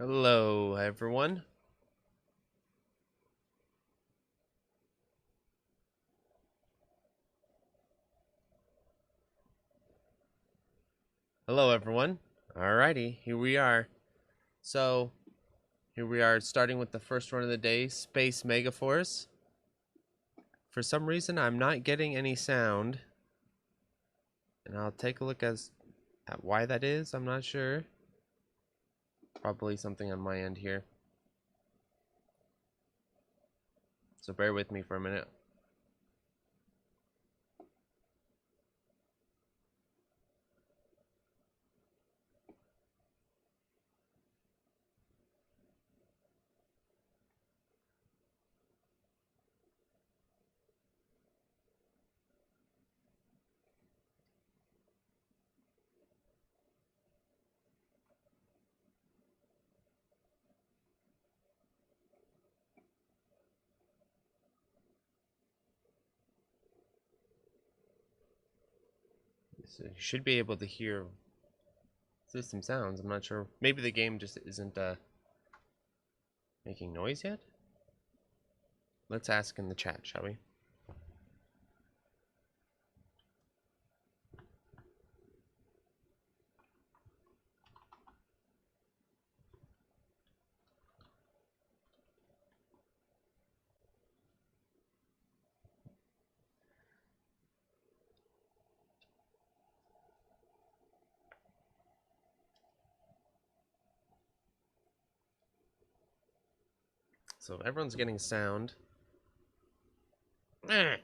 Hello, everyone. Hello, everyone. Alrighty, here we are. So, here we are starting with the first run of the day, Space Megaforce. For some reason, I'm not getting any sound. And I'll take a look at why that is. I'm not sure. Probably something on my end here. So bear with me for a minute. So you should be able to hear system sounds. I'm not sure. Maybe the game just isn't making noise yet? Let's ask in the chat, shall we? So everyone's getting sound. Alright,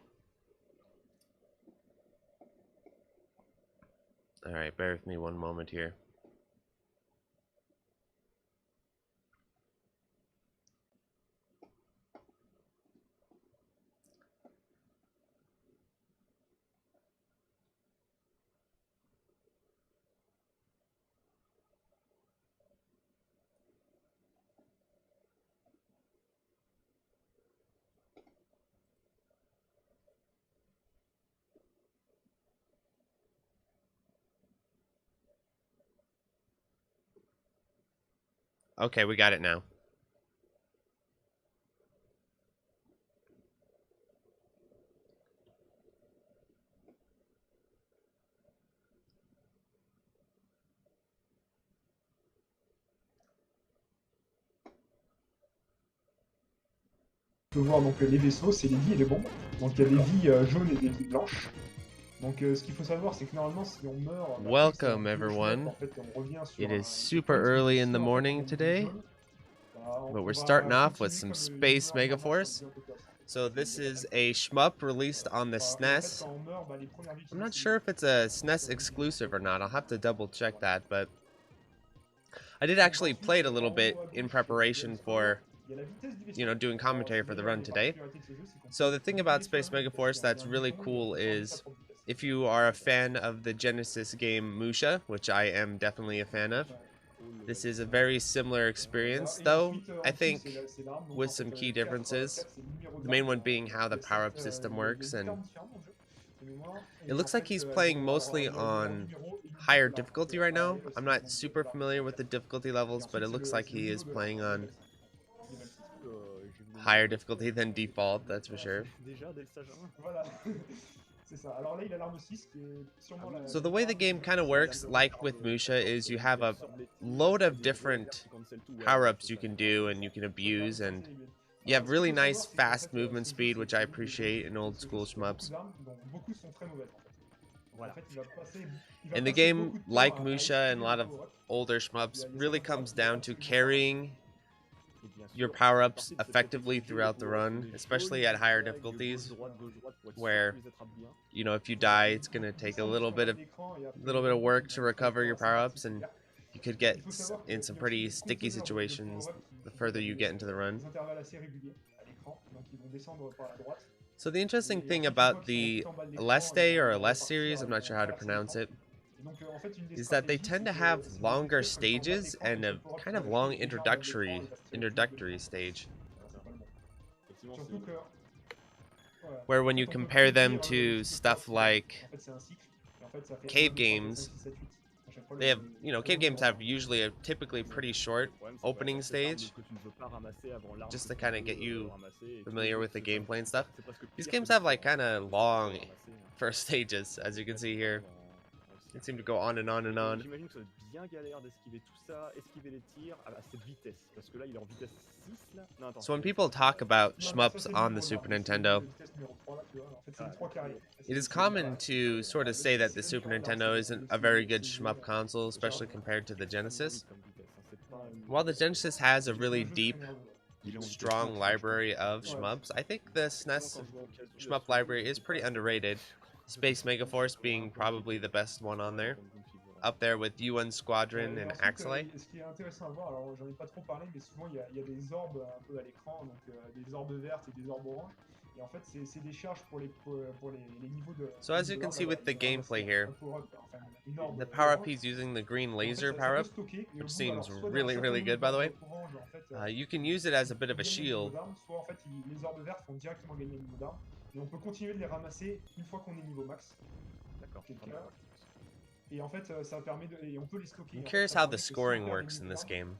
bear with me one moment here. Okay, we got it now. On peut voir donc les vaisseaux, c'est les vies et les bombes. Donc il y a des vies jaunes et des vies blanches. Donc ce qu'il faut savoir, c'est que normalement si on meurt, Welcome, everyone. en fait, on revient sur It un is super early in the morning today, but we're starting off with some Space Megaforce. So this is a shmup released on the SNES. I'm not sure if it's a SNES exclusive or not. I'll have to double check that, but I did actually play it a little bit in preparation for, doing commentary for the run today. So the thing about Space Megaforce that's really cool is if you are a fan of the Genesis game Musha, which I am definitely a fan of, this is a very similar experience, though I think with some key differences. The main one being how the power-up system works, and it looks like he's playing mostly on higher difficulty right now. I'm not super familiar with the difficulty levels, but it looks like he is playing on higher difficulty than default, that's for sure. So the way the game kind of works, like with Musha, is you have a load of different power-ups you can do and you can abuse, and you have really nice fast movement speed, which I appreciate in old school shmups. And the game, like Musha and a lot of older shmups, really comes down to carrying your power-ups effectively throughout the run, especially at higher difficulties, where if you die, it's gonna take a little bit of work to recover your power-ups, and you could get in some pretty sticky situations the further you get into the run. So the interesting thing about the Aleste or Aleste series, I'm not sure how to pronounce it, is that they tend to have longer stages and a kind of long introductory stage. Where when you compare them to stuff like cave games, they have, you know, cave games have usually a typically pretty short opening stage, just to kind of get you familiar with the gameplay and stuff. These games have like kind of long first stages, as you can see here. It seemed to go on and on and on. J'imagine que ça va être bien galère d'esquiver tout ça, esquiver les tirs à cette vitesse, parce que là il est en vitesse 6 là. Non, attends. So when people talk about shmups on the Super Nintendo, it is common to sort of say that the Super Nintendo isn't a very good shmup console, especially compared to the Genesis. While the Genesis has a really deep, strong library of shmups, I think the SNES shmup library is pretty underrated. Space Megaforce being probably the best one on there. Up there with UN Squadron and Axelay. Ce qui est intéressant à voir, alors j'en ai pas trop parlé, mais souvent il y a des orbes un peu à l'écran, donc des orbes vertes et des orbes oranges. Et en fait, c'est des charges pour les niveaux de. So as you can see with the gameplay here, the power-up he's using the green laser power-up, which seems really, really good by the way. You can use it as a bit of a shield. Soit en fait, les orbes vertes font directement gagner le niveau d'arme, et on peut continuer de les ramasser une fois qu'on est niveau max. D'accord. Et en fait, ça permet de, et on peut les stocker. I'm curious how the scoring works in this game,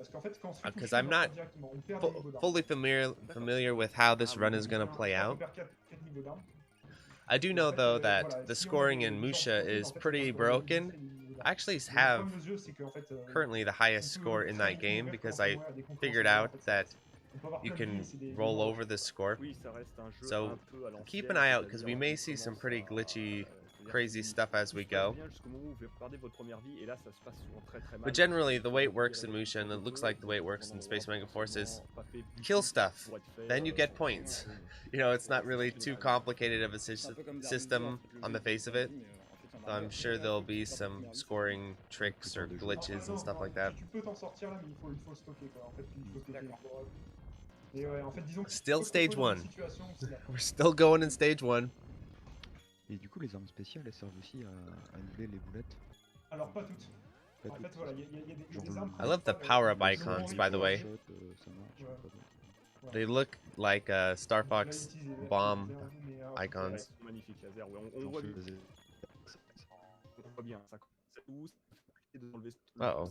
because I'm not fully familiar with how this run is going to play out. I do know though that the scoring in Musha is pretty broken. I actually have currently the highest score in that game because I figured out that you can roll over the score. So keep an eye out because we may see some pretty glitchy, crazy stuff as we go. But generally, the way it works in Musha, and it looks like the way it works in Space Megaforce, is kill stuff, then you get points. You know, it's not really too complicated of a system on the face of it. So I'm sure there'll be some scoring tricks or glitches and stuff like that. Still stage 1. We're still going in stage 1. Et du coup, les armes spéciales, elles servent aussi à niveler les boulettes. Alors pas toutes. En fait, voilà, il y a des armes. I love the power-up icons, by the way. They look like Star Fox bomb icons. Magnifique laser, ouais, on voit bien ça.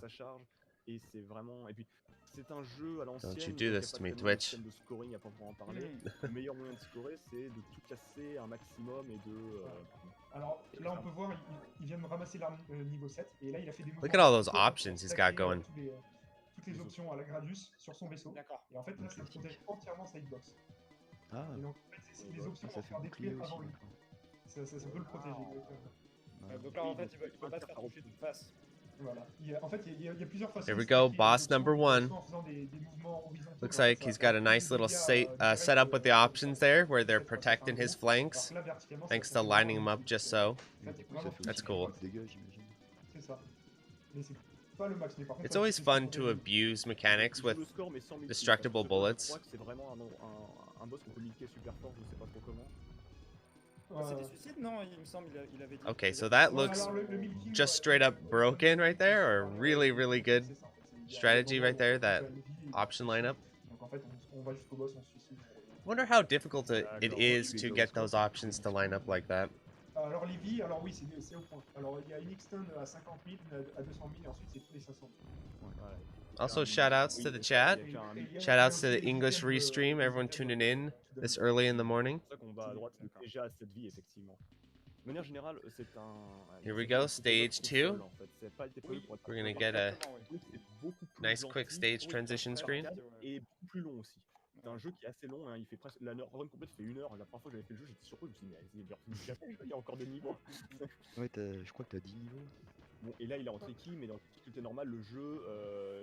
Ça charge et c'est vraiment. Et puis c'est un jeu à l'ancienne. Don't you do this to me, Twitch. De scoring à proprement parler. Le meilleur moyen de scorer, c'est de tout casser un maximum et de. Alors là, on peut voir, il vient de ramasser l'arme niveau 7 et là, il a fait des mouvements. Look at all those options he's got going. Toutes les options à la Gradius sur son vaisseau. Et en fait, là, ça protège entièrement sa hitbox. Ah. Et donc, en fait, c'est des options pour faire détruire avant lui. Ça peut le protéger. Donc là, en fait, il peut pas se faire toucher de face. Voilà. En fait, il y a plusieurs façons. Here we go, boss number 1. Looks like he's got a nice little setup with the options there, where they're protecting his flanks, thanks to lining them up just so. That's cool. It's always fun to abuse mechanics with destructible bullets. Okay, so that looks just straight up broken right there, or really, really good strategy right there, that option lineup. Wonder how difficult it is to get those options to line up like that. Alors les vies, alors oui, c'est au point. Alors il y a une extend à 50 000, à 200 000, et ensuite c'est tous les 500 000. Also, shout-outs to the chat. Shout-outs to the English Restream, everyone tuning in this early in the morning. Here we go, stage 2. We're going to get a nice quick stage transition screen. C'est un jeu qui est assez long, hein. Il fait presque la run complète fait 1 heure. La première fois que j'avais fait le jeu, j'étais surpris, je me suis dit mais il y a encore des niveaux. Ouais, je crois que t'as 10 niveaux. Bon, et là il est en tricky, mais dans difficulté normale, le jeu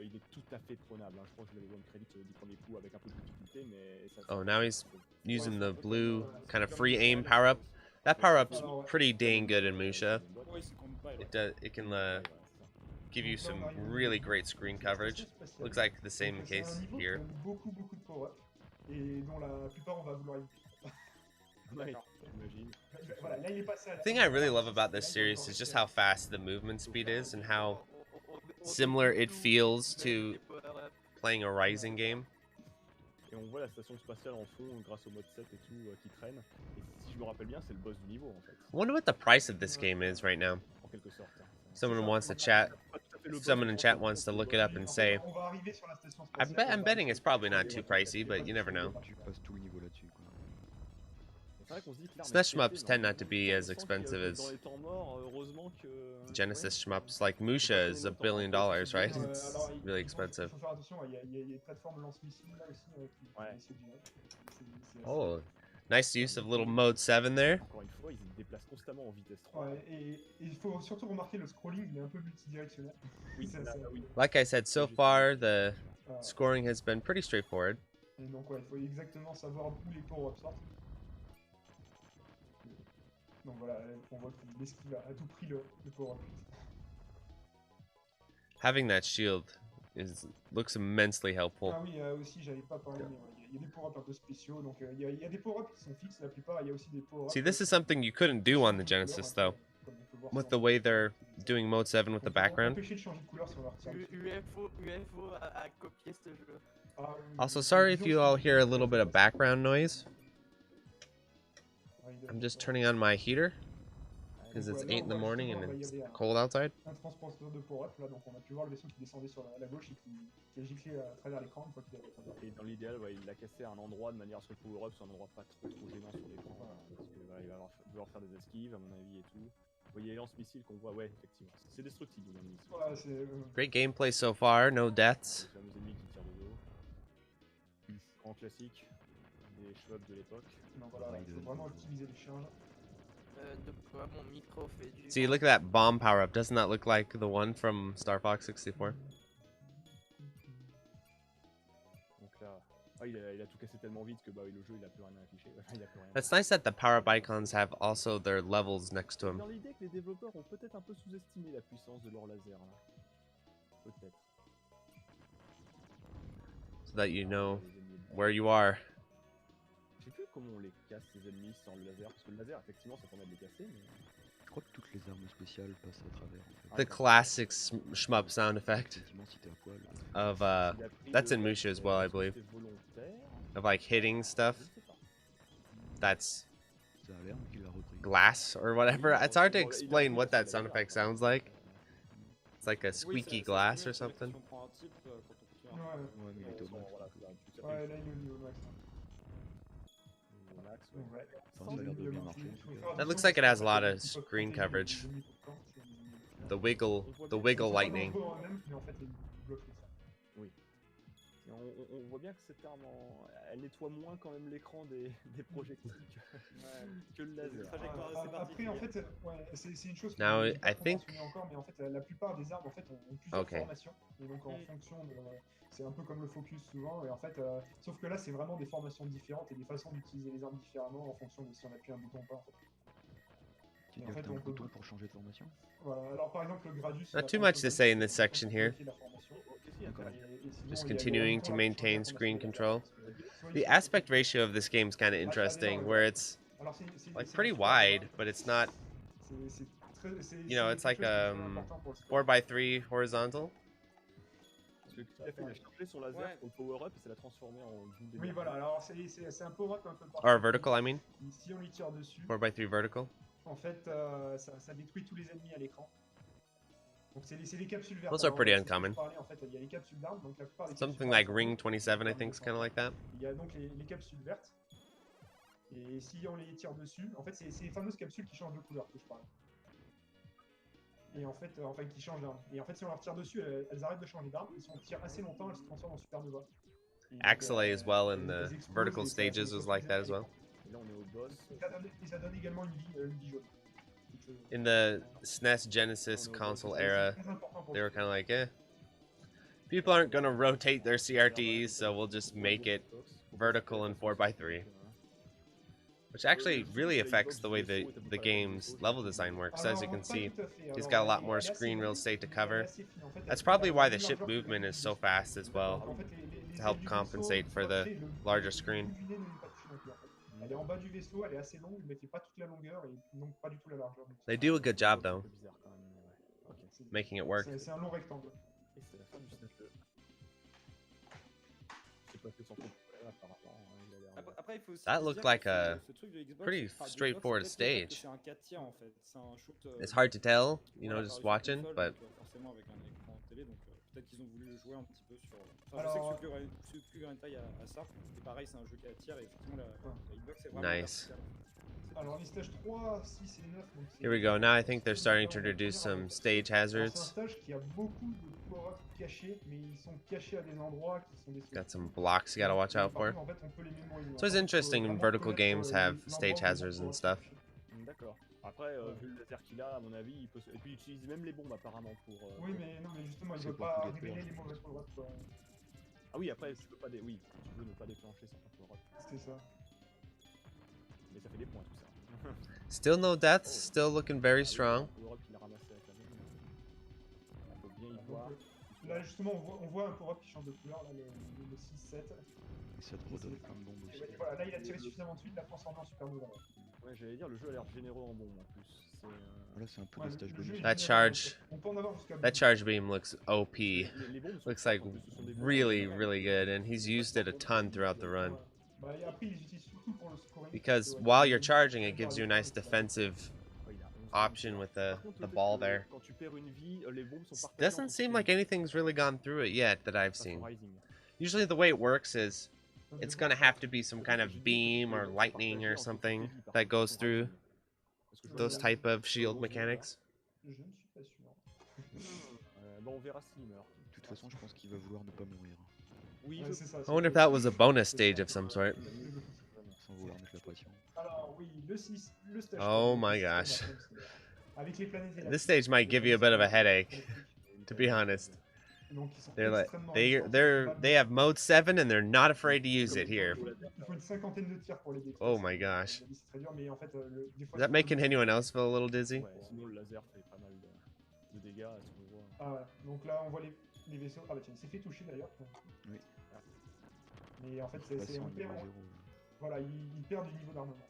il est tout à fait prenable. Hein. Je crois que je l'avais one crédit du premier coup avec un peu de difficulté, mais ça. Oh, now he's using the blue kind of free aim power up. That power up's pretty dang good in Musha. It can give you some really great screen coverage. Looks like the same case here. Et dont la plupart on va vouloir The thing I really love about this series is just how fast the movement speed is and how similar it feels to playing a Rising game. Et on voit la station spatiale en fond grâce au mode 7 et tout qui traîne. Et si je me rappelle bien, c'est le boss du niveau en fait. I wonder what the price of this game is right now. En quelque sorte. Someone wants to chat. Pas tout à fait le If someone in boss, chat wants to look it up and say, On va arriver sur la station I'm, spatiale. I'm betting it's probably not too pricey, but you never know. Tu passes tout le niveau là-dessus, quoi. C'est vrai qu'on se dit que l'arme SNES est pétée, shmups mais tend en not to même be temps, as on sent expensive que as dans les temps morts, heureusement que Genesis shmups. Like Musha is $1 billion, right? Non, It's alors, really il expensive. faut faire attention, il y a des plateformes lance-missiles là aussi qui Ouais. essaient de gérer. C'est assez- Oh, nice use of little mode 7 there. encore une fois, ils se déplacent constamment en vitesse 3. Ouais, et il faut surtout remarquer le scrolling, il est un peu multidirectionnel. Oui, Ça, là, ça- oui. Like I said, so far the euh, scoring has been pretty straightforward. Et donc ouais, il faut exactement savoir où les power-ups sortent. Donc voilà, on voit qu'il esquive à tout prix le power-up. Having that shield looks immensely helpful. Ah oui, aussi, j'avais pas parlé, mais ouais, il y a des power-ups un peu spéciaux. Donc il y a des power-ups qui sont fixes la plupart, il y a aussi des power-ups. See, this is something you couldn't do on the Genesis, though, with the way they're doing mode 7 with the background. Empêcher de changer de couleur sur leur tir. UFO a copié ce jeu. Ah, Also, sorry if you all hear a little bit of background noise. I'm just turning on my heater because it's 8 in the morning and it's cold outside. Un transporteur de power-up, là, donc on a pu voir le vaisseau qui descendait sur la gauche et qui a giclé à travers l'écran une fois qu'il avait atteint. Et dans l'idéal, ouais, il l'a cassé à un endroit de manière à ce que le power-up soit un endroit pas trop gênant sur l'écran. Parce que voilà, il va devoir faire des esquives, à mon avis, et tout. Vous voyez les lance-missiles qu'on voit, ouais, effectivement. C'est destructible, les lance-missiles. Voilà, c'est... Great gameplay so far, no deaths. Les fameux ennemis qui tirent de dos. Grand classique des shmups de l'époque. Non, voilà, il faut vraiment optimiser les charges. De quoi mon micro fait du... See, look at that bomb power-up. Doesn't that look like the one from Star Fox 64? Donc là, ah, il a tout cassé tellement vite que bah, oui, le jeu il a plus rien à afficher. Il a plus rien. That's nice that the power-up icons have also their levels next to them. Dans l'idée que les développeurs ont peut-être un peu sous-estimé la puissance de leur laser là. Peut-être. So that you know where you are. Je sais plus comment on les casse ces ennemis sans le laser, parce que le laser effectivement ça permet de les casser, mais... Je crois que toutes les armes spéciales passent à travers. En The classic shmup sound effect Effectivement, si t'es à poil. of, Il a pris that's le- in Musha as well, I believe. c'était volontaire, Of like hitting stuff. je sais pas. That's Ça a l'air qu'il a repris. glass or whatever. It's hard to explain what that sound effect sounds like. It's like a squeaky glass or something. Ouais, Ouais, mais il était au max. Voilà, c'est un plus ça ouais, là il est au niveau max. fait un axe, ouais. Donc, ouais. Enfin, ça a l'air de bien marcher, en tout cas. That looks like it has a lot of screen coverage. The wiggle lightning. Oui. Et on voit bien que cette arme, elle nettoie moins quand même l'écran des projectiles que le laser. Après, en fait, ouais, c'est une chose Now, que j'ai pas I think- mentionné encore, mais en fait, la plupart des armes en fait, ont plusieurs Okay. formations. Et donc, en fonction de. C'est un peu comme le focus souvent. Et en fait, sauf que là, c'est vraiment des formations différentes et des façons d'utiliser les armes différemment en fonction de si on appuie un bouton ou pas. En fait. Tu Et en dis que fait, t'as un on peut- bouton pour changer de formation. Voilà. Alors, par exemple, le Gradius. Not too much to say in this section here. Just continuing to maintain screen control. The aspect ratio of this game is kind of interesting, where it's like pretty wide, but it's not, you know, it's like 4x3 horizontal. Parce que tout à fait, il a chargé son laser Ouais. pour le power-up et ça l'a transformé en une des Oui, meilleures. voilà. Alors, c'est un power-up un peu Or particulier. vertical, I mean. Si on lui tire dessus, 4x3 vertical. en fait, ça détruit tous les ennemis à l'écran. Donc c'est les capsules vertes. Those are pretty Alors, c'est ce que uncommon. je parlais, en fait, il y a les capsules d'armes, donc la plupart des Something capsules like d'armes Ring sont- 27, I think, is kind of like that. Il y a donc les capsules vertes. Et si on les tire dessus, en fait, c'est ces fameuses capsules qui changent de couleur que je parlais. Et en fait, enfin, qui changent d'arme. Et en fait, si on leur tire dessus, elles arrêtent de changer d'arme. Et si on tire assez longtemps, elles se transforment en supernova. Et donc, Axelay as well in elles the explosent vertical et ça stages détruit was like that as well. les Et là on est au boss. Et ça donne également une vie jaune. In the SNES Genesis console era, they were kind of like, eh, people aren't gonna rotate their CRTs, so we'll just make it vertical and 4x3. Which actually really affects the way the game's level design works. As you can see, he's got a lot more screen real estate to cover. That's probably why the ship movement is so fast as well, to help compensate for the larger screen. Elle est en bas du vaisseau, elle est assez longue, mais fait pas toute la longueur et donc pas du tout la largeur. Donc, They do a good job though, C'est bizarre quand même, mais ouais. Ok. c'est- making it work. C'est un long rectangle. Et c'est la fin du jeu. C'est pas fait sans faute. apparemment, il a l'air, Après, il faut aussi That se looked dire like que a ce truc de Xbox, pretty enfin, de Xbox, straightforward c'est peut-être le fait que stage. c'est un 4 tiers en fait. C'est un shoot. It's hard to tell, you know, Voilà, just paru sur watching, console, but donc, forcément avec un écran télé, donc peut-être qu'ils ont voulu jouer un petit peu sur. Enfin, Alors, je sais que Super Hentai a ça. Et pareil, c'est un jeu 4 tiers et effectivement la Xbox est vraiment Nice. verticale. Alors les stages 3, 6 et 9. Donc here we go. Now I think they're starting to introduce some stage C'est un hazards. stage qui a beaucoup de power-ups cachés, mais ils sont cachés à des endroits qui sont des Got some blocks you gotta watch out for. En fait, on peut les mémoriser. So it's interesting when vertical games have stage hazards and stuff. D'accord. Après, vu le laser qu'il a, à mon avis, il peut. Et puis il utilise même les bombes apparemment pour. Oui, mais non, mais justement, il C'est veut pour pas tous les révéler tours. les mauvais power-ups, quoi. Ah oui, après, tu peux pas. Oui, tu peux ne pas déclencher certains power-ups. C'est ça. Mais ça fait des points tout ça. Still no deaths, still looking very strong. Power-up qu'il a ramassé avec la bombe. Il faut bien y voir. Là, justement, on voit un power-up qui change de couleur, là, le 6-7. Et ça te redonne plein de bombes aussi. Et voilà, là, il a tiré suffisamment de suite, il l'a transformé en supernova. Ouais, j'allais dire, le jeu a l'air généreux en bombes en plus. C'est. Voilà, c'est un peu Ouais, des stages le jeu bonus. est That généreux, charge- on peut en avoir jusqu'à That charge beam looks OP. Les bombes sont Looks like fortes, en plus, ce sont des bombes really, qui- really good, and he's used it a ton throughout the run. Bah, et après, ils utilisent surtout pour le scoring. Because while you're charging, it gives you a nice defensive Ouais, il a 11 option with Par contre, the le fait ball que there. Quand tu perds une vie, les bombes sont partagées. Doesn't seem like anything's really gone through it yet that I've seen. Rising. Usually the way it works is it's gonna have to be some kind of beam or lightning or something that goes through those type of shield mechanics. Je ne suis pas sûr. Bon, on verra s'il meurt. De toute façon, je pense qu'il va vouloir ne pas mourir. Oui, Ouais, je c'est ça, I wonder if that was a bonus stage of some sort. Sans vouloir mettre la pression. Alors, oui, le 6, le stage. Oh 3, my le gosh. système, avec les planètes et la- This stage might give you a bit of a headache, to be honest. Donc, ils sont They're like extrêmement they have mode 7 and they're not afraid to use it here. Il faut une cinquantaine de tirs pour les détruire. Oh my gosh. C'est très dur, mais en fait, des fois, Is that making anyone else feel a little dizzy? Ouais, sinon le laser fait pas mal de dégâts, à ce qu'on voit. Ah ouais, donc là, on voit les vaisseaux. Ah bah tiens, il s'est fait toucher d'ailleurs. Oui. Mais en fait, Passé on en perd, niveau 0. voilà, il perd du niveau d'armement.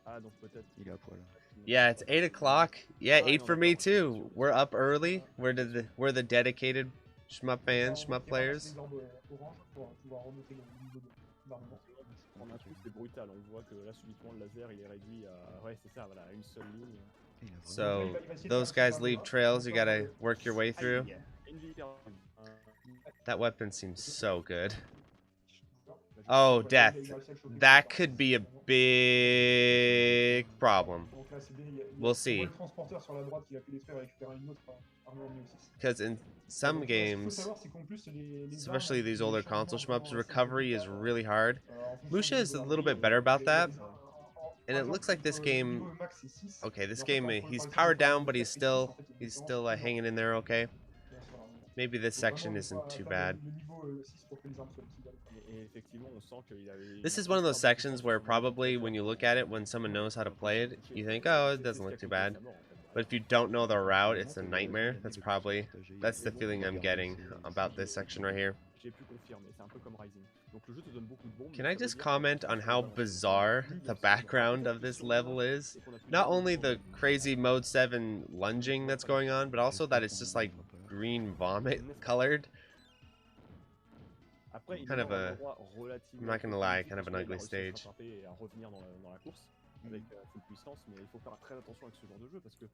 Ah, donc peut-être. Il est à poil. Yeah, it's 8 o'clock. Yeah, 8 for me too. We're up early. We're the dedicated shmup fans, shmup players. Les orbes orange pour pouvoir remonter le niveau d'armement. En un coup, c'est brutal. On voit que là, subitement, le laser il est réduit à. Ouais, c'est ça, voilà, à une seule ligne. Il a vraiment- So those guys leave trails you gotta work your way through. Aïe, une vie perdue. That weapon seems so good. Oh, death. That could be a big problem. Donc là, c'est bien, il y a- We'll on see. voit le transporteur sur la droite qui va plus détruire et récupérer une autre armure en aussi. Because in some Donc, ce qu'il faut games, savoir, c'est qu'en plus, les especially armes, these les older changements console shmups, vraiment recovery is assez really hard. en fonction Musha du is a niveau little bit d'armure, better about that. par And it exemple, looks like this le game. niveau max, c'est 6. Okay, this Et en fait, game entre, he's par powered exemple, down, but he's en fait, still il y a une he's différence still énorme hanging in there. Okay, sur l'armure. maybe this Faut vraiment section des isn't fois too atteindre bad. le niveau 6 pour que les armes soient équivalentes. Et effectivement, on sent qu'il avait. This is one of those sections where probably when you look at it, when someone knows how to play it, you think, oh, it doesn't look too bad. But if you don't know the route, it's a nightmare. That's the feeling I'm getting about this section right here. J'ai pu confirmer, c'est un peu comme Rising. Donc le jeu te donne beaucoup de bombes. Can I just comment on how bizarre the background of this level is? Not only the crazy mode 7 lunging that's going on, but also that it's just like green vomit colored. Après, kind of a- I'm not gonna lie, kind of an ugly stage. Et à revenir dans la course avec full puissance, mais il faut faire très attention avec ce genre de jeu parce que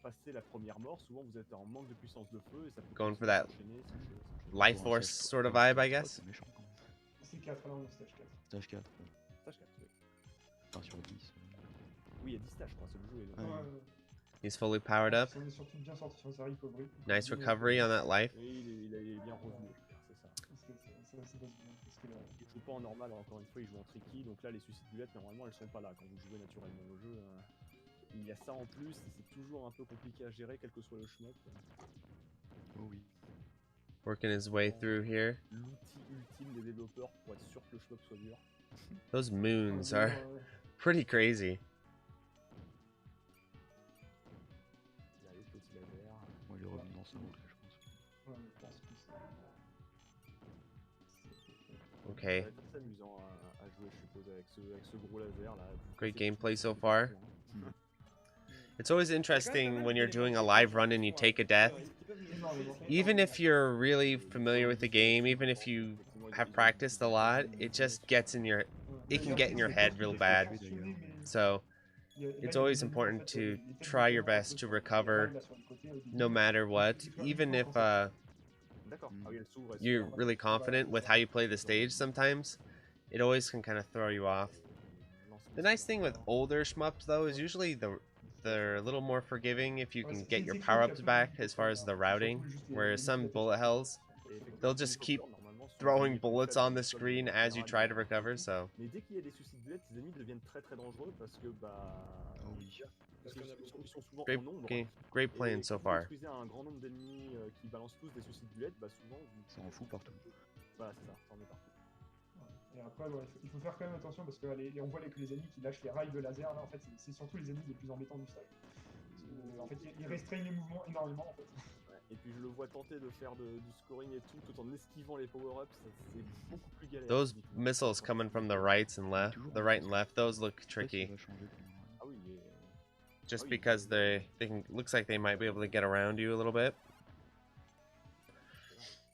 passer la première mort, souvent vous êtes en manque de puissance de feu et ça peut Going for that s'enchaîner. Life Force sort of vibe, I guess. C'est méchant quand même. C'est 4, là on est au stage 4. Stage 4. Stage 4, oui. Enfin, sur 10. Oui, il y a 10 stages, je crois, c'est le jeu. Et, Ouais. He's fully powered up. On est surtout bien sorti sur sa recovery. Nice recovery on that life. et il est bien revenu, c'est ça. Parce que ça passe bien. Parce que là, Il joue pas en normal, encore une fois, il joue en tricky, donc là les suicides bullets, normalement elles sont pas là. Quand vous jouez naturellement au jeu, il y a ça en plus, c'est toujours un peu compliqué à gérer, quel que soit le shmup. Oh oui. Working his way through here. L'outil ultime des développeurs pour être sûr que le shmup soit dur. Those moons are pretty crazy. Il y a les petits lasers. Bon, il est revenu dans sa route, là, je pense. ouais, je pense que c'est- Okay. Ça va être assez amusant à jouer, je suppose, avec ce gros laser là. Great C'est gameplay so tout, far. hein. It's always interesting when you're doing a live run and you take a death. énormément. Even if you're really familiar with the game, even if you have practiced a lot, it just gets in your, it can get in your head real bad. So it's always important to try your best to recover no matter what, even if D'accord. Ah oui, elle s'ouvre, elle se you're ferme. really confident with how you play the stage. Sometimes it always can kind of throw you off. The nice thing with older shmups though is usually they're a little more forgiving if you can get your power-ups back as far as the routing, whereas some bullet hells, Et effectivement, they'll just comme keep quoi, normalement, sur les throwing ennemis bullets faibles, on the comme screen en as you général, try to ils recover, vont- so Mais dès qu'il y a des soucis de bled, ces ennemis deviennent très très dangereux parce que Parce qu'on a beaucoup ils sont souvent great, en nombre. great Et playing so quand vous far. détruisez un grand nombre d'ennemis qui balancent tous des soucis de bled, bah souvent vous... Ça en fout partout. Voilà, c'est ça, ça en est partout. Et après, ouais, il faut faire quand même attention parce que on voit que les ennemis qui lâchent les rails de laser, là, en fait, c'est surtout les ennemis les plus embêtants du stage. Parce que, en fait, ils restreignent les mouvements énormément, en fait. Ouais. Et puis je le vois tenter de faire du scoring et tout en esquivant les power-ups, c'est beaucoup plus galère. Those missiles coming from the right and left, those look Je sais pas si tricky. ça va changer pour moi. Ah oui, Just because they can, looks like they might be able to get around you a little bit.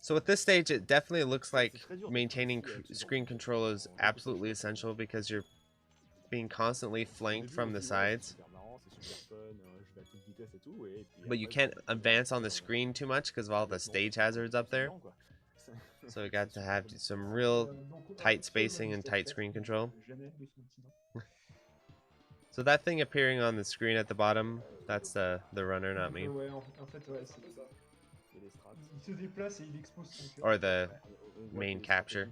So at this stage, it definitely looks like maintaining screen control is absolutely essential because you're being constantly flanked from the sides. But you can't advance on the screen too much because of all the stage hazards up there. So we got to have some real tight spacing and tight screen control. So that thing appearing on the screen at the bottom, that's the runner, not me. Ouais, en fait, ouais, c'est ça. Il se déplace et il expose son cœur. Or the main capture.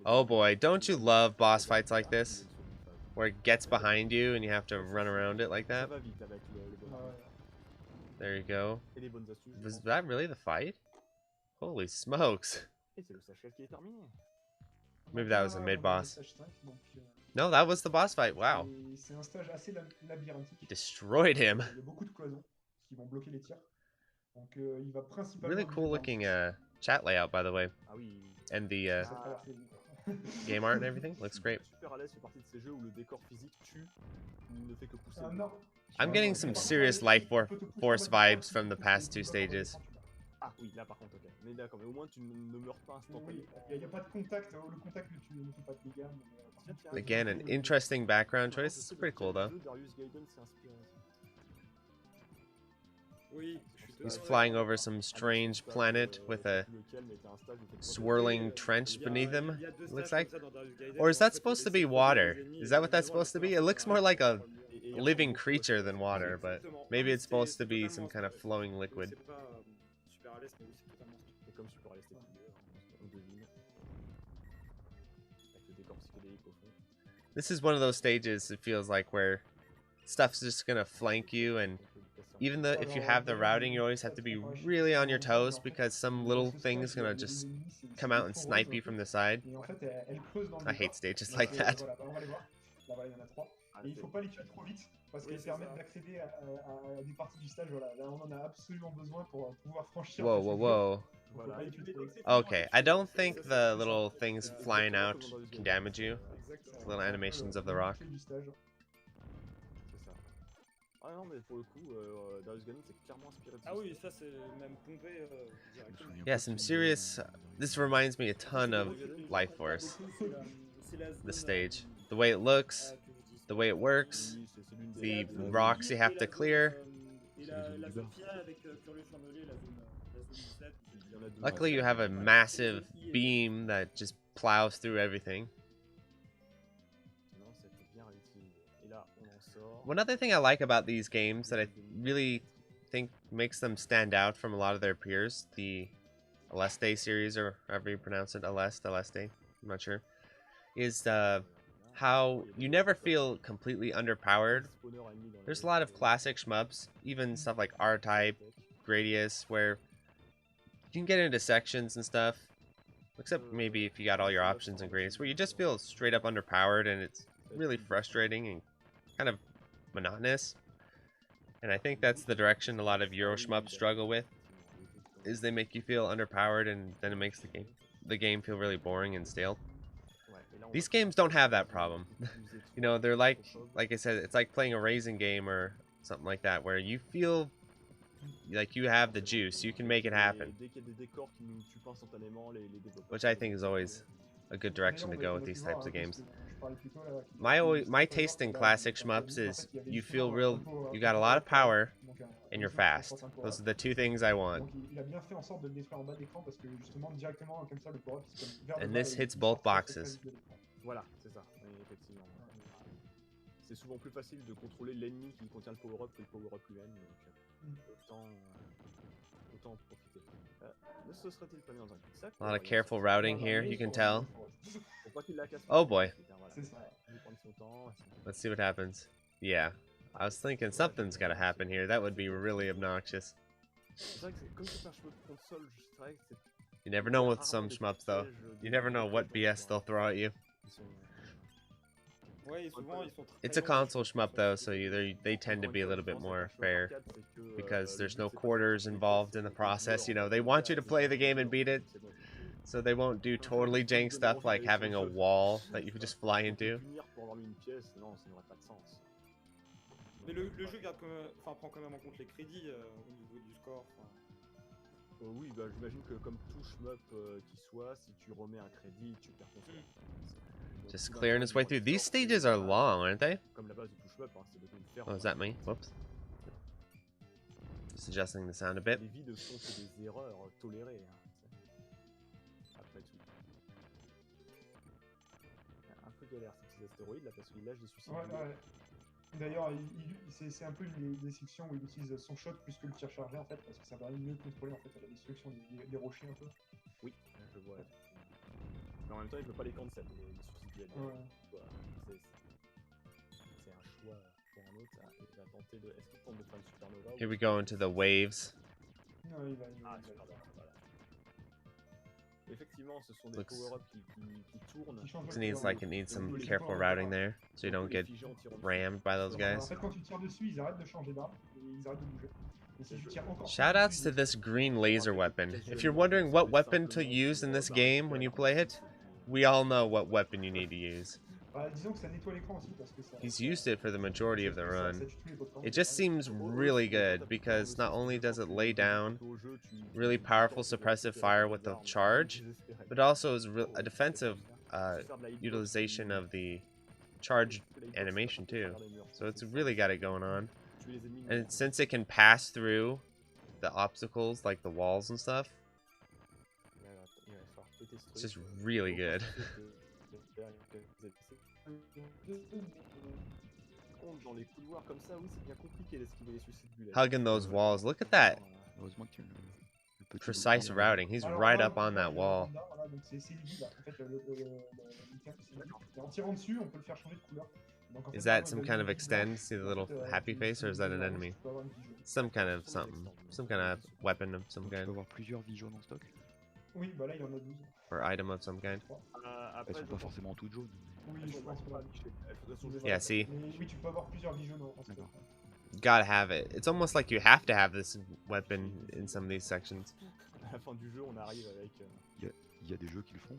Oh boy, don't you love boss fights like this? Where it gets behind you and you have to run around it like that? There you go. Was that really the fight? Holy smokes. Maybe that was a mid-boss. No, that was the boss fight. Wow. C'est un stage assez labyrinthique. Destroyed him. Il y a beaucoup de cloisons qui vont bloquer les tirs. Donc il va principalement... Really cool looking chat layout, by the way. And the game art and everything. Looks great. Super Aleste fait partie de ces jeux où le décor physique tue, ne fait que pousser. I'm getting some serious life force vibes from the past two stages. Ah oui, là par contre, ok. Mais d'accord, mais au moins tu ne meurs pas instantanément. Il n'y a pas de contact, le contact ne fait pas de dégâts. Again, an interesting background choice. It's pretty cool though. Darius Gaiden s'est inspiré. Oui, He's flying over some strange planet with a swirling trench beneath him, it looks like. Or is that supposed to be water? Is that what that's supposed to be? It looks more like a living creature than water, but maybe it's supposed to be some kind of flowing liquid. This is one of those stages, it feels like, where stuff's just gonna flank you, and even though if you have the routing, you always have to be really on your toes because some little thing's gonna just come out and snipe you from the side. I hate stages like that. Et il faut pas les tuer trop vite parce qu'elles permettent d'accéder à des parties du stage. Voilà, là on en a absolument besoin pour pouvoir franchir. Whoa, whoa, whoa. Okay, I don't think the little things flying out can damage you. Little animations of the rock. Ah non, mais pour le coup, Darius Gaiden c'est clairement inspiré de ça. Ah oui, ça c'est même pompé directement. Yeah, some serious... This reminds me a ton of Life Force. The stage. The way it looks, the way it works, the rocks you have to clear. Luckily you have a massive beam that just plows through everything. One other thing I like about these games that I really think makes them stand out from a lot of their peers, the Aleste series, or however you pronounce it, Aleste, I'm not sure, is how you never feel completely underpowered. There's a lot of classic shmups, even stuff like R-Type, Gradius, where you can get into sections and stuff, except maybe if you got all your options in Gradius, where you just feel straight up underpowered and it's really frustrating and kind of monotonous. And I think that's the direction a lot of Euro shmups struggle with, is they make you feel underpowered and then it makes the game feel really boring and stale. These games don't have that problem. You know, they're like I said, it's like playing a racing game or something like that, where you feel like you have the juice. You can make it happen. Dès qu'il y a des décors qui nous tuent pas instantanément, les développeurs. Which I think is always a good direction to D'ailleurs, go on with a these pu voir, types of hein, games. parce que je parlais plus tôt, là, qui- My qui- taste in qui- classic qui- shmups qui- is en fait, il y avait you justement feel real, you got a lot of power, donc and you're un fast. power-up. Those are the two things I want. Donc il a bien fait en sorte de le détruire en bas d'écran parce que justement directement comme ça le power-up il se comme vers le And bas this et hits il both sort très, très, très boxes. vite de l'écran. Voilà, c'est ça, oui, effectivement. C'est souvent plus facile de contrôler l'ennemi qui contient le power-up que le power-up lui-même, donc autant en profiter. Ne se serait-il pas mis dans un cul-de-sac? A lot of careful routing here, you can tell. Faut pas qu'il la casse. Oh boy. Voilà. C'est ça. Il va prendre son temps. Let's see what happens. Yeah, I was thinking something's gotta happen here. That would be really obnoxious. C'est vrai que comme c'est un jeu de console, je dirais que c'est You never know with some shmups though. You never know what BS they'll throw at you. Ouais, et souvent ils sont très It's a longs, console les shmup consoles, though, c'est- so they tend to be a little bit more fair because euh, there's no quarters involved in the process. You know, they want you to play the game and beat it, so they won't do totally jank stuff like having a wall that you could just fly into. Mais le jeu garde quand même, enfin, prend quand même en compte les crédits au niveau du score. Enfin. Oui, bah j'imagine que comme tout shmup qui soit, si tu remets un crédit, tu perds ton score. Just clearing his way through. These stages are long, aren't they? Comme la base de tout shmup, hein, c'est de tout faire. Oh, is that me? Whoops. Just adjusting the sound a bit. Les vies ne sont que des erreurs tolérées. Hein, après tout. Un peu galère ces petits astéroïdes là parce qu'il lâche des suicides. Ouais. D'ailleurs, c'est un peu des sections où il utilise son shot plus que le tir chargé en fait, parce que ça permet de mieux contrôler en fait la destruction des rochers un peu. Oui, je vois. Mais en même temps, il peut pas les cancel, les suicides duels. Ouais. C'est un choix pour un autre. Il va tenter de. Est-ce qu'il tente de faire une supernova? Here we go into the waves. Non, il va. Ah, supernova, voilà. Effectivement, ce sont des Looks- power-ups qui tournent. Qui changent It de needs couleur. like it needs some Oui, careful oui. routing there, so you don't get rammed by those En guys. fait, quand tu tires dessus, ils arrêtent de changer d'arme et ils arrêtent de bouger. Et si tu tires encore Shoutouts to this green laser weapon. If you're wondering what weapon to use in this game when you play it, we all know what weapon you need to use. Bah, disons que ça nettoie l'écran aussi parce que ça. He's used it for the majority of the ça run. tue tous les bots. It just seems really good because not only does it lay down really powerful suppressive fire with the charge, but also is a defensive utilization of the charge animation too. So it's really got it going on. And since it can pass through the obstacles like the walls and stuff, it's just really good. Dans les couloirs comme ça, oui, c'est bien compliqué d'esquiver les suicides bullet. Hugging those walls. Look at that Heureusement que le petit precise bouton, routing. He's Alors, right là, up on that wall. Voilà, donc c'est lui là. En fait, et en tirant dessus, on peut le faire changer de couleur. Donc, en fait, Is that maintenant, some il a kind une of extend? See the little happy face, or is that an enemy? Tu peux avoir une petite jaune. Some kind of something. Some kind of weapon of some donc tu peux kind. avoir plusieurs vies jaunes en stock. Oui, bah là, il y en a 12. Or item of some kind. Elles sont pas forcément toutes jaunes. Oui, je pense pas. Yeah, see? Mais oui, tu peux avoir plusieurs vies jaunes en stock. D'accord. Gotta have it. It's almost like you have to have this weapon in some of these sections. À la fin du jeu, on arrive avec. Il y a des jeux qui le font.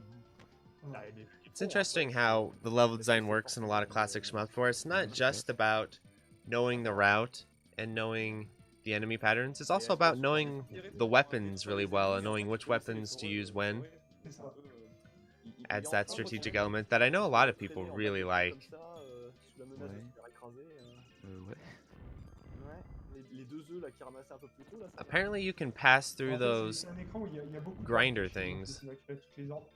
Hein. It's interesting how the level design works in a lot of classic shmups, where it's not just about knowing the route and knowing the enemy patterns. It's also about knowing the weapons really well and knowing which weapons to use when. C'est ça. Adds that strategic element that I know a lot of people really like. Ouais. Les deux œufs là qui ramassaient un peu plus tôt là. ça- Apparently you can pass through En fait, those. c'est un écran où il y a beaucoup de grinder cartouches, things. donc il récupère toutes les ordres,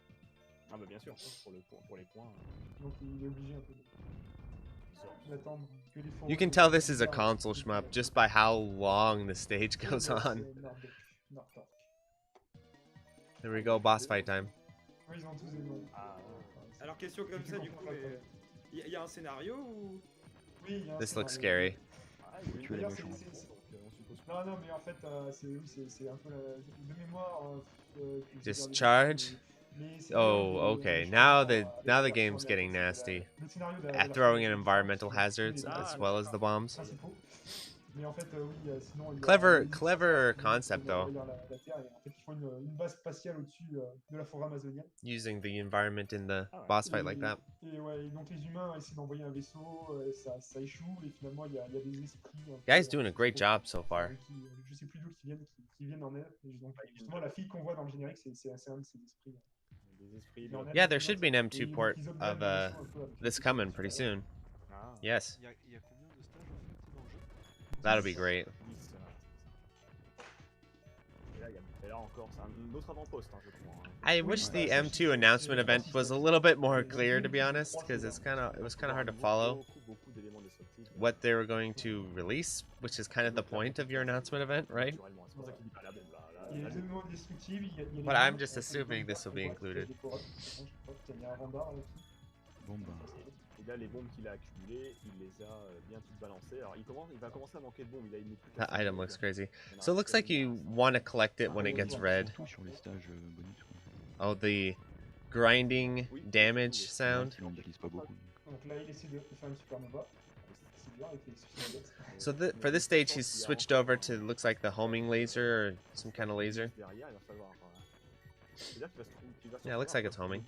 Ah bah bien sûr, pour les points. donc il est obligé un peu d'attendre que les fonds. You can tell this is a console shmup just by how long the stage goes on. There we go, boss fight time. Oui, ils ont tous des noms. Ah, Alors, question comme ça, du coup, il y a un scénario ou. Oui, il y a un This looks scénario. scary. Tu es les D'ailleurs, méchants. Non, non, mais en fait, c'est un peu de mémoire. Discharge? Oh, okay. Now the game's getting nasty. At throwing in environmental hazards as well as the bombs. Mais en fait, oui, sinon. Clever concept though. La Terre, et en fait, ils font une base spatiale au-dessus de la forêt amazonienne. Using the environment in the boss fight like that. Et ouais, donc les humains essaient d'envoyer un vaisseau, ça échoue, et finalement il y a des esprits. Guy's doing a great job so far. Je sais plus d'où qui viennent en aide. Et donc, justement, la fille qu'on voit dans le générique, c'est un de ces esprits. Yeah, there should be an M2 port of this coming pretty soon. Yes. Il y a combien de stages en fait dans le jeu? That'll be great. Et là encore, c'est un autre avant-poste, hein, je crois. I wish the M2 announcement event was a little bit more clear, to be honest, because it was kind of hard to follow what they were going to release, which is kind of the point of your announcement event, right? But I'm just assuming this will be included. Bon bah. Et là, les bombes qu'il a accumulées, il les a bien toutes balancées. Alors, il va commencer à manquer de bombes. Il a une plus. That item looks crazy. So it looks like you want to collect it when it gets red. Surtout sur les stages bonus, quoi. Oh, the grinding damage sound. On n'utilise pas beaucoup. Donc là, il essaie de faire une supernova. C'est dur avec les suicides. So for this stage, he's switched over to looks like the homing laser or some kind of laser. Yeah, it looks like it's homing.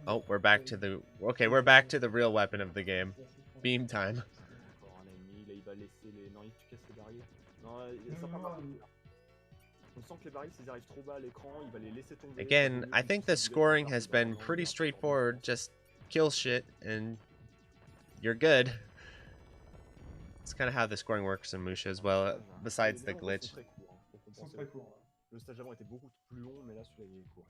Oh, we're back to the we're back to the real weapon of the game, beam time. Again, I think the scoring has been pretty straightforward. Just kill shit and you're good. It's kind of how the scoring works in Musha as well, besides the glitch. Le stage avant était beaucoup plus long, mais là celui-là il est court.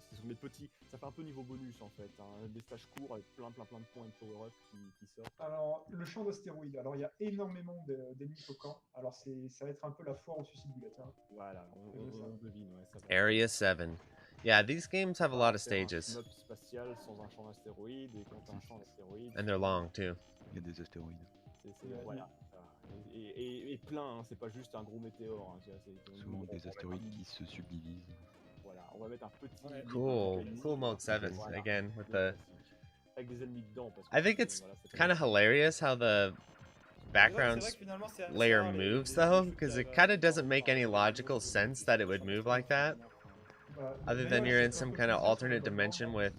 Ce sont des petits, ça fait un peu niveau bonus en fait, hein, des stages courts avec plein de points de power-up qui sortent. Alors, le champ d'astéroïdes, alors il y a énormément d'ennemis au camp, alors ça va être un peu la foire au suicide bullet. Hein. Voilà, on devine, ouais, ça va. Area 7. Yeah, these games have a lot of stages. Un spatial sans un champ d'astéroïdes, et quand t'as un champ d'astéroïdes... And they're long too. Il y a des astéroïdes. Voilà. Et plein, hein, c'est pas juste un gros météore. Hein, souvent des astéroïdes qui se subdivisent. Voilà, on va mettre un petit... Cool mode 7 again with the... Avec des ennemis dedans, parce que I think it's kind of hilarious how the background layer moves though, because it kind of doesn't make any logical sense that it would move like that. Other than you're in some kind of alternate dimension with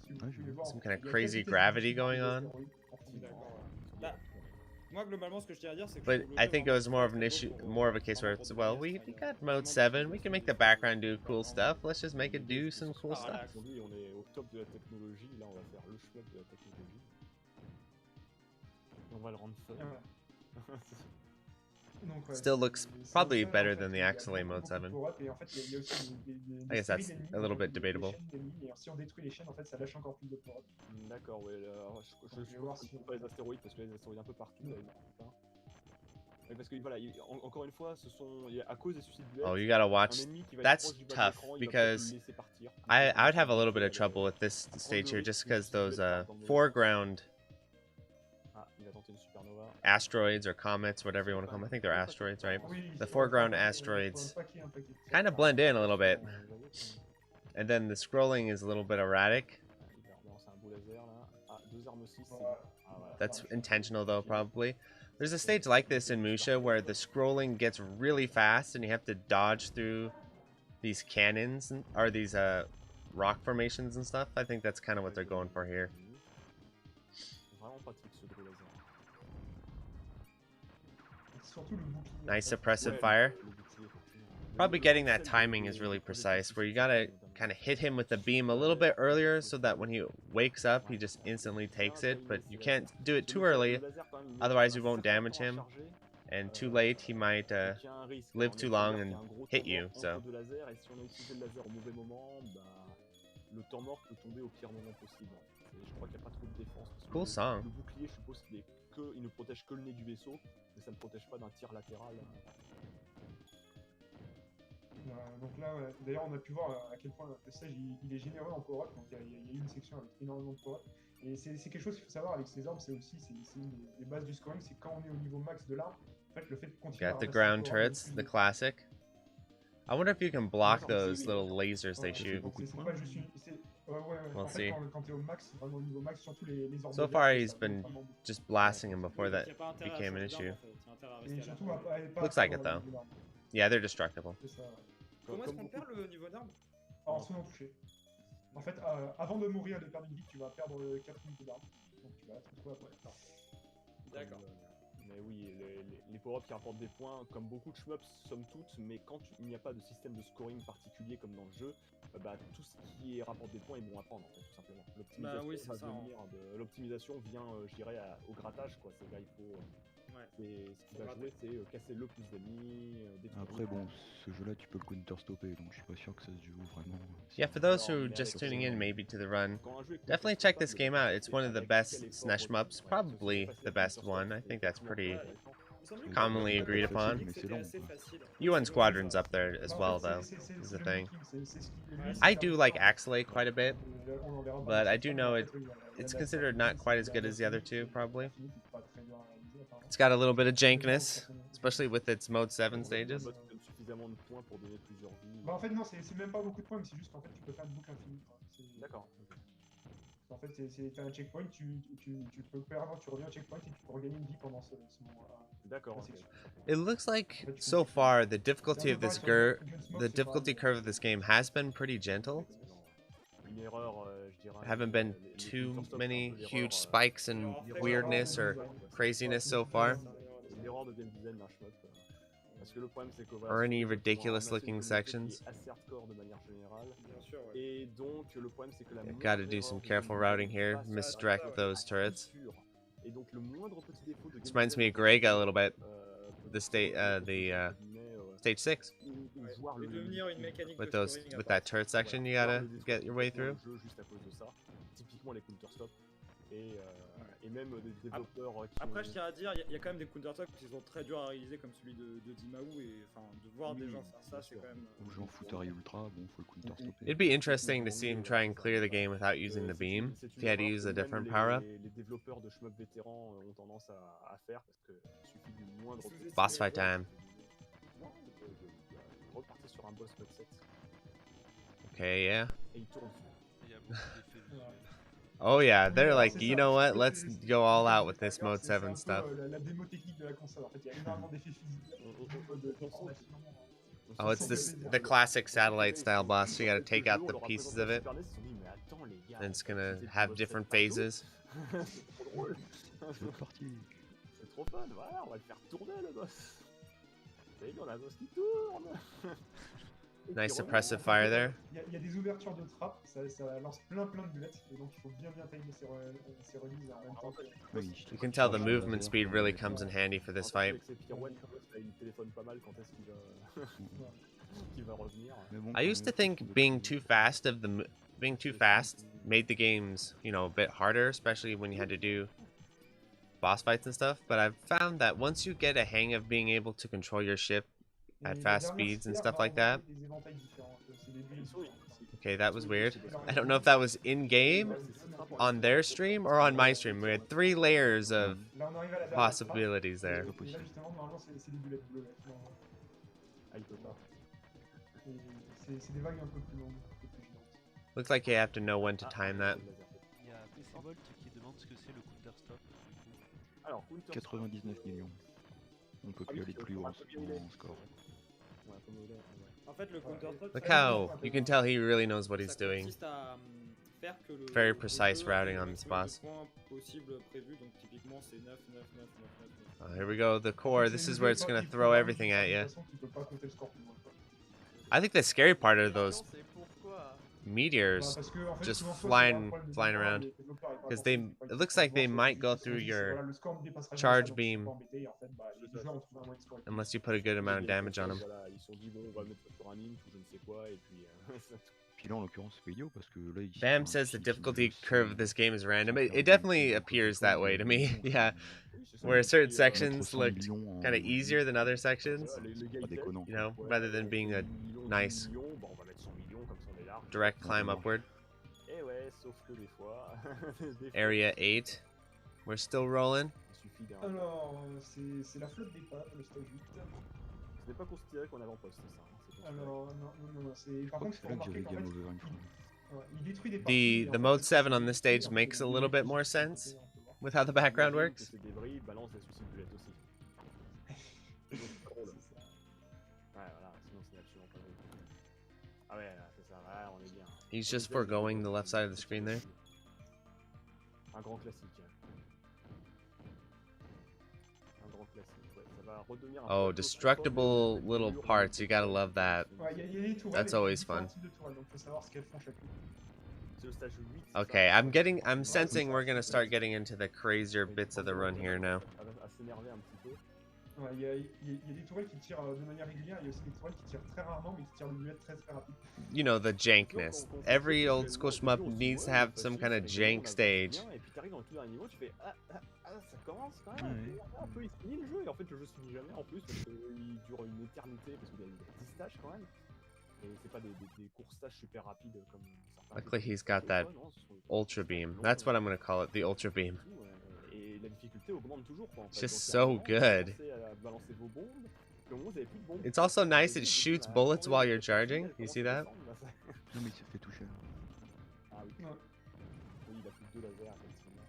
some kind of crazy gravity going on. Moi, globalement, ce que je tiens à dire, c'est que But I think it was more of an issue, more of a case where it's, well, we got mode 7, we can make the background do cool stuff, let's just make it do some cool stuff. Aujourd'hui, on est au top de la technologie, là on va faire le schmuck de la technologie. Et on va le rendre fun. Still looks probably better than the XLA mode 7. I guess that's a little bit debatable. Si on détruit les chaînes, en fait, ça lâche encore plus de power. D'accord, ouais. Je vais voir si on pas les astéroïdes parce que les astéroïdes un peu partout. Mais parce que voilà, encore une fois, ce sont à cause des suicides bullet. Oh, you gotta watch. That's tough because I would have a little bit of trouble with this stage here just because those foreground asteroids or comets, whatever you want to call them. I think they're asteroids, right? The foreground asteroids kind of blend in a little bit. And then the scrolling is a little bit erratic. That's intentional though, probably. There's a stage like this in Musha where the scrolling gets really fast and you have to dodge through these cannons or these rock formations and stuff. I think that's kind of what they're going for here. Nice suppressive fire. Probably getting that timing is really precise, where you gotta kind of hit him with the beam a little bit earlier so that when he wakes up, he just instantly takes it, but you can't do it too early, otherwise you won't damage him, and too late, he might live too long and hit you, so. Cool song. Il ne protège que le nez du vaisseau, mais ça ne protège pas d'un tir latéral. Donc là, ouais. D'ailleurs, on a pu voir à quel point le stage il est généreux en power-up. Donc il y a eu une section avec énormément de power-up. Et c'est quelque chose qu'il faut savoir avec ces armes, c'est aussi une des bases du scoring, c'est quand on est au niveau max de l'arme, en fait, le fait de continuer. Got the ground turrets, the classic. I wonder if you can block those little lasers they shoot. We'll En fait, see. quand t'es au max, vraiment au niveau max, surtout les orbes So verts, far, ça he's augmente been vraiment beaucoup. just blasting him before Oui, donc that y a pas intérêt à became an changer d'arme, issue. en fait. Y a intérêt à rester Et à surtout, l'arme. pas Looks à like perdre it, though. le niveau d'arme. Yeah, they're destructible. C'est ça. Comment est-ce Comme qu'on beaucoup. perd le niveau d'arme? En se faisant toucher. En fait, avant de mourir et de perdre une vie, tu vas perdre 4 unités d'armes. Donc tu vas te retrouver après. D'accord. Mais oui, les power-ups qui rapportent des points, comme beaucoup de shmups, somme toute, mais quand il n'y a pas de système de scoring particulier comme dans le jeu, bah, tout ce qui rapporte des points est bon à prendre, en fait, tout simplement. L'optimisation Bah oui, c'est va ça, venir l'optimisation vient, je dirais, au grattage, quoi. C'est là, il faut... Ouais. ce qui va jouer, c'est casser le plus d'ennemis, détruire Après, bon, ce jeu-là, tu peux le counter-stopper, donc je suis pas sûr que ça se joue vraiment. Yeah, for those Alors, who mais just avec tuning in maybe to the run, Quand un jeu est definitely check this counter-stoppable, game out. It's one of the avec best quel SNES effort shmups, c'est probably facile the de best counter-stop, one. I think that's pretty. Il semblait que commonly c'était agreed upon. facile, Mais c'est c'était long, assez quoi. facile. UN C'est Squadron's long, up there as En well, fait, though. c'est Is le the thing. making, c'est ce qui... Ouais, I do like Axelay quite a bit, On en verra pas, but mais I do ça, know mais it. en fait, oui, It's la considered stratégie, not quite as c'est good as the other la two, probably. stratégie qui est pas très bien réalisée, apparemment. It's got a little bit of jankness, especially with its mode 7 Un stages. bot qui donne suffisamment de points pour donner plusieurs vies. Bah en fait non, c'est même pas beaucoup de points, mais c'est juste qu'en fait tu peux faire une boucle infinie. Quoi. D'accord. En fait, t'as un checkpoint, tu peux perdre, tu reviens au checkpoint et tu peux regagner une vie pendant ce moment-là. D'accord. La ok. section. It looks like En fait, tu so peux- far the difficulty of Dernier this point sur the c'est pas- difficulty curve of this game has been pretty gentle. Une erreur, je dirais. Haven't been les too counter-stops, many c'est un peu huge l'erreur, spikes and l'erreur weirdness or craziness so far. c'est l'erreur de game design d'un shmup. Parce que le problème, c'est que Or any sur le jeu, ridiculous tu vas ramasser looking une communauté sections. qui est assez hardcore de manière générale. Bien sûr, ouais. Et donc, le problème, c'est que la moindre Gotta do erreur some de careful game routing design here. passe Misdirect ouais. those turrets. fissure. Et donc, le moindre petit défaut de This game reminds me of design Greg a little bit. peut The state, Stage 6 voir Et le devenir une mécanique with de those scoring à with part. that turret section you gotta get your way through. Le jeu juste à cause de ça. Typiquement les counter-stop. Et même des développeurs qui Après, ont- je tiens à dire, il y a quand même des counter-tops qui sont très durs à réaliser, comme celui de Dimao, et enfin, de voir des Oui, gens faire ça, bien c'est sûr. quand même. Ou genre Futari Ultra, bon, faut le counter-stopper. It'd be interesting to see him try and clear the game without using the beam. C'est If une he had to erreur use que a même different power up. Les développeurs de shmup vétérans ont tendance à faire parce que il suffit du moindre Sous-estimer Boss les fight joueurs. time. Non, repartir sur un boss mode 7 Okay, yeah. et il tourne. Il y a beaucoup d'effets visuels. Oh yeah, they're Alors, like, c'est you ça. know what? C'est- Let's c'est- go all c'est- out with c'est- this c'est- mode c'est 7 un peu, stuff. la démo technique de la console. En fait, il y a énormément d'effets physiques, de transformation. Oh, it's this the classic satellite style boss. You gotta take out the pieces of it, and it's gonna have different phases. C'est parti. C'est trop fun, voilà, on va le faire tourner le boss. Vous avez vu, on a un boss qui tourne. Et Nice qui suppressive revient. fire there. Il y a des ouvertures de trappes, ça lance plein de bullets, et donc il faut bien timer ses releases en même temps. Oui. You can tell the movement speed really comes in handy for this En plus, fight. avec ses pirouettes, le boss, là, il téléphone pas mal quand est-ce qu'il va... qu'il va revenir. Mais bon, I used to think being too fast made the games, you know, a bit harder, especially when you had to do boss fights and stuff. But I've found that once you get a hang of being able to control your ship at Et fast la dernière speeds and sphère stuff va like that. envoyer des éventails différents, c'est des bulles différentes. Okay, that was weird. I don't know if that was in game, on their stream, or on my stream. We had 3 layers of Là, on arrive à la dernière possibilities trappe, there. et là, justement, normalement, c'est des bullet bleues. Ah, il peut pas. Et c'est des vagues un peu plus longues, un peu plus géantes. Looks like you have to know when to time that. Il y a Décimolt qui demande ce que c'est le counter-stop. Alors, Counter 99 millions. On peut plus aller plus haut en score. Ouais, comme il est, ouais. En fait, le counter-top, Look how you can tell he really knows what he's ça doing. consiste à faire que le Very le precise jeu a routing le on this maximum de boss. points possible prévus, donc typiquement c'est 9, 9, 9, 9, 9, 9. Here we go, the core. This is where it's gonna throw everything at you. I think the scary part are those C'est pourquoi. meteors Parce que, en fait, just souvent, soit c'est un flying problème de flying développeur, around. les développeurs, ils Because parlent they, pas it looks like they souvent, might c'est- go ils se through disent, your voilà, le score ne dépassera jamais charge ça, donc ils sont beam. pas embêtés, et en fait, bah, les joueurs ont trouvé un moyen de scorer. unless you put a good amount of damage on them. Voilà, ils se sont dit, bon, on va mettre ça sur un int ou je ne sais quoi, et puis... Puis là, en l'occurrence, c'est pas idiot parce que là, il Bam says the difficulty curve of this game is random. It definitely appears that way to me. Yeah, where certain sections looked kind of easier than other sections. Pas déconnant. You know, rather than being a nice direct climb upward. Et ouais, sauf que des fois... des fois, Area 8. We're still rolling. il suffit d'un... Alors, c'est la flotte des pâtes, le stage 8. Ce n'est pas considéré qu'on avant-poste, ça. Hein, c'est considéré- Alors, non, c'est... Par Je crois contre, que il c'est faut là que remarquer j'avais qu'en game fait, over une fois. Ouais, il détruit des parties, et The en fait, mode une fois 7 qu'il on les this détruit, stage en fait, makes a les little bit débris more sont sense côté, on peut voir. with how the background J'imagine que works. ces débris balancent des soucis de bullet aussi. Donc, c'est pas drôle. C'est ça. Ouais, voilà, sinon c'est absolument pas drôle. Ah ouais, c'est ça, ouais, on est bien. He's Sur just les ailes, foregoing the left side of the c'est screen there. un grand classique. Un grand classique, ouais. Ça va redevenir un Oh, peu destructible avec des little murs, parts. des You gotta toiles, love that. Ouais, il y a des tourelles, That's et il y a always différents fun. types de tourelles, donc faut savoir ce qu'elles font chacune. C'est le stage 8. Okay, I'm sensing we're gonna start getting into the crazier bits of the run here now. À s'énerver un petit peu. Ouais, il y a des tourelles qui tirent de manière régulière, il y a aussi des tourelles qui tirent très rarement, mais qui tirent des bullets très très rapides. You know, the jankness. Every old school shmup needs to have some kind of jank stage. Et puis t'arrives dans le tout dernier niveau, tu fais ça commence quand même un peu, il se finit le jeu, et en fait le jeu se finit jamais en plus, parce qu'il dure une éternité, parce qu'il y a 10 stages quand même. Et c'est pas des courts stages super rapides comme certains. Luckily, he's got that ultra beam. That's what I'm gonna call it, the ultra beam. Et la difficulté augmente toujours quoi, en fait. Just so good. Balancer vos bombes. Puis au moment où vous avez plus de bombes, It's also nice it shoots bullets while you're charging. You see that? Non, mais il se fait toucher. Ah oui. Ouais. Oui, il a plus de 2 lasers, effectivement.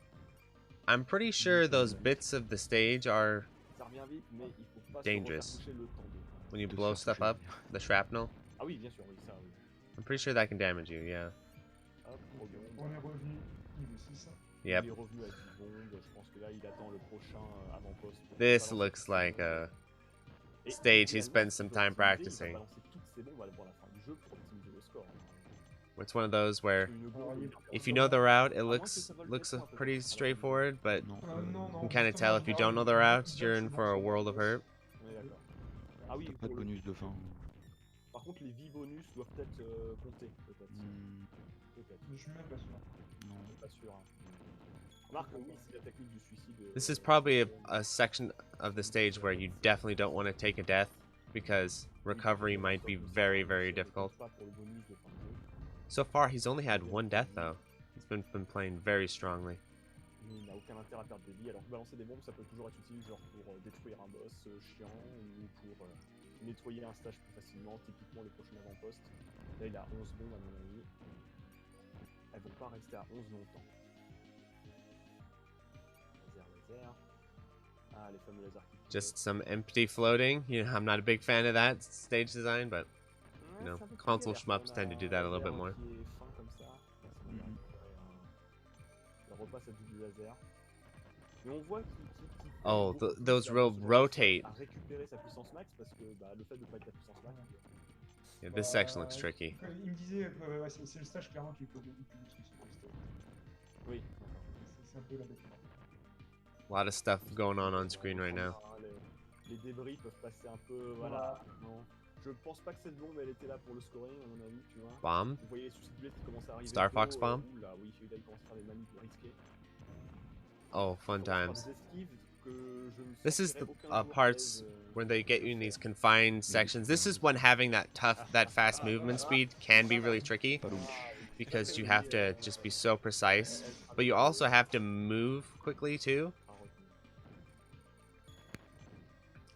I'm pretty sure those bits of the stage are Ça revient vite, mais il faut pas dangerous. se refaire toucher le temps de. when you De blow se stuff toucher. up, the shrapnel. Ah oui, bien sûr, oui, ça, oui. I'm pretty sure that can damage you, yeah. Hop, On est revenu niveau 6. Yep. Il est revenu à 10 bombes, je pense que là, il attend le prochain avant-poste. pour This balancer looks toutes like ses a bombes. Et stage he idéalement, spent s'il some veut time optimiser, il va practicing. balancer toutes ses bombes avant la fin du jeu pour optimiser le score. It's one of those where Parce qu'une bombe, if you know the route, it à moins que looks ça vole looks beaucoup, un peu pretty plus. straightforward, but Non, Non, non, you can kind of tell justement, if you en don't know the général, route, you're in for a world of hurt. On est d'accord. Ah oui, pas de pour le- bonus de fin. Par contre, les vies bonus doivent peut-être compter, peut-être. Peut-être, Je suis même pas sûr. Non. je suis pas sûr. Hein. Remarque, oui, c'est la technique du suicide. This is probably a section of the stage where you definitely don't want to take a death because recovery might be very, very difficult. Pas pour le bonus de fin de jeu. So far, he's only had one death though. He's been playing very strongly. Mais il n'a aucun intérêt à perdre des vies, alors que balancer des bombes ça peut toujours être utile, genre pour détruire un boss chiant ou pour nettoyer un stage plus facilement, typiquement le prochain avant-poste. Là il a 11 bombes à mon avis. Elles vont pas rester à 11 longtemps. Laser. Ah, les fameux lasers qui pilotent. Just some empty floating. You know, I'm not a big fan of that stage design, but Ouais, know, c'est un peu plus console galère. shmups On tend to do that a little bit un more. qui est fin comme ça. Là, ça va il repasse à double laser. Mais on voit qu'il Oh, beaucoup plus those à will réussir rotate. à récupérer sa puissance max parce que le fait de pas être à puissance max. Yeah, this section looks tricky. Il me disait que ouais, c'est le stage clairement qui est le plus difficile sur le stage. Oui. C'est un peu la bête. A lot of stuff going on screen right now. Les débris peuvent passer un peu, voilà. Non. Je pense pas que cette bombe elle était là pour le scoring à mon avis, tu vois. Bomb? Vous voyez les soucis de bullet qui commencent à arriver. Star Fox tôt, bomb? Là, oui, celui-là il commence à faire des manips risquées. Oh, fun times. Des esquives que je ne This is sentirais the aucun jour parts à l'aise, when they get you in these confined sections. This is when having that fast movement speed can be really tricky Pas louche. because you have to just be so precise, but you also have to move quickly too. à retenir.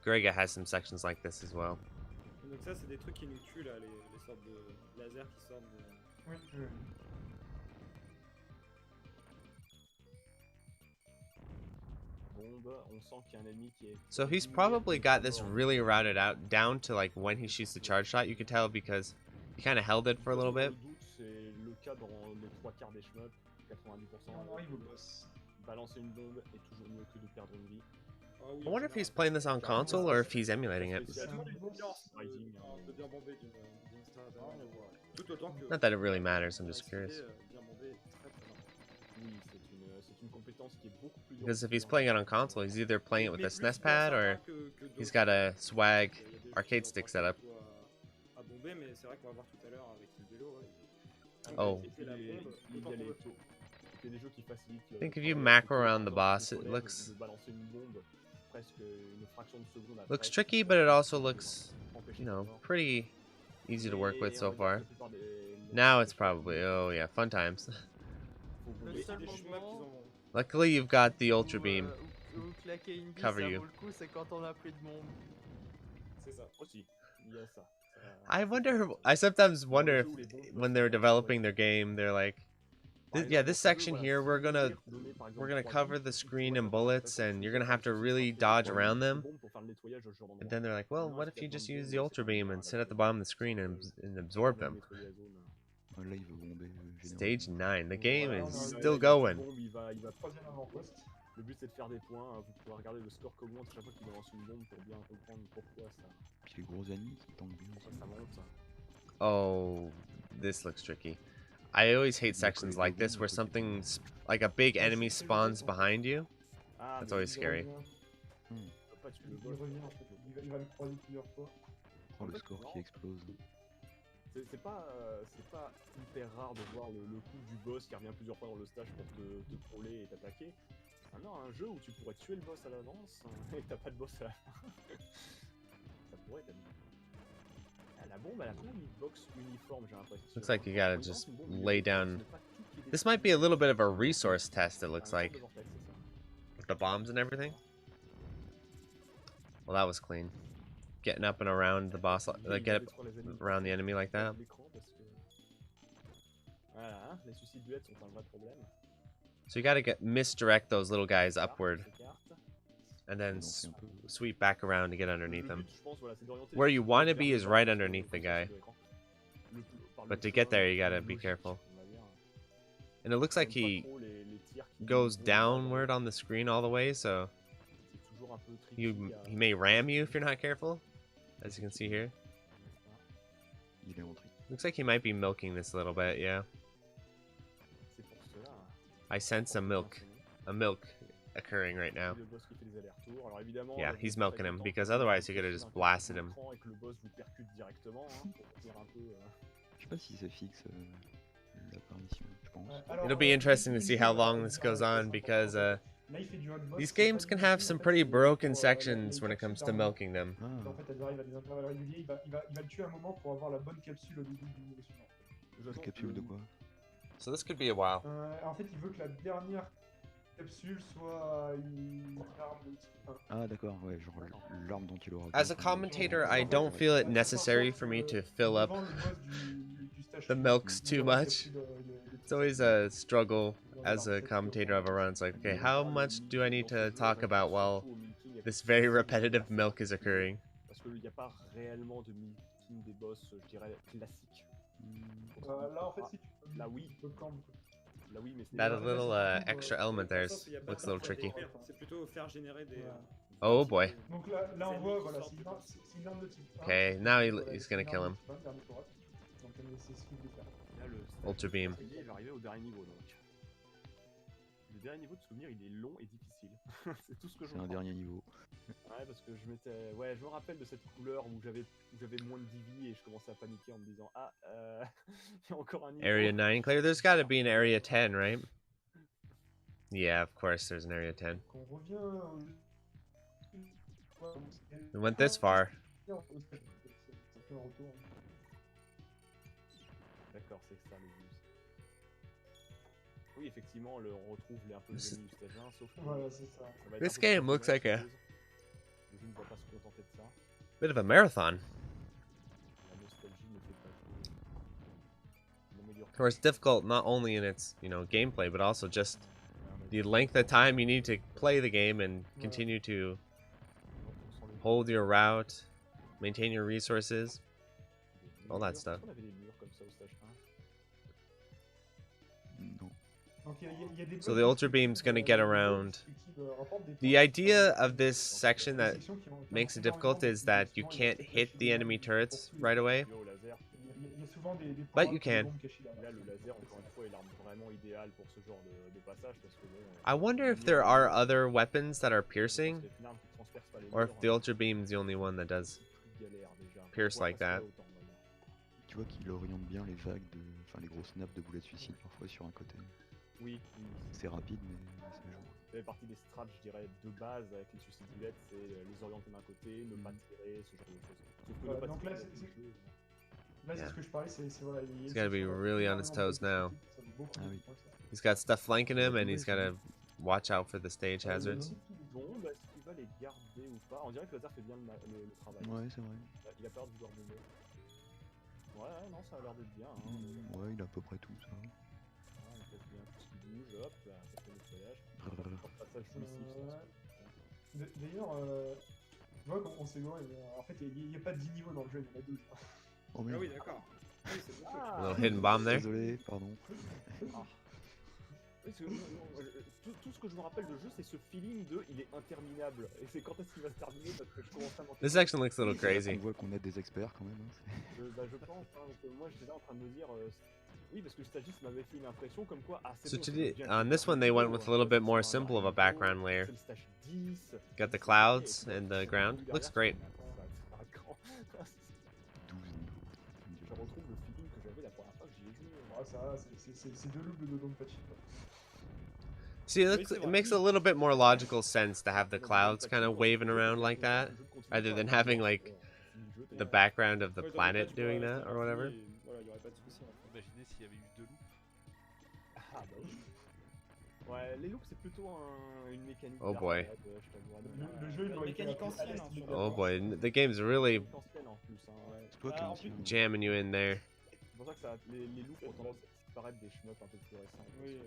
Grega has some sections like this as well. Donc ça c'est des trucs qui nous tuent là, les sortes de lasers qui sortent de... Oui, Bombe, on sent qu'il y a un ennemi qui est. So he's probably got this really routed out down to like when he shoots the charge shot. You could tell because he kind of held it for a little bit. Le doute, c'est le cas dans les 3 quarts des shmups, 90%. on arrive au boss. Balancer une bombe est toujours mieux que de perdre une vie. Ah oui, I wonder en if he's général. playing this on console or if he's emulating it. C'est un une boss. Rising, De bien bomber d'une strat. Tout autant que... Not that it really matters. I'm just curious. Bien bomber, très très bien. Oui, c'est une compétence qui est beaucoup plus. Because if he's playing it on console, he's either playing it with a Mais SNES plus pad or sympa que he's d'autres. got a swag Il y a des jeux arcade qui stick ont setup. à bomber, mais c'est vrai qu'on va voir tout à l'heure avec Illvelo. Ouais. Oh. Il y a des jeux qui facilitent. I think if you macro around the boss, it looks Balancer une bombe presque une fraction de seconde après. looks tricky, but it also looks, you know, pretty easy to work with so far. Now it's probably, oh yeah, fun times. Le seul Des shmups qui moment ont... Luckily, you've got the ultra beam. Où claquer une bille, Cover ça you. vaut le coup, c'est quand on a pris de bombe. C'est ça. Aussi, il y a ça. I sometimes wonder if when they're developing their game, they're like, yeah, this section here, we're gonna cover the screen in bullets, and you're gonna have to really dodge around them. And then they're like, well, what if you just use the ultra beam and sit at the bottom of the screen and absorb them? Là, il veut bomber. Stage 9, the game is still going. Troisième avant-poste. Le but c'est de faire des points, vous pouvez regarder le score qu'augmente chaque fois qu'il balance une bombe pour bien comprendre pourquoi ça. Puis les gros ennemis qui tankent bien. Ça monte. Oh, this looks tricky. I always hate sections like this where something like a big enemy spawns behind you. That's always scary. Il revient en fait, il va le croiser plusieurs fois. Oh, le score qui explose. C'est pas hyper rare de voir le coup du boss qui revient plusieurs fois dans le stage pour te troller et t'attaquer. Maintenant, un jeu où tu pourrais tuer le boss à l'avance et t'as pas de boss à la fin. Ça pourrait être amusant. La bombe, elle a pas une box uniforme, j'ai l'impression. Looks like you gotta just lay down. This might be a little bit of a resource test, it looks like. With the bombs and everything. Well, that was clean. Getting up and around the boss, get up around the enemy like that. Voilà, les suicides duets sont un vrai problème. So you gotta misdirect those little guys upward, and then sweep back around to get underneath them. Where you want to be is right underneath the guy, but to get there you gotta be careful. And it looks like he goes downward on the screen all the way, so he may ram you if you're not careful, as you can see here. Looks like he might be milking this a little bit, yeah. I sense a milk occurring right now. Yeah, he's milking him, because otherwise he could have just blasted him. It'll be interesting to see how long this goes on, because these games can have some pretty broken sections when it comes to milking them. So this could be a while. En fait, il veut que la dernière capsule soit une arme de type 1. Ah d'accord, ouais, genre l'arme dont il aura. As a commentator, I don't feel it necessary for me to fill up the milks too much. It's always a struggle as a commentator of a run. It's like, okay, how much do I need to talk about while this very repetitive milk is occurring? Parce qu'il n'y a pas réellement de milking des boss, je dirais, classiques. Là, en fait, si tu Là, oui. Là, oui, mais That little extra element there looks a little tricky. C'est plutôt faire générer des. Oh boy. Donc là on voit, voilà, c'est une arme de type 1. Okay, now he's gonna kill him. Ultra beam. Il va arriver au dernier niveau, donc. Le dernier niveau de souvenir, il est long et difficile. C'est tout ce que je. C'est un dernier niveau. Ouais, parce que je m'étais. Ouais, je me rappelle de cette couleur où j'avais moins de DV et je commençais à paniquer en me disant ah, il y a encore un niveau. Area 9 clear. There's got to be an area 10, right? Yeah, of course there's an area 10. We went this far. D'accord, c'est ça le bus. Oui, effectivement, on retrouve un peu les ennemis du stage 1, sauf que voilà, c'est ça. This game looks like a le jeu ne va pas se contenter de ça. bit of a marathon. La nostalgie ne fait pas tout. Of course, difficult not only in its, gameplay, but also just the length of time you need to play the game and continue to hold your route, maintain your resources, all that stuff. So the Ultra Beam's gonna get around. The idea of this section that makes it difficult is that you can't hit the enemy turrets right away, but you can. I wonder if there are other weapons that are piercing, or if the Ultra Beam's the only one that does pierce like that. Tu vois qu'il oriente bien les vagues de, enfin les gros snaps de boulettes suicide parfois sur un côté. Oui, c'est rapide mais ça joue. Ça fait partie des strats, je dirais, de base avec les suicides boulettes, c'est les orienter d'un côté, ne pas tirer, ce genre de choses. Donc là, c'est ce que je parlais, c'est voilà. He's gotta be really on his toes now. Ah oui. He's got stuff flanking him, and he's gotta watch out for the stage hazards. Bon, bah, est-ce qu'il va les garder ou pas? On dirait que le laser fait bien le travail. Ouais, c'est vrai. Il a peur de vouloir mener. Ouais, non, ça a l'air d'être bien. Hein. Ouais, il a à peu près tout ça. On casse bien tout ce qui bouge, hop, là, ça fait nettoyage. Passage jouissif. D'ailleurs, tu vois, on s'est loin, en fait, il n'y a pas 10 niveaux dans le jeu, il y en a 12. Oh Ah merde. oui, d'accord. Oui, c'est beaucoup. A little hidden bomb there. Désolé, pardon. Oui, tout ce que je me rappelle de jeu, c'est ce feeling de il est interminable. Et c'est quand est-ce qu'il va se terminer parce que je commence à m'en This section looks a little crazy. On voit qu'on a des experts quand même. Hein. je pense, hein, que moi j'étais là en train de me dire. Oui, parce que le stagiste m'avait fait une impression comme quoi. Ah, So bon, today, bien on this one, they went with a little bit more simple of a background layer. c'est le stage 10. Got the clouds and the ground. Looks great. Je retrouve le feeling que j'avais la première fois que j'y ai joué. Ouais, ça, c'est deux loops de Donpachi. See, it makes a little bit more logical sense to have the clouds kind of waving around like that, rather than having like the background of the planet doing that or whatever. Voilà, il y aurait pas de souci. Imaginez s'il y avait eu 2 loups. Ah bah oui. Ouais, les loops c'est plutôt une mécanique. Oh boy. Le jeu, il doit être mécanique ancienne. Oh boy, the game's really C'est toi qui l'as lancé. jamming you in there. C'est pour ça que les loops ont tendance à disparaître des shmups un peu plus récents. Oui.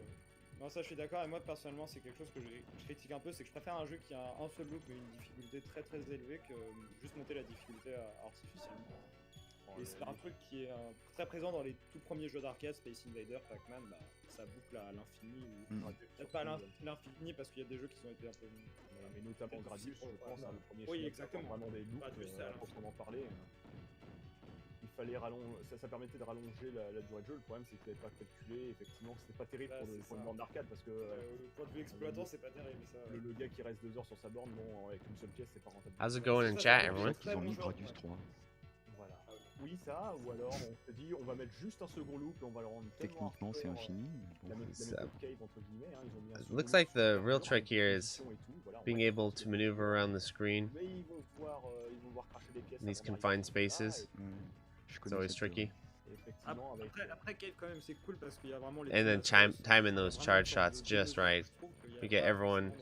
Non, ça je suis d'accord, et moi personnellement c'est quelque chose que je critique un peu, c'est que je préfère un jeu qui a un seul loop mais une difficulté très très élevée que juste monter la difficulté artificiellement. Et c'est un truc qui est très présent dans les tout premiers jeux d'arcade, Space Invader, Pac-Man, bah, ça boucle à l'infini, ou peut-être pas à l'infini parce qu'il y a des jeux qui ont été un peu... Voilà, mais notamment Gradius, je pense, le premier oui, shmup, exactement. Vraiment des loops, on en parlait. Il fallait ça permettait de rallonger la durée de jeu. Le problème c'est que tu n'avais pas calculé, effectivement c'était pas terrible pour une borne d'arcade parce que point de vue exploitant c'est pas terrible ça. Le gars qui reste 2 heures sur sa borne, bon avec une seule pièce c'est pas rentable. How's it going in chat, everyone? Ils ont mis Gradius 3. Voilà. Oui ça, ou alors on se dit on va mettre juste un second loop et on va le rendre Techniquement c'est infini. La méthode cave entre guillemets, hein, ils ont mis un It looks like the real trick here is being able to maneuver around the screen mais ils vont voir cracher des pièces in these avant confined d'arriver spaces. là, It's always tricky. Après Cave quand même c'est cool parce qu'il y a vraiment les... And then timing those charge shots just right. You get everyone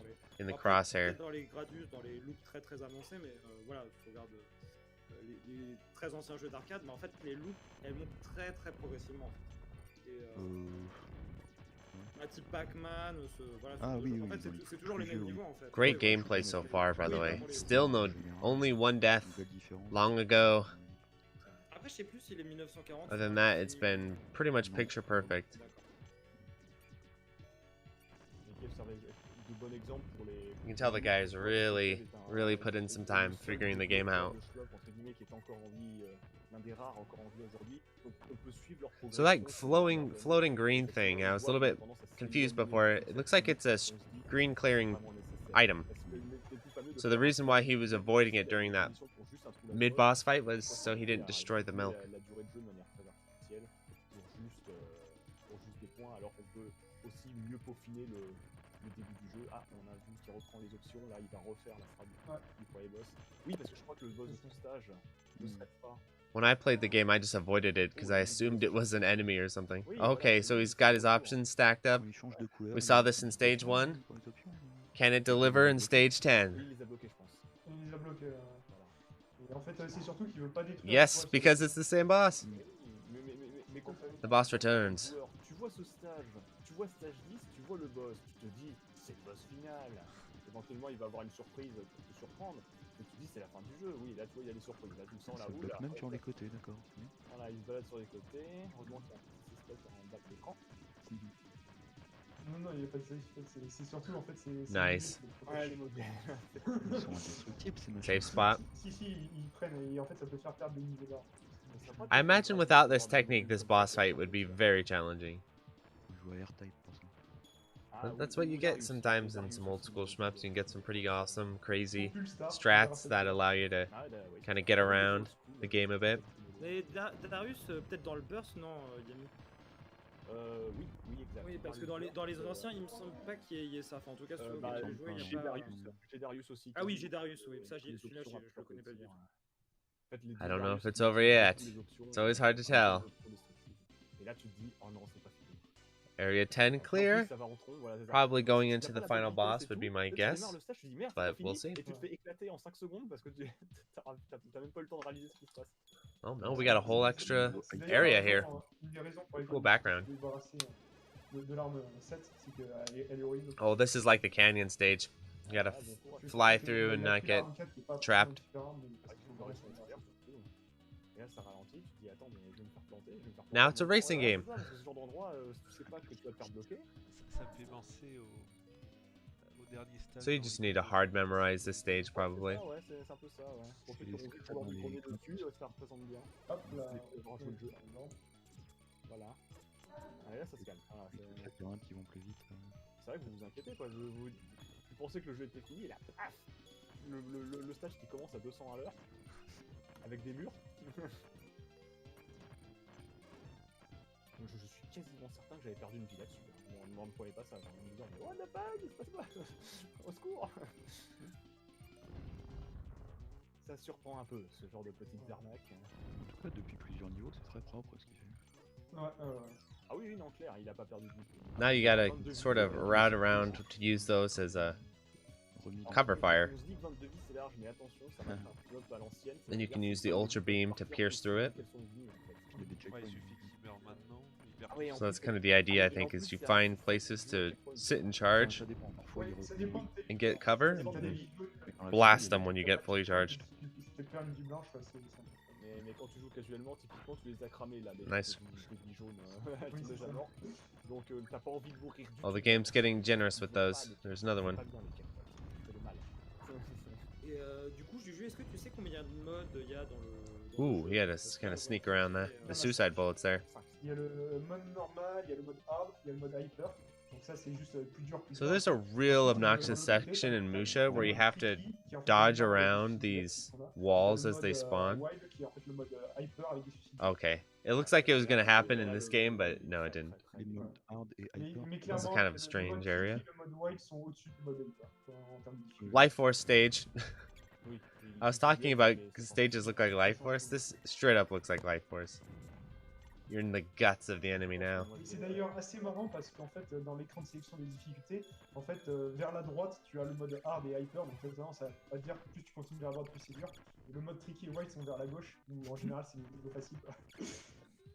in the crosshair. Dans les Gradius, dans les loops très très avancés, mais voilà, tu regardes les très anciens jeux d'arcade, mais en fait les loops elles montent très très progressivement. Et, type Pac-Man, voilà. Ah oui, en fait c'est toujours les mêmes niveaux en fait. Great gameplay so far, by the way. Still only one death long ago. Après, je sais plus s'il est 1940. Other than that, it's been pretty much picture perfect. You can tell the guys really put in some time figuring the game out. So that floating green thing, I was a little bit confused before. It looks like it's a screen clearing item. So the reason why he was avoiding it during that mid-boss fight was so he didn't destroy the milk. Le début du jeu. Ah, on a vu qu'il reprend les options, là il va refaire la frappe du premier boss. Oui, parce que je crois que le boss de son stage ne serait pas. When I played the game, I just avoided it because I assumed it was an enemy or something. Okay, so he's got his options stacked up. We saw this in stage 1. Can it deliver in stage 10? Il les a bloqués, je pense. Il les a bloqués. Et en fait, c'est surtout qu'il veut pas détruire. Yes, because it's the same boss. The boss returns. Tu vois ce stage, tu vois stage 10, tu vois le boss, tu te dis c'est le boss final. Éventuellement il va avoir une surprise pour te surprendre. Et tu te dis c'est la fin du jeu, oui là tu vois il y a des surprises, là tu le sens là où là. Même sur les côtés, d'accord. Voilà, il se balade sur les côtés, heureusement qu'il y a un petit système en bas de l'écran. Non, il n'y a pas de safe, c'est surtout en fait c'est... Nice. Ouais, les modèles. Ils sont indestructibles ces machins. Safe spot. Si, ils prennent et en fait ça peut faire perdre des niveaux d'art. I imagine without this technique, this boss fight would be very challenging. But that's what you get sometimes in some old school shmups. You can get some pretty awesome, crazy strats that allow you to kind of get around the game a bit. Mais Darius, peut-être dans le burst, non, Yami? Oui, exact. Oui, parce que dans les anciens, il me semble pas qu'il y ait ça. Enfin, en tout cas, sur lequel j'ai joué, il y a pas... J'ai Darius aussi. Ah oui, j'ai Darius, oui. Ça, celui-là, je le connais pas du tout. I don't know if it's over yet. It's always hard to tell. Area 10 clear? Probably going into the final boss would be my guess. But we'll see. Et tu te fais éclater en 5 secondes parce que t'as même pas le temps de réaliser ce qui se passe. Oh no, we got a whole extra C'est d'ailleurs, area here. Une des raisons pour lesquelles Cool background. je vais débarrasser de l'arme 7, c'est qu'elle est horrible. Oh, this is like the canyon stage. You gotta fly through and not get trapped. Et là, ça ralentit, tu te dis attends, mais je vais me faire planter, je vais me faire planter. Now it's a racing game. Parce que ce genre d'endroit, tu sais pas que tu vas te faire bloquer. Ça me fait penser au dernier stage. So you just need to hard memorize this stage probably. Ouais, c'est un peu ça, ouais. Pour ceux qui ont envie de pouvoir du premier dessus, ça représente bien. Hop là. Brancher le jeu. Voilà. Allez, là, ça se calme. Voilà, Les labyrinthes qui vont plus vite. c'est vrai que vous vous inquiétez, quoi. Vous pensez que le jeu était fini, et là, paf, le stage qui commence à 200 à l'heure, avec des murs. Je suis quasiment certain que j'avais perdu une vie là-dessus. On ne me croyait pas ça, en me disant mais what the fuck, il se passe quoi? Au secours. Ça surprend un peu, ce genre de petites arnaques. En tout cas, depuis plusieurs niveaux, c'est très propre ce qu'il fait. Ouais, Ah oui, oui, non, clair, il a pas perdu de vie. Now you gotta sort of route around to use those as a cover fire. On se dit que 22 vies c'est large, mais attention, ça marche un pilote à l'ancienne. Then you can use the ultra beam to pierce through it. Il y a des Ouais, checkpoints. il suffit qu'il meure maintenant. Il perd Ah oui, So that's kind of the idea, I think, is you find places to sit in charge Ça dépend. Parfois, ouais, il ça recule. dépend de tes and get cover, t'as des and vies jaunes, blast them when you get fully charged. si tu perds une vie blanche, ouais, c'est ça. Mais quand tu joues casuellement, typiquement, tu les as cramés là, Nice. les vies jaunes, elles Oui, sont c'est déjà ça. mortes. Donc t'as pas envie de mourir du Oh, the tout. game's getting generous with those. There's another one. Pas bien, les checkpoints. Ça fait mal. Et du coup, Juju, est-ce que tu sais combien de modes il y a dans le. Ooh, he had to kind of sneak around that. The suicide bullets there. Il y a le mode normal, il y a le mode hard, il y a le mode hyper. Donc ça c'est juste plus dur. Plus So there's a real obnoxious section in Musha where you have to dodge around these walls as they spawn. Wild, qui est en fait le mode hyper avec des suicides. Okay. It looks like it was gonna happen in this game, but no, it didn't. Les modes hard et hyper. Mais This is clairement, kind of a le strange mode area. tricky et le mode wild sont au-dessus du mode hyper en termes de difficulté. Life Force stage. Oui, I was talking about stages look like Life Force. This straight up looks like Life Force. You're in the guts of the enemy now. C'est d'ailleurs assez marrant parce qu'en fait dans l'écran de sélection des difficultés, en fait vers la droite tu as le mode hard et hyper, donc ça a tendance à dire que plus tu continues vers la droite plus c'est dur. Et le mode tricky et wild sont vers la gauche, où en général c'est plutôt facile.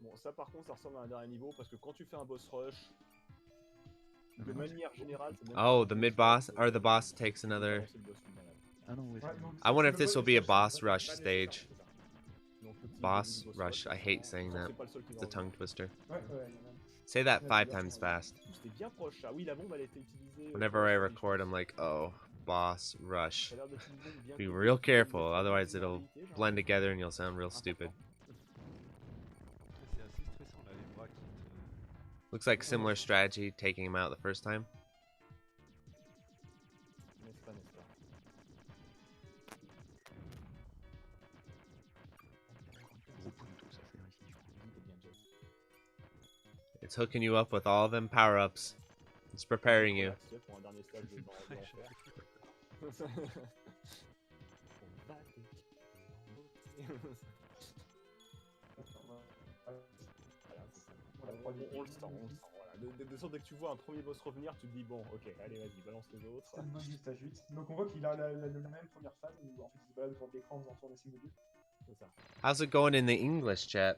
Bon, ça par contre, ça ressemble à un dernier niveau parce que quand tu fais un boss rush, de manière générale, c'est même Oh, the mid boss or the boss takes another. c'est le boss final. Ah non, ouais. Ouais, donc, I wonder le if this mode will be a rush, boss c'est rush pas- stage. Donc, le petit Boss début du rush. I hate saying that. C'est pas le seul qui It's a va tongue twister. Ouais, ouais, il y en a. Say that 5 times fast. C'était bien proche. Ah oui, la bombe elle a été utilisée. Whenever I record, I'm like, oh, boss rush. Ça a l'air d'être une bombe bien Be connue. real careful, otherwise it'll Genre, blend together and you'll sound real stupid. C'est assez stressant là, les bras qui te. Looks like similar strategy, taking him out the first time. N'est-ce pas, n'est-ce pas. Gros punto, ça fait ici. C'était bien, Jess. It's hooking you up with all them power-ups. It's preparing you. Relax, tu sais, pour un dernier stage de l'enfer. Voilà, c'est ça. On le sent, on le sent. Voilà. De sorte, dès que tu vois un premier boss revenir, tu te dis bon, ok, allez, vas-y, balance les autres. C'est le boss du stage 8. Donc on voit qu'il a la même première phase où en fait il se balade devant l'écran en faisant tourner ses modules. C'est ça. How's it going in the English chat?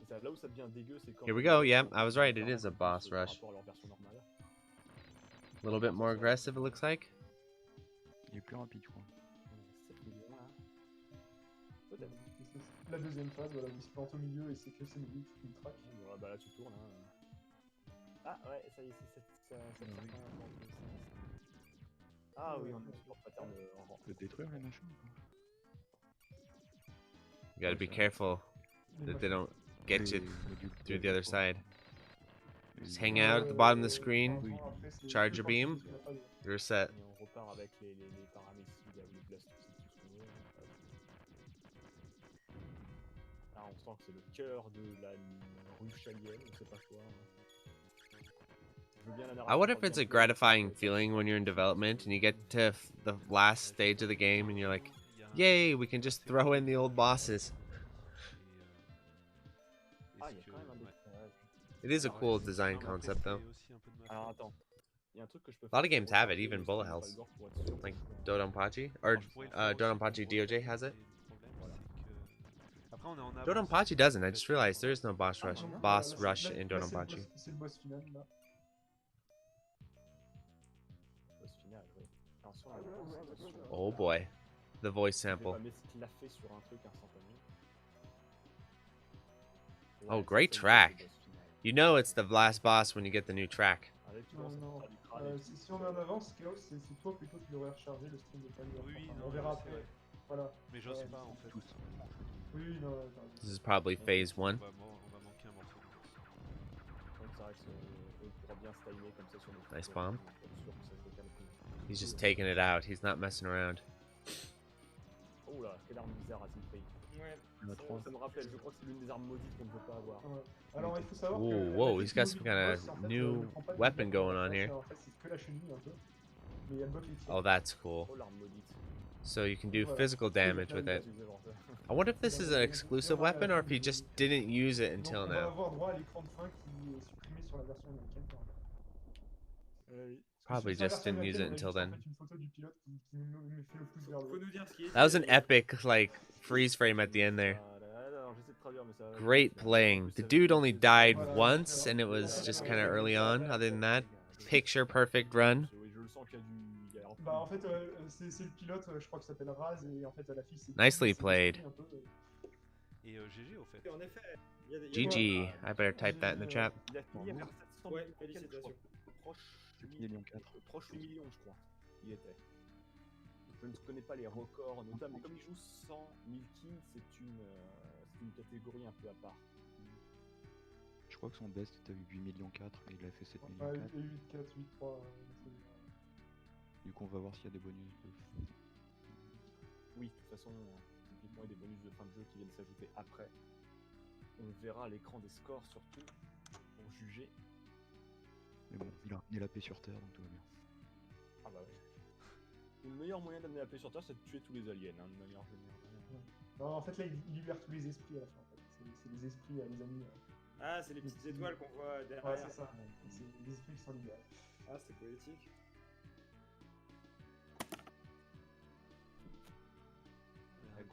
Et ça, là où ça devient dégueu, c'est quand. Here we go, yeah, I was right, it is a boss par rush. rapport à leur version normale. A little bit more aggressive, it looks like. Il est plus rapide, je crois. C'est bien, là. Peut-être. La deuxième phase, voilà, où il se plante au milieu et c'est que ses modules qui le traquent. Ouais, bah là, tu tournes. Hein. Ah, ouais, ça y est, ça Ah oui, on est sur le pattern en rang. On peut détruire les machins ou pas? You gotta be careful that they don't get you through the other side. Just hang out at the bottom of the screen, charge your beam, you're set. Et on repart avec les paramètres ici, là, les blasts aussi qui sont là, on sent que c'est le cœur de la rue chalienne, on sait pas quoi. Je veux bien la I narration wonder par if it's a exemple. gratifying feeling when you're in development and you get to the last stage of the game and you're like, yay, we can just throw in the old bosses. Ah, il y a quand même un décalage. It is a cool design concept though. Alors attends, il y a un truc que je peux A lot of faire, games have it, even bullet hells. Like Dodonpachi, or Dodonpachi DOJ has it. Après, on est en avance. Dodonpachi doesn't. I just realized there is no boss rush. Non, Boss là, rush là, in là, c'est le Dodonpachi. boss- C'est le boss final là. Boss final, ouais. Attention, attention. Oh boy, the voice Je vais sample. pas m'esclaffer sur un truc instantané. Oh, Ouais, great ça, c'est le track. boss final. You know it's the last boss when you get the new track. Allez, tu Non, vois, ça non. fera du crâne et tout. Si on est en avance, Chaos, c'est toi plutôt qui l'aurais rechargé le stream de Pagoda. Oui, Enfin, non, on verra je sais, après. ouais. Voilà. Mais j'ose Ouais, pas en fait. Oui, non, t'as raison. This is probably phase On 1. va manquer un morceau. Donc ça reste, on pourra bien styler comme ça sur nos Nice photos, bomb. pour être sûr que ça se décale plus. He's just taking it out. He's not messing around. Oh là, quelle arme bizarre a-t-il pris? Ouais. Ça me rappelle, je crois que c'est l'une des armes maudites qu'on ne veut pas avoir. Ouais. Alors il faut savoir Ooh, que whoa, la he's got some technologie kinda du boss, en fait, new ne prend pas de weapon bloc going en on face, here. En fait, c'est que la chenille un peu. Mais elle bloque les tirs. Oh, that's cool. Oh l'arme maudite. So you can do Voilà. physical damage with it. I wonder if this is an exclusive weapon or if he just didn't use it Donc until on va now. avoir droit à l'écran de fin qui est supprimé sur la version américaine. Oui. Probably Sur la just version didn't use it américaine, until on a then. juste, en fait, une photo du pilote qui me fait le pouce vers le Faut haut. nous dire ce qui est. That was an epic, like, freeze frame at the end there. Alors, j'essaie de traduire, mais ça... Great playing. The dude only died once, and it was just kind of early on. Other than that, picture perfect run. Oui, je le sens qu'il y a du... il y a un peu Bah en fait c'est le pilote, je crois qu'il s'appelle Raz et en fait la fille c'est... Nicely c'est played. un peu, Et GG au fait. En effet, il y a des. GG. I better type that in the chat. Il a fini vers 700 Ouais, millions, félicitations. proche C'est du qui, Million 4? proche du million, je crois. Il était. Je ne connais pas les records notables, mais comme il joue 100 000 kills, c'est une catégorie un peu à part. Je crois que son best était 8 millions 4 et il a fait 7 millions Ouais, 4. 8, 4, 8, 3... Du coup on va voir s'il y a des bonus de... Oui, de toute façon, typiquement, il y a des bonus de fin de jeu qui viennent s'ajouter après. On verra à l'écran des scores surtout, pour juger. Mais bon, il a ramené la paix sur Terre donc tout va bien. Ah bah ouais. Le meilleur moyen d'amener la paix sur Terre, c'est de tuer tous les aliens, hein, de manière générale. Non, en fait là il libère tous les esprits à la fin. En fait. C'est les esprits, les amis. Ah, c'est les petites étoiles qu'on voit derrière. Ouais, c'est ça. C'est les esprits qui sont libérés. Ah, c'est poétique.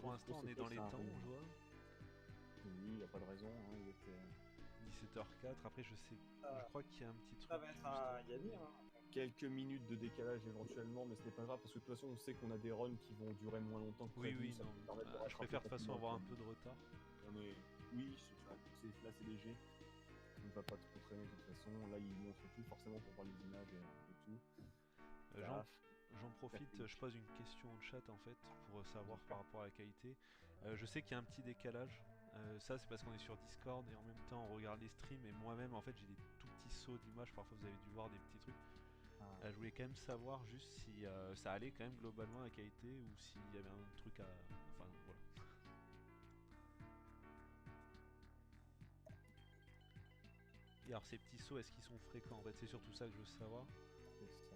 Pour l'instant, on est dans les temps, je vois. Oui, il n'y a pas de raison, hein, il était... 17h04. Après, je crois qu'il y a un petit truc. Ça va être un Yanir. Hein. Quelques minutes de décalage éventuellement, mais ce n'est pas grave parce que de toute façon on sait qu'on a des runs qui vont durer moins longtemps que Oui, prévu, oui, ça non. peut permettre de Je rattraper préfère de toute façon facilement. avoir un peu de retard. On est... Oui, là c'est léger. On ne va pas trop traîner de toute façon. Là il montre tout forcément pour voir les images et tout. J'en profite, je pose une question au chat en fait pour savoir par rapport à la qualité. Je sais qu'il y a un petit décalage. Ça c'est parce qu'on est sur Discord et en même temps on regarde les streams et moi-même en fait j'ai des tout petits sauts d'images. Parfois vous avez dû voir des petits trucs. Je voulais quand même savoir juste si ça allait quand même globalement la qualité ou s'il y avait un truc à... Enfin voilà. Et alors ces petits sauts, est-ce qu'ils sont fréquents en fait? C'est surtout ça que je veux savoir.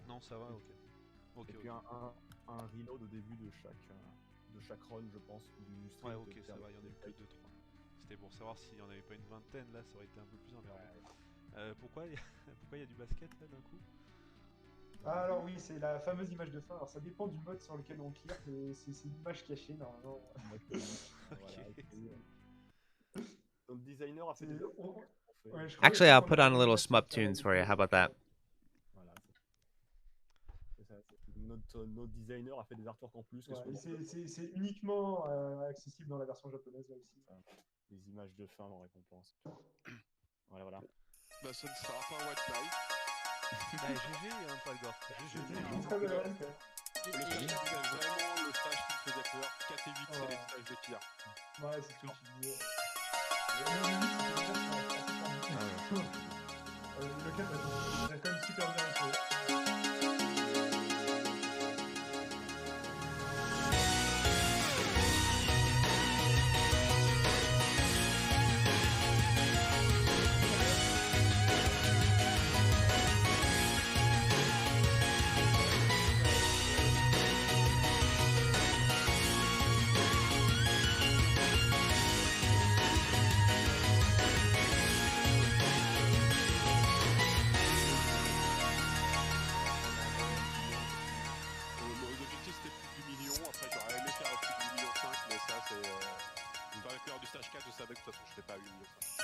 Non, ça va, ok. Et puis un reload au début de chaque run, je pense. Du stream Ouais, ok, te ça va, il y en a eu que 2-3. C'était pour savoir s'il n'y en avait pas une vingtaine, là ça aurait été un peu plus emmerdant. Pourquoi il y a du basket là d'un coup? Ah alors oui, c'est la fameuse image de fin. Alors ça dépend du mode sur lequel on clique, c'est une image cachée normalement. Donc designer a fait des... Ouais, je crois Actually, que I'll on put a on a fait little une SHMUP image tunes for you. How about that? Voilà, c'est ça. Notre designer a fait des artworks en plus. Ouais, c'est uniquement accessible dans la version japonaise là aussi. Les images de fin en récompense. Voilà. Bah, ce ne sera pas un white light. Bah, GG, Palgor. C'était une très belle run, quoi. Le stage qui faisait vraiment le stage qui me faisait peur. 4 et 8, c'est les stages des pires. Ouais, c'est ce que tu disais. Le cap, il a quand même super bien fait.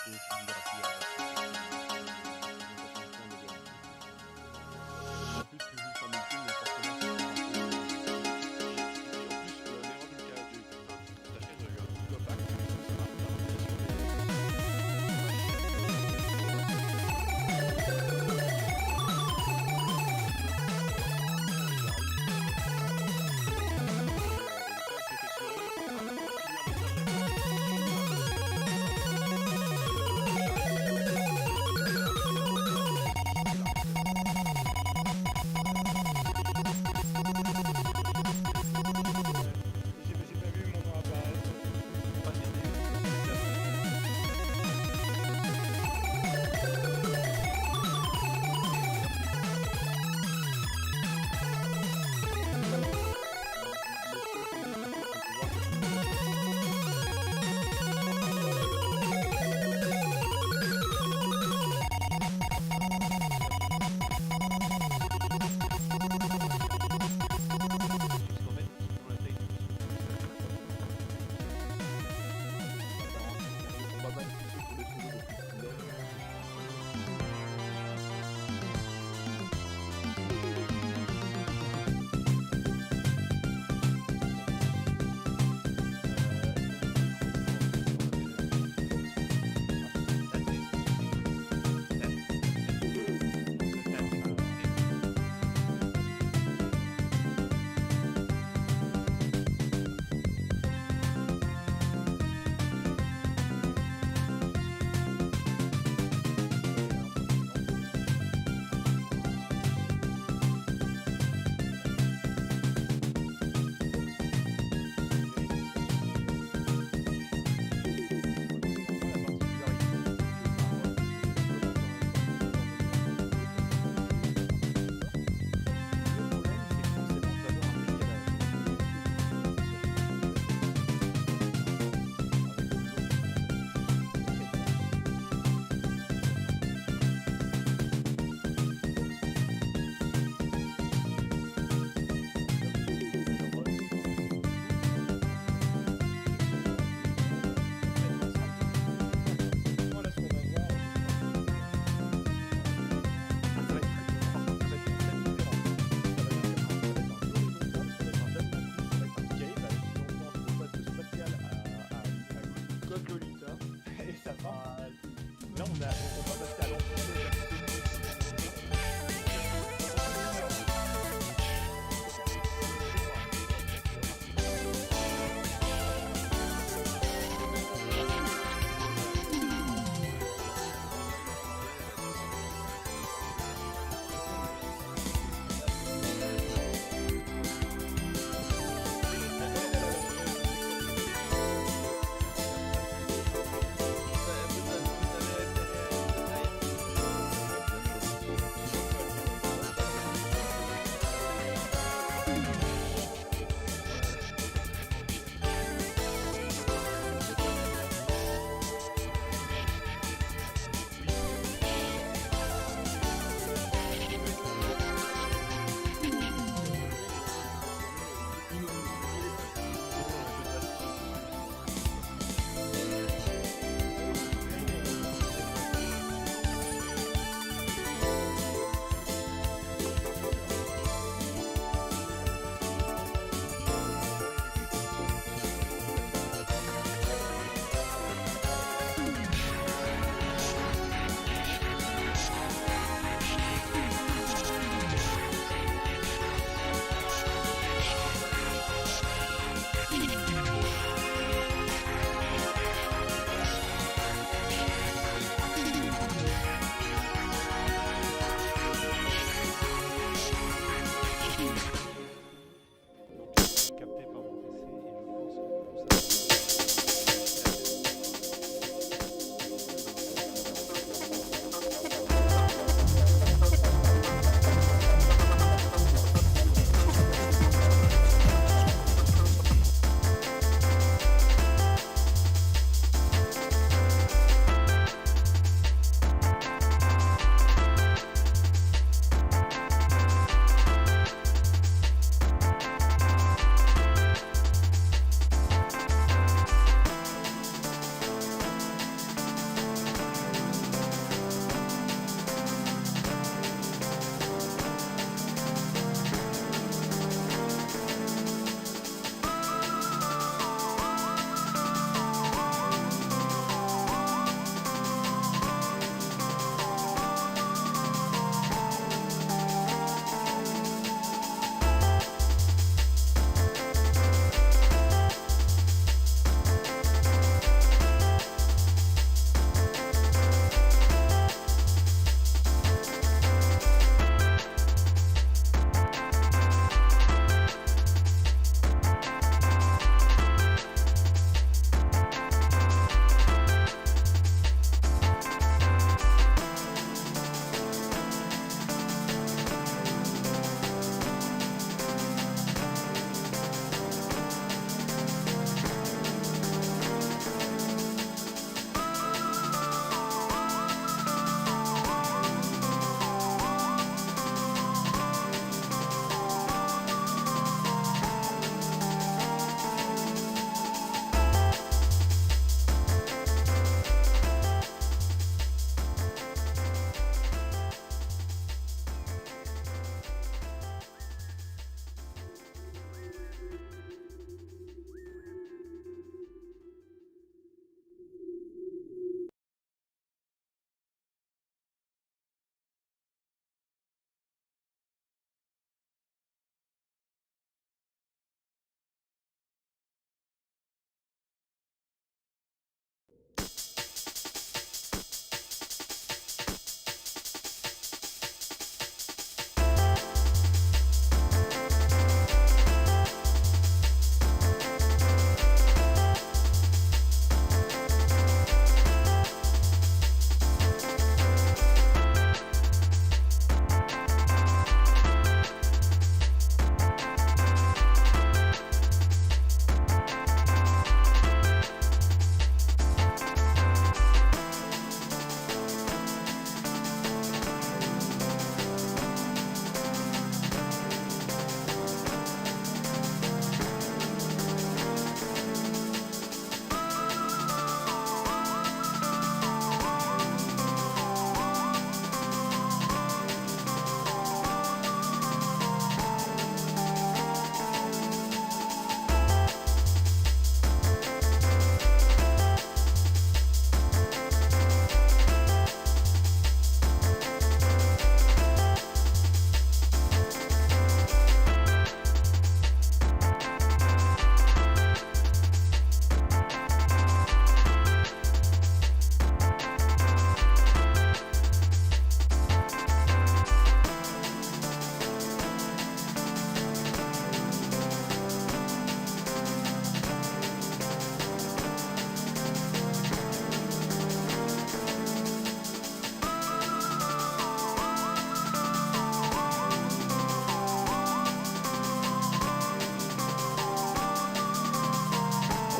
c'est aussi du graphique à en plus, tu joues sur multi, mais forcément, c'est un peu.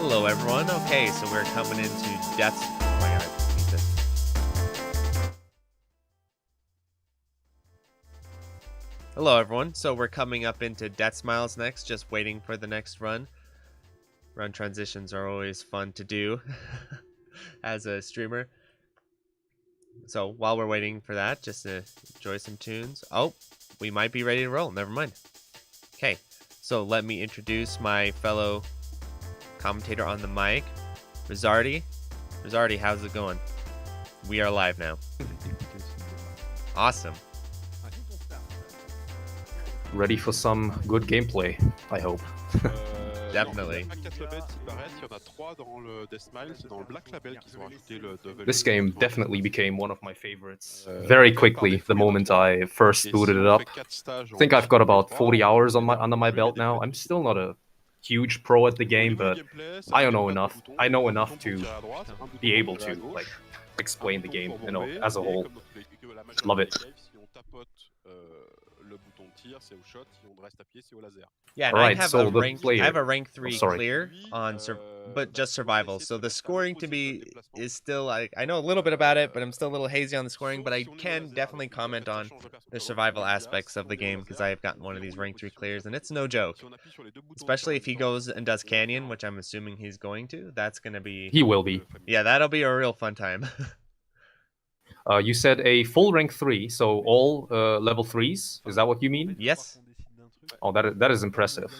Hello, everyone. Okay, so we're coming into Death's... Oh my god, I need this. Hello, everyone. So we're coming up into Deathsmiles next, just waiting for the next run. Run transitions are always fun to do as a streamer. So while we're waiting for that, just to enjoy some tunes. Oh, we might be ready to roll. Never mind. Okay, so let me introduce my fellow commentator on the mic, Rizardi. Rizardi, how's it going? We are live now. Awesome. Ready for some good gameplay, I hope. Definitely. This game definitely became one of my favorites very quickly the moment I first booted it up. I think I've got about 40 hours on under my belt now. I'm still not a huge pro at the game, but I know enough. I know enough to be able to like explain the game, you know, as a whole. Love it. Yeah, and Alright, I have so a the rank. player- I have a rank 3 sorry. clear on, but just survival. So the scoring to me is still like I know a little bit about it, but I'm still a little hazy on the scoring. But I can definitely comment on the survival aspects of the game because I have gotten one of these rank 3 clears, and it's no joke. Especially if he goes and does Canyon, which I'm assuming he's going to. That's gonna be. He will be. Yeah, that'll be a real fun time. You said a full rank 3, so all level 3s. Is that what you mean? Yes. Oh, that is impressive.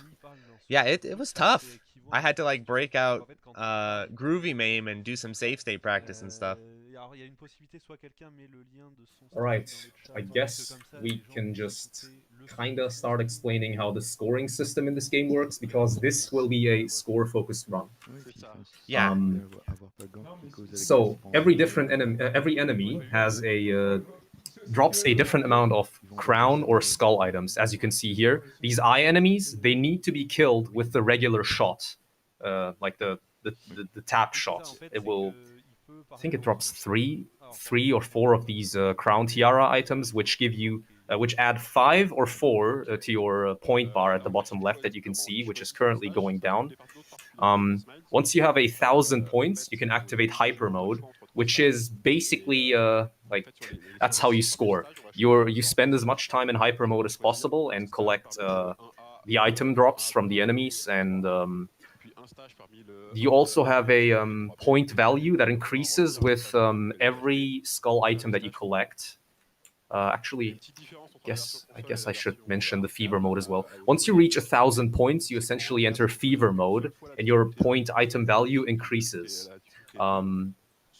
Yeah, it was tough. I had to like break out Groovy Mame and do some save state practice and stuff. Alright, I guess we can just kinda start explaining how the scoring system in this game works, because this will be a score-focused run. Yeah. So every enemy has a drops a different amount of crown or skull items, as you can see here. These eye enemies, they need to be killed with the regular shot, like the tap shot. It will, I think it drops three or four of these crown tiara items, which give you, which add 5 or 4 to your point bar at the bottom left that you can see, which is currently going down. Once you have 1,000 points, you can activate hyper mode, which is basically like that's how you score. You spend as much time in hyper mode as possible and collect the item drops from the enemies, and you also have a point value that increases with every skull item that you collect. Actually, I guess I should mention the fever mode as well. Once you reach 1,000 points, you essentially enter fever mode, and your point item value increases.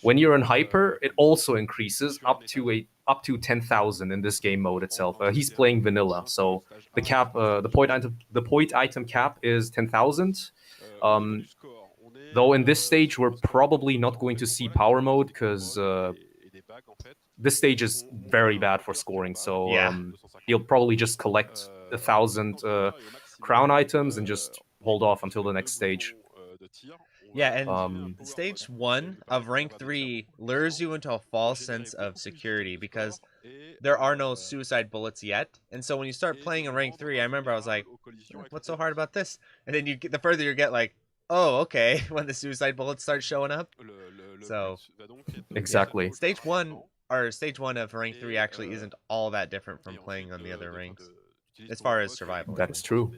When you're in hyper, it also increases up to 10,000 in this game mode itself. He's playing vanilla, so the cap, the point item cap is 10,000. Though in this stage, we're probably not going to see power mode because this stage is very bad for scoring. So he'll probably just collect 1,000 crown items and just hold off until the next stage. Yeah, and stage 1 of rank 3 lures you into a false sense of security because there are no suicide bullets yet. And so when you start playing in rank 3, I remember I was like, what's so hard about this? And then you get, the further you get, like, oh, okay, when the suicide bullets start showing up. So exactly. Stage 1 of rank 3 actually isn't all that different from playing on the other ranks as far as survival. That is true.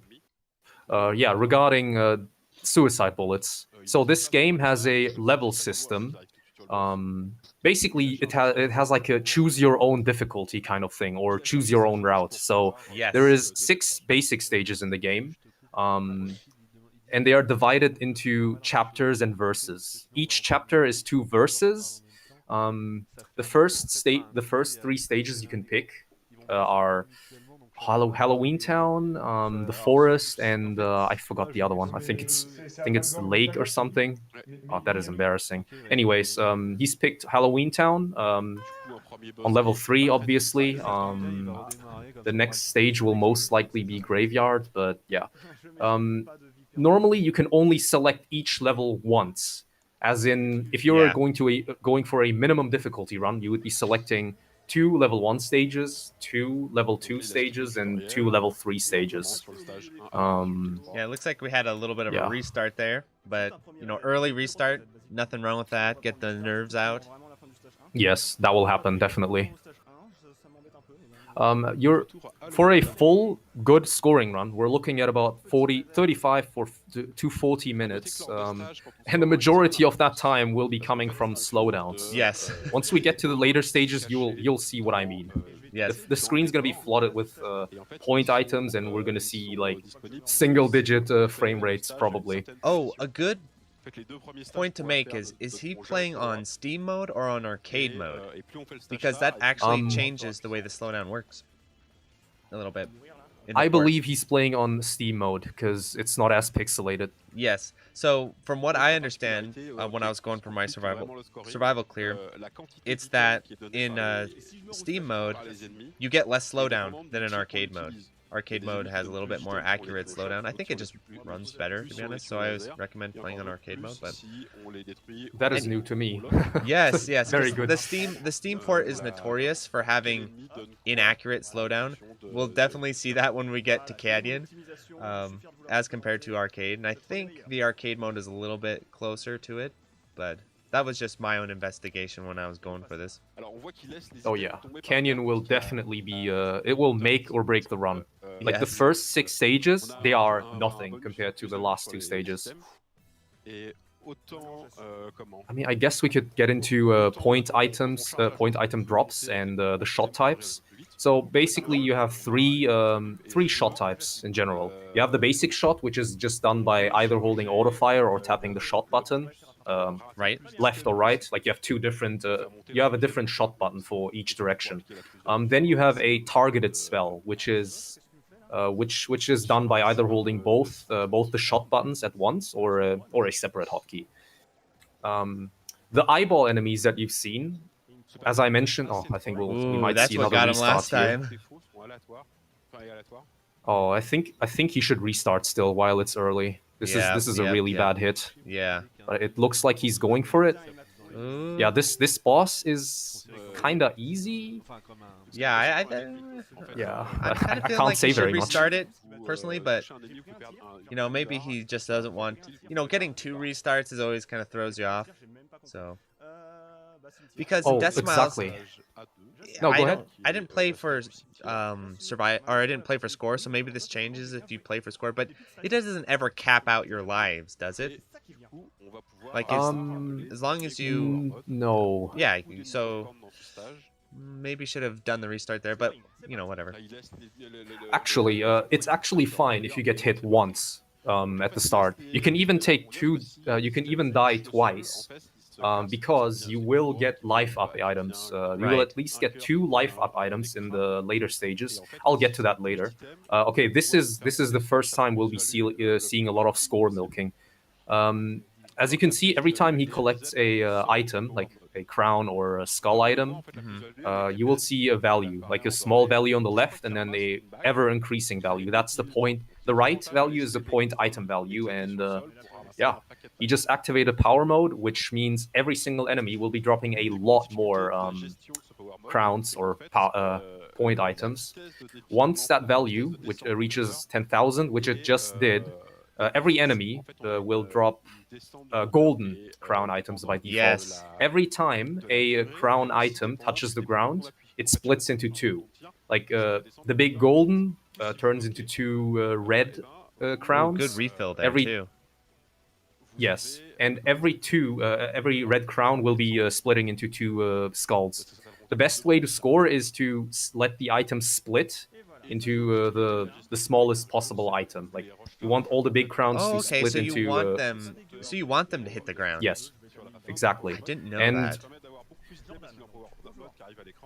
Yeah, regarding suicide bullets. So this game has a level system. Basically, it has like a choose your own difficulty kind of thing, or choose your own route. So there is 6 basic stages in the game, and they are divided into chapters and verses. Each chapter is 2 verses. The first 3 stages you can pick are Halloween Town, the forest, and I forgot the other one. I think it's the lake or something. Oh, that is embarrassing. Anyways, he's picked Halloween Town on level 3, obviously. The next stage will most likely be Graveyard, but yeah. Normally, you can only select each level once. As in, if you're going for a minimum difficulty run, you would be selecting 2 level 1 stages, 2 level 2 stages, and 2 level 3 stages. Yeah, it looks like we had a little bit of a restart there, but you know, early restart, nothing wrong with that. Get the nerves out. Yes, that will happen definitely. For a full good scoring run, we're looking at about 35 to 40 minutes, and the majority of that time will be coming from slowdowns. Yes. Once we get to the later stages, you'll see what I mean. Yes. The screen's gonna be flooded with point items, and we're gonna see like single-digit frame rates probably. Oh, a good point to make is he playing on Steam mode or on arcade mode? Because that actually changes the way the slowdown works a little bit. I believe he's playing on Steam mode because it's not as pixelated. Yes. So from what I understand, when I was going for my survival clear, it's that in Steam mode you get less slowdown than in arcade mode. Arcade mode has a little bit more accurate slowdown. I think it just runs better, to be honest. So I always recommend playing on arcade mode. But that is new to me. Yes, yes. Very good. The Steam port is notorious for having inaccurate slowdown. We'll definitely see that when we get to Canyon, as compared to arcade. And I think the arcade mode is a little bit closer to it, but that was just my own investigation when I was going for this. Oh yeah, Canyon will definitely be, it will make or break the run. Like the first 6 stages, they are nothing compared to the last 2 stages. I mean, I guess we could get into point items, point item drops, and the shot types. So basically, you have three shot types in general. You have the basic shot, which is just done by either holding auto fire or tapping the shot button. Right, left or right, like you have 2 different you have a different shot button for each direction. Then you have a targeted spell, which is done by either holding both the shot buttons at once or a separate hotkey. The eyeball enemies that you've seen, as I mentioned, I think we might see another restart here. Oh, I think he should restart still while it's early. This is a really bad hit. Yeah. It looks like he's going for it. Ooh. Yeah, this boss is kinda easy. Yeah, I I feel can't like say he should very much. restart it personally, but you know, maybe he just doesn't want. You know, getting 2 restarts is always kind of throws you off. So because Deathsmiles. Exactly. No, go ahead. I didn't play for survive, or I didn't play for score, so maybe this changes if you play for score. But it doesn't ever cap out your lives, does it? Like as long as you no. Yeah, so maybe should have done the restart there, but you know, whatever. Actually, it's actually fine if you get hit once at the start. You can even take 2. You can even die twice. Because you will get life up items. You will at least get 2 life up items in the later stages. I'll get to that later. Okay, this is the first time we'll be seeing a lot of score milking. As you can see, every time he collects a item, like a crown or a skull item, you will see a value, like a small value on the left, and then a ever-increasing value. That's the point. The right value is the point item value, and yeah, he just activated power mode, which means every single enemy will be dropping a lot more crowns or point items. Once that value, which reaches 10,000, which it just did, every enemy will drop golden crown items by default. Yes. Every time a crown item touches the ground, it splits into 2. Like the big golden turns into 2 red crowns. Good refill there too. Yes, and every red crown will be splitting into 2 skulls. The best way to score is to let the item split into the smallest possible item. Like you want all the big crowns to split so into. So you want them to hit the ground. Yes, exactly. I didn't know and that.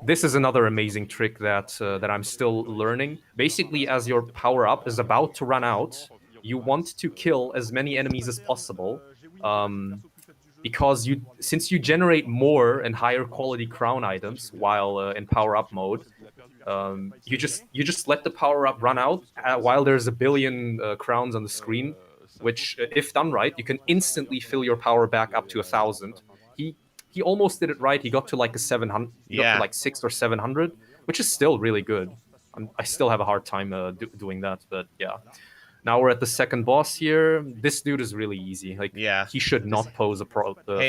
This is another amazing trick that I'm still learning. Basically, as your power up is about to run out, you want to kill as many enemies as possible, because since you generate more and higher quality crown items while in power up mode, you just let the power up run out while there's a billion crowns on the screen, which if done right, you can instantly fill your power back up to 1,000. he almost did it right. He got to like a 700. He got to like 600 or 700, which is still really good. I still have a hard time doing that, but yeah. Now we're at the second boss here. This dude is really easy. Like, he should not pose a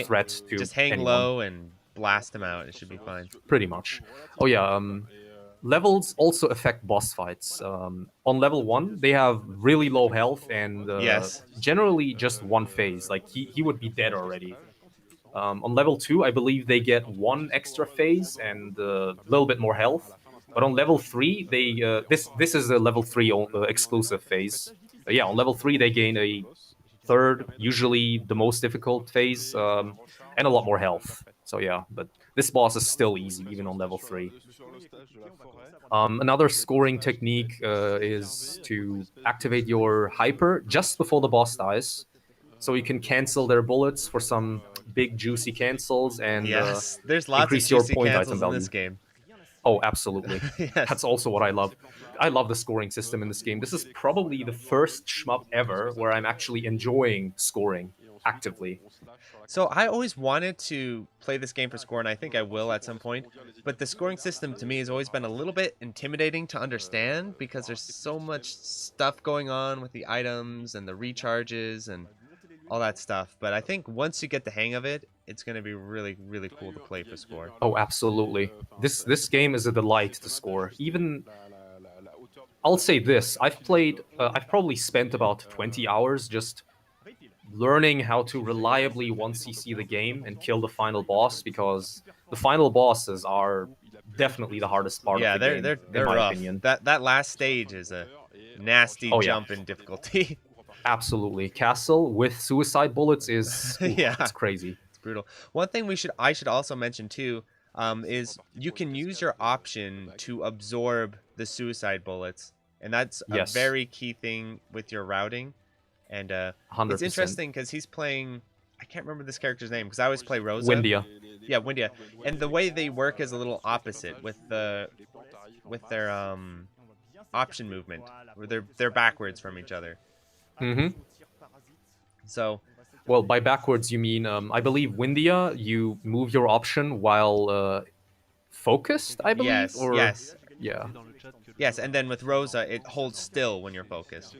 threat to just hang anyone. low and blast him out. It should be fine. Pretty much. Oh yeah. Levels also affect boss fights. On level 1, they have really low health and generally just one phase. Like he would be dead already. On level 2, I believe they get 1 extra phase and a little bit more health. But on level 3, they this is a level 3 exclusive phase. Yeah, on level 3 they gain a third, usually the most difficult phase, and a lot more health. So yeah, but this boss is still easy even on level 3. Another scoring technique is to activate your hyper just before the boss dies, so you can cancel their bullets for some big juicy cancels and there's lots increase of your juicy point cancels item value. in this game. Oh, absolutely. That's also what I love. I love the scoring system in this game. This is probably the first shmup ever where I'm actually enjoying scoring actively. So I always wanted to play this game for score, and I think I will at some point. But the scoring system to me has always been a little bit intimidating to understand because there's so much stuff going on with the items and the recharges and all that stuff. But I think once you get the hang of it, it's going to be really, really cool to play for score. Oh, absolutely. This game is a delight to score. Even, I'll say this, I've probably spent about 20 hours just learning how to reliably 1cc the game and kill the final boss, because the final bosses are definitely the hardest part of the game, they're in my rough. opinion. That last stage is a nasty jump in difficulty. Absolutely. Castle with suicide bullets is it's crazy. It's brutal. One thing I should also mention too is you can use your option to absorb the suicide bullets, and that's a very key thing with your routing. And it's interesting because he's playing, I can't remember this character's name because I always play Rosa. Windia. Yeah, Windia. And the way they work is a little opposite with their option movement, where they're backwards from each other. Mm-hmm. So, well, by backwards you mean I believe Windia, you move your option while focused, I believe. Yes. Or... Yes. Yeah. Yes, and then with Rosa, it holds still when you're focused.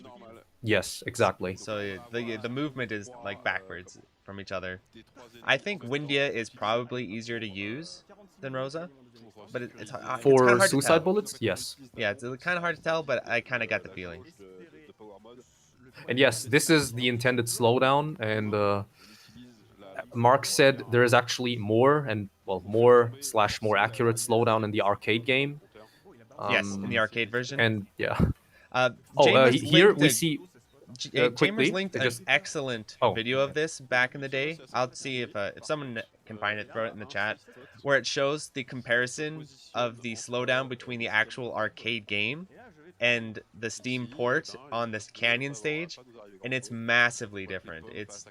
Yes, exactly. So the movement is like backwards from each other. I think Windia is probably easier to use than Rosa, but it's for hard suicide bullets. Yes. Yeah, it's kind of hard to tell, but I kind of got the feeling. And yes, this is the intended slowdown, and Mark said there is actually more more accurate slowdown in the arcade game. Yes, in the arcade version. And yeah. Here we see. Jamer's linked an excellent video of this back in the day. I'll see if someone can find it, throw it in the chat, where it shows the comparison of the slowdown between the actual arcade game and the Steam port on this canyon stage, and it's massively different. It's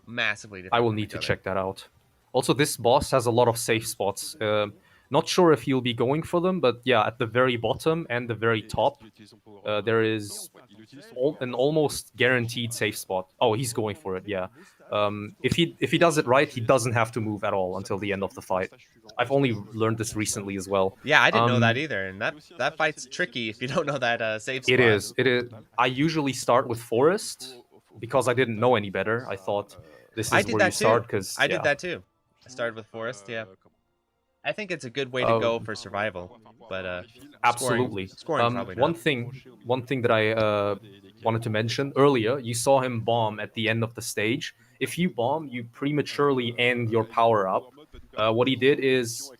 massively different. I will need to check that out. Also, this boss has a lot of safe spots. Not sure if you'll be going for them, but yeah, at the very bottom and the very top, there is an almost guaranteed safe spot. Oh, he's going for it, yeah. If he does it right, he doesn't have to move at all until the end of the fight. I've only learned this recently as well. Yeah, I didn't know that either, and that fight's tricky if you don't know that safe spot. It is. I usually start with Forest because I didn't know any better. I thought this is where you start because I did that too. I started with Forest, yeah. I think it's a good way to go for survival, but absolutely. Scoring probably not. One thing that I wanted to mention earlier, you saw him bomb at the end of the stage. If you bomb, you prematurely end your power up. What he did is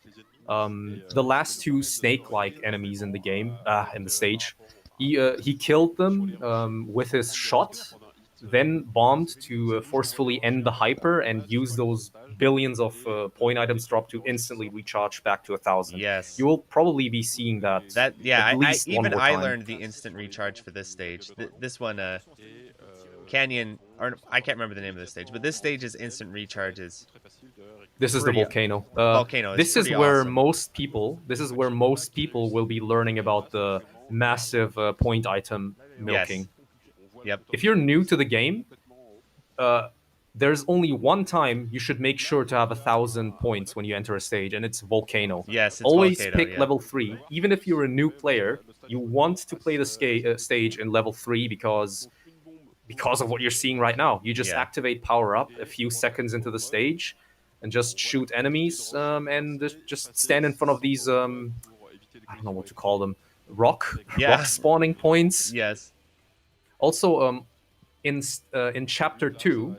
the last two snake-like enemies in the game, in the stage, he killed them with his shot, then bombed to forcefully end the hyper and use those billions of point items drop to instantly recharge back to 1,000. Yes. You will probably be seeing that. I learned the instant recharge for this stage. This one, Canyon, or I can't remember the name of this stage, but this stage is instant recharges. This is the volcano. Volcano. This is where most people will be learning about the massive point item milking. Yes. Yep. If you're new to the game, there's only one time you should make sure to have 1,000 points when you enter a stage, and it's Volcano. Yes, it's always Volcano, pick yeah. level 3. Even if you're a new player, you want to play the stage in level 3 because of what you're seeing right now. You just activate power up a few seconds into the stage and just shoot enemies and just stand in front of these I don't know what to call them, rock spawning points. Yes. Also, in chapter 2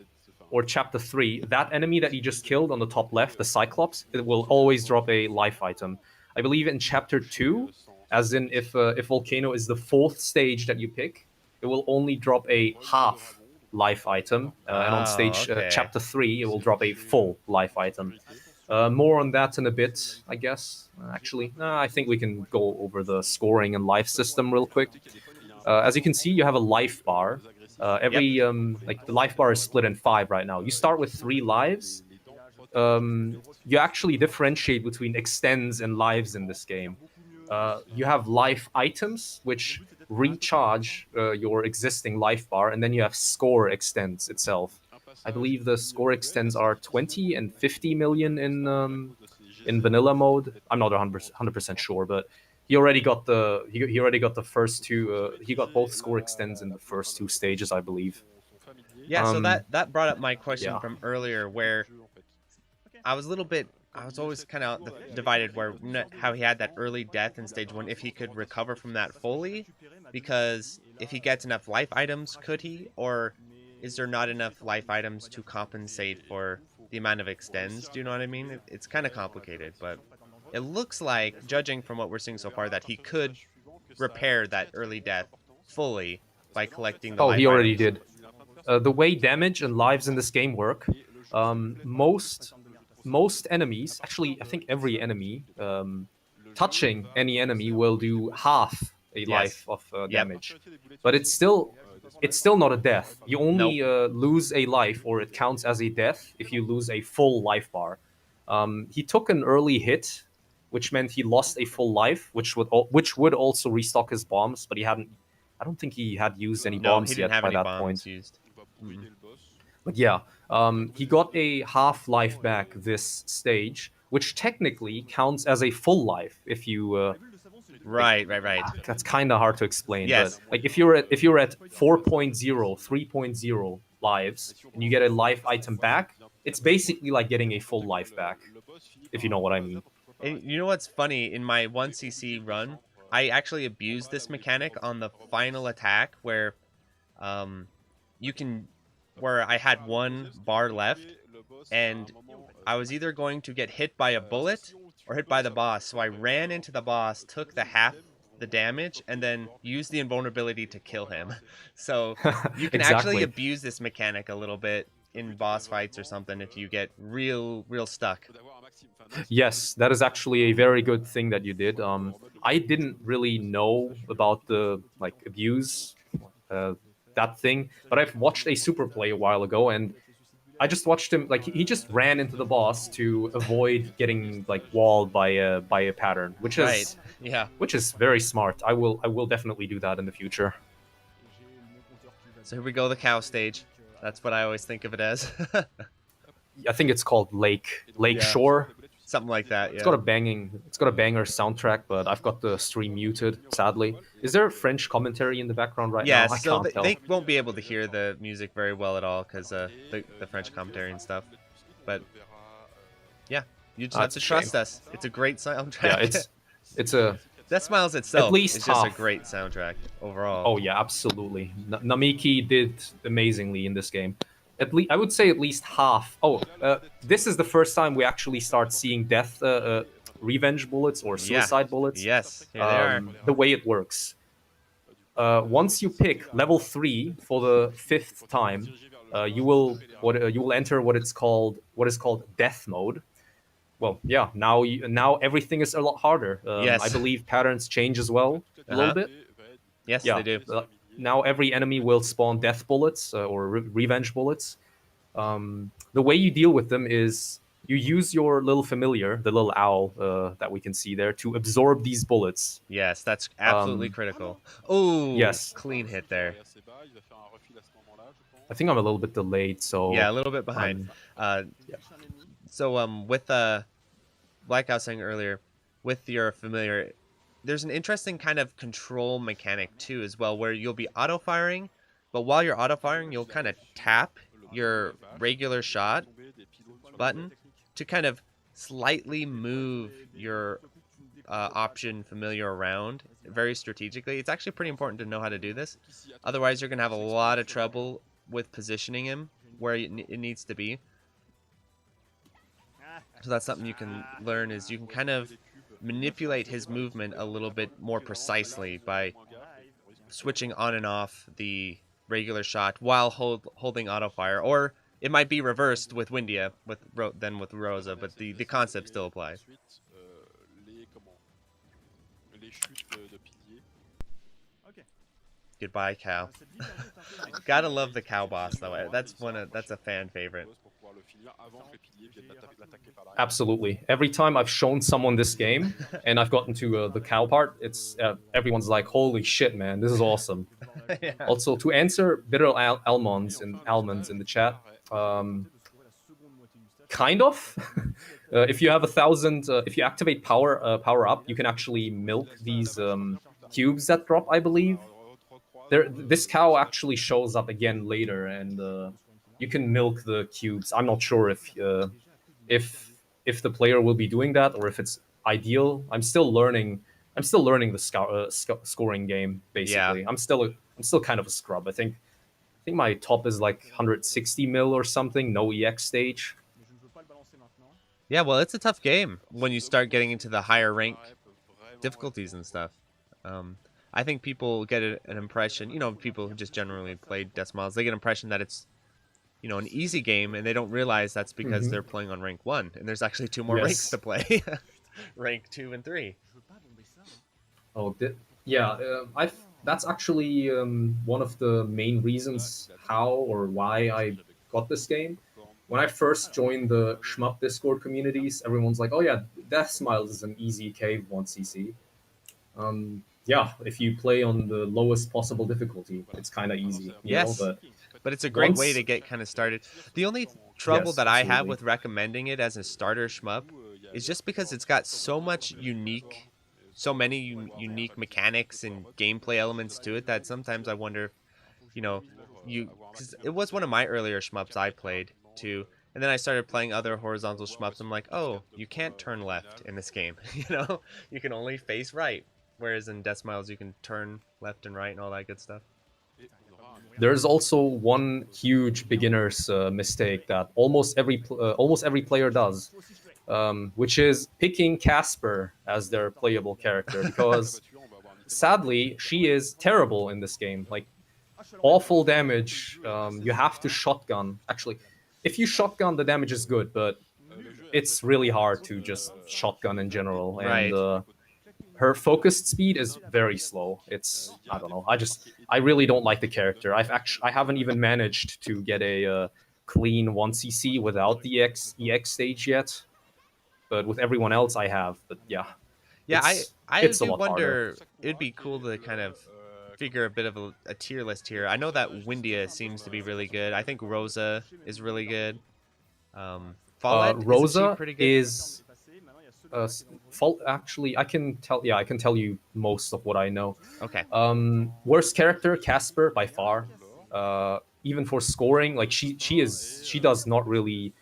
or chapter 3, that enemy that you just killed on the top left, the Cyclops, it will always drop a life item. I believe in chapter 2, as in if Volcano is the 4th stage that you pick, it will only drop a half life item, and on stage chapter 3, it will drop a full life item. More on that in a bit, I guess. Actually, I think we can go over the scoring and life system real quick. As you can see, you have a life bar. Like the life bar is split in 5 right now. You start with 3 lives. You actually differentiate between extends and lives in this game. You have life items, which recharge your existing life bar, and then you have score extends itself. I believe the score extends are 20 and 50 million in vanilla mode. I'm not 100% sure, but he already got the first 2. He got both score extends in the first 2 stages, I believe. Yeah, so that brought up my question from earlier, where I was always kind of divided where how he had that early death in stage 1, if he could recover from that fully, because if he gets enough life items, could he, or is there not enough life items to compensate for the amount of extends? Do you know what I mean? It's kind of complicated, but it looks like, judging from what we're seeing so far, that he could repair that early death fully by collecting the life he already items. did. The way damage and lives in this game work, most enemies, actually I think every enemy, touching any enemy will do half a life of damage. But it's still not a death. You only lose a life, or it counts as a death, if you lose a full life bar. He took an early hit, which meant he lost a full life, which would also restock his bombs, but I don't think he had used any bombs yet by that point. Used. But yeah, he got a half life back this stage, which technically counts as a full life if you. Right. That's kind of hard to explain. Yes. But like if you're at 4.0, 3.0 lives, and you get a life item back, it's basically like getting a full life back, if you know what I mean. And you know what's funny? In my 1cc run, I actually abused this mechanic on the final attack, where where I had 1 bar left, and I was either going to get hit by a bullet or hit by the boss. So I ran into the boss, took the half the damage, and then used the invulnerability to kill him. So you can actually abuse this mechanic a little bit in boss fights or something if you get real stuck. Yes, that is actually a very good thing that you did. I didn't really know about the abuse that thing, but I've watched a super play a while ago, and I just watched him, he just ran into the boss to avoid getting walled by a pattern, which is very smart. I will definitely do that in the future. So here we go, the cow stage. That's what I always think of it as. I think it's called Lake Shore. Something like that, yeah. It's got a banger soundtrack, but I've got the stream muted, sadly. Is there French commentary in the background right now? I can't tell. They won't be able to hear the music very well at all because the French commentary and stuff. But yeah, you just have to trust us. It's a great soundtrack. Yeah, it's a... Deathsmiles itself is just a great soundtrack overall. Oh yeah, absolutely. Namiki did amazingly in this game. I would say at least half. This is the first time we actually start seeing death revenge bullets or suicide bullets. Yes, here they are. The way it works. Once you pick level 3 for the 5th time, you will enter what is called death mode. Well, yeah. Now everything is a lot harder. Yes. I believe patterns change as well a little bit. Yes, they do. Now every enemy will spawn death bullets or revenge bullets. The way you deal with them is you use your little familiar, the little owl that we can see there, to absorb these bullets. Yes, that's absolutely critical. Oh, yes. Clean hit there. I think I'm a little bit delayed, so yeah, a little bit behind. So with like I was saying earlier, with your familiar, there's an interesting kind of control mechanic too as well, where you'll be auto firing, but while you're auto firing, you'll kind of tap your regular shot button to kind of slightly move your option familiar around very strategically. It's actually pretty important to know how to do this. Otherwise, you're going to have a lot of trouble with positioning him where it needs to be. So that's something you can learn, is you can kind of manipulate his movement a little bit more precisely by switching on and off the regular shot while holding auto fire, or it might be reversed with Windia than with Rosa, but the concept still applies. Goodbye, cow. Gotta love the cow boss though. That's a fan favorite. Absolutely. Every time I've shown someone this game and I've gotten to the cow part, it's everyone's like, "Holy shit, man, this is awesome." Yeah. Also, to answer bitter almonds in the chat, kind of. If you have 1,000, if you activate power up, you can actually milk these cubes that drop, I believe. This cow actually shows up again later, and you can milk the cubes. I'm not sure if the player will be doing that or if it's ideal. I'm still learning the scoring game, basically. Yeah. I'm still kind of a scrub. I think my top is like 160 mil or something. No EX stage. Yeah, well, it's a tough game when you start getting into the higher rank difficulties and stuff. I think people get an impression, people who just generally play Deathsmiles, they get an impression that it's, an easy game, and they don't realize that's because they're playing on rank 1, and there's actually 2 more ranks to play, rank 2 and 3. Oh, yeah, that's actually one of the main reasons how or why I got this game. When I first joined the SHMUP Discord communities, everyone's like, "Oh yeah, Deathsmiles is an easy cave 1cc." Yeah, if you play on the lowest possible difficulty, it's kind of easy. Yes, but it's a great way to get kind of started. The only trouble that I have with recommending it as a starter shmup is just because it's got so many unique mechanics and gameplay elements to it that sometimes I wonder, because it was one of my earlier shmups I played too. And then I started playing other horizontal shmups. I'm like, oh, you can't turn left in this game. You can only face right. Whereas in Deathsmiles, you can turn left and right and all that good stuff. There's also one huge beginner's mistake that almost every player does, which is picking Casper as their playable character, because sadly she is terrible in this game. Like, awful damage. You have to shotgun. Actually, if you shotgun, the damage is good, but it's really hard to just shotgun in general. And her focused speed is very slow. I don't know. I really don't like the character. I haven't even managed to get a clean 1cc without the EX stage yet. But with everyone else, I have. But yeah. Yeah, I do wonder. Harder. It'd be cool to kind of figure a bit of a tier list here. I know that Windia seems to be really good. I think Rosa is really good. Rosa pretty good? is. Actually, I can tell you most of what I know. Okay. Worst character, Casper, by far. Even for scoring, like she does not really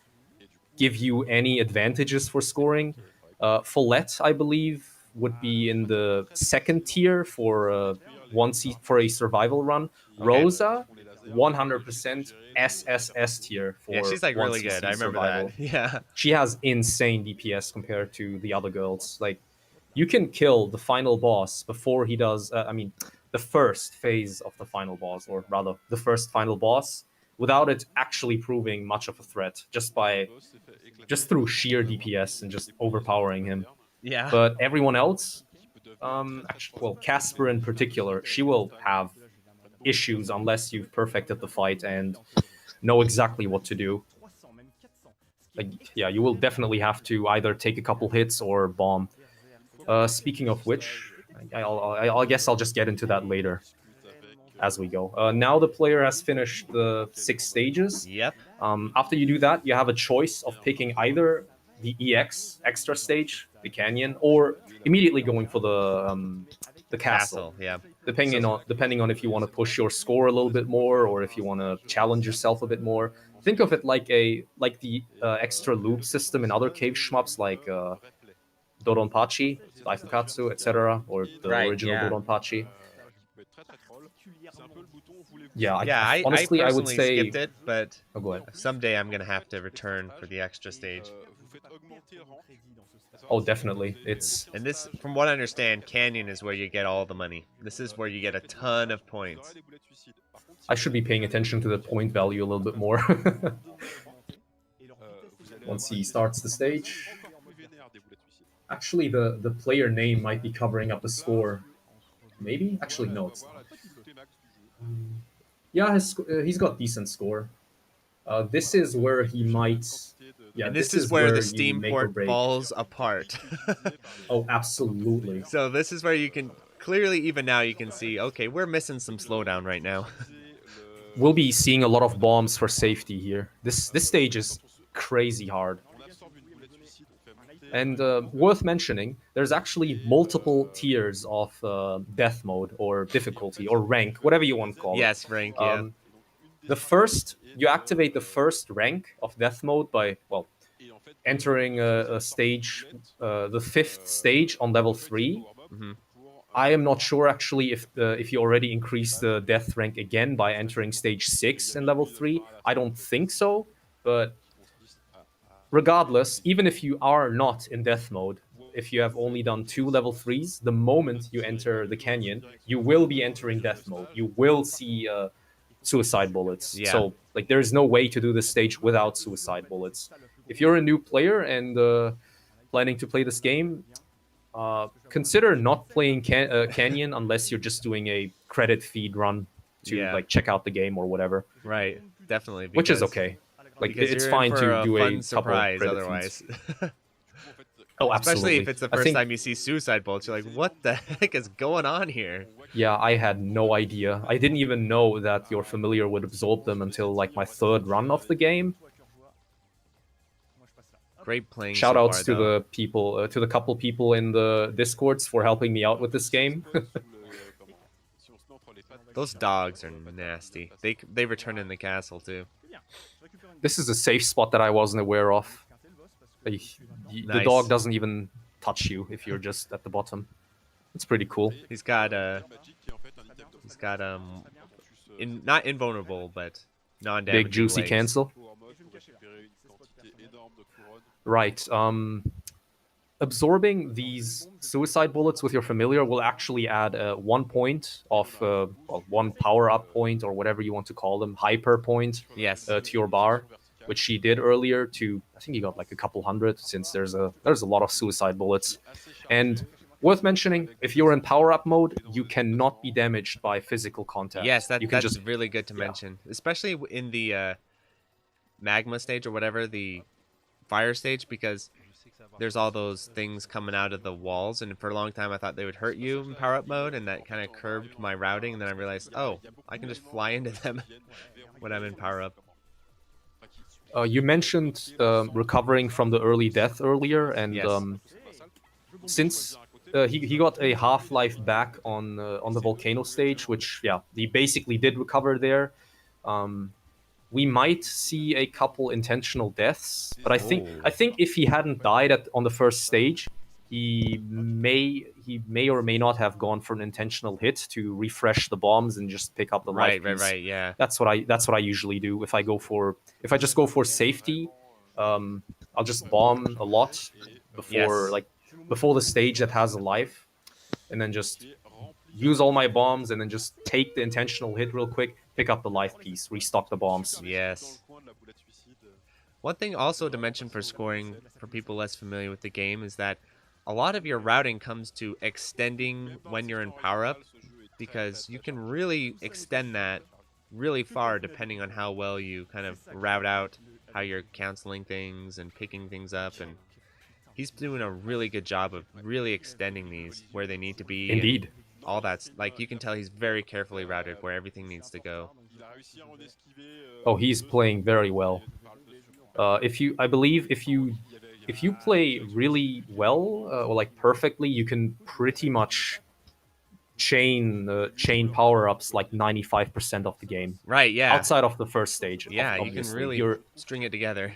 give you any advantages for scoring. Follette, I believe, would be in the second tier for a survival run. Okay. Rosa, 100% SSS tier for. Yeah, she's like really good. I remember survival. That. Yeah. She has insane DPS compared to the other girls. Like, you can kill the final boss before he does. The first phase of the final boss, or rather, the first final boss, without it actually proving much of a threat, just through sheer DPS and just overpowering him. Yeah. But everyone else, Casper in particular, she will have issues unless you've perfected the fight and know exactly what to do. like, yeah, you will definitely have to either take a couple hits or bomb. Speaking of which, I guess I'll just get into that later as we go. Now the player has finished the 6 stages. Yep. After you do that, you have a choice of picking either the EX extra stage, the canyon, or immediately going for the castle. Yeah. Depending on if you want to push your score a little bit more or if you want to challenge yourself a bit more. Think of it like the extra loop system in other cave shmups like Doronpachi, Daifukatsu, etc., or the original Doronpachi. Yeah, honestly, I would say skipped it, but oh, go ahead. Someday I'm gonna have to return for the extra stage. Oh, definitely. And this, from what I understand, Canyon is where you get all the money. This is where you get a ton of points. I should be paying attention to the point value a little bit more. Once he starts the stage. Actually, the player name might be covering up the score. Maybe? Actually, no, it's not. Yeah, he's got decent score. This is where he might... Yeah, and this is where the Steam port falls apart. Oh, absolutely. So this is where you can... Clearly, even now, you can see, okay, we're missing some slowdown right now. We'll be seeing a lot of bombs for safety here. This stage is crazy hard. And worth mentioning, there's actually multiple tiers of death mode or difficulty or rank, whatever you want to call it. Yes, rank, yeah. You activate the first rank of death mode by, well, entering a stage, the 5th stage on level 3. Mm-hmm. I am not sure actually if you already increase the death rank again by entering stage 6 in level 3. I don't think so, but regardless, even if you are not in death mode, if you have only done 2 level 3s, the moment you enter the canyon, you will be entering death mode. You will see suicide bullets. Yeah. So, like, there is no way to do this stage without suicide bullets. If you're a new player and planning to play this game, consider not playing Canyon unless you're just doing a credit feed run to like check out the game or whatever. Right, definitely. Which is okay. Like, it's fine to do a surprise couple otherwise. Oh, absolutely. Especially if it's the first time you see suicide bullets, you're like, what the heck is going on here? Yeah, I had no idea. I didn't even know that your familiar would absorb them until like my 3rd run of the game. Great playing. Shoutouts to the people, to the couple people in the Discords for helping me out with this game. Those dogs are nasty. They return in the castle too. This is a safe spot that I wasn't aware of. The dog doesn't even touch you if you're just at the bottom. It's pretty cool. He's got not invulnerable, but non-damaging big juicy legs. cancel. Right. Absorbing these suicide bullets with your familiar will actually add 1 point of 1 power-up point or whatever you want to call them, hyper point, to your bar, which she did earlier. To I think he got like a couple hundred, since there's a lot of suicide bullets. And worth mentioning, if you're in power-up mode, you cannot be damaged by physical contact. Yes, that's really good to mention, especially in the magma stage or whatever, the fire stage, because there's all those things coming out of the walls, and for a long time I thought they would hurt you in power-up mode, and that kind of curbed my routing, and then I realized, oh, I can just fly into them when I'm in power-up. You mentioned recovering from the early death earlier, and since he got a half-life back on the volcano stage, which, yeah, he basically did recover there. We might see a couple intentional deaths, but I think if he hadn't died on the first stage, he may or may not have gone for an intentional hit to refresh the bombs and just pick up the life piece. Right, yeah. That's what I usually do if I just go for safety. I'll just bomb a lot before the stage that has a life, and then just use all my bombs and then just take the intentional hit real quick, pick up the life piece, restock the bombs. Yes. One thing also to mention for scoring, for people less familiar with the game, is that a lot of your routing comes to extending when you're in power-up, because you can really extend that really far depending on how well you kind of route out how you're canceling things and picking things up, and he's doing a really good job of really extending these where they need to be. Indeed. All that's like, you can tell he's very carefully routed where everything needs to go. Oh, he's playing very well. I believe if you play really well or like perfectly, you can pretty much chain power-ups like 95% of the game. Right, yeah. Outside of the first stage. Yeah, you can really string it together.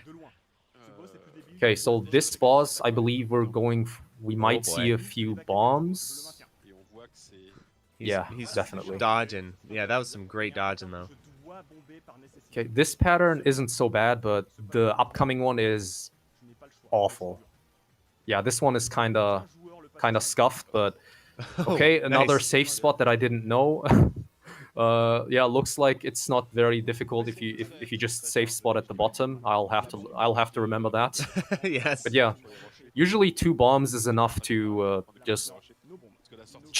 Okay, so this boss, I believe we might see a few bombs. He's definitely dodging. Yeah, that was some great dodging though. Okay, this pattern isn't so bad, but the upcoming one is awful. Yeah, this one is kind of scuffed, but okay, another nice. safe spot that I didn't know. Yeah, looks like it's not very difficult if you just safe spot at the bottom. I'll have to remember that. Yes. But yeah, usually 2 bombs is enough to just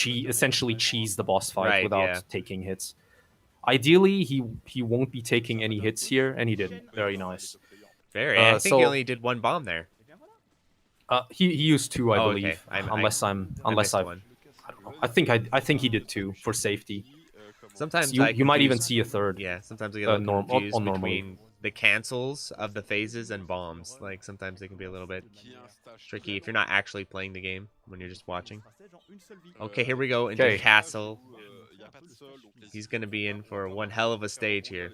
essentially cheese the boss fight without taking hits. Ideally, he won't be taking any hits here, and he didn't. Very nice. I think he only did 1 bomb there. He used 2, I believe. Okay. Unless I don't know. I think he did 2 for safety. Sometimes you might even see a 3rd. Yeah, sometimes I get a little confused between the cancels of the phases and bombs. Like sometimes they can be a little bit tricky if you're not actually playing the game when you're just watching. Okay, here we go into the castle. He's gonna be in for one hell of a stage here.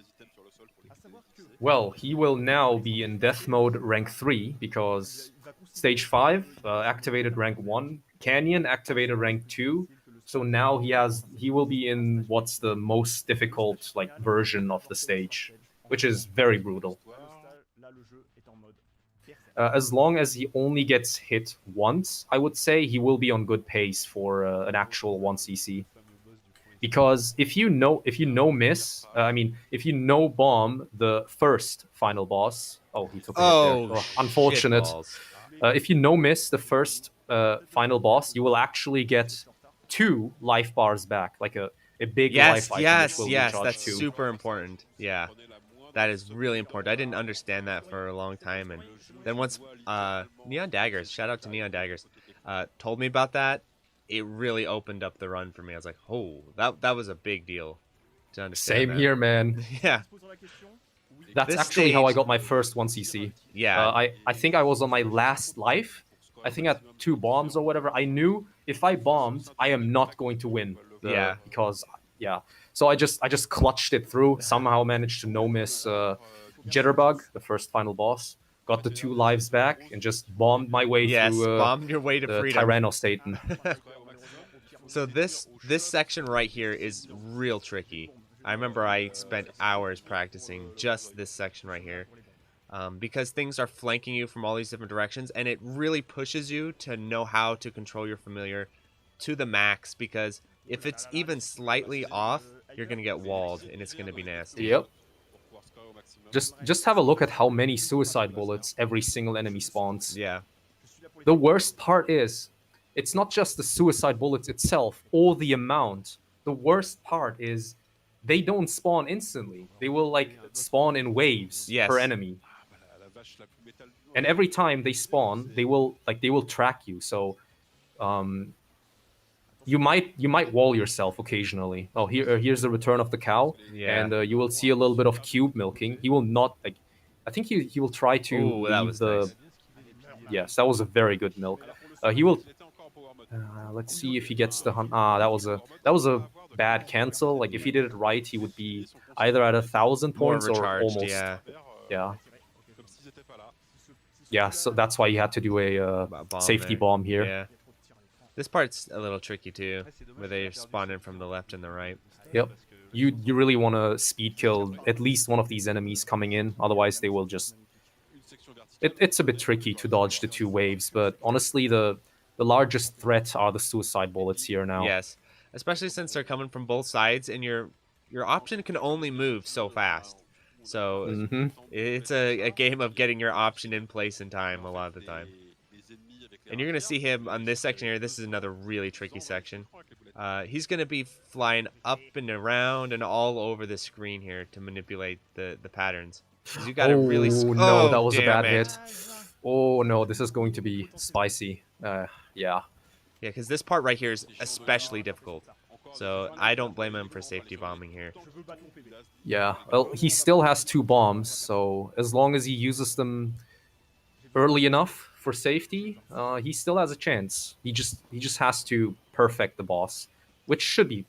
Well, he will now be in death mode rank 3 because stage 5 activated rank 1, Canyon activated rank 2. So now he will be in what's the most difficult like version of the stage, which is very brutal. As long as he only gets hit once, I would say he will be on good pace for an actual 1cc. Because if you no bomb the first final boss, he took a hit there. Unfortunate. If you no miss the first final boss, you will actually get 2 life bars back, like a big life item which will recharge that's 2. super important. Yeah, that is really important. I didn't understand that for a long time, and then once Neon Daggers, shout out to Neon Daggers, told me about that, it really opened up the run for me. I was like, oh, that was a big deal to understand. Same here, man. Yeah. That's actually how I got my first 1cc. Yeah. I think I was on my last life. I think at 2 bombs or whatever. I knew if I bombed, I am not going to win. So I just clutched it through. Somehow managed to no miss Jitterbug, the first final boss. Got the 2 lives back and just bombed my way through. Bombed your way to freedom. Tyrannostaten. So this section right here is real tricky. I remember I spent hours practicing just this section right here. Because things are flanking you from all these different directions, and it really pushes you to know how to control your familiar to the max, because if it's even slightly off, you're going to get walled, and it's going to be nasty. Yep. Just have a look at how many suicide bullets every single enemy spawns. Yeah. The worst part is, it's not just the suicide bullets itself, or the amount. The worst part is, they don't spawn instantly. They will, like, spawn in waves per enemy. And every time they spawn, they will track you. So, you might wall yourself occasionally. Oh, here's the return of the cow, and you will see a little bit of cube milking. He will not like. I think he will try to leave the. Nice. Yes, that was a very good milk. He will. Let's see if he gets the hunt. That was a bad cancel. Like if he did it right, he would be either at 1,000 points or almost. Yeah. So that's why you had to do a safety bomb here. Yeah. This part's a little tricky too, where they spawn in from the left and the right. Yep. You really want to speed kill at least one of these enemies coming in, otherwise they will just... It's a bit tricky to dodge the 2 waves, but honestly the largest threat are the suicide bullets here now. Yes, especially since they're coming from both sides, and your option can only move so fast. So it's a game of getting your option in place in time a lot of the time. And you're going to see him on this section here. This is another really tricky section. He's going to be flying up and around and all over the screen here to manipulate the patterns. 'Cause you got to really. No, that was a damn bad it. hit. Oh no, this is going to be spicy. Yeah. Yeah, because this part right here is especially difficult. So I don't blame him for safety bombing here. Yeah. Well, he still has 2 bombs, so as long as he uses them early enough for safety, he still has a chance. He just has to perfect the boss, which should be.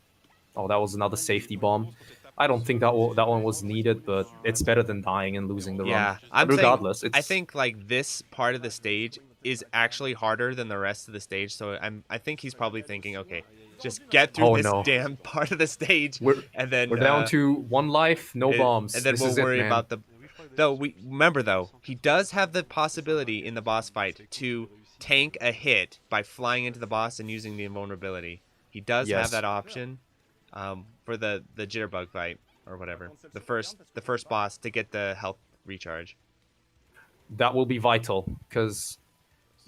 Oh, that was another safety bomb. I don't think that one was needed, but it's better than dying and losing the Yeah, run. I'm But regardless, saying, I think like this part of the stage is actually harder than the rest of the stage. So I think he's probably thinking, okay, just get through this damn part of the stage, and then we're down to 1 life, no bombs, and then this we'll is worry it, man. about the. Though we remember though, he does have the possibility in the boss fight to tank a hit by flying into the boss and using the invulnerability. He does have that option for the jitterbug fight or whatever. The first boss to get the health recharge. That will be vital because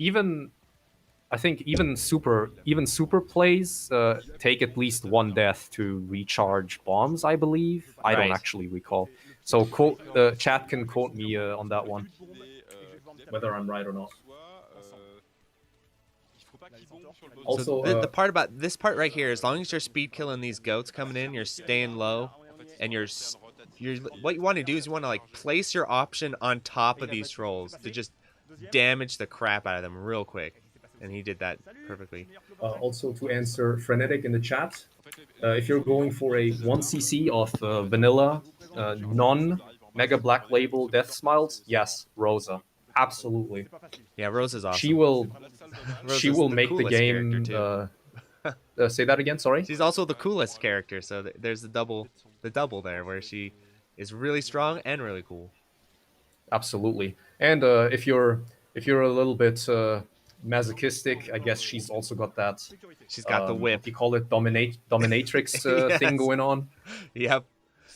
I think even super plays take at least 1 death to recharge bombs. I believe. I don't actually recall. So chat can quote me on that one, whether I'm right or not. Also, so the part about this part right here, as long as you're speed killing these goats coming in, you're staying low, and you're what you want to do is you want to like place your option on top of these trolls to just damage the crap out of them real quick, and he did that perfectly. Also to answer Frenetic in the chat, if you're going for a 1cc of vanilla non-Mega Black Label Deathsmiles, yes, Rosa. Absolutely. Yeah, Rosa's awesome. She will make the game. Say that again. Sorry. She's also the coolest character. So there's the double there, where she is really strong and really cool. Absolutely. And if you're a little bit masochistic, I guess she's also got that. She's got the whip. You call it dominatrix thing going on. Yep.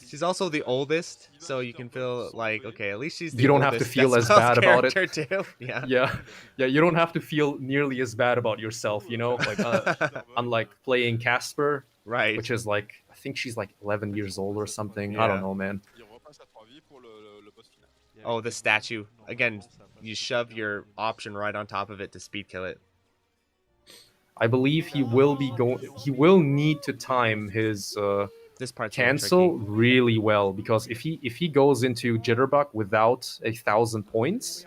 She's also the oldest, so you can feel like, okay, at least she's the You don't oldest have to feel as bad about it. Too. Yeah. Yeah. You don't have to feel nearly as bad about yourself, you know, like unlike playing Casper, right? Which is like, I think she's like 11 years old or something. I don't know, man. Oh, the statue again. You shove your option right on top of it to speed kill it. I believe he will need to time his this part's cancel really well, because if he goes into Jitterbug without 1,000 points,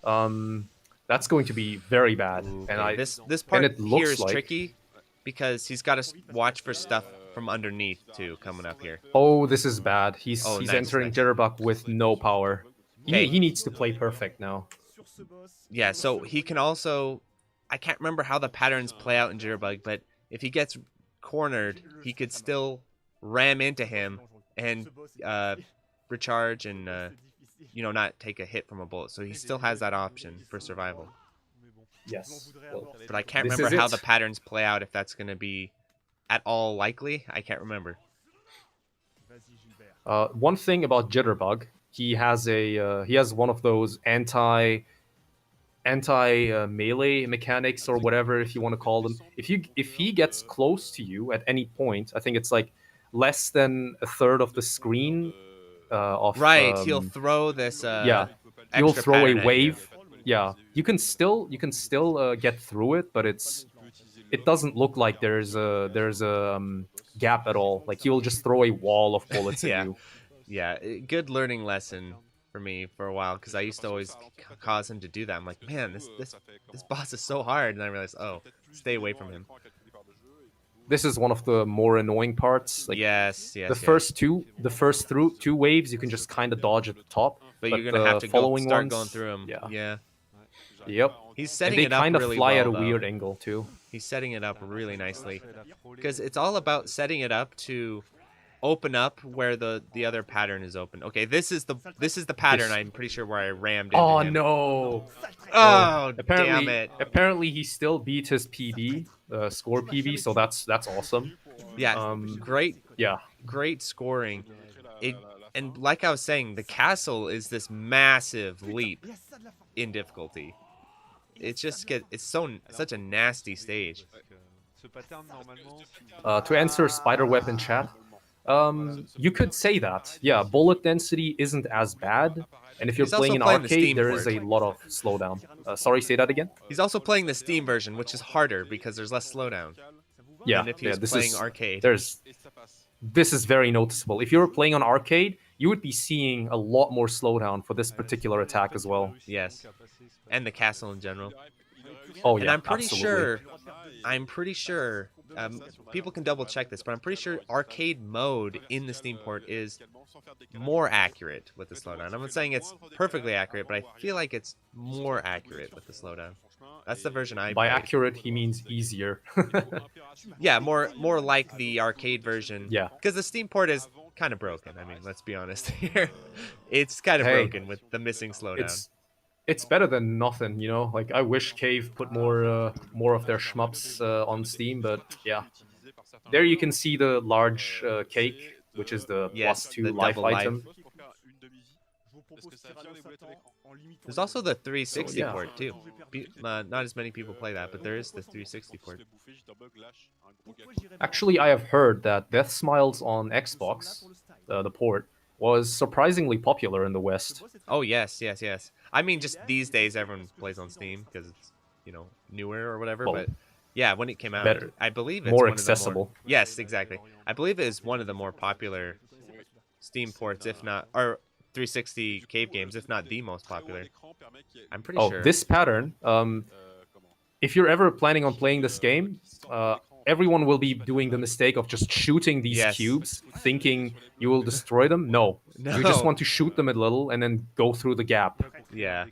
that's going to be very bad. And this part it looks here is like, tricky because he's got to watch for stuff from underneath too coming up here. Oh, this is bad. He's nice, entering Jitterbug with no power. He needs to play perfect now. Yeah, so he can also, I can't remember how the patterns play out in Jitterbug, but if he gets cornered, he could still ram into him and recharge and not take a hit from a bullet. So he still has that option for survival. Yes. Well, but I can't remember how the patterns play out, if that's going to be at all likely. I can't remember. One thing about Jitterbug, he has one of those anti melee mechanics or whatever, if you want to call them. If he gets close to you at any point, I think it's like less than a third of the screen he'll throw this he'll throw a wave. Yeah, you can still get through it, but it doesn't look like there's a gap at all. Like, he'll just throw a wall of bullets at you. Yeah, good learning lesson for me for a while, because I used to always cause him to do that. I'm like, man, this boss is so hard, and I realized, oh, stay away from him. This is one of the more annoying parts. Like, the first two waves you can just kind of dodge at the top, but you're gonna have to start going through them. Yeah. Yep. He's setting it up really well. They kind of fly at a weird angle too. He's setting it up really nicely, because it's all about setting it up to open up where the other pattern is open. Okay, this is the pattern. I'm pretty sure where I rammed into him. No! Oh, damn it! Apparently he still beat his PB, score PB, so that's awesome. Yeah, great. Yeah, great scoring. And like I was saying, the castle is this massive leap in difficulty. It's such a nasty stage. To answer Spiderweb in chat, You could say that. Yeah, bullet density isn't as bad. And if you're He's also playing in playing the arcade, Steam there is port. a lot of slowdown. Sorry, say that again? He's also playing the Steam version, which is harder because there's less slowdown. Yeah, than if he was this playing is arcade. This is very noticeable. If you were playing on arcade, you would be seeing a lot more slowdown for this particular attack as well. Yes, and the castle in general. Oh yeah, and I'm pretty absolutely. sure. People can double check this, but I'm pretty sure arcade mode in the Steam port is more accurate with the slowdown. I'm not saying it's perfectly accurate, but I feel like it's more accurate with the slowdown. That's the version I By played. accurate, he means easier. Yeah, more like the arcade version. Yeah. Because the Steam port is kind of broken. I mean, let's be honest here. It's kind of broken with the missing slowdown. It's better than nothing, you know. Like I wish Cave put more of their shmups on Steam, but yeah. There you can see the large cake, which is the +2 the life double item. There's also the 360 port too. Not as many people play that, but there is the 360 port. Actually, I have heard that Deathsmiles on Xbox, the port, was surprisingly popular in the West. Oh yes. I mean, just these days everyone plays on Steam because it's newer or whatever. Well, but yeah, when it came out, better, I believe it's more one accessible. Of the more, yes, exactly. I believe it is one of the more popular Steam ports, if not, or 360 Cave games, if not the most popular. I'm pretty sure. Oh, this pattern. If you're ever planning on playing this game, everyone will be doing the mistake of just shooting these cubes, thinking you will destroy them. No, you just want to shoot them a little and then go through the gap. Yeah.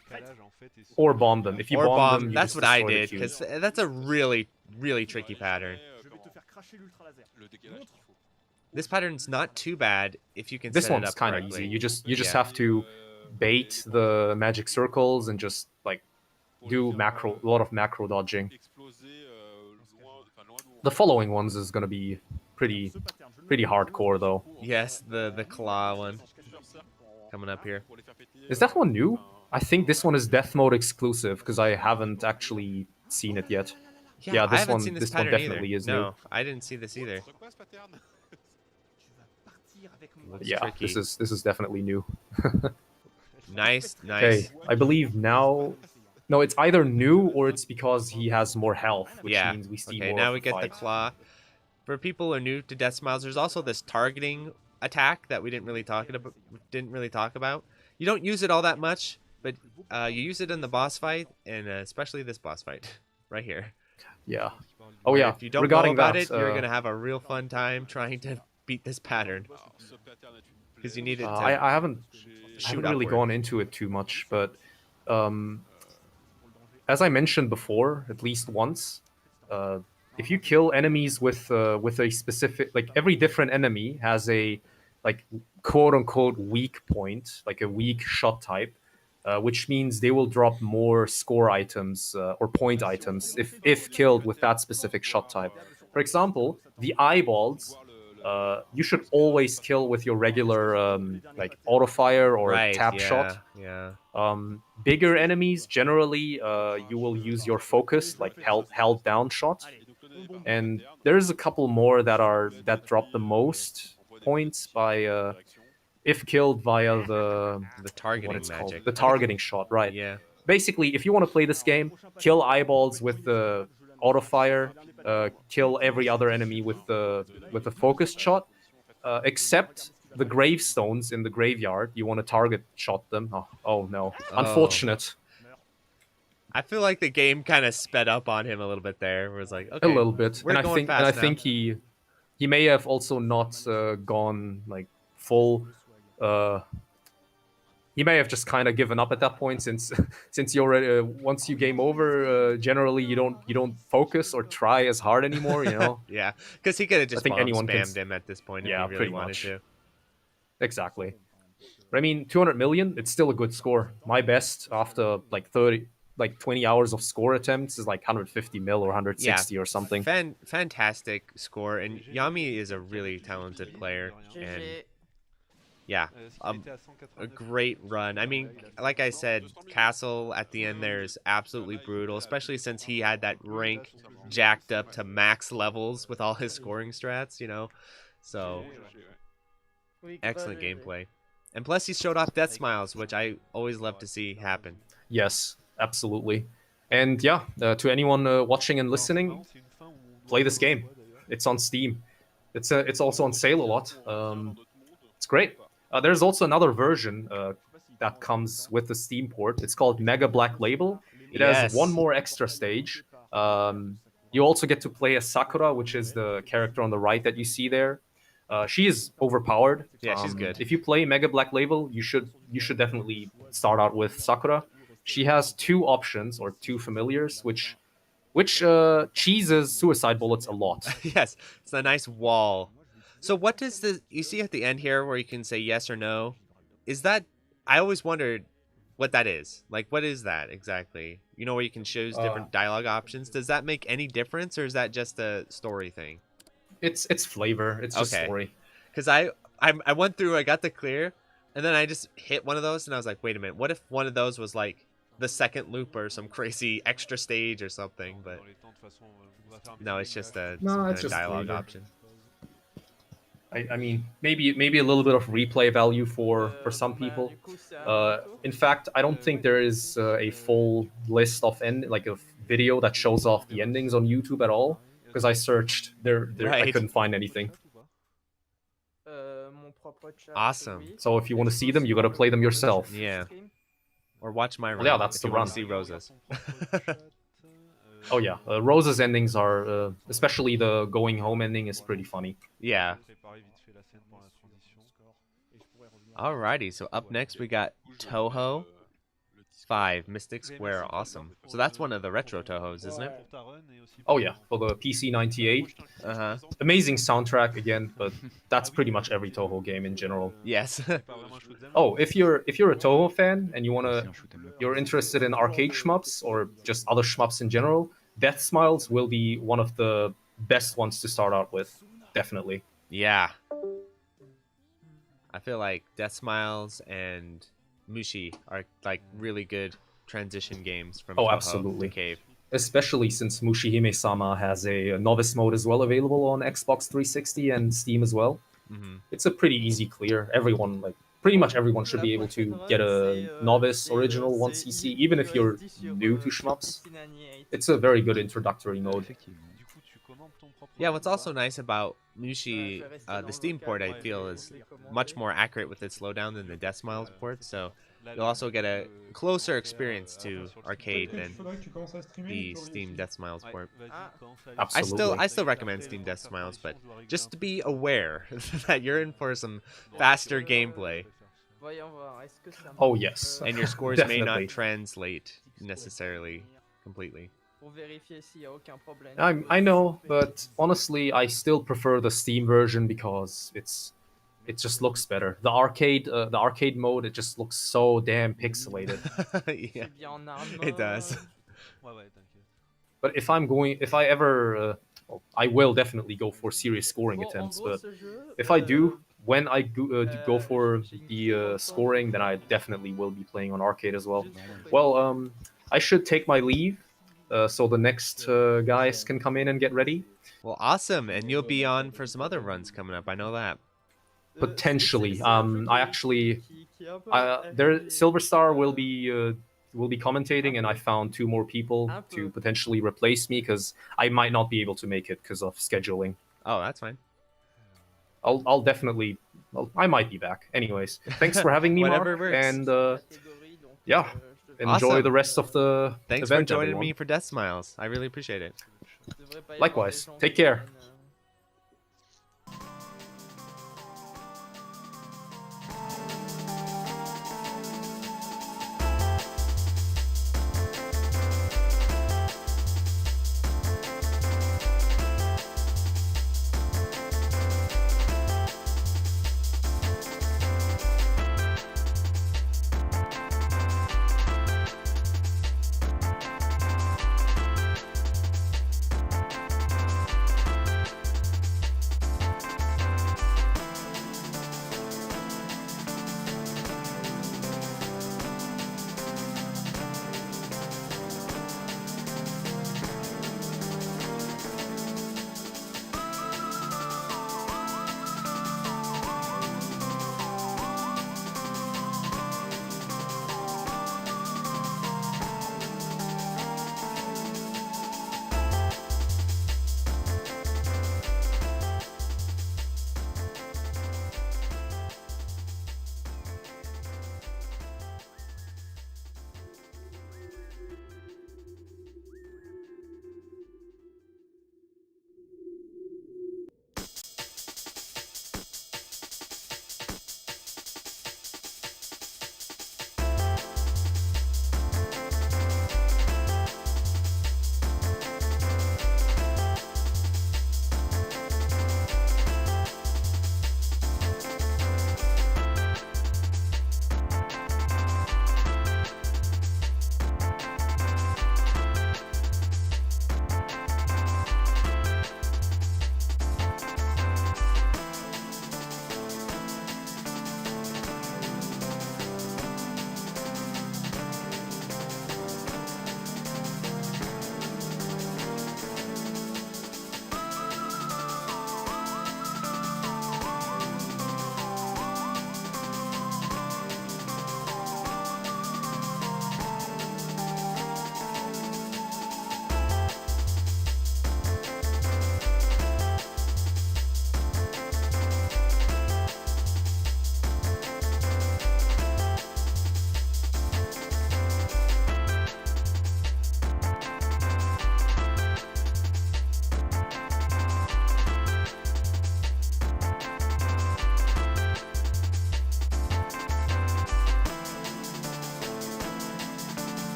Or bomb them. If you bomb them, you that's just what I destroy the did, cubes. because that's a really tricky pattern. This pattern's not too bad if you can This set it one's up kind of correctly. easy. You just have to bait the magic circles and just like do a lot of macro dodging. The following ones is gonna be pretty hardcore though. Yes, the claw one coming up here. Is that one new? I think this one is death mode exclusive because I haven't actually seen it yet. Yeah, I this haven't one seen this one pattern definitely either. is No, new. I didn't see this either. Looks Yeah, tricky. this is definitely new. Nice. Okay, I believe now. No, it's either new or it's because he has more health, which means we see more. Okay, now of we the get fight. the claw. For people who are new to Deathsmiles, there's also this targeting attack that we didn't really talk about. You don't use it all that much, but you use it in the boss fight, and especially this boss fight right here. Yeah. Oh yeah. If you don't Regarding know about that, it, you're gonna have a real fun time trying to beat this pattern. Because you need it to I haven't really upward. gone into it too much, but as I mentioned before, at least once, if you kill enemies with a specific, like every different enemy has a like quote unquote weak point, like a weak shot type, which means they will drop more score items or point items if killed with that specific shot type. For example, the eyeballs. You should always kill with your regular like auto fire or tap shot. Yeah. Bigger enemies generally you will use your focus, like held down shot. And there's a couple more that drop the most points by if killed via the targeting magic. The targeting shot, right? Yeah. Basically, if you want to play this game, kill eyeballs with the auto fire, kill every other enemy with the focused shot, except the gravestones in the graveyard. You want to target shot them. Oh no, unfortunate. I feel like the game kind of sped up on him a little bit there. Where it's like, okay, a little bit, we're going fast I now. think he may have also not gone like full. He may have just kind of given up at that point, since you already once you game over, generally you don't focus or try as hard anymore, you know. Yeah, because he could have just spammed him at this point if he really pretty wanted much. to. Exactly. But I mean, 200 million, it's still a good score. My best after like 20 hours of score attempts is like 150 mil or 160 or something. Fantastic score, and Yami is a really talented player, and yeah, a great run. I mean, like I said, Castle at the end there is absolutely brutal, especially since he had that rank jacked up to max levels with all his scoring strats, you know. So Excellent gameplay. And plus he showed off Deathsmiles, which I always love to see happen. Yes, absolutely. And yeah, to anyone watching and listening, play this game. It's on Steam. It's also on sale a lot. It's great. There's also another version that comes with the Steam port. It's called Mega Black Label. It has one more extra stage. You also get to play as Sakura, which is the character on the right that you see there. She is overpowered. Yeah, she's good. If you play Mega Black Label, you should definitely start out with Sakura. She has two options or two familiars, which cheeses suicide bullets a lot. Yes, it's a nice wall. So what does you see at the end here where you can say yes or no? Is that, I always wondered what that is. Like, what is that exactly? You know, where you can choose different dialogue options. Does that make any difference, or is that just a story thing? It's flavor. It's just story. Because I went through, I got the clear, and then I just hit one of those, and I was like, wait a minute, what if one of those was like the second loop or some crazy extra stage or something? But no, it's just a dialogue flavor. option. I mean, maybe a little bit of replay value for some people. In fact, I don't think there is a full list of like a video that shows off the endings on YouTube at all, because I searched there I couldn't find anything. Awesome. So if you want to see them, you got to play them yourself. Yeah. Or watch my run. Yeah, that's if the you want run. to see Rosa's. Oh yeah, Rosa's endings are, especially the going home ending, is pretty funny. Yeah. Alrighty, so up next we got Touhou 5 Mystic Square. Awesome. So that's one of the retro Touhous, isn't it? Oh yeah, for the PC 98. Amazing soundtrack again, but that's pretty much every Touhou game in general. Yes. Oh, if you're a Touhou fan and you're interested in arcade shmups or just other shmups in general, Deathsmiles will be one of the best ones to start out with, definitely. Yeah. I feel like Deathsmiles and Mushi are like really good transition games from Touhou absolutely. to Cave. Especially since Mushihime-sama has a novice mode as well available on Xbox 360 and Steam as well. It's a pretty easy clear. Pretty much everyone should be able to get a novice original 1cc, even if you're new to shmups. It's a very good introductory mode. Yeah, what's also nice about Mushi, the Steam port, I feel, is much more accurate with its slowdown than the Deathsmiles port, so you'll also get a closer experience to arcade than the Steam Deathsmiles port. Absolutely. I still recommend Steam Deathsmiles, but just to be aware that you're in for some faster gameplay. Oh yes. And your scores may not translate necessarily completely. I know, but honestly, I still prefer the Steam version because it just looks better. The arcade mode, it just looks so damn pixelated. Yeah, it does. But if I ever, I will definitely go for serious scoring attempts. But if I do, when I go for the scoring, then I definitely will be playing on arcade as well. Well, I should take my leave. So the next guys can come in and get ready. Well, awesome, and you'll be on for some other runs coming up. I know that. Potentially, Silver Star will be commentating, and I found 2 more people to potentially replace me because I might not be able to make it because of scheduling. Oh, that's fine. I'll definitely. I might be back. Anyways, thanks for having me, Mark. And yeah. Enjoy the rest of the Thanks event, for joining everyone. me for Deathsmiles. I really appreciate it. Likewise. Take care.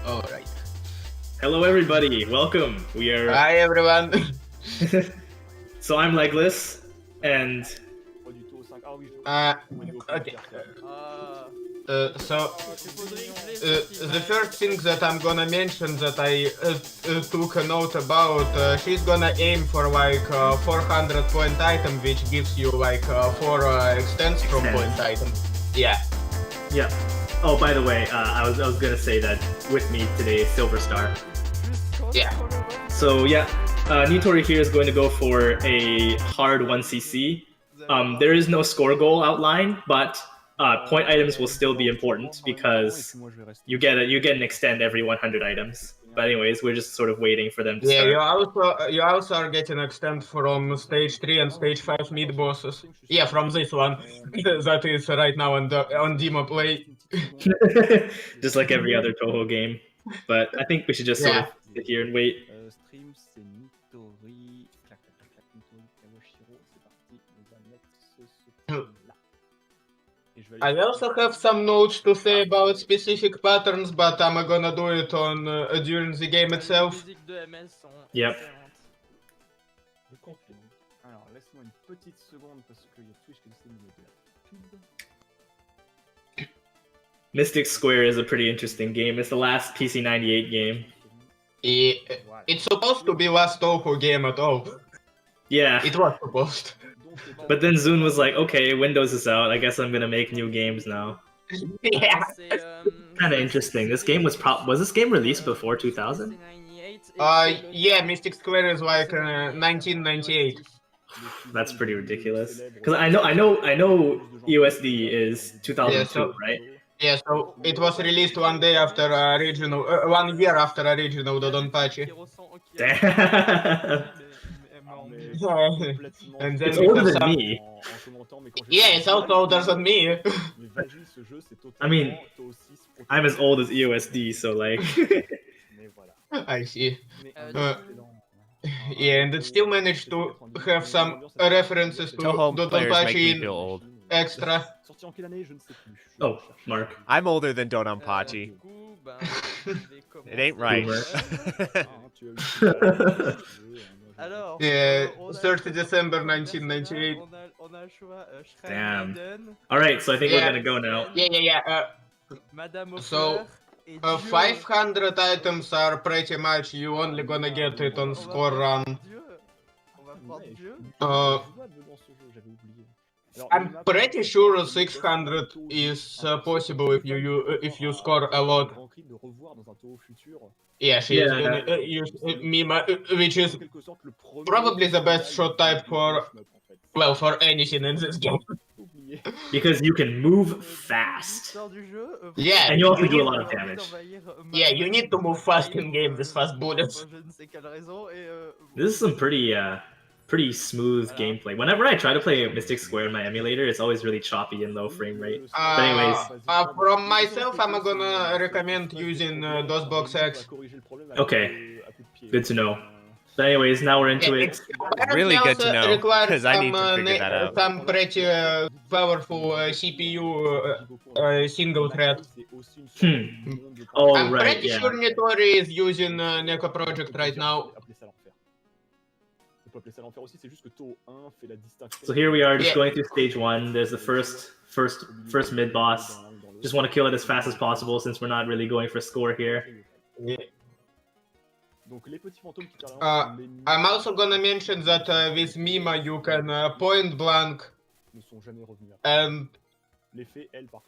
Alright. Hello, everybody. Welcome. We are. Hi, everyone. So I'm Legless, and. Okay. The first thing that I'm gonna mention that I took a note about, she's gonna aim for like 400 point item, which gives you like 4 extends from point item. Yeah. Yeah. Oh, by the way, I was gonna say that with me today is Silver Star. Yeah. So yeah, Nitori here is going to go for a hard 1cc. There is no score goal outlined, but point items will still be important because you get an extend every 100 items. But anyways, we're just sort of waiting for them to start. Yeah, you also are getting extend from stage 3 and stage 5 mid bosses. Yeah, from this one that is right now on demo play. Just like every other Touhou game. But I think we should just sort of sit here and wait. Stream, c'est Nitori. Clac, clac, clac, clac, Nitori, Kamoshiro. C'est parti. On va mettre ce là. I also have some notes to say about specific patterns, but I'm gonna do it on during the game itself. Yep. Je confirme. Alors, laisse-moi une petite seconde parce qu'il y a Twitch qui décide de mettre de la pub. Mystic Square is a pretty interesting game. It's the last PC98 game. It's supposed to be last Touhou game at all. Yeah. It was supposed. But then Zune was like, okay, Windows is out. I guess I'm gonna make new games now. Yeah. Kind of interesting. This game was this game released before 2000? Yeah, Mystic Square is like 1998. That's pretty ridiculous. Because I know USD is 2002, right? Yeah, so it was released 1 day after original, 1 year after original Dodonpachi. Damn. And then it's older than me. Yeah, it's also older than me. I mean, I'm as old as EOSD, so like. I see. Yeah, and it still managed to have some references to Dodonpachi in extra. Oh, Mark. I'm older than Dodonpachi. It ain't right. Yeah, 30 December 1998. Damn. Alright, so I think we're gonna go now. Yeah. So, 500 items are pretty much you only gonna get it on score run. I'm pretty sure 600 is possible if you score a lot. Yeah, she is gonna use Mima, which is probably the best shot type for anything in this game. Because you can move fast. Yeah, and you also do a lot of damage. Yeah, you need to move fast in game with fast bullets. This is some pretty smooth gameplay. Whenever I try to play Mystic Square in my emulator, it's always really choppy and low frame rate. But anyways, from myself, I'm gonna recommend using DOSBox X. Okay, good to know. But anyways, now we're into it. Really good to know, because I need to figure that out. Some pretty powerful CPU single thread. Oh, I'm right, pretty sure Nitori is using Neko Project right now. So here we are, just going through stage 1. There's the first mid boss. Just want to kill it as fast as possible since we're not really going for score here. Yeah. I'm also gonna mention that with Mima you can point blank, and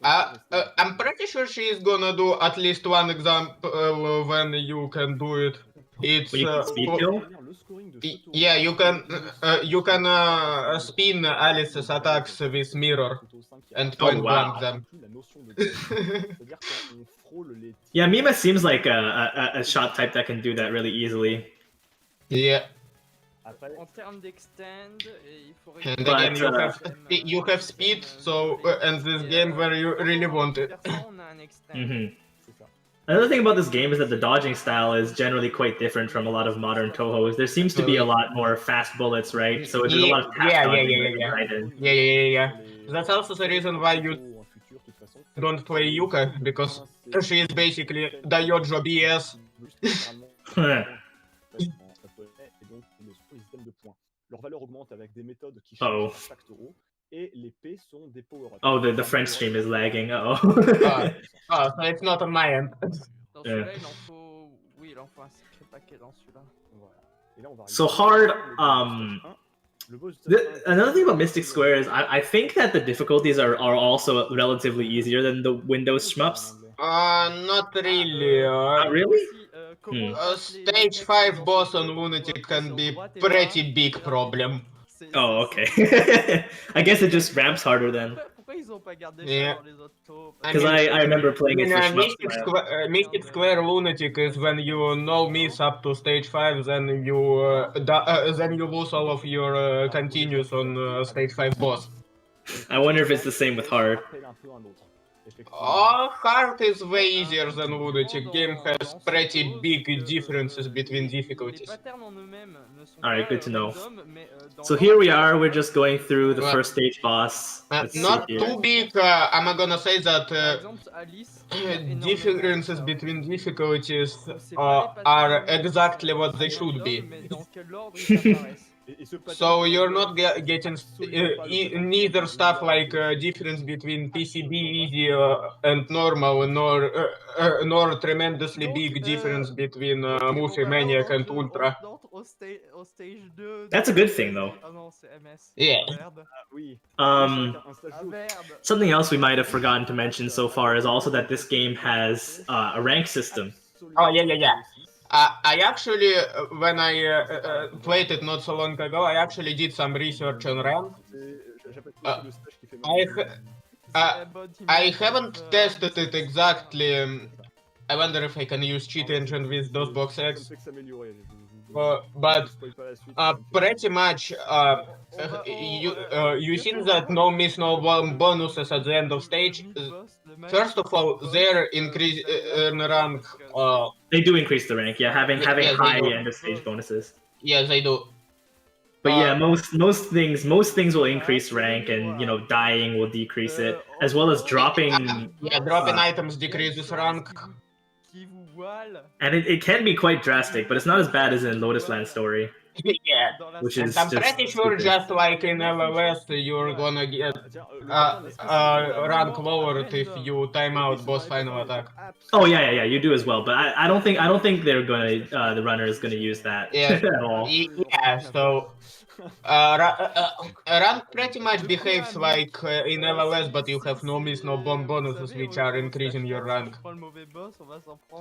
I'm pretty sure she is gonna do at least one example when you can do it. It's speed kill? Yeah, you can spin Aleste's attacks with mirror and point blank them. Yeah, Mima seems like a shot type that can do that really easily. Yeah. And again, you have speed, so and this game where you really want it. Another thing about this game is that the dodging style is generally quite different from a lot of modern Touhous. There seems to be a lot more fast bullets, right? So there's a lot of yeah. That's also the reason why you don't play Yuka because she is basically Daiojo BS. Leur valeur augmente avec des méthodes qui Uh-oh. changent chaque taureau et les P sont des power-ups. Oh, the French stream is lagging. Uh-oh. So it's not on my end. Dans celui-là, il en faut... Oui, il en faut un sacré paquet dans celui-là. Voilà. Et là, on va So hard, another thing about Mystic Square is I think that the difficulties are also relatively easier than the Windows shmups. Not really. Not really? Stage 5 boss on Lunatic can be pretty big problem. Oh, okay. I guess it just ramps harder then. Yeah. Because I remember playing it for Mystic Square Lunatic is when you no miss up to stage 5, then you lose all of your continues on stage 5 boss. I wonder if it's the same with hard. Hard is way easier than Lunatic. Game has pretty big differences between difficulties. Alright, good to know. So here we are, we're just going through the first stage boss. Not too big, I'm gonna say that differences between difficulties are exactly what they should be. So you're not getting neither stuff like difference between PCB easy and normal, nor tremendously big difference between Mushi, Maniac and Ultra. That's a good thing though. Yeah. Something else we might have forgotten to mention so far is also that this game has a rank system. Oh yeah. I actually, when I played it not so long ago, I actually did some research on rank. I haven't tested it exactly. I wonder if I can use cheat engine with DOSBox X. But pretty much, you seen that no miss no bonuses at the end of stage. First of all, their increase in rank. They do increase the rank, yeah, having high end of stage bonuses. Yes, they do. But yeah, most things will increase rank, and dying will decrease it, as well as dropping. Yeah, dropping items decreases rank. And it can be quite drastic, but it's not as bad as in Lotus Land Story. Yeah, which is I'm pretty sure just like in LLS, you're gonna get rank lowered if you time out boss final attack. Oh yeah, you do as well. But I don't think they're gonna the runner is gonna use that at all. Yeah, so rank pretty much behaves like in LLS, but you have no miss, no bomb bonuses, which are increasing your rank.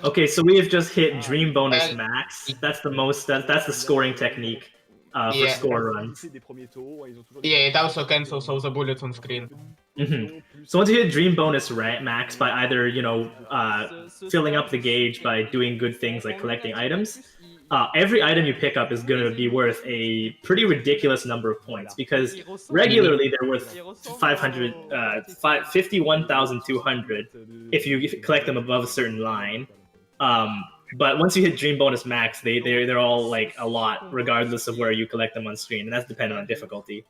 Okay, so we have just hit Dream Bonus Max. That's the most. That's the scoring technique for score runs. Yeah, it also cancels all the bullets on screen. So once you hit Dream Bonus Max by either filling up the gauge by doing good things like collecting items. Every item you pick up is going to be worth a pretty ridiculous number of points, because regularly they're worth 51,200 if you collect them above a certain line. But once you hit Dream Bonus Max, they're all like a lot, regardless of where you collect them on screen, and that's dependent on difficulty.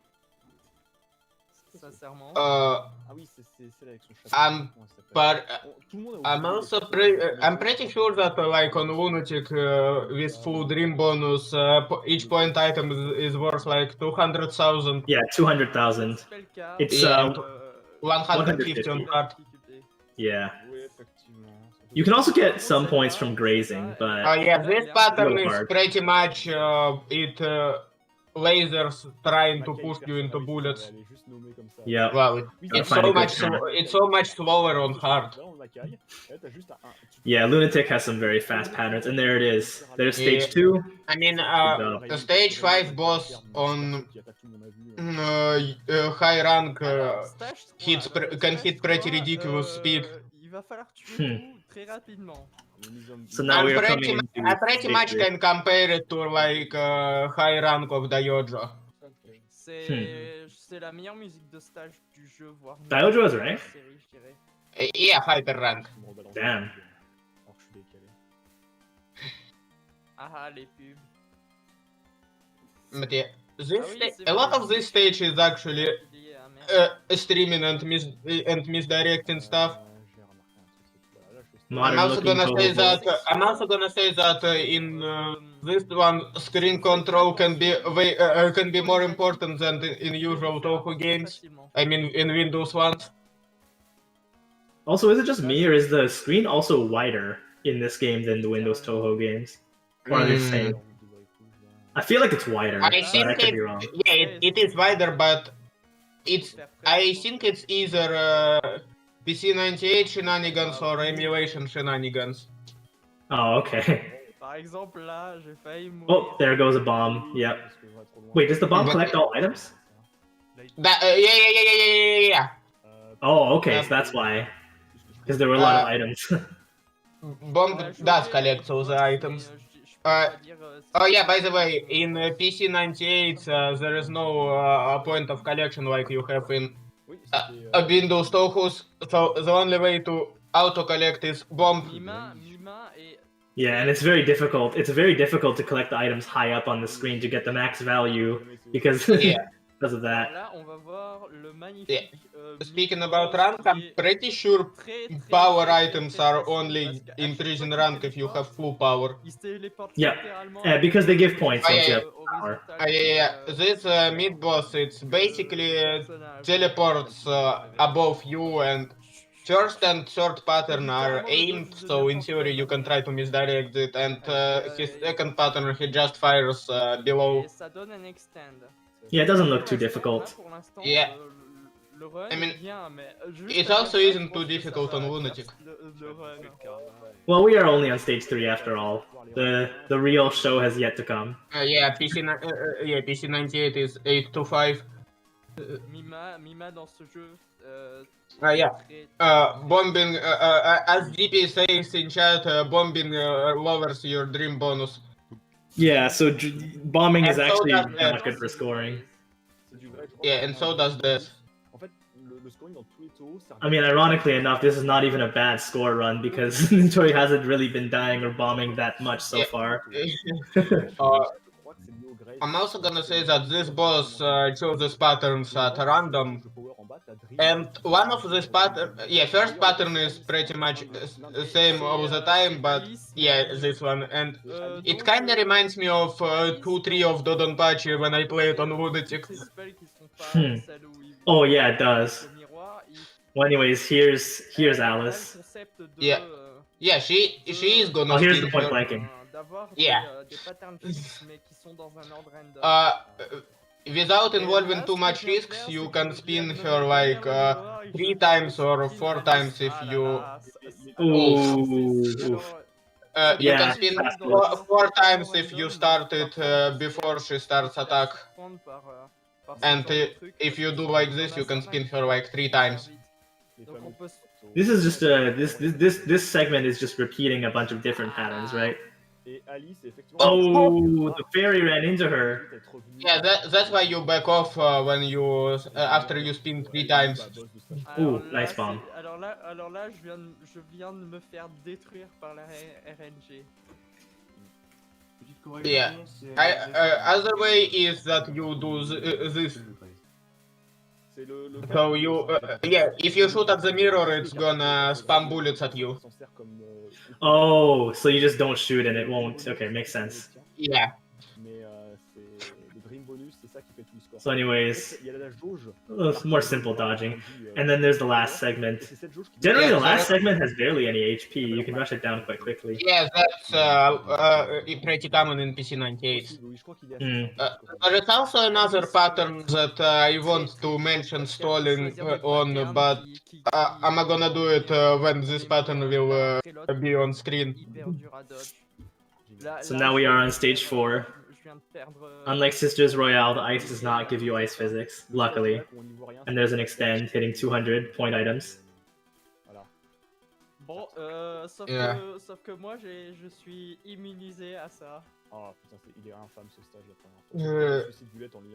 I'm pretty sure that like on Lunatic with full Dream bonus, each point item is worth like 200,000. Yeah, 200,000. It's 150 on card. Yeah. You can also get some points from grazing, but yeah, this pattern is pretty much lasers trying to push you into bullets. Yeah. Well, it's so much slower on hard. Yeah, Lunatic has some very fast patterns, and there it is. There's stage 2. I mean, the stage 5 boss on high rank can hit pretty ridiculous speed. So now we're coming I pretty much can compare it to like high rank of Daiojo. C'est la meilleure musique de stage du jeu, voire Daiojo is rank? Yeah, hyper rank. Damn. Ah, les pubs. But yeah, a lot of this stage is actually streaming and misdirecting stuff. I'm also gonna say that in this one, screen control can be more important than in usual Touhou games. I mean, in Windows ones. Also, is it just me, or is the screen also wider in this game than the Windows Touhou games? Or are they the same? I feel like it's wider, I but think I could be wrong. it is wider, but I think it's either PC98 shenanigans or emulation shenanigans. Oh, okay. Par exemple, là, j'ai failli mourir. Oh, there goes a bomb. Yep. Wait, does the bomb collect all items? Yeah. Oh, okay, so that's why. Because there were a lot of items. Bomb does collect all the items. Oh yeah, by the way, in PC98 there is no point of collection like you have in Windows Touhou, so the only way to auto-collect is bomb. Yeah, and it's very difficult. It's very difficult to collect the items high up on the screen to get the max value because because of that. Yeah. Speaking about rank, I'm pretty sure power items are only increasing rank if you have full power. Yeah, because they give points once you have power. Yeah. This mid-boss, it's basically teleports above you, and first and third pattern are aimed, so in theory you can try to misdirect it, and his second pattern, he just fires below. Yeah, it doesn't look too difficult. Yeah. I mean, it also isn't too difficult on Lunatic. Well, we are only on stage 3 after all. The real show has yet to come. Yeah, PC98 is 8 to 5. Mima dans ce jeu. Bombing, as DP says in chat, bombing lowers your dream bonus. Yeah, so bombing is actually not good for scoring. Yeah, and so does this. I mean, ironically enough, this is not even a bad score run because Nitori hasn't really been dying or bombing that much so far. I'm also gonna say that this boss chooses patterns at random, and one of these patterns, first pattern is pretty much the same all the time, but yeah, this one, and it kinda reminds me of 2-3 of Dodonpachi when I played on Lunatic. Oh yeah, it does. Well, anyways, here's Alice. Yeah, she is gonna. Oh, here's the point blanking. Yeah. Without involving too much risks, you can spin her like 3 times or 4 times if you. You can spin 4 times if you start it before she starts attack. And if you do like this, you can spin her like 3 times. This is just this segment is just repeating a bunch of different patterns, right? Oh, the fairy ran into her. Yeah, that's why you back off when you after you spin 3 times. Ooh, nice bomb. Alors là, je viens de me faire détruire par la RNG. Yeah. Other way is that you do this. So you, if you shoot at the mirror, it's gonna spam bullets at you. Oh, so you just don't shoot and it won't. Okay, makes sense. Yeah. So anyways, more simple dodging. And then there's the last segment. Generally, the last segment has barely any HP. You can rush it down quite quickly. Yeah, that's pretty common in PC98. There is also another pattern that I want to mention stalling on, but I'm gonna do it when this pattern will be on screen. So now we are on stage 4. Unlike Sisters Royale, the ice does not give you ice physics, luckily. And there's an extend hitting 200 point items. Bon, sauf que moi, je suis immunisé à ça. Oh putain, il est infâme ce stage là.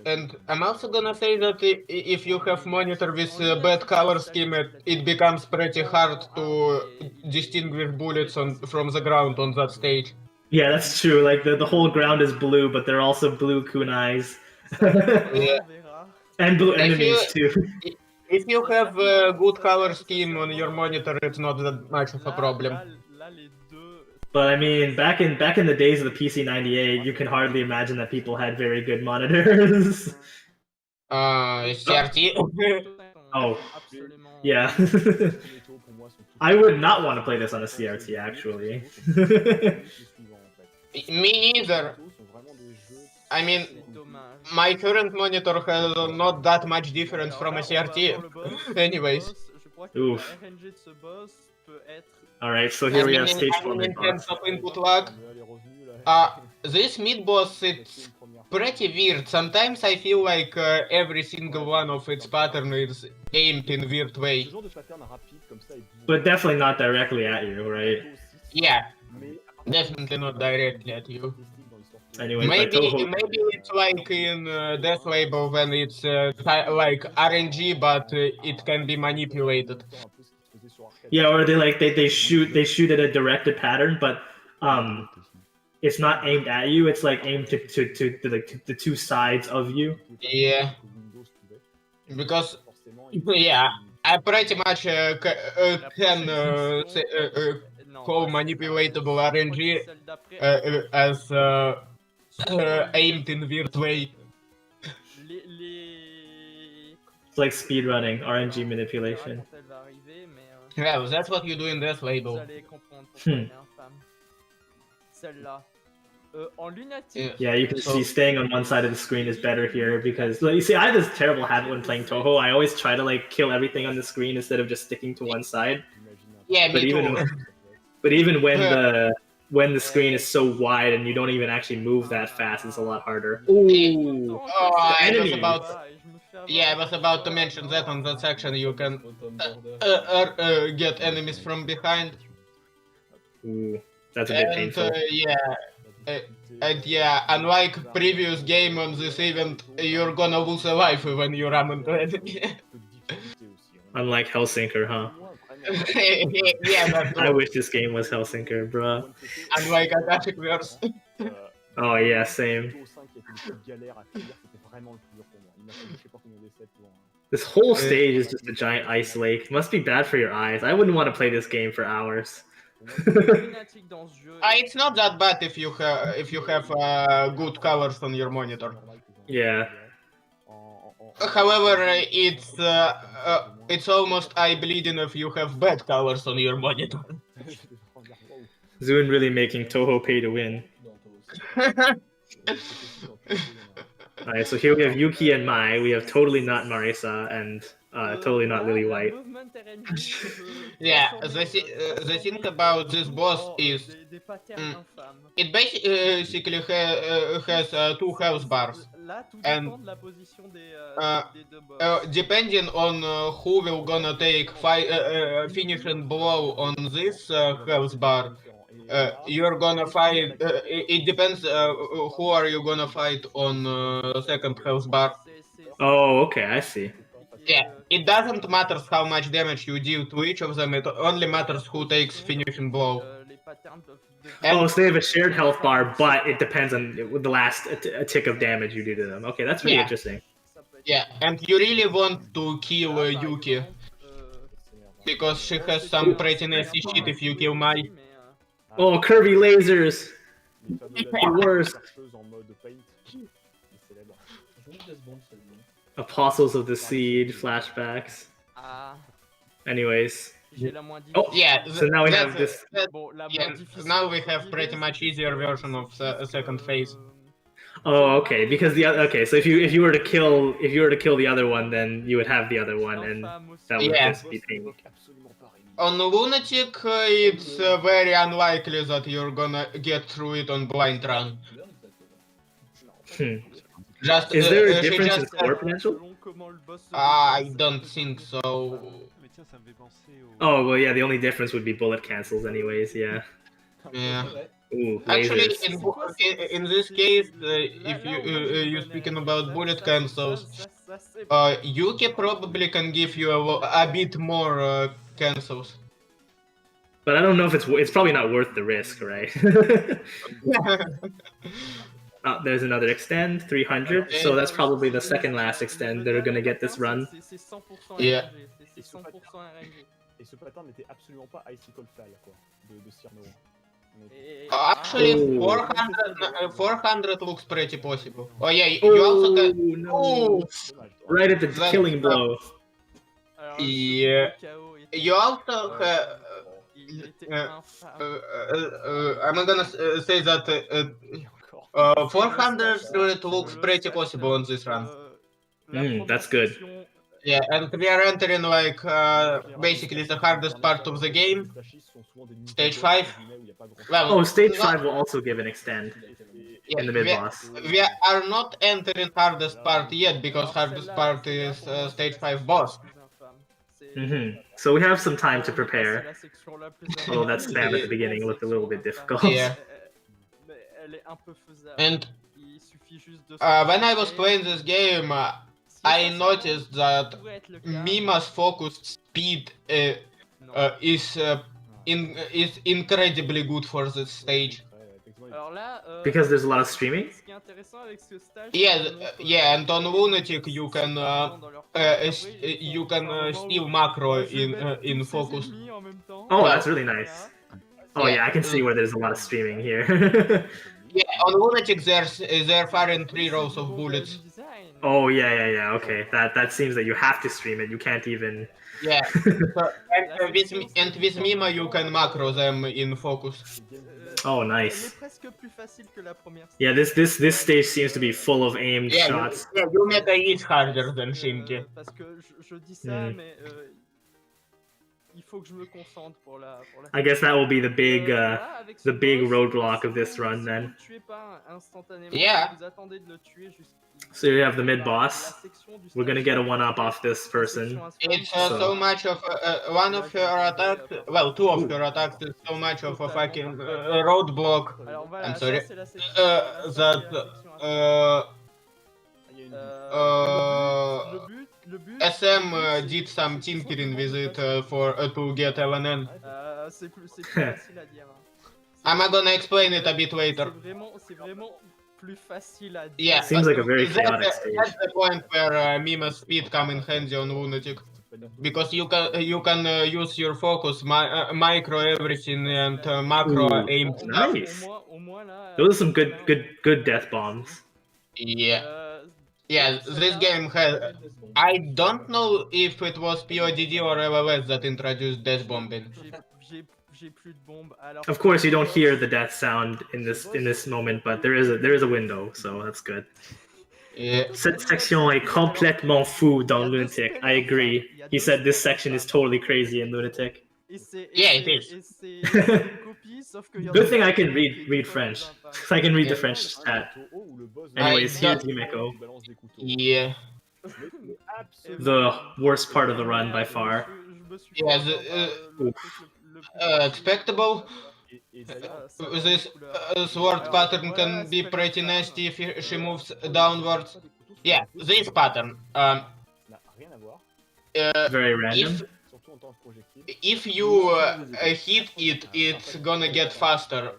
And I'm also gonna say that if you have monitor with bad color scheme, it becomes pretty hard to distinguish bullets from the ground on that stage. Yeah, that's true. Like the whole ground is blue, but there are also blue kunais. And blue enemies too. If you have a good color scheme on your monitor, it's not that much of a problem. là, les deux. But I mean, back in the days of the PC98, you can hardly imagine that people had very good monitors. CRT. Oh, yeah. I would not want to play this on a CRT, actually. Me neither. I mean, my current monitor has not that much difference from a CRT. Anyways. Oof. Alright, so here we have stage 4 in terms mid-boss. of input lag, this mid-boss, it's pretty weird. Sometimes I feel like every single one of its pattern is aimed in weird way. But definitely not directly at you, right? Yeah, definitely not directly at you. Anyway, maybe it's like in Death Label when it's like RNG, but it can be manipulated. Yeah, or they shoot at a directed pattern, but it's not aimed at you. It's like aimed to the two sides of you. Yeah, because I pretty much can call manipulatable RNG as aimed in weird way. It's like speedrunning, RNG manipulation. Yeah, that's what you do in Death Label. Yeah, you can see staying on one side of the screen is better here because, like, you see, I have this terrible habit when playing Touhou. I always try to like kill everything on the screen instead of just sticking to one side. Yeah, but me even too. but even when the screen is so wide and you don't even actually move that fast, it's a lot harder. Ooh, I was about to mention that on that section. You can get enemies from behind. Ooh, that's a bit painful. And unlike previous game on this event, you're gonna lose a life when you run into enemy. Unlike Hellsinker, huh? Yeah, that's I wish this game was Hellsinker, bruh. Unlike Attack Verse. Oh yeah, same. This whole stage is just a giant ice lake. Must be bad for your eyes. I wouldn't want to play this game for hours. It's not that bad if you have good colors on your monitor. Yeah. However, it's almost eye bleeding if you have bad colors on your monitor. Zoon really making Touhou pay to win. Alright, so here we have Yuki and Mai. We have totally not Marisa and totally not Lily White. Yeah, the thing about this boss is it basically has two health bars, and depending on who will gonna take finishing blow on this health bar, you're gonna fight. It depends who are you gonna fight on second health bar. Oh, okay, I see. Yeah, it doesn't matter how much damage you deal to each of them, it only matters who takes finishing blow. Oh, so they have a shared health bar, but it depends on the last tick of damage you do to them. Okay, that's really interesting. Yeah, and you really want to kill Yuki, because she has some pretty nasty shit if you kill Mai. Oh, curvy lasers! The worst. Apostles of the Seed flashbacks. Anyways. Oh yeah, so now we have this. Now we have pretty much easier version of the second phase. Oh, okay. Because so if you were to kill the other one, then you would have the other one, and that would just be painful. On Lunatic, it's very unlikely that you're gonna get through it on blind run. Is there a difference in score potential? I don't think so. Oh, well, yeah, the only difference would be bullet cancels anyways, yeah. Yeah. Ooh, actually, in this case, if you're speaking about bullet cancels, Yuki probably can give you a bit more cancels. But I don't know if it's probably not worth the risk, right? Oh, there's another extend, 300, so that's probably the second last extend that are gonna get this run. Yeah. Et ce pattern n'était absolument pas icicle fly, quoi. de Cyrano. Actually, 400 looks pretty possible. Oh yeah, you also can. Oh, Right at the killing blow. Alors, Yeah. le chaos était- You also. il était uh, infâme. I'm gonna say that 400 looks pretty possible on this run. That's good. Yeah, and we are entering like basically the hardest part of the game, stage 5. Well, Oh, stage 5 will also give an extend in the mid boss. We are not entering hardest part yet because hardest part is stage 5 boss. So we have some time to prepare. Although that spam at the beginning looked a little bit difficult. Yeah. And when I was playing this game, I noticed that Mima's focused speed is incredibly good for this stage. Because there's a lot of streaming? Yeah, and on Lunatic you can steal macro in focus. Oh, that's really nice. Oh yeah, I can see where there's a lot of streaming here. Yeah, on Lunatic they're firing 3 rows of bullets. Oh yeah. Okay, that seems that you have to stream it. You can't even. Yeah. and with Mima you can macro them in focus. Oh, nice. Yeah, this stage seems to be full of aimed shots. Yeah, Yumeka is harder than Shinji. I guess that will be the big roadblock of this run then. Yeah. So you have the mid boss. We're gonna get a 1-up off this person. It's so much of one of her attacks. Well, 2 of her attacks is so much of a fucking roadblock. I'm sorry. SM did some tinkering with it to get Len'en. I'm gonna explain it a bit later. Yeah, seems like a very chaotic stage. That's the point where Mima's speed come in handy on Lunatic, because you can use your focus, micro everything, and macro aim. Nice. Those are some good death bombs. Yeah. Yeah, this game has. I don't know if it was PODD or LLS that introduced death bombing. Of course, you don't hear the death sound in this moment, but there is a window, so that's good. Yeah. Cette section est complètement fou dans Lunatic. I agree. He said this section is totally crazy in Lunatic. Yeah, it is. Good thing I can read French. I can read the French chat. Anyways, here's Yumeko. Yeah. The worst part of the run by far. Yeah, expectable. This sword pattern can be pretty nasty if she moves downwards. Yeah, this pattern. Very random. If you hit it, it's gonna get faster.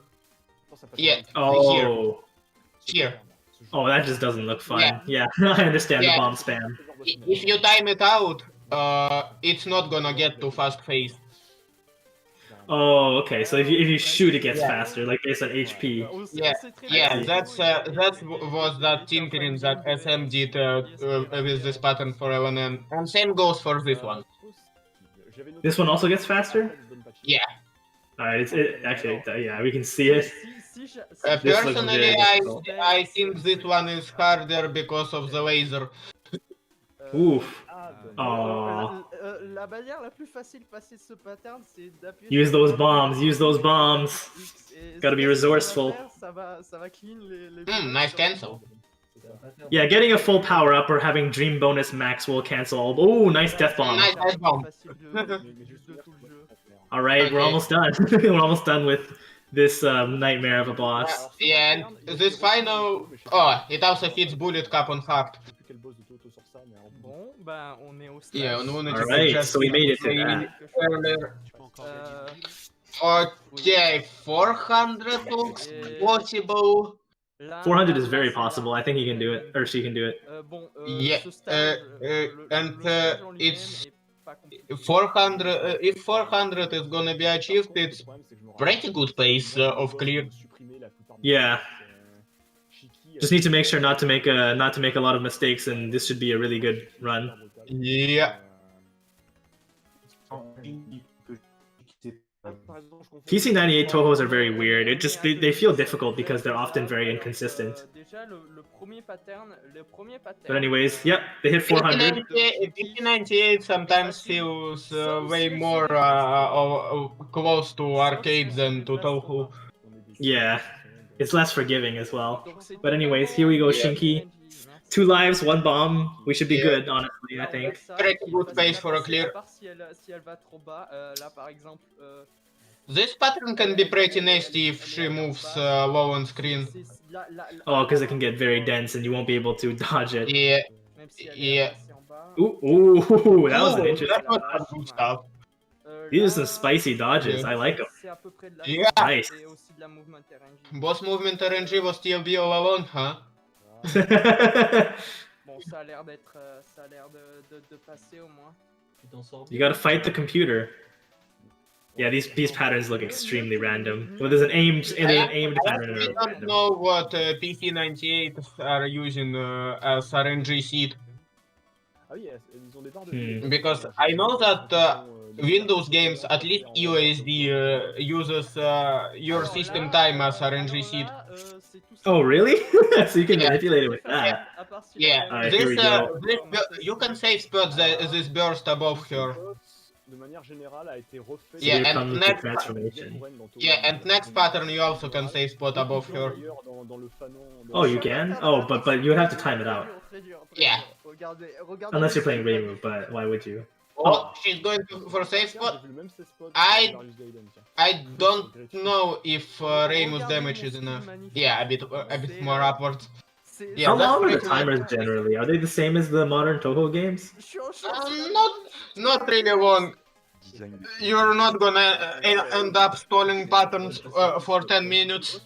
Yeah. Oh. Here. Oh, that just doesn't look fun. Yeah, I understand the bomb spam. If you time it out, it's not gonna get too fast phase. Oh, okay. So if you shoot, it gets faster, like based on HP. Yeah. That was that tinkering that SM did with this pattern for Len'en, and same goes for this one. This one also gets faster? Yeah. Alright, actually, yeah, we can see it. Personally, I think this one is harder because of the laser. Oof. La barrière la plus facile passer ce pattern, c'est d'appuyer. Use those bombs. Use those bombs. Gotta be resourceful. Ça va clean les. Nice cancel. Yeah, getting a full power up or having Dream Bonus Max will cancel all. Oh, nice death bomb. Nice death bomb. All right, we're almost done. We're almost done with this nightmare of a boss. Yeah, and this final. Oh, it also hits bullet cap on hacked. Yeah, on Lunatic. Alright, so we made it to that. Okay, 400 looks possible. 400 is very possible. I think he can do it, or she can do it. Yeah, and it's pas compliqué. 400, if 400 is gonna be achieved, it's pretty good pace of clear. Yeah. Just need to make sure not to make a lot of mistakes, and this should be a really good run. Yeah. PC98 Touhous are very weird. It just they feel difficult because they're often very inconsistent. But anyways, yep, they hit 400. PC98 sometimes feels way more close to arcades than to Touhou. Yeah, it's less forgiving as well. But anyways, here we go, Shinky. 2 lives, 1 bomb. We should be good, honestly, I think. Pretty good pace for a clear. This pattern can be pretty nasty if she moves low on screen. Oh, because it can get very dense and you won't be able to dodge it. Yeah. Yeah. Ooh, that was an interesting. That was some good stuff. These are some spicy dodges. I like them. Yeah. Nice. Boss movement RNG was still be all alone, huh? Bon, ça a l'air d'être, ça a l'air de passer au moins. You gotta fight the computer. Yeah, these patterns look extremely random. Well, there's an aimed pattern. I don't know what PC98 are using as RNG seed. Because I know that Windows games, at least USD, uses your system time as RNG seed. Oh, really? So you can manipulate it with that. Yeah, Alright, here we go. You can save spot this burst above her. Yeah, and next pattern you also can save spot above her. Oh, you can? Oh, but you would have to time it out. Yeah. Unless you're playing Rainbow, but why would you? Oh, she's going for safe spot. I don't know if Raimu's damage is enough. Yeah, a bit more upwards. Yeah, how long are the timers generally? Are they the same as the modern Touhou games? Not really long. You're not gonna end up stalling patterns for 10 minutes.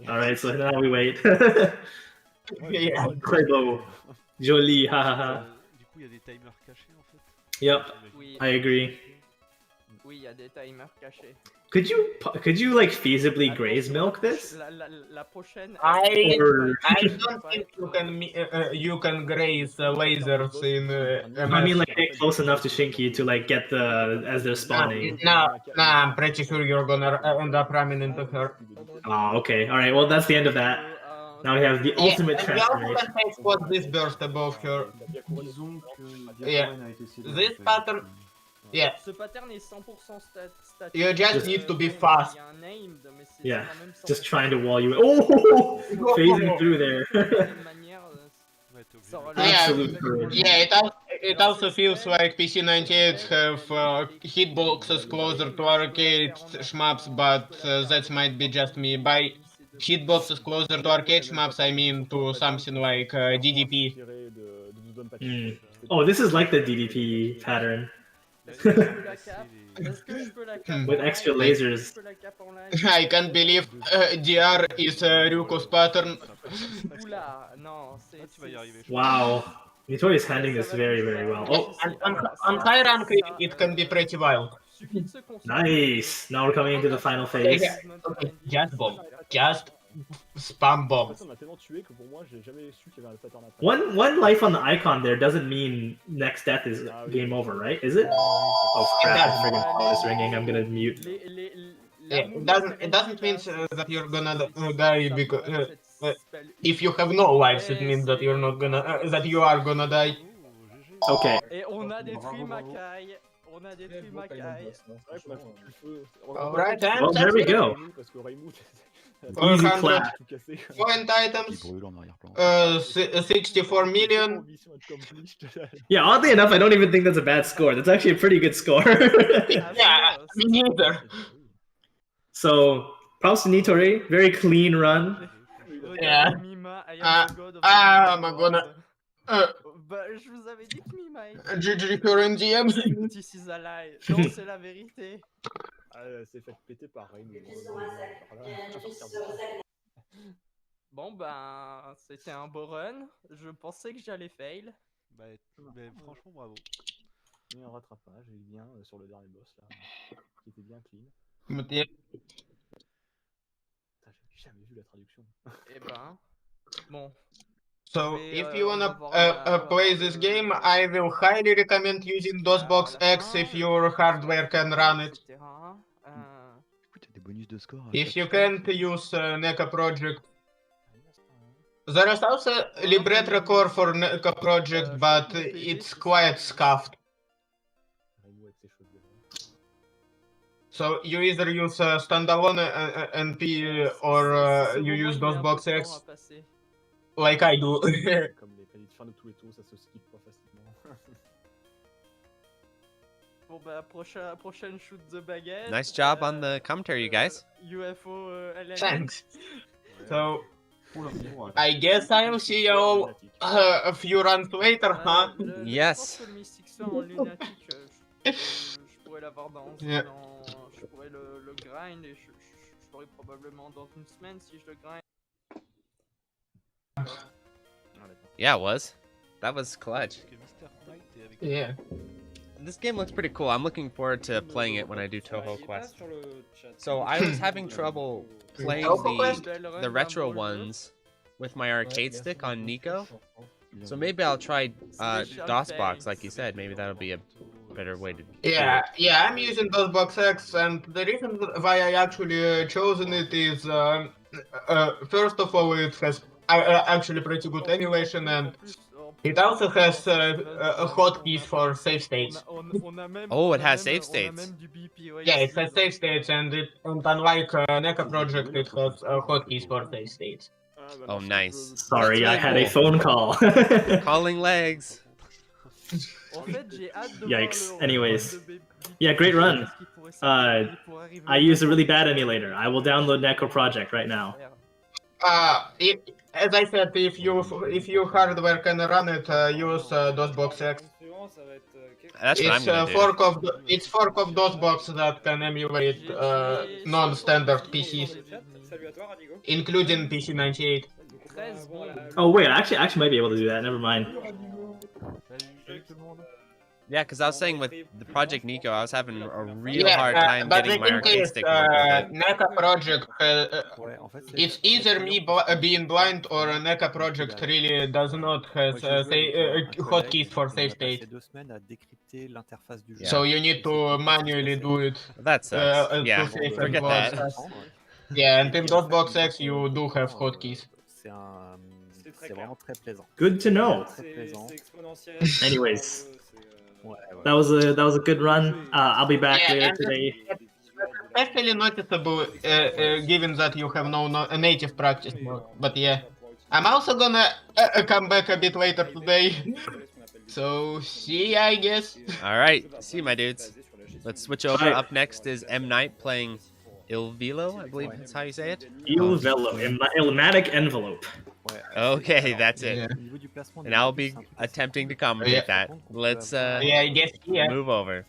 Alright, so now we wait. Yeah. Très beau. Joli, hahaha. Du coup, il y a des timers cachés en fait. Yep, I agree. Oui, il y a des timers cachés. Could you like feasibly graze milk this? La prochaine. I don't think you can graze lasers in. I mean, like get close enough to Shinky to like get the as they're spawning. Nah, I'm pretty sure you're gonna end up ramming into her. Oh, okay. All right. Well, that's the end of that. Now we have the ultimate transformation. You also can spot this burst above her. Yeah, this pattern. Yeah. Ce pattern est 100% statique. You just need to be fast. Yeah, just trying to wall you. Oh, phasing through there. Absolute courage. Yeah, it also feels like PC98 have hitboxes closer to arcade shmups, but that might be just me. By hitboxes closer to arcade shmups, I mean to something like DDP. Oh, this is like the DDP pattern. With extra lasers. I can't believe DR is Ryuko's pattern. Wow. Nitori is handling this very, very well. Oh, on high rank it can be pretty wild. Nice. Now we're coming into the final phase. Okay, just bomb. Just spam bomb. One life on the icon there doesn't mean next death is game over, right? Is it? Oh crap! The friggin' phone is ringing. I'm gonna mute. Yeah, it doesn't mean that you're gonna die because if you have no lives, it means that you're not gonna that you are gonna die. Okay. Et on a détruit Makai. On a détruit Makai. Alright, well, there we go. Easy clap. Point items. 64 million. Yeah, oddly enough, I don't even think that's a bad score. That's actually a pretty good score. Yeah, me neither. So, props to Nitori. Very clean run. Yeah. I'm gonna. Bah, je vous avais dit que Mima GG Current DM. This is a lie. Non, c'est la vérité. C'est fait péter par Rainbow. Bon, ben, c'était un beau run. Je pensais que j'allais fail. Franchement, bravo. Et un rattrapage, il vient sur le dernier boss là, qui était bien clean. But yeah. J'ai jamais vu la traduction. Eh ben, bon. So Mais, if you on va wanna voir play this le- game, I will highly recommend using DOSBox X if your hardware can run it. etc. Écoute, des bonus de score. If you can't use NECA Project, there is also libretto core for NECA Project, but it's quite scuffed. So you either use standalone NP or you use DOSBox X, like I do. Comme les crédits de fin de tous les tours, ça se skip pas facilement. Bon bah prochaine shoot de Baguette. Nice job on the commentary, you guys. UFO LNN. Thanks. So I guess I'll see you all a few runs later, huh? Yes. Je pense que le Mystic Sword en Lunatic, je pourrais l'avoir je pourrais le grind et je l'aurai probablement dans une semaine si je le grind. Yeah, it was. That was clutch. Yeah. This game looks pretty cool. I'm looking forward to playing it when I do Touhou Quest. So I was having trouble playing the retro ones with my arcade stick on Nico. So maybe I'll try DOSBox, like you said. Maybe that'll be a better way to do Yeah, it. yeah, I'm using DOSBox X, and the reason why I actually chosen it is, first of all, it has actually pretty good animation, and it also has hotkeys for save states. Oh, it has save states. Yeah, it has save states, and unlike NECA Project, it has hotkeys for save states. Oh, nice. Sorry, I had a phone call. Calling legs. Yikes. Anyways, yeah, great run. I use a really bad emulator. I will download NECA Project right now. As I said, if your hardware can run it, use DOSBox X. That's what I'm gonna do. It's fork of DOSBox that can emulate non-standard PCs, including PC98. Oh wait, I actually might be able to do that. Never mind. Yeah, because I was saying with the Project Nico, I was having a real hard time getting my arcade stick working. NECA Project, it's either me being blind or NECA Project really does not have hotkeys for save state. So you need to manually do it. That sucks. Yeah, forget that. Yeah, and in DOSBox X you do have hotkeys. Good to know. Anyways, that was a good run. I'll be back later today. Especially noticeable, given that you have no native practice mode. But yeah, I'm also gonna come back a bit later today. So see ya, I guess. All right, see you, my dudes. Let's switch over. Right. Up next is M Night playing Illvelo, I believe that's how you say it. Illvelo, Lunatic envelope. Okay, that's it. Yeah. And I'll be attempting to commentate that. Let's Yeah, I guess yeah. move over.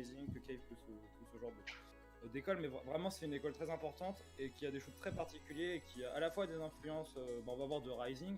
Rising, que Cave, que ce genre d'école, mais vraiment c'est une école très importante et qui a des choses très particuliers et qui a à la fois des influences, on va voir de Rising,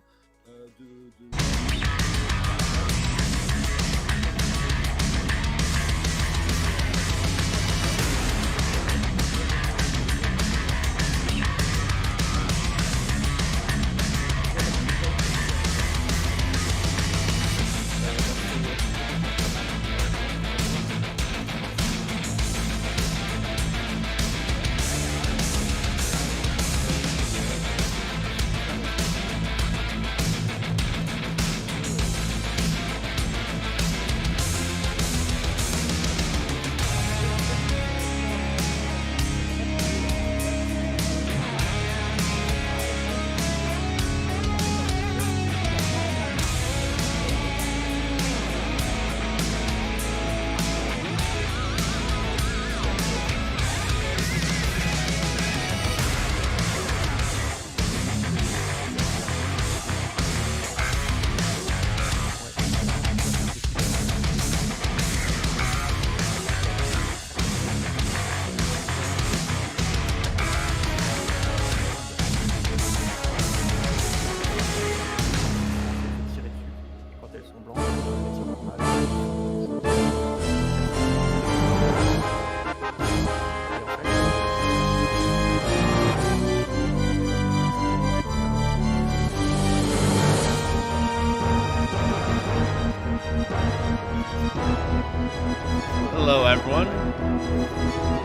Hello, everyone.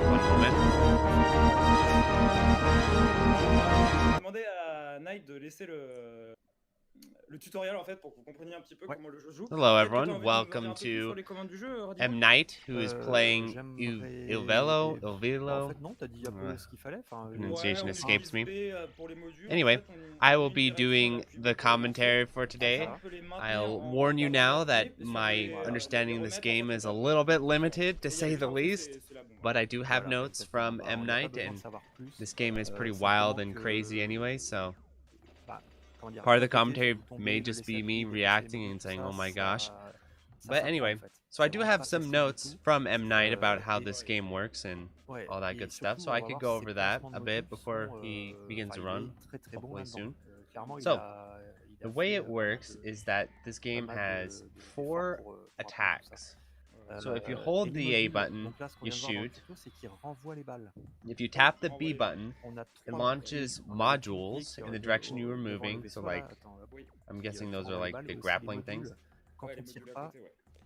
One moment. Je vais demander à Knight de laisser le tutoriel en fait pour que vous compreniez un petit peu comment le jeu joue. Hello, everyone. Welcome to M. Knight, who is playing Illvelo. Pronunciation escapes me. Anyway, I will be doing the commentary for today. I'll warn you now that my understanding of this game is a little bit limited, to say the least, but I do have notes from M. Knight, and this game is pretty wild and crazy anyway, so part of the commentary may just be me reacting and saying, oh my gosh. But anyway, so I do have some notes from M. Knight about how this game works and all that good stuff, so I could go over that a bit before he begins to run, hopefully soon. So, the way it works is that this game has 4 attacks. So if you hold the A button, you shoot. If you tap the B button, it launches modules in the direction you were moving. So like, I'm guessing those are like the grappling things.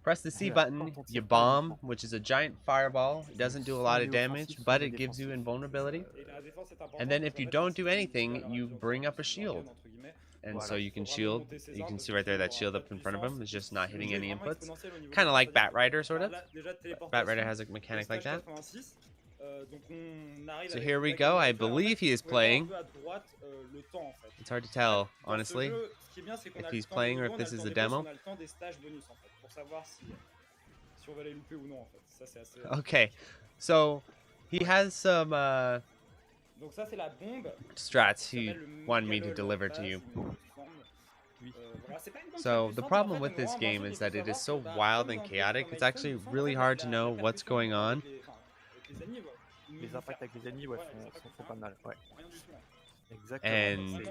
Press the C button, you bomb, which is a giant fireball. It doesn't do a lot of damage, but it gives you invulnerability. And then if you don't do anything, you bring up a shield. And so you can shield. You can see right there that shield up in front of him is just not hitting any inputs. Kind of like Batrider, sort of. Batrider has a mechanic like that. So here we go. I believe he is playing. It's hard to tell, honestly, if he's playing or if this is a demo. Okay, so he has some strats he wanted me to deliver to you. So the problem with this game is that it is so wild and chaotic, it's actually really hard to know what's going on. And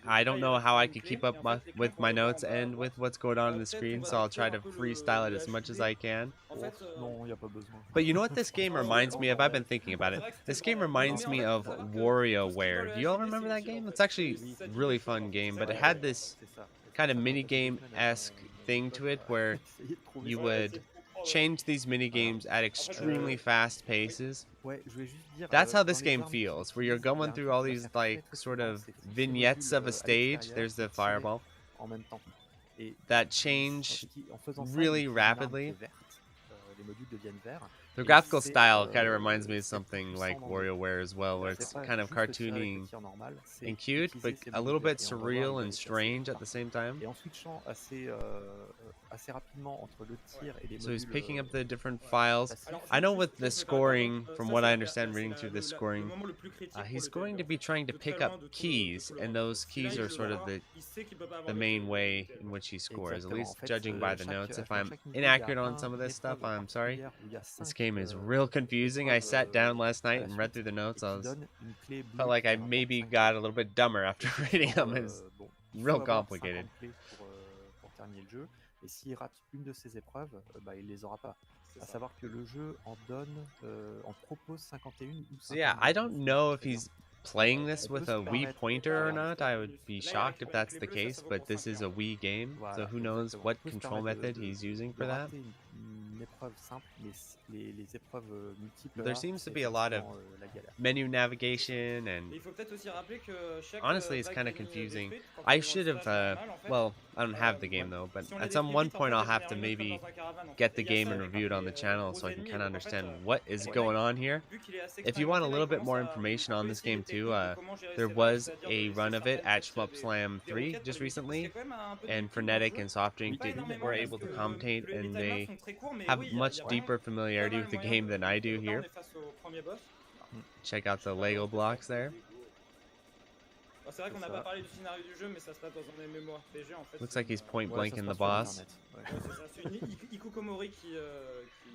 I don't know how I could keep up with my notes and with what's going on the screen, so I'll try to freestyle it as much as I can. But you know what this game reminds me of? I've been thinking about it. This game reminds me of WarioWare. Do you all remember that game? It's actually a really fun game, but it had this kind of minigame-esque thing to it where you would change these minigames at extremely fast paces. That's how this game feels, where you're going through all these like sort of vignettes of a stage. There's the fireball that change really rapidly. The Et graphical c'est, style kind of reminds me of c'est something puissant like dans le WarioWare as well, where it's C'est pas kind of juste le tir avec cartoony le tir normal, c'est and cute, but utiliser ses a little moves bit et on va voir, il surreal va and les placer strange at the partout. same time. Et en switchant assez rapidement entre le tir et les So he's modules picking up the different files. passifs. I know with the scoring, from what I understand reading through the scoring, he's going to be trying to pick up keys, and those keys are sort of the main way in which he scores, at Exactement. least En fait, judging by the notes. If I'm chaque niveau, il y a inaccurate on some of une this stuff, épreuve I'm sorry. particulière où il y a This 5 game is real confusing. I sat down last night and read through the notes. I was felt like I maybe got a little bit dumber after reading them. It's real complicated. Pour terminer le jeu, et s'il rate une de ces épreuves, bah, il les aura pas. À savoir que le jeu en propose 51 ou 52. So yeah, I don't know if he's playing this with a Wii pointer or not. I would be shocked if that's the case, but this is a Wii game, so who knows what control method he's using for that. There seems to be a lot of menu navigation, and honestly it's kind of confusing. I should have, well, I don't have the game though, but at some one point I'll have to maybe get the game and review it on the channel so I can kind of understand what is going on here. If you want a little bit more information on this game too, there was a run of it at SHMUP Slam 3 just recently, and Frenetic and Soft Drink were able to commentate, and they have much deeper familiarity with the game than I do here. Check out the Lego blocks there. Looks like he's point blanking the boss.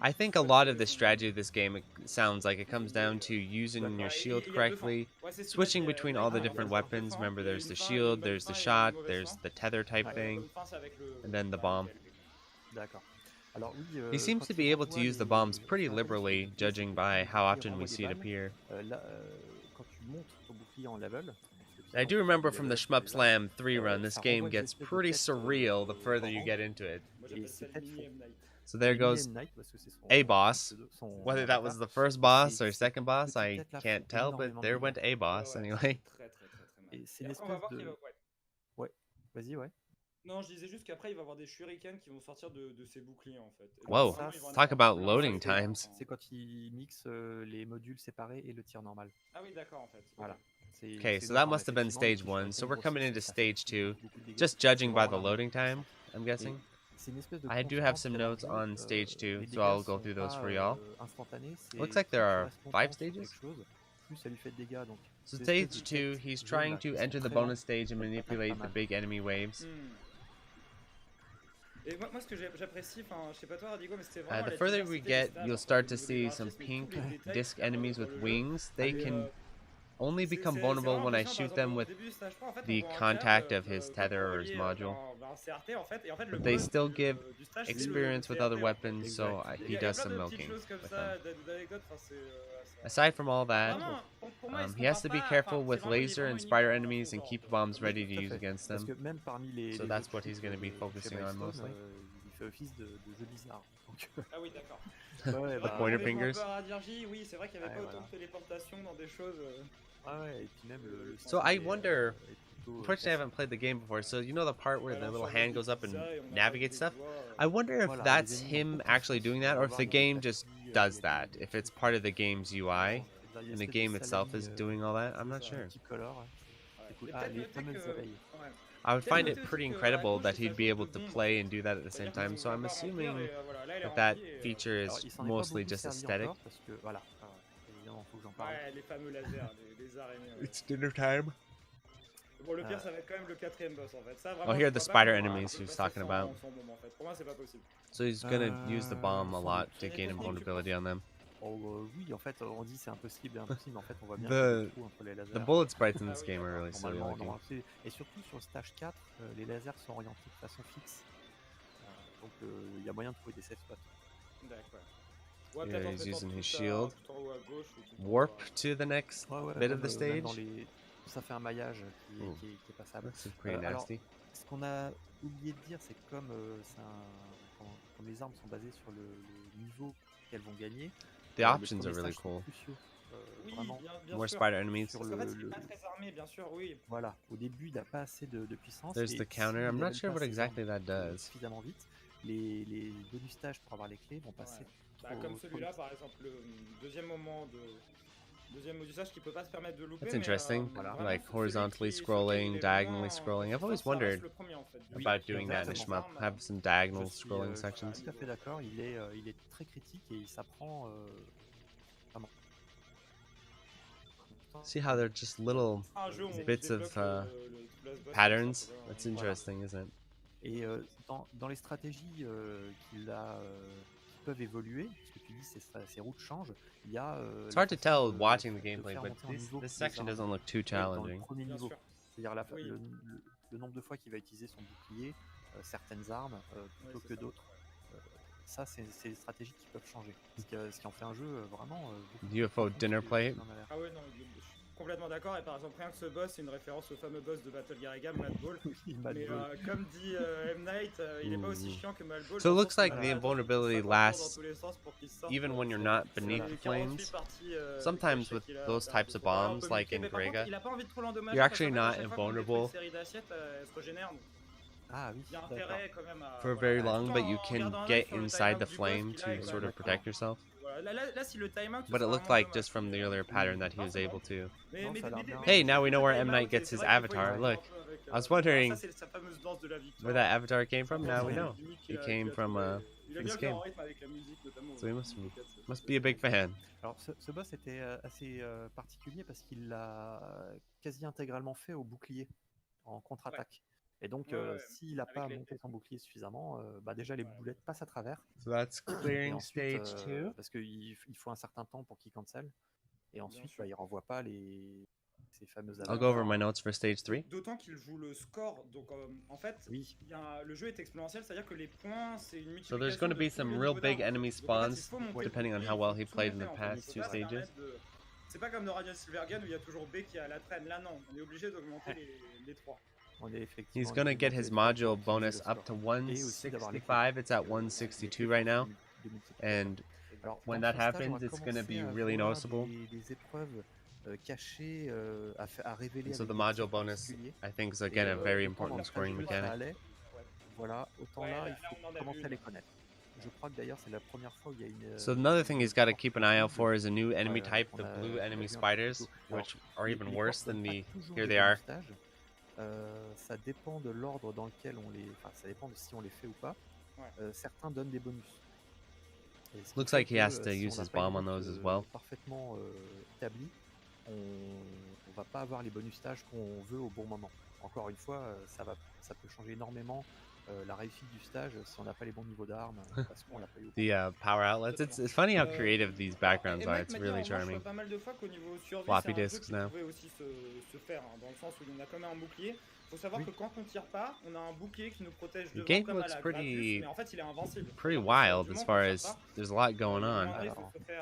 I think a lot of the strategy of this game, it sounds like it comes down to using your shield correctly, switching between all the different weapons. Remember, there's the shield, there's the shot, there's the tether type thing, and then the bomb. He seems to be able to use the bombs pretty liberally, judging by how often we see it appear. I do remember from the SHMUP Slam 3 run, this game gets pretty surreal the further you get into it. So there goes a boss. Whether that was the first boss or second boss, I can't tell, but there went a boss anyway. Non, je disais juste qu'après il va y avoir des shurikens qui vont sortir de ses boucliers en fait. Whoa, talk about loading times. C'est quand il mixe les modules séparés et le tir normal. Ah oui, d'accord en fait. Voilà. Okay, so that must have been stage 1, so we're coming into stage 2, just judging by the loading time, I'm guessing. I do have some notes on stage 2, so I'll go through those for y'all. Looks like there are 5 stages. So stage 2, he's trying to enter the bonus stage and manipulate the big enemy waves. The further we get, you'll start to see some pink disc enemies with wings. They can only become vulnerable when I shoot them with the contact of his tether or his module. But they still give experience with other weapons, so he does some milking with them. Aside from all that, he has to be careful with laser and spider enemies and keep bombs ready to use against them. So that's what he's going to be focusing on mostly. The pointer fingers. So I wonder, unfortunately I haven't played the game before, so you know the part where the little hand goes up and navigates stuff? I wonder if that's him actually doing that, or if the game just does that, if it's part of the game's UI, and the game itself is doing all that. I'm not sure. I would find it pretty incredible that he'd be able to play and do that at the same time, so I'm assuming that that feature is mostly just aesthetic. It's dinner time. Oh, here are the spider enemies he was talking about. So he's gonna use the bomb a lot to gain invulnerability on them. The bullet sprites in this game are really silly looking. Et surtout sur le stage 4, les lasers sont orientés de façon fixe. Donc il y a moyen de trouver des safe spots. Yeah, he's using his shield. Warp to the next bit of the stage. Ça fait un maillage qui est passable. That's pretty nasty. Ce qu'on a oublié de dire, c'est que comme les armes sont basées sur le niveau qu'elles vont gagner, the options are really cool. More spider enemies. Voilà, au début il n'a pas assez de puissance. There's the counter. I'm not sure what exactly that does. Suffisamment vite. les bonus stages pour avoir les clés vont passer. Bah, comme celui-là, par exemple, le deuxième modusage qui peut pas se permettre de louper. That's interesting. Mais, Like horizontally scrolling, diagonally scrolling. I've always wondered about doing that in a shmup. Have some diagonal scrolling sections. Tout à fait d'accord. Il est très critique et il s'apprend. See how they're just little bits of patterns? That's interesting, isn't it? Et dans les stratégies qui peuvent évoluer, parce que tu dis ces routes changent, il y a. It's hard to tell watching the gameplay, but this section doesn't look too challenging. C'est-à-dire le nombre de fois qu'il va utiliser son bouclier, certaines armes plutôt que d'autres. Ça, c'est des stratégies qui peuvent changer. Ce qui en fait un jeu vraiment. UFO dinner plate. Ah ouais, non, je suis complètement d'accord. Et par exemple, rien que ce boss, c'est une référence au fameux boss de Battle Garriga, Mad Ball. Mais comme dit M. Night, il est pas aussi chiant que Mad Ball. So it looks like the invulnerability lasts even when you're not beneath the flames. Sometimes with those types of bombs, like in Grega, you're actually not invulnerable for very long, but you can get inside the flame to sort of protect yourself. But it looked like just from the earlier pattern that he was able to. Hey, now we know where M. Night gets his avatar. Look, I was wondering where that avatar came from. Now we know. He came from this game. So he must be a big fan. Alors ce boss était assez particulier parce qu'il l'a quasi intégralement fait au bouclier en contre-attaque. Et donc, s'il n'a pas monté son bouclier suffisamment, déjà les boulettes passent à travers. So that's clearing stage 2. Parce qu'il faut un certain temps pour qu'il cancel. Et ensuite, il ne renvoie pas ces fameuses avatars. I'll go over my notes for stage 3. D'autant qu'il joue le score. Donc, en fait, le jeu est exponentiel, c'est-à-dire que les points, c'est une multiplication. So there's going to be some real big enemy spawns, depending on how well he played in the past 2 stages. C'est pas comme dans Radiant Silvergun où il y a toujours B qui est à la traîne. Là, non, on est obligé d'augmenter les 3. He's gonna get his module bonus up to 165. It's at 162 right now, and when that happens, it's gonna be really noticeable. So the module bonus, I think, is again a very important scoring mechanic. So another thing he's got to keep an eye out for is a new enemy type, the blue enemy spiders, which are even worse than the. Here they are. Ça dépend de l'ordre dans lequel on les. Enfin, ça dépend de si on les fait ou pas. Certains donnent des bonus. Looks like he has to use his bomb on those as well. Parfaitement établi, on va pas avoir les bonus stages qu'on veut au bon moment. Encore une fois, ça peut changer énormément la réussite du stage si on n'a pas les bons niveaux d'armes. Parce qu'on l'a pas eu. The power outlets. It's funny how creative these backgrounds are. It's really charming. Floppy disks now. Faut savoir que quand on tire pas, on a un bouclier qui nous protège The game looks pretty wild as far as there's a lot going on.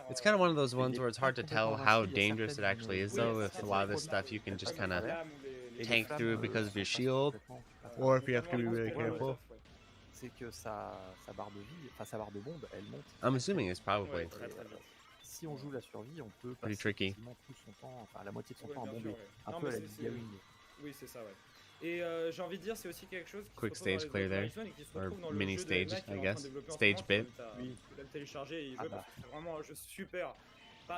It's kind of one of those ones where it's hard to tell how dangerous it actually is, though. If a lot of this stuff you can just kind of tank through because of your shield, or if you have to be really careful. C'est que sa barre de vie, enfin sa barre de bombe, elle monte. I'm assuming it's probably si on joue la survie, on peut pretty tricky. Tout son temps, enfin la moitié de son temps à bomber. Un peu à la Gawing. Oui, c'est ça, ouais. Et j'ai envie de dire, c'est aussi quelque chose qui quick stage clear there, or mini stage, I guess, stage bit. Oui, tu peux le télécharger et il veut parce que c'est vraiment un jeu super.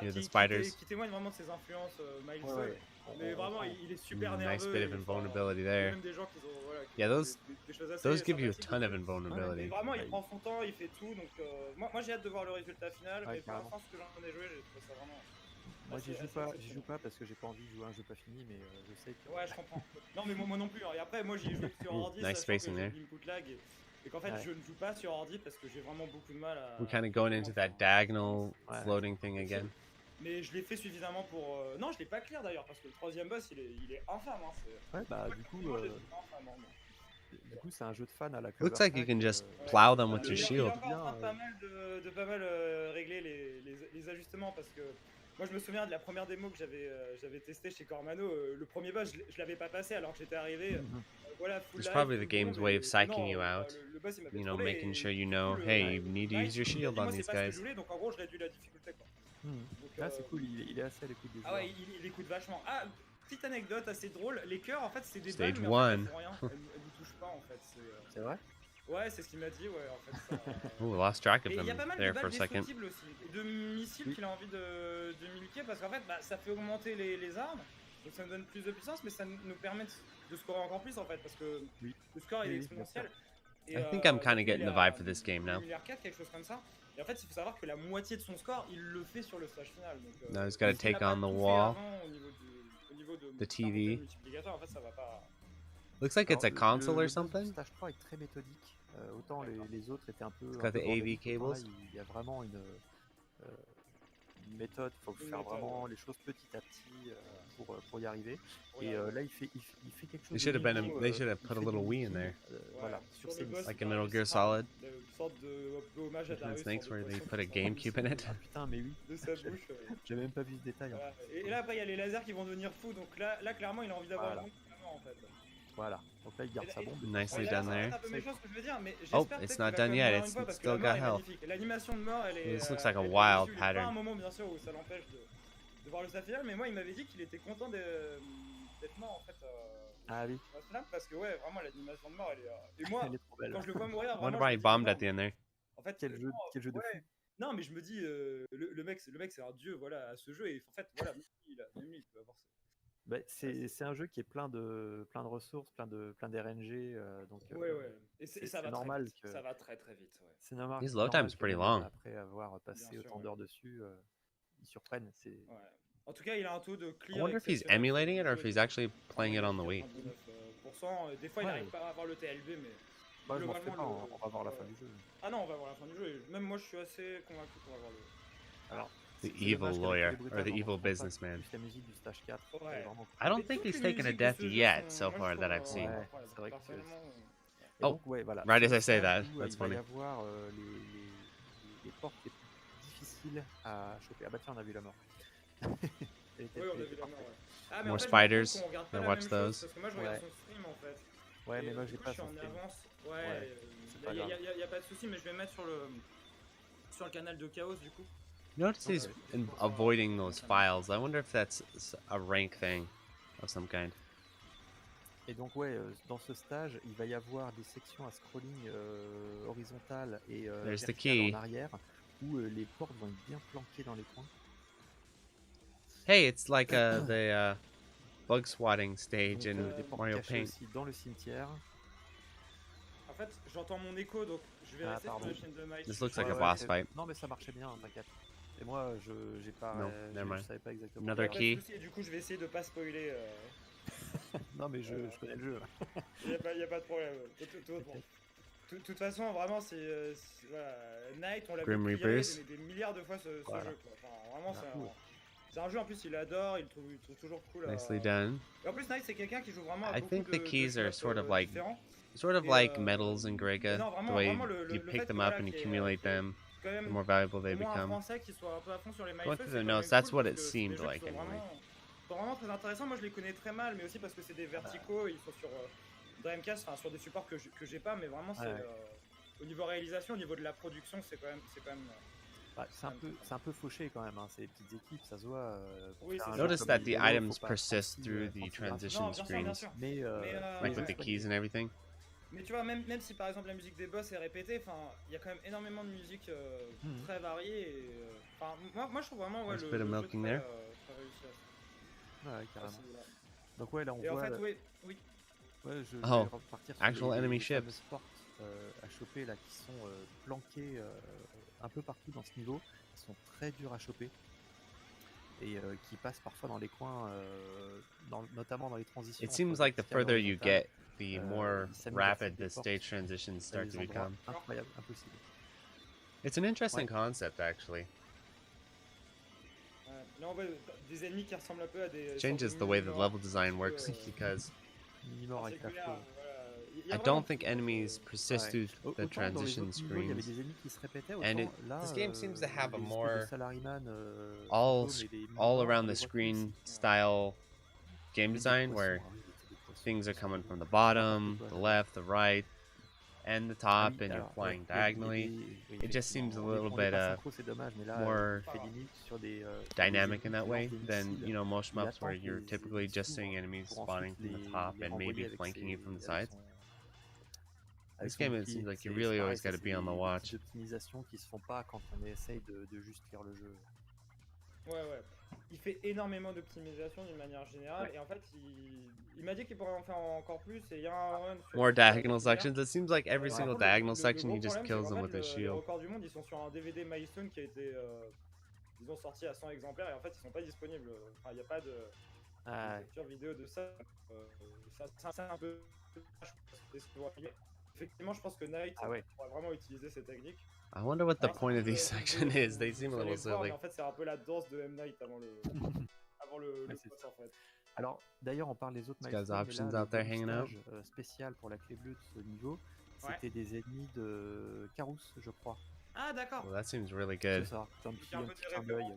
Yeah, the spiders. Qui témoigne vraiment de ses influences milestone. Mais vraiment, il est super nerveux. Nice bit of invulnerability there. Yeah, those give you a ton of invulnerability. Vraiment, il prend son temps, il fait tout. Donc, moi j'ai hâte de voir le résultat final. Mais pour l'instant, ce que j'en ai joué, j'ai trouvé ça vraiment. Moi j'y joue pas parce que j'ai pas envie de jouer un jeu pas fini, mais je sais que. Ouais, je comprends. Non, mais moi non plus. Et après, moi j'y joue sur ordi, nice spacing there. Et qu'en fait, je ne joue pas sur ordi parce que j'ai vraiment beaucoup de mal à. We're kind of going into that diagonal floating thing again. Mais je l'ai fait suffisamment pour. Non, je l'ai pas clear d'ailleurs parce que le troisième boss il est infâme. Ouais, bah du coup. Du coup, c'est un jeu de fan à la. Looks like you can just plow them with your shield. Il y a pas mal régler les ajustements parce que. Moi je me souviens de la première démo que j'avais testé chez Cormano, le premier boss je l'avais pas passé alors que j'étais arrivé. Voilà, full It's probably the game's way of psyching you out. You know, making sure you know, hey, you need to use your shield on these guys. Donc en gros je réduis la difficulté quoi. Ah c'est cool, il est assez à l'écoute des joueurs. Ah ouais, il écoute vachement. Ah, petite anecdote assez drôle, les cœurs en fait c'est des Stage balles mais 1. en fait, rien. Elles ne touchent pas en fait. C'est vrai? Ouais, c'est ce qu'il m'a dit, ouais, en fait. Ça, Ooh, lost track of Et il y a him pas mal de there for balles a second. destructibles aussi, et de missiles qu'il a envie de milquer, parce qu'en fait, bah, ça fait augmenter les armes, donc ça nous donne plus de puissance, mais ça nous permet de scorer encore plus, en fait, parce que le score il est exponentiel. Et, I think I'm kind of getting the vibe for this game now. 4, quelque chose comme ça. Et en fait, il faut savoir que la moitié de son score, il le fait sur le stage final. Donc, Now he's got to s'il a take pas on the tout fait wall. avant, au niveau de The TV. multiplicateur, en fait, ça va pas. Looks like it's a Alors, console le or something. stage 3 est très méthodique. Autant les autres étaient un peu. It's got the AV cables. Là, il y a vraiment une méthode. Il faut faire vraiment les choses petit à petit pour y arriver. Et là, il fait quelque chose. They should have been. They should have put a little Wii in there. Voilà, sur ces Like a Metal Gear Solid. Une sorte de hommage à Darius. Snakes where they put a GameCube in it. Ah putain, mais oui. De sa bouche. J'ai même pas vu ce détail. Voilà. Et là, après, il y a les lasers qui vont devenir fous. Donc là clairement, il a envie d'avoir la bombe en fait. Voilà, donc là il garde sa bombe. Nicely done there. C'est un peu méchant ce que je veux dire, mais Oh, j'espère it's peut-être not qu'il va done quand yet. même It's mourir une fois, parce que still la got mort est health. magnifique. L'animation de mort, elle est. This looks like a elle est wild visuelle. Il y a pas pattern. un moment bien sûr où ça l'empêche de voir le stage final, mais moi il m'avait dit qu'il était content d'être mort en fait. Ah oui. Parce que ouais, vraiment l'animation de mort, elle est. Et moi, Elle est trop belle. quand je le vois mourir, Wonder vraiment. why he bombed at the end there. En fait, Quel jeu de fou. Non, mais je me dis, le mec c'est un dieu, voilà, à ce jeu, et en fait, voilà, même lui, il peut avoir ça. Bah, c'est un jeu qui est plein de ressources, plein d'RNG, donc ouais. Et ça va normal très vite. Ça va très vite. Ouais. C'est normal. His load time's pretty long. Après avoir passé autant d'heures dessus, ils surprennent. Ouais. En tout cas, il a un taux de clear. I wonder if he's emulating it or if he's actually playing it on the Wii. Des fois, il n'arrive pas à avoir le TLB, mais. Moi, je m'en fais pas, on va voir la fin du jeu. Ah non, on va voir la fin du jeu. Et même moi, je suis assez convaincu qu'on va voir le. Alors, The evil lawyer or the evil businessman. La musique du stage 4. I don't think he's taken a death yet so far that I've seen. C'est vrai que Oh, ouais, voilà. right as I say that, that's funny. Il va y avoir les portes les plus difficiles à choper. Ah bah tiens, on a vu la mort. Oui, on a vu la mort, ouais. Ah, mais More en fait, spiders. je regarde pas I la watch même those. chose, parce que moi, je regarde son stream en fait. Ouais, mais Et moi, du j'ai coup, pas je suis son en stream. avance. Ouais, c'est pas grave. Y a pas de souci, mais je vais mettre sur le canal de Chaos du coup. Notice he's avoiding those files. I wonder if that's a rank thing of some kind. Et donc ouais, dans ce stage, il va y avoir des sections à scrolling horizontal et There's the vertical key. en arrière, où les portes vont être bien planquées dans les coins. Hey, it's like the bug swatting stage Donc, in des portes Mario cachées Paint. aussi dans le cimetière. En fait, j'entends mon écho, donc je vais rester sur la chaîne de Mike. This looks like a boss fight. Non mais ça marchait bien, t'inquiète. Et moi, j'ai pas, No, never mind. je savais pas exactement. Another Pas de key. souci, et du coup, je vais essayer de pas spoiler. Non mais je connais le jeu. Y a pas de problème. De toute façon, vraiment, c'est voilà, Night, on l'a Grim vu Reapers. des milliards de fois ce jeu. Quoi. Enfin, vraiment, c'est un jeu en plus, il adore, il trouve toujours cool. Nicely done. Et en plus, Night, c'est quelqu'un qui joue vraiment à I beaucoup think the de keys are sort of like différents. metals in Grega. non, The way vraiment, you le pick fait them que, up voilà, and qu'il y ait- accumulate them, quand même the more valuable they au moins un become. Français qui soit un peu à fond sur les Going MyFeux, through c'est the quand notes, même that's cool, what parce it que c'est seemed des jeux like qui sont anyway. vraiment très intéressants. Moi, je les connais très mal, mais aussi parce que c'est des verticaux, ils sont sur Dreamcast, enfin sur des supports que j'ai pas, mais vraiment c'est au niveau réalisation, au niveau de la production, c'est quand même C'est un peu fauché quand même, hein. C'est des petites équipes, ça se voit. Oui, c'est Notice ça. that the Illvelo, items faut pas persist through the penser transition Non, bien sûr, bien screens, sûr. Mais like with the keys and everything. Mais tu vois, même si par exemple la musique des boss est répétée, enfin, il y a quand même énormément de musique très variée. Et, enfin, moi je trouve vraiment Nice le bit of jeu milking très, there. très réussi à ouais, carrément. celui-là. Donc ouais, là on Et en voit. fait, oui. Ouais, je vais Oh, repartir sur actual enemy les ships. fameuses portes à choper là qui sont planquées un peu partout dans ce niveau, qui sont très dures à choper et qui passent parfois dans les coins, notamment dans les transitions. It seems entre like the vertical et further you horizontal. get, the more ils s'amusent à rapid faire the des portes stage transitions dans start des to endroits become. incroyables, impossible. It's an interesting concept, actually. Là on voit des ennemis qui ressemblent un peu à des. Changes the way the level design works because Minimum avec la faux. I don't think enemies persist through the Autant dans les transition autres niveaux, il y avait screens. des ennemis qui se répétaient, And autant là, this game seems to have a les espèces more de salaryman, all fantômes et des all mini-boss, around on the les voit screen tous. style game design where things are coming from the bottom, the left, the right, and the Ah top, oui, and you're alors, flying ouais, il y a diagonally. des- oui, It just seems a effectivement, little on est bit pas synchro, c'est dommage, mais là, more il fait limite sur des, dynamic des in that ennemis way qui lancent des than missiles. most Il shmups where attend you're les typically just seeing s'ouvrent enemies pour spawning ensuite from the top les and renvoyer maybe avec flanking you from the avec sides. This game, it seems like you really always got to be on the watch. Des optimisations qui se font pas quand on essaye de juste lire le jeu. Ouais. Il fait énormément d'optimisation d'une manière générale, et en fait, il m'a dit qu'il pourrait en faire encore plus, et il y a un run sur More diagonal sections. It seems like every single diagonal section, he gros just problème, kills c'est them qu'en with fait, his les shield. records du monde, ils sont sur un DVD Milestone qui a été, ils ont sorti à 100 exemplaires, et en fait, ils sont pas disponibles. Enfin, il n'y a pas de capture vidéo de ça. C'est un peu... Effectivement, je pense que Knight pourrait vraiment utiliser cette technique. I wonder what the point of these sections is. They seem a little silly. En fait, c'est un peu la danse de M. Night avant le boss, en fait. Alors, d'ailleurs, on parle des autres guys options out there hanging out. Spécial pour la clé bleue de ce niveau, c'était des ennemis de Carus, je crois. Ah, d'accord. Well, that seems really good. C'est ça, un petit clin d'œil.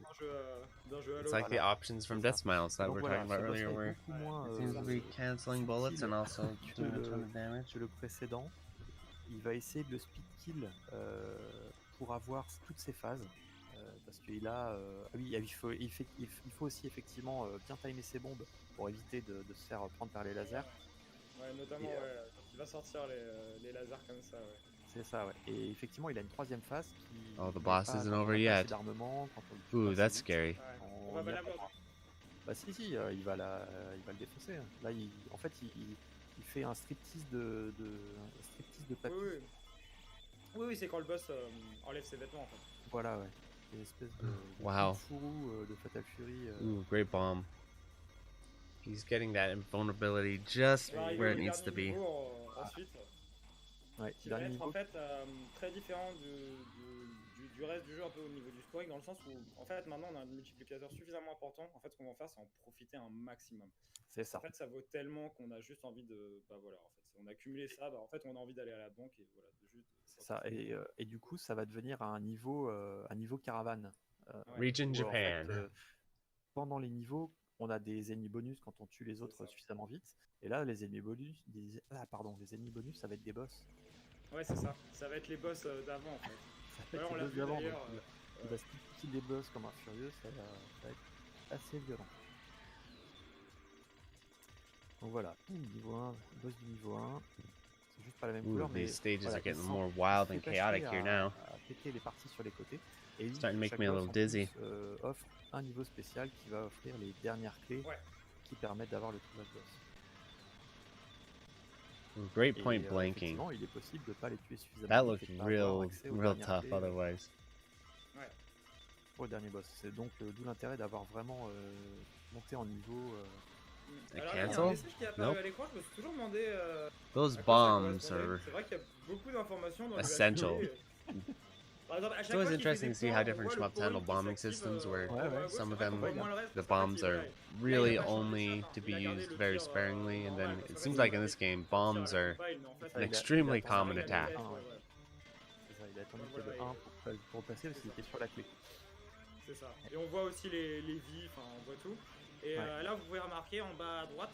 It's like the options from Deathsmiles that we were talking about earlier, where it seems to be canceling bullets and also doing a ton of damage. Le précédent, il va essayer de le speed kill pour avoir toutes ces phases. Parce qu'il a... il faut aussi effectivement bien timer ses bombes pour éviter de se faire prendre par les lasers. Ouais, notamment, il va sortir les lasers comme ça, ouais. C'est ça, ouais. Et effectivement, il a une troisième phase qui... Oh, the boss isn't over yet. Ooh, that's scary. On va pas l'avoir. Bah si, il va le défoncer. Là, en fait, il fait un striptease de papier. Oui, c'est quand le boss enlève ses vêtements, en fait. Voilà, ouais. Une espèce de fourreau de Fatal Fury. Ooh, great bomb. He's getting that invulnerability just where it needs to be. Qui va être en fait très différent du reste du jeu, un peu au niveau du scoring, dans le sens où en fait maintenant on a un multiplicateur suffisamment important. En fait, ce qu'on va faire, c'est en profiter un maximum. C'est ça. En fait, ça vaut tellement qu'on a juste envie de, bah voilà, en fait, on a cumulé ça, bah en fait on a envie d'aller à la banque et voilà, c'est ça. Et du coup, ça va devenir un niveau caravane. Region Japan. En fait, pendant les niveaux, on a des ennemis bonus quand on tue les autres suffisamment vite. Et là, les ennemis bonus, ça va être des boss. Ouais, c'est ça. Ça va être les boss d'avant, en fait. Ça va être les boss d'avant. Il va se kill des boss comme un furieux, ça va être assez violent. Donc voilà, niveau 1, boss du niveau 1. C'est juste pas la même couleur, mais these stages are getting more wild and chaotic here now. À péter les parties sur les côtés. Et starting to make me a little dizzy. Offre un niveau spécial qui va offrir les dernières clés qui permettent d'avoir le true boss. Great point blanking. Il est possible de pas les tuer suffisamment. That looked real tough otherwise. Ouais. Pour le dernier boss. C'est donc d'où l'intérêt d'avoir vraiment monté en niveau. Alors, il y a un message qui est apparu à l'écran, je me suis toujours demandé. Those bombs are c'est vrai qu'il y a beaucoup d'informations dans essential. It's always interesting to see how different shmups handle bombing systems, where some of them, the bombs are really only to be used very sparingly, and then it seems like in this game, bombs are an extremely common attack. C'est ça, il a attendu qu'il y ait de 1 pour passer parce qu'il était sur la clé. C'est ça. Et on voit aussi les vies, enfin on voit tout. Et là vous pouvez remarquer en bas à droite,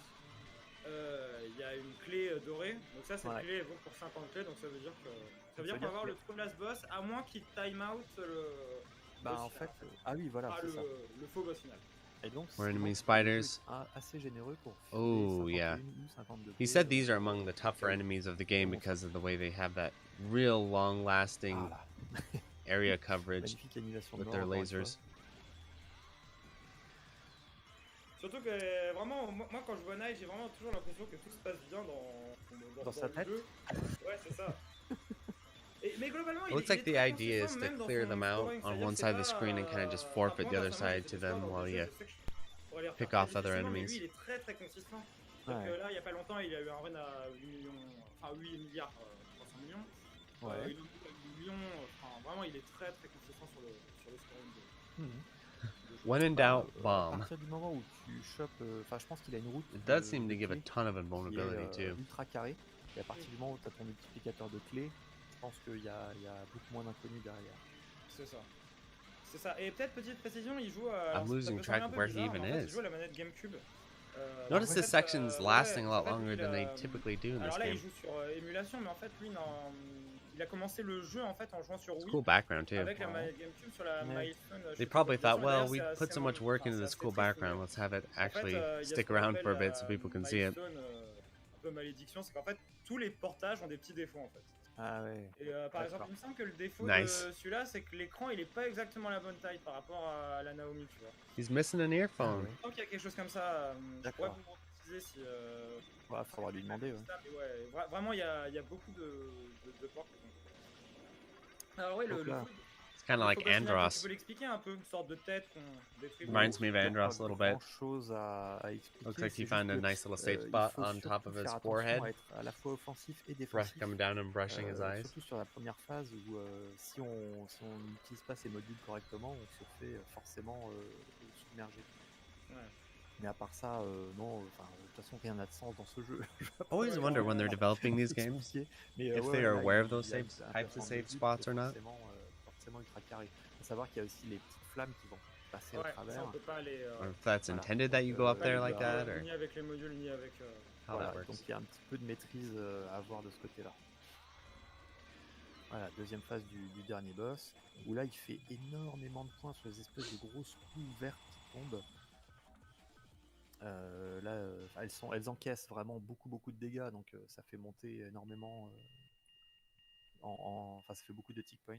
il y a une clé dorée. Donc ça, cette clé vaut pour 50 clés, donc ça veut dire que... Ça veut dire qu'on va avoir le true last boss, à moins qu'il time out le... Bah en fait... Ah oui, voilà, c'est ça. Le faux boss final. Et donc, more enemy spiders. Assez généreux pour... Oh yeah. He said these are among the tougher enemies of the game because of the way they have that real long-lasting area coverage with their lasers. Surtout que vraiment, moi quand je vois Night, j'ai vraiment toujours l'impression que tout se passe bien dans sa tête. Jeu. Ouais, c'est ça. Mais globalement, it looks like the idea is to clear them out on one side of the screen and kind of just forfeit the other side to them while you pick off other enemies. Lui, il est très très consistant. Donc là, il y a pas longtemps, il a eu un run à 8 millions, enfin 8 milliards 300 millions. Il a 8 millions, enfin vraiment, il est très très consistant sur le scoring. When in doubt, bomb. À partir du moment où tu chopes, enfin je pense qu'il a une route. It does seem to give a ton of invulnerability too. Ultra carré. Et à partir du moment où tu as ton multiplicateur de clés, je pense qu'il y a beaucoup moins d'inconnus derrière. C'est ça. C'est ça. Et peut-être petite précision, il joue à... I'm losing track of where he even is. Il joue à la manette GameCube. Notice this section's lasting a lot longer than they typically do in this alors là, game. il joue sur émulation, mais en fait, lui, il a commencé le jeu en fait en jouant sur Wii. Cool background too. Avec la manette GameCube sur la Milestone. They probably thought, well, we put so much work into this cool background, let's have it actually stick around for a bit so people can see it. Un peu malédiction, c'est qu'en fait tous les portages ont des petits défauts en fait. Ah ouais. Et par exemple, il me semble que le défaut Nice. de celui-là, c'est que l'écran il est pas exactement la bonne taille par rapport à la Naomi, tu vois. He's missing an earphone. Je pense qu'il y a quelque chose comme ça. Je pourrais vous le préciser si. Ouais, faudra lui demander. Ouais, vraiment, il y a beaucoup de ports. Alors, ouais, le food. It's kind of like Andros. Tu peux l'expliquer un peu, une sorte de tête qu'on détruit. Reminds me of Andros a little bit. Chose à expliquer. Looks like he found a nice little safe spot on top of his forehead. À la fois offensif et défensif. Coming down and brushing his eyes. Surtout sur la première phase où si on n'utilise pas ces modules correctement, on se fait forcément submerger. Ouais. Mais à part ça, non, de toute façon rien n'a de sens dans ce jeu. Always wonder when they're developing these games if they are aware of those types of safe spots or not. Forcément ultra carré. À savoir qu'il y a aussi les petites flammes qui vont passer au travers. Ça, on peut pas les, Or if that's intended that you go up there like that, or ni avec les modules ni avec. how that works. Donc il y a un petit peu de maîtrise à avoir de ce côté-là. Voilà, deuxième phase du dernier boss, où là il fait énormément de points sur les espèces de grosses coups vertes qui tombent. Là, elles encaissent vraiment beaucoup de dégâts, donc ça fait monter énormément. Enfin, ça fait beaucoup de tick points.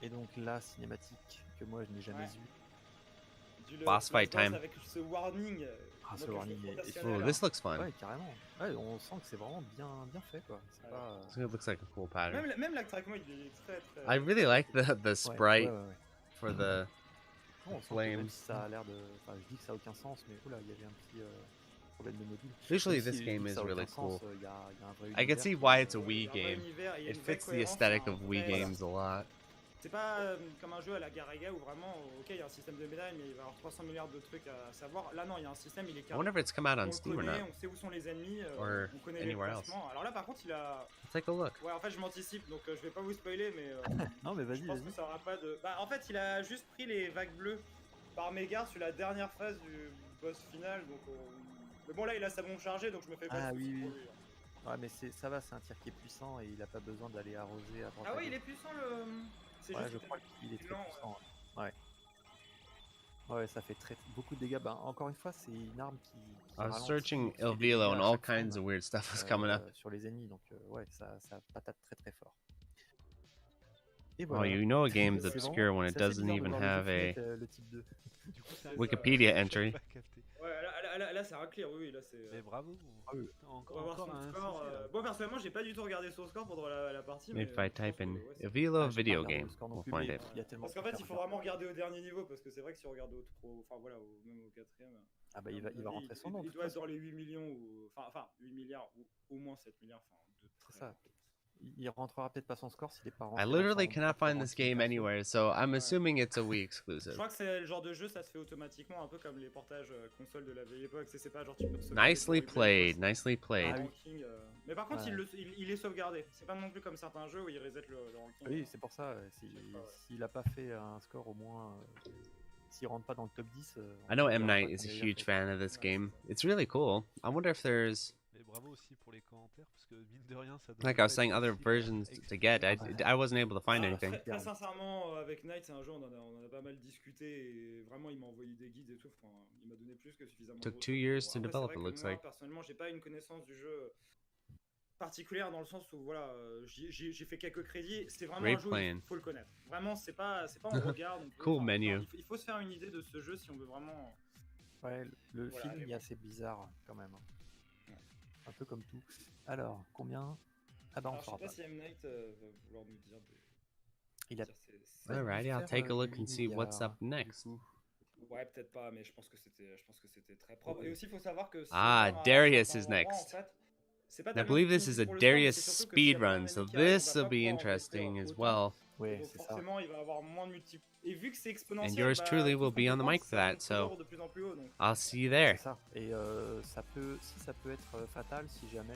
Et donc la cinématique que moi je n'ai jamais eue. Boss fight time. Avec ce warning. Ah, ce warning est Oh, this looks fun. Ouais, carrément. Ouais, on sent que c'est vraiment bien fait, quoi. C'est pas... It looks like a cool pattern. Même l'actraction, il est très. I really like the sprite for the flames. Ça a l'air de. Enfin, je dis que ça n'a aucun sens, mais oula, il y avait un petit problème de module. Visually, this game is really cool. I can see why it's a Wii game. It fits the aesthetic of Wii games a lot. C'est pas comme un jeu à la Garaga où vraiment, ok, il y a un système de médailles, mais il va y avoir 300 milliards de trucs à savoir. Là, non, il y a un système, il est carré. I wonder if it's come out on Steam or not. On sait où sont les ennemis, Or on connaît anywhere les else. placements. Alors là, par contre, il a. Let's take a look. Ouais, en fait, je m'anticipe, donc je vais pas vous spoiler, mais. Non, mais vas-y, je pense que ça aura pas de. Bah, en fait, il a juste pris les vagues bleues par mégarde sur la dernière phase du boss final, donc. Mais bon, là, il a sa bombe chargée, donc je me fais pas de soucis pour lui. Ouais, mais ça va, c'est un tir qui est puissant et il a pas besoin d'aller arroser à droite. Ah ouais, il est puissant le. Ouais, je crois qu'il est très puissant. Ouais. Ouais, ça fait beaucoup de dégâts. Ben, encore une fois, c'est une arme qui I was searching Illvelo and all kinds of weird stuff was coming up. Sur les ennemis, donc ouais, ça patate très fort. Et voilà. Oh, you know a game's obscure when it doesn't even have a Wikipedia entry. Ouais, là c'est raclé, oui, là c'est. Mais bravo. On va voir son score. Bon, personnellement, j'ai pas du tout regardé son score pendant la partie. Maybe if I type in Illvelo video game, we'll find it. Parce qu'en fait, il faut vraiment regarder au dernier niveau, parce que c'est vrai que si on regarde enfin voilà, même au 4ème. Ah bah il va rentrer son nom. Il doit être dans les 8 millions, ou enfin 8 milliards, ou au moins 7 milliards. C'est ça. Il rentrera peut-être pas son score s'il est pas rentré. I literally cannot find this game anywhere, so I'm assuming it's a Wii exclusive. Je crois que c'est le genre de jeu, ça se fait automatiquement, un peu comme les portages console de la vieille époque. C'est pas genre tu peux Nicely played, nicely played. Mais par contre, il est sauvegardé. C'est pas non plus comme certains jeux où il reset le ranking. Oui, c'est pour ça. S'il a pas fait un score au moins, s'il rentre pas dans le top 10. I know M. Night is a huge fan of this game. It's really cool. I wonder if there's. Mais bravo aussi pour les commentaires parce que mine de rien ça. Like I was saying, other versions to get. I wasn't able to find anything. Très sincèrement, avec Night, c'est un jeu on en a pas mal discuté et vraiment il m'a envoyé des guides et tout. Enfin, il m'a donné plus que suffisamment. Took 2 years to develop. It looks like. Personnellement, j'ai pas une connaissance du jeu particulière dans le sens où voilà, j'ai fait quelques crédits. C'est vraiment un jeu où il faut le connaître. Vraiment, c'est pas on regarde. Cool menu. Il faut se faire une idée de ce jeu si on veut vraiment. Ouais, le film est assez bizarre quand même. Un peu comme tout. Alors, combien? Ah bah on saura pas. Je sais pas si M. Night va vouloir nous dire Il a... Alrighty, I'll take a look and see what's up next. Ouais, peut-être pas, mais je pense que c'était très propre. Et aussi, il faut savoir que... Darius is next. I believe this is a Darius speedrun, so this will be interesting as well. Oui, c'est ça. Forcément, il va avoir moins de multi... Et vu que c'est exponentiel, and yours truly will be on the mic for that, so I'll see you there. Ça. Et ça peut être fatal si jamais...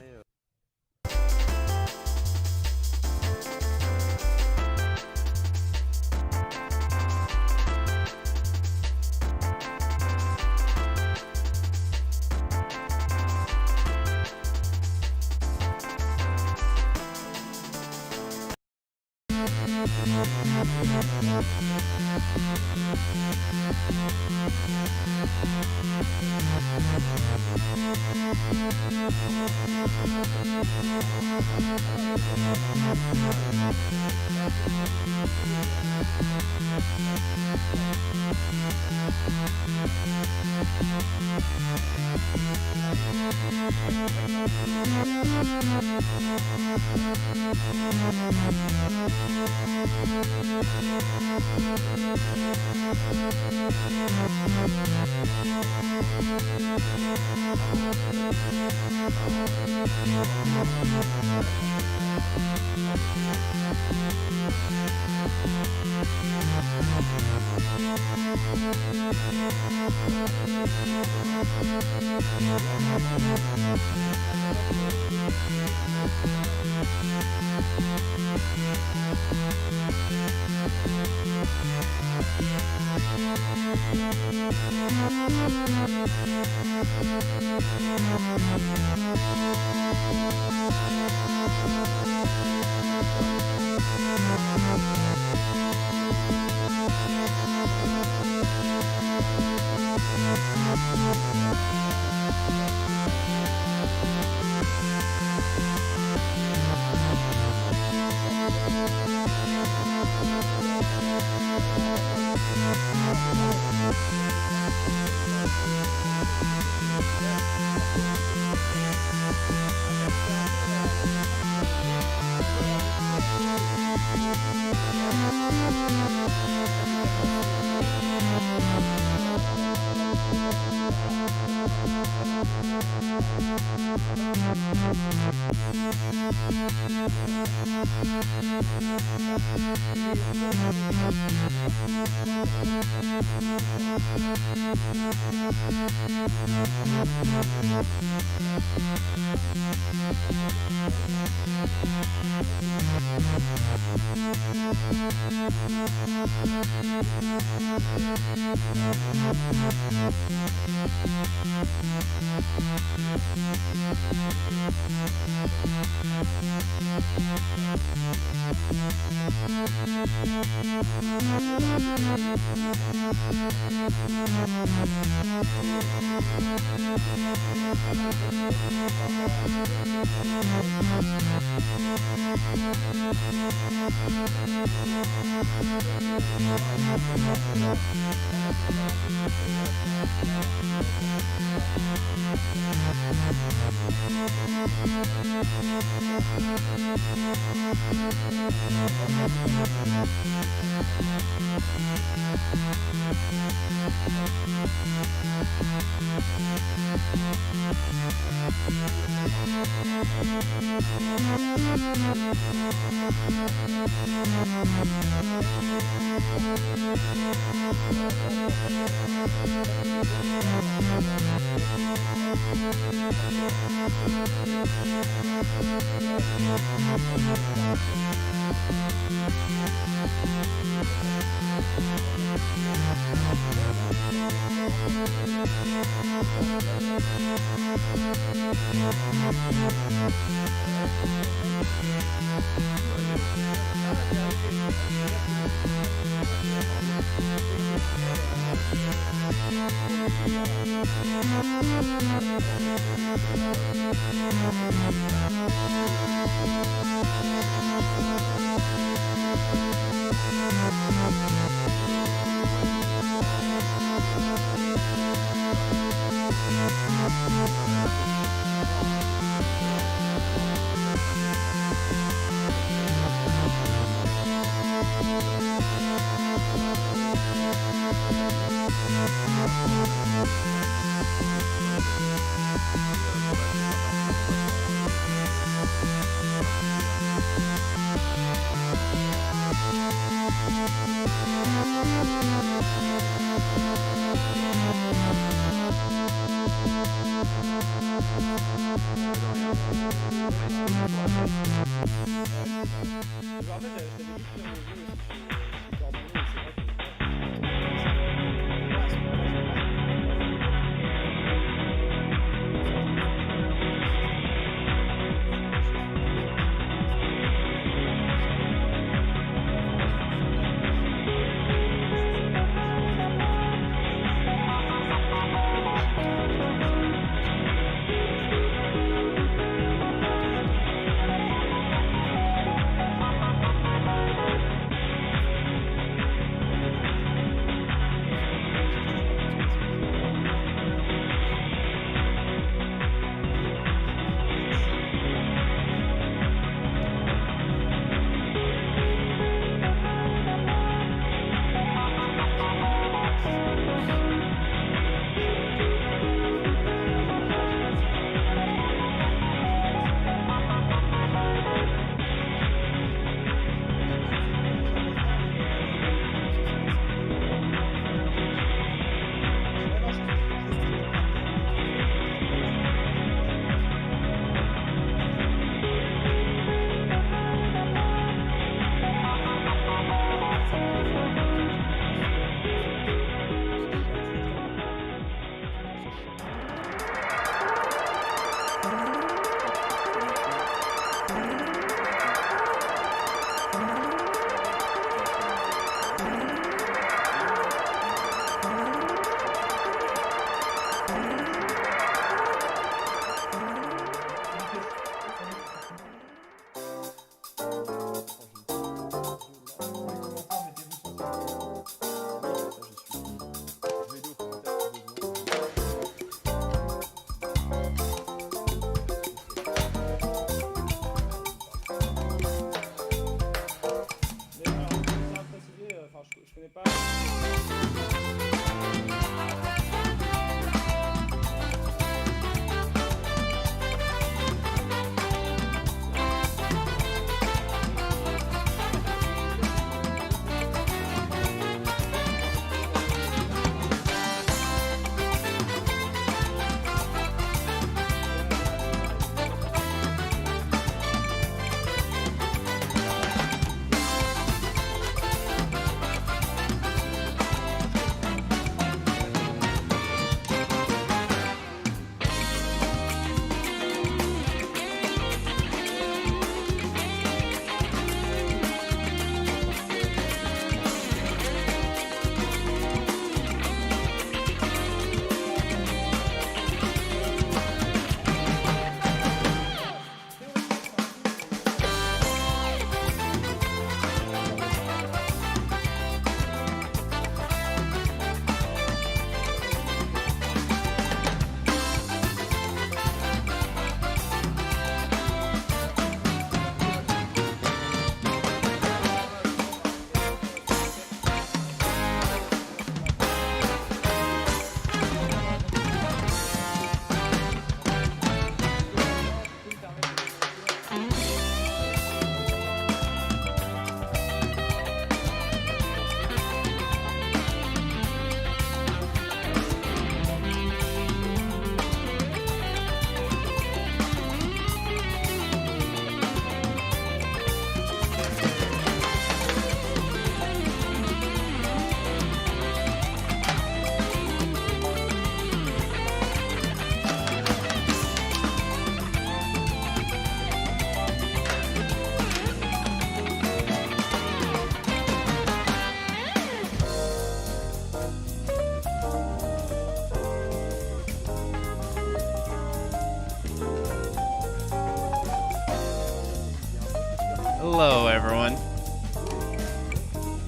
Hello, everyone.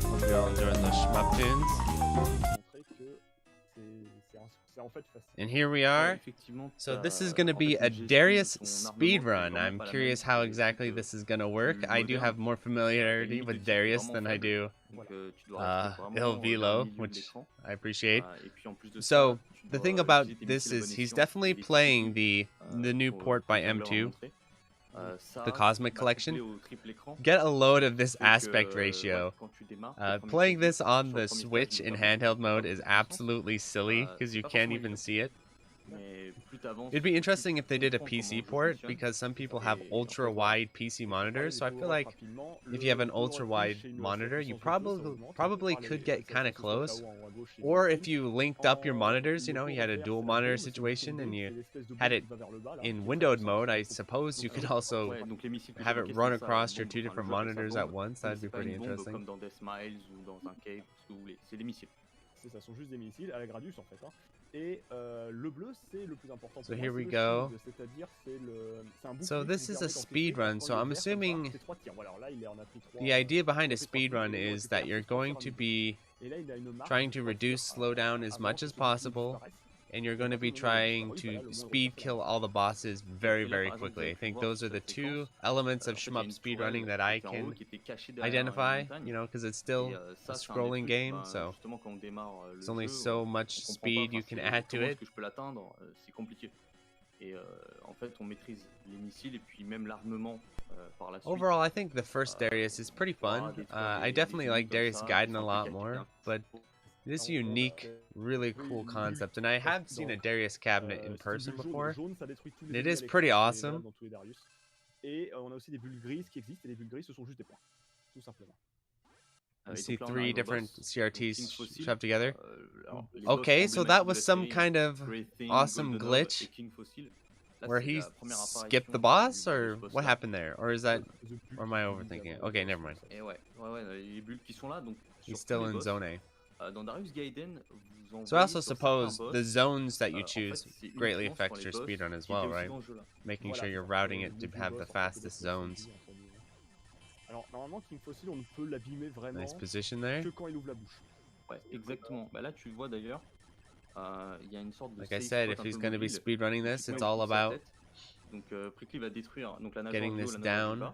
Hope you're all enjoying those shmup tunes. And here we are. So this is going to be a Darius speedrun. I'm curious how exactly this is going to work. I do have more familiarity with Darius than I do Illvelo, which I appreciate. So the thing about this is he's definitely playing the new port by M2. The Cosmic Collection. Get a load of this aspect ratio. Playing this on the Switch in handheld mode is absolutely silly because you can't even see it. It'd be interesting if they did a PC port because some people have ultra-wide PC monitors, so I feel like if you have an ultra-wide monitor, you probably could get kind of close. Or if you linked up your monitors, you know, you had a dual monitor situation and you had it in windowed mode, I suppose you could also have it run across your two different monitors at once. That'd be pretty interesting. Ça sont juste des missiles à la Gradius en fait. Et le bleu c'est le plus important. So here we go. So this is a speed run. So I'm assuming the idea behind a speed run is that you're going to be trying to reduce slowdown as much as possible, and you're going to be trying to speed kill all the bosses very, very quickly. I think those are the two elements of shmup speedrunning that I can identify, you know, because it's still a scrolling game, so there's only so much speed you can add to it. Overall, I think the first Darius is pretty fun. I definitely like Darius Gaiden a lot more, but this unique, really cool concept, and I have seen a Darius cabinet in person before, and it is pretty awesome. You see 3 different CRTs shoved together. Okay, so that was some kind of awesome glitch where he skipped the boss, or what happened there? Or is that, or am I overthinking it? Okay, never mind. He's still in Zone A. So I also suppose the zones that you choose greatly affect your speedrun as well, right? Making sure you're routing it to have the fastest zones. Nice position there. Like I said, if he's going to be speedrunning this, it's all about getting this down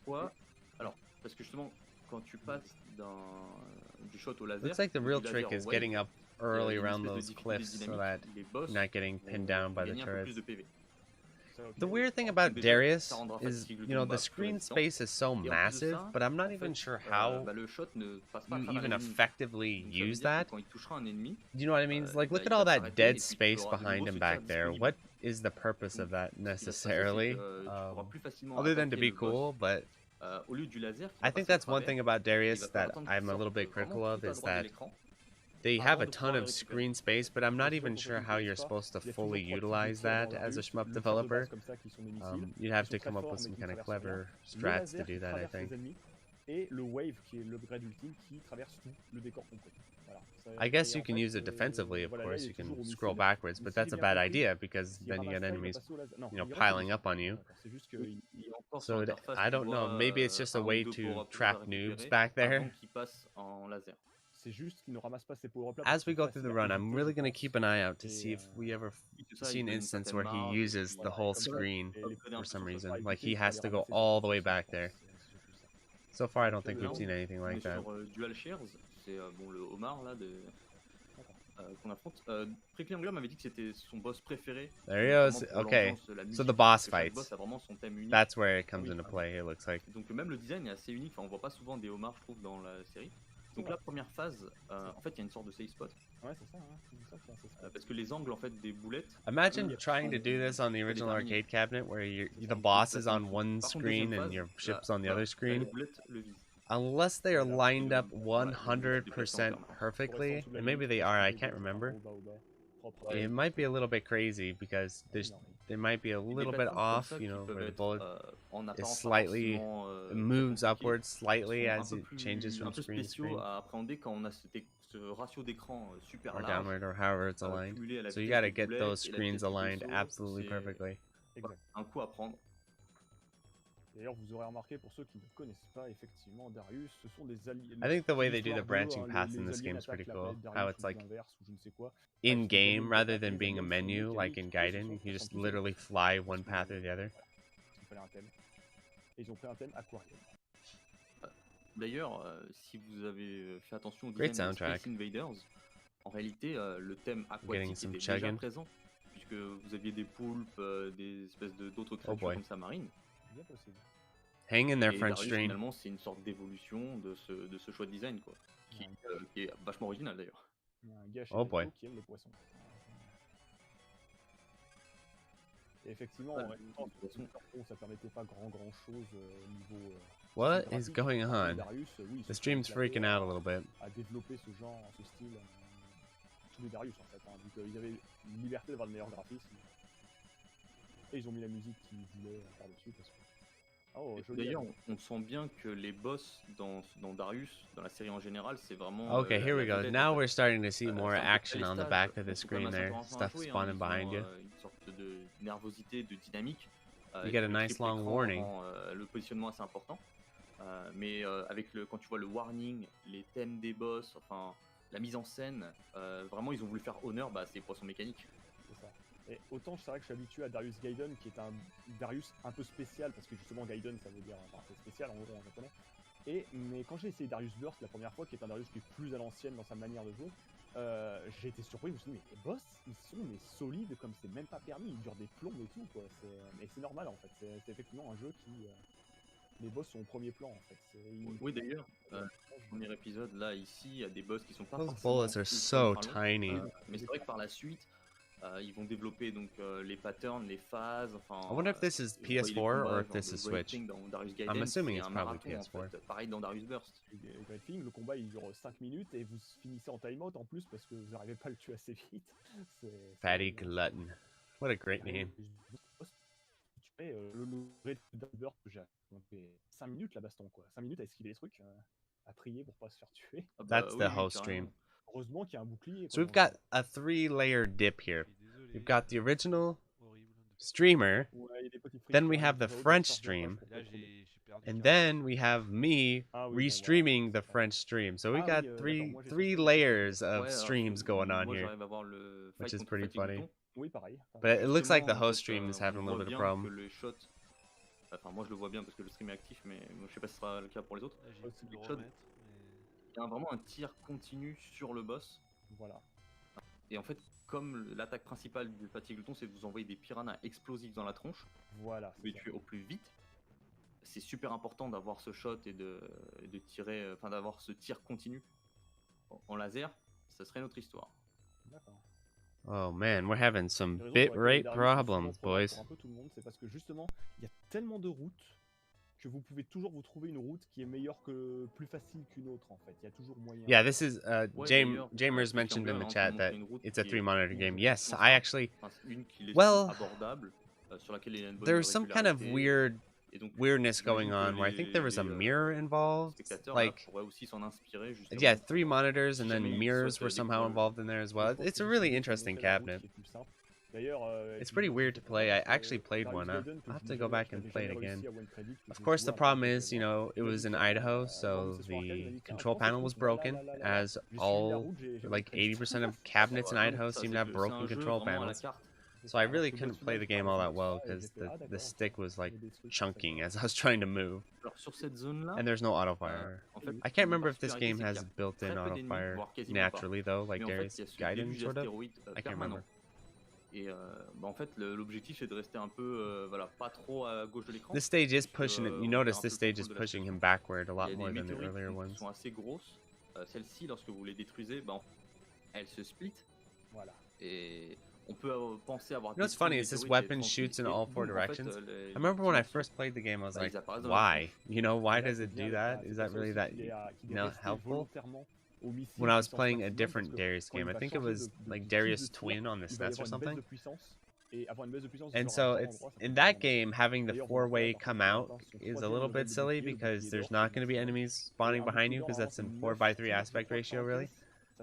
pourquoi. Alors, parce que justement, quand tu passes du shot au laser. Looks like the ou real du trick laser is au getting wave, up early il y a une around espèce de those difficulté cliffs so dynamique, that les boss you're not getting pinned down by the gagner un peu plus turrets. de PV. The weird thing about Darius is, you know, the screen space is so massive, but I'm not even sure how you even effectively use that. Do you know what I mean? It's like, look at all that dead space behind him back there. What is the purpose of that necessarily? Other than to be cool, but I think that's one thing about Darius that I'm a little bit critical of, is that they have a ton of screen space, but I'm not even sure how you're supposed to fully utilize that as a shmup developer. You'd have to come up with some kind of clever strats to do that, I think. I guess you can use it defensively, of course. You can scroll backwards, but that's a bad idea because then you get enemies, you know, piling up on you. So I don't know. Maybe it's just a way to trap noobs back there. As we go through the run, I'm really going to keep an eye out to see if we ever see an instance where he uses the whole screen for some reason. Like he has to go all the way back there. So far, I don't think we've seen anything like that. There he goes. Okay, so the boss fights. That's where it comes into play, it looks like. Donc la première phase, en fait, il y a une sorte de safe spot. Ouais, c'est ça, hein. Parce que les angles en fait des boulettes. Imagine trying to do this on the original arcade cabinet where the boss is on one screen and your ship's on the other screen. Unless they are lined up 100% perfectly, and maybe they are, I can't remember. It might be a little bit crazy because they might be a little bit off, you know, where the bullet is slightly moves upwards slightly as it changes from screen to screen. Or downward, or however it's aligned. So you gotta get those screens aligned absolutely perfectly. D'ailleurs, vous aurez remarqué, pour ceux qui ne connaissent pas, effectivement, Darius, ce sont des alliés. I think the way they do the branching paths in this game is pretty cool. How it's like in-game rather than being a menu like in Gaiden. You just literally fly one path or the other. Ils ont pris un thème aquarium. D'ailleurs, si vous avez fait attention au design de Space Invaders, en réalité, le thème aquatique était déjà présent, puisque vous aviez des poulpes, des espèces d'autres créatures comme ça marines. Hang in there, French Stream. Finalement, c'est une sorte d'évolution de ce choix de design, quoi, qui est vachement original d'ailleurs. Oh boy. Qui aime les poissons. Et effectivement, ça permettait pas grand chose niveau. What is going on? The stream's freaking out a little bit. À développer ce genre, ce style, tous les Darius en fait. Donc ils avaient une liberté d'avoir le meilleur graphisme. Et ils ont mis la musique qu'ils voulaient par-dessus parce que. D'ailleurs, on sent bien que les boss dans Darius, dans la série en général, c'est vraiment. Okay, here we go. Now we're starting to see more action on the back of the screen there. Stuff spawning behind you. Une sorte de nervosité, de dynamique. You get a nice long warning. Le positionnement assez important. Mais avec quand tu vois le warning, les thèmes des boss, enfin la mise en scène, vraiment ils ont voulu faire honneur à ces poissons mécaniques. C'est ça. Et autant c'est vrai que je suis habitué à Darius Gaiden, qui est un Darius un peu spécial, parce que justement Gaiden ça veut dire c'est spécial en gros en japonais. Mais quand j'ai essayé Darius Burst la première fois, qui est un Darius qui est plus à l'ancienne dans sa manière de jouer, j'ai été surpris, je me suis dit mais les boss ils sont solides comme c'est même pas permis, ils durent des plombs et tout quoi. Et c'est normal en fait, c'est effectivement un jeu qui les boss sont au premier plan en fait. Oui d'ailleurs, le premier épisode là ici il y a des boss qui sont pas Those bullets are so tiny. Mais c'est vrai que par la suite ils vont développer donc les patterns, les phases, enfin. I wonder if this is PS4 or if this is Switch. I'm assuming it's probably PS4. En fait, pareil dans Darius Burst. Le combat il dure 5 minutes et vous finissez en timeout en plus parce que vous n'arrivez pas à le tuer assez vite. Fatty Glutton. What a great name. Tu fais le de Darius Burst que j'ai 5 minutes la baston quoi. 5 minutes à esquiver les trucs, à prier pour pas se faire tuer. That's the whole stream. Heureusement qu'il y a un bouclier. So we've got a 3-layer dip here. We've got the original streamer, then we have the French stream, and then we have me restreaming the French stream. So we got three layers of streams going on here, which is pretty funny. But it looks like the host stream is having a little bit of a problem. Enfin, moi je le vois bien parce que le stream est actif, mais je sais pas si ce sera le cas pour les autres. Il y a vraiment un tir continu sur le boss. Voilà. Et en fait, comme l'attaque principale du fatigue glouton, c'est de vous envoyer des piranhas explosifs dans la tronche, voilà, vous pouvez tuer au plus vite. C'est super important d'avoir ce shot et de tirer, enfin d'avoir ce tir continu en laser. Ça serait notre histoire. D'accord. Oh man, we're having some Les raisons bit pour lesquelles rate Darius est problems, souvent prenable boys. pour un peu tout le monde, c'est parce que justement, il y a tellement de routes que vous pouvez toujours vous trouver une route qui est meilleure que plus facile qu'une autre en fait. Il y a toujours moyen. Yeah, this is Ouais, Jamers d'ailleurs, mentioned in the on chat montre that une route it's a qui est 3-monitor game. Yes, simple, I actually. enfin, une qui est Well, abordable, sur laquelle il y a une bonne there's some kind of régularité. weird Et donc, weirdness j'imagine going que on where I think there was a mirror involved. spectateurs là, Like, pourraient aussi s'en inspirer justement. yeah, 3 monitors Si and jamais then ils mirrors souhaitent were somehow découvrir le involved in there as well. It's a really interesting cabinet. It's pretty weird to play. I actually played one. I'll have to go back and play it again. Of course, the problem is, you know, it was in Idaho, so the control panel was broken, as all, like 80% of cabinets in Idaho seem to have broken control panels. So I really couldn't play the game all that well because the stick was like chunking as I was trying to move. And there's no auto fire. I can't remember if this game has built-in auto fire naturally though, like Darius Gaiden sort of. I can't remember. Et en fait, l'objectif c'est de rester un peu, voilà, pas trop à gauche de l'écran. This stage is pushing it. You notice this stage is pushing him backward a lot more than the earlier ones. Sont assez grosses. Celles-ci, lorsque vous les détruisez, elles se split. Voilà. Et on peut penser avoir. You know what's funny is this weapon shoots in all 4 directions. I remember when I first played the game, I was like, why? You know, why does it do that? Is that really that, you know, helpful? When I was playing a different Darius game, I think it was like Darius Twin on the SNES or something. And so it's in that game, having the 4-way come out is a little bit silly because there's not going to be enemies spawning behind you because that's in 4:3 aspect ratio, really.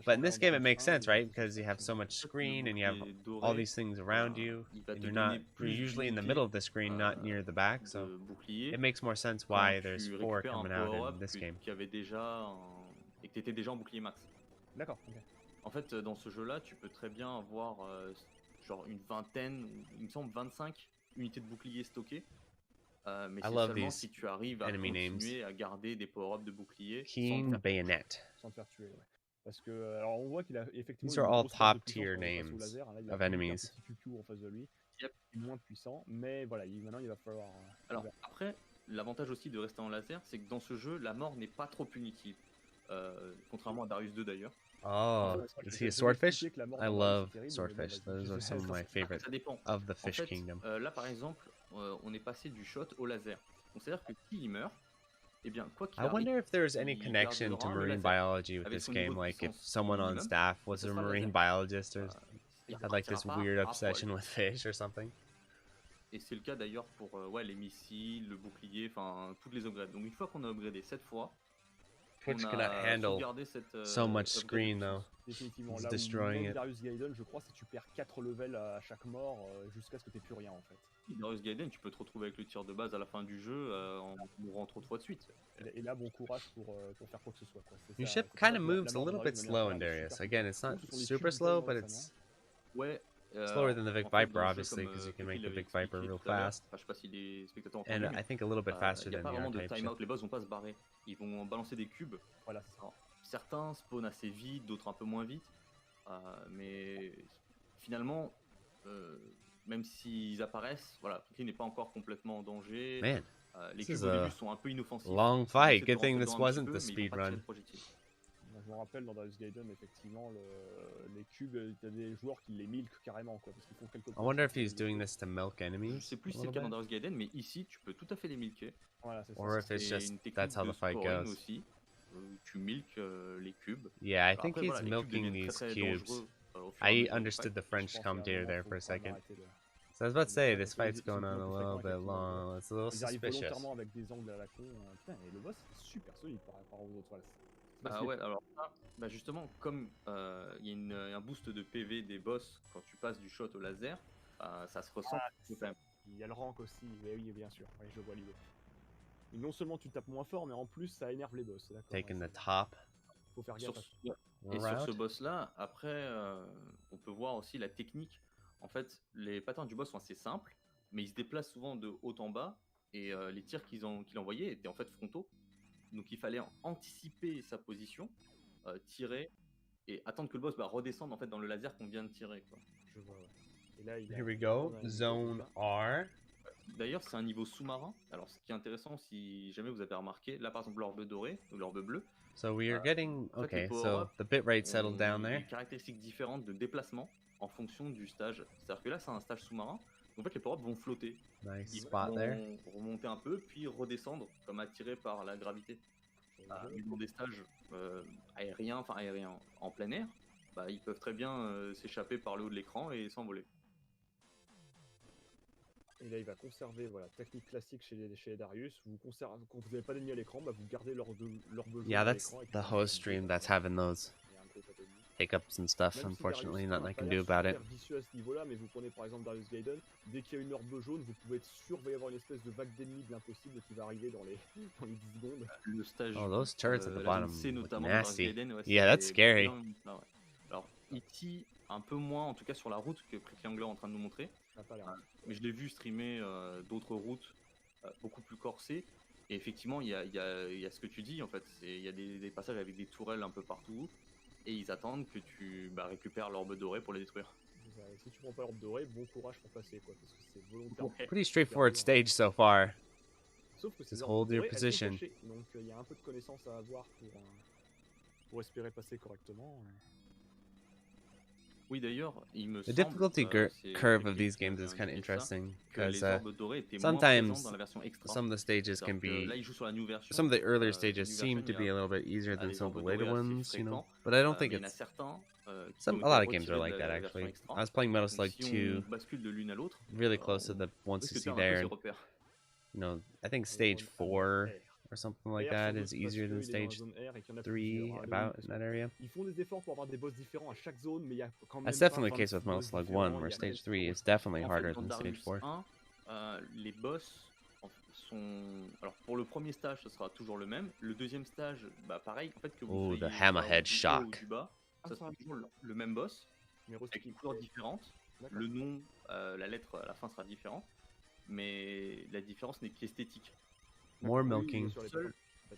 But in this game, it makes sense, right? Because you have so much screen and you have all these things around you, and you're usually in the middle of the screen, not near the back. So it makes more sense why there's 4 coming out in this game. Et que tu étais déjà en bouclier max. D'accord. En fait, dans ce jeu-là, tu peux très bien avoir genre une vingtaine, il me semble 25 unités de bouclier stockées. Mais c'est seulement si tu arrives à continuer à garder des power-ups de bouclier Keen Bayonet. Sans te faire tuer, ouais. Parce que, alors on voit qu'il a effectivement. These are all top tier names of enemies. En face de lui, moins puissant, mais voilà, maintenant il va falloir. Alors après, l'avantage aussi de rester en laser, c'est que dans ce jeu, la mort n'est pas trop punitive. Contrairement à Darius 2 d'ailleurs. Oh, is he a swordfish? I love swordfish. Those are some of my favorite of the fish kingdom. Là par exemple, on est passé du shot au laser. Donc c'est-à-dire que s'il meurt, eh bien quoi qu'il arrive, I wonder if there's any connection to marine biology with this game, like if someone on staff was a marine biologist or had like this weird obsession with fish or something. Et c'est le cas d'ailleurs pour les missiles, le bouclier, enfin toutes les upgrades. Donc une fois qu'on a upgradé 7 fois, Twitch cannot handle so much screen though. It's destroying it. Darius Gaiden, je crois, c'est que tu perds 4 levels à chaque mort jusqu'à ce que tu n'aies plus rien en fait. Darius Gaiden, tu peux te retrouver avec le tir de base à la fin du jeu en mourant trop de fois de suite. Et là, bon courage pour faire quoi que ce soit. Quoi. Your ship kind of moves a little bit slow in Darius. Again, it's not super slow, but it's slower than the Big Viper, obviously, because you can make the Big Viper real fast. And I think a little bit faster than the R-type ship. Les boss vont pas se barrer. Ils vont balancer des cubes. Voilà, certains spawnent assez vite, d'autres un peu moins vite. Mais finalement, même s'ils apparaissent, voilà, tout n'est pas encore complètement en danger. Man, les cubes au début sont un peu inoffensifs. Long fight. Good thing this wasn't the speed run. Je me rappelle dans Darius Gaiden, effectivement, les cubes, il y a des joueurs qui les milquent carrément, quoi, parce qu'ils font quelques. I wonder if he's doing this to milk enemies. Je sais plus si c'est le cas dans Darius Gaiden, mais ici, tu peux tout à fait les milquer. Voilà, c'est ça. Or if it's just that's how the fight goes. Aussi, tu milques les cubes. Yeah, I think he's milking these cubes. I understood the French commentator there for a second. So I was about to say, this fight's going on a little bit long. It's a little suspicious. Avec des angles à la con. Putain, et le boss est super solide par rapport aux autres. Ouais, alors justement, comme il y a un boost de PV des boss quand tu passes du shot au laser, ça se ressent quand même. Il y a le rank aussi, oui, bien sûr, oui, je vois l'idée. Non seulement tu tapes moins fort, mais en plus ça énerve les boss. Taking the top. Faut faire gaffe. Et sur ce boss là, après, on peut voir aussi la technique. En fait, les patterns du boss sont assez simples, mais il se déplace souvent de haut en bas, et les tirs qu'il envoyait étaient en fait frontaux. Donc il fallait anticiper sa position, tirer et attendre que le boss redescende en fait dans le laser qu'on vient de tirer. Quoi. Je vois, ouais. Et là, il Here we go, zone R. D'ailleurs, c'est un niveau sous-marin. Alors, ce qui est intéressant, si jamais vous avez remarqué, là par exemple, l'orbe doré ou l'orbe bleu. So we are getting, En fait, okay, so the bitrate settled down there. Des caractéristiques différentes de déplacement en fonction du stage. C'est-à-dire que là, c'est un stage sous-marin. En fait, les power-ups vont flotter. Nice Ils spot vont there. remonter un peu, puis redescendre, comme attirés par la gravité. Dans des stages aériens en plein air, ils peuvent très bien s'échapper par le haut de l'écran et s'envoler. Et là, il va conserver, voilà, technique classique chez les Darius. Quand vous n'avez pas d'ennemis à l'écran, vous gardez leur besoin. Yeah, that's the host stream that's having those hiccups and stuff. Unfortunately, nothing I can do about it. Vicieux à ce niveau-là, mais vous prenez par exemple Darius Gaiden, dès qu'il y a une orbe jaune, vous pouvez être sûr qu'il va y avoir une espèce de vague d'ennemis de l'impossible qui va arriver dans les 10 secondes. Le stage, oh, those turrets at the bottom look nasty. Gaiden, yeah, that's scary. Alors, ici, un peu moins, en tout cas sur la route que Triangler est en train de nous montrer. Mais je l'ai vu streamer d'autres routes beaucoup plus corsées. Et effectivement, il y a ce que tu dis, en fait. Il y a des passages avec des tourelles un peu partout. Et ils attendent que tu récupères l'orbe dorée pour les détruire. Si tu prends pas l'orbe dorée, bon courage pour passer, quoi, parce que c'est volontaire. Pretty straightforward stage so far. Sauf que just hold your position. Donc il y a un peu de connaissances à avoir pour espérer passer correctement. Oui, d'ailleurs, il me the difficulty curve of these games is kind of interesting because sometimes some of the stages can be, some of the earlier stages seem to be a little bit easier than some of the later ones, you know. But I don't think it's a lot of games are like that actually. I was playing Metal Slug 2, really close to the ones you see there. And, you know, I think stage 4 or something like that is easier than stage 3, about in that area. That's definitely the case with Metal Slug 1, where stage 3 is definitely harder than stage 4. Les boss sont... Alors pour le premier stage, ce sera toujours le même. Le deuxième stage, pareil, en fait que vous the hammerhead shock. Ça sera toujours le même boss, avec une couleur différente. Le nom, la lettre à la fin sera différente, mais la différence n'est qu'esthétique. More milking.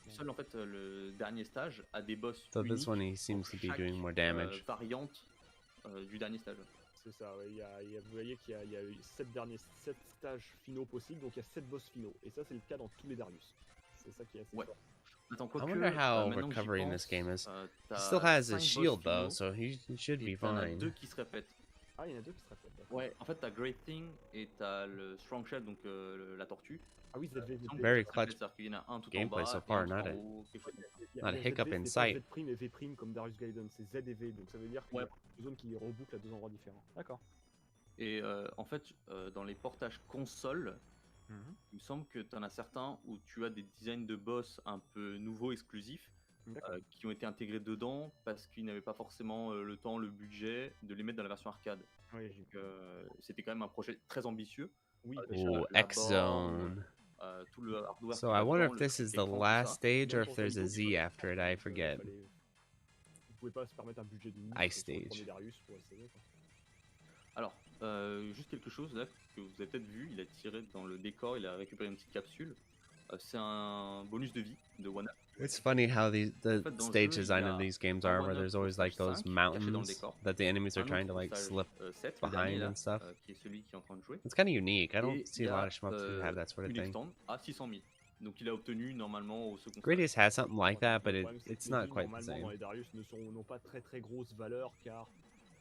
Seul en fait le dernier stage a des boss so this one he seems to be doing more damage. Variante du dernier stage. C'est ça, ouais. Vous voyez qu'il y a eu 7 stages finaux possibles, donc il y a 7 boss finaux. Et ça c'est le cas dans tous les Darius. C'est ça qui est assez fort. I wonder how recovery in this game is. He still has his shield though, so he should be fine. Il y en a 2 qui se répètent. Ah, il y en a 2 qui se répètent. Ouais, en fait t'as Great Thing et t'as le Strong Shell, donc la tortue. Ah oui, very clutch gameplay so far, not a hiccup in sight. Z' et V' comme Darius Gaiden, c'est Z et V, donc ça veut dire qu'il y a deux zones qui rebouclent à 2 endroits différents. D'accord. Et en fait, dans les portages console, il me semble que tu en as certains où tu as des designs de boss un peu nouveaux, exclusifs, qui ont été intégrés dedans parce qu'ils n'avaient pas forcément le temps, le budget de les mettre dans la version arcade. Oui, donc c'était quand même un projet très ambitieux. Oui, X-Zone. So I wonder if this is the last stage or if there's a Z after it, I forget. Vous pouvez pas se permettre un budget de Ice stage. Alors, juste quelque chose là que vous avez peut-être vu, il a tiré dans le décor, il a récupéré une petite capsule. C'est un bonus de vie de one-up. It's funny how the stage design of these games are, where there's always like those mountains that the enemies are trying to like slip behind and stuff. It's kind of unique. I don't see a lot of shmups who have that sort of thing. Donc il a obtenu normalement au second. Gradius has something like that, but it's not quite the same. Les Darius n'ont pas très grosse valeur car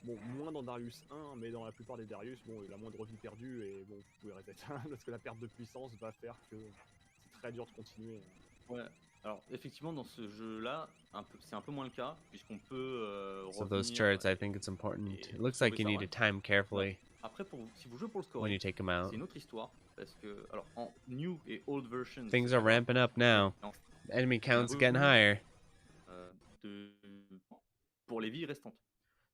bon, moins dans Darius 1, mais dans la plupart des Darius, bon, il a moins de revenus perdus et bon, vous pouvez reset parce que la perte de puissance va faire que c'est très dur de continuer. Ouais. Alors effectivement dans ce jeu-là, c'est un peu moins le cas puisqu'on peut so those turrets, I think it's important. It looks like you need to time carefully. Après, si vous jouez pour le score, when you take them out. C'est une autre histoire parce que alors en new et old version, things are ramping up now. Enemy counts getting higher. Pour les vies restantes.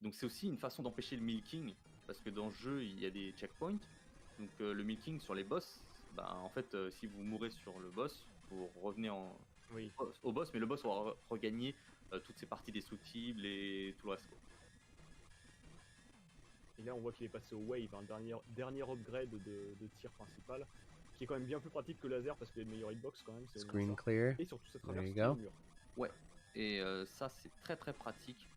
Donc c'est aussi une façon d'empêcher le milking parce que dans le jeu il y a des checkpoints. Donc le milking sur les boss, en fait si vous mourrez sur le boss, vous revenez au boss, mais le boss va regagner toutes ses parties destructibles et tout le reste. Et là on voit qu'il est passé au wave, un dernier upgrade de tir principal, qui est quand même bien plus pratique que laser parce qu'il y a une meilleure hitbox quand même. Screen clear. Et surtout ça There traverse you go. le mur. Ouais, et ça c'est très pratique.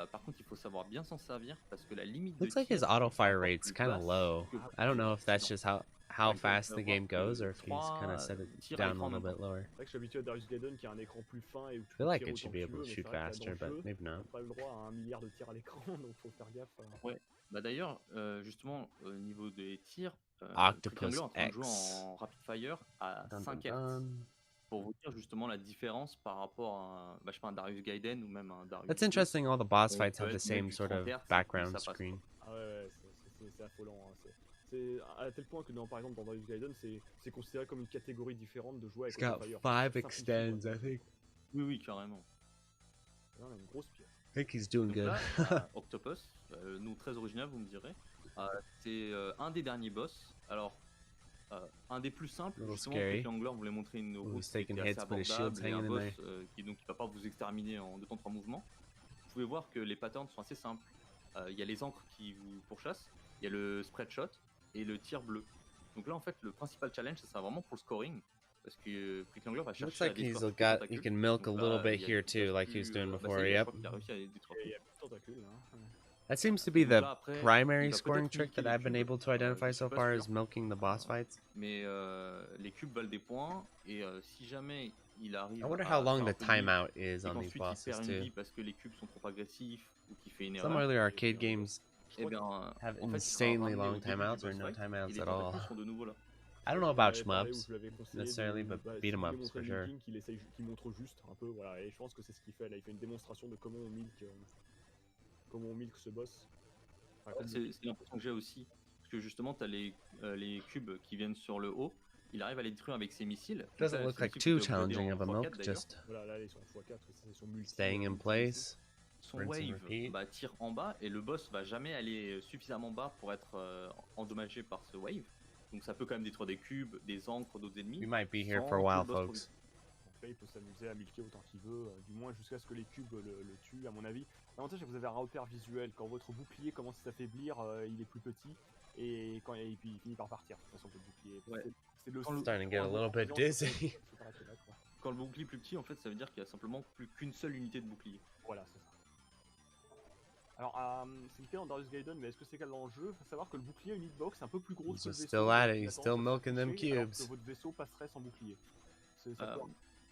Par contre, il faut savoir bien s'en servir parce que la limite Looks de like his tir auto est fire encore rate's plus kind of basse low. que I don't know if that's précédent. just how Il faut fast the savoir game que goes or if he's kind trois of set it tirs à down a l'écran en little même bit temps. lower. C'est vrai que je suis habitué à Darius Gaiden qui a un écran plus fin et où tu I peux feel like tirer it should autant be que tu able veux, to mais shoot c'est vrai que là, faster, dans le but jeu, maybe t'as not. pas le droit à 1 milliard de tirs à l'écran, donc faut faire gaffe. Ouais. Bah d'ailleurs, justement, au niveau des tirs, Octopus Trickangler est en train de jouer X. en rapid fire à Dun, dun, 5 Hz. dun. Pour vous dire justement la différence par rapport à bah, je sais pas, un Darius Gaiden ou même un Darius That's 2. interesting. All the boss On fights peut have the être même same du sort 30 of Hz et puis background ça passe, screen. Ah ouais, c'est affolant. Hein. C'est à tel point que par exemple dans Darius Gaiden, c'est considéré comme une catégorie différente de jouer He's avec got Autofire. 5 Ça simplifie, extends, quoi. I think. Oui, oui, carrément. Là, on a une grosse pierre. I think he's doing Donc good. là, Octopus, nous très original, vous me direz. C'est un des derniers boss. Alors, un des plus simples, Little justement, scary. Trickangler voulait montrer une Ooh, route he's qui taking était hits, assez but his shield's abordable et un hanging in boss there. qui donc qui va pas vous exterminer en 2 temps 3 mouvements. Vous pouvez voir que les patterns sont assez simples. Il y a les encres qui vous pourchassent, il y a le spread shot et le tir bleu. Donc là, en fait, le principal challenge, ça sera vraiment pour le scoring. Parce que Trickangler va Looks chercher like à détruire he's toutes les got. tentacules. You can milk a Donc little là, bit il here reste too, like he was plus, doing bah, before. ça y est, je Yep. crois qu'il a réussi à les détruire. Il y a plus de tentacules là. That seems to be Donc the là, après, il primary va scoring peut-être trick milquer that les I've been cubes, able to identify je so suis pas far is sûr. milking the boss fights. Mais les cubes valent des points et si jamais il arrive I wonder à how long faire un the peu de milk timeout is et on these qu'ensuite il bosses perd une too. vie parce que les cubes sont trop agressifs ou qu'il fait une Some erreur, earlier arcade games eh bien have en fait il sera insanely ramené au long début du timeouts or boss no fight et timeouts les at all. tentacules sont de nouveau là. I don't know Je about l'avais parlé ou shmups je l'avais conseillé necessarily, but si beat 'em vous voulez ups montrer for le sure. milking, qu'il montre juste un peu, voilà, et je pense que c'est ce qu'il fait là, il fait une démonstration de comment on milk ce boss. Enfin, comme C'est l'impression que j'ai aussi, parce que justement tu as les cubes qui viennent sur le haut, il arrive à les détruire avec ses missiles. Donc Doesn't là, look ces like missiles too que tu as upgradés challenging en of a x4 milk, d'ailleurs. just Voilà, là ils sont en x4, ils sont multi. staying in place. Son Rinse and wave repeat. bah, tire en bas et le boss va jamais aller suffisamment bas pour être endommagé par ce wave. Donc ça peut quand même détruire des cubes, des encres, d'autres ennemis. We might be here sans for a que while, le boss trop folks. vite. Donc là il peut s'amuser à milquer autant qu'il veut, du moins jusqu'à ce que les cubes le tuent à mon avis. L'avantage c'est que vous avez un repère visuel, quand votre bouclier commence à s'affaiblir, il est plus petit. Et puis il finit par partir, de toute façon le bouclier. Ouais. C'est le Starting to get a little bit dizzy. Quand le bouclier est plus petit, en fait, ça veut dire qu'il y a simplement plus qu'une seule unité de bouclier. Voilà, c'est ça. Alors, c'est le cas dans Darius Gaiden, mais est-ce que c'est le cas dans le jeu? Faut savoir que le bouclier a une hitbox un peu plus grosse He's que le just vaisseau. still at it. Il He's a still tendance à milking them s'afficher, alors que cubes. votre vaisseau passerait sans bouclier. Ça peut-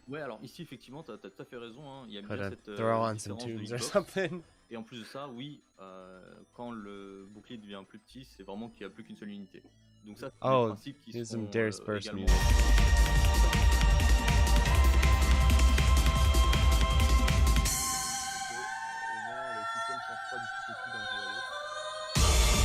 Ouais, alors ici, effectivement, t'as tout à fait raison. Hein. Il y a Could bien have cette throw on some différence de tunes or hitbox. something. Et en plus de ça, oui, quand le bouclier devient plus petit, c'est vraiment qu'il n'y a plus qu'une seule unité. Donc ça, c'est Oh, des principes qui here's sont some Darius burst également... music. Au moins, le système change pas du tout au tout d'un jeu à l'autre.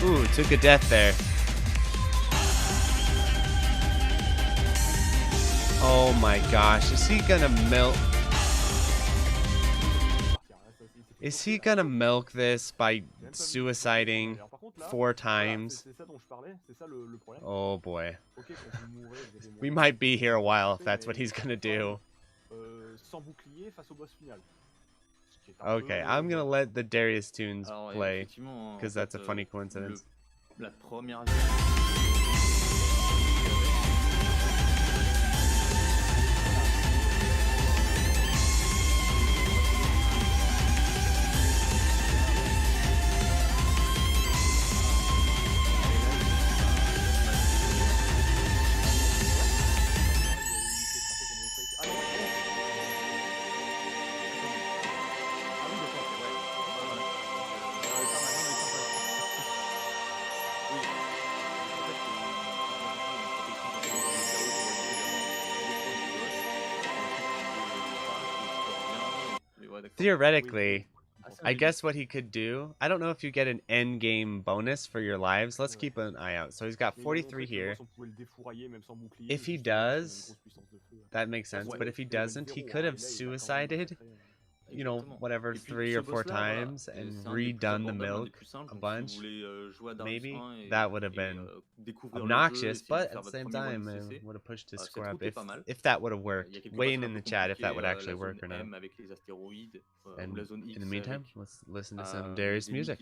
Ooh, took a death there. Oh my gosh, is he gonna milk? Is he gonna milk this by suiciding 4 times? C'est ça dont je parlais, c'est ça le problème. Oh boy. Ok, quand vous mourrez, vous avez We moins might be here a while if that's what he's gonna do. sans bouclier face au boss final. Ce qui est un Okay, peu, I'm gonna let the Darius tunes Alors, play effectivement, en because fait, that's a funny coincidence. La première... Theoretically, I guess what he could do, I don't know if you get an end game bonus for your lives. Let's keep an eye out. So he's got 43 here. If he does, that makes sense. But if he doesn't, he could have suicided, you know, whatever, 3 or 4 times and redone the milk a bunch. Maybe that would have been obnoxious, but at the same time, it would have pushed his score up if that would have worked. Weigh in the chat if that would actually work or not. And in the meantime, let's listen to some Darius music.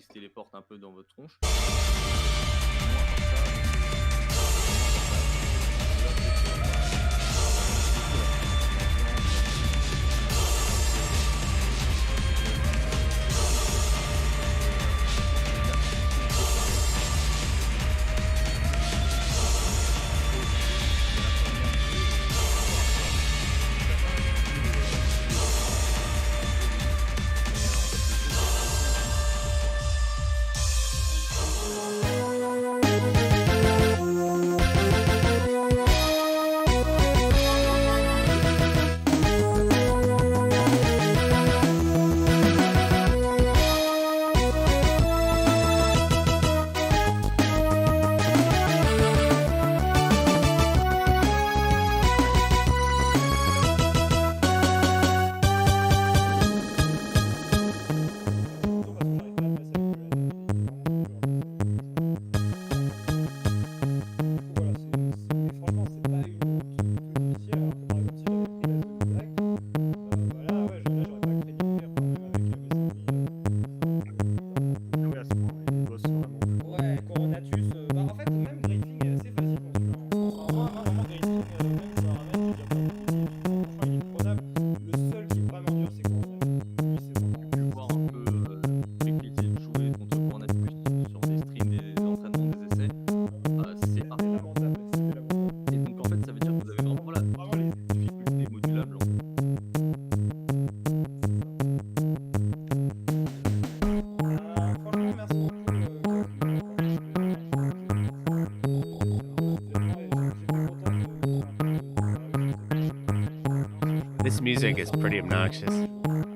This music is pretty obnoxious.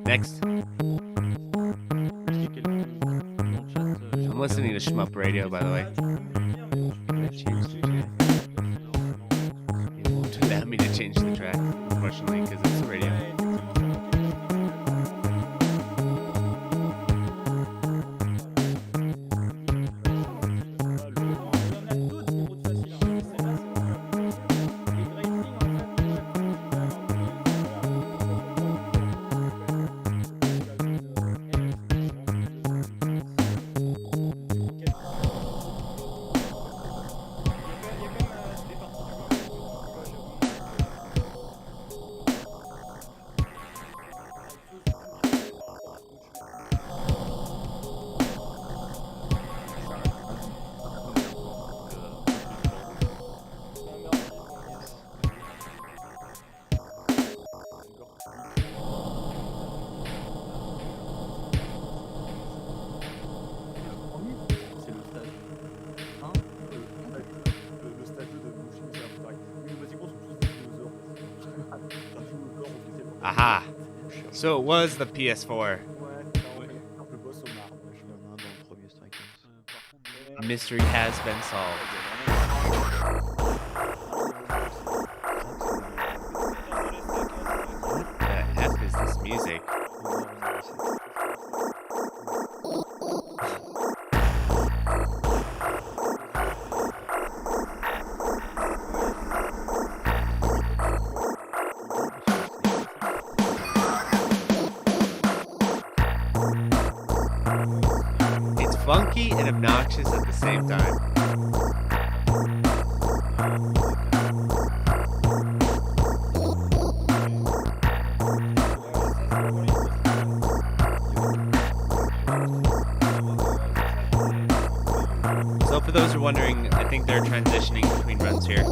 Next. I'm listening to SHMUP radio, by the way. It won't allow me to change the track, unfortunately, because it's the radio. Aha! So it was the PS4. Mystery has been solved. What the F is this music? Funky and obnoxious at the same time. So for those who are wondering, I think they're transitioning between runs here.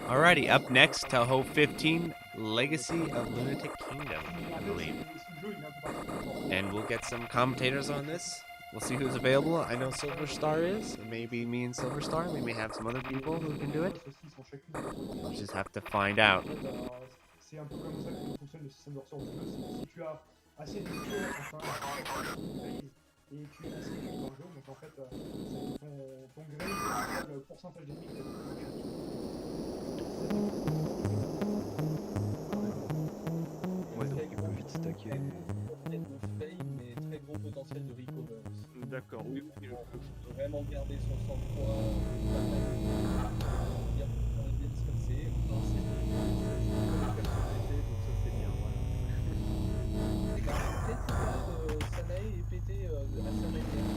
Alrighty, up next, TOUHOU 15, Legacy of Lunatic Kingdom, I believe. And we'll get some commentators on this. We'll see who's available. I know Silver Star is. Maybe me and Silver Star. We may have some other people who can do it. We'll just have to find out. C'est un peu comme ça que fonctionne le système de ressort du jeu. Si tu as assez de niveaux, enfin, et tu es assez vite dans le jeu, donc en fait, ton grade, c'est le pourcentage d'ennemis que tu as. Ouais, donc il peut vite stacker. Fail, mais très gros potentiel de recover. D'accord, oui. Il faut vraiment garder son sang-froid, bien disperser. Sanae est pété à sa manière.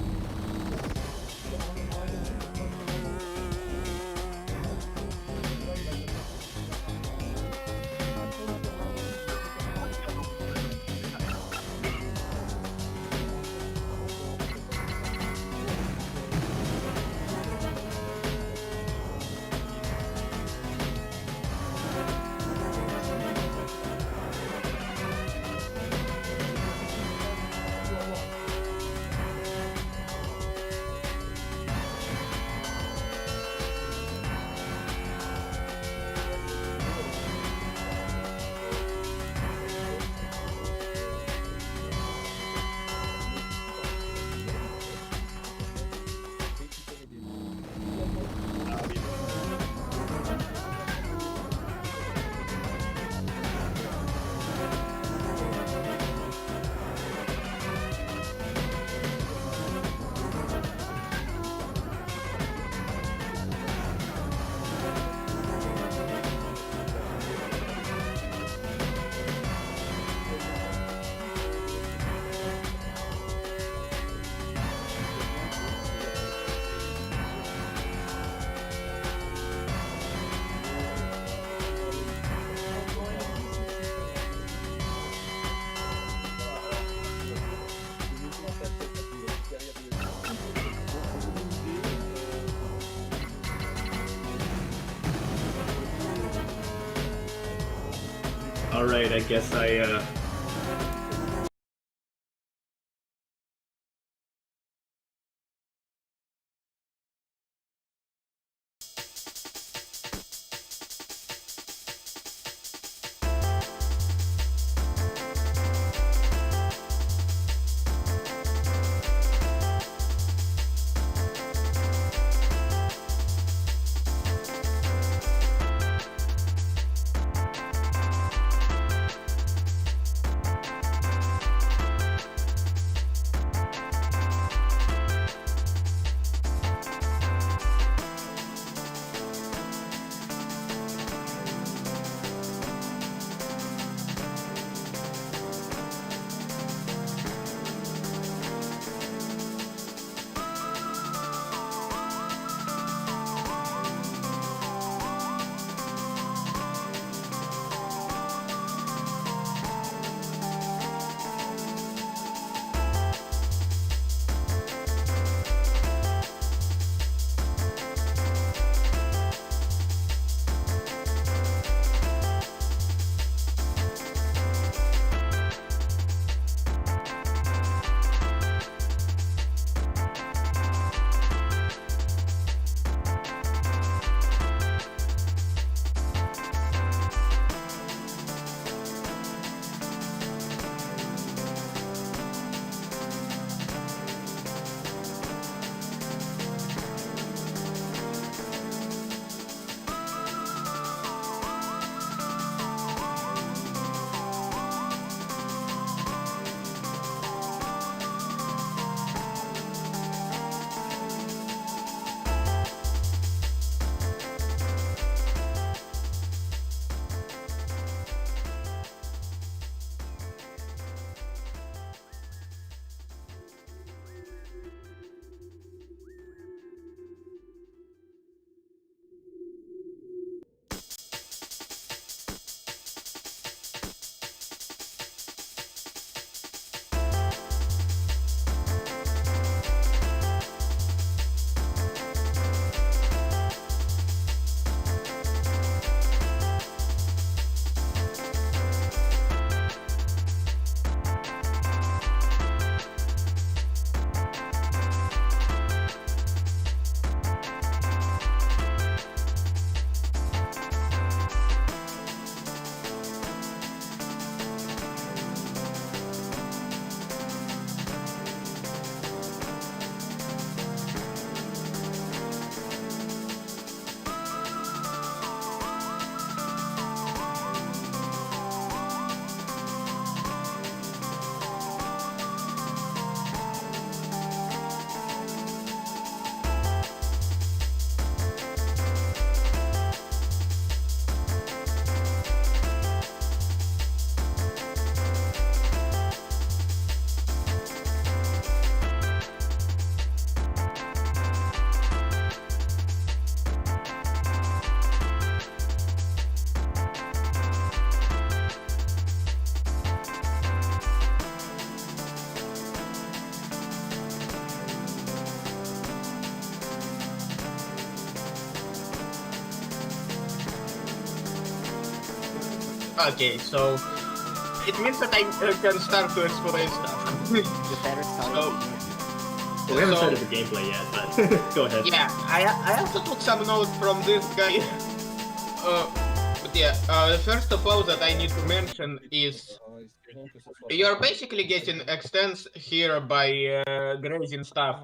Alright, I guess I Okay, so it means that I can start to explain stuff. We haven't started the gameplay yet, but go ahead. Yeah, I also took some notes from this guy. But yeah, first of all that I need to mention is you're basically getting extents here by grazing stuff.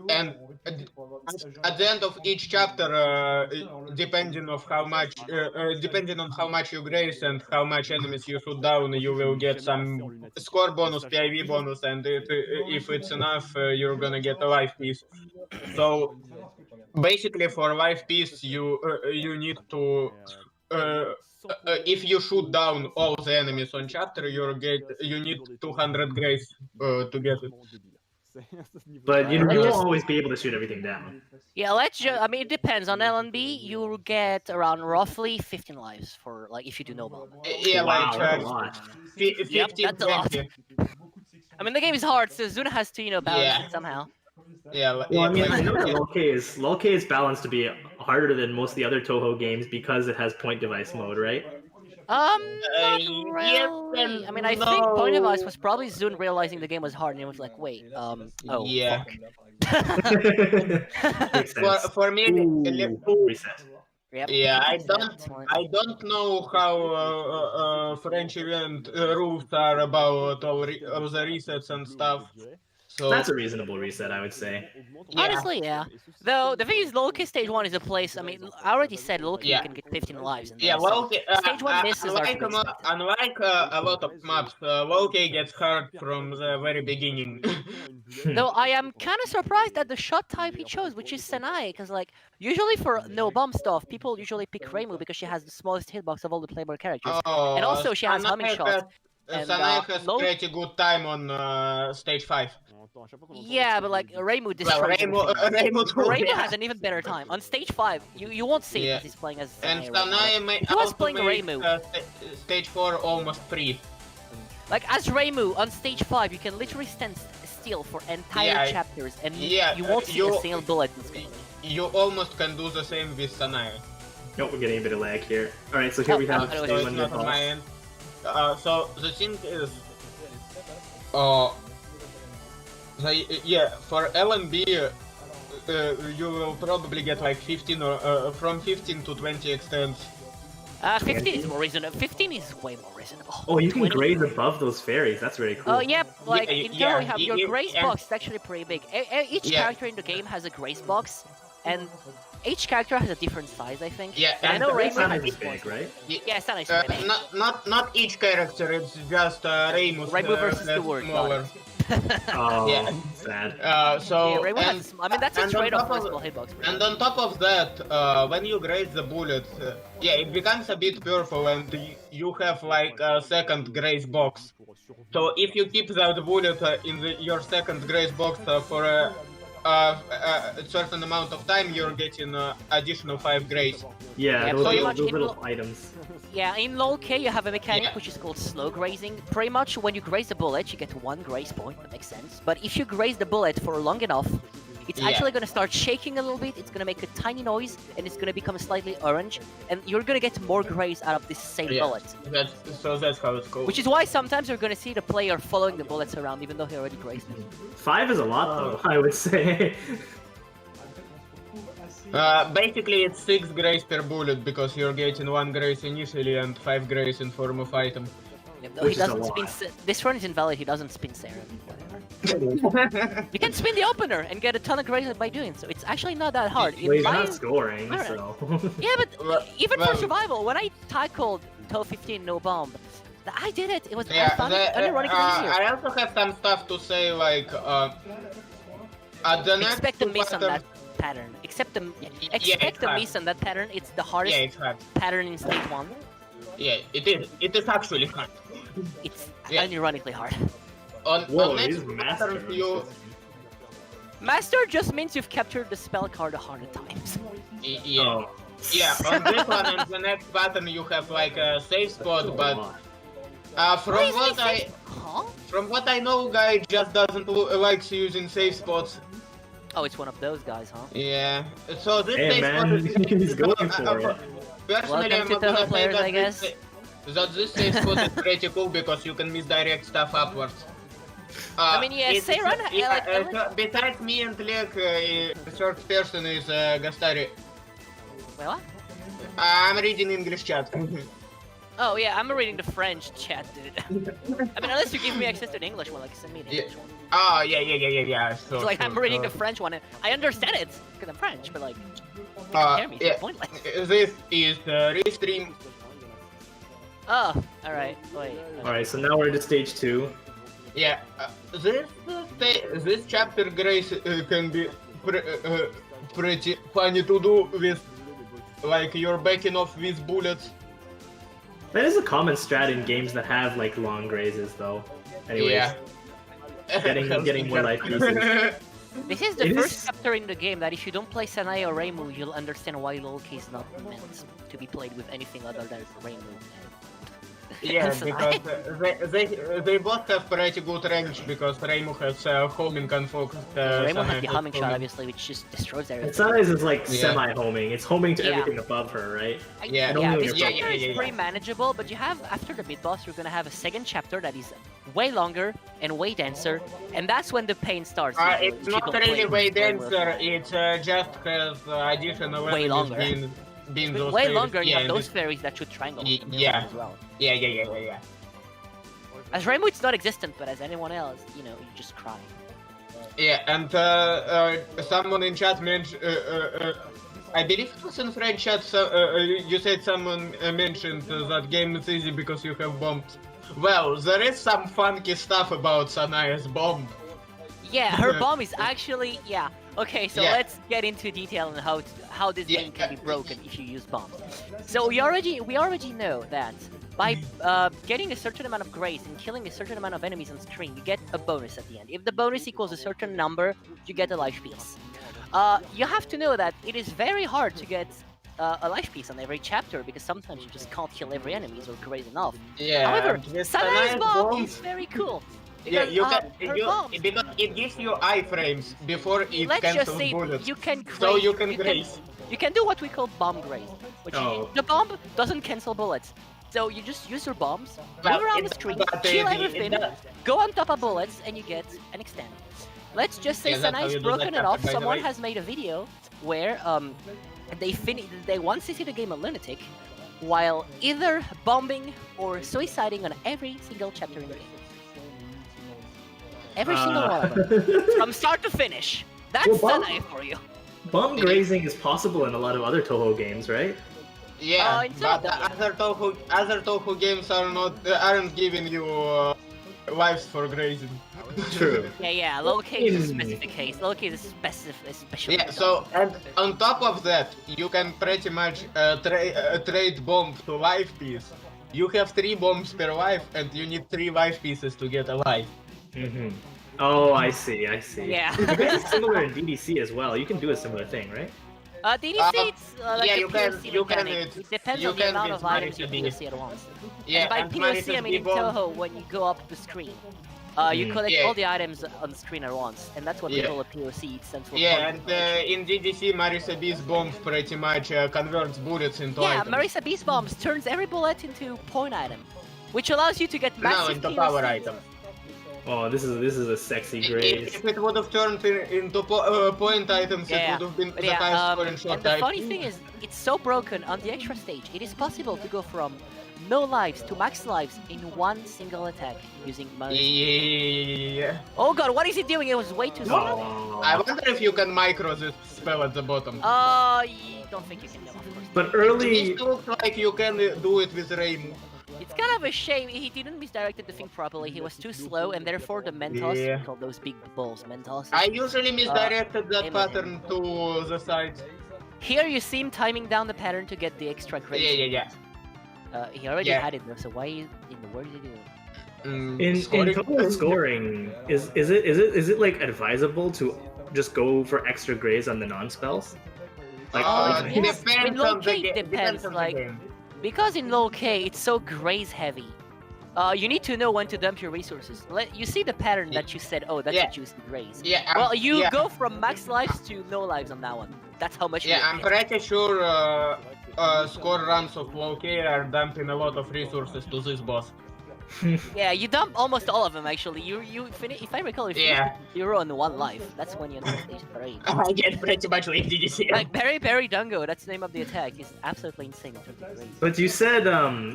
And at the end of each chapter, depending on how much you graze and how much enemies you shoot down, you will get some score bonus, PIV bonus, and if it's enough, you're gonna get a life piece. So basically, for life piece, you need to if you shoot down all the enemies on chapter, you need 200 grace to get it. But you won't always be able to shoot everything down. Yeah, I mean, it depends. On LNB, you get around roughly 15 lives for, like, if you do no bomb. Yeah, wow, like, that's a lot. 15, Yep, that's a lot. 20. I mean, the game is hard, so Zuna has to, balance it somehow. Yeah, well, I mean, I know that Low K is balanced to be harder than most of the other Touhou games because it has point device mode, right? Not really. I mean, I think point device was probably Zune realizing the game was hard, and he was like, "Wait, oh, yeah." Fuck. for me, reset. Yep. Yeah, I don't know how French event rules are about all the resets and stuff. So that's a reasonable reset, I would say. Honestly, yeah. Though the thing is, Loki stage 1 is a place. I mean, I already said Loki you can get 15 lives. In there, well, stage 1 misses are unlike a lot of maps, Loki gets hard from the very beginning. Though I am kind of surprised at the shot type he chose, which is Senai, because like usually for no bomb stuff, people usually pick Reimu because she has the smallest hitbox of all the playable characters, and also she has homing shots. Senai has pretty good time on stage 5. Yeah, but like Reimu destroys Reimu has an even better time. On stage 5, you won't see it because he's playing as And Senai. He was playing Reimu. Stage 4 almost free. Like as Reimu on stage 5, you can literally stand still for entire chapters, and you won't see a single bullet in this game. You almost can do the same with Senai. Nope, we're getting a bit of lag here. Alright, so here we have so it's not on my end. So the thing is, for LNB, you will probably get like 15 or from 15 to 20 extents. 15 is more reasonable. 15 is way more reasonable. Oh, you can graze above those fairies. That's very cool. Oh, yep. Like in theory, we have your grace box. It's actually pretty big. Each character in the game has a grace box, and each character has a different size, I think. Yeah, and I know Reimu has is big, right? Yeah, Sana is pretty big. Not each character. It's just Reimu. Reimu versus the word. Oh, yeah. Sad. Reimu has, I mean, that's a trade-off for small hitbox. And on top of that, when you graze the bullet, it becomes a bit purple, and you have like a second grace box. So if you keep that bullet in your second grace box for a certain amount of time, you're getting additional 5 grace. Yeah, those little items. Yeah, in low K you have a mechanic which is called slow grazing. Pretty much when you graze the bullet, you get 1 grace point, that makes sense. But if you graze the bullet for long enough, it's actually going to start shaking a little bit, it's going to make a tiny noise, and it's going to become slightly orange, and you're going to get more grace out of this same bullet. That's how it's called. Which is why sometimes you're going to see the player following the bullets around, even though he already grazed it. 5 is a lot, though, I would say. Basically, it's 6 grace per bullet, because you're getting 1 grace initially and 5 grace in form of item. Yeah, though he doesn't spin. This run is invalid, he doesn't spin Serum. You can spin the opener and get a ton of grace by doing so. It's actually not that hard. Well, he's not scoring, so... Yeah, but even for survival, when I tackled TOUHOU 15 no bomb, I did it. It was I found it unironically easier. I also have some stuff to say, like, at the next expect a miss on that pattern. Expect a miss on that pattern. It's the hardest pattern in stage 1. Yeah, it is. It is actually hard. It's unironically hard. On next pattern, Master just means you've captured the spell card 100 times. Yeah. Yeah, on this one and the next pattern you have like a safe spot, but from what I know, guy just doesn't likes using safe spots. Oh, it's one of those guys, huh? Yeah. So this safe spot is he's going for it. Personally, welcome to TOUHOU players, I guess. that this safe spot is pretty cool because you can misdirect stuff upwards. I mean, yeah, say run. Besides me and Leg, third person is Gastari. Wait, what? I'm reading English chat. Oh yeah, I'm reading the French chat, dude. I mean, unless you give me access to the English one, like send me the English one. Oh yeah. So, It's like I'm reading the French one, and I understand it because I'm French, but like, hear me, yeah. it's pointless. This is Restream. Oh, all right. Wait. Alright, so now we're into stage 2. Yeah, this chapter, Grace, can be pretty funny to do with, like, you're backing off with bullets. That is a common strat in games that have like long grazes, though. Anyways, yeah. getting more life pieces. This is the first chapter in the game that if you don't play Sanae or Reimu, you'll understand why LoLK is not meant to be played with anything other than Reimu. Yeah, because they both have pretty good range because Reimu has homing and focus. Reimu has the homing shot, obviously, which just destroys everything. Sunrise is like semi-homing. It's homing to everything above her, right? This chapter is pretty manageable, but you have, after the mid-boss, you're gonna have a second chapter that is way longer and way denser, and that's when the pain starts. It's not really way denser, it just has additional way longer. Being those way longer, and you have those fairies that should triangle as well. Yeah. As Reimu, it's not existent, but as anyone else, you know, you just cry. Yeah, and someone in chat mentioned, I believe it was in French chat, you said someone mentioned that game is easy because you have bombs. Well, there is some funky stuff about Sanae's bomb. Yeah, her bomb is actually, Okay, so let's get into detail on how this game can be broken if you use bombs. So we already know that by getting a certain amount of grace and killing a certain amount of enemies on screen, you get a bonus at the end. If the bonus equals a certain number, you get a life piece. You have to know that it is very hard to get a life piece on every chapter because sometimes you just can't kill every enemy or graze enough. Yeah. However, Sanae's bomb is very cool. Because, because it gives you iframes before it cancels bullets. You can graze, so you can graze. You can do what we call bomb graze, which the bomb doesn't cancel bullets. So you just use your bombs, move around the screen, kill everything, go on top of bullets, and you get an extend. Let's just say Sanae's broken it off. Someone has made a video where they once see the game of Lunatic while either bombing or suiciding on every single chapter in the game. Every single one of them. From start to finish. That's Sanae for you. Bomb grazing is possible in a lot of other Touhou games, right? Yeah, but other Touhou games aren't giving you lives for grazing. True. Yeah, LoLK is a specific case. LoLK is a special. Yeah, so, and on top of that, you can pretty much trade bomb to life piece. You have 3 bombs per life, and you need 3 life pieces to get a life. Oh, I see. Yeah. I guess it's similar in DDC as well. You can do a similar thing, right? DDC, it's like yeah, a you POC can. It depends on the amount of items you POC at once. Yeah, and by POC, I mean in Touhou, when you go up the screen, you collect all the items on the screen at once, and that's what we call a POC. It stands for and in DDC, Marisa B's bomb pretty much converts bullets into items. Yeah, Marisa B's bombs turns every bullet into point item, which allows you to get massive into power item. Oh, this is a sexy graze. If it would have turned into point items, it would have been the highest score in short And the funny thing is, it's so broken on the extra stage. It is possible to go from no lives to max lives in one single attack using Marisa. Yeah. Oh god, what is he doing? It was way too slow. I wonder if you can micro this spell at the bottom. I don't think you can, of course. But early... It looks like you can do it with Reimu. It's kind of a shame he didn't misdirect the thing properly. He was too slow, and therefore the Mentos, we call those big balls Mentos. I usually misdirected that pattern to the side. Here you see him timing down the pattern to get the extra credit. Yeah. He already had it though, so why in the world did he do it? In scoring, is it like advisable to just go for extra graze on the non-spells? Like, yes. depends in on the game, depends. Because in LoLK it's so graze heavy, you need to know when to dump your resources. You see the pattern that you said, oh, that's a juicy graze. Yeah. Well, you go from max lives to no lives on that one. That's how much. Yeah, I'm pretty sure score runs of Loki are dumping a lot of resources to this boss. Yeah, you dump almost all of them actually. You finish. If I recall, if you run 1 life, that's when you're on stage 3. I get pretty much like DDC. Like Berry Dungo, that's the name of the attack. Is absolutely insane. But you said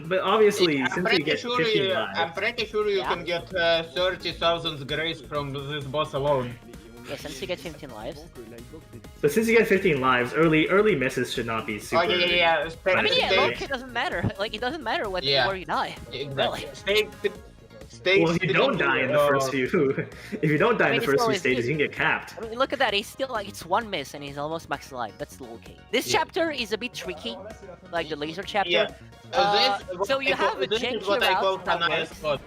but obviously since you get 15 lives. I'm pretty sure you can get 30,000 grace from this boss alone. Yeah, since you get 15 lives. But since you get 15 lives, early misses should not be super. Oh yeah. I mean, yeah, it doesn't matter. Like it doesn't matter where you die. Exactly. Really. Well, if you don't die in the first few, if you don't die in the first few stages, you can get capped. I mean, look at that. He's still like it's 1 miss and he's almost max life. That's still okay. This chapter is a bit tricky, like the laser chapter. Yeah. So you have a janky route that works. spot.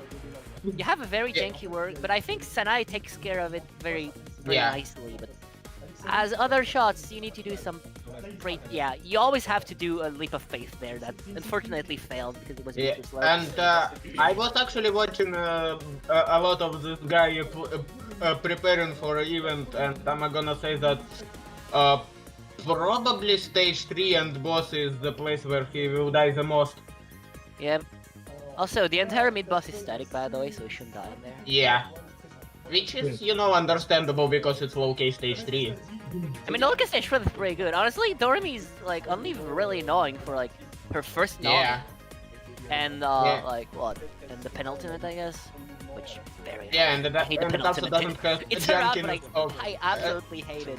You have a very janky work, but I think Sanai takes care of it very nicely. But as other shots, you need to do some great. Yeah, you always have to do a leap of faith there. That unfortunately failed because it was too slow. And I was actually watching a lot of this guy preparing for an event, and I'm gonna say that probably stage 3 and boss is the place where he will die the most. Yep. Also, the entire mid boss is static, by the way, so he shouldn't die in there. Yeah. Which is, understandable because it's low-K stage 3. I mean, low-K stage 4 is pretty good. Honestly, Dormi's, like, only really annoying for, like, her first knock. Yeah. And, like, what? And the penultimate, I guess? Which, very and I hate the it also doesn't have it's a route, junkiness but I absolutely hate it.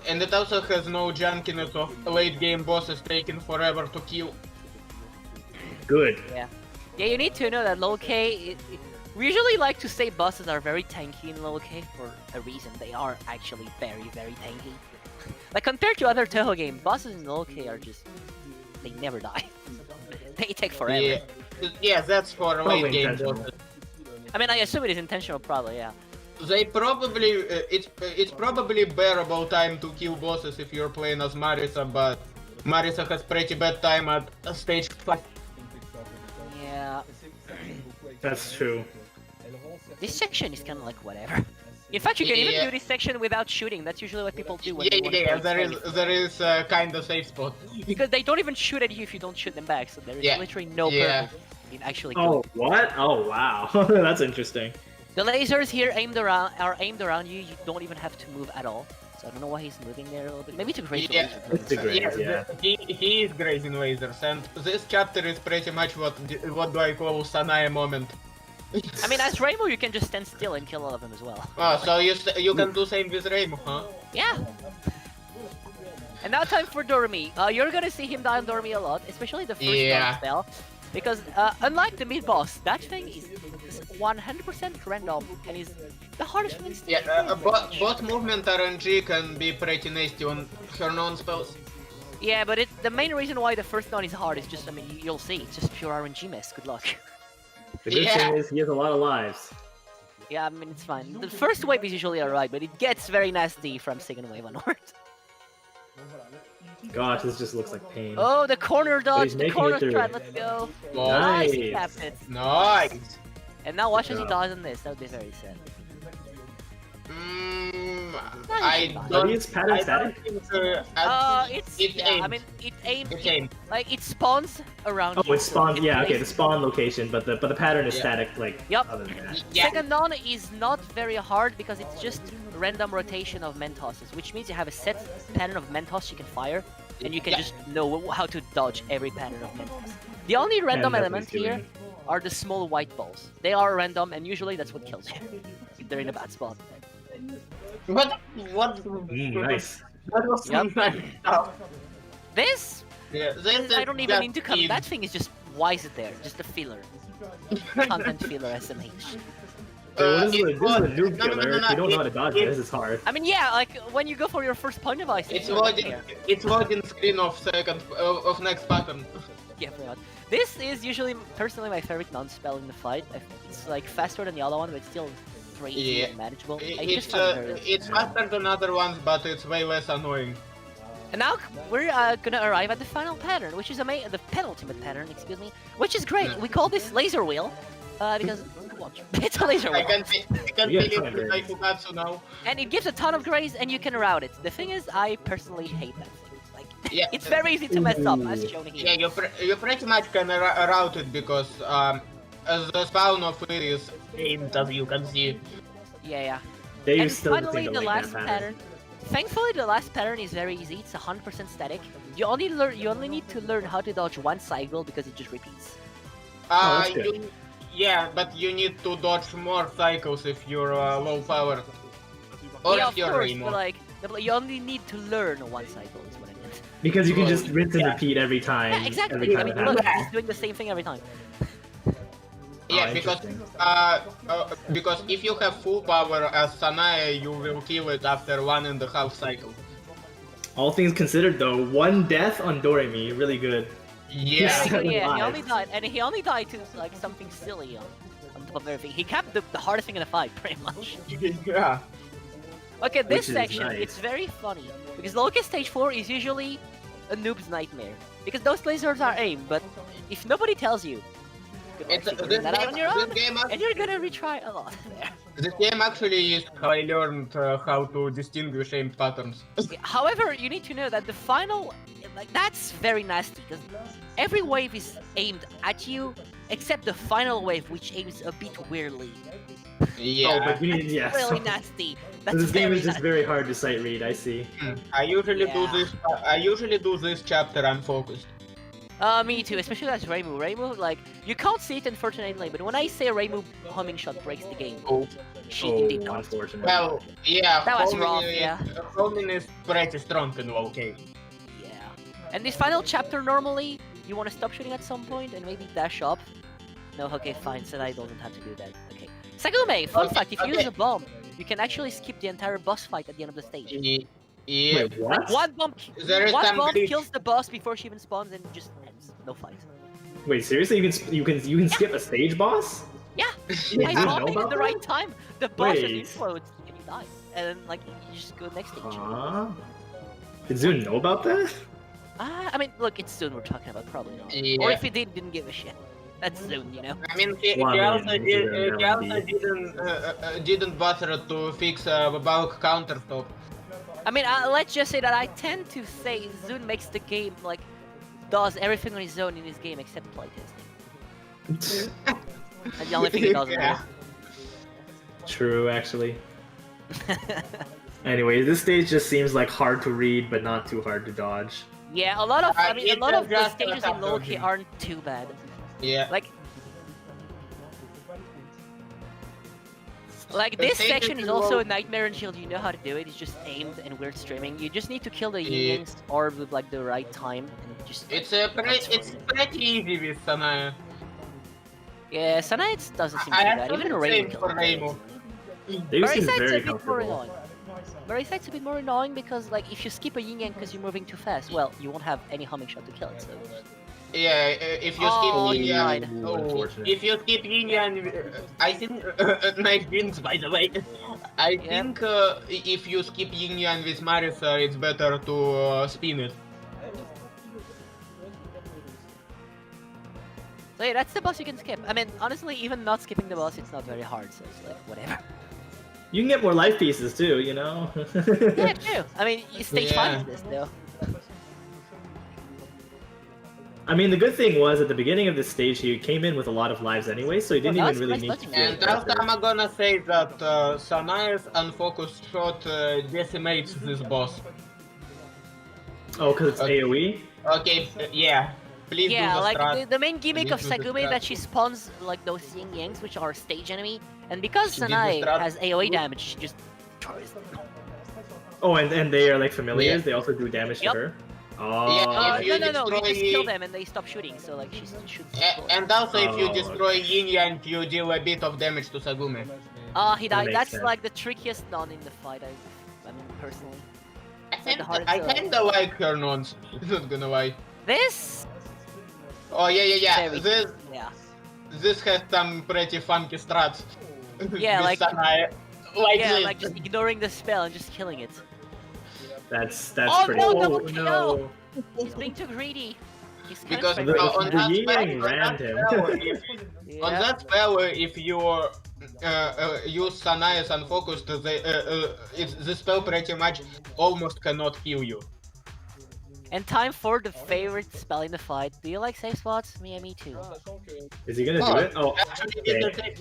And it also has no junkiness of late-game bosses taking forever to kill. Good. Yeah, you need to know that low-K... We usually like to say bosses are very tanky in low-K for a reason. They are actually very, very tanky. Like, compared to other Touhou games, bosses in low-K are just... They never die. They take forever. Yeah, that's for late-game bosses. I mean, I assume it is intentional, probably, yeah. They probably... it's probably bearable time to kill bosses if you're playing as Marisa, but... Marisa has pretty bad time at stage 5. Yeah. That's true. This section is kind of like whatever. In fact, you can even do this section without shooting. That's usually what people do when they want to play there is kind of safe spot. Because they don't even shoot at you if you don't shoot them back, so there is literally no purpose in actually killing. Oh, what? Oh, wow. That's interesting. The lasers here are aimed around you. You don't even have to move at all. So I don't know why he's moving there a little bit. Maybe to graze the lasers. It's the graze, He is grazing lasers, and this chapter is pretty much what do I call Sanaya moment. I mean, as Rainbow, you can just stand still and kill all of them as well. Oh, so you can do same with Rainbow, huh? Yeah. And now time for Dormi. You're gonna see him die on Dormi a lot, especially the first spell. Because unlike the mid boss, that thing is 100% random and is the hardest one. Bot movement RNG can be pretty nasty on her non-spells. Yeah, but the main reason why the first non is hard is just, I mean, you'll see, it's just pure RNG mess. Good luck. The good thing is he has a lot of lives. Yeah, I mean, it's fine. The first wave is usually alright, but it gets very nasty from second wave onwards. Gosh, this just looks like pain. Oh, the corner dodge, the corner strat, let's go. Nice. He capped it. Nice. And now watch as he dies on this, that would be very sad. It's pattern static? I mean, it aimed, like, it spawns around it spawns, the spawn location, but the pattern is static, like, other than that. Second non is not very hard because it's just random rotation of Mentoses, which means you have a set pattern of Mentos you can fire, and you can just know how to dodge every pattern of Mentos. The only random element here are the small white balls. They are random, and usually that's what kills you if they're in a bad spot. What? Nice. That was nice. This? I don't even need to come. That thing is just, why is it there? Just a filler. Content filler SMH. This is a noob killer. If you don't know how to dodge this, it's hard. I mean, yeah, like when you go for your first point of ice, it's loading screen of next pattern. Yeah, pretty much. This is usually personally my favorite non-spell in the fight. It's like faster than the other one, but it's still pretty manageable. It's faster than other ones, but it's way less annoying. And now we're gonna arrive at the final pattern, which is the penultimate pattern, excuse me, which is great. We call this laser wheel because it's a laser wheel. I can believe I Fugatsu now. And it gives a ton of grace, and you can route it. The thing is, I personally hate that thing. Like, Yeah. It's very easy to mess up, as shown here. Yeah, you pretty much can route it because the spawn of it is aimed, as you can see. Yeah. They And still finally, think the I like last that pattern. Thankfully, the last pattern is very easy. It's 100% static. You only need to learn how to dodge one cycle because it just repeats. Yeah, but you need to dodge more cycles if you're low power. Or Yeah, if of you're course, Rainbow. but like, you only need to learn one cycle is what I meant. Because you can just rinse and repeat every time. Yeah, exactly. Every time I mean, it look, happens. he's doing the same thing every time. Yeah, because if you have full power as Sanae, you will kill it after 1.5 cycle. All things considered, though, one death on Doremi, really good. Yeah. Yeah, he only died, and he only died to like something silly on top of everything. He kept the hardest thing in the fight, pretty much. Yeah. Okay, this Which is section, nice. it's very funny, because Locust Stage 4 is usually a noob's nightmare. Because those lasers are aimed, but if nobody tells you, good luck figuring that out on your own, and you're gonna retry a lot there. This game actually is how I learned how to distinguish aimed patterns. However, you need to know that the final, like, that's very nasty, because every wave is aimed at you, except the final wave, which aims a bit weirdly. Yeah. Oh, but you need, yeah. Really nasty. That's This game is just nasty. very hard to sight read, I see. I usually do this chapter unfocused. Me too, especially as Reimu. Reimu, like, you can't see it unfortunately, but when I say Reimu homing shot breaks the game, she did not. Unfortunately. Well, yeah, That was homing rough, is- yeah. Homing is pretty strong in low K. Yeah. And this final chapter, normally, you want to stop shooting at some point and maybe dash up. No, okay, fine, Senai doesn't have to do that. Okay. Sagume, fun fact, if you use a bomb, you can actually skip the entire boss fight at the end of the stage. Yeah. Wait, what? One bomb, There is one some bomb glitch. kills the boss before she even spawns and it just ends. No fight. Wait, seriously? You can skip a stage boss? Yeah! You By didn't know bombing at about the that? right time, the boss just Wait. explodes and you die. And then, like, you just go next stage. Huh? Did Zune know about that? I mean, look, it's Zune we're talking about, probably not. Yeah. Or if he didn't give a shit. That's Zune, you know? I mean, he Well, I also, mean, he yeah, also didn't bother to fix bulk counter stop. I mean, let's just say that I tend to say Zune makes the game, like, does everything on his own in his game except playtesting. That's the only thing he doesn't Yeah. True, actually. Anyways, this stage just seems like hard to read, but not too hard to dodge. Yeah, a lot of, I mean, a it's lot of the just stages a in low key dodging. aren't too bad. Yeah. Like The this stages section is in also low- a nightmare until you know how to do it. It's just aimed and weird streaming. You just need to kill the Yeah. Yingyang's orb with like the right time and just. It's pretty easy with Sanaya. Yeah, Sanae doesn't seem too I bad. actually Even same Rainbow for killed Rainbow. They seem Marisight's very a bit more comfortable. annoying. Marisight's a bit more annoying because like if you skip a Yin Yang because you're moving too fast, well, you won't have any homing shot to kill it. So. Yeah, if you Oh, skip he Yin died. Yang, Unfortunate. if you skip Yin Yang, I think nice wins by the way. I think if you skip Yin Yang with Marisa, it's better to spin it. So yeah, that's the boss you can skip. I mean, honestly, even not skipping the boss, it's not very hard. So it's like whatever. You can get more life pieces too, you know? Yeah, true. I mean, stage 5 Yeah. is this though. I mean, the good thing was at the beginning of this stage, he came in with a lot of lives anyway, so he didn't even really need to. And also I'm gonna say that Sanae's unfocused shot decimates this boss. Oh, because it's AoE? Okay, yeah. Please Yeah, do the like strat. the main gimmick of Please do the Sagume strat. that she spawns like those Yin Yangs, which are stage enemy, and because She did the Sanae strat. has AoE damage, she just destroys them. Oh, and they are like familiars, they also do damage Yep. to her? Oh. Yeah, if you No, you just destroy- kill them and they stop shooting, so like she shoots. And also if you Oh, destroy Yin Yang, you deal a bit of damage to Sagume. He That died. makes That's sense. like the trickiest non in the fight, I mean, personally. I kinda like her nons, not gonna lie. This? Oh yeah. Very- This Yeah. this has some pretty funky strats. Yeah, with like- Sanae. Like yeah, this. like just ignoring the spell and just killing it. That's Oh, pretty no, cool. double Oh, kill! no. He's being too greedy. He's kind Because of The- on the that Yin spell, Yang rammed him. On that spell, if you use Sanae's unfocused, the spell pretty much almost cannot kill you. And time for the favorite spell in the fight. Do you like safe spots? Yeah, me too. Is he gonna do it? Oh, okay.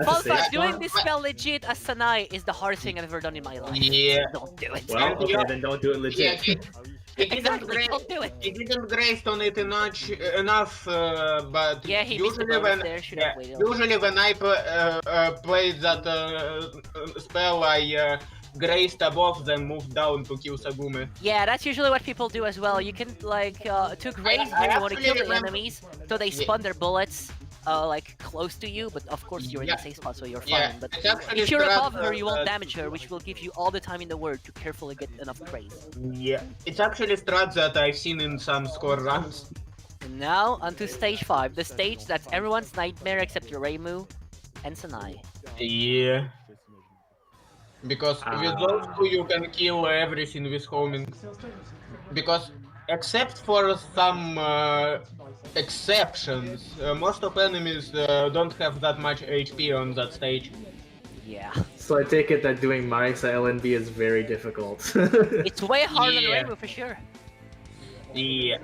Fun fact, doing this spell legit as Sanai is the hardest thing I've ever done in my life. Yeah. Don't do it. Well, okay, then don't do it legit. Exactly, don't do it. He didn't graze on it enough, but yeah, he missed the bonus there. Should have waited. Usually when I played that spell, I grazed above, then moved down to kill Sagume. Yeah, that's usually what people do as well. You can like to graze when you want to kill the enemies, so they spawn their bullets like close to you. But of course you're in the safe spot, so you're fine. But if you're above her, you won't damage her, which will give you all the time in the world to carefully get enough graze. Yeah, it's actually a strat that I've seen in some score runs. And now onto stage 5, the stage that's everyone's nightmare except Reimu and Sanai. Yeah. Because with those two you can kill everything with homing. Because except for some exceptions, most of enemies don't have that much HP on that stage. Yeah. So I take it that doing Marisa LNB is very difficult. It's way harder than Reimu for sure. Yeah.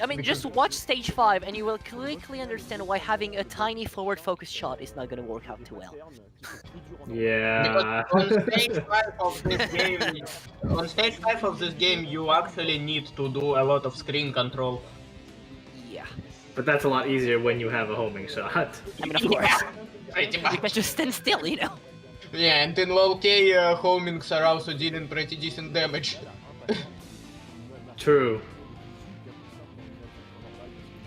I mean, just watch stage 5 and you will quickly understand why having a tiny forward focus shot is not gonna work out too well. Yeah. Because on stage 5 of this game, you actually need to do a lot of screen control. Yeah. But that's a lot easier when you have a homing shot. I mean, of course. You can just stand still, you know. Yeah, and in low K, homings are also dealing pretty decent damage. True.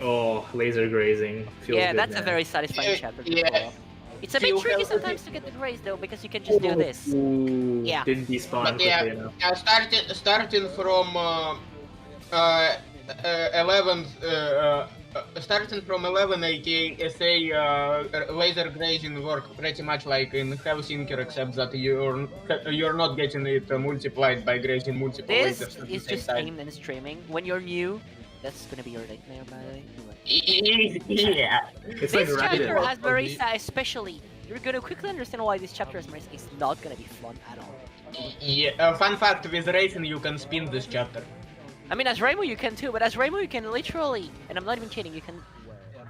Oh, laser grazing. Feels yeah, good, that's man. a very satisfying chapter to pull off. It's a bit Feel tricky healthy. sometimes to get the graze though, because you can just do this. Ooh, Yeah. Didn't despawn But quickly yeah, enough. starting from 11 AK SA laser grazing work pretty much like in Hellsinker, except that you're not getting it multiplied by grazing multiple This lasers at the is same just time. aimed and streaming. When you're new, that's gonna be your nightmare, by the way. Yeah. It's This like chapter Rabbit. has Marisa especially. You're gonna quickly understand why this chapter as Marisa is not gonna be fun at all. Yeah, fun fact, with racing you can spin this chapter. I mean, as Reimu you can too, but as Reimu you can literally, and I'm not even kidding, you can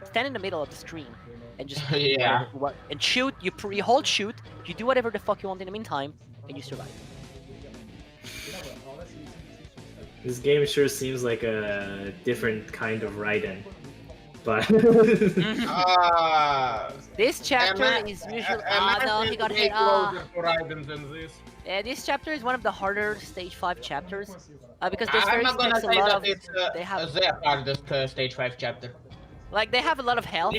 stand in the middle of the stream and just Yeah. and shoot. You hold shoot. You do whatever the fuck you want in the meantime, and you survive. This game sure seems like a different kind of Raiden. But This chapter is usually no, he got hit. Yeah, this chapter is one of the harder stage 5 chapters because this I'm series not gonna takes a say lot that of. it's They have the hardest stage 5 chapter. like they have a lot of health,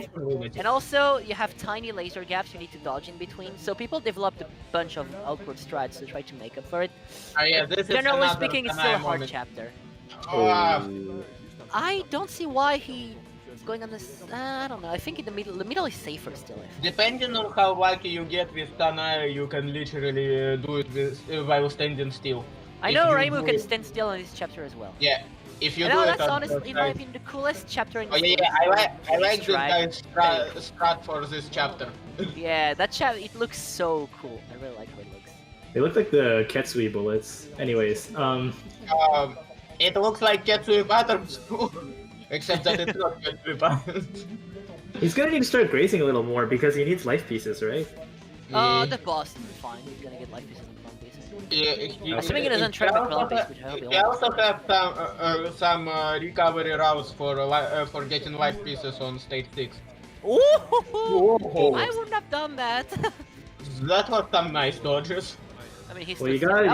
and also you have tiny laser gaps you need to dodge in between. So people developed a bunch of awkward strats to try to make up for it. Yeah, this is Generally another speaking, it's still a hard moment. chapter. Oh. I don't see why he is going on this. I don't know. I think in the middle is safer still. Depending on how lucky you get with Tanai, you can literally do it with, while standing still. I If know you Reimu do can it- stand still in this chapter as well. Yeah, if you And do no, it that's on honestly, in my side. opinion, the coolest chapter in Oh this yeah, game. I like this Drag. guy's strat for this chapter. Yeah, that chapter, it looks so cool. I really like how it looks. they look like the Ketsui bullets. Anyways, It looks like Ketsui patterns too, except that it's not Ketsui patterns. he's gonna need to start grazing a little more because he needs life pieces, right? The boss is fine. He's gonna get life pieces and crown pieces. Yeah, Assuming he doesn't try the crown piece, which I hope he He won't. also have some recovery routes for getting life pieces on stage 6. Ooh! I wouldn't have done that. That was some nice dodges. I mean, he's Well, you gotta-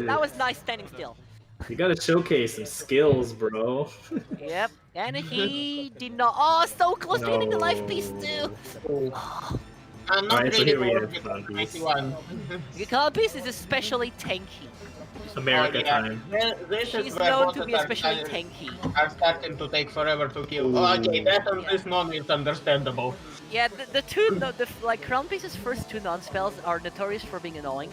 that was nice standing still. You gotta showcase some skills, bro. Yep, and he did not. Oh, so close to getting the life piece too. I'm not Alright, so really here we bored have with Crown Piece. 91. The crown piece is especially tanky. America Oh, yeah. time. This She's is where known to bosses be especially are tanky. starting to take forever to kill. Okay, that on this non is understandable. Yeah, the like crown piece's first 2 non-spells are notorious for being annoying.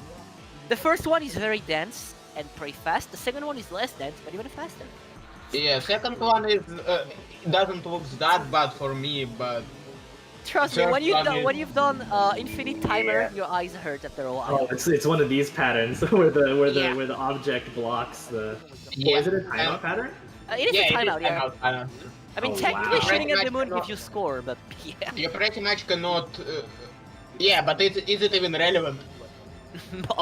The first one is very dense and pretty fast. The second one is less dense, but even faster. Yeah, second one is doesn't look that bad for me, but Trust me, third when you've one done is- infinite timer, your eyes hurt after a while. Oh, it's one of these patterns where the object blocks the. Yeah. Oh, is it a timeout pattern? It is a timeout, yeah. Timeout. I mean, Oh, technically wow. shooting at the moon Pretty much gives you score, but yeah. You pretty much cannot. Yeah, but is it even relevant?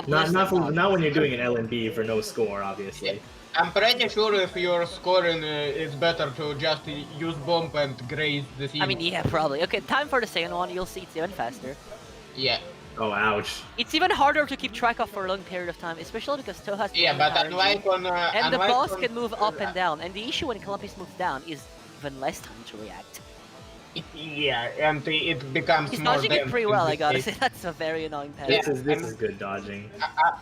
Not when you're doing an LNB for no score, obviously. I'm pretty sure if you're scoring, it's better to just use bomb and graze the thing. I mean, yeah, probably. Okay, time for the second one. You'll see it's even faster. Yeah. Oh, ouch. It's even harder to keep track of for a long period of time, especially because TOUHOU has Yeah, but RNG, unlike on and the unlike boss on- can move up and down. And the issue when Calumpis moves down is even less time to react. Yeah, and it becomes He's more dodging it dense pretty in well, this I gotta case. say. That's a very annoying pattern. This is good dodging.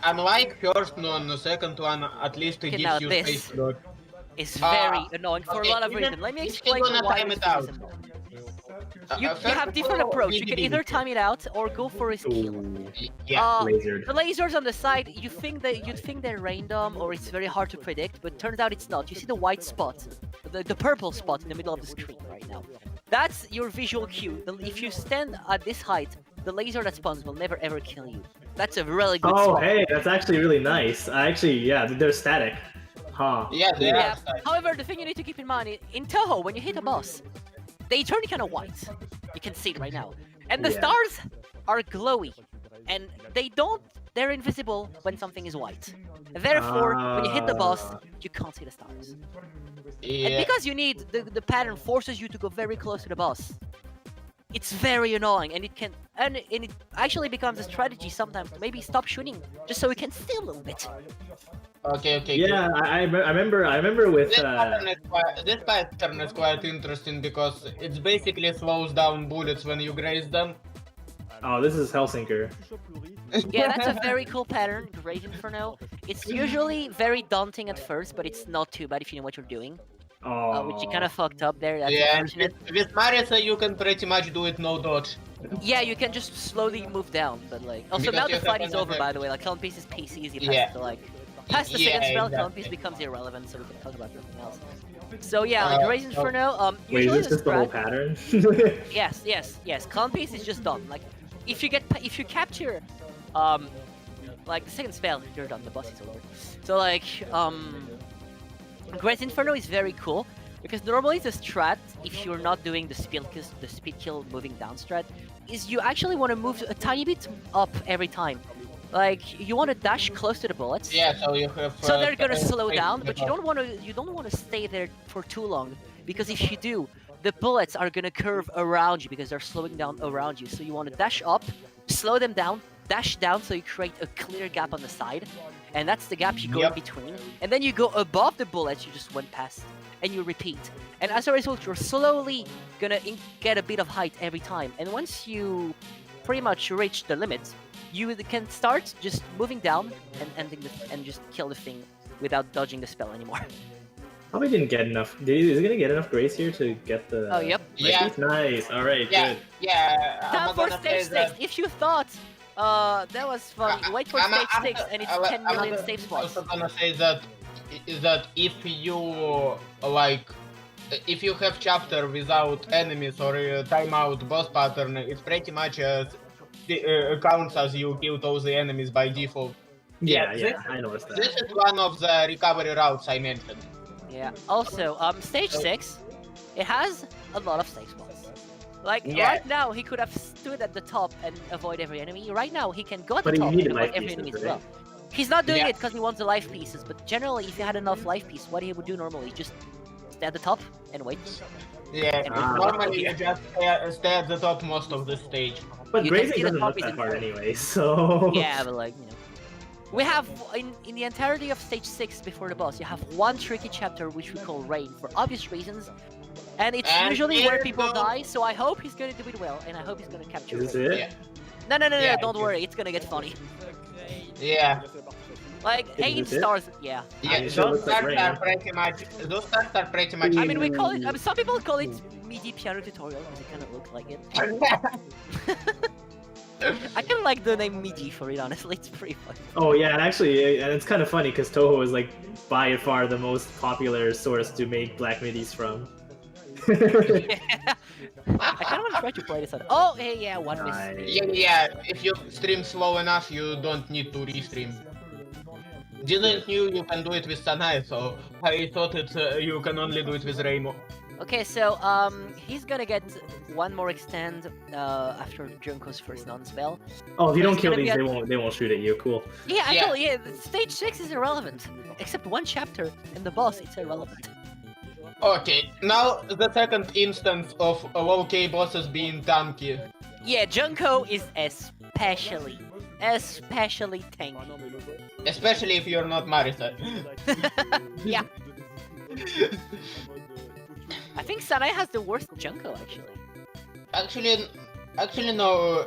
Unlike first one, the second one at least it Okay, now gives you this space to dodge. It's very annoying for okay, a lot of isn't- reasons. Let me is he explain gonna why time this it out? reason. You have different approach. You can either time it out or go for his kill. Yeah, lasered. The lasers on the side, you'd think they're random or it's very hard to predict, but turns out it's not. You see the white spot, the purple spot in the middle of the screen right now. That's your visual cue. If you stand at this height, the laser that spawns will never ever kill you. That's a really good Oh, spot. hey, that's actually really nice. Yeah, they're static. Huh. Yeah. However, the thing you need to keep in mind, in TOUHOU, when you hit a boss, they turn kind of white. You can see it right now. And the Yeah. stars are glowy. And they're invisible when something is white. Therefore, when you hit the boss, you can't see the stars. And because you need, the pattern forces you to go very close to the boss. It's very annoying, and it actually becomes a strategy sometimes to maybe stop shooting, just so we can see a little bit. Okay. Yeah, I remember with This pattern is quite interesting because it basically slows down bullets when you graze them. Oh, this is Hellsinker. Yeah, that's a very cool pattern, Great Inferno. It's usually very daunting at first, but it's not too bad if you know what you're doing. Which you kind of fucked up there, that's Yeah, and unfortunate. with Marisa you can pretty much do it no dodge. Yeah, you can just slowly move down, but like... Also, Because now you the fight have is over, another- by the way, like, Calumpis is PC, you pass Yeah. the, like... Past the Yeah, second spell, exactly. Calumpis becomes irrelevant, so we can talk about something else. So yeah, like, Great Inferno, Wait, usually is this the whole strat- pattern? Yes. Calumpis is just done. Like, if you capture, like the second spell, you're done. The boss is over. So like, Great Inferno is very cool because normally the strat, if you're not doing the speed kill moving down strat, is you actually want to move a tiny bit up every time. Like you want to dash close to the bullets. Yeah, so you have. So they're gonna slow down, but you don't want to stay there for too long because if you do, the bullets are gonna curve around you because they're slowing down around you. So you want to dash up, slow them down, dash down, so you create a clear gap on the side, and that's the gap you go in between. And then you go above the bullets you just went past, and you repeat. And as a result, you're slowly gonna get a bit of height every time. And once you pretty much reach the limit, you can start just moving down and ending and just kill the thing without dodging the spell anymore. Probably didn't get enough. Is it gonna get enough grace here to get the? Oh, yep. Yeah. Nice. All right. Yeah, Good. yeah. Time I'm for gonna stage say 6. that- If you thought that was funny, wait for stage 6 and it's 10 million save spots. I'm also gonna say that if you like, if you have chapter without enemies or timeout boss pattern, it's pretty much counts as you killed all the enemies by default. Yeah, this- I noticed that. This is one of the recovery routes I mentioned. Yeah. Also, stage 6, it has a lot of save spots. Like Yeah. right now, he could have stood at the top and avoid every enemy. Right now, he can go at the But he top and needed avoid life every pieces, enemy as right? well. He's not doing Yeah. it because he wants the life pieces, but generally, if he had enough life pieces, what he would do normally is just stay at the top and wait. Yeah, And normally you just stay at the top most of the stage. But You can grazing see the doesn't top look is that hard in- anyway, so. Yeah, but like, you know. We have, in the entirety of stage 6 before the boss, you have one tricky chapter which we call Rain for obvious reasons. And it's And usually here where people goes- die, so I hope he's gonna do it well, and I hope he's gonna capture Is it. this it? Yeah. No, Yeah, don't worry, it's gonna get funny. Yeah. Like, Is 8 this it? stars, yeah. Yeah, it sure those looks like stars rain. are pretty much. Those stars are pretty much. I mean, we call it, some people call it MIDI piano tutorial, because it kind of looks like it. I kind of like the name MIDI for it, honestly, it's pretty funny. Oh yeah, and actually, and it's kind of funny because TOUHOU is like by far the most popular source to make black midis from. I kind of want to try to play this out. Oh, hey, yeah, one miss. Nice. Yeah, if you stream slow enough, you don't need to restream. didn't knew you can do it with Sanai, so I thought you can only do it with Raimo. Okay, so he's gonna get one more extend after Junko's first non-spell. Oh, if you So don't he's kill gonna be these, at- they won't shoot at you. Cool. Yeah, actually, yeah. Stage 6 is irrelevant. Except one chapter and the boss, it's irrelevant. Okay, now the second instance of low-K bosses being tanky. Yeah, Junko is especially tanky. Especially if you're not Marisa. Yeah. I think Sanai has the worst Junko, actually. Actually no.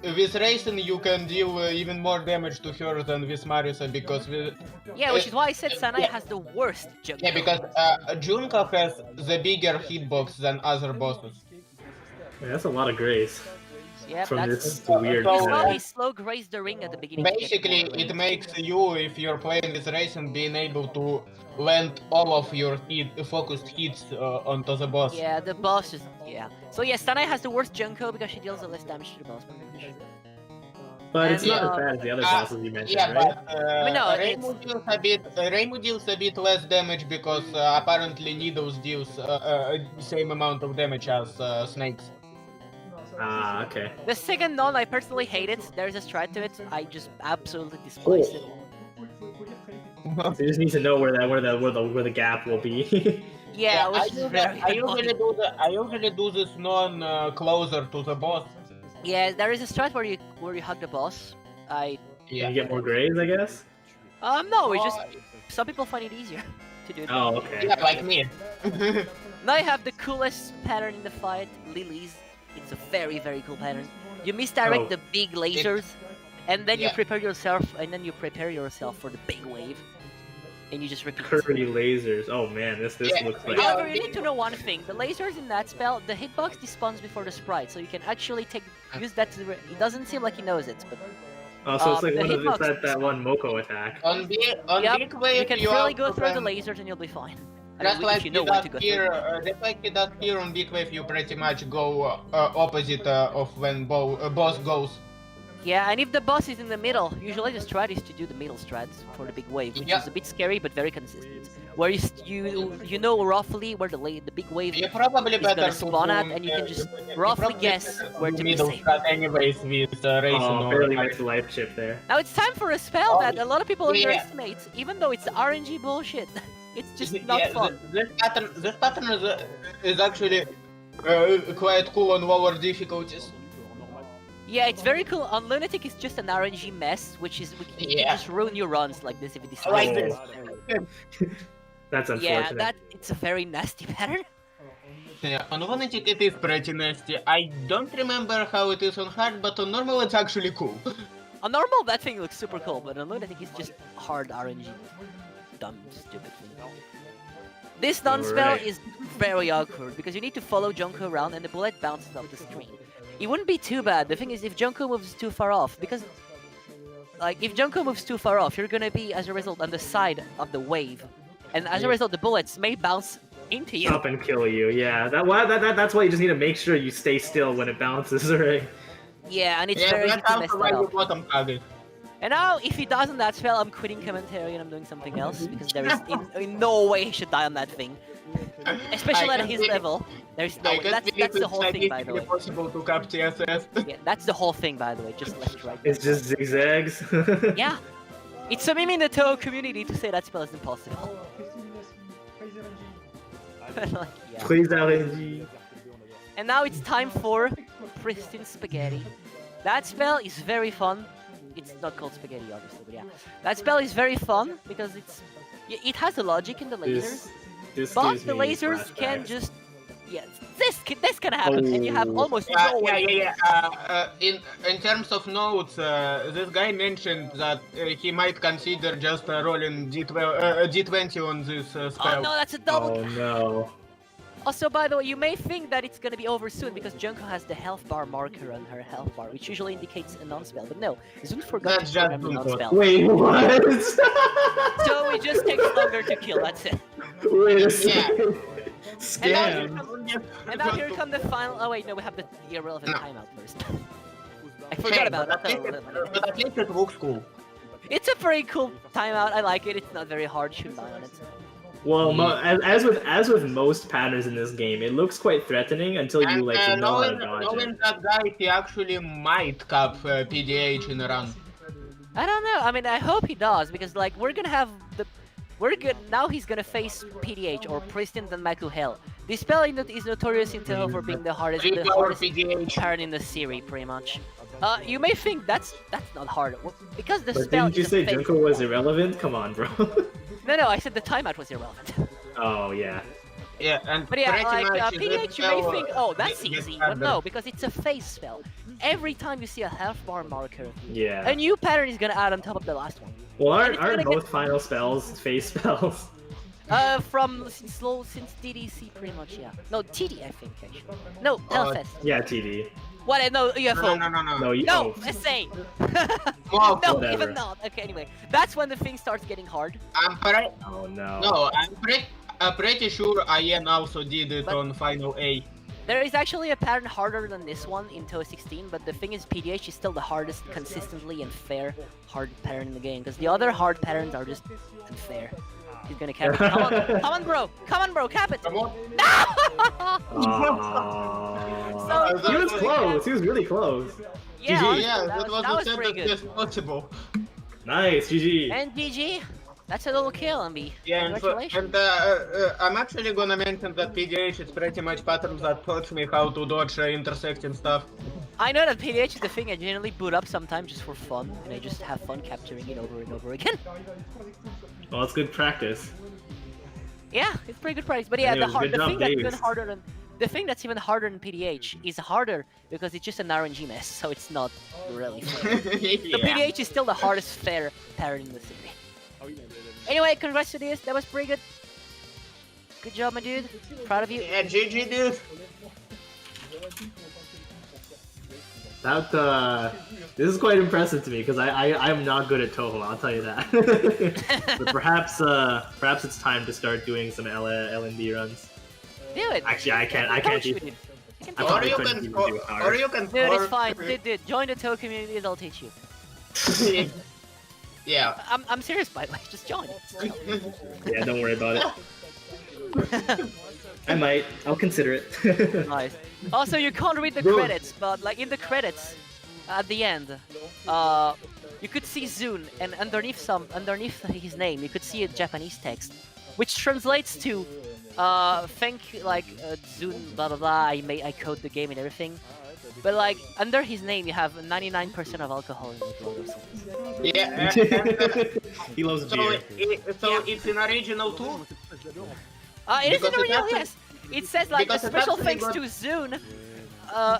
With Racing you can deal even more damage to her than with Marisa because with... Yeah, which is why I said Sanai has the worst Junko. Yeah, because Junko has the bigger hitbox than other bosses. Yeah, that's a lot of grace. Yeah, from that's this weird. He slow grazed the ring at the beginning. Basically, it makes you, if you're playing with Racing, being able to land all of your focused hits onto the boss. Yeah, the boss is... Yeah. So yeah, Sanai has the worst Junko because she deals the less damage to the boss. But it's not as bad as the other bosses you mentioned, yeah, right? but I mean, no, Reimu deals a bit less damage because apparently Needles deals same amount of damage as Snakes. Ah, okay. The second non, I personally hate it. There's a strat to it. I just absolutely despise it. So you just need to know where the gap will be. Yeah, which is very I usually do this non closer to the boss. Yeah, there is a strat where you hug the boss. You get more grades, I guess. No, it's just some people find it easier to do. Oh, okay. Yeah, like me. Now I have the coolest pattern in the fight, Lilies. It's a very, very cool pattern. You misdirect the big lasers, and then you prepare yourself, for the big wave, and you just repeat. Curly lasers. Oh man, this looks like. However, you need to know one thing: the lasers in that spell, the hitbox despawns before the sprite, so you can actually use that. It doesn't seem like he knows it, but. Oh, so it's like hitbox that one Moko attack. On big wave, you can freely go through the lasers and you'll be fine. Just like he does here on Big Wave, you pretty much go opposite of when boss goes. Yeah, and if the boss is in the middle, usually the strat is to do the middle strats for the big wave, which is a bit scary but very consistent. Where you know roughly where the big wave is gonna spawn at, and you can just roughly guess where to be safe. Anyways, with Racing. Oh, barely makes life chip there. Now it's time for a spell that a lot of people underestimate, even though it's RNG bullshit. It's just not fun. This pattern is actually quite cool on lower difficulties. Yeah, it's very cool. On Lunatic, it's just an RNG mess, which can just ruin your runs like this if you decide. Like this. That's unfortunate. Yeah, it's a very nasty pattern. Yeah, on Lunatic it is pretty nasty. I don't remember how it is on hard, but on normal it's actually cool. On normal, that thing looks super cool, but on Lunatic, it's just hard RNG. Dumb, stupid thing. This non-spell is very awkward because you need to follow Junko around and the bullet bounces off the screen. It wouldn't be too bad. The thing is, if Junko moves too far off, because if Junko moves too far off, you're gonna be, as a result, on the side of the wave, and as a result, the bullets may bounce into you. Up and kill you. Yeah, that's why you just need to make sure you stay still when it bounces, right? Yeah, and it's very easy to mess that up. Bottom target. And now, if he dies on that spell, I'm quitting commentary and I'm doing something else, because there is in no way he should die on that thing. Especially at his level. There's no way. That's the whole thing, by the way. Possible to cap TSS. Yeah, that's the whole thing, by the way. Just left, right. It's just zigzags. Yeah. It's a meme in the TOUHOU community to say that spell is impossible. Like, yeah. Please RNG. And now it's time for Pristine Spaghetti. That spell is very fun. It's not called spaghetti, obviously, but yeah. That spell is very fun because it has a logic in the lasers. But the lasers can just... Yeah, this can happen, and you have almost no way. In terms of notes, this guy mentioned that he might consider just rolling D20 on this spell. Oh no, that's a double... Oh no. Also, by the way, you may think that it's gonna be over soon because Junko has the health bar marker on her health bar, which usually indicates a non-spell, but no, Zun forgot to program the non-spell. Wait, what? So it just takes longer to kill, that's it. Wait a second. Scam. And now here come the final... Oh wait, no, we have the irrelevant timeout first. I forgot about that. But at least it looks cool. It's a pretty cool timeout. I like it. It's not very hard. Should die on it. Well, as with most patterns in this game, it looks quite threatening until you like know how to dodge knowing it. that guy, he actually might cap PDH in a run. I don't know. I mean, I hope he does because like we're gonna have the now he's gonna face PDH or Pristin than Maku Hell. This spell is notorious in TOUHOU for being the hardest pattern in the series, pretty much. You may think that's not hard because the spell. Didn't you say Junko was irrelevant? Come on, bro. No, I said the timeout was irrelevant. Oh yeah. Yeah, and but yeah, like PDH, you may think, oh, that's easy, but no, because it's a phase spell. Every time you see a health bar marker, a new pattern is gonna add on top of the last one. Well, aren't both final spells phase spells? Since DDC pretty much, yeah. No, TD I think actually. No, Hellfest. Yeah, TD. What? No, UFO. No, SA. No, no, even not. Okay, anyway, that's when the thing starts getting hard. Oh no. No, I'm pretty sure IN also did it on Final A. There is actually a pattern harder than this one in TOUHOU 16, but the thing is PDH is still the hardest consistently and fair hard pattern in the game, because the other hard patterns are just unfair. He's gonna cap it. Come on, bro! Come on, bro! Cap it! No! He was close. He was really close. Yeah, GG. Yeah, that was pretty good. Best possible. Nice, GG. And GG. That's a little kill, MB. Yeah, Congratulations. and I'm actually gonna mention that PDH is pretty much patterns that taught me how to dodge intersecting stuff. I know that PDH is the thing I generally boot up sometimes just for fun, and I just have fun capturing it over and over again. Well, it's good practice. Yeah, it's pretty good practice. But yeah, Anyways, the thing that's even harder than PDH is harder because it's just an RNG mess, so it's not really fair. The PDH is still the hardest fair pattern in the city. Anyway, congrats to this. That was pretty good. Good job, my dude. Proud of you. Yeah, GG, dude. This is quite impressive to me because I'm not good at TOUHOU. I'll tell you that. But perhaps it's time to start doing some LND runs. Do it. Actually, I can't do it. Or you can. Dude, it's fine. Dude, join the TOUHOU community and I'll teach you. Yeah. I'm serious, by the way. Just join. Yeah, don't worry about it. I might. I'll consider it. Nice. Also, you can't read the credits, but like in the credits, at the end, you could see Zune, and underneath his name, you could see a Japanese text, which translates to, thank Zune, blah blah blah. I code the game and everything. But like under his name, you have 99% of alcohol in the blood or something. Yeah. He loves beer. So it's in original too. It is in the original, yes. It says like a special thanks to Zune,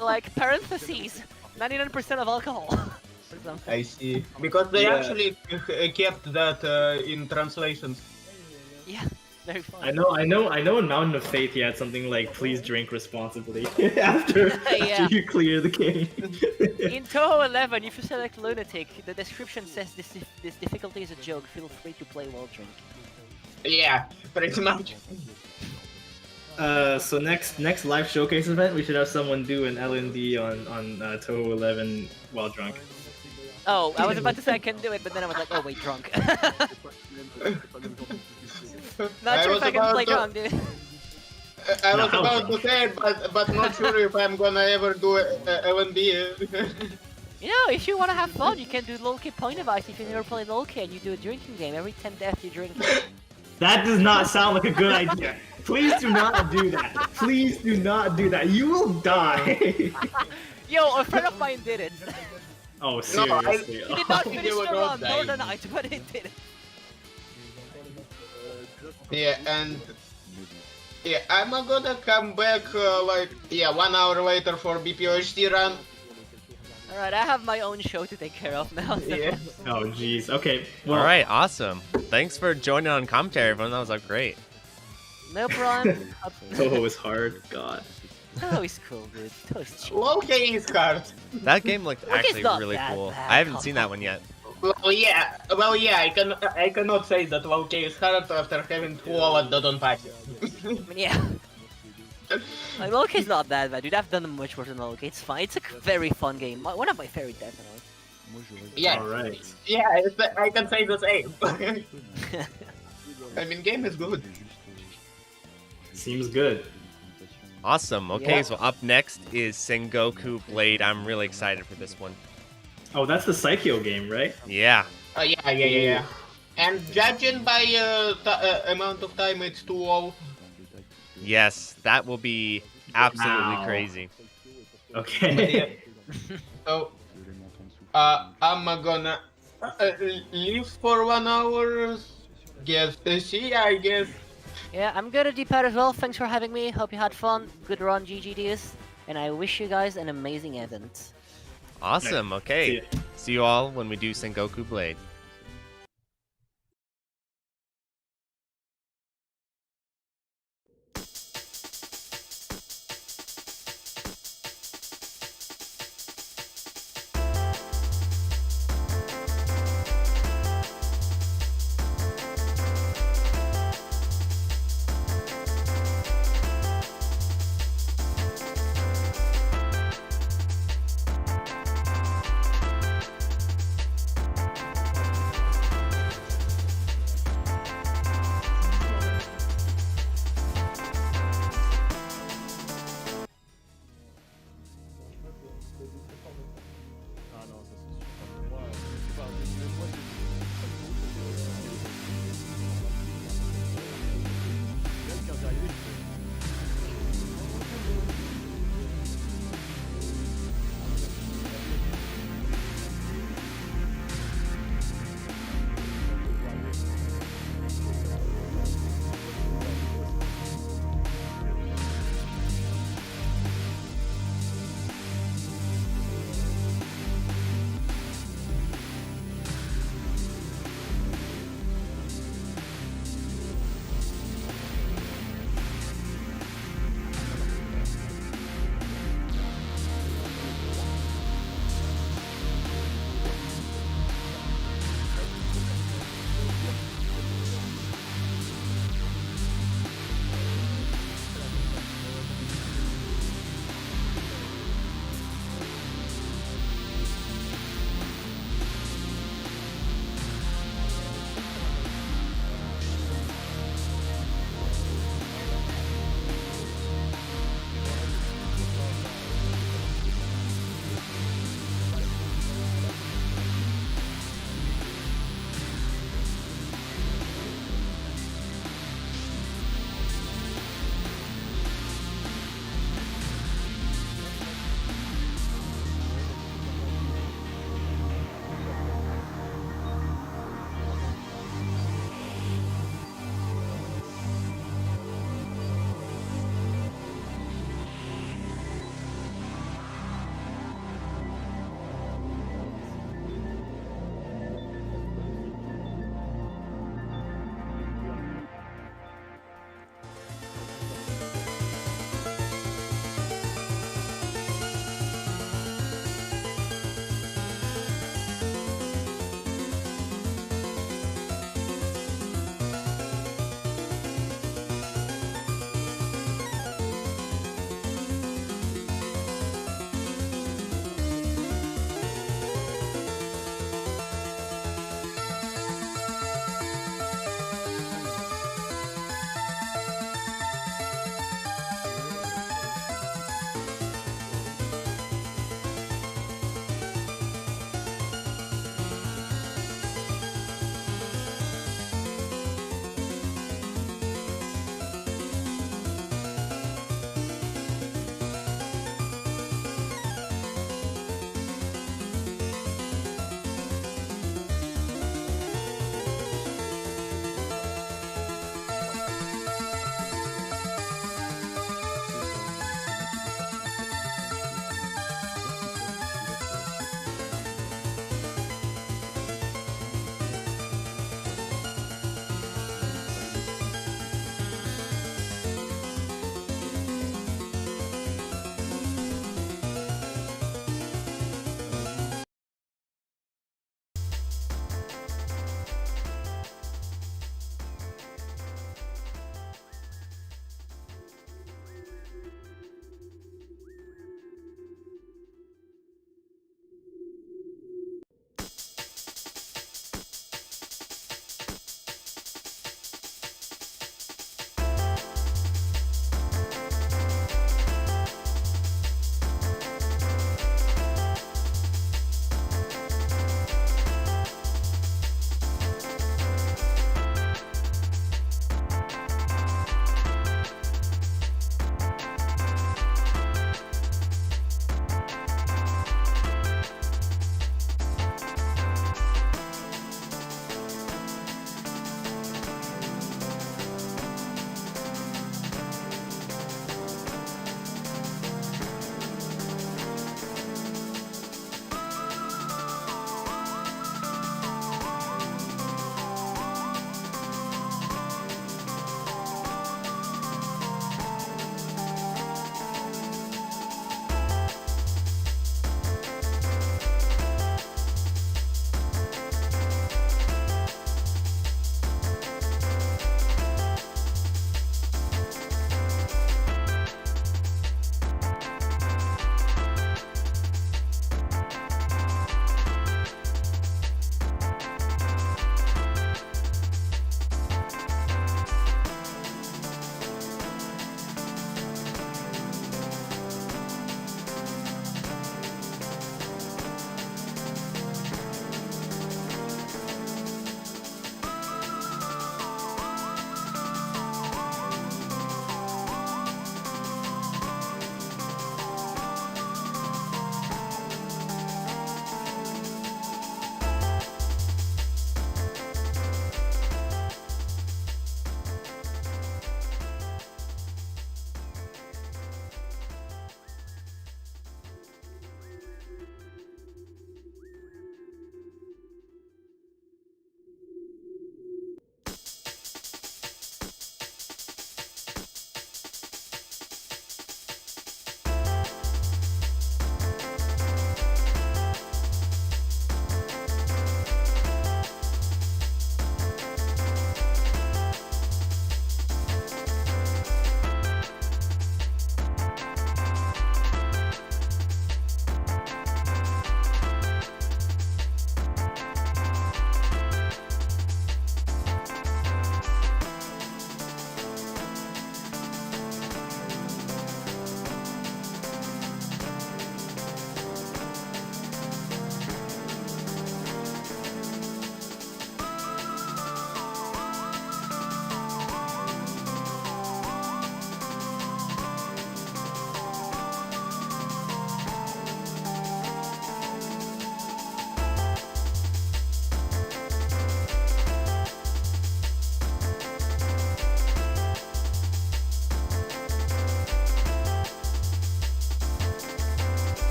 like parentheses, 99% of alcohol. I see. Because they actually kept that in translations. Yeah, very fun. I know in Mountain of Faith you had something like please drink responsibly after you clear the game. In TOUHOU 11, if you select Lunatic, the description says this difficulty is a joke. Feel free to play while drinking. Yeah, pretty much. So next live showcase event, we should have someone do an LND on TOUHOU 11 while drunk. Oh, I was about to say I can do it, but then I was like, oh wait, drunk. Not sure if I can play drunk, dude. I was about to say it, but not sure if I'm gonna ever do LND. You know, if you want to have fun, you can do LOL-K point device if you never played LOL-K and you do a drinking game. Every 10 deaths you drink. That does not sound like a good idea. Please do not do that. Please do not do that. You will die. Yo, a friend of mine did it. Oh, seriously. He did not finish the run, nor the night, but he did it. Yeah, and yeah, I'm gonna come back 1 hour later for BPOHT run. Alright, I have my own show to take care of now. So. Yeah. Oh, jeez. Okay. Well, all right, awesome. Thanks for joining on commentary, everyone. That was like great. No problem. TOUHOU is hard. God. TOUHOU is cool, dude. TOUHOU is cheap. LOL-K is hard. That game looked actually really cool. I haven't seen that one yet. Well, yeah, I cannot say that LOL-K is hard after having 2 hours Dodon patches. Yeah. Like, LOL-K is not that bad, dude. I've done much worse than LOL-K. It's fine. It's a very fun game. One of my favorite, definitely. Yeah. All right. Yeah, I can say the same. I mean, game is good. Seems good. Awesome. Okay, Yeah. so up next is Sengoku Blade. I'm really excited for this one. Oh, that's the Psycho game, right? Yeah. Yeah. And judging by amount of time, it's 2-0. Yes, that will be absolutely Wow. crazy. Okay. So, I'm gonna leave for 1 hour. Guess see, I guess. Yeah, I'm gonna depart as well. Thanks for having me. Hope you had fun. Good run, GGDs. And I wish you guys an amazing event. Awesome. Okay. See you all when we do Sengoku Blade.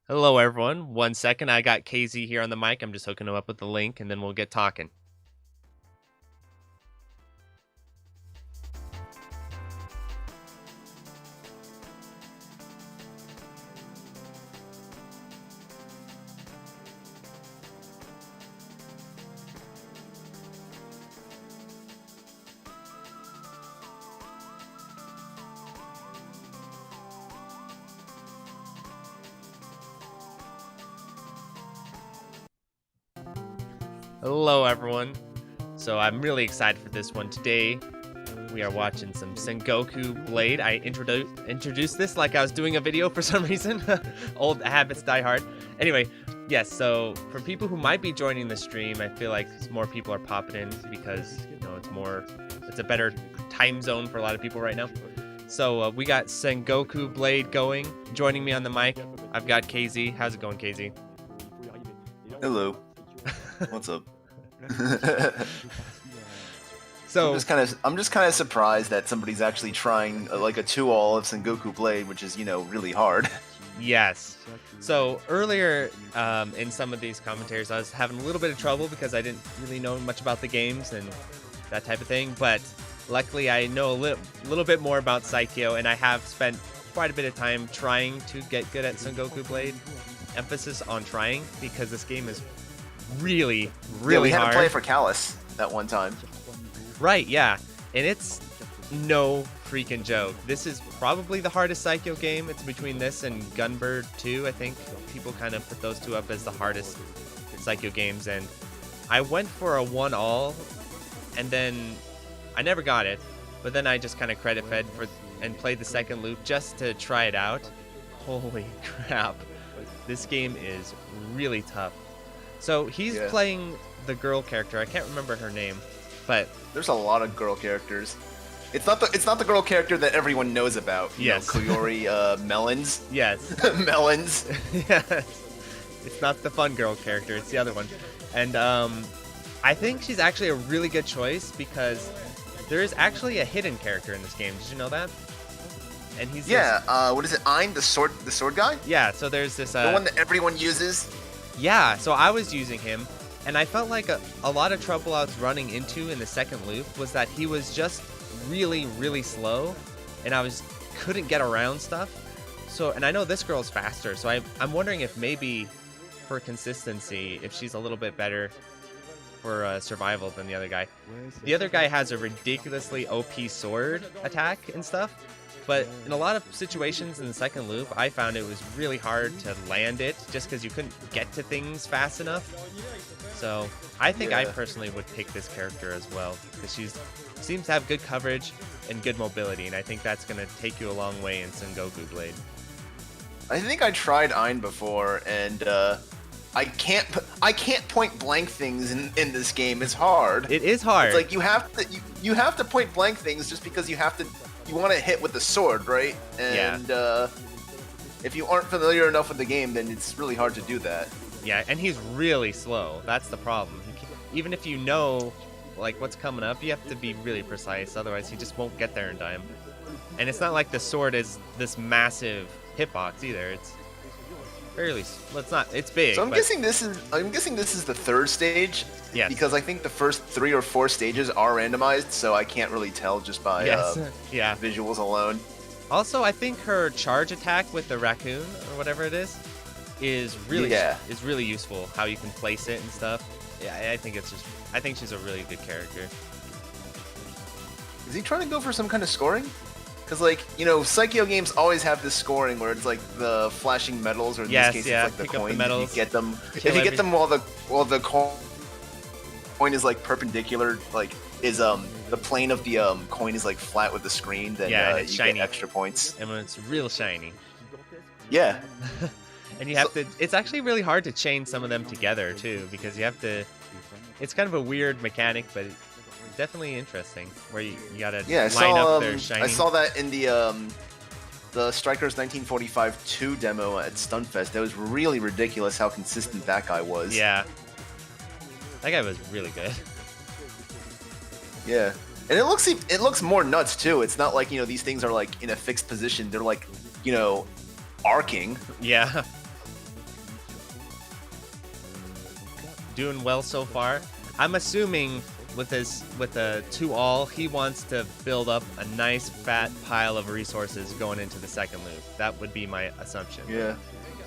Hello, everyone. 1 second. I got KZ here on the mic. I'm just hooking him up with the link, and then we'll get talking. Hello, everyone. So I'm really excited for this one. Today, we are watching some Sengoku Blade. I introduced this like I was doing a video for some reason. Old habits die hard. Anyway, yes, so for people who might be joining the stream, I feel like more people are popping in because, you know, it's a better time zone for a lot of people right now. So we got Sengoku Blade going. Joining me on the mic, I've got KZ. How's it going, KZ? Hello. What's up? So I'm just kind of surprised that somebody's actually trying like a 2-all of Sengoku Blade, which is, you know, really hard. Yes. So earlier in some of these commentaries, I was having a little bit of trouble because I didn't really know much about the games and that type of thing. But luckily, I know a little bit more about Saikyo, and I have spent quite a bit of time trying to get good at Sengoku Blade. Emphasis on trying, because this game is really hard. We had to play for Callus that one time. Right, yeah. And it's no freaking joke. This is probably the hardest Saikyo game. It's between this and Gunbird 2, I think. People kind of put those two up as the hardest Saikyo games. And I went for a 1-all, and then I never got it. But then I just kind of credit fed and played the second loop just to try it out. Holy crap. This game is really tough. So he's playing the girl character. I can't remember her name, but there's a lot of girl characters. It's not the girl character that everyone knows about. Yes. You know, Koyori Melons. Yes. Melons. Yes. It's not the fun girl character. It's the other one. And I think she's actually a really good choice because there is actually a hidden character in this game. Did you know that? And he's what is it? Ein, the sword guy? Yeah. So there's this the one that everyone uses. Yeah. So I was using him, and I felt like a lot of trouble I was running into in the second loop was that he was just really slow, and I couldn't get around stuff. So, and I know this girl's faster, so I'm wondering if maybe for consistency, if she's a little bit better for survival than the other guy. The other guy has a ridiculously OP sword attack and stuff. But in a lot of situations in the second loop, I found it was really hard to land it just because you couldn't get to things fast enough. So I think I personally would pick this character as well because she seems to have good coverage and good mobility, and I think that's going to take you a long way in Sengoku Blade. I think I tried Ein before, and I can't point blank things in this game. It's hard. It is hard. It's like you have to point blank things just because you want to hit with the sword, right? And if you aren't familiar enough with the game, then it's really hard to do that. Yeah, and he's really slow. That's the problem. Even if you know like what's coming up, you have to be really precise. Otherwise, he just won't get there in time. And it's not like the sword is this massive hitbox either. It's fairly. Well, it's not. It's big. So I'm guessing this is the third stage. Yes. Because I think the first 3 or 4 stages are randomized, so I can't really tell just by visuals alone. Also, I think her charge attack with the raccoon or whatever it is really useful. How you can place it and stuff. Yeah, I think she's a really good character. Is he trying to go for some kind of scoring? Because, like, you know, Saikyo games always have this scoring where it's like the flashing medals, or in this case, it's like the coins. If you get them while the coin is like perpendicular, like is the plane of the coin is like flat with the screen, then it's you shiny. get extra points. And when it's real shiny. Yeah. And you have to. It's actually really hard to chain some of them together too, because you have to. It's kind of a weird mechanic, but it's definitely interesting. Where you gotta line up their shiny. I saw that in the Strikers 1945 2 demo at Stunfest. That was really ridiculous how consistent that guy was. Yeah. That guy was really good. Yeah. And it looks more nuts too. It's not like, you know, these things are like in a fixed position. They're like, you know, arcing. Yeah. doing well so far. I'm assuming with a 2-all, he wants to build up a nice fat pile of resources going into the second loop. That would be my assumption. Yeah.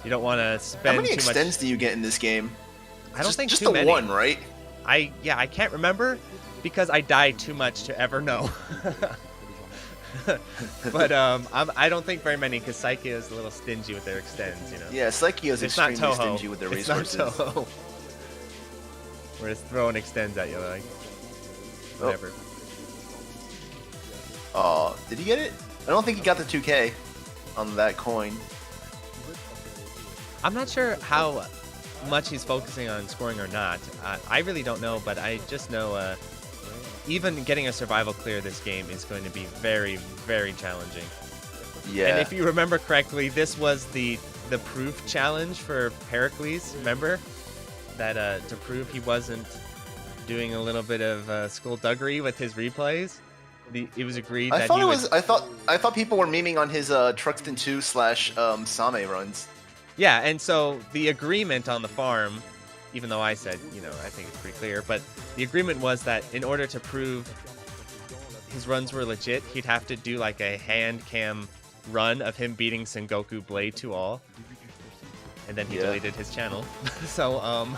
You don't want to spend How many too much. extends do you get in this game? I don't think just too the many. one, right? I can't remember because I died too much to ever know. But I don't think very many because Psyche is a little stingy with their extends, you know. Yeah, Psyche is extremely not Touhou. stingy with their resources. It's not Touhou. We're just throwing extends at you like whatever. Oh, did he get it? I don't think he got the 2K on that coin. I'm not sure how much he's focusing on scoring or not. I really don't know, but I just know even getting a survival clear this game is going to be very, very challenging. Yeah. And if you remember correctly, this was the proof challenge for Pericles. Remember that to prove he wasn't doing a little bit of skullduggery with his replays. It was agreed that he was. I thought people were memeing on his Truxton 2 / Same runs. Yeah, and so the agreement on the farm, even though I said, you know, I think it's pretty clear, but the agreement was that in order to prove his runs were legit, he'd have to do like a hand cam run of him beating Sengoku Blade 2-all. And then he deleted his channel. So,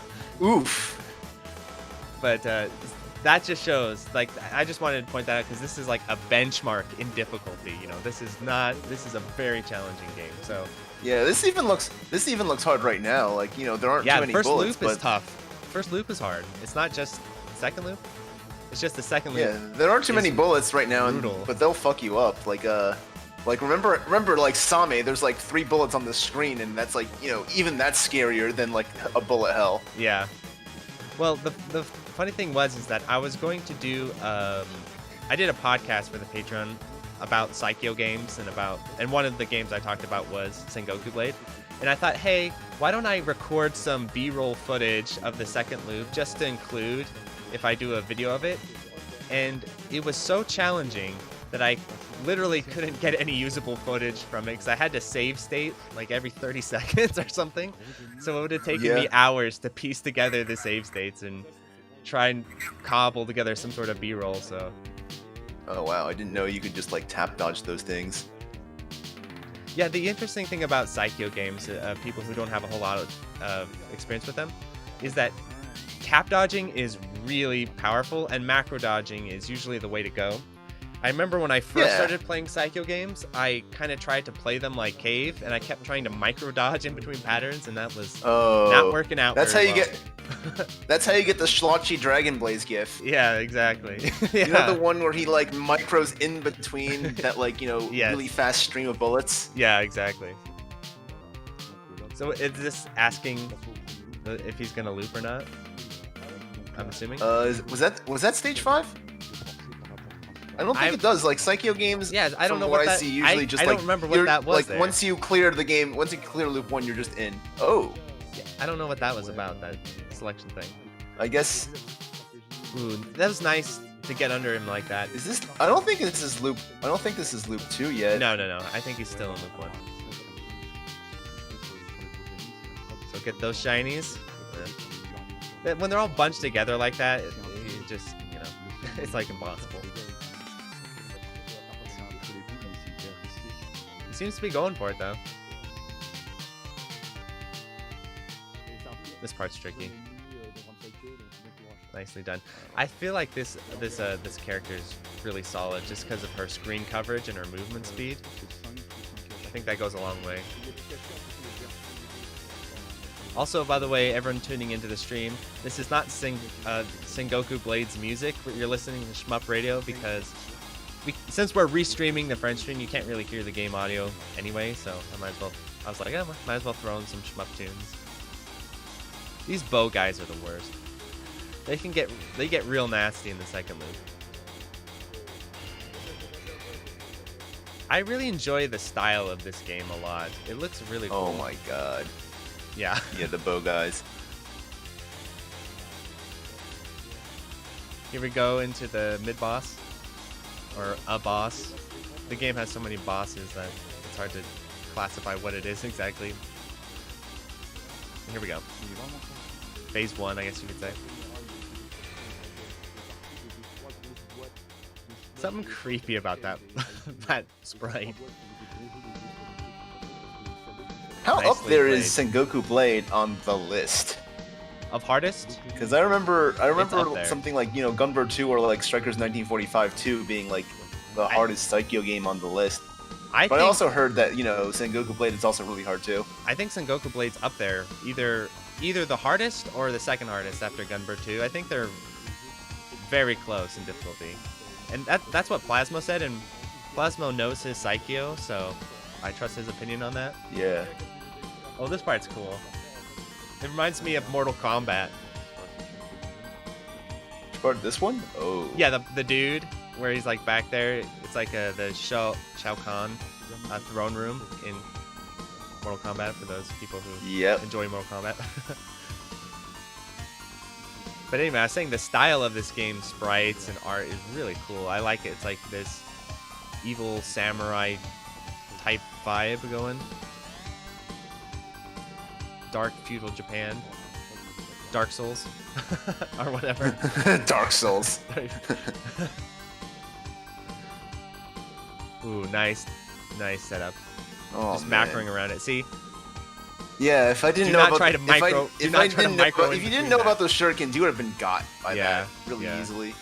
oof. But that just shows, like, I just wanted to point that out because this is like a benchmark in difficulty. You know, this is a very challenging game. So. Yeah, this even looks hard right now. Like, you know, there aren't too many bullets. Yeah, the first loop is tough. First loop is hard. It's not just the second loop. It's just the second loop. Yeah, there aren't too many bullets right now, but they'll fuck you up. Like remember like Same, there's like 3 bullets on the screen, and that's like, you know, even that's scarier than like a bullet hell. Yeah. Well, the funny thing is that I was going to do I did a podcast for the Patreon about Psycho games and one of the games I talked about was Sengoku Blade. And I thought, hey, why don't I record some B-roll footage of the second loop just to include if I do a video of it. And it was so challenging that I literally couldn't get any usable footage from it because I had to save state like every 30 seconds or something. So it would have taken me hours to piece together the save states and try and cobble together some sort of B-roll. So. Oh wow, I didn't know you could just like tap dodge those things. Yeah, the interesting thing about Psycho games, people who don't have a whole lot of experience with them, is that tap dodging is really powerful and macro dodging is usually the way to go. I remember when I first started playing Psycho games, I kind of tried to play them like Cave, and I kept trying to micro dodge in between patterns, and that was not working out. That's how very you well. That's how you get the Schlotchy Dragon Blaze gif. Yeah, exactly. You know the one where he like micros in between that like, you know, really fast stream of bullets? Yeah, exactly. So is this asking if he's gonna loop or not? I'm assuming. Was that stage 5? I don't think it does. Like Psycho games, I don't know what what I see usually I don't remember what that was. Like there. once you clear the game, once you clear loop 1, you're just in. Oh. Yeah, I don't know what that was about, that selection thing. I guess. Ooh, that was nice to get under him like that. Is this? I don't think this is loop. I don't think this is loop 2 yet. No. I think he's still in loop 1. So get those shinies. When they're all bunched together like that, it just, you know, it's like impossible. He seems to be going for it though. This part's tricky. Nicely done. I feel like this character is really solid just because of her screen coverage and her movement speed. I think that goes a long way. Also, by the way, everyone tuning into the stream, this is not Sengoku Blade's music, but you're listening to SHMUP Radio because since we're restreaming the French stream, you can't really hear the game audio anyway, so I was like, yeah, might as well throw in some SHMUP tunes. These bow guys are the worst. They get real nasty in the second loop. I really enjoy the style of this game a lot. It looks really cool. Oh my god. Yeah. Yeah, the bow guys. Here we go into the mid-boss. Or a boss. The game has so many bosses that it's hard to classify what it is exactly. Here we go. Phase 1, I guess you could say. Something creepy about that that sprite. How Nicely up there played. is Sengoku Blade on the list? Of hardest? Because I remember there. something like, you know, Gunbird 2 or like Strikers 1945 2 being like the hardest Psycho game on the list. I also heard that, you know, Sengoku Blade is also really hard too. I think Sengoku Blade's up there, either the hardest or the second hardest after Gunbird 2. I think they're very close in difficulty. And that's what Plasmo said, and Plasmo knows his Psycho, so I trust his opinion on that. Yeah. Oh, this part's cool. It reminds me of Mortal Kombat. Which part? This one? Oh. Yeah, the dude where he's like back there. It's like the Shao Kahn throne room in Mortal Kombat for those people who enjoy Mortal Kombat. But anyway, I was saying the style of this game's sprites and art is really cool. I like it. It's like this evil samurai type vibe going. Dark feudal Japan. Dark Souls. Or whatever. Dark Souls. Ooh, nice setup. Oh, just macroing around it. See? Yeah, if I didn't Do know not about try to micro. if you didn't know about those shurikens, you would have been got by that really easily.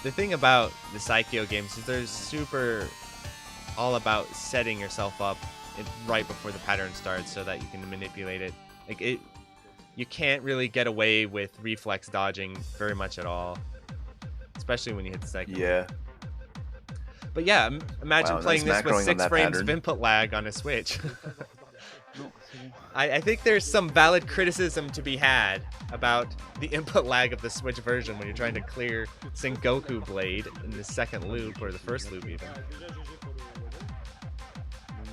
The thing about the Psycho games is they're super all about setting yourself up right before the pattern starts so that you can manipulate it. Like you can't really get away with reflex dodging very much at all, especially when you hit the Psycho. Yeah. But yeah, imagine playing this with 6 frames pattern. of input lag on a Switch. I think there's some valid criticism to be had about the input lag of the Switch version when you're trying to clear Sengoku Blade in the second loop or the first loop even.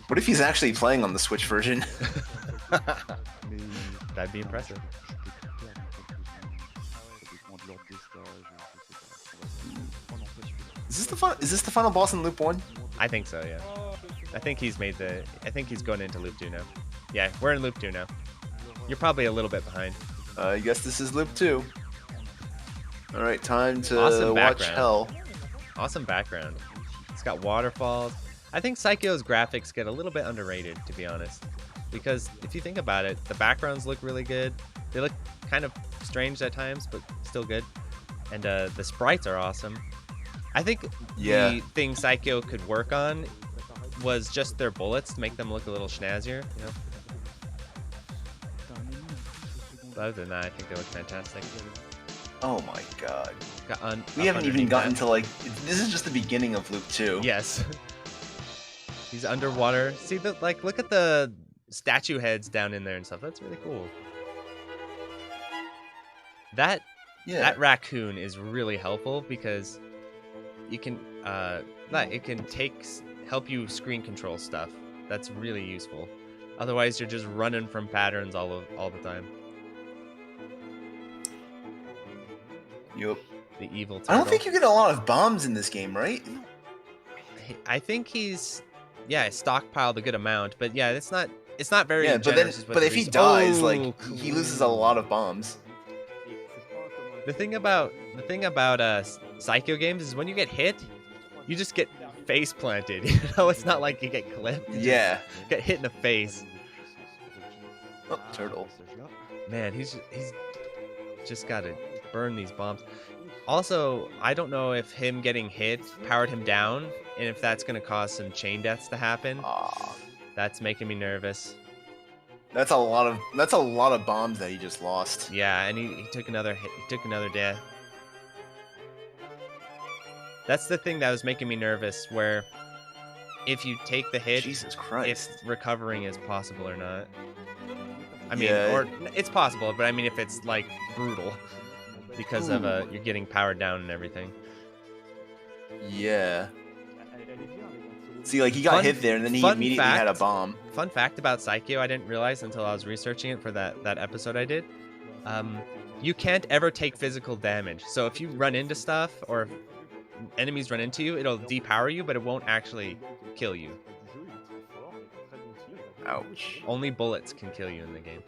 What if he's actually playing on the Switch version? That'd be impressive. Is this the final boss in Loop 1? I think so, yeah. I think he's going into Loop 2 now. Yeah, we're in Loop 2 now. You're probably a little bit behind. I guess this is Loop 2. Alright, time to watch hell. Awesome background. It's got waterfalls. I think Psycho's graphics get a little bit underrated, to be honest. Because if you think about it, the backgrounds look really good. They look kind of strange at times, but still good. And the sprites are awesome. I think the thing Psycho could work on was just their bullets to make them look a little snazzier, you know? But other than that, I think they look fantastic. Oh my god. We haven't even gotten to like... This is just the beginning of Loop 2. Yes. He's underwater. See, look at the statue heads down in there and stuff. That's really cool. That raccoon is really helpful because you can it can help you screen control stuff. That's really useful. Otherwise, you're just running from patterns all the time. Yup. The evil turtle. I don't think you get a lot of bombs in this game, right? I think he's stockpiled a good amount, but yeah, it's not very generous. But if he dies, like he loses a lot of bombs. The thing about Psycho games is when you get hit, you just get face planted. You know, it's not like you get clipped. You just get hit in the face. Oh, turtle. Man, he's just got to burn these bombs. Also, I don't know if him getting hit powered him down, and if that's going to cause some chain deaths to happen. That's making me nervous. That's a lot of bombs that he just lost. Yeah, and he took another hit. He took another death. That's the thing that was making me nervous, where if you take the hit, Jesus Christ, if recovering is possible or not. I mean, or it's possible, but I mean if it's like brutal because of you're getting powered down and everything. Yeah. See, like he got hit there, and then he immediately had a bomb. Fun fact about Psycho, I didn't realize until I was researching it for that episode I did. You can't ever take physical damage. So if you run into stuff or if enemies run into you, it'll depower you, but it won't actually kill you. Ouch. Only bullets can kill you in the game.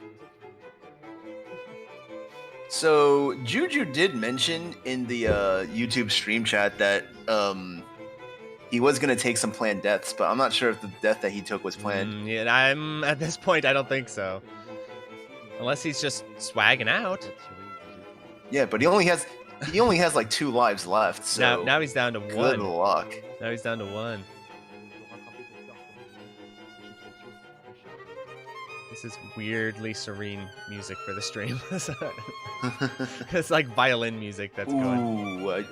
So Juju did mention in the YouTube stream chat that he was gonna take some planned deaths, but I'm not sure if the death that he took was planned. Yeah, I'm at this point. I don't think so. Unless he's just swagging out. Yeah, but he only has like 2 lives left. So now he's down to 1. Good luck. Now he's down to 1. This is weirdly serene music for the stream. It's like violin music that's going. Ooh,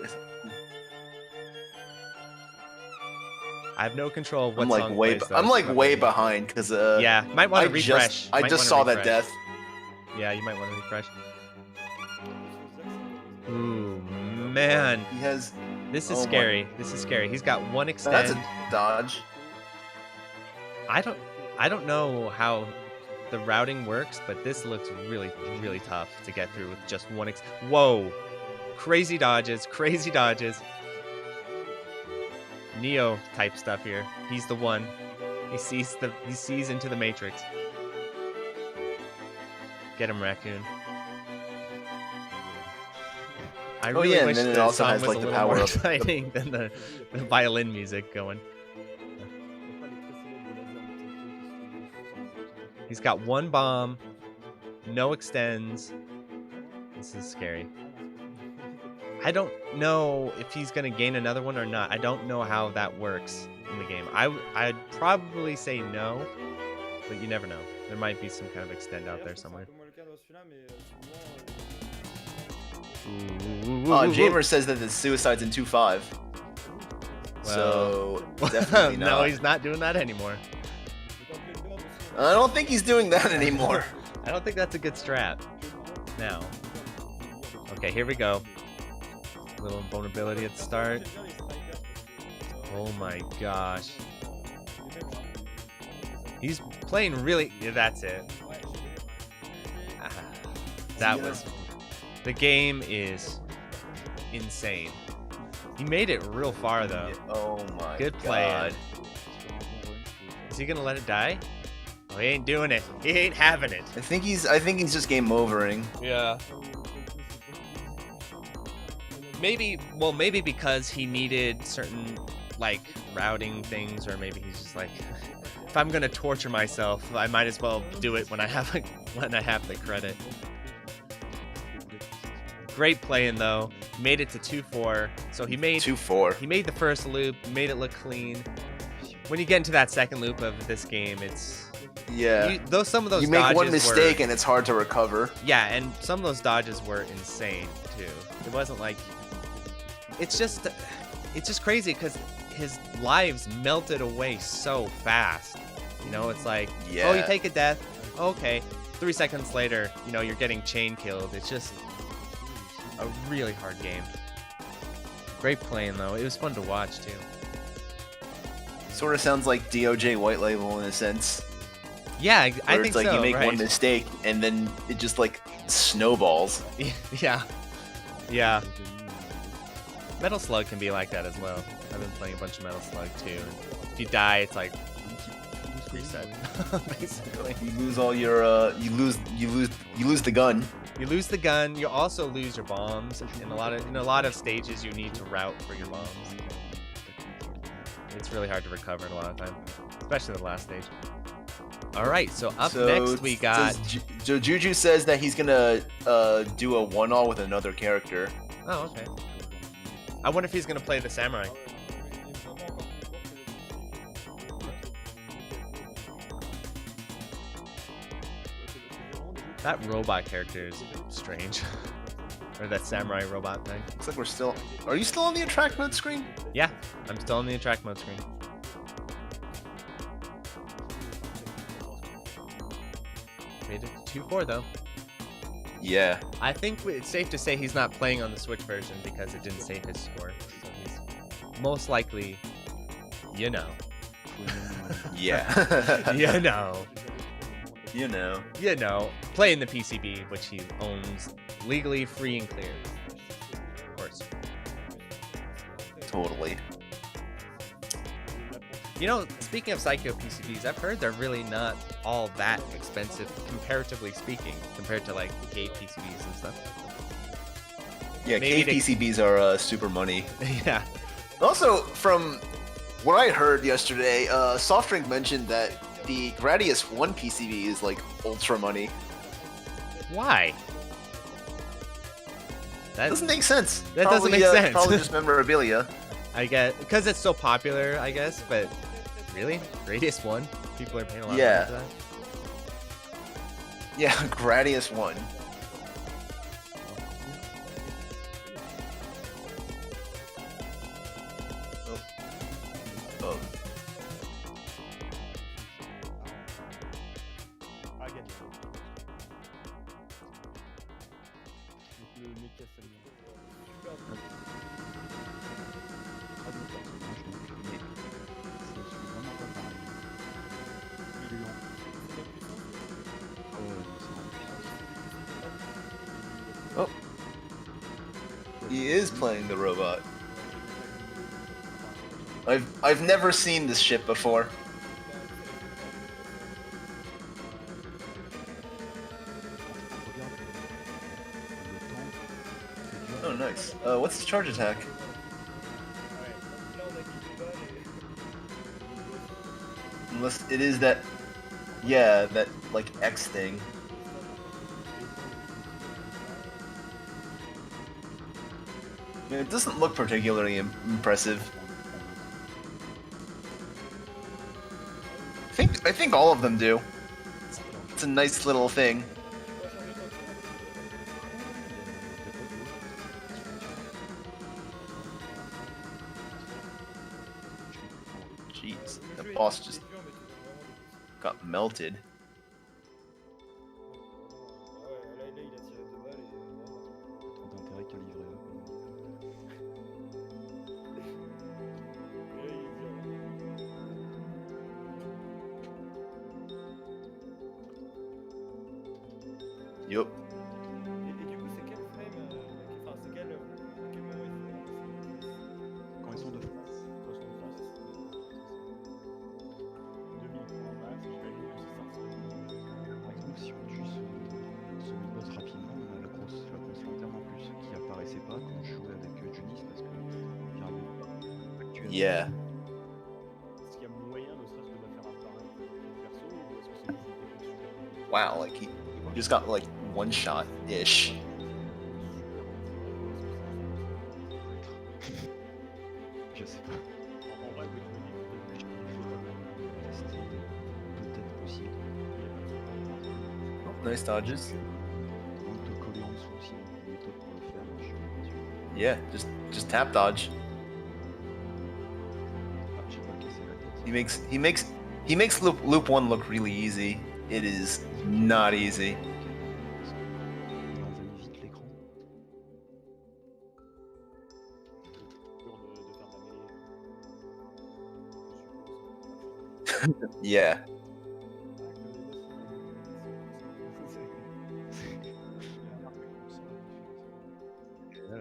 I have no control of what I'm like song way. plays, I'm like way behind because yeah, might want to refresh. I just saw that death. Yeah, you might want to refresh. Ooh, man. He has. This is scary. This is scary. He's got 1 extend. That's a dodge. I don't know how the routing works, but this looks really, really tough to get through with just 1 Whoa. Crazy dodges, crazy dodges. Neo type stuff here. He's the one. He sees into the Matrix. Get him, Raccoon. I really wish the song was a little more exciting than the violin music going. He's got 1 bomb, no extends. This is scary. I don't know if he's going to gain another one or not. I don't know how that works in the game. I'd probably say no, but you never know. There might be some kind of extend out there somewhere. Jamer says that the suicide's in 2-5. Well, so definitely not. No, he's not doing that anymore. I don't think he's doing that anymore. I don't think that's a good strat. Now. Okay, here we go. A little vulnerability at the start. Oh my gosh. He's playing really... Yeah, that's it. That was... The game is insane. He made it real far, though. Oh my Good play. God. Is he gonna let it die? Oh, he ain't doing it. He ain't having it. I think he's just game overing. Yeah. Maybe because he needed certain like routing things, or maybe he's just like, if I'm gonna torture myself, I might as well do it when I have the credit. Great playing though. Made it to 2-4. So he made 2-4. He made the first loop, made it look clean. When you get into that second loop of this game, it's some of those you make dodges one mistake and it's hard to recover. Yeah, and some of those dodges were insane too. It wasn't like it's just crazy because his lives melted away so fast. You know, it's like, oh, you take a death, okay. 3 seconds later, you know, you're getting chain killed. It's just a really hard game. Great playing though. It was fun to watch too. Sort of sounds like DOJ White Label in a sense. Yeah, I think it's like you make one mistake and then it just like snowballs. Yeah. Yeah. Metal Slug can be like that as well. I've been playing a bunch of Metal Slug too. If you die, it's like reset. Basically. You lose all your you lose the gun. You lose the gun. You also lose your bombs. In a lot of stages, you need to route for your bombs. It's really hard to recover in a lot of time, especially the last stage. All right, so next we got. Juju says that he's gonna do a 1-all with another character. Oh, okay. I wonder if he's gonna play the samurai. That robot character is strange. Or that samurai robot thing. Looks like we're still... Are you still on the attract mode screen? Yeah, I'm still on the attract mode screen. Made it to 2-4 though. Yeah. I think it's safe to say he's not playing on the Switch version because it didn't save his score. So he's most likely, you know. Yeah. You know. You know. You know. Playing the PCB, which he owns legally, free and clear. Of course. Totally. You know, speaking of Psycho PCBs, I've heard they're really not all that expensive, comparatively speaking, compared to like Gate PCBs and stuff. Yeah, cave PCBs are super money. Yeah. Also, from what I heard yesterday, Soft Drink mentioned that the Gradius 1 PCB is like ultra money. Why? That doesn't make sense. That doesn't make sense. Probably just memorabilia. I guess because it's so popular, I guess. But really, Gradius 1, people are paying a lot of money for that. Yeah, Gradius 1. Oh. Oh. He is playing the robot. I've never seen this ship before. Oh, nice. What's his charge attack? Unless it is that, yeah, that like X thing. It doesn't look particularly impressive. I think all of them do. It's a nice little thing. Jeez, the boss just got melted. Yup. Et du coup, c'est quel frame enfin, c'est quel moment Quand ils sont de face. Quand ils sont de face. 2000 points max, j'imagine que c'est ça. Par exemple, si on tue ce mid-boss rapidement, on a la grosse lanterne en plus qui apparaissait pas quand je jouais avec Junis parce que actuellement. Yeah. Est-ce qu'il y a moyen ne serait-ce que de faire apparaître le perso ou est-ce que c'est juste des super... Wow, like he just got like one shot ish. Je sais pas. En vrai, peut-être possible. Oh, nice dodges. On peut coller en dessous aussi, une méthode pour le faire. Je suis sûr. Yeah, just tap dodge. J'ai pas cassé la tête. He makes loop 1 look really easy. It is not easy. Yeah. Là,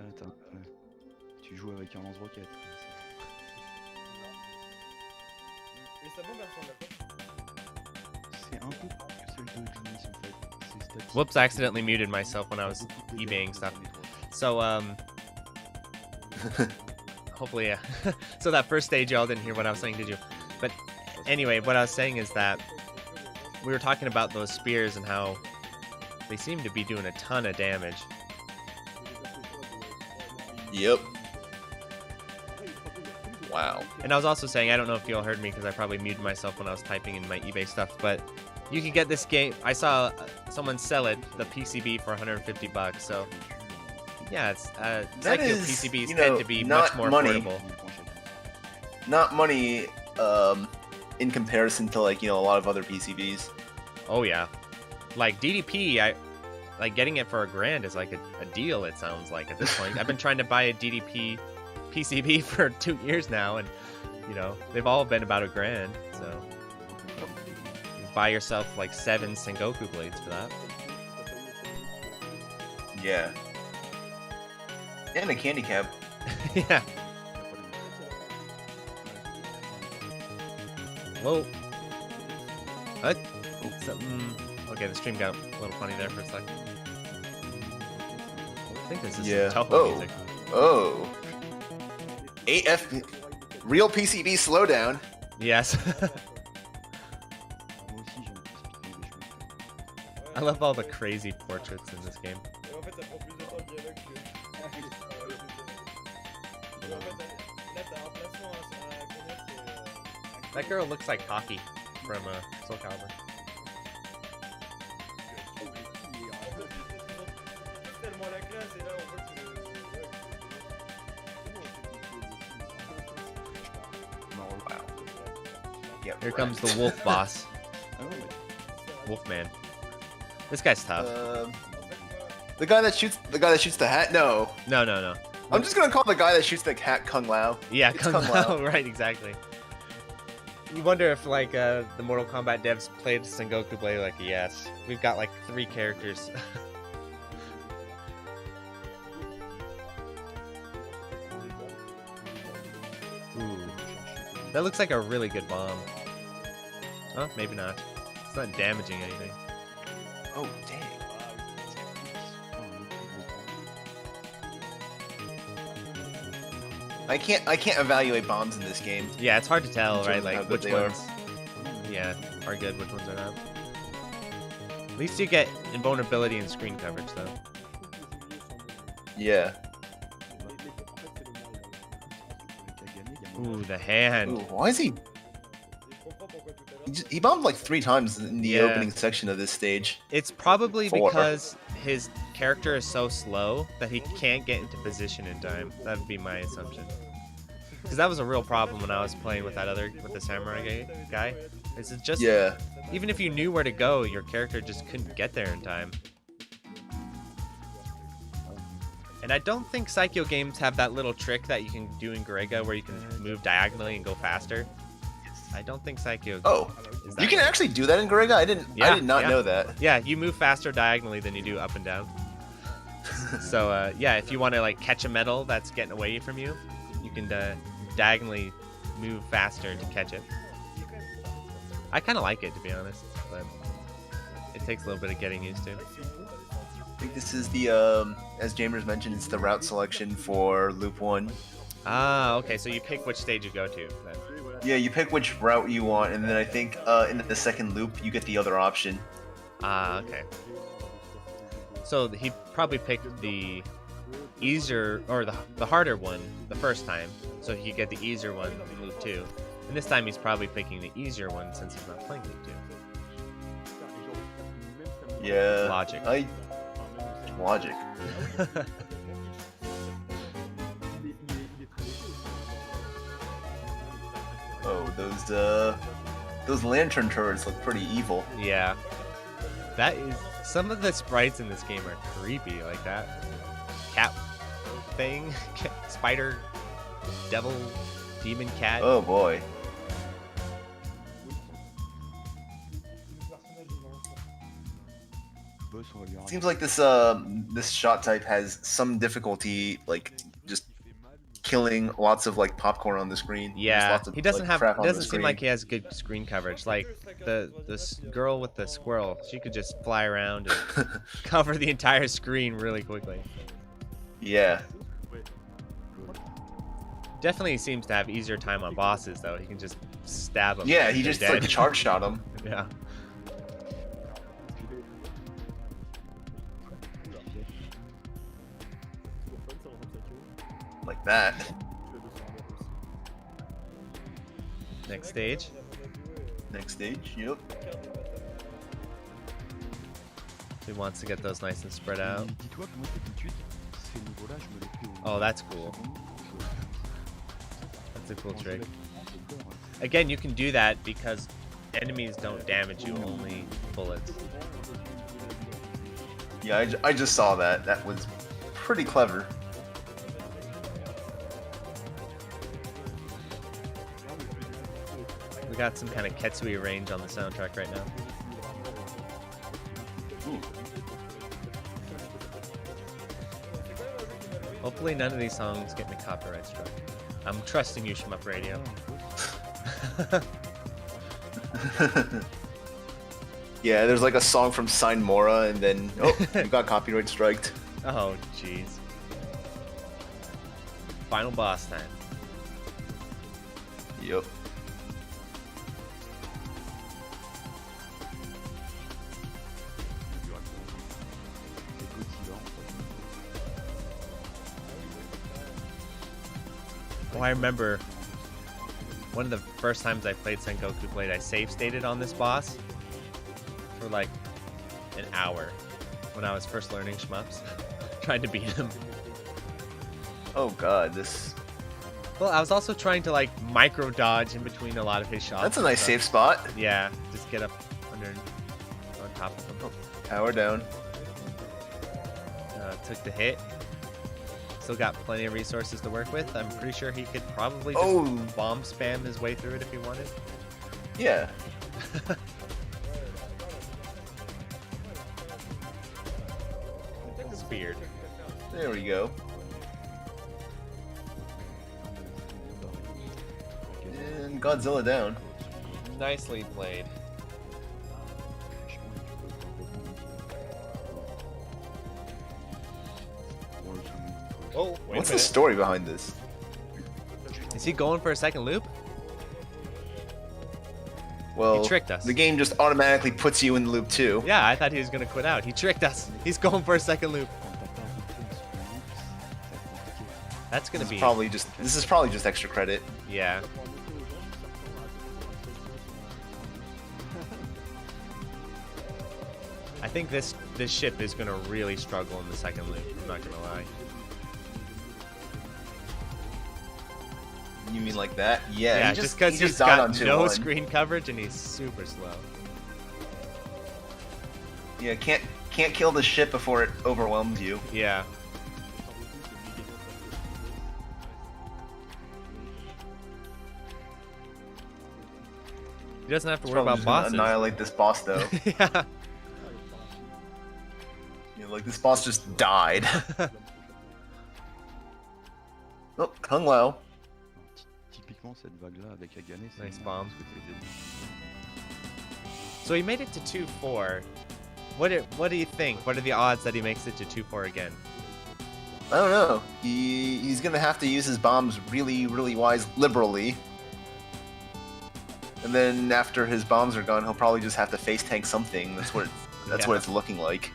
tu joues avec un lance-roquette. Et sa bombe, elle ressemble à quoi? C'est un peu que celle de Junis en fait. C'est statique. Whoops, I accidentally muted myself when I was eBaying stuff. So, hopefully, yeah. So that first stage, y'all didn't hear what I was saying, did you? But anyway, what I was saying is that we were talking about those spears and how they seem to be doing a ton of damage. Yep. Wow. And I was also saying, I don't know if y'all heard me because I probably muted myself when I was typing in my eBay stuff, but you can get this game. I saw someone sell it, the PCB, for 150 bucks. So yeah, it's Psycho PCBs tend to be much more affordable. Not money in comparison to like, a lot of other PCBs. Oh yeah. Like DDP, like getting it for $1,000 is like a deal, it sounds like at this point. I've been trying to buy a DDP PCB for 2 years now, and they've all been about $1,000, so you buy yourself like 7 Sengoku Blades for that. Yeah. And a candy cap. Yeah. Whoa. What? Something... Okay, the stream got a little funny there for a second. I think this is Yeah. some Touhou Oh. music. Oh. AF. Real PCB slowdown. Yes. I love all the crazy portraits in this game. Et en fait, ça prend plus de temps de dialogue que. Et en fait, là, t'as un placement à connaître. That girl looks like Hockey from Soul Calibur. Tellement la classe, et là, on voit que. Wow. Yep, Here comes the wolf boss. Wolfman. This guy's tough. The guy that shoots the hat? No. No. I'm just gonna call the guy that shoots the hat Kung Lao. Yeah, It's Kung Lao, right, exactly. You wonder if like the Mortal Kombat devs played Sengoku Blade like, yes, we've got like 3 characters. Ooh. That looks like a really good bomb. Oh, maybe not. It's not damaging anything. Oh, dang. I can't evaluate bombs in this game. Yeah, it's hard to tell, right? How Like good which they are. ones, yeah, are good, which ones are not. At least you get invulnerability and screen coverage, though. Yeah. Ooh, the hand. Ooh, why is he? He bombed like 3 times in the Yeah. opening section of this stage. It's probably 4. because his character is so slow that he can't get into position in time. That would be my assumption. Because that was a real problem when I was playing with the samurai guy. Is it just Yeah. even if you knew where to go, your character just couldn't get there in time. And I don't think Psycho games have that little trick that you can do in Garega where you can move diagonally and go faster. I don't think Psycho. Oh, is you can actually do that in Garega? I did not yeah. know that. Yeah, you move faster diagonally than you do up and down. So yeah, if you want to like catch a medal that's getting away from you, you can diagonally move faster to catch it. I kind of like it, to be honest, but it takes a little bit of getting used to. I think this is the, as Jamers mentioned, it's the route selection for Loop 1. Ah, okay, so you pick which stage you go to. Then. Yeah, you pick which route you want, and then I think in the second loop, you get the other option. Ah, okay. So he probably picked the easier, or the harder one the first time, so he could get the easier one in Loop 2. And this time he's probably picking the easier one since he's not playing Loop 2. Yeah. Logic. Logic. Oh, those lantern turrets look pretty evil. Yeah. That is, some of the sprites in this game are creepy, like that cat thing, spider, devil, demon cat. Oh boy. Seems like this this shot type has some difficulty, like just killing lots of like popcorn on the screen. Yeah, Lots of, he doesn't like, have. crap It on the doesn't seem screen. like he has good screen coverage. Like this girl with the squirrel, she could just fly around and cover the entire screen really quickly. Yeah. Definitely seems to have easier time on bosses though. He can just stab them. Yeah, and he they're just dead. like charge shot him. Yeah. Like that. Next stage. Next stage, yep. He wants to get those nice and spread out. Oh, that's cool. That's a cool trick. Again, you can do that because enemies don't damage you, only bullets. Yeah, I just saw that. That was pretty clever. We got some kind of Ketsui range on the soundtrack right now. Hopefully none of these songs get me copyright struck. I'm trusting you, SHMUP Radio. Yeah, there's like a song from Sign Mora, and then oh, we got copyright striked. Oh, jeez. Final boss time. Yep. Oh, I remember one of the first times I played Sengoku Blade, I save stated on this boss for like an hour when I was first learning shmups, trying to beat him. Oh god, this... Well, I was also trying to like micro dodge in between a lot of his shots. That's a nice safe spot. Yeah, just get up under, on top of him. Power down. Took the hit. Still got plenty of resources to work with. I'm pretty sure he could probably just bomb spam his way through it if he wanted. Yeah. Speared. There we go. And Godzilla down. Nicely played. Oh, what's the story behind this? Is he going for a second loop? Well, he tricked us. The game just automatically puts you in loop 2. Yeah, I thought he was gonna quit out. He tricked us. He's going for a second loop. That's gonna be probably just. This is probably just extra credit. Yeah. I think this ship is gonna really struggle in the second loop. I'm not gonna lie. You mean like that? Yeah. Yeah, just because he's got no screen coverage and he's super slow. Yeah, can't kill the ship before it overwhelms you. Yeah. He doesn't have to worry about bosses. Annihilate this boss though. Yeah. Yeah, like this boss just died. Oh, Kung Lao. Nice bomb. So he made it to 2-4. What do you think? What are the odds that he makes it to 2-4 again? I don't know. He's gonna have to use his bombs really, really liberally. And then after his bombs are gone, he'll probably just have to face tank something. That's what what it's looking like.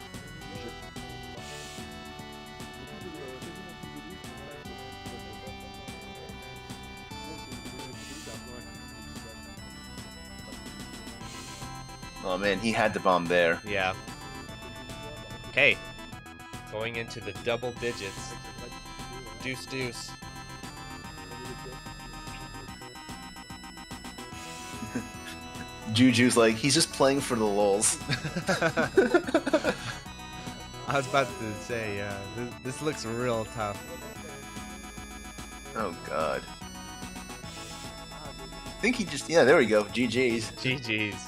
Oh man, he had the bomb there. Yeah. Okay. Going into the double digits. Deuce deuce. Juju's like, he's just playing for the lulz. I was about to say, yeah, this looks real tough. Oh god. I think he just, yeah, there we go. GG's. GG's.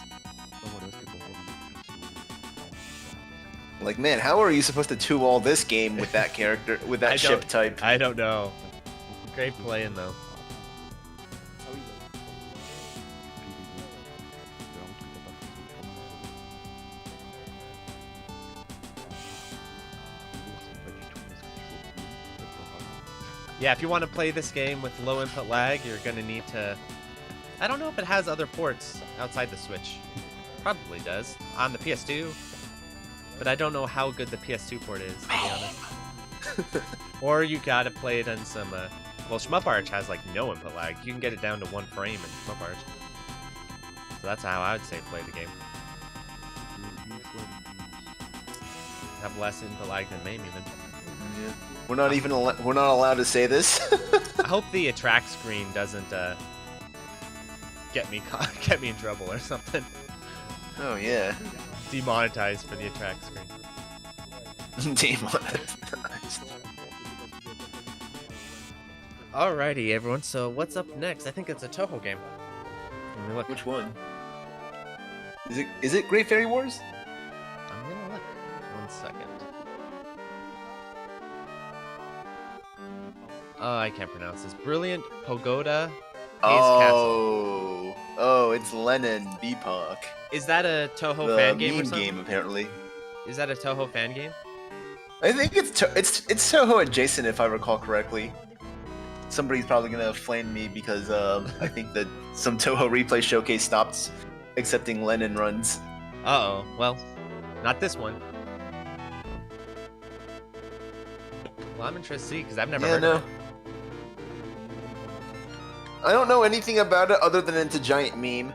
Like, man, how are you supposed to 2-all this game with that character, with that ship type? I don't know. Great playing, though. Yeah, if you want to play this game with low input lag, you're going to need to... I don't know if it has other ports outside the Switch. Probably does. On the PS2. But I don't know how good the PS2 port is, to be honest. Or you gotta play it on some... well, SHMUP Arch has, like, no input lag. You can get it down to 1 frame in SHMUP Arch. So that's how I would say play the game. Have less input lag than MAME, even. Yeah. We're not allowed to say this. I hope the attract screen doesn't get me in trouble or something. Oh yeah. Demonetized for the attract screen. Demonetized. Alrighty, everyone. So what's up next? I think it's a Touhou game. Let me look. Which one? Is it Great Fairy Wars? I'm gonna look. 1 second. Oh, I can't pronounce this. Brilliant Pagoda. Haze Castle. Oh, it's Len'en Bipok. Is that a Touhou fan game or something? Game, apparently. Is that a Touhou fan game? I think it's Touhou adjacent if I recall correctly. Somebody's probably gonna flame me because I think that some Touhou replay showcase stopped accepting Len'en runs. Uh-oh. Well, not this one. Well, I'm interested to see because I've never heard of it. I don't know anything about it other than it's a giant meme.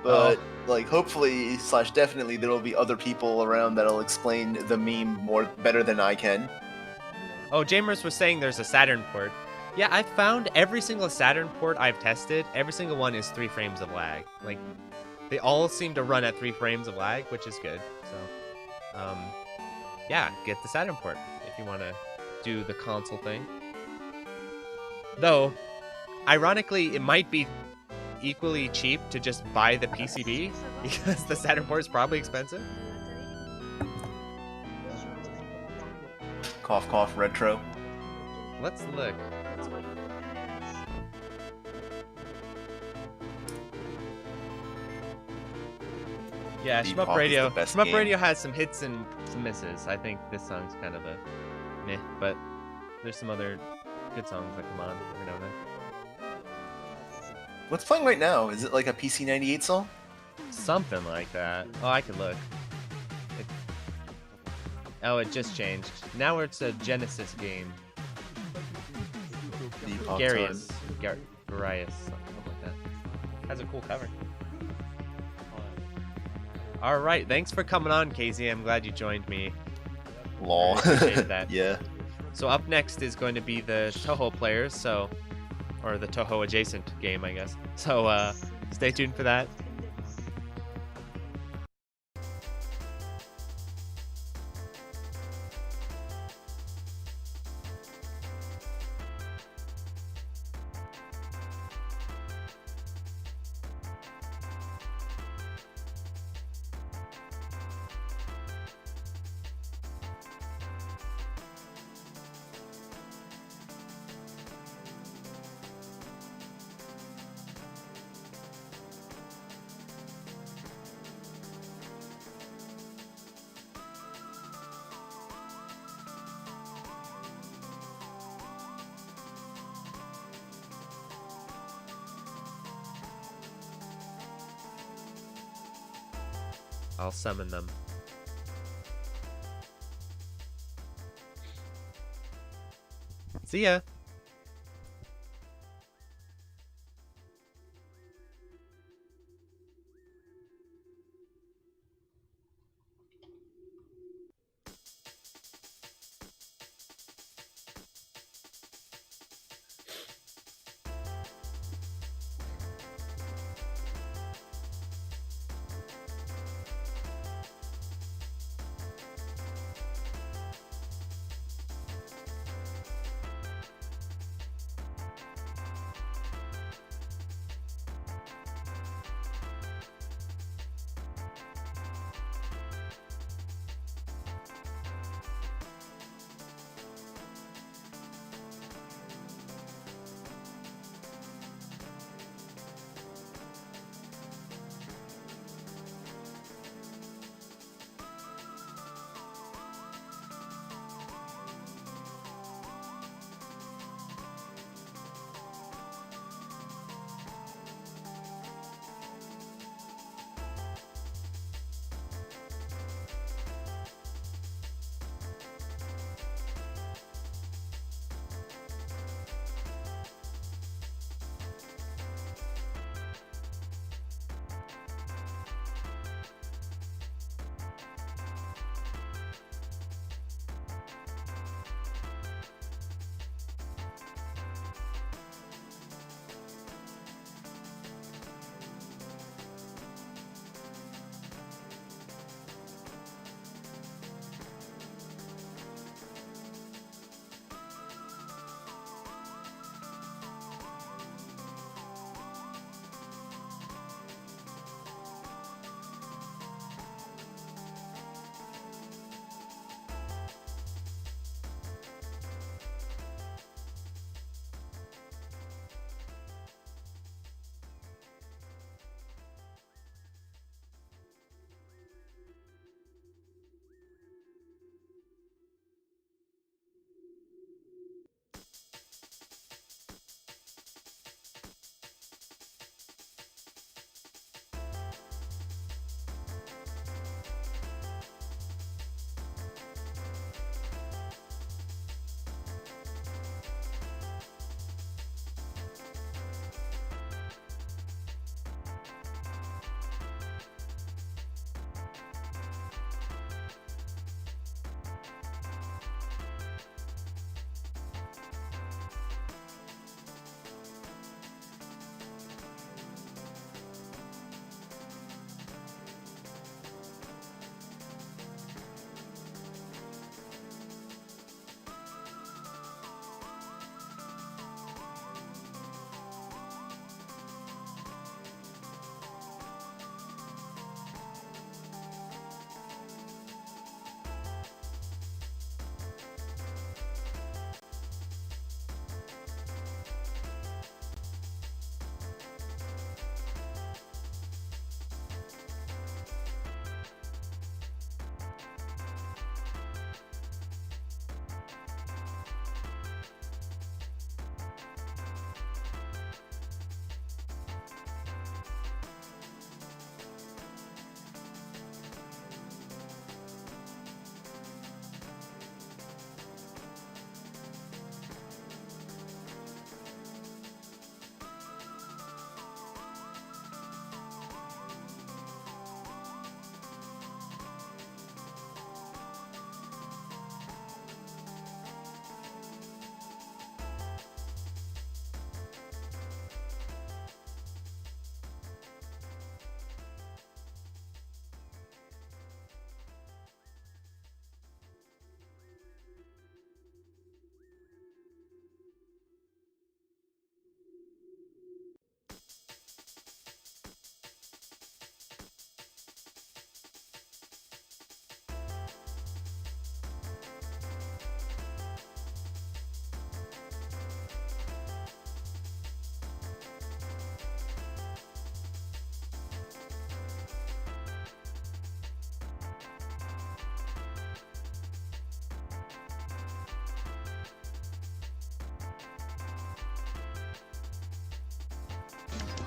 But like hopefully / definitely there will be other people around that'll explain the meme better than I can. Oh, Jamers was saying there's a Saturn port. Yeah, I found every single Saturn port I've tested, every single one is 3 frames of lag. Like, they all seem to run at 3 frames of lag, which is good. So, yeah, get the Saturn port if you want to do the console thing. Though, ironically, it might be equally cheap to just buy the PCB because the Saturn port is probably expensive. Cough, cough, retro. Let's look. Yeah, SHMUP Radio. SHMUP Radio has some hits and some misses. I think this song's kind of a meh, but there's some other good songs that come on every now and then. What's playing right now? Is it like a PC98 song? Something like that. Oh, I could look. Oh, it just changed. Now it's a Genesis game. Darius, something like that. Has a cool cover. All right, thanks for coming on, KZ. I'm glad you joined me. Lol. I appreciate that. Yeah. So up next is going to be the Touhou players, or the Touhou adjacent game, I guess. So stay tuned for that. I'll summon them. See ya!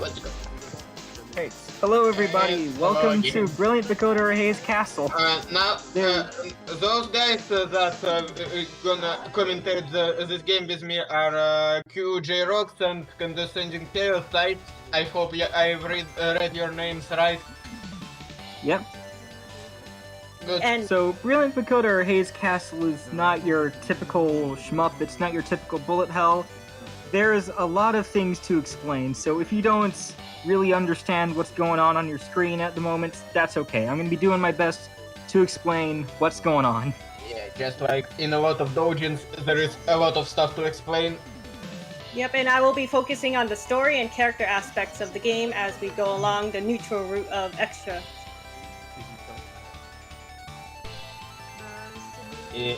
Let's go. Hey, hello everybody. Welcome to Brilliant Pagoda or Haze Castle. Now, those guys that gonna commentate this game with me are QJ Rocks and Condescending Tales, right? I hope I've read your names right. Yep. Good. And so, Brilliant Pagoda or Haze Castle is not your typical shmup. It's not your typical bullet hell. There's a lot of things to explain, so if you don't really understand what's going on your screen at the moment, that's okay. I'm going to be doing my best to explain what's going on. Yeah, just like in a lot of doujins, there is a lot of stuff to explain. Yep, and I will be focusing on the story and character aspects of the game as we go along the neutral route of extra. Yeah.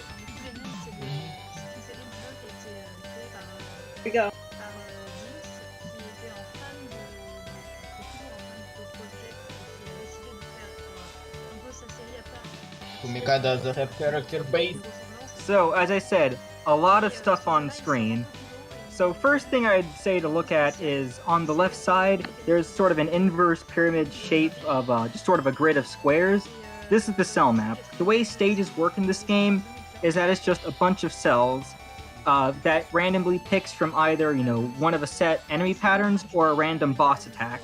Here we go. Kumika does have character base. So, as I said, a lot of stuff on screen. So first thing I'd say to look at is on the left side, there's sort of an inverse pyramid shape of just sort of a grid of squares. This is the cell map. The way stages work in this game is that it's just a bunch of cells that randomly picks from either, one of a set enemy patterns or a random boss attack.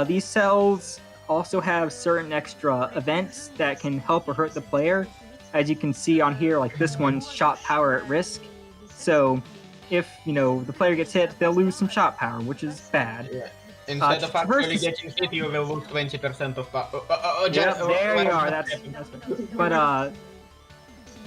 These cells also have certain extra events that can help or hurt the player. As you can see on here, like this one's shot power at risk. So if, the player gets hit, they'll lose some shot power, which is bad. Yeah. Instead of actually getting hit, you will lose 20% of power. There you are, that's But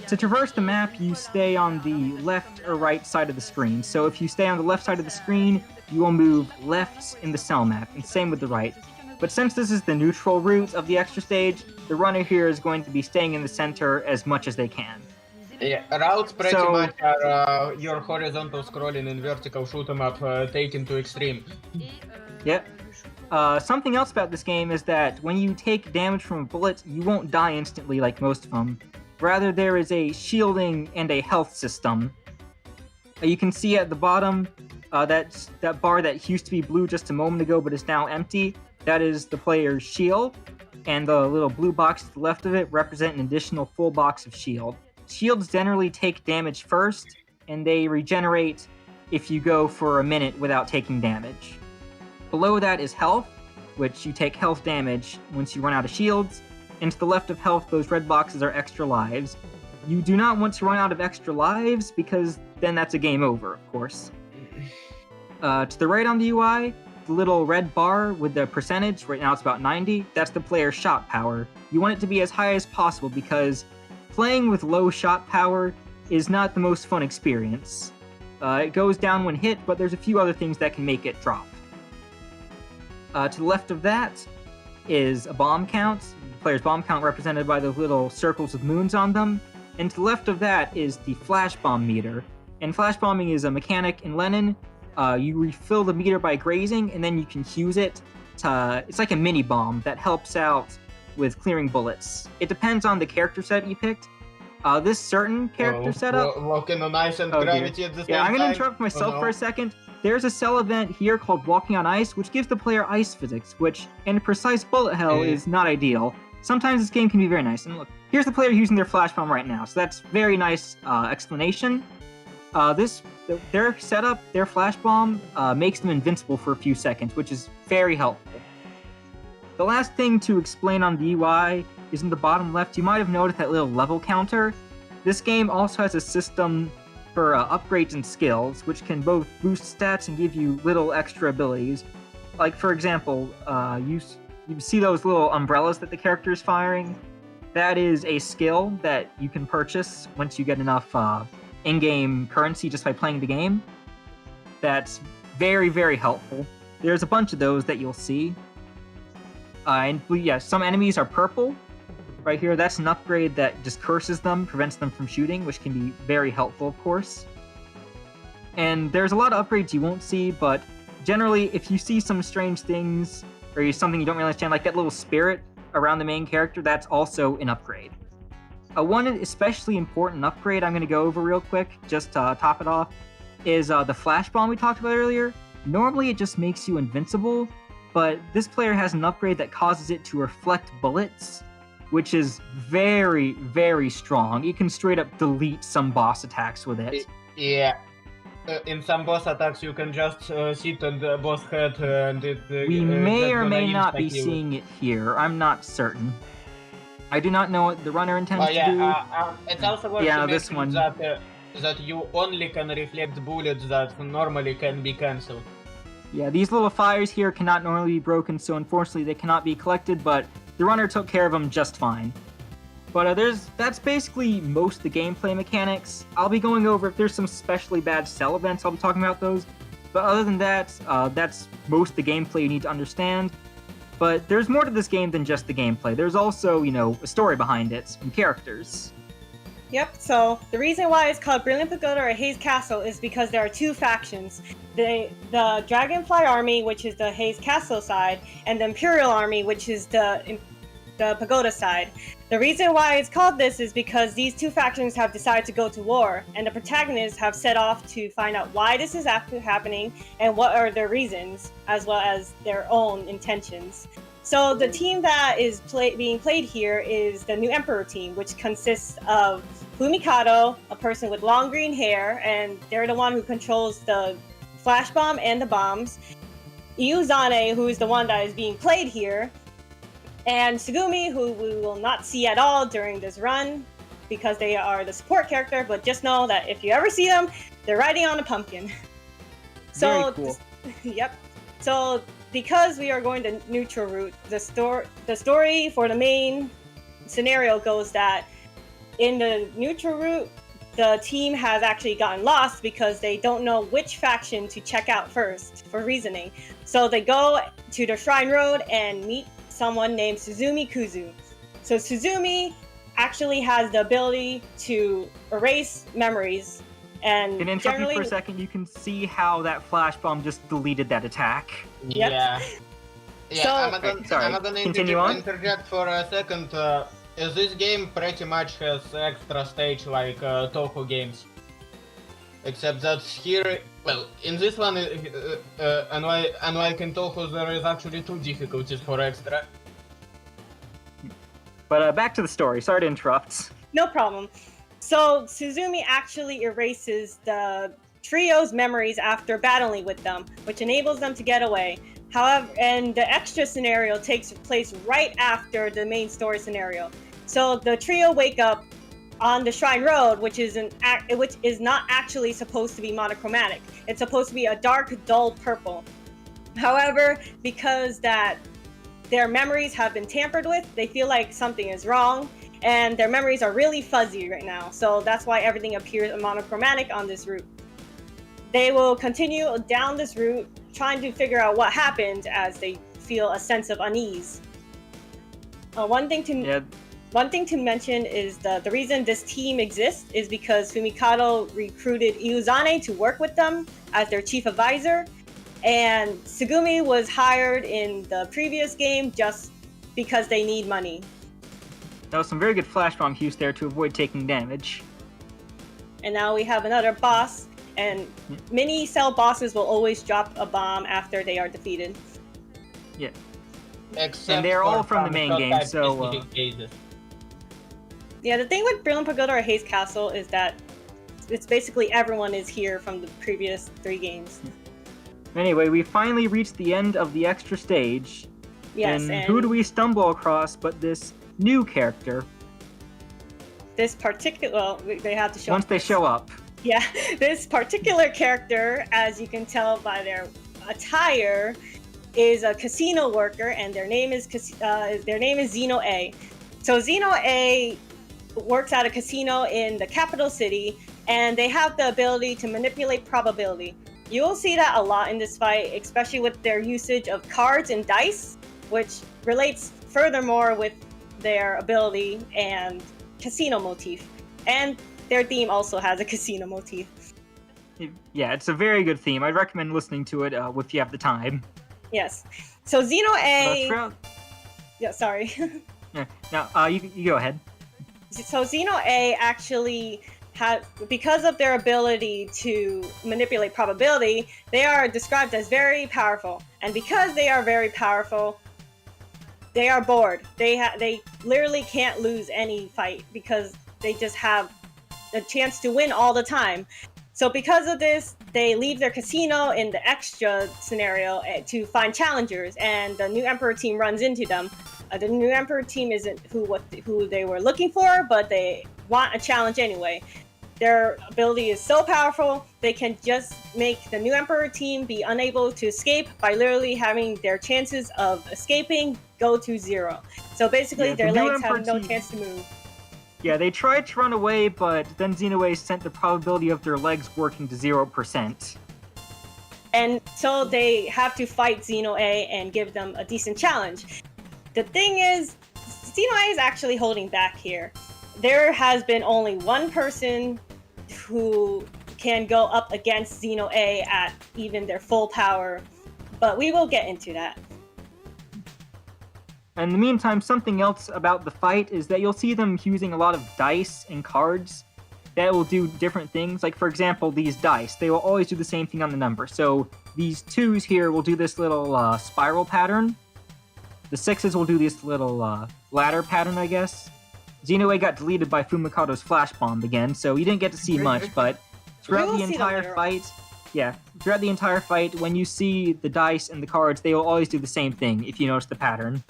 to traverse the map, you stay on the left or right side of the screen. So if you stay on the left side of the screen, you will move left in the cell map, and same with the right. But since this is the neutral route of the extra stage, the runner here is going to be staying in the center as much as they can. Yeah, routes pretty much are your horizontal scrolling and vertical shoot 'em up taken to extreme. Yep. Something else about this game is that when you take damage from a bullet, you won't die instantly like most of them. Rather, there is a shielding and a health system. You can see at the bottom, that bar that used to be blue just a moment ago but is now empty. That is the player's shield, and the little blue box to the left of it represent an additional full box of shield. Shields generally take damage first, and they regenerate if you go for a minute without taking damage. Below that is health, which you take health damage once you run out of shields, and to the left of health, those red boxes are extra lives. You do not want to run out of extra lives, because then that's a game over, of course. To the right on the UI, the little red bar with the percentage, right now it's about 90, that's the player's shot power. You want it to be as high as possible, because playing with low shot power is not the most fun experience. It goes down when hit, but there's a few other things that can make it drop. To the left of that is a bomb count. The player's bomb count represented by those little circles with moons on them. And to the left of that is the flash bomb meter. And flash bombing is a mechanic in Len'en. You refill the meter by grazing, and then you can use it to... It's like a mini bomb that helps out with clearing bullets. It depends on the character setup you picked. This certain character setup... Walking on ice and gravity at the same time. Yeah, I'm going to interrupt myself for a second. There's a cell event here called Walking on Ice, which gives the player ice physics, which in precise bullet hell is not ideal. Sometimes this game can be very nice. And look, here's the player using their flash bomb right now, so that's very nice explanation. Their setup, their flash bomb, makes them invincible for a few seconds, which is very helpful. The last thing to explain on the UI is in the bottom left. You might have noticed that little level counter. This game also has a system for upgrades and skills, which can both boost stats and give you little extra abilities. Like, for example, you see those little umbrellas that the character is firing? That is a skill that you can purchase once you get enough in-game currency just by playing the game. That's very, very helpful. There's a bunch of those that you'll see. And yeah, some enemies are purple. Right here, that's an upgrade that just curses them, prevents them from shooting, which can be very helpful, of course. And there's a lot of upgrades you won't see, but generally, if you see some strange things, or something you don't really understand, like that little spirit around the main character, that's also an upgrade. One especially important upgrade I'm going to go over real quick, just to top it off, is the flash bomb we talked about earlier. Normally it just makes you invincible, but this player has an upgrade that causes it to reflect bullets, which is very, very strong. You can straight up delete some boss attacks with it. Yeah. In some boss attacks, you can just sit on the boss head and it... We may or may not be seeing it here. I'm not certain. I do not know what the runner intends to do. It's also worth yeah, to this one. That you only can reflect bullets that normally can be cancelled. Yeah, these little fires here cannot normally be broken, so unfortunately they cannot be collected, but the runner took care of them just fine. But that's basically most of the gameplay mechanics. I'll be going over if there's some especially bad cell events, I'll be talking about those. But other than that, that's most of the gameplay you need to understand. But there's more to this game than just the gameplay. There's also, a story behind it and characters. Yep, so the reason why it's called Brilliant Pagoda or Haze Castle is because there are two factions. The Dragonfly Army, which is the Haze Castle side, and the Imperial Army, which is the Pagoda side. The reason why it's called this is because these two factions have decided to go to war, and the protagonists have set off to find out why this is happening and what are their reasons, as well as their own intentions. So the team that is being played here is the new Emperor team, which consists of Fumikado, a person with long green hair, and they're the one who controls the flash bomb and the bombs. Iuzane, who is the one that is being played here, and Tsugumi, who we will not see at all during this run because they are the support character, but just know that if you ever see them, they're riding on a pumpkin. So, very cool. Yep. So, because we are going the neutral route, the story for the main scenario goes that in the neutral route, the team has actually gotten lost because they don't know which faction to check out first for reasoning. So they go to the Shrine Road and meet someone named Suzumi Kuzu. So Suzumi actually has the ability to erase memories. And can interrupt you for a second? You can see how that flash bomb just deleted that attack. Yep. Yeah, So, I'm gonna interject for a second. This game pretty much has extra stage like Touhou games. Except that here, well, in this one, unlike in Touhou, there is actually 2 difficulties for extra. But back to the story, sorry to interrupt. No problem. So Suzumi actually erases the trio's memories after battling with them, which enables them to get away. However, and the extra scenario takes place right after the main story scenario. So the trio wake up on the Shrine Road, which is not actually supposed to be monochromatic. It's supposed to be a dark, dull purple. However, because that their memories have been tampered with, they feel like something is wrong, and their memories are really fuzzy right now. So that's why everything appears monochromatic on this route. They will continue down this route, trying to figure out what happened as they feel a sense of unease. One thing to mention is the reason this team exists is because Fumikado recruited Iuzane to work with them as their chief advisor, and Tsugumi was hired in the previous game just because they need money. That was some very good flash bomb use there to avoid taking damage. And now we have another boss, and mini cell bosses will always drop a bomb after they are defeated. Yeah. Except and they're all from the main game, so... Yeah, the thing with Brilliant Pagoda or Haze Castle is that it's basically everyone is here from the previous 3 games. Anyway, we finally reached the end of the extra stage. Yes, and who do we stumble across but this new character? This particular... Well, they have to show Once they show up. Yeah, this particular character, as you can tell by their attire, is a casino worker, and their name is Zeno A. So Zeno A works at a casino in the capital city, and they have the ability to manipulate probability. You will see that a lot in this fight, especially with their usage of cards and dice, which relates furthermore with their ability and casino motif. And their theme also has a casino motif. Yeah, it's a very good theme. I'd recommend listening to it if you have the time. Yes. So Zeno A... Yeah, sorry. Yeah. Now, you go ahead. So Zeno A actually because of their ability to manipulate probability, they are described as very powerful. And because they are very powerful, they are bored. They literally can't lose any fight because they just have a chance to win all the time. So because of this, they leave their casino in the extra scenario to find challengers, and the new Emperor team runs into them. The new Emperor team isn't who they were looking for, but they want a challenge anyway. Their ability is so powerful, they can just make the new Emperor team be unable to escape by literally having their chances of escaping go to 0. So basically, their legs have no chance to move. Yeah, they tried to run away, but then Xenoa sent the probability of their legs working to 0%. And so they have to fight Xenoa and give them a decent challenge. The thing is, Xenoa is actually holding back here. There has been only one person who can go up against Xenoa at even their full power, but we will get into that. In the meantime, something else about the fight is that you'll see them using a lot of dice and cards that will do different things. Like, for example, these dice, they will always do the same thing on the number. So these 2s here will do this little spiral pattern. The 6s will do this little ladder pattern, I guess. Xenoa got deleted by Fumikado's flash bomb again, so you didn't get to see much, but throughout the entire fight, throughout the entire fight, when you see the dice and the cards, they will always do the same thing, if you notice the pattern.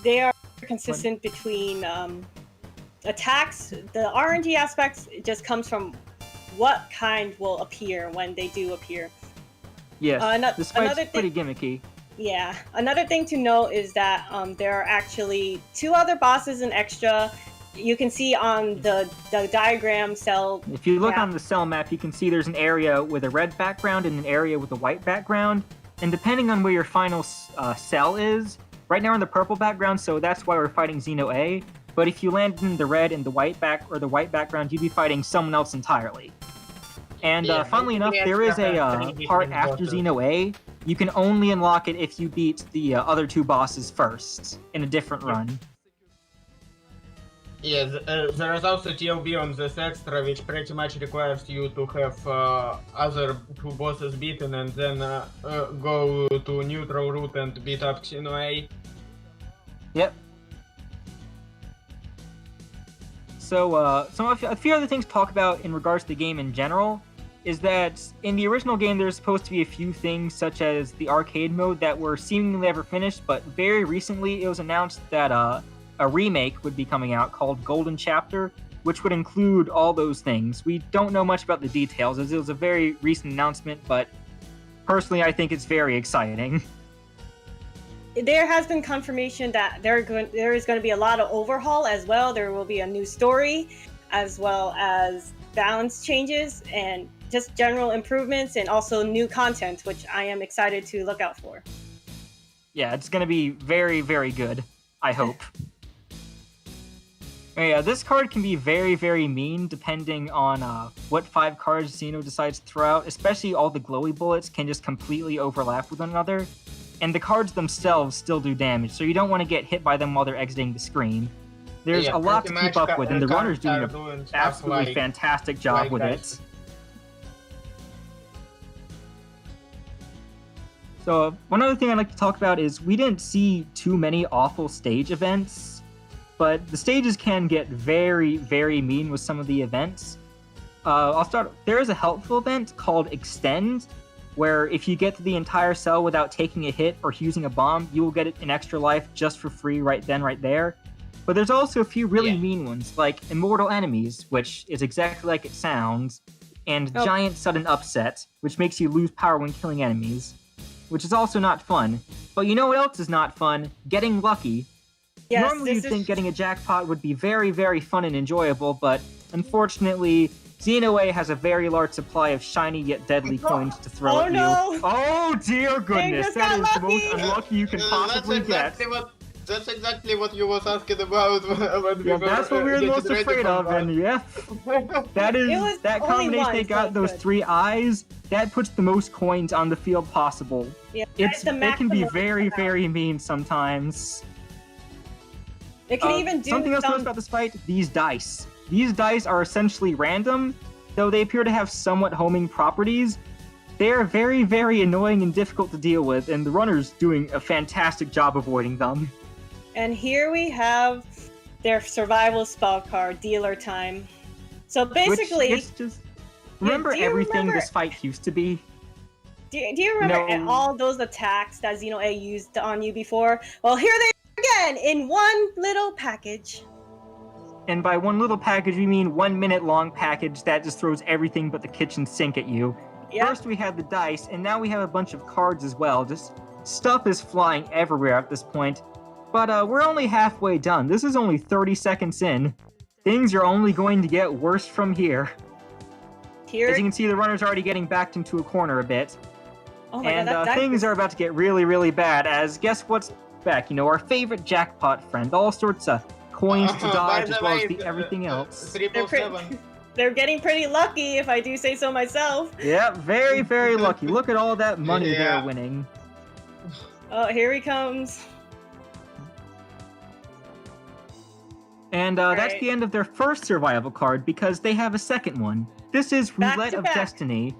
They are consistent between attacks. The RNG aspects just comes from what kind will appear when they do appear. Yes, this fight's pretty gimmicky. Yeah, another thing to note is that there are actually 2 other bosses in extra. You can see on the diagram cell. If you look on the cell map, you can see there's an area with a red background and an area with a white background. And depending on where your final cell is, right now we're in the purple background, so that's why we're fighting Xenoa. But if you land in the red and the white background, you'd be fighting someone else entirely. And funnily enough, there is a part after Xenoa. You can only unlock it if you beat the other 2 bosses first in a different run. Yeah, there is also TLB on this extra, which pretty much requires you to have other 2 bosses beaten and then go to neutral route and beat up Xenoa. Yep. So, a few other things to talk about in regards to the game in general is that in the original game there's supposed to be a few things such as the arcade mode that were seemingly never finished, but very recently it was announced that a remake would be coming out called Golden Chapter, which would include all those things. We don't know much about the details as it was a very recent announcement, but personally I think it's very exciting. There has been confirmation that there is going to be a lot of overhaul as well. There will be a new story as well as balance changes and just general improvements and also new content, which I am excited to look out for. Yeah, it's going to be very, very good, I hope. Yeah, this card can be very, very mean depending on what 5 cards Xeno decides to throw out, especially all the glowy bullets can just completely overlap with one another. And the cards themselves still do damage, so you don't want to get hit by them while they're exiting the screen. There's a lot to keep up with, and the runner's doing an absolutely fantastic job with it. So, one other thing I'd like to talk about is we didn't see too many awful stage events, but the stages can get very, very mean with some of the events. I'll start. There is a helpful event called Extend, where if you get to the entire cell without taking a hit or using a bomb, you will get an extra life just for free right then, right there. But there's also a few really mean ones, like Immortal Enemies, which is exactly like it sounds, and Giant Sudden Upset, which makes you lose power when killing enemies, which is also not fun. But you know what else is not fun? Getting lucky. Yes, normally you'd think getting a jackpot would be very, very fun and enjoyable, but unfortunately, Xenoa has a very large supply of shiny yet deadly coins to throw at you. Oh dear goodness, that is the most unlucky you can possibly get. That's exactly what you was asking about when we were that's what we were most afraid of, and that combination they got, those 3 eyes, that puts the most coins on the field possible. Yeah, it can be very, very mean sometimes. It can even do something else to notice about this fight, these dice. These dice are essentially random, though they appear to have somewhat homing properties. They are very, very annoying and difficult to deal with, and the runner's doing a fantastic job avoiding them. And here we have their survival spell card, Dealer Time. So basically... Remember everything this fight used to be? Do you remember all those attacks that Xeno used on you before? Well, here they are again, in one little package. And by one little package, we mean 1 minute long package that just throws everything but the kitchen sink at you. Yep. First we had the dice, and now we have a bunch of cards as well. Just stuff is flying everywhere at this point. But we're only halfway done. This is only 30 seconds in. Things are only going to get worse from here. As you can see, the runner's already getting backed into a corner a bit. Oh my and God, things are about to get really, really bad, as guess what's back? You know, our favorite jackpot friend. All sorts of coins to dodge, as well as everything else. They're getting pretty lucky, if I do say so myself. Yeah, very, very lucky. Look at all that money they're winning. Oh, here he comes. And that's the end of their first survival card, because they have a second one. This is Roulette of Destiny.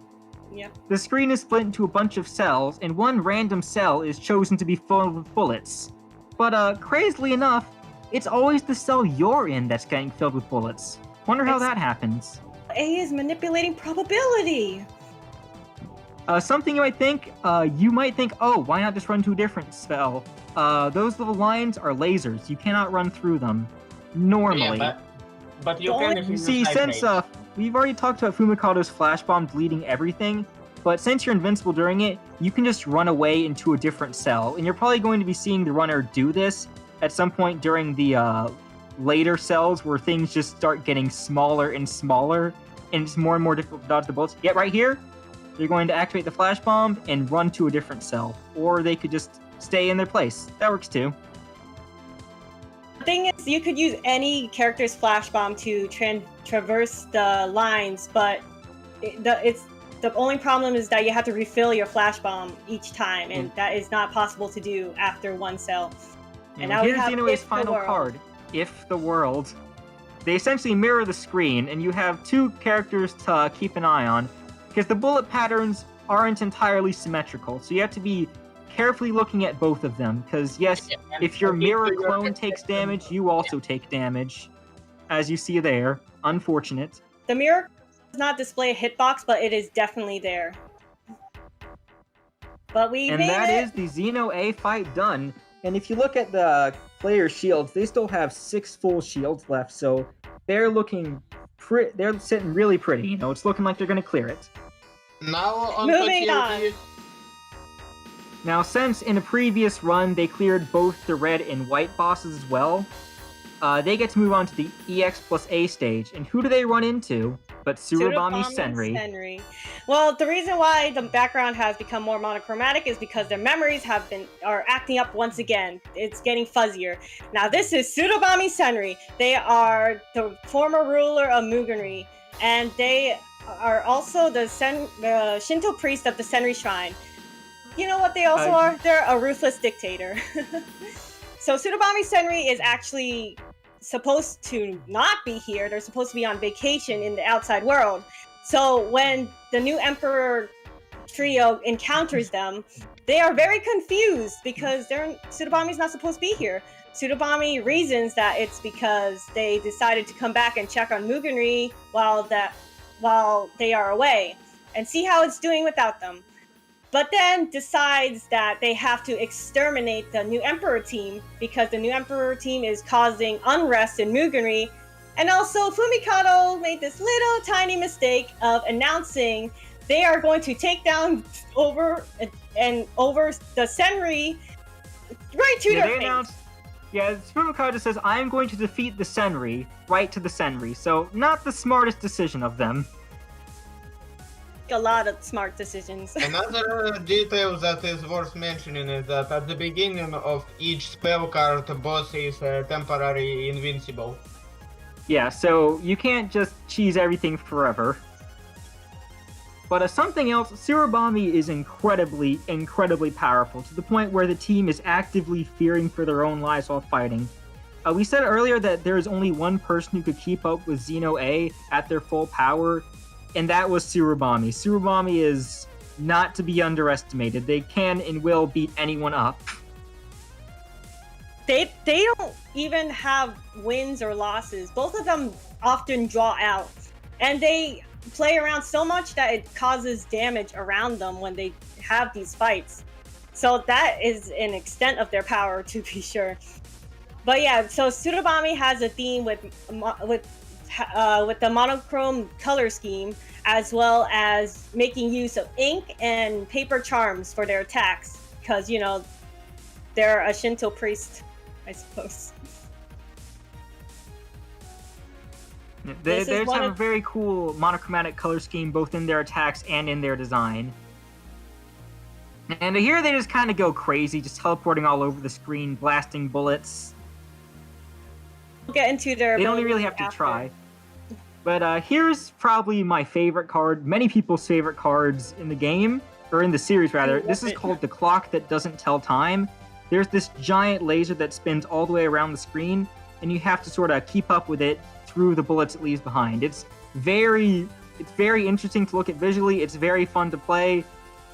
Yep. The screen is split into a bunch of cells, and one random cell is chosen to be full of bullets. But crazily enough, it's always the cell you're in that's getting filled with bullets. Wonder how that happens. A is manipulating probability. Something you might think, oh, why not just run to a different spell? Those little lines are lasers. You cannot run through them. Normally. Yeah, but you can if you see, since we've already talked about Fumikado's flash bomb deleting everything, but since you're invincible during it, you can just run away into a different cell, and you're probably going to be seeing the runner do this at some point during the later cells where things just start getting smaller and smaller, and it's more and more difficult to dodge the bullets. Yet right here, they're going to activate the flash bomb and run to a different cell, or they could just stay in their place. That works too. The thing is, you could use any character's flash bomb to traverse the lines, but the only problem is that you have to refill your flash bomb each time, and that is not possible to do after one cell. And now here's Xeno's final card, If the World. They essentially mirror the screen, and you have two characters to keep an eye on, because the bullet patterns aren't entirely symmetrical, so you have to be carefully looking at both of them, because yes, if your mirror clone takes damage, you also take damage, as you see there. Unfortunate. The mirror does not display a hitbox, but it is definitely there. But we and that is the Xeno A fight done. And if you look at the player shields, they still have 6 full shields left, so they're looking they're sitting really pretty. You know, it's looking like they're going to clear it. Now moving on. Now, since in a previous run they cleared both the red and white bosses as well, they get to move on to the EX plus A stage. And who do they run into but Tsurubami Senri? Well, the reason why the background has become more monochromatic is because their memories are acting up once again. It's getting fuzzier. Now, this is Tsurubami Senri. They are the former ruler of Mugenri, and they are also the Shinto priest of the Senri Shrine. You know what they also are? They're a ruthless dictator. So Tsurubami Senri is actually supposed to not be here. They're supposed to be on vacation in the outside world. So when the new Emperor trio encounters them, they are very confused because Tsurubami's not supposed to be here. Tsurubami reasons that it's because they decided to come back and check on Mugenri while they are away and see how it's doing without them. But then decides that they have to exterminate the new Emperor team because the new Emperor team is causing unrest in Mugenri. And also, Fumikado made this little tiny mistake of announcing they are going to take down over the Senri right to their face. Fumikado says, I'm going to defeat the Senri right to the Senri. So, not the smartest decision of them. A lot of smart decisions. Another detail that is worth mentioning is that at the beginning of each spell card, the boss is temporarily invincible. Yeah, so you can't just cheese everything forever. But something else, Tsurubami is incredibly, incredibly powerful, to the point where the team is actively fearing for their own lives while fighting. we said earlier that there is only one person who could keep up with Xeno A at their full power, and that was Tsurubami. Tsurubami is not to be underestimated. They can and will beat anyone up. They don't even have wins or losses. Both of them often draw out. And they play around so much that it causes damage around them when they have these fights. So that is an extent of their power, to be sure. But yeah, so Tsurubami has a theme with the monochrome color scheme, as well as making use of ink and paper charms for their attacks, because, you know, they're a Shinto priest, I suppose. They just have a very cool monochromatic color scheme both in their attacks and in their design. And here they just kind of go crazy, just teleporting all over the screen, blasting bullets. We'll get into their... They don't really have to try. But here's probably my favorite card, many people's favorite cards in the game, or in the series rather. This is called the Clock That Doesn't Tell Time. There's this giant laser that spins all the way around the screen, and you have to sort of keep up with it through the bullets it leaves behind. It's very interesting to look at visually. It's very fun to play,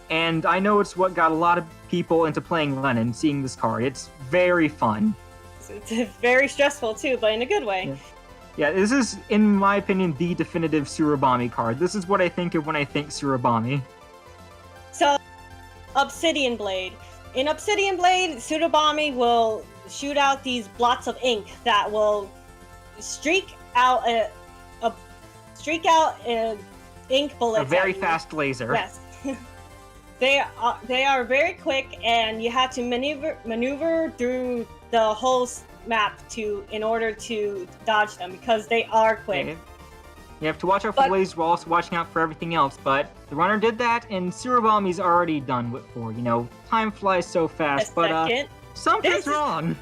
and I know it's what got a lot of people into playing Len'en, seeing this card. It's very fun. It's very stressful too, but in a good way. Yeah, this is, in my opinion, the definitive Tsurubami card. This is what I think of when I think Tsurubami. So, Obsidian Blade. In Obsidian Blade, Tsurubami will shoot out these blots of ink that will streak out an ink bullet. A very fast laser. Yes. They are very quick, and you have to maneuver through the whole map in order to dodge them, because they are quick. Okay. You have to watch out for the laser while also watching out for everything else, but the runner did that, and Tsurubami's already done what for. You know, time flies so fast, but something's wrong.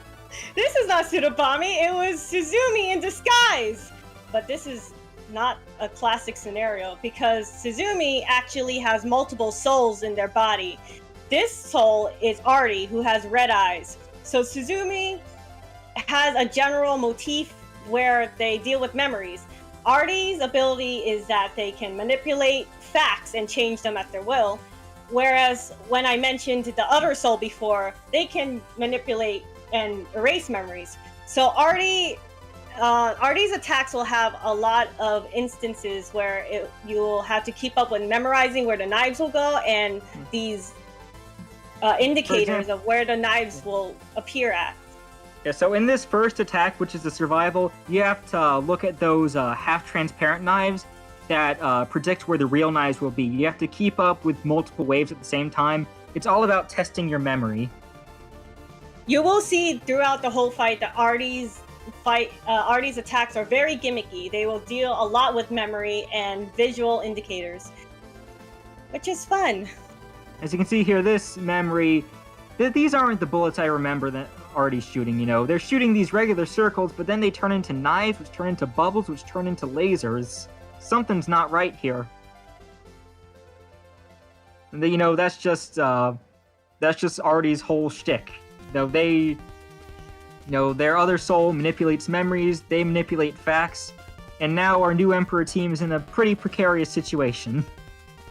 This is not Tsurubami, it was Suzumi in disguise! But this is not a classic scenario, because Suzumi actually has multiple souls in their body. This soul is Artie, who has red eyes. So Suzumi has a general motif where they deal with memories. Artie's ability is that they can manipulate facts and change them at their will, whereas when I mentioned the other soul before, they can manipulate and erase memories. So Artie's attacks will have a lot of instances where you will have to keep up with memorizing where the knives will go and these indicators of where the knives will appear at. Yeah, so in this first attack, which is the survival, you have to look at those half-transparent knives that predict where the real knives will be. You have to keep up with multiple waves at the same time. It's all about testing your memory. You will see throughout the whole fight that Artie's attacks are very gimmicky. They will deal a lot with memory and visual indicators, which is fun. As you can see here, this memory, these aren't the bullets I remember that Artie's shooting, you know. They're shooting these regular circles, but then they turn into knives, which turn into bubbles, which turn into lasers. Something's not right here. And you know, that's just Artie's whole shtick. You know, their other soul manipulates memories, they manipulate facts, and now our new Emperor team is in a pretty precarious situation.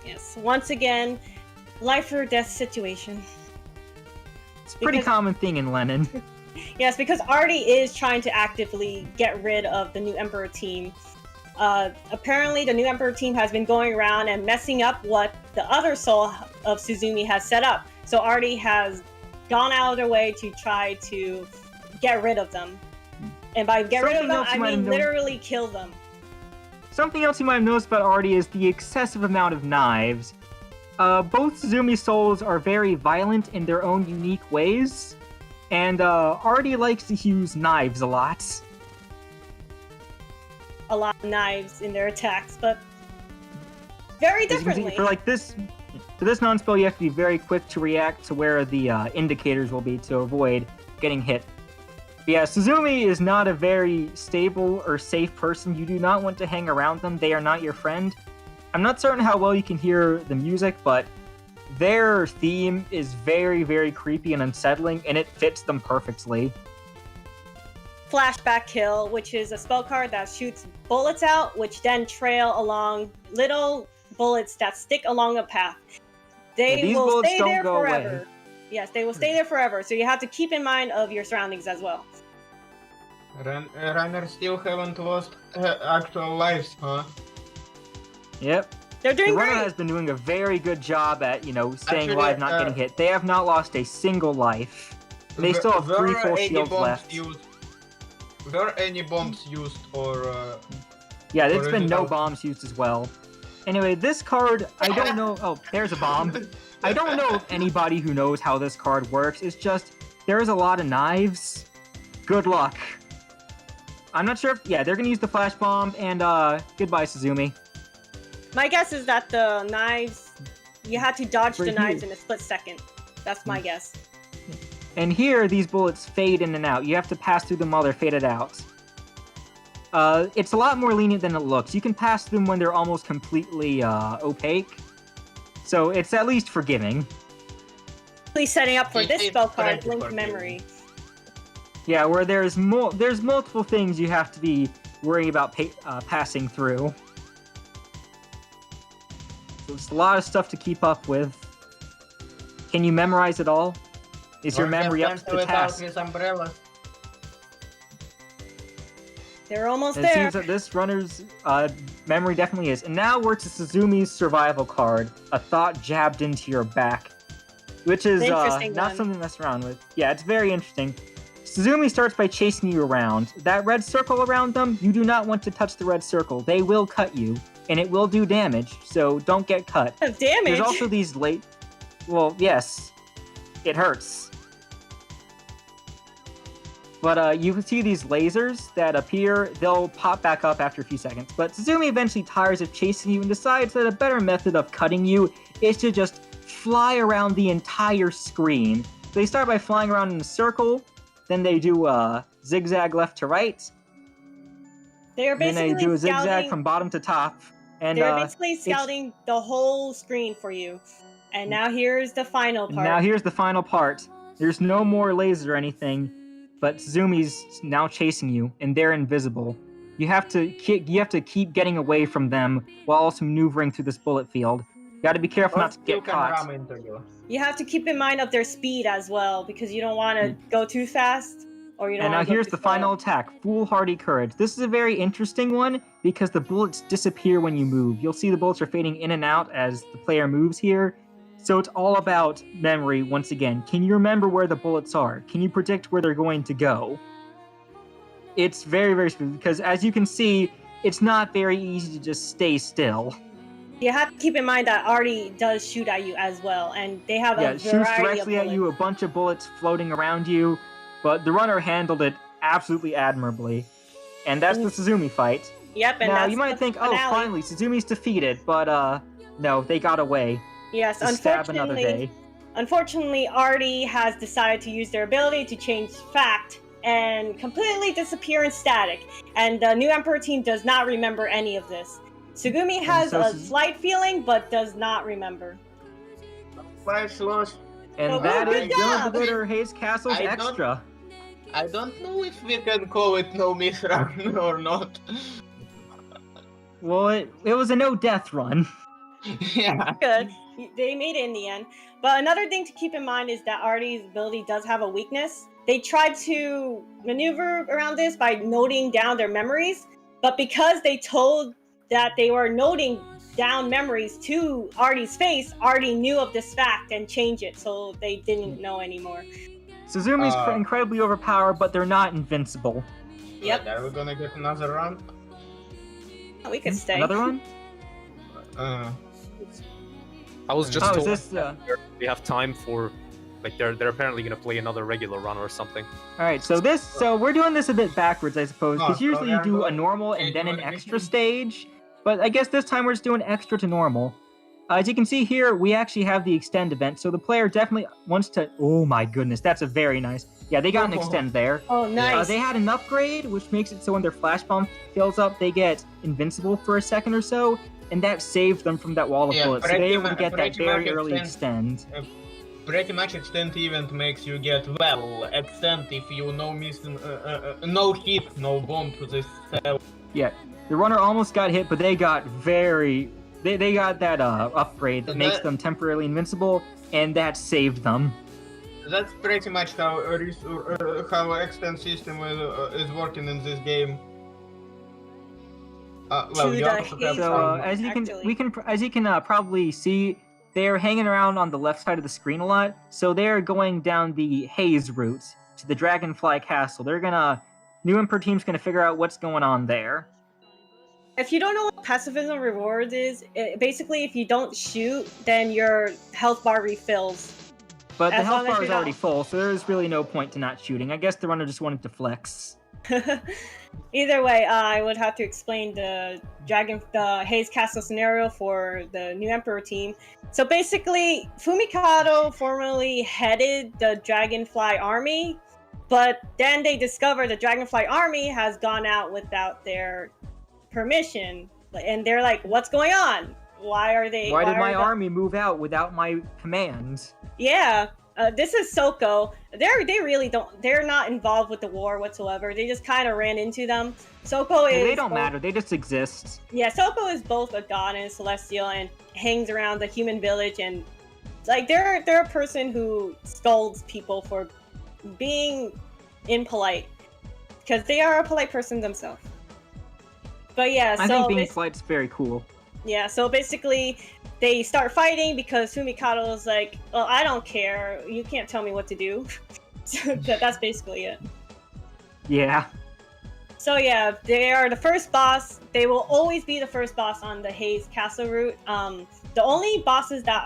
Yes, once again, life or death situation. It's a pretty common thing in Len'en. Yes, because Artie is trying to actively get rid of the new Emperor team. Apparently, the new Emperor team has been going around and messing up what the other soul of Suzumi has set up. So Artie has gone out of their way to try to get rid of them. And by get rid of them, I mean literally kill them. Something else you might have noticed about Artie is the excessive amount of knives. Both Suzumi's souls are very violent in their own unique ways, and Artie likes to use knives a lot. A lot of knives in their attacks, but very differently. For this non-spell, you have to be very quick to react to where the indicators will be to avoid getting hit. But yeah, Suzumi is not a very stable or safe person. You do not want to hang around them. They are not your friend. I'm not certain how well you can hear the music, but their theme is very, very creepy and unsettling, and it fits them perfectly. Flashback Kill, which is a spell card that shoots bullets out, which then trail along little bullets that stick along a path. They will stay there forever. Yes, they will stay there forever. So you have to keep in mind of your surroundings as well. Runners still haven't lost actual lives, huh? Yep. They're doing the runner great. has been doing a very good job at, staying alive, not getting hit. They have not lost a single life. They still have 3 full shields left. Were any bombs used or... Yeah, there's been no bombs used as well. Anyway, this card, I don't know... Oh, there's a bomb. I don't know if anybody who knows how this card works. It's just, there's a lot of knives. Good luck. I'm not sure if... Yeah, they're going to use the flash bomb, and goodbye, Suzumi. My guess is that the knives... You had to dodge the knives in a split second. That's my guess. And here, these bullets fade in and out. You have to pass through them while they're faded out. It's a lot more lenient than it looks. You can pass them when they're almost completely opaque. So it's at least forgiving. Please setting up for this spell card, Link Memory. Yeah, where there's multiple things you have to be worrying about passing through. So it's a lot of stuff to keep up with. Can you memorize it all? Is your memory up to the task? They're almost It there. seems that this runner's memory definitely is. And now we're to Suzumi's survival card, a thought jabbed into your back, which is not something to mess around with. Yeah, it's very interesting. Suzumi starts by chasing you around. That red circle around them, you do not want to touch the red circle. They will cut you, and it will do damage, so don't get cut. Damage? There's also these Well, yes, it hurts. But you can see these lasers that appear, they'll pop back up after a few seconds. But Suzumi eventually tires of chasing you and decides that a better method of cutting you is to just fly around the entire screen. So they start by flying around in a circle, then they do a zigzag left to right. They're basically then they do a zigzag from bottom to top. And they're basically scouting the whole screen for you. And now here's the final part. Now here's the final part. There's no more laser or anything. But Suzumi's now chasing you, and they're invisible. You have to keep getting away from them while also maneuvering through this bullet field. You got to be careful not to get caught. You have to keep in mind of their speed as well, because you don't want to go too fast, or you don't. And now here's the final attack: Foolhardy Courage. This is a very interesting one because the bullets disappear when you move. You'll see the bullets are fading in and out as the player moves here. So it's all about memory once again. Can you remember where the bullets are? Can you predict where they're going to go? It's very, very specific because as you can see, it's not very easy to just stay still. You have to keep in mind that Artie does shoot at you as well, and they have a variety shoots directly of at you, a bunch of bullets floating around you, but the runner handled it absolutely admirably. And that's the Suzumi fight. Yep, and now that's you might think, oh, finally, Suzumi's defeated, but no, they got away. Yes, unfortunately, Artie has decided to use their ability to change fact and completely disappear in static. And the new Emperor team does not remember any of this. Sugumi has a slight feeling, but does not remember. And that is Builder Haze Castle's extra. I don't know if we can call it no miss run or not. Well, it was a no death run. Yeah. Good. They made it in the end. But another thing to keep in mind is that Artie's ability does have a weakness. They tried to maneuver around this by noting down their memories, but because they told that they were noting down memories to Artie's face, Artie knew of this fact and changed it, so they didn't know anymore. Suzumi's incredibly overpowered, but they're not invincible. Yep. Are we gonna get another round? We could stay. Another one? I was just told is this, we have time for, like, they're apparently gonna play another regular run or something. All right, so we're doing this a bit backwards, I suppose, because usually you do a normal and then an extra stage, but I guess this time we're just doing extra to normal. As you can see here, we actually have the extend event, so the player definitely wants to. Oh my goodness, that's a very nice. Yeah, they got an extend there. Oh, nice. They had an upgrade, which makes it so when their flash bomb fills up, they get invincible for a second or so. And that saved them from that wall of bullets. So they were able to get that very early extend. pretty much extent event makes you get, well, extent if you no missing, no hit, no bomb to this cell. Yeah, the runner almost got hit, but they got they got that upgrade that makes them temporarily invincible, and that saved them. That's pretty much how extent system is working in this game. Well, you also have so as you can probably see, they're hanging around on the left side of the screen a lot. So they're going down the Haze route to the Dragonfly Castle. New Emperor team's gonna figure out what's going on there. If you don't know what pacifism rewards is, basically if you don't shoot, then your health bar refills. But the health bar is already full, so there's really no point to not shooting. I guess the runner just wanted to flex. Either way, I would have to explain the Haze Castle scenario for the New Emperor team. So basically, Fumikado formerly headed the Dragonfly army, but then they discovered the Dragonfly army has gone out without their permission, and they're like, "What's going on? Why did my army move out without my command?" Yeah. This is Soko. They're not involved with the war whatsoever. They just kind of ran into them. Soko is. They don't matter. They just exist. Yeah, Soko is both a god and a celestial, and hangs around the human village, and like they're a person who scolds people for being impolite, because they are a polite person themselves. But yeah, I think being polite's very cool. Yeah, so basically, they start fighting because Fumikado is like, well, I don't care. You can't tell me what to do. That's basically it. Yeah. So yeah, they are the first boss. They will always be the first boss on the Haze Castle route. The only bosses that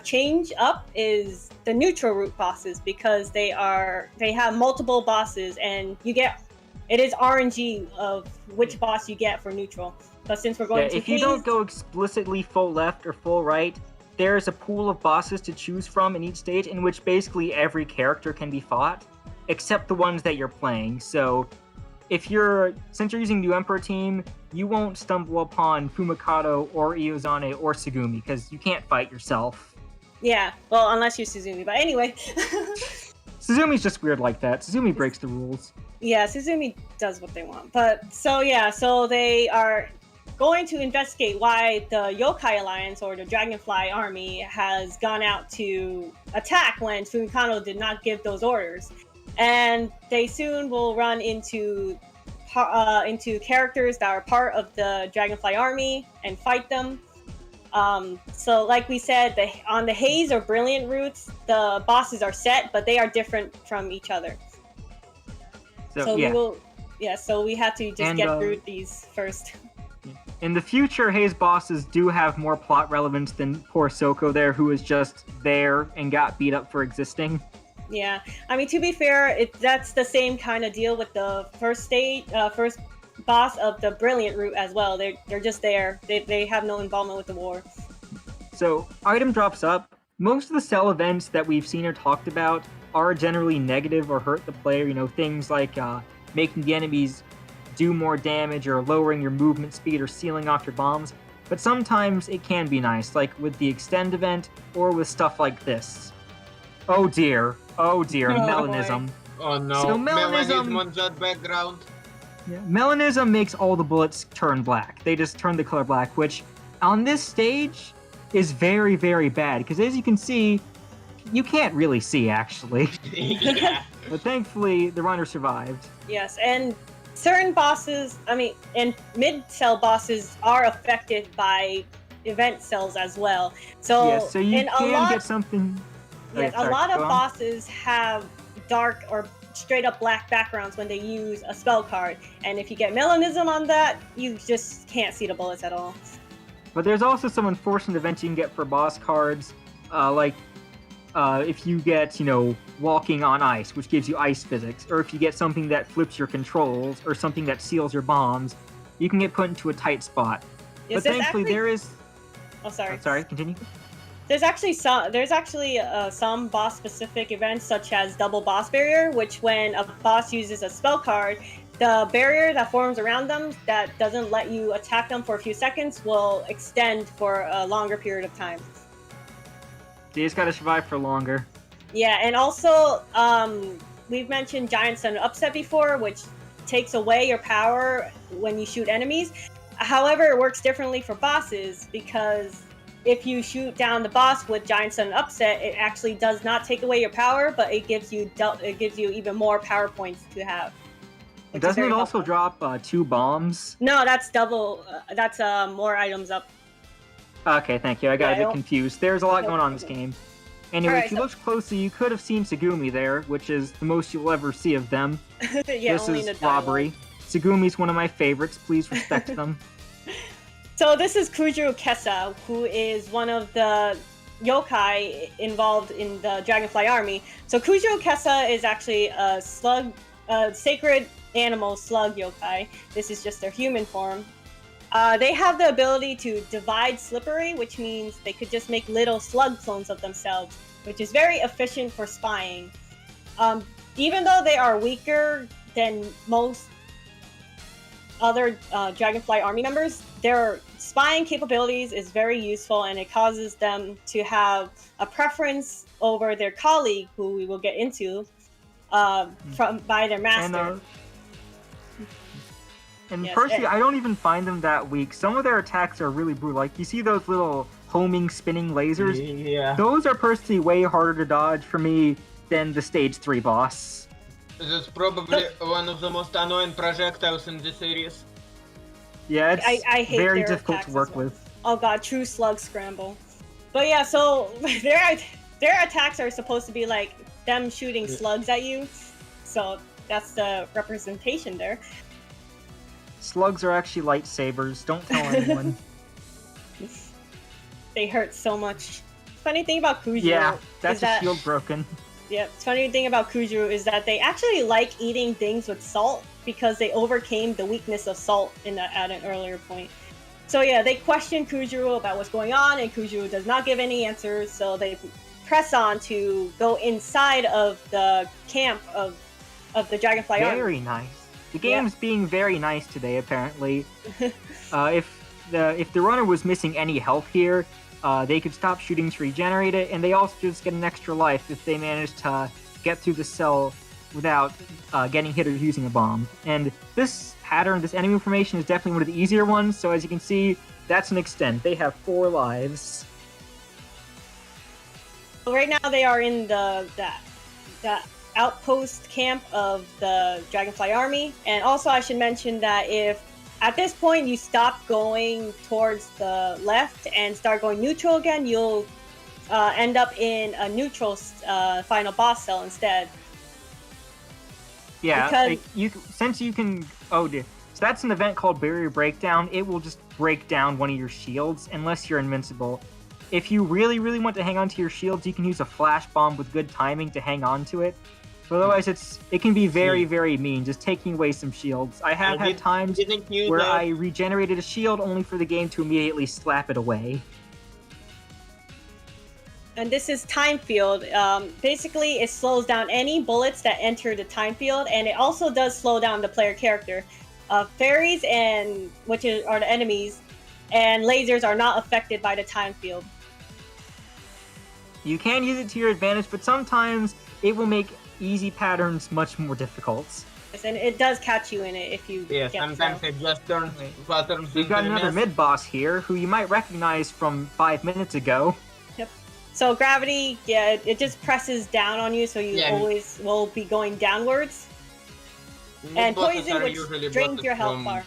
change up is the neutral route bosses, because they have multiple bosses, and it is RNG of which boss you get for neutral. But since we're going to if you don't go explicitly full left or full right, there's a pool of bosses to choose from in each stage, in which basically every character can be fought, except the ones that you're playing. So, since you're using New Emperor team, you won't stumble upon Fumikado or Iozane or Sugumi, because you can't fight yourself. Yeah, well, unless you're Suzumi. But anyway. Suzumi's just weird like that. Suzumi breaks the rules. Yeah, Suzumi does what they want. But, so they are going to investigate why the Yokai Alliance, or the Dragonfly Army, has gone out to attack when Fumikado did not give those orders. And they soon will run into characters that are part of the Dragonfly Army and fight them. So like we said, on the Haze or Brilliant routes, the bosses are set, but they are different from each other. So we have to just get through these first. In the future, Haze bosses do have more plot relevance than poor Soko there, who is just there and got beat up for existing. Yeah, I mean, to be fair, that's the same kind of deal with the first boss of the Brilliant route as well. They're just there. They have no involvement with the war. So, item drops up. Most of the cell events that we've seen or talked about are generally negative or hurt the player. Things like making the enemies do more damage, or lowering your movement speed, or sealing off your bombs. But sometimes it can be nice, like with the Extend event, or with stuff like this. Oh dear, Melanism. Oh no, so Melanism on that background. Yeah, Melanism makes all the bullets turn black. They just turn the color black, which on this stage is very, very bad, because as you can see, you can't really see, actually. Yeah. But thankfully, the runner survived. Yes, and certain bosses, and mid-cell bosses are affected by event cells as well. So you can get something... Yes, a lot of bosses have dark or straight up black backgrounds when they use a spell card. And if you get Melanism on that, you just can't see the bullets at all. But there's also some unfortunate events you can get for boss cards, if you get, walking on ice, which gives you ice physics, or if you get something that flips your controls, or something that seals your bombs, you can get put into a tight spot. But thankfully there is... Oh, sorry. Sorry, continue. There's actually some boss-specific events, such as Double Boss Barrier, which when a boss uses a spell card, the barrier that forms around them that doesn't let you attack them for a few seconds will extend for a longer period of time. You just gotta survive for longer. Yeah, and also, we've mentioned Giant Sun Upset before, which takes away your power when you shoot enemies. However, it works differently for bosses, because if you shoot down the boss with Giant Sun Upset, it actually does not take away your power, but it gives you even more power points to have. Doesn't it also drop 2 bombs? No, that's double. That's more items up. Okay, thank you. I got a bit confused. There's a lot going on in this game. Anyway, Alright, if you look closely, you could have seen Tsugumi there, which is the most you'll ever see of them. Yeah, this only in is the dialogue. robbery. Tsugumi's one of my favorites. Please respect them. So this is Kujiro Kessa, who is one of the yokai involved in the Dragonfly Army. So Kujiro Kessa is actually a slug, sacred animal slug yokai. This is just their human form. They have the ability to divide slippery, which means they could just make little slug clones of themselves, which is very efficient for spying. Even though they are weaker than most other Dragonfly Army members, their spying capabilities is very useful, and it causes them to have a preference over their colleague, who we will get into, by their master. And Yes, personally, I don't even find them that weak. Some of their attacks are really brutal. Like, you see those little homing, spinning lasers? Yeah. Those are personally way harder to dodge for me than the Stage 3 boss. That's probably one of the most annoying projectiles in the series. Yeah, it's I hate very their difficult to attacks work as well. with. Oh god, true slug scramble. But yeah, so their attacks are supposed to be like them shooting slugs at you. So that's the representation there. Slugs are actually lightsabers. Don't tell anyone. They hurt so much. Funny thing about Kujiro Yeah, is that's a that shield broken. yeah, funny thing about Kujiro is that they actually like eating things with salt because they overcame the weakness of salt at an earlier point. So yeah, they question Kujiro about what's going on, and Kujiro does not give any answers, so they press on to go inside of the camp of the Dragonfly Army. Very nice. The game's being very nice today, apparently. If the runner was missing any health here, they could stop shooting to regenerate it, and they also just get an extra life if they manage to get through the cell without getting hit or using a bomb. And this pattern, this enemy formation, is definitely one of the easier ones, so as you can see, that's an extent. They have 4 lives. Right now they are in the outpost camp of the Dragonfly Army, and also I should mention that if at this point you stop going towards the left and start going neutral again, you'll end up in a neutral final boss cell instead. Yeah, Because- since you can... Oh, dear. So that's an event called Barrier Breakdown. It will just break down one of your shields unless you're invincible. If you really, really want to hang on to your shields, you can use a flash bomb with good timing to hang on to it. But otherwise, it can be very, very mean, just taking away some shields. I have had times where I regenerated a shield only for the game to immediately slap it away. And this is time field. Basically, it slows down any bullets that enter the time field, and it also does slow down the player character. Fairies, which are the enemies, and lasers are not affected by the time field. You can use it to your advantage, but sometimes it will make easy patterns much more difficult. Yes, and it does catch you in it if you get sometimes it just turns patterns We've got into a another mess. mid-boss here, who you might recognize from 5 minutes ago. Yep. So gravity, yeah, it just presses down on you, so you always will be going downwards. And Mid-bosses poison, are which usually drains bosses your health from- bar.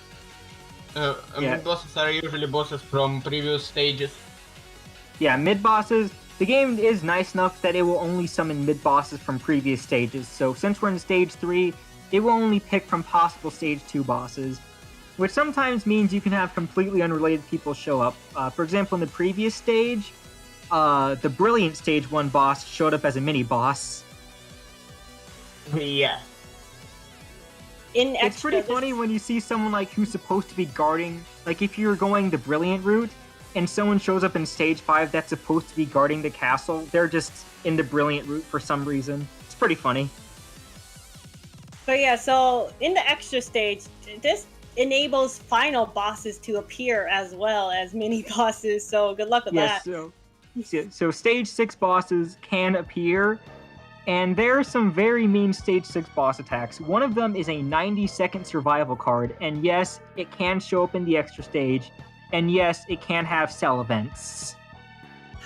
Mid-bosses are usually bosses from previous stages. Yeah, mid-bosses. The game is nice enough that it will only summon mid-bosses from previous stages, so since we're in Stage 3, it will only pick from possible Stage 2 bosses, which sometimes means you can have completely unrelated people show up. For example, in the previous stage, the Brilliant Stage 1 boss showed up as a mini-boss. Yeah. It's pretty funny when you see someone like who's supposed to be guarding, like if you're going the Brilliant route, and someone shows up in Stage 5 that's supposed to be guarding the castle, they're just in the Brilliant route for some reason. It's pretty funny. But yeah, so in the extra stage, this enables final bosses to appear as well as mini bosses, so good luck with that. So So stage 6 bosses can appear, and there are some very mean stage 6 boss attacks. One of them is a 90-second survival card, and yes, it can show up in the extra stage, and yes, it can have cell events.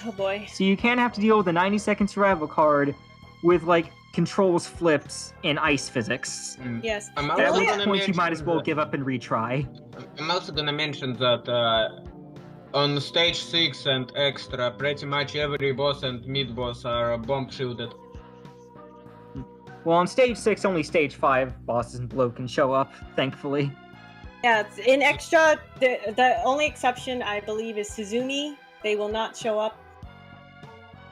Oh boy. So you can have to deal with a 90-second survival card with, like, controls flips in ice physics. Yes. At which point you might as well give up and retry. I'm also gonna mention that on stage 6 and extra, pretty much every boss and mid-boss are bomb shielded. Well, on stage 6, only stage 5 bosses and below can show up, thankfully. Yeah, in extra, the only exception, I believe, is Suzumi. They will not show up.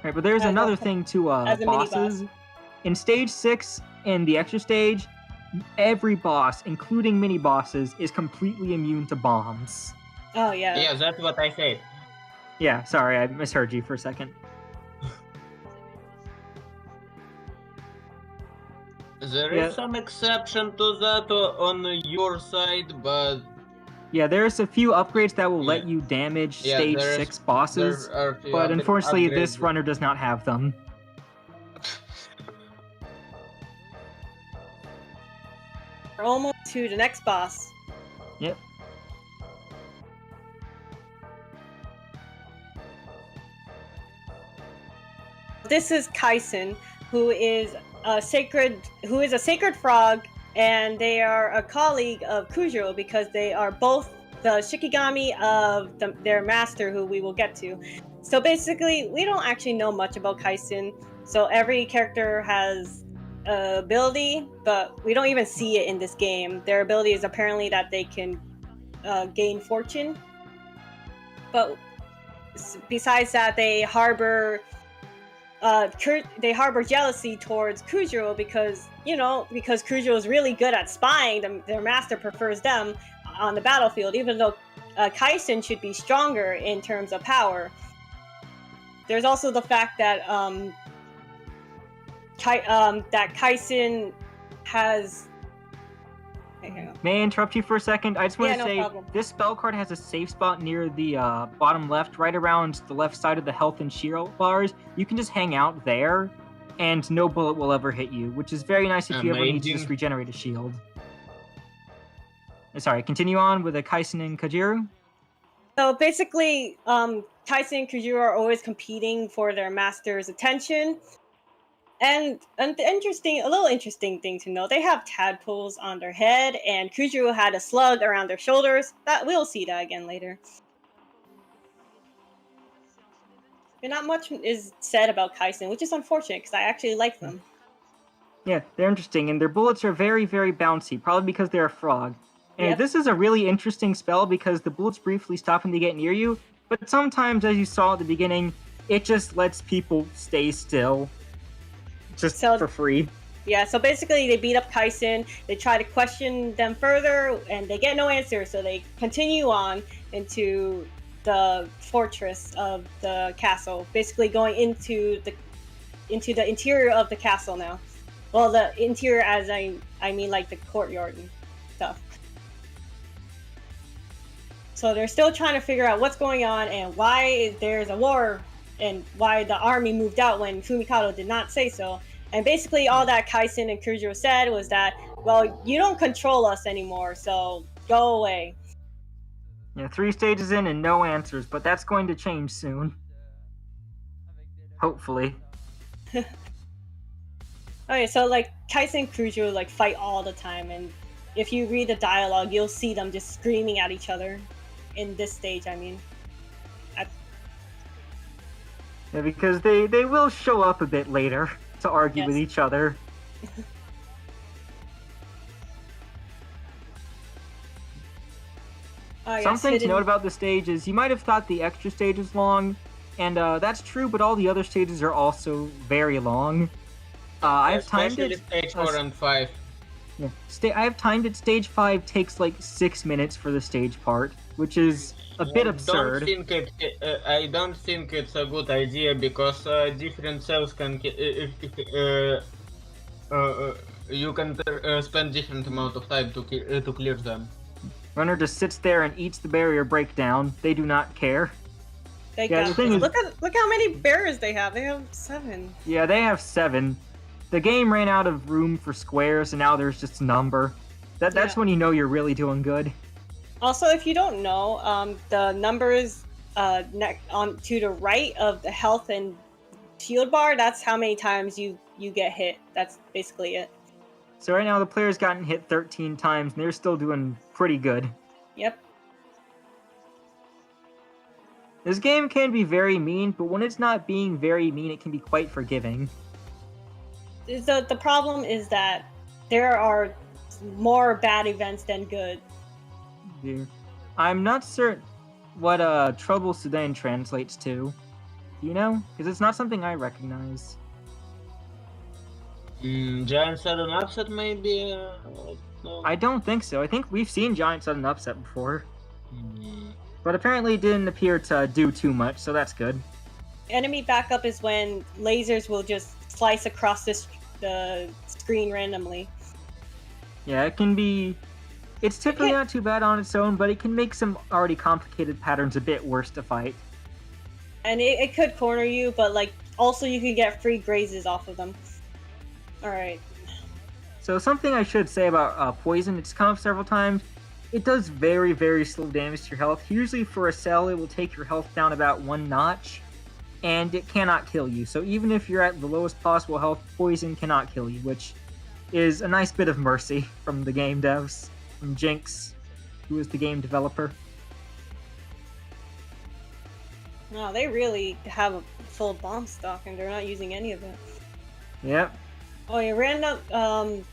Right, but there's another thing to bosses. In stage 6, in the extra stage, every boss, including mini-bosses, is completely immune to bombs. Oh, yeah. Yeah, that's what I said. Yeah, sorry, I misheard you for a second. There is some exception to that on your side, but... Yeah, there's a few upgrades that will let you damage stage 6 bosses, but unfortunately this runner does not have them. We're almost to the next boss. Yep. This is Kaisen, who is a sacred frog, and they are a colleague of Kujiro because they are both the Shikigami of their master, who we will get to. So basically, we don't actually know much about Kaisen. So every character has an ability, but we don't even see it in this game. Their ability is apparently that they can gain fortune. But besides that, they harbor jealousy towards Kujiro because Kujiro is really good at spying. Their master prefers them on the battlefield, even though Kaisen should be stronger in terms of power. There's also the fact that Kaisen has... May I interrupt you for a second? I just want to say, this spell card has a safe spot near the bottom left, right around the left side of the health and shield bars. You can just hang out there, and no bullet will ever hit you, which is very nice if you ever need to just regenerate a shield. Sorry, continue on with the Kaisen and Kujiro. So basically, Kaisen and Kujiro are always competing for their master's attention. And a little interesting thing to know, they have tadpoles on their head, and Kujiro had a slug around their shoulders. We'll see that again later. And not much is said about Kaisen, which is unfortunate because I actually like them. Yeah, they're interesting, and their bullets are very, very bouncy, probably because they're a frog. And this is a really interesting spell because the bullets briefly stop when they get near you, but sometimes, as you saw at the beginning, it just lets people stay still. Just for free. Yeah, so basically they beat up Kaisen, they try to question them further, and they get no answer, so they continue on into the fortress of the castle, basically going into the interior of the castle now. Well, the interior as I mean like the courtyard and stuff. So they're still trying to figure out what's going on and why there's a war and why the army moved out when Fumikado did not say so. And basically all that Kaisen and Kujiro said was that, well, you don't control us anymore, so go away. Yeah, 3 stages in and no answers, but that's going to change soon. Hopefully. Okay, so like Kaisen and Kujiro like fight all the time, and if you read the dialogue, you'll see them just screaming at each other in this stage, I mean. Yeah, because they will show up a bit later to argue with each other. Something to note about the stage is you might have thought the extra stage is long, and that's true, but all the other stages are also very long. I have timed it. Stage 4 and 5. Yeah, I have timed it. Stage 5 takes like 6 minutes for the stage part, which is a bit absurd. I don't think it's a good idea because different cells can you can spend different amount of time to clear them. Runner just sits there and eats the barrier breakdown. They do not care. They Yeah, got the thing this. is- Look how many bears they have. They have 7. Yeah, they have 7. The game ran out of room for squares, and now there's just a number. That's when you know you're really doing good. Also, if you don't know, the numbers on to the right of the health and shield bar, that's how many times you get hit. That's basically it. So right now the player's gotten hit 13 times, and they're still doing pretty good. Yep. This game can be very mean, but when it's not being very mean, it can be quite forgiving. The problem is that there are more bad events than good. Yeah. I'm not certain what Trouble Sudan translates to. Do you know? Because it's not something I recognize. Giant sudden upset, maybe? No. I don't think so. I think we've seen Giant Sudden Upset before. But apparently it didn't appear to do too much, so that's good. Enemy backup is when lasers will just slice across the screen randomly. Yeah, it can be... It's typically not too bad on its own, but it can make some already complicated patterns a bit worse to fight. And it could corner you, but like also you can get free grazes off of them. Alright. So something I should say about Poison, it's come up several times. It does very, very slow damage to your health. Usually for a cell, it will take your health down about 1 notch, and it cannot kill you. So even if you're at the lowest possible health, Poison cannot kill you, which is a nice bit of mercy from the game devs, from Jinx, who is the game developer. No, they really have a full bomb stock, and they're not using any of it. Yep. Oh, yeah, random.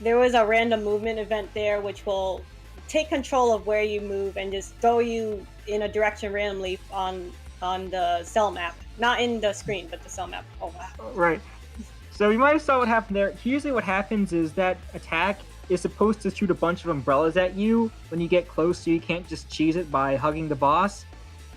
There was a random movement event there, which will take control of where you move and just throw you in a direction randomly on the cell map, not in the screen, but the cell map. Oh wow. Right. So you might have saw what happened there. Usually, what happens is that attack is supposed to shoot a bunch of umbrellas at you when you get close, so you can't just cheese it by hugging the boss.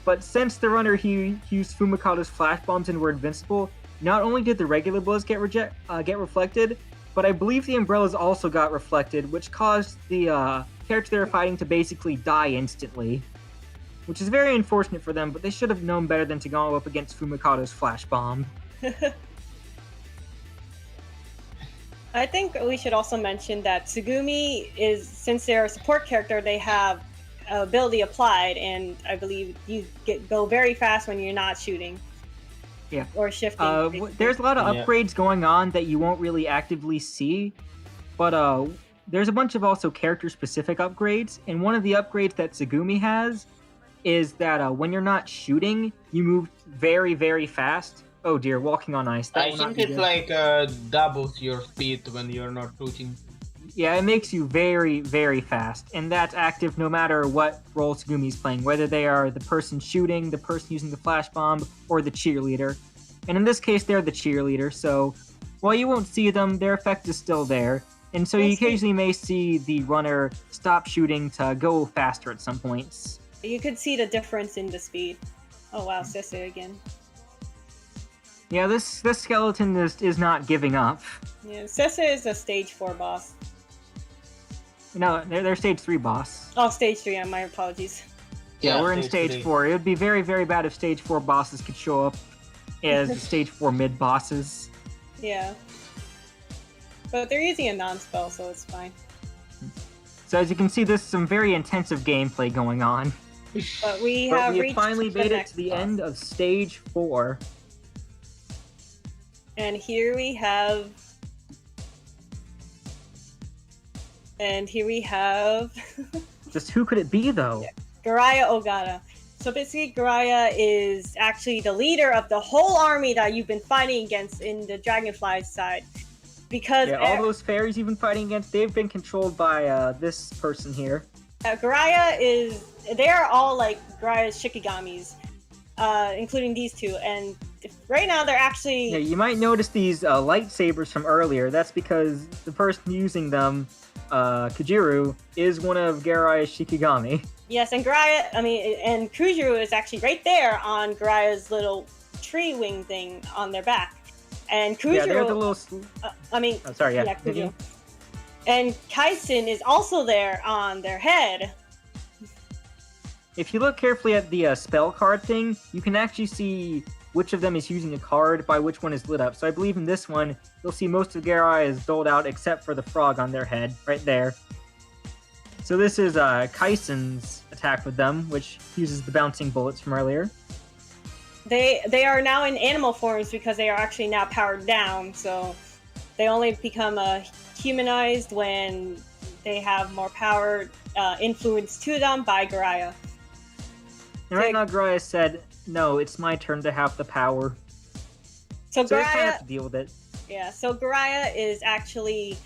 But since the runner used Fumikado's flash bombs and were invincible, not only did the regular blows get reflected, but I believe the umbrellas also got reflected, which caused the character they were fighting to basically die instantly. Which is very unfortunate for them, but they should have known better than to go up against Fumikado's flash bomb. I think we should also mention that Tsugumi is, since they're a support character, they have ability applied, and I believe you go very fast when you're not shooting. Yeah. Or shifting. There's a lot of upgrades going on that you won't really actively see, but there's a bunch of also character-specific upgrades, and one of the upgrades that Tsugumi has is that when you're not shooting, you move very, very fast. Oh dear, walking on ice. I think it's like doubles your speed when you're not shooting. Yeah, it makes you very, very fast, and that's active no matter what role Tsugumi's playing, whether they are the person shooting, the person using the flash bomb, or the cheerleader. And in this case, they're the cheerleader, so while you won't see them, their effect is still there. And so you occasionally may see the runner stop shooting to go faster at some points. You could see the difference in the speed. Oh wow, Sese again. Yeah, this skeleton is not giving up. Yeah, Sese is a stage 4 boss. No, they're stage 3 boss. Oh, stage 3, my apologies. Yeah, we're in stage 4. It would be very, very bad if stage 4 bosses could show up as stage 4 mid bosses. Yeah. But they're using a non-spell, so it's fine. So as you can see, there's some very intensive gameplay going on. But we have finally made it to the end of stage 4. And here we have... Just who could it be, though? Garaya Ogata. So basically, Garaya is actually the leader of the whole army that you've been fighting against in the Dragonfly side. Because all those fairies you've been fighting against, they've been controlled by this person here. Garaya is... They are all like Garaya's Shikigamis, including these two. And right now, they're actually... Yeah, you might notice these lightsabers from earlier. That's because the person using them... Kujiru is one of Garaya's Shikigami. Yes, and and Kujiru is actually right there on Garaya's little tree wing thing on their back. And Kujiru... Yeah, they're the little... Oh, sorry, yeah. Kujiru. And Kaisen is also there on their head. if you look carefully at the spell card thing, you can actually see which of them is using a card by which one is lit up. So I believe in this one, you'll see most of Garai is doled out except for the frog on their head, right there. So this is Kaisen's attack with them, which uses the bouncing bullets from earlier. They are now in animal forms because they are actually now powered down, so they only become humanized when they have more power influence to them by Garai. And right now Garai said, no, it's my turn to have the power. So they Garai kind of have to deal with it. Yeah, so Garai is actually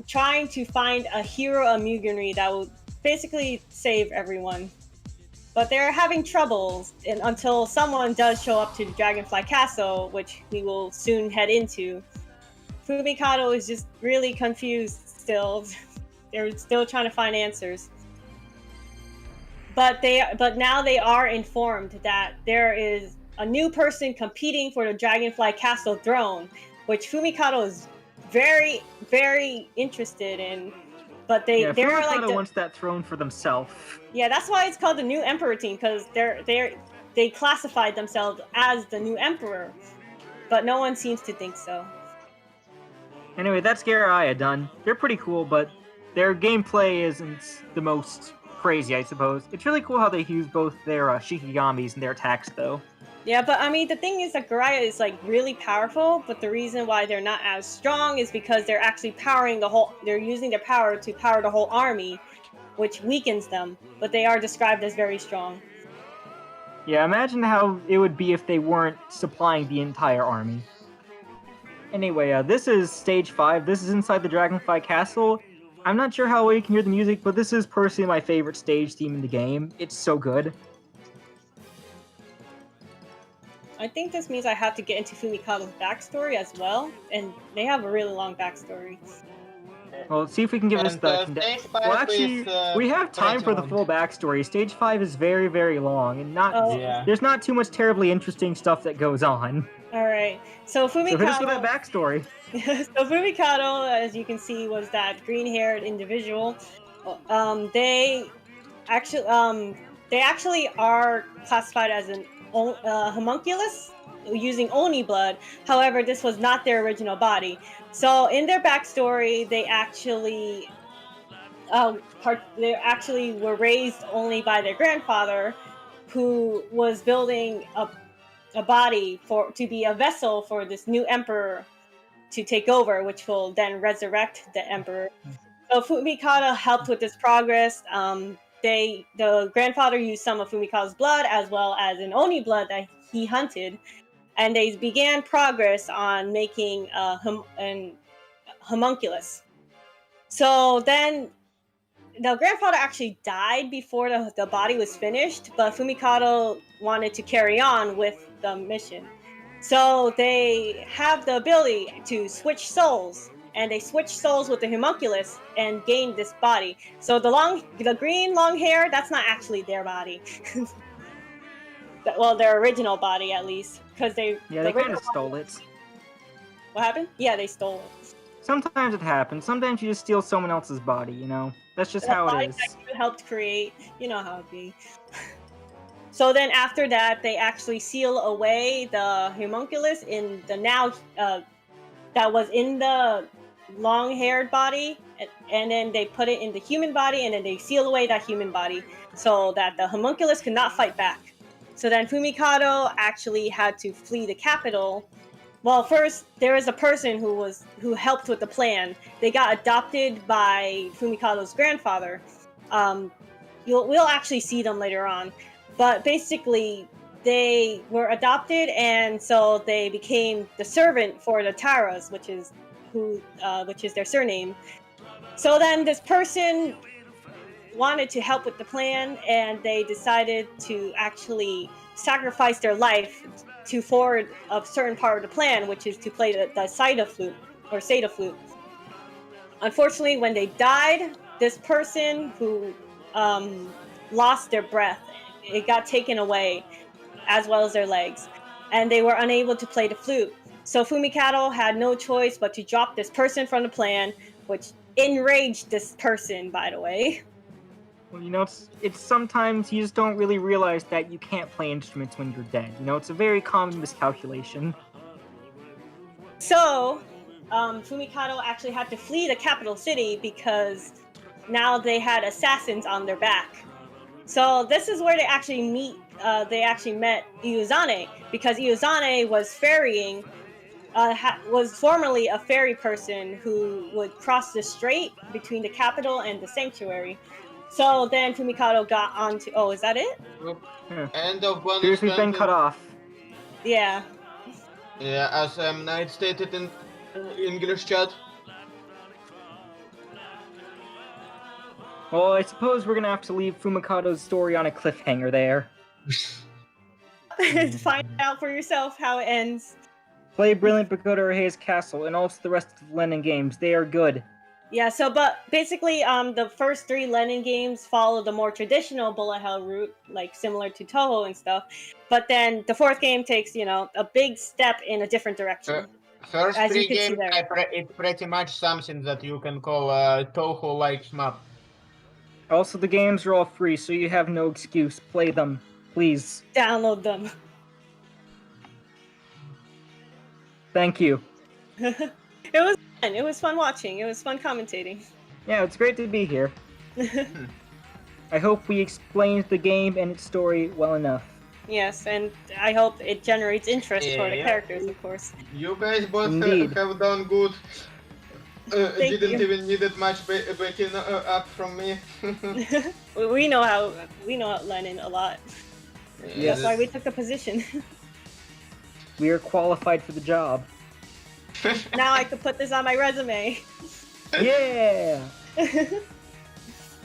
trying to find a hero Amugenry that will basically save everyone. But they're having troubles until someone does show up to the Dragonfly Castle, which we will soon head into. Fumikado is just really confused still. They're still trying to find answers. But now they are informed that there is a new person competing for the Dragonfly Castle throne, which Fumikado is very, very interested in. But they're Fumikado wants that throne for themselves. Yeah, that's why it's called the New Emperor team, because they classified themselves as the new Emperor, but no one seems to think so. Anyway, that's Garai done. They're pretty cool, but their gameplay isn't the most crazy, I suppose. It's really cool how they use both their Shikigamis and their attacks, though. Yeah, but I mean, the thing is that Garai is like really powerful, but the reason why they're not as strong is because they're actually they're using their power to power the whole army, which weakens them, but they are described as very strong. Yeah, imagine how it would be if they weren't supplying the entire army. Anyway, this is stage 5. This is inside the Dragonfly Castle. I'm not sure how well you can hear the music, but this is personally my favorite stage theme in the game. It's so good. I think this means I have to get into Fumikado's backstory as well, and they have a really long backstory. Well, let's see if we can give us the... Well, actually, we have time for the full backstory. Stage 5 is very, very long, and there's not too much terribly interesting stuff that goes on. Alright, so Fumikado... So hit us with that backstory. So Fumikado, as you can see, was that green-haired individual. They actually are classified as an homunculus using Oni blood. However, this was not their original body. So in their backstory, they actually were raised only by their grandfather, who was building a body to be a vessel for this new emperor to take over, which will then resurrect the emperor. So Fumikado helped with this progress. The grandfather used some of Fumikado's blood as well as an Oni blood that he hunted, and they began progress on making an homunculus. So then the grandfather actually died before the body was finished, but Fumikado wanted to carry on with the mission. So they have the ability to switch souls, and they switch souls with the homunculus and gain this body. So the green long hair, that's not actually their body. Well, their original body at least, because they kind of stole it. What happened? Yeah, they stole it. Sometimes it happens. Sometimes you just steal someone else's body. You know, that's just how it is. That you helped create. You know how it be. So then after that, they actually seal away the homunculus in the that was in the long-haired body, and then they put it in the human body, and then they seal away that human body so that the homunculus could not fight back. So then Fumikado actually had to flee the capital. Well, first there is a person who helped with the plan. They got adopted by Fumikado's grandfather. We'll actually see them later on, but basically they were adopted, and so they became the servant for the Taras, which is their surname. So then this person wanted to help with the plan, and they decided to actually sacrifice their life to forward a certain part of the plan, which is to play the Saida flute, or Seda flute. Unfortunately, when they died, this person who lost their breath, it got taken away, as well as their legs, and they were unable to play the flute. So Fumikado had no choice but to drop this person from the plan, which enraged this person, by the way. Well, you know, it's sometimes you just don't really realize that you can't play instruments when you're dead. You know, it's a very common miscalculation. So, Fumikado actually had to flee the capital city because now they had assassins on their back. So this is where they actually meet. They actually met Iuzane because Iuzane was ferrying. Was formerly a ferry person who would cross the strait between the capital and the sanctuary. So then Fumikado got onto. Oh, is that it? End of bonus. Here's we've been cut off. Yeah. Yeah, as Knight stated in English chat. Well, I suppose we're gonna have to leave Fumikado's story on a cliffhanger there. Find out for yourself how it ends. Play Brilliant Pagoda or Haze Castle, and also the rest of the Len'en games. They are good. Yeah, so but basically, the first 3 Len'en games follow the more traditional bullet hell route, like similar to Touhou and stuff. But then the 4th game takes, you know, a big step in a different direction. First As 3 you can see games, there. it's pretty much something that you can call Touhou-like SHMUP. Also, the games are all free, so you have no excuse. Play them, please. Download them. Thank you. It was fun. It was fun watching. It was fun commentating. Yeah, it's great to be here. I hope we explained the game and its story well enough. Yes, and I hope it generates interest for the characters, of course. You guys both Indeed. have done good. Didn't you. even need it much backing up from me. we know Len'en a lot. Yes. That's why we took the position. We are qualified for the job. Now I could put this on my resume. Yeah!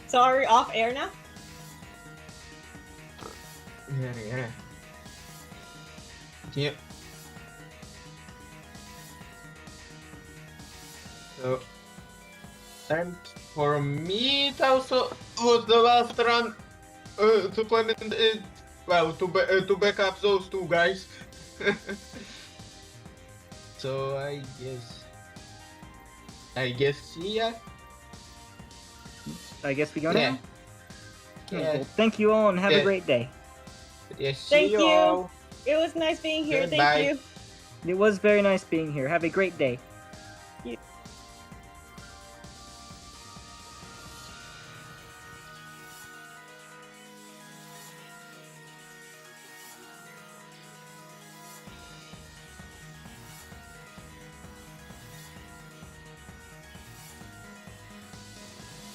So are we off air now? Yeah. Yep. So, and for me, it also was the last run to play to back up those 2 guys. So I guess see ya. I guess we go Yeah. now? Yeah. Well, thank you all and have a Yeah. great day. Yes, see Thank you. all. It was nice being here. Goodbye. Thank you. It was very nice being here. Have a great day.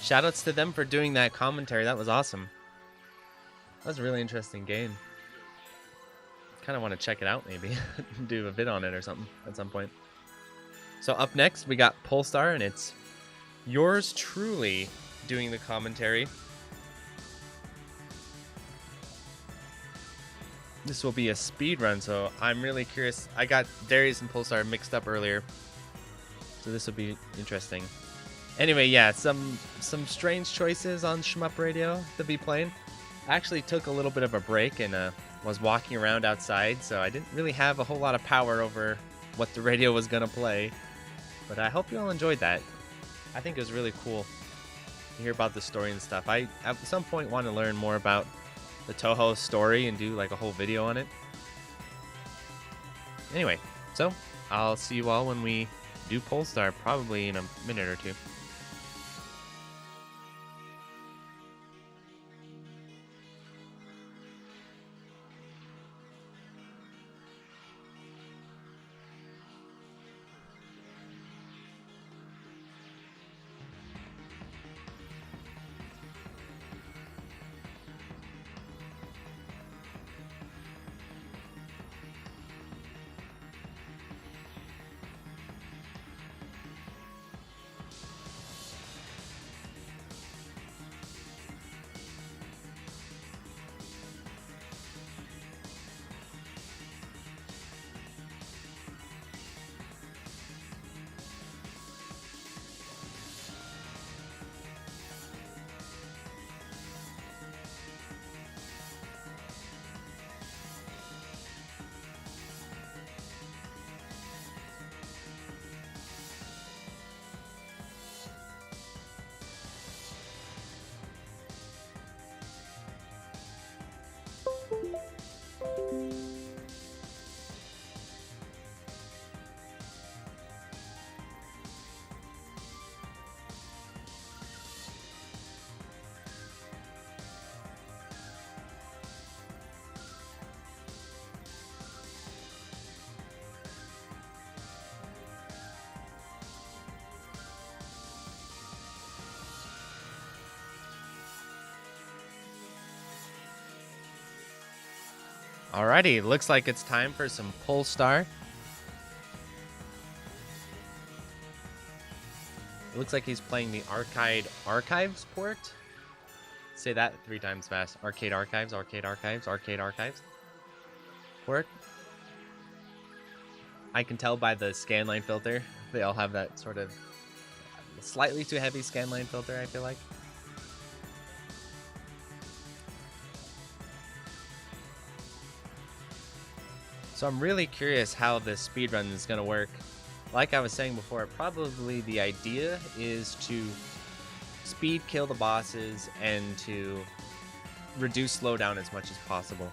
Shoutouts to them for doing that commentary. That was awesome. That was a really interesting game. Kind of want to check it out, maybe. Do a vid on it or something at some point. So up next, we got Pulstar, and it's yours truly doing the commentary. This will be a speed run, so I'm really curious. I got Darius and Pulsar mixed up earlier, so this will be interesting. Anyway, yeah, some strange choices on SHMUP Radio to be playing. I actually took a little bit of a break and was walking around outside, so I didn't really have a whole lot of power over what the radio was gonna play. But I hope you all enjoyed that. I think it was really cool to hear about the story and stuff. I at some point want to learn more about the Touhou story and do like a whole video on it. Anyway, so I'll see you all when we do Pulstar, probably in a minute or 2. Alrighty, looks like it's time for some Pulstar. It looks like he's playing the Arcade Archives port. Say that 3 times fast. Arcade Archives, Arcade Archives, Arcade Archives. Port. I can tell by the scanline filter. They all have that sort of slightly too heavy scanline filter, I feel like. So I'm really curious how this speedrun is going to work. Like I was saying before, probably the idea is to speed kill the bosses and to reduce slowdown as much as possible.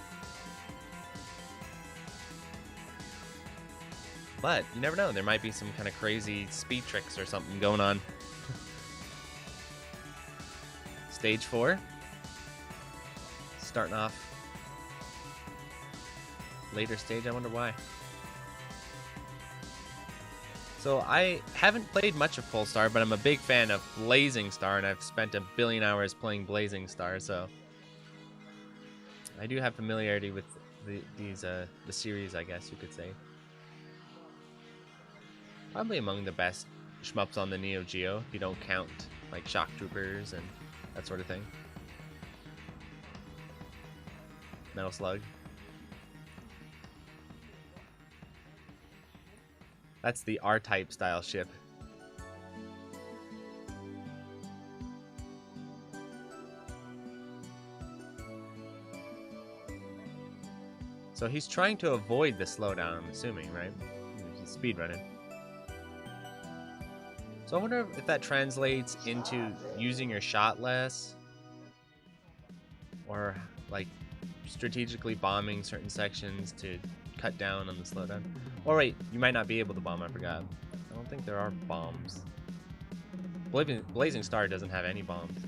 But you never know, there might be some kind of crazy speed tricks or something going on. Stage 4. Starting off. Later stage, I wonder why. So I haven't played much of Pulstar, but I'm a big fan of Blazing Star, and I've spent a billion hours playing Blazing Star, so I do have familiarity with the series, I guess you could say. Probably among the best shmups on the Neo Geo, if you don't count like Shock Troopers and that sort of thing. Metal Slug. That's the R-Type style ship. So he's trying to avoid the slowdown, I'm assuming, right? He's speedrunning. So I wonder if that translates into using your shot less, or like strategically bombing certain sections to cut down on the slowdown. Or wait, you might not be able to bomb, I forgot. I don't think there are bombs. Blazing Star doesn't have any bombs.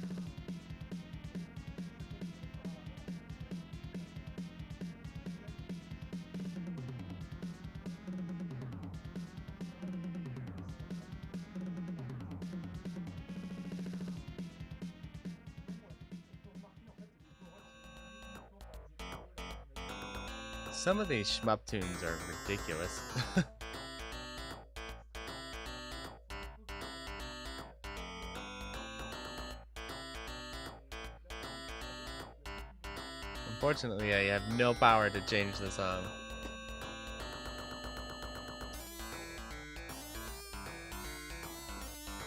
Some of these shmup tunes are ridiculous. Unfortunately, I have no power to change the song.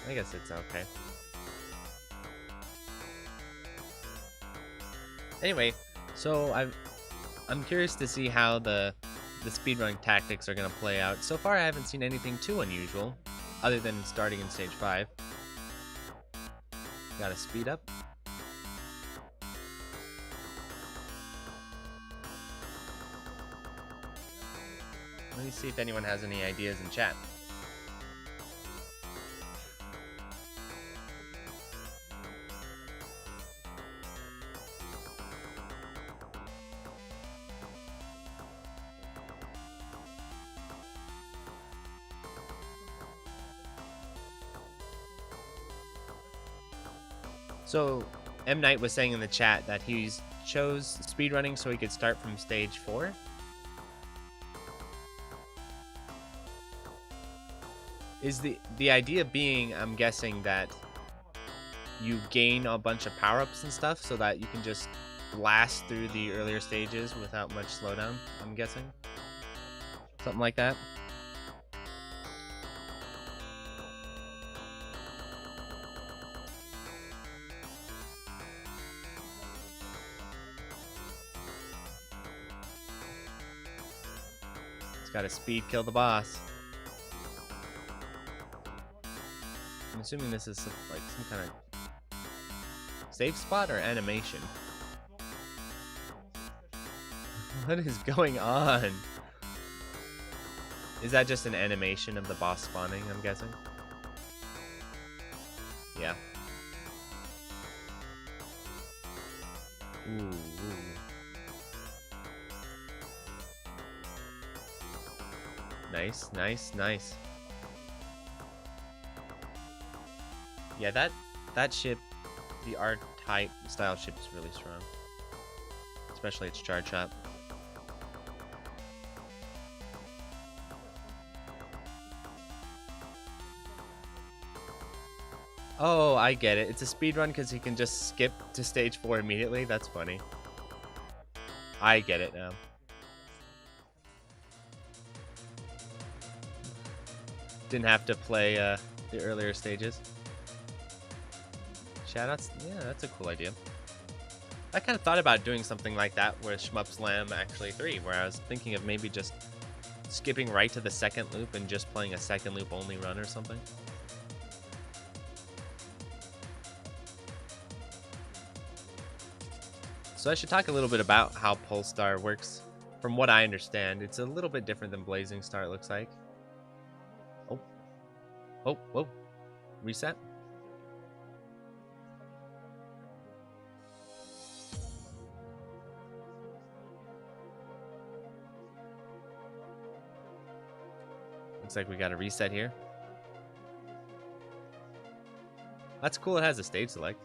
I guess it's okay. Anyway, so I'm curious to see how the speedrun tactics are going to play out. So far, I haven't seen anything too unusual, other than starting in stage 5. Gotta speed up. Let me see if anyone has any ideas in chat. So, M. Knight was saying in the chat that he chose speedrunning so he could start from stage 4. Is the idea being, I'm guessing, that you gain a bunch of power-ups and stuff so that you can just blast through the earlier stages without much slowdown, I'm guessing? Something like that? Gotta speed kill the boss. I'm assuming this is like some kind of safe spot or animation. What is going on? Is that just an animation of the boss spawning, I'm guessing? Yeah. Ooh. Nice, nice, nice. Yeah, that ship, the R-Type style ship is really strong. Especially its charge shot. Oh, I get it. It's a speed run because you can just skip to stage 4 immediately. That's funny. I get it now. Didn't have to play the earlier stages. Shoutouts? Yeah, that's a cool idea. I kind of thought about doing something like that with SHMUP Slam actually 3, where I was thinking of maybe just skipping right to the second loop and just playing a second loop only run or something. So I should talk a little bit about how Pulstar works. From what I understand, it's a little bit different than Blazing Star, it looks like. Oh. Oh, whoa. Reset. Looks like we got a reset here. That's cool, it has a stage select.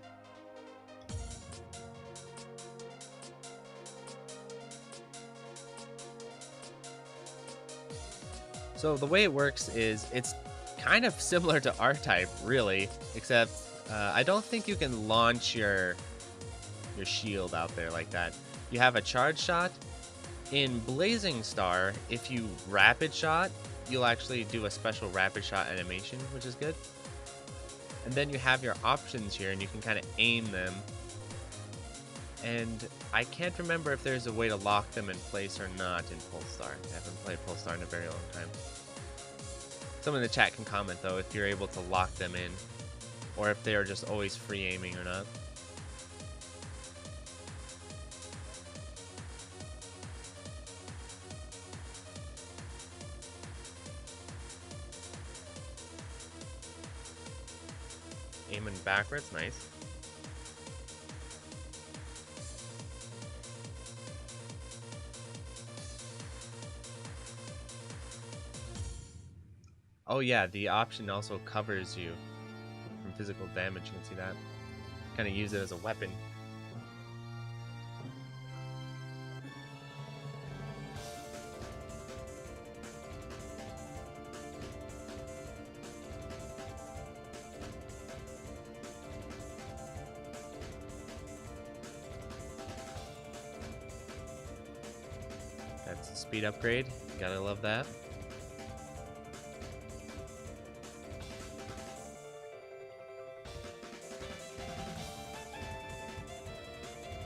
So the way it works is it's kind of similar to R-Type, really, except I don't think you can launch your shield out there like that. You have a charge shot. In Blazing Star, if you rapid shot, you'll actually do a special rapid shot animation, which is good. And then you have your options here, and you can kind of aim them. And I can't remember if there's a way to lock them in place or not in Pulsar. I haven't played Pulsar in a very long time. Someone in the chat can comment, though, if you're able to lock them in, or if they are just always free aiming or not. Aiming backwards, nice. Oh yeah, the option also covers you from physical damage. You can see that. Kind of use it as a weapon. That's a speed upgrade. You gotta love that.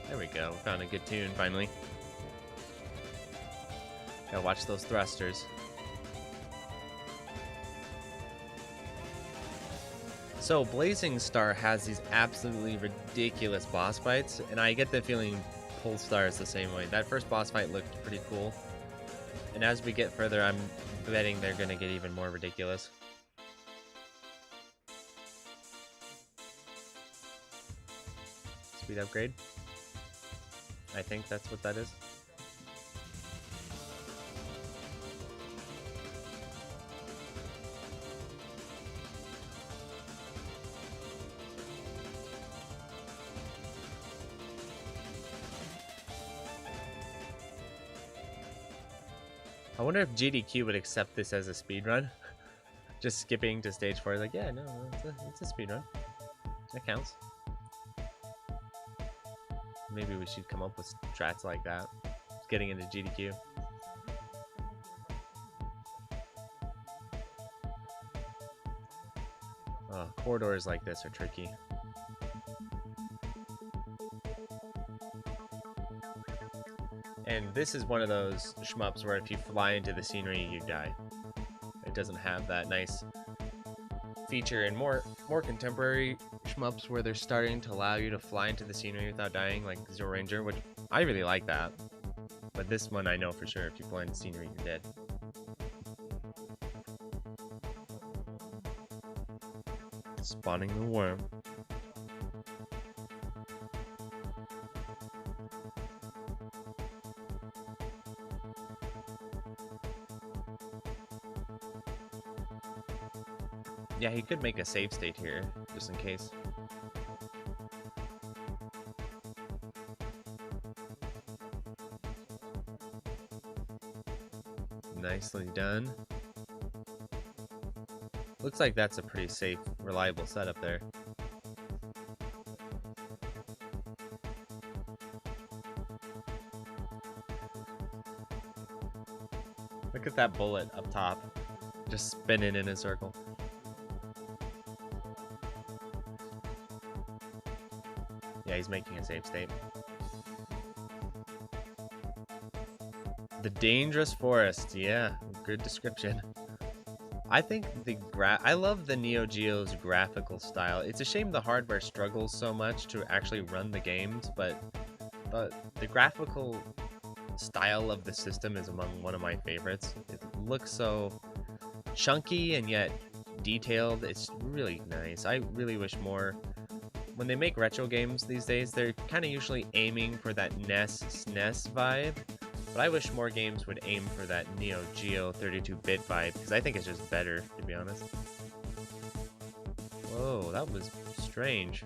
There we go. We found a good tune finally. Gotta watch those thrusters. So Blazing Star has these absolutely ridiculous boss fights, and I get the feeling Pulsar is the same way. That first boss fight looked pretty cool, and as we get further, I'm betting they're gonna get even more ridiculous. Speed upgrade. I think that's what that is. I wonder if GDQ would accept this as a speedrun. Just skipping to stage 4, like, yeah, no, it's a speedrun. That counts. Maybe we should come up with strats like that. Just getting into GDQ. Corridors like this are tricky. And this is one of those shmups where if you fly into the scenery, you die. It doesn't have that nice feature in more contemporary shmups where they're starting to allow you to fly into the scenery without dying, like Zero Ranger, which I really like that. But this one I know for sure, if you fly into the scenery, you're dead. Spawning the worm. Yeah, he could make a save state here, just in case. Nicely done. Looks like that's a pretty safe, reliable setup there. Look at that bullet up top, just spinning in a circle. Yeah, he's making a save state. The dangerous forest. Yeah, good description. I think I love the Neo Geo's graphical style. It's a shame the hardware struggles so much to actually run the games, but the graphical style of the system is among one of my favorites. It looks so chunky and yet detailed. It's really nice. I really wish more. When they make retro games these days, they're kind of usually aiming for that NES, SNES vibe. But I wish more games would aim for that Neo Geo 32-bit vibe, because I think it's just better, to be honest. Whoa, that was strange.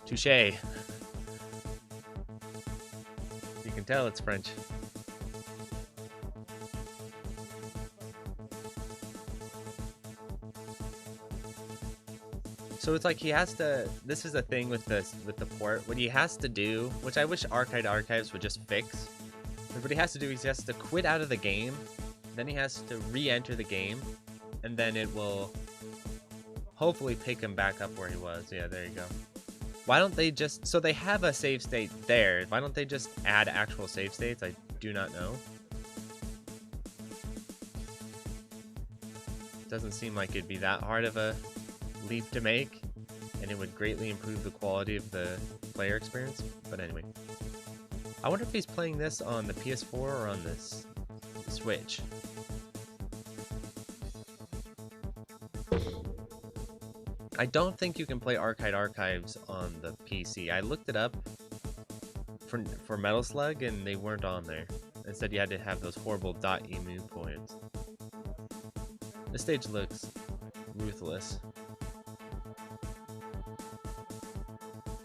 Touché. You can tell it's French. So it's like he has to, this is the thing with the port, what he has to do, which I wish Arcade Archives would just fix, but what he has to do is he has to quit out of the game, then he has to re-enter the game, and then it will hopefully pick him back up where he was. Yeah, there you go. Why don't they just, so they have a save state there, why don't they just add actual save states? I do not know. Doesn't seem like it'd be that hard of a leap to make, and it would greatly improve the quality of the player experience. But anyway, I wonder if he's playing this on the PS4 or on this Switch. I don't think you can play Arcade Archives on the PC. I looked it up for Metal Slug and they weren't on there. Instead you had to have those horrible .emu points. This stage looks ruthless.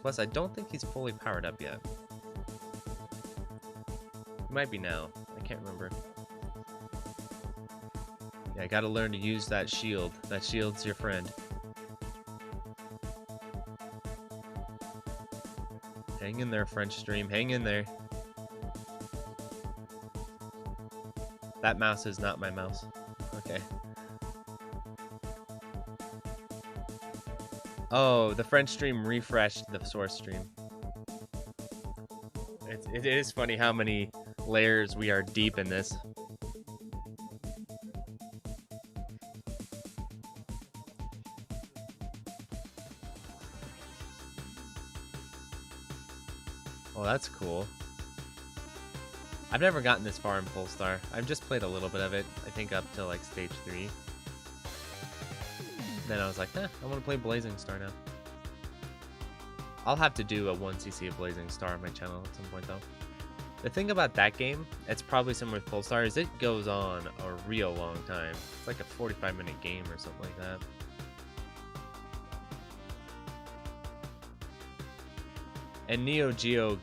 Plus, I don't think he's fully powered up yet. He might be now. I can't remember. Yeah, I gotta learn to use that shield. That shield's your friend. Hang in there, French stream. Hang in there. That mouse is not my mouse. Okay. Oh, the French stream refreshed the source stream. It is funny how many layers we are deep in this. Oh, that's cool. I've never gotten this far in Pulstar. I've just played a little bit of it, I think up to like stage 3. Then I was like, I want to play Blazing Star now. I'll have to do a 1cc of Blazing Star on my channel at some point though. The thing about that game, it's probably similar with Pulsar, is it goes on a real long time. It's like a 45-minute game or something like that. And Neo Geo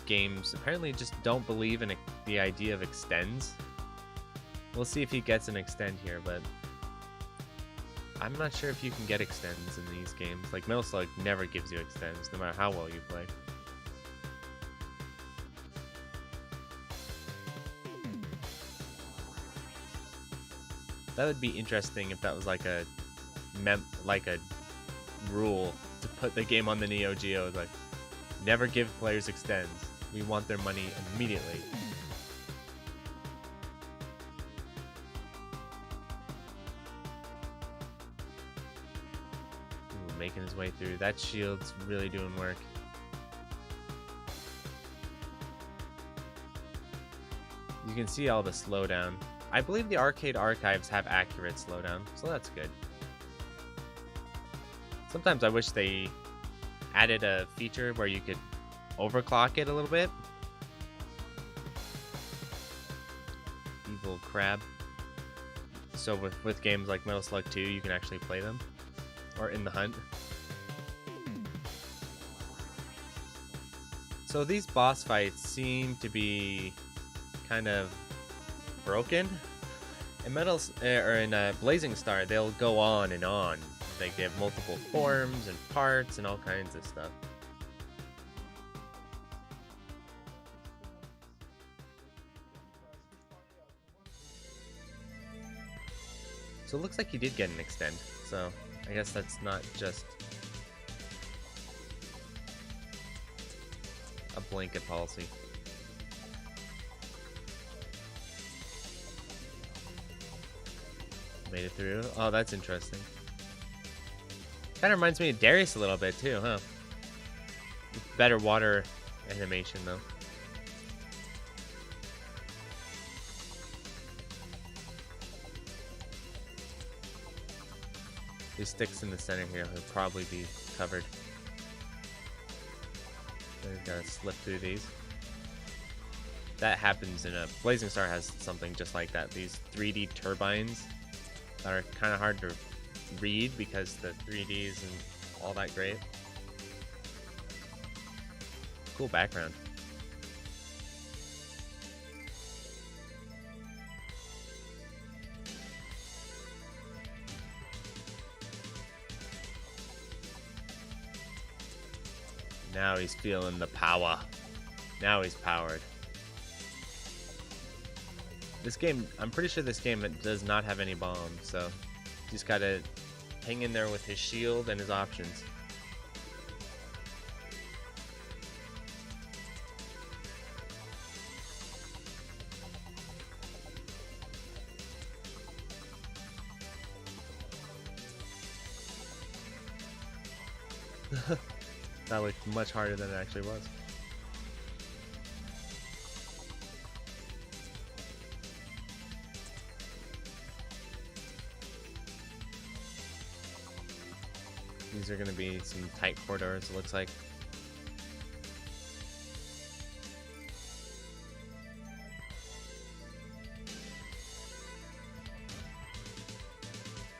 games apparently just don't believe in the idea of extends. We'll see if he gets an extend here, but I'm not sure if you can get extends in these games. Like Metal Slug never gives you extends, no matter how well you play. That would be interesting if that was like a rule to put the game on the Neo Geo. Like, never give players extends. We want their money immediately. Ooh, making his way through. That shield's really doing work. You can see all the slowdown. I believe the Arcade Archives have accurate slowdown, so that's good. Sometimes I wish they added a feature where you could overclock it a little bit. Evil crab. So with games like Metal Slug 2, you can actually play them. Or In the Hunt. So these boss fights seem to be kind of broken. In Blazing Star, they'll go on and on. They have multiple forms and parts and all kinds of stuff. So it looks like he did get an extend. So I guess that's not just a blanket policy. Made it through. Oh, that's interesting. Kind of reminds me of Darius a little bit too, huh? Better water animation though. These sticks in the center here will probably be covered. So you gotta slip through these. That happens in a Blazing Star has something just like that. These 3D turbines that are kind of hard to read because the 3D isn't all that great. Cool background. Now he's feeling the power. Now he's powered. This game, I'm pretty sure this game does not have any bombs, so just gotta hang in there with his shield and his options. That looked much harder than it actually was. These are going to be some tight corridors, it looks like.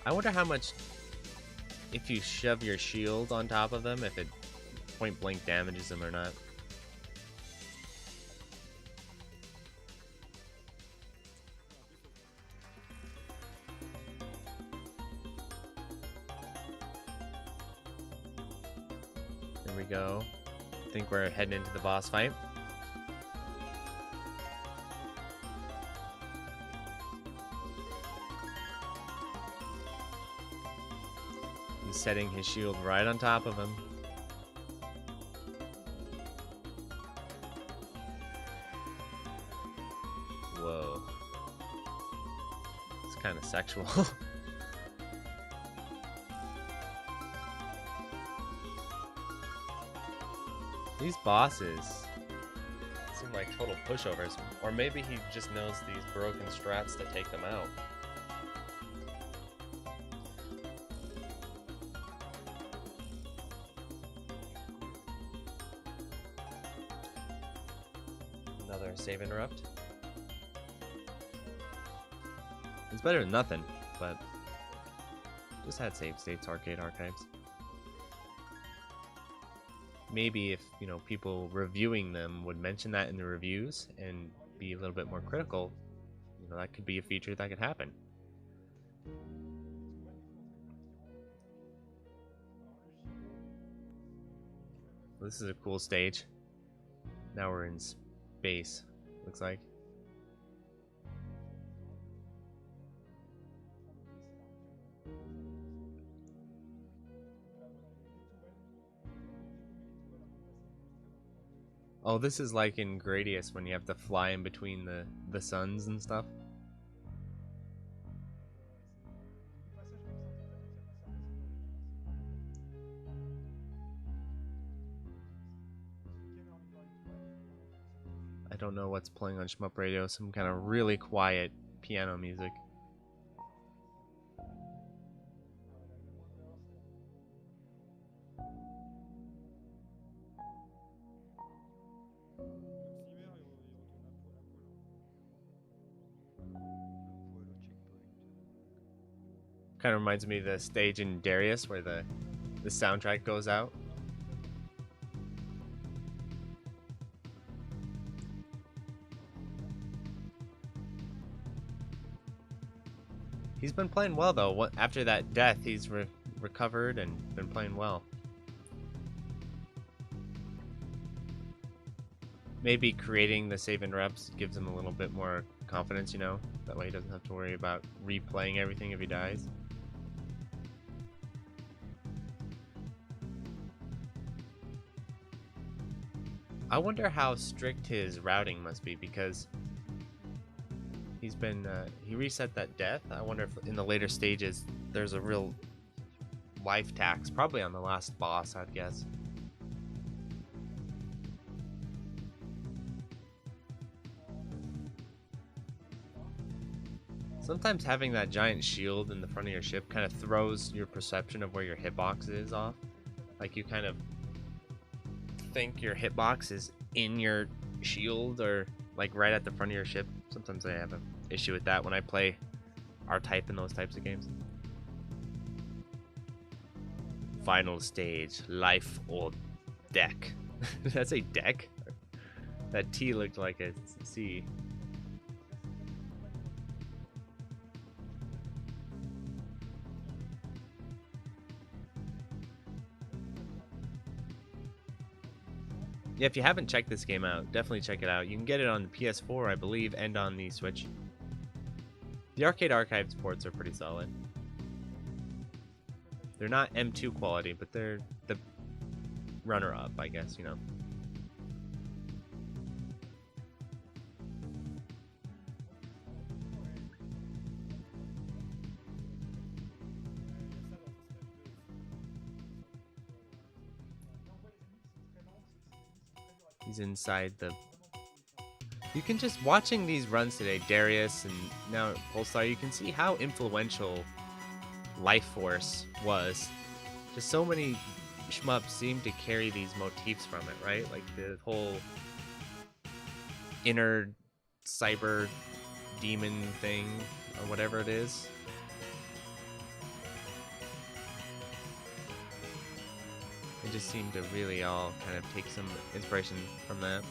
I wonder how much, if you shove your shield on top of them, if it point blank damages them or not. There we go. I think we're heading into the boss fight. He's setting his shield right on top of him. Whoa. It's kind of sexual. These bosses seem like total pushovers, or maybe he just knows these broken strats to take them out. Another save interrupt. It's better than nothing, but just had save states, arcade archives. Maybe if, you know, people reviewing them would mention that in the reviews and be a little bit more critical, you know, that could be a feature that could happen. This is a cool stage. Now we're in space, looks like. Oh, this is like in Gradius when you have to fly in between the suns and stuff. I don't know what's playing on SHMUP Radio, some kind of really quiet piano music. Kind of reminds me of the stage in Darius where the soundtrack goes out. He's been playing well though. After that death, he's recovered and been playing well. Maybe creating the save and reps gives him a little bit more confidence, you know? That way he doesn't have to worry about replaying everything if he dies. I wonder how strict his routing must be, because he's been, he reset that death. I wonder if in the later stages there's a real life tax, probably on the last boss, I'd guess. Sometimes having that giant shield in the front of your ship kind of throws your perception of where your hitbox is off. Like, you kind of think your hitbox is in your shield or like right at the front of your ship. Sometimes I have an issue with that when I play R-Type in those types of games. Final stage, life or deck. That's a deck? That T looked like a C. Yeah, if you haven't checked this game out, definitely check it out. You can get it on the PS4, I believe, and on the Switch. The Arcade Archives ports are pretty solid. They're not M2 quality, but they're the runner-up, I guess, you know. He's inside the... You can just, watching these runs today, Darius and now Pulstar, you can see how influential Life Force was. Just so many shmups seem to carry these motifs from it, right? Like the whole inner cyber demon thing, or whatever it is. They just seem to really all kind of take some inspiration from that.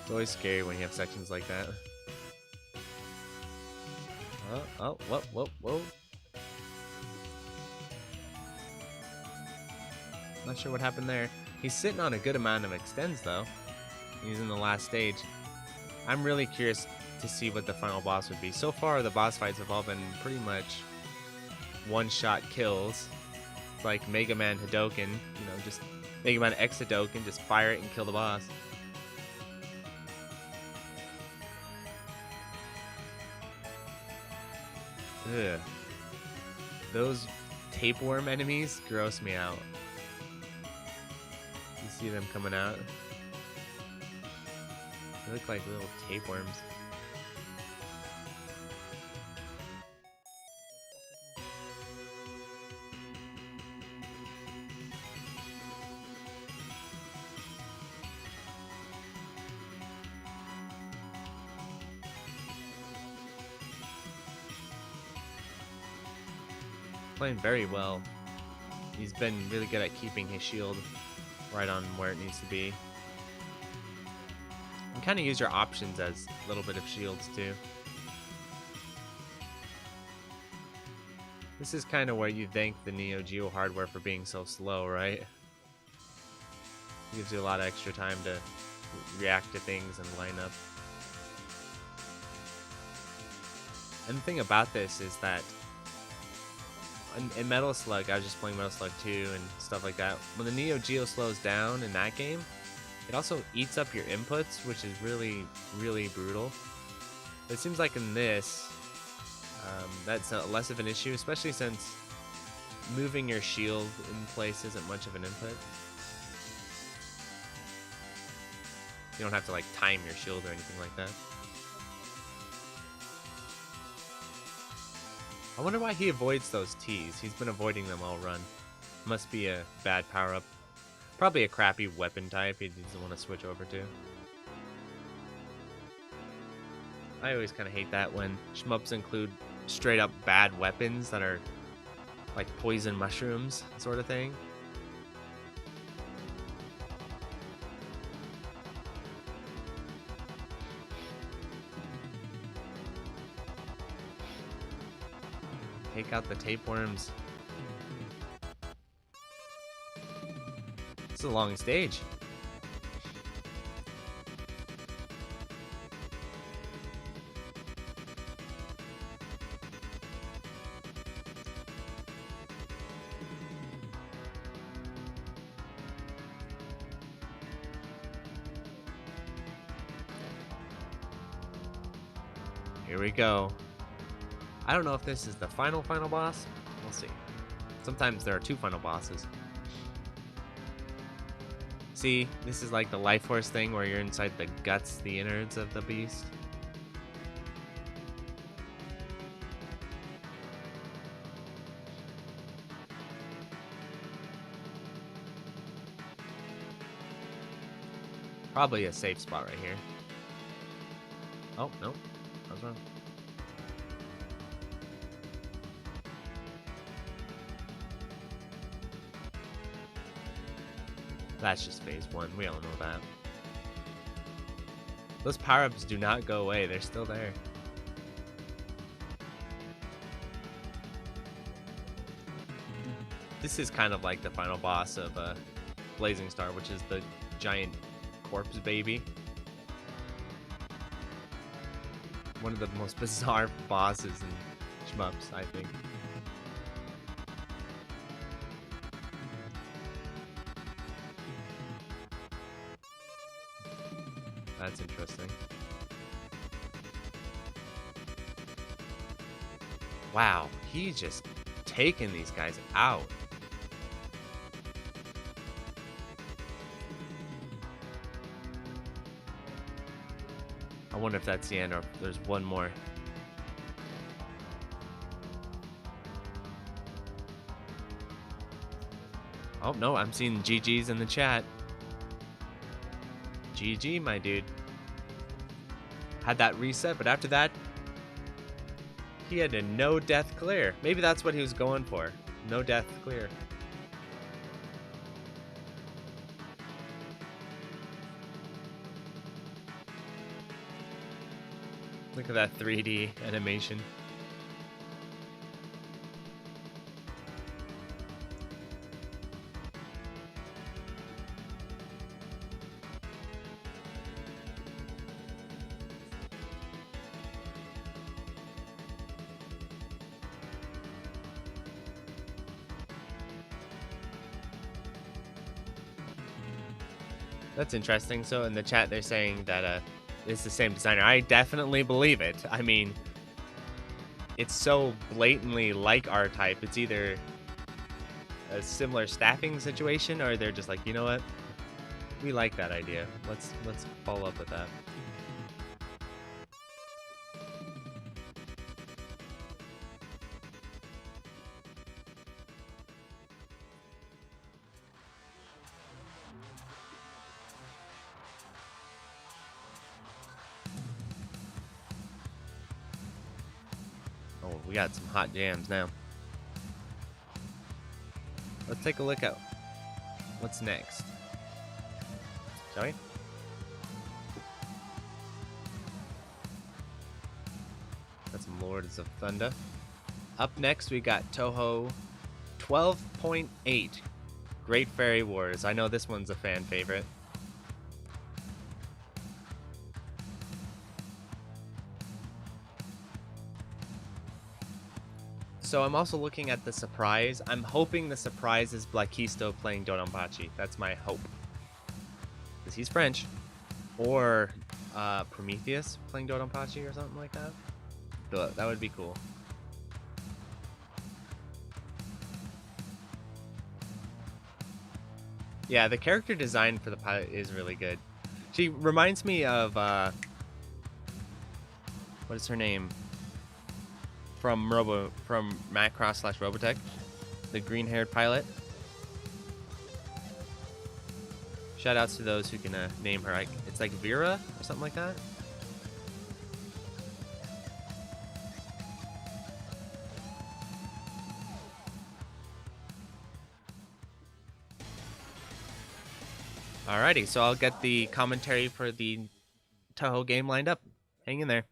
It's always scary when you have sections like that. Oh, whoa. Not sure what happened there. He's sitting on a good amount of extends, though. He's in the last stage. I'm really curious to see what the final boss would be. So far, the boss fights have all been pretty much one-shot kills. It's like Mega Man Hadoken, you know, just Mega Man X Hadoken, just fire it and kill the boss. Ugh. Those tapeworm enemies gross me out. You see them coming out? They look like little tapeworms. Playing very well. He's been really good at keeping his shield right on where it needs to be. You can kind of use your options as a little bit of shields too. This is kind of where you thank the Neo Geo hardware for being so slow, right? It gives you a lot of extra time to react to things and line up. And the thing about this is that in Metal Slug, I was just playing Metal Slug 2 and stuff like that. When the Neo Geo slows down in that game, it also eats up your inputs, which is really, really brutal. But it seems like in this, that's less of an issue, especially since moving your shield in place isn't much of an input. You don't have to like time your shield or anything like that. I wonder why he avoids those T's. He's been avoiding them all run. Must be a bad power-up. Probably a crappy weapon type he doesn't want to switch over to. I always kind of hate that when shmups include straight-up bad weapons that are like poison mushrooms sort of thing. Take out the tapeworms. This is a long stage. Here we go. I don't know if this is the final boss. We'll see. Sometimes there are two final bosses. See, this is like the life force thing where you're inside the guts, the innards of the beast. Probably a safe spot right here. Oh, no. I was wrong. That's just phase 1. We all know that. Those power-ups do not go away. They're still there. This is kind of like the final boss of Blazing Star, which is the giant corpse baby. One of the most bizarre bosses in shmups, I think. That's interesting. Wow, he's just taking these guys out. I wonder if that's the end or if there's one more. Oh, no, I'm seeing GG's in the chat. GG, my dude. Had that reset, but after that, he had a no death clear. Maybe that's what he was going for. No death clear. Look at that 3D animation. That's interesting. So in the chat, they're saying that it's the same designer. I definitely believe it. I mean, it's so blatantly like R-Type. It's either a similar staffing situation, or they're just like, you know what? We like that idea. Let's follow up with that. We got some hot jams now. Let's take a look at what's next. Shall we? Got some Lords of Thunder. Up next, we got Touhou 12.8. Great Fairy Wars. I know this one's a fan favorite. So I'm also looking at the surprise. I'm hoping the surprise is Blackisto playing Dodonpachi. That's my hope. Because he's French. Or Prometheus playing Dodonpachi or something like that. That would be cool. Yeah, the character design for the pilot is really good. She reminds me of... what is her name? From Macross/Robotech, the green-haired pilot. Shoutouts to those who can name her. It's like Vera or something like that. Alrighty, so I'll get the commentary for the Touhou game lined up. Hang in there.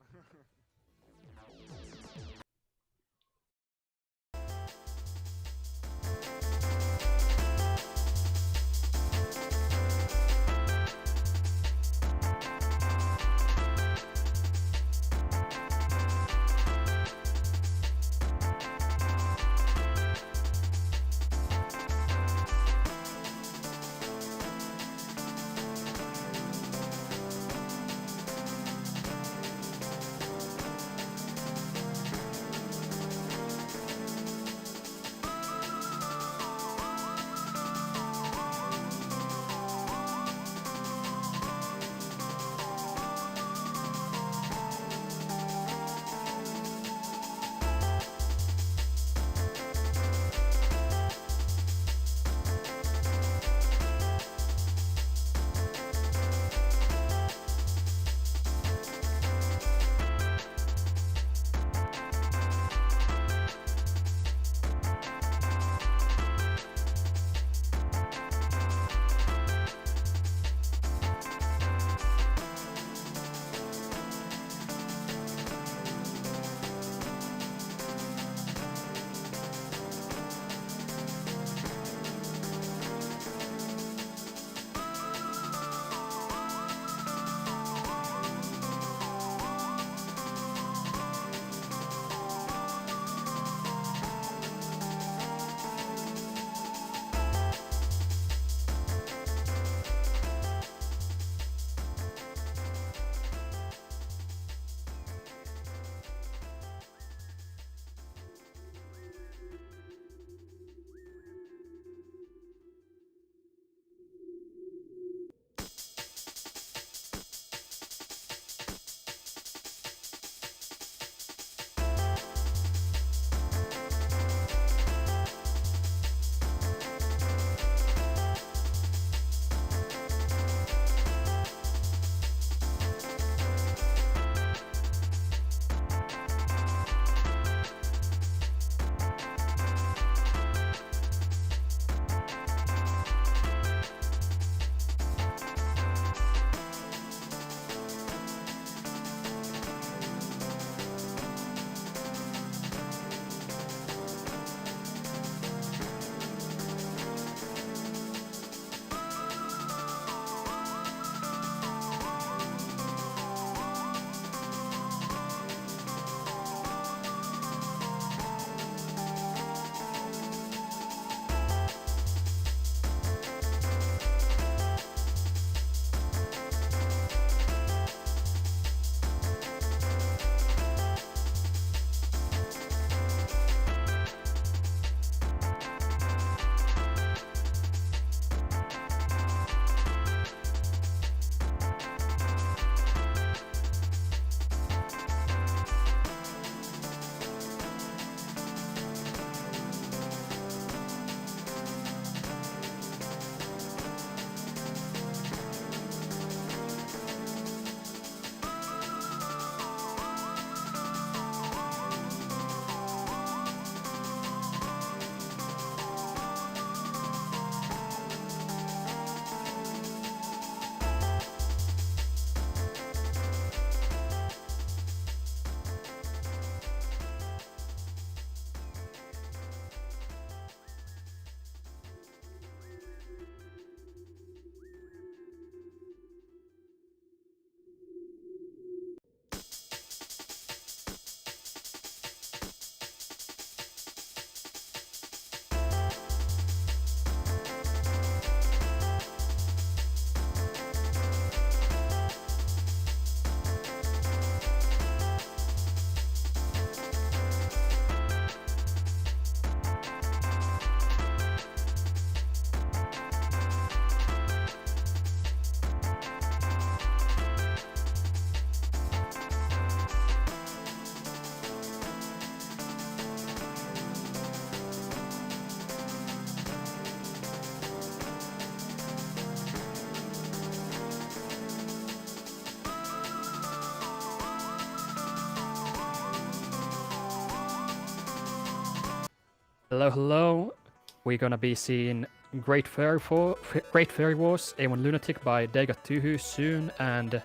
Hello, hello. We're gonna be seeing Great Fairy Wars, A1 Lunatic by TOUHOU soon, and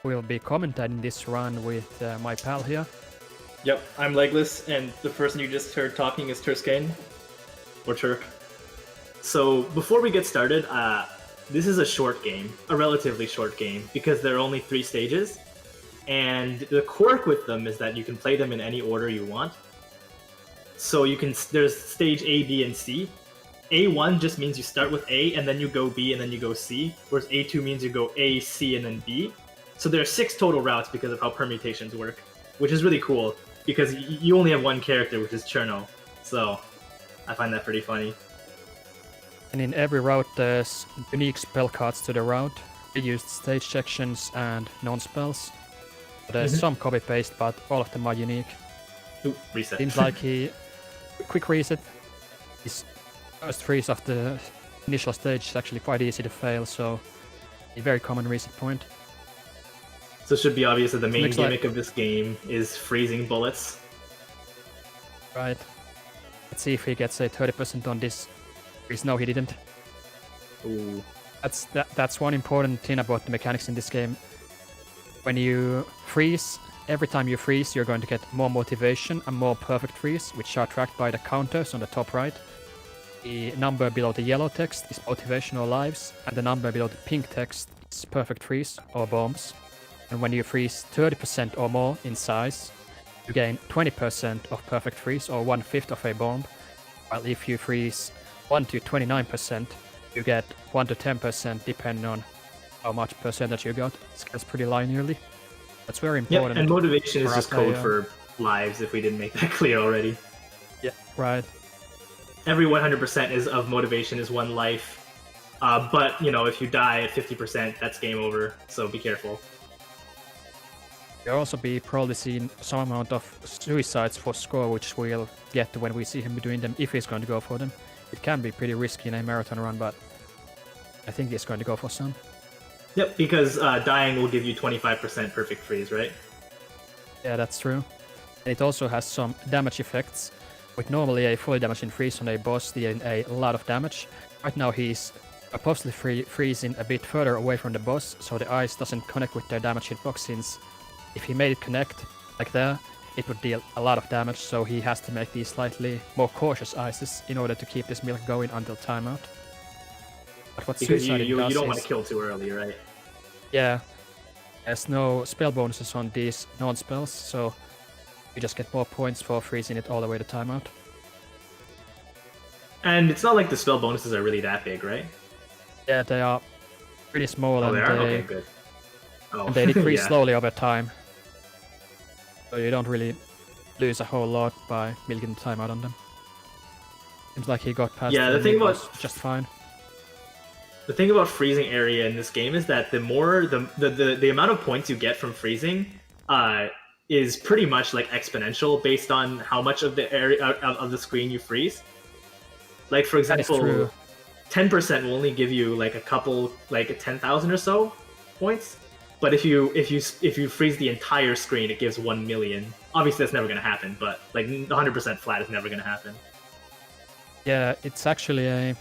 we'll be commentating this run with my pal here. Yep, I'm Legless, and the person you just heard talking is Turskane, or Turk. So before we get started, this is a short game, a relatively short game, because there are only 3 stages, and the quirk with them is that you can play them in any order you want. So there's stage A, B, and C. A1 just means you start with A, and then you go B, and then you go C, whereas A2 means you go A, C, and then B. So there are 6 total routes because of how permutations work, which is really cool, because you only have one character, which is Cherno. So I find that pretty funny. And in every route there's unique spell cards to the route, reused stage sections and non-spells. There's some copy-paste, but all of them are unique. Ooh, reset. Seems like quick reset. His first freeze of the initial stage is actually quite easy to fail, so a very common reset point. So it should be obvious that the main gimmick of this game is freezing bullets. Right. Let's see if he gets a 30% on this. No, he didn't. Ooh. That's one important thing about the mechanics in this game. When you freeze, every time you freeze, you're going to get more motivation and more perfect freeze, which are tracked by the counters on the top right. The number below the yellow text is motivation or lives, and the number below the pink text is perfect freeze or bombs. And when you freeze 30% or more in size, you gain 20% of perfect freeze or 1/5 of a bomb, while if you freeze 1 to 29%, you get 1 to 10% depending on how much percentage you got. It scales pretty linearly. That's very important. Yeah, and motivation is just code for lives, if we didn't make that clear already. Yeah, right. Every 100% of motivation is 1 life. But, you know, if you die at 50%, that's game over, so be careful. You'll also be probably seeing some amount of suicides for score, which we'll get to when we see him doing them, if he's going to go for them. It can be pretty risky in a marathon run, but I think he's going to go for some. Yep, because dying will give you 25% perfect freeze, right? Yeah, that's true. And it also has some damage effects, with normally a fully damaging freeze on a boss dealing a lot of damage. Right now he's purposely freezing a bit further away from the boss, so the ice doesn't connect with their damage hitbox, since if he made it connect, like there, it would deal a lot of damage, so he has to make these slightly more cautious ices in order to keep this milk going until timeout. But what because you does don't want to kill too early, right? Yeah. There's no spell bonuses on these non-spells, so you just get more points for freezing it all the way to timeout. And it's not like the spell bonuses are really that big, right? Yeah, they are pretty small. Oh, and they are? Okay, good. Oh. And they decrease slowly over time. So you don't really lose a whole lot by milking the timeout on them. Seems like he got past the thing about just fine. The thing about freezing area in this game is that the more the amount of points you get from freezing is pretty much like exponential based on how much of the area of the screen you freeze. Like for example, 10% will only give you like a couple, like 10,000 or so points. But if you freeze the entire screen, it gives 1 million. Obviously, that's never going to happen. But like 100% flat is never going to happen. Yeah, it's actually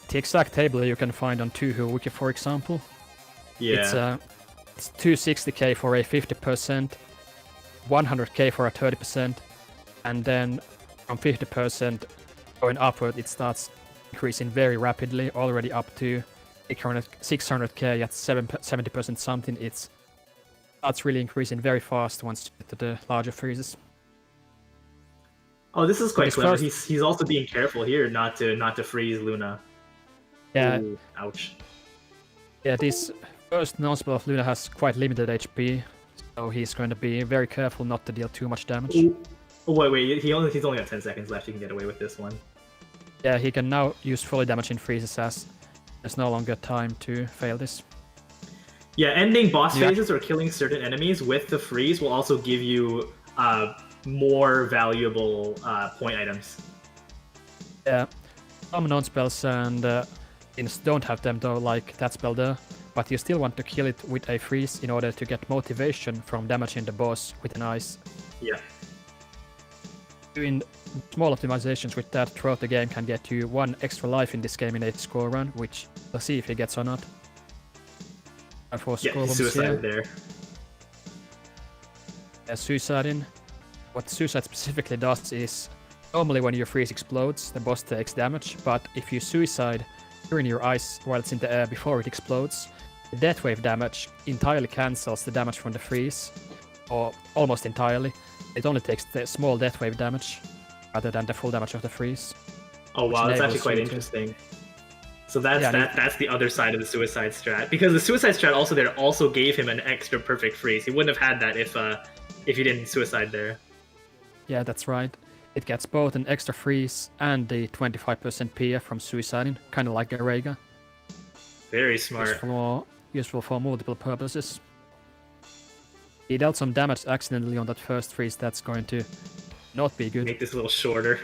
the exact table you can find on TOUHOU Wiki, for example. Yeah. It's 260k for a 50%, 100k for a 30%, and then from 50% going upward, it starts increasing very rapidly, already up to 600k at 70% something. It starts really increasing very fast once you get to the larger freezes. Oh, this is quite clever. He's also being careful here not to freeze Luna. Yeah. Ooh, ouch. Yeah, this first non-spell of Luna has quite limited HP, so he's going to be very careful not to deal too much damage. Ooh. Oh, wait, he's only got 10 seconds left. He can get away with this one. Yeah, he can now use fully damaging freezes as there's no longer time to fail this. Yeah, ending boss phases or killing certain enemies with the freeze will also give you more valuable point items. Yeah, some non-spells and don't have them though, like that spell there, but you still want to kill it with a freeze in order to get motivation from damaging the boss with an ice. Yeah. Doing small optimizations with that throughout the game can get you 1 extra life in this game in a score run, which we'll see if he gets or not. And for Yeah, score he's bombs suicided here, there. Suiciding. What suicide specifically does is, normally when your freeze explodes, the boss takes damage, but if you suicide during your ice while it's in the air before it explodes, the death wave damage entirely cancels the damage from the freeze, or almost entirely. It only takes the small death wave damage rather than the full damage of the freeze. Oh wow, that's actually quite interesting. So that's the other side of the suicide strat. Because the suicide strat also gave him an extra perfect freeze. He wouldn't have had that if he didn't suicide there. Yeah, that's right. It gets both an extra freeze and the 25% PF from suiciding, kind of like Garega. Very smart. Useful for multiple purposes. He dealt some damage accidentally on that first freeze, that's going to not be good. Make this a little shorter.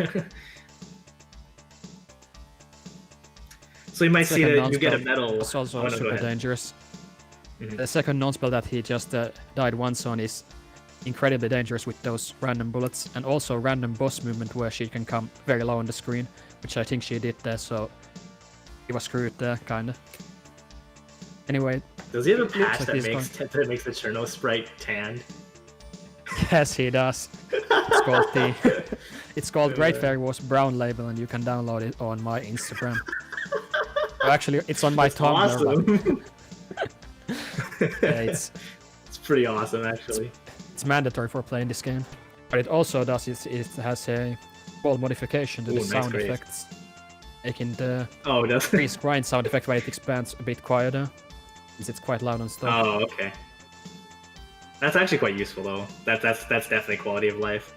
So you might see that you get a medal. It's also super dangerous. The second non-spell that he just died once on is incredibly dangerous with those random bullets, and also random boss movement where she can come very low on the screen, which I think she did there, so he was screwed there, kinda. Anyway. Does he have a patch that makes the Cherno sprite tanned? Yes, he does. It's called Great Fairy Wars Brown Label, and you can download it on my Instagram. Well, actually, it's on my Tumblr. Awesome. Yeah, it's pretty awesome, actually. It's mandatory for playing this game. But it also does, it has a small modification to the sound effects, making the freeze grind sound effect when it expands a bit quieter, since it's quite loud and stuff. Oh, okay. That's actually quite useful, though. That's definitely quality of life.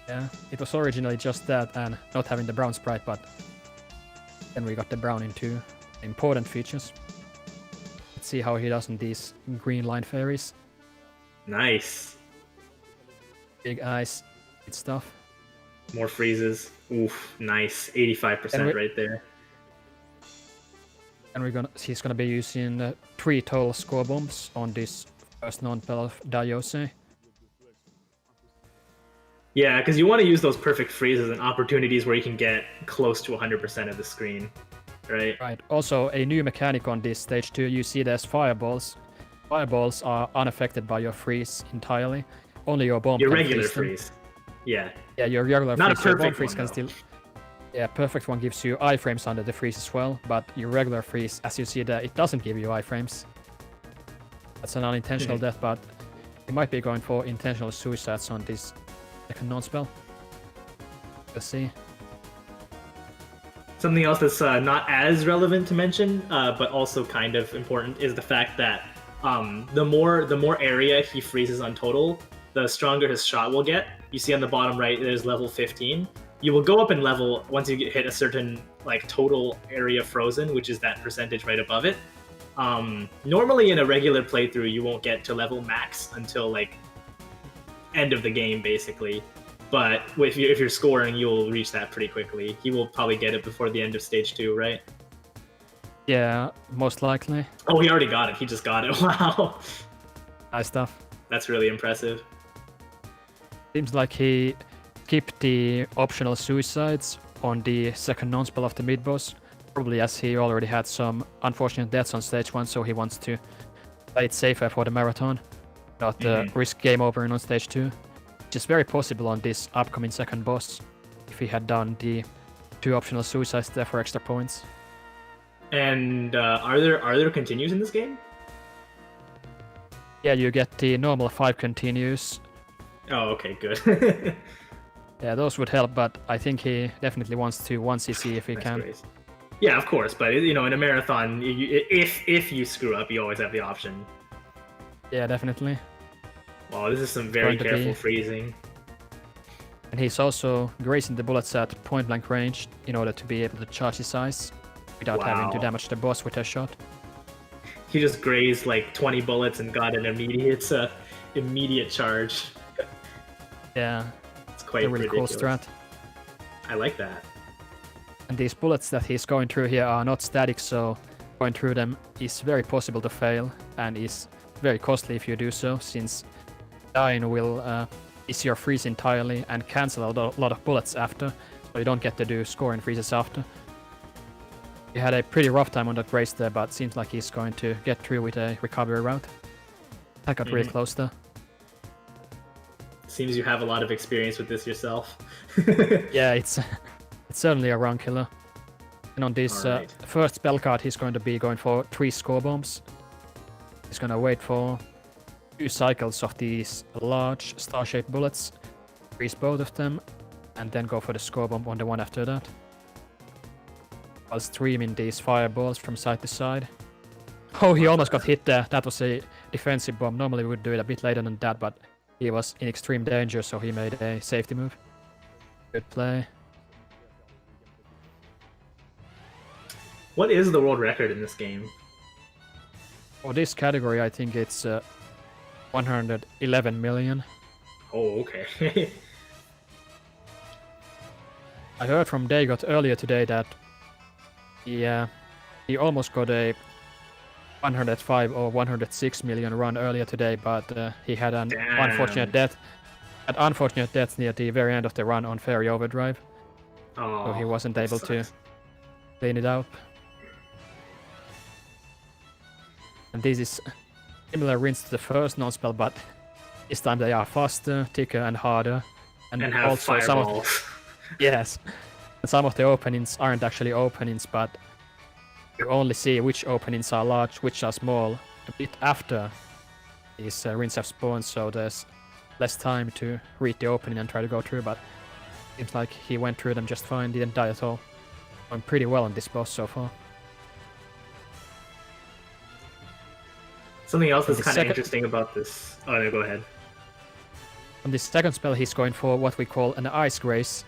Yeah, it was originally just that and not having the brown sprite, but then we got the brown into important features. Let's see how he does in these green line fairies. Nice. Big eyes, good stuff. More freezes. Oof, nice. 85% right there. And he's gonna be using 3 total score bombs on this first non-spell of Darius. Yeah, because you want to use those perfect freezes and opportunities where you can get close to 100% of the screen, right? Right. Also, a new mechanic on this stage 2, you see there's fireballs. Fireballs are unaffected by your freeze entirely. Only your bomb. Your regular freeze. Yeah. Yeah, your regular Not freeze. a perfect your bomb freeze one, can still. Yeah, perfect one gives you iframes under the freeze as well, but your regular freeze, as you see there, it doesn't give you iframes. That's an unintentional death, but you might be going for intentional suicides on this second non-spell. Let's see. Something else that's not as relevant to mention, but also kind of important, is the fact that the more area he freezes on total, the stronger his shot will get. You see on the bottom right, there's level 15. You will go up in level once you hit a certain total area frozen, which is that percentage right above it. Normally in a regular playthrough, you won't get to level max until end of the game, basically. But if you're scoring, you'll reach that pretty quickly. He will probably get it before the end of stage 2, right? Yeah, most likely. Oh, he already got it. He just got it. Wow. Nice stuff. That's really impressive. Seems like he kept the optional suicides on the second non-spell of the mid-boss, probably as he already had some unfortunate deaths on stage 1, so he wants to play it safer for the marathon, not risk game over on stage 2, which is very possible on this upcoming second boss, if he had done the 2 optional suicides there for extra points. And are there continues in this game? Yeah, you get the normal 5 continues. Oh, okay, good. Yeah, those would help, but I think he definitely wants to 1cc if he can. Great. Yeah, of course, but in a marathon, if you screw up, you always have the option. Yeah, definitely. Wow, this is some very careful freezing. And he's also grazing the bullets at point-blank range in order to be able to charge his eyes without having to damage the boss with a shot. He just grazed 20 bullets and got an immediate charge. Yeah, it's quite a really ridiculous. Cool strat. I like that. And these bullets that he's going through here are not static, so going through them is very possible to fail and is very costly if you do so, since dying will is your freeze entirely and cancel a lot of bullets after, so you don't get to do scoring freezes after. He had a pretty rough time on that race there, but seems like he's going to get through with a recovery route. That got really close there. Seems you have a lot of experience with this yourself. Yeah, it's certainly a run killer. And on this first spell card, he's going to be going for 3 score bombs. He's going to wait for 2 cycles of these large star-shaped bullets, freeze both of them, and then go for the score bomb on the one after that. While streaming these fireballs from side to side. Oh, he almost got hit there. That was a defensive bomb. Normally we would do it a bit later than that, but he was in extreme danger, so he made a safety move. Good play. What is the world record in this game? For this category, I think it's 111 million. Oh, okay. I heard from Dagot earlier today that he almost got a 105 or 106 million run earlier today, but he had an unfortunate death. An unfortunate death near the very end of the run on Fairy Overdrive. Oh, so he wasn't able to clean it up. And this is similar wins to the first non-spell, but this time they are faster, thicker, and harder. And have also fireballs. Yes. And some of the openings aren't actually openings, but you only see which openings are large, which are small, a bit after these rings have spawned, so there's less time to read the opening and try to go through, but it seems like he went through them just fine, didn't die at all. Going pretty well on this boss so far. Something else that's kind of interesting about this... Oh, no, go ahead. On this second spell, he's going for what we call an Ice Grace.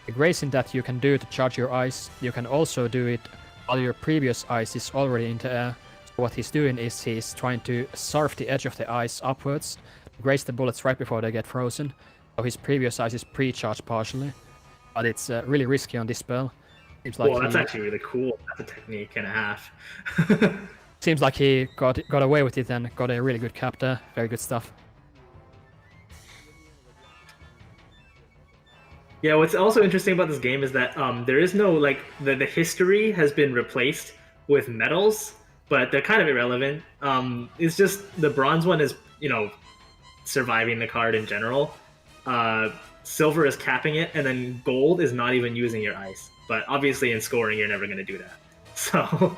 The grazing that you can do to charge your ice, you can also do it while your previous ice is already in the air. So what he's doing is he's trying to surf the edge of the ice upwards, graze the bullets right before they get frozen. So his previous ice is pre-charged partially, but it's really risky on this spell. Seems like that's actually really cool. That's a technique and a half. Seems like he got away with it and got a really good cap there. Very good stuff. Yeah, what's also interesting about this game is that there is no, like, the history has been replaced with medals, but they're kind of irrelevant. It's just the bronze one is, you know, surviving the card in general. Silver is capping it, and then gold is not even using your ice. But obviously in scoring, you're never going to do that. So...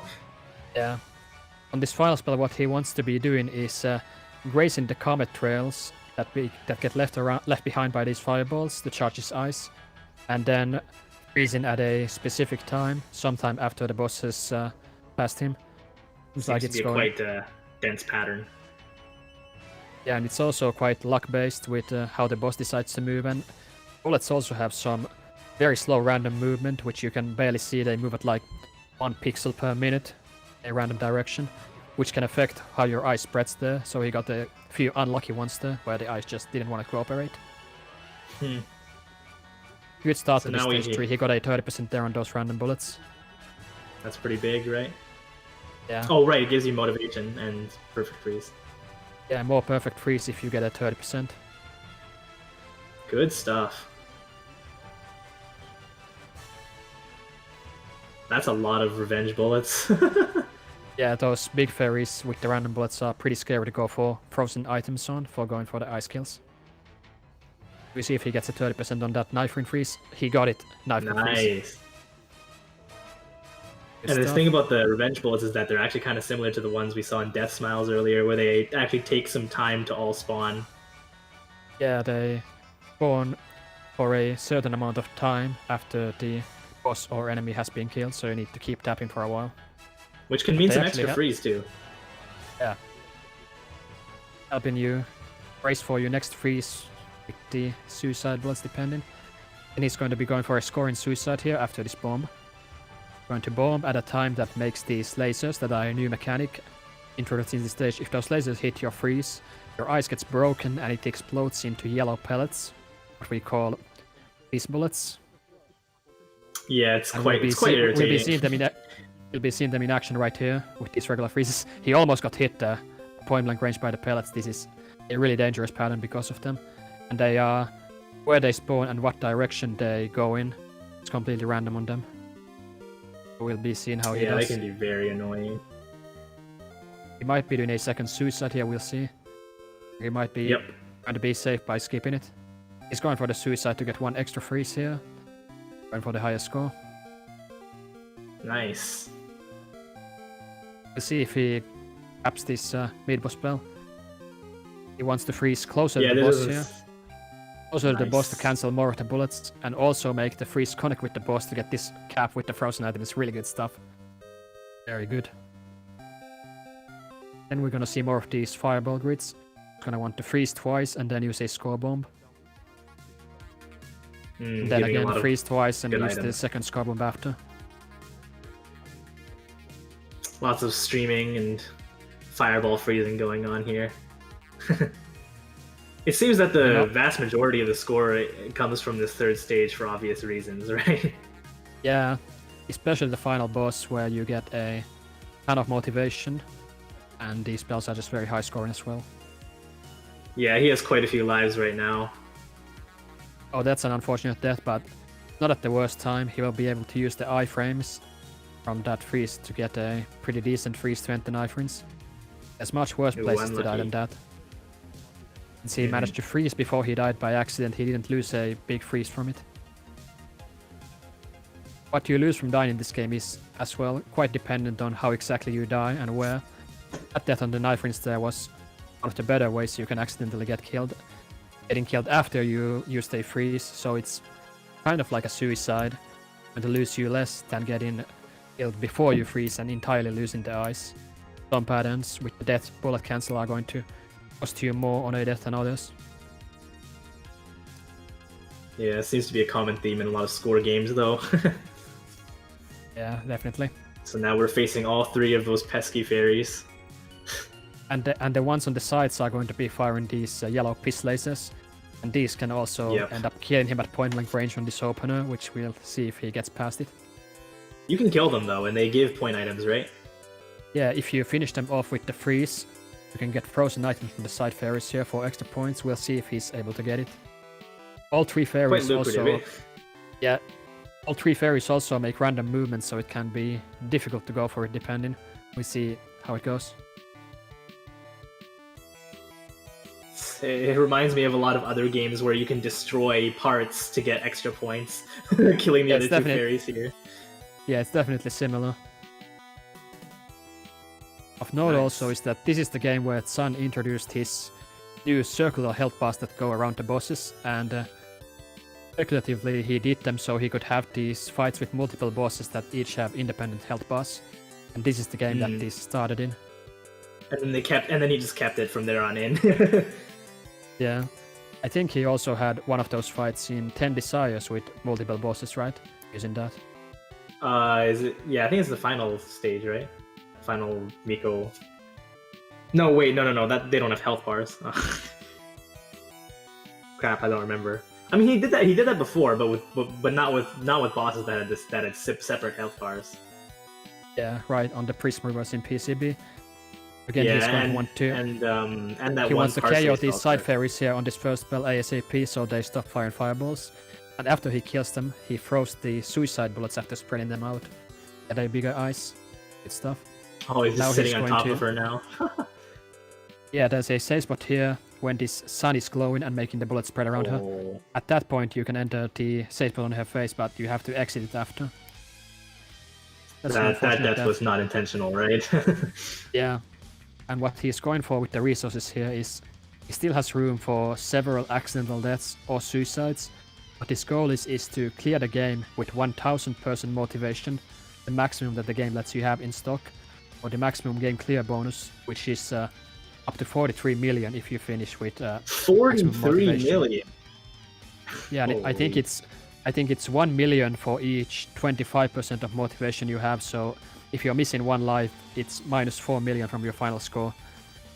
Yeah. On this final spell, what he wants to be doing is grazing the comet trails that get left behind by these fireballs to charge his ice, and then freezing at a specific time, sometime after the boss has passed him. Seems like it's quite a dense pattern. Yeah, and it's also quite luck-based with how the boss decides to move, and bullets also have some very slow random movement, which you can barely see. They move at like 1 pixel per minute in a random direction, which can affect how your ice spreads there. So he got a few unlucky ones there, where the ice just didn't want to cooperate. Good start to the stage 3. He got a 30% there on those random bullets. That's pretty big, right? Yeah. Oh, right, it gives you motivation and perfect freeze. Yeah, more perfect freeze if you get a 30%. Good stuff. That's a lot of revenge bullets. Yeah, those big fairies with the random bullets are pretty scary to go for frozen items on, for going for the ice kills. We see if he gets a 30% on that knife ring freeze. He got it. Knife ring freeze. Nice. And the thing about the revenge bullets is that they're actually kind of similar to the ones we saw in Deathsmiles earlier, where they actually take some time to all spawn. Yeah, they spawn for a certain amount of time after the boss or enemy has been killed, so you need to keep tapping for a while. Which can mean some extra freeze too. Yeah. Helping you brace for your next freeze with the suicide bullets depending. And he's going to be going for a scoring suicide here after this bomb. Going to bomb at a time that makes these lasers, that are a new mechanic introduced in this stage. If those lasers hit your freeze, your ice gets broken and it explodes into yellow pellets, what we call freeze bullets. Yeah, it's quite irritating. We'll be seeing them in action right here with these regular freezes. He almost got hit point blank range by the pellets. This is a really dangerous pattern because of them. And they are where they spawn and what direction they go in. It's completely random on them. We'll be seeing how he does. Yeah, they can be very annoying. He might be doing a second suicide here, we'll see. He might be trying to be safe by skipping it. He's going for the suicide to get one extra freeze here. Going for the highest score. Nice. We'll see if he caps this mid-boss spell. He wants to freeze closer to the boss here. Also the boss to cancel more of the bullets, and also make the freeze connect with the boss to get this cap with the frozen item. It's really good stuff. Very good. Then we're gonna see more of these fireball grids. Gonna want to freeze twice and then use a score bomb. And then again freeze twice and use the second score bomb after. Lots of streaming and fireball freezing going on here. It seems that the vast majority of the score comes from this third stage for obvious reasons, right? Yeah, especially the final boss where you get a ton of motivation, and these spells are just very high scoring as well. Yeah, he has quite a few lives right now. Oh, that's an unfortunate death, but not at the worst time. He will be able to use the iframes from that freeze to get a pretty decent freeze to end the iframes. There's much worse places to die than that. Since he managed to freeze before he died by accident, he didn't lose a big freeze from it. What you lose from dying in this game is, as well, quite dependent on how exactly you die and where. That death on the iframes there was one of the better ways you can accidentally get killed. Getting killed after you used a freeze, so it's kind of like a suicide. And to lose you less than getting killed before you freeze and entirely losing the ice. Some patterns with the death bullet cancel are going to cost you more on a death than others. Yeah, it seems to be a common theme in a lot of score games, though. Yeah, definitely. So now we're facing all three of those pesky fairies. And the ones on the sides are going to be firing these yellow piss lasers. And these can also end up killing him at point blank range on this opener, which we'll see if he gets past it. You can kill them, though, and they give point items, right? Yeah, if you finish them off with the freeze, you can get frozen items from the side fairies here for extra points. We'll see if he's able to get it. All three fairies also... Yeah, all three fairies also make random movements, so it can be difficult to go for it depending. We'll see how it goes. It reminds me of a lot of other games where you can destroy parts to get extra points, killing the other two fairies here. Yeah, it's definitely similar. Of note also is that this is the game where Sun introduced his new circular health bars that go around the bosses, and speculatively he did them so he could have these fights with multiple bosses that each have independent health bars. And this is the game that this started in. And then he just kept it from there on in. Yeah. I think he also had one of those fights in 10 Desires with multiple bosses, right? Using that. Is it? Yeah, I think it's the final stage, right? Final Miko. No, wait, no. That they don't have health bars. Crap, I don't remember. I mean, he did that before, but not with bosses that had separate health bars. Yeah, right. On the Prism Reverse in PCB. Again, he's going to want to. And that he one wants to KO these side fairies here on this first spell ASAP, so they stop firing fireballs. And after he kills them, he throws the suicide bullets after spreading them out. Get a bigger ice. Good stuff. Oh, he's just sitting on top of her now. Yeah, there's a safe spot here when this sun is glowing and making the bullets spread around her. At that point, you can enter the safe spot on her face, but you have to exit it after. That death was not intentional, right? Yeah. And what he's going for with the resources here is he still has room for several accidental deaths or suicides, but his goal is to clear the game with 1000 person motivation, the maximum that the game lets you have in stock, or the maximum game clear bonus, which is up to 43 million if you finish with 43 million. Yeah, and I think it's 1 million for each 25% of motivation you have, so if you're missing one life, it's minus 4 million from your final score.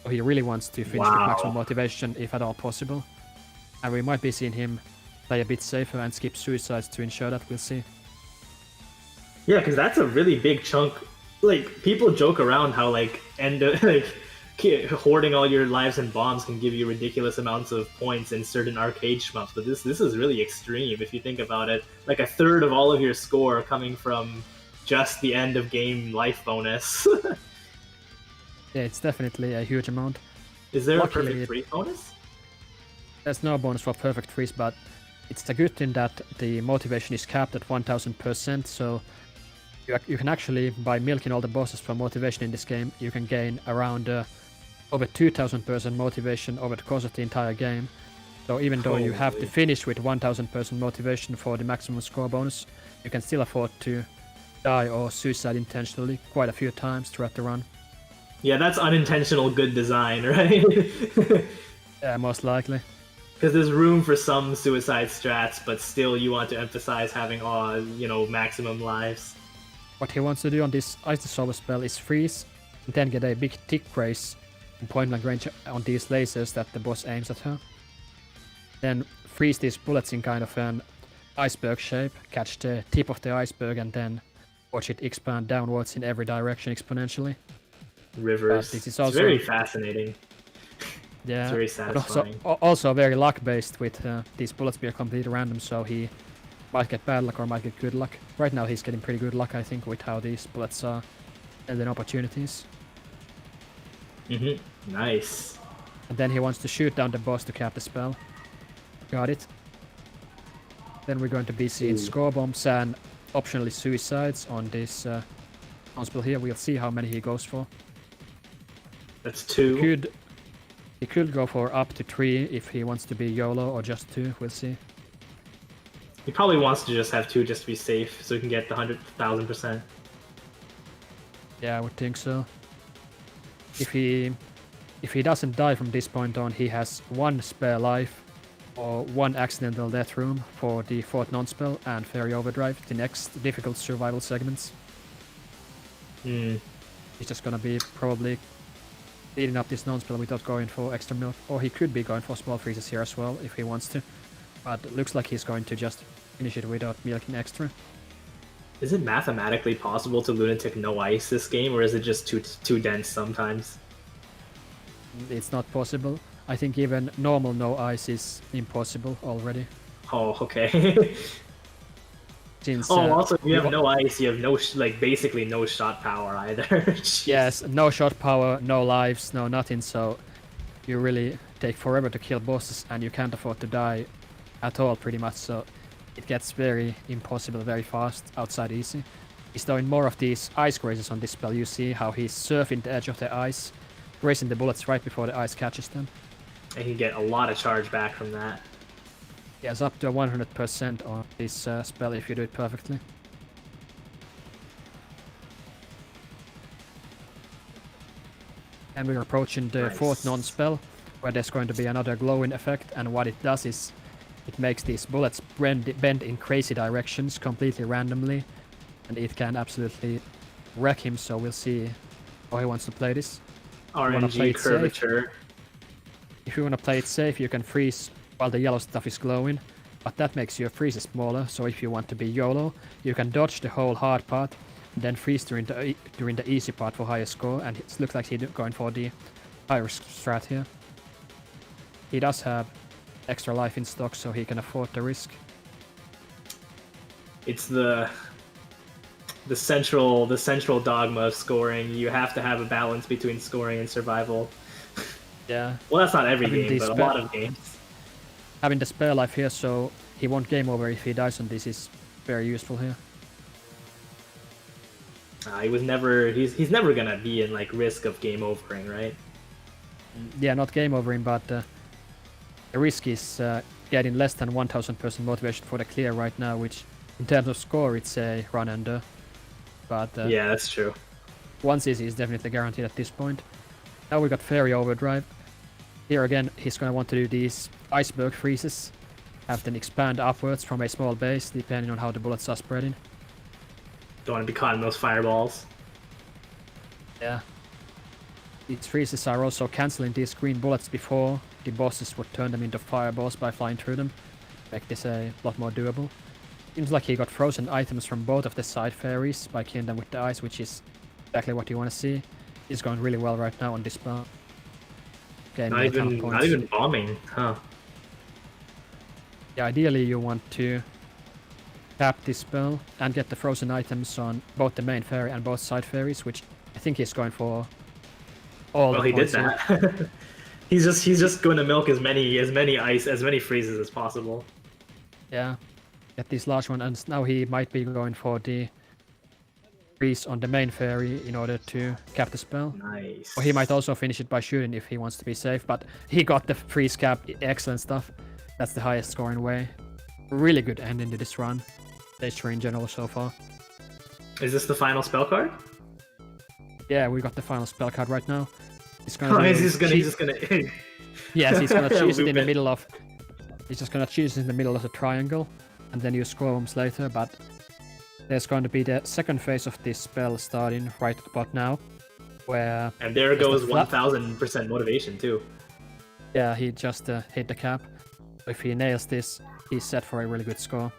So he really wants to finish with maximum motivation, if at all possible. And we might be seeing him play a bit safer and skip suicides to ensure that. We'll see. Yeah, because that's a really big chunk. Like, people joke around how hoarding all your lives and bombs can give you ridiculous amounts of points in certain arcade shmups, but this is really extreme if you think about it. Like a third of all of your score coming from just the end of game life bonus. Yeah, it's definitely a huge amount. Is there Luckily, a perfect freeze bonus? There's no bonus for perfect freeze, but it's the good thing that the motivation is capped at 1000%, so you can actually, by milking all the bosses for motivation in this game, you can gain around over 2000% motivation over the course of the entire game. So even though you have to finish with 1000% motivation for the maximum score bonus, you can still afford to die or suicide intentionally quite a few times throughout the run. Yeah, that's unintentional good design, right? Yeah, most likely. Because there's room for some suicide strats, but still you want to emphasize having all, maximum lives. What he wants to do on this Ice Dissolver spell is freeze, and then get a big tick race in point blank range on these lasers that the boss aims at her. Then freeze these bullets in kind of an iceberg shape, catch the tip of the iceberg, and then watch it expand downwards in every direction exponentially. Rivers. This is also it's very fascinating. Yeah, it's very satisfying. Also very luck based with these bullets being completely random, so he might get bad luck or might get good luck. Right now he's getting pretty good luck, I think, with how these bullets are and then opportunities. Nice. And then he wants to shoot down the boss to cap the spell. Got it. Then we're going to be seeing score bombs and optionally suicides on this spell here. We'll see how many he goes for. That's 2. He could go for up to 3 if he wants to be YOLO, or just 2, we'll see. He probably wants to just have 2 just to be safe, so he can get the 100,000%. Yeah, I would think so. If he doesn't die from this point on, he has 1 spare life, or 1 accidental death room for the 4th non-spell, and Fairy Overdrive, the next difficult survival segments. He's just gonna be probably leading up this non-spell without going for extra milk, or he could be going for small freezes here as well if he wants to, but it looks like he's going to just finish it without milking extra. Is it mathematically possible to Lunatic no ice this game, or is it just too dense sometimes? It's not possible. I think even normal no ice is impossible already. Oh, okay. Since, also, if you have no ice, you have no, basically no shot power either. Yes, no shot power, no lives, no nothing, so you really take forever to kill bosses, and you can't afford to die at all, pretty much, so it gets very impossible very fast outside easy. He's doing more of these ice grazes on this spell. You see how he's surfing the edge of the ice, grazing the bullets right before the ice catches them. And you get a lot of charge back from that. He has up to 100% on this spell if you do it perfectly. And we're approaching the 4th non-spell, where there's going to be another glowing effect, and what it does is it makes these bullets bend in crazy directions completely randomly, and it can absolutely wreck him, so we'll see how he wants to play this. RNG curvature. If you want to play it safe, you can freeze while the yellow stuff is glowing, but that makes your freezes smaller, so if you want to be YOLO, you can dodge the whole hard part, and then freeze during the easy part for higher score, and it looks like he's going for the higher strat here. He does have extra life in stock, so he can afford the risk. It's the central dogma of scoring. You have to have a balance between scoring and survival. Yeah. Well, that's not every game, but a lot of games. Having the spare life here, so he won't game over if he dies on this, is very useful here. He's never gonna be in risk of game overing, right? Yeah, not game overing, but the risk is getting less than 1000% motivation for the clear right now, which in terms of score it's a run under. But yeah, that's true. 1 CC is definitely guaranteed at this point. Now we got Fairy Overdrive. Here again, he's gonna want to do these iceberg freezes, have them expand upwards from a small base, depending on how the bullets are spreading. Don't want to be caught in those fireballs. Yeah. These freezes are also cancelling these green bullets before the bosses would turn them into fireballs by flying through them. Make this a lot more doable. Seems like he got frozen items from both of the side fairies by killing them with the ice, which is exactly what you want to see. He's going really well right now on this spell. gaining Not a ton of even, points. not even bombing, huh? Yeah, ideally you want to tap this spell and get the frozen items on both the main fairy and both side fairies, which I think he's going for all Well, the he did points here. that. he's just going to milk as many freezes as possible. Yeah, get these large one, and now he might be going for the freeze on the main fairy in order to cap the spell. Nice. Or he might also finish it by shooting if he wants to be safe, but he got the freeze cap. Excellent stuff. That's the highest scoring way. Really good ending to this run. Stage 3 in general so far. Is this the final spell card? Yeah, we got the final spell card right now. He's Oh, he's just gonna Yes, he's gonna choose it in the Loop middle of. He's just gonna choose it in the middle of the triangle, and then use scrolls later. But there's going to be the second phase of this spell starting right about now, where. And there goes 1000% motivation too. Yeah, he just hit the cap. If he nails this, he's set for a really good score.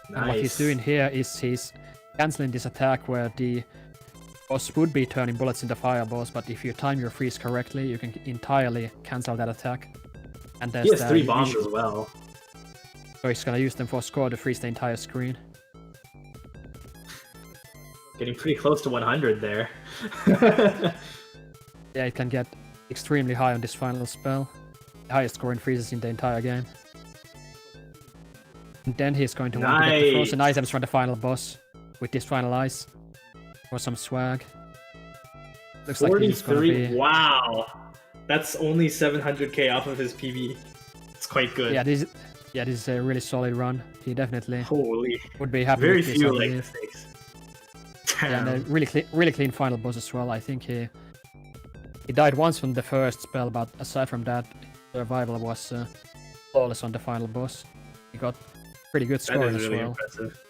And what he's Nice. doing here is he's canceling this attack where the boss would be turning bullets into fireballs, but if you time your freeze correctly, you can entirely cancel that attack. And there's He has the 3 bombs as well. So he's gonna use them for score to freeze the entire screen. Getting pretty close to 100 there. Yeah, it can get extremely high on this final spell. The highest scoring freezes in the entire game. And then he's going to want to get the frozen items from the final boss with this final ice. For some swag. Looks like he's gonna 43, be... wow! That's only 700k off of his PV. It's quite good. Yeah, this is a really solid run. He definitely would be happy Very with this. few I like believe. mistakes. Yeah, and a really clean final boss as well. I think he died once from the first spell, but aside from that, survival was flawless on the final boss. He got pretty good scoring That is really as well. impressive.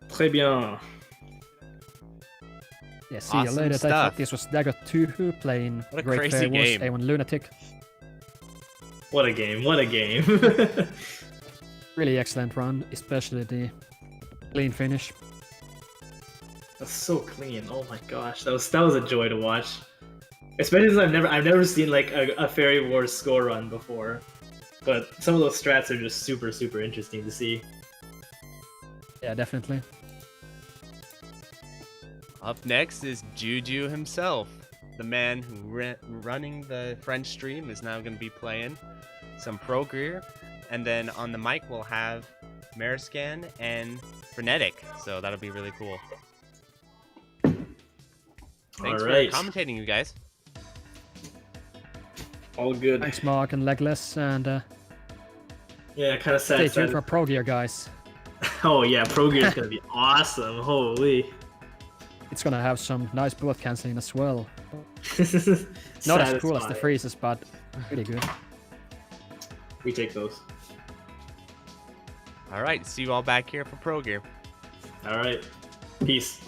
Très bien. Yeah, see you Awesome later. I stuff. thought this was Dagger 2 playing What a Great crazy Fair Wars game. A1 Lunatic. What a game, what a game. Really excellent run, especially the clean finish. That's so clean. Oh my gosh, that was a joy to watch. Especially since I've never seen like a Fairy Wars score run before. But some of those strats are just super interesting to see. Yeah, definitely. Up next is Juju himself. The man who running the French stream is now going to be playing some Progear. And then on the mic we'll have Mariscan and Frenetic. So that'll be really cool. Thanks for commentating, you guys. All good. Thanks, Mark and Legless, and Yeah, kind of sad. stay tuned for Progear, guys. Oh yeah, Progear is gonna be awesome. Holy. It's gonna have some nice bullet cancelling as well. Not as cool as the freezes, but pretty good. We take those. All right, see you all back here for Progear. All right. Peace.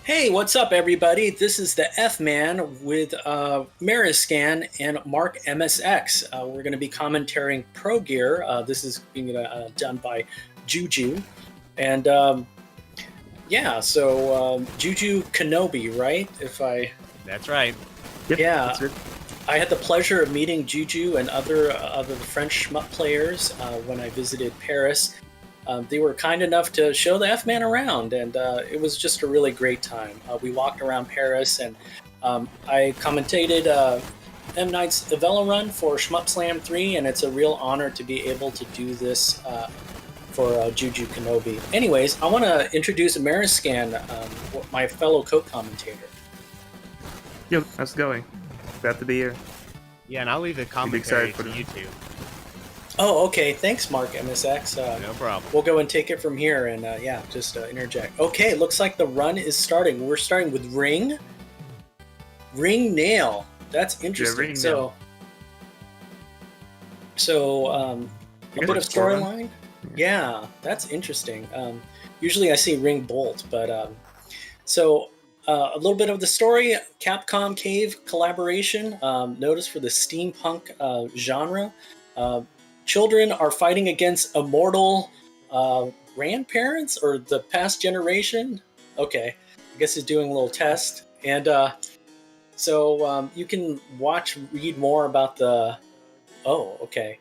Hey, what's up, everybody? This is the F-Man with Mariscan and Mark MSX. We're going to be commentating Progear. This is being done by Juju. And yeah, so Juju Kenobi, right? That's right. Yep, yeah. that's it. I had the pleasure of meeting Juju and other French shmup players when I visited Paris. They were kind enough to show the F-Man around, and it was just a really great time. We walked around Paris, and I commentated M. Night's Illvelo run for Shmup Slam 3, and it's a real honor to be able to do this for Juju Kenobi. Anyways, I want to introduce Mariscan, my fellow co-commentator. Yo, how's it going? Glad to be here. Yeah, and I'll leave the commentary to you two. Oh, okay. Thanks, Mark MSX. No problem. We'll go and take it from here and, yeah, just interject. Okay, looks like the run is starting. We're starting with Ring. Ring Nail. That's interesting. Yeah, so a bit of storyline? Yeah, that's interesting. Usually I see Ring Bolt, but a little bit of the story. Capcom Cave collaboration. Notice for the steampunk genre. Children are fighting against immortal grandparents or the past generation. Okay, I guess he's doing a little test. And so you can read more about the... Oh, okay.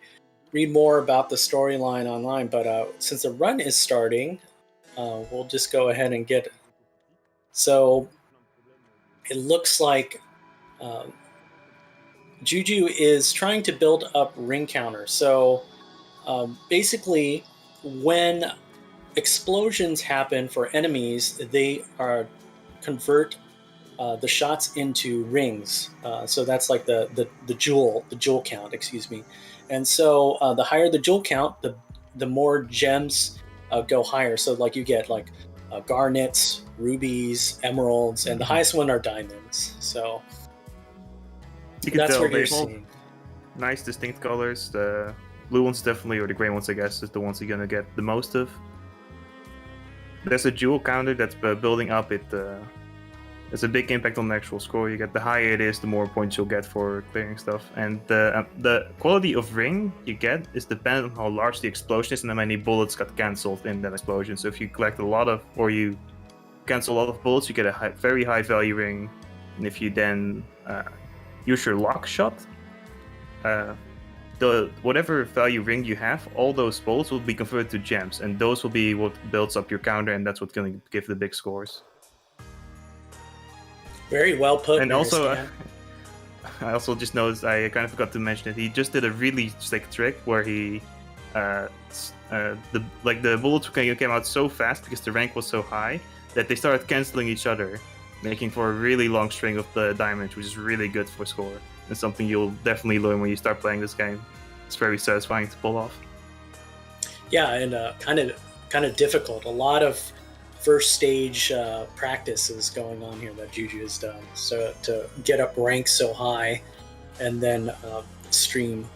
Read more about the storyline online. But since the run is starting, we'll just go ahead and get it. So it looks like... Juju is trying to build up ring counter. So basically, when explosions happen for enemies, they convert the shots into rings. So that's like the jewel count, excuse me. And so the higher the jewel count, the more gems go higher. So like you get like garnets, rubies, emeralds, and the highest one are diamonds. So you can that's tell what you're they have seeing. Nice distinct colors. The blue ones definitely, or the gray ones I guess, is the ones you're gonna get the most of. There's a jewel counter that's building up. It's a big impact on the actual score. You get the higher it is, the more points you'll get for clearing stuff. And the quality of ring you get is dependent on how large the explosion is and how many bullets got cancelled in that explosion. So if you collect a lot of, or you cancel a lot of bullets, you get a very high value ring. And if you then use your lock shot, whatever value ring you have, all those bullets will be converted to gems, and those will be what builds up your counter, and that's what's going to give the big scores. Very well put. And also, I also just noticed, I kind of forgot to mention it, he just did a really slick trick where he, the bullets came out so fast because the rank was so high that they started canceling each other, making for a really long string of the diamonds, which is really good for score. It's something you'll definitely learn when you start playing this game. It's very satisfying to pull off. Yeah, and kind of difficult. A lot of first stage practice is going on here that Juju has done. So to get up rank so high, and then stream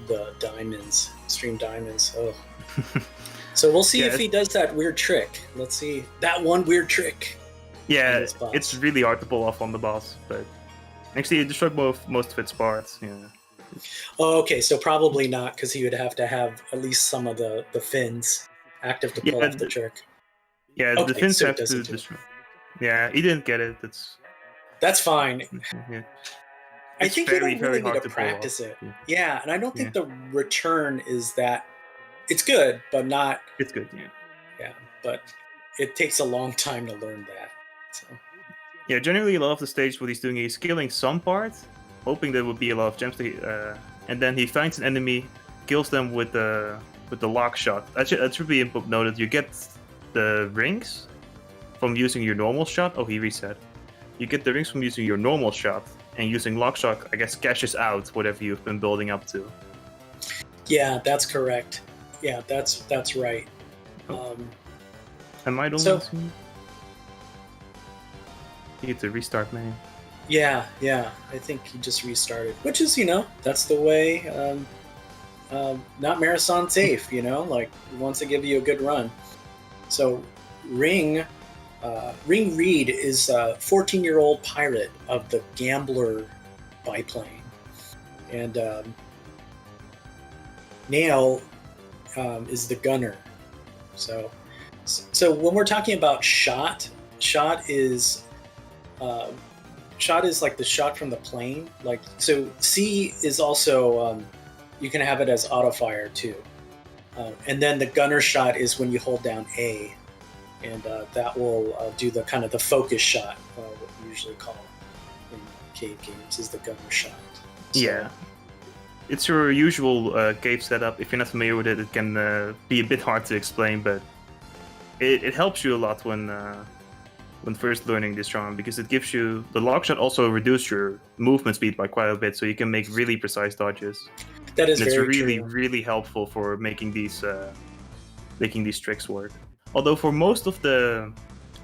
the diamonds, Oh. So we'll see if he does that weird trick. Let's see that one weird trick. Yeah, it's really hard to pull off on the boss, but actually it destroyed most of its parts. Yeah. Oh, okay, so probably not, because he would have to have at least some of the fins active to pull off the trick. Yeah, okay, the fins so have to destroy. Yeah, he didn't get it. That's fine. Yeah. I think you don't really need to pull practice off. it. Yeah, and I don't think the return is that. It's good, but not. It's good, yeah. Yeah, but it takes a long time to learn that. So. Yeah, generally a lot of the stages what he's doing, he's killing some part, hoping there would be a lot of gems, and then he finds an enemy, kills them with the lock shot. That should be noted. You get the rings from using your normal shot. Oh, he reset. You get the rings from using your normal shot, and using lock shot, I guess, cashes out whatever you've been building up to. Yeah, that's correct. Yeah, that's right. Am I the only one? You get to restart, man. Yeah, I think he just restarted, which is, that's the way. Not marathon safe, like he wants to give you a good run. So, Ring Ring Reed is a 14-year-old pirate of the Gambler biplane, and Nail is the gunner. So when we're talking about shot is like the shot from the plane. Like, so C is also you can have it as auto fire too, and then the gunner shot is when you hold down A, and that will do the kind of the focus shot, what we usually call in cave games is the gunner shot. So, yeah. It's your usual cave setup. If you're not familiar with it, it can be a bit hard to explain, but it helps you a lot when first learning this genre, because it gives you the lock shot also reduces your movement speed by quite a bit, so you can make really precise dodges. That is and it's very really true. really helpful for making these tricks work. Although for most of the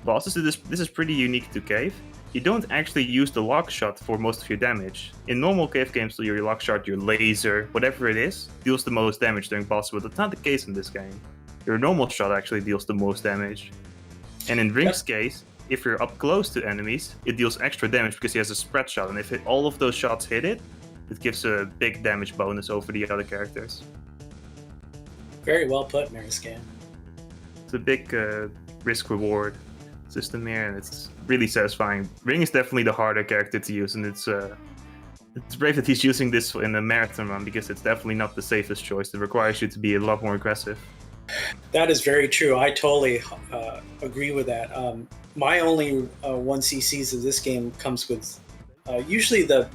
bosses, this is pretty unique to cave. You don't actually use the lock shot for most of your damage. In normal cave games, your lock shot, your laser, whatever it is, deals the most damage during boss, but that's not the case in this game. Your normal shot actually deals the most damage. And in Ring's case, if you're up close to enemies, it deals extra damage because he has a spread shot, and if all of those shots hit it, it gives a big damage bonus over the other characters. Very well put, Mariscan. It's a big risk-reward system here, and it's really satisfying. Ring is definitely the harder character to use, and it's brave that he's using this in a marathon run, because it's definitely not the safest choice. It requires you to be a lot more aggressive. That is very true. I totally agree with that. My only 1cc's of this game comes with usually the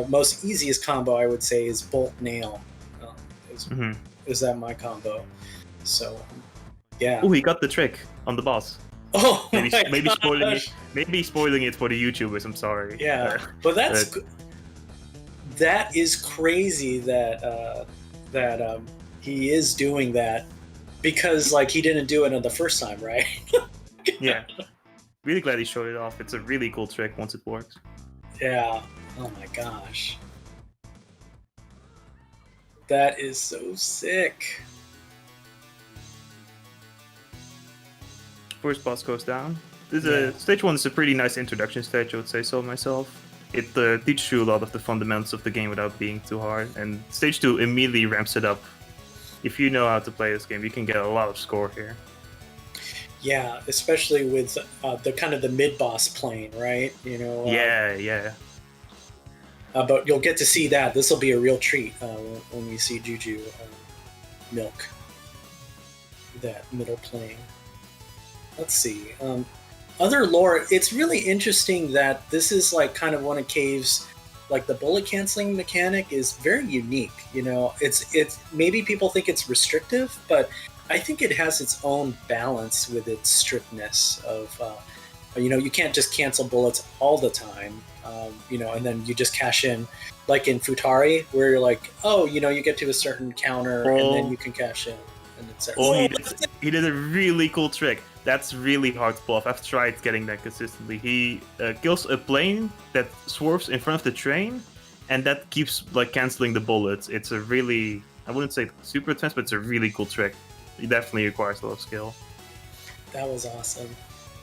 most easiest combo, I would say, is bolt nail. Is that my combo? So yeah. Oh, he got the trick on the boss. Oh, maybe spoiling it for the YouTubers. I'm sorry. Yeah, but that is crazy that he is doing that, because like he didn't do it on the first time, right? Yeah. Really glad he showed it off. It's a really cool trick once it works. Yeah. Oh my gosh. That is so sick. First boss goes down. Stage 1 is a pretty nice introduction stage, I would say so myself. It teaches you a lot of the fundamentals of the game without being too hard, and stage 2 immediately ramps it up. If you know how to play this game, you can get a lot of score here. Yeah, especially with the kind of the mid-boss plane, right? You know. Yeah. But you'll get to see that. This will be a real treat when we see Juju milk that middle plane. Let's see. Other lore, it's really interesting that this is like kind of one of Cave's, like the bullet canceling mechanic is very unique. You know, it's maybe people think it's restrictive, but I think it has its own balance with its strictness of, you know, you can't just cancel bullets all the time, you know, and then you just cash in, like in Futari, where you're like, oh, you know, you get to a certain counter and then you can cash in. And it's like, he did a really cool trick. That's really hard to pull off. I've tried getting that consistently. He kills a plane that swerves in front of the train, and that keeps like canceling the bullets. It's a really, I wouldn't say super intense, but it's a really cool trick. It definitely requires a lot of skill. That was awesome.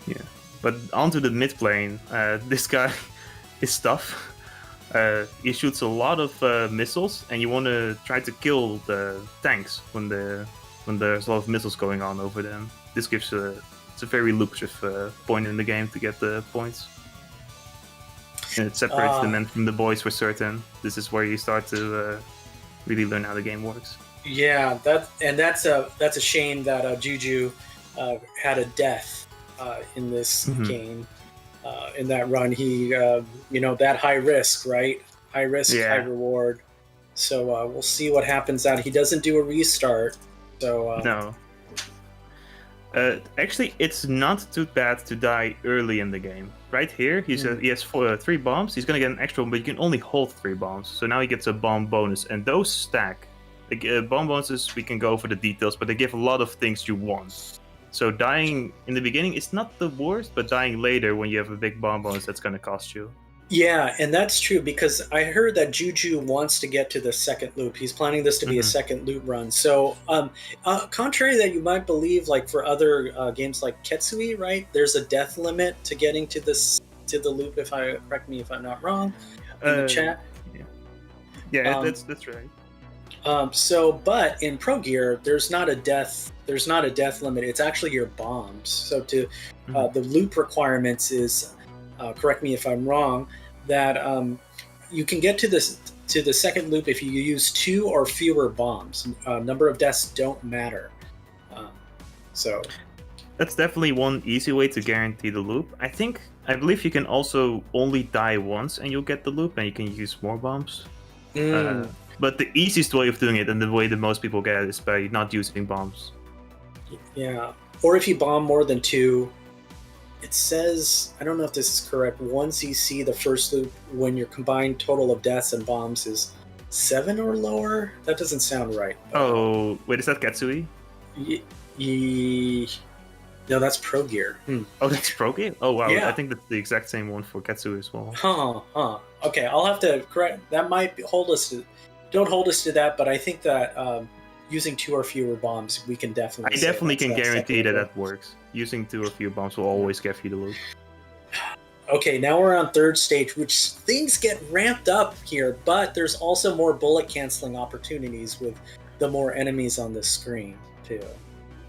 Yeah, but onto the mid plane. This guy is tough. He shoots a lot of missiles, and you want to try to kill the tanks when there's a lot of missiles going on over them. This gives it's a very lucrative point in the game to get the points. And it separates the men from the boys for certain. This is where you start to really learn how the game works. Yeah, that's a shame that Juju had a death in this game. In that run, he you know, that high risk, right? High risk, high reward. So we'll see what happens out. He doesn't do a restart. So no. Actually, it's not too bad to die early in the game. Right here, he has 3 bombs. He's gonna get an extra one, but you can only hold 3 bombs. So now he gets a bomb bonus, and those stack. The bomb bonuses, we can go over the details, but they give a lot of things you want. So dying in the beginning is not the worst, but dying later when you have a big bomb bonus, that's gonna cost you. Yeah, and that's true because I heard that Juju wants to get to the second loop. He's planning this to be a second loop run. So, contrary that you might believe, like for other games like Ketsui, right? There's a death limit to getting to the loop. Correct me if I'm not wrong. In the chat. Yeah, that's right. But in Progear, there's not a death limit. It's actually your bombs. So the loop requirements is, correct me if I'm wrong, that you can get to the second loop if you use 2 or fewer bombs. Number of deaths don't matter. So that's definitely one easy way to guarantee the loop. I believe you can also only die once and you'll get the loop, and you can use more bombs. But the easiest way of doing it, and the way that most people get it, is by not using bombs. Yeah, or if you bomb more than 2, it says, I don't know if this is correct, 1 CC the first loop when your combined total of deaths and bombs is 7 or lower. That doesn't sound right. Oh, wait, is that Ketsui? No, that's Progear. Oh, that's Progear? Oh, wow. Yeah. I think that's the exact same one for Ketsui as well. Okay, I'll have to correct. That might hold us to... Don't hold us to that, but I think that using 2 or fewer bombs, we can definitely... I definitely can guarantee that works. Using 2 or fewer bombs will always get you the loop. Okay, now we're on third stage, which things get ramped up here, but there's also more bullet canceling opportunities with the more enemies on the screen, too.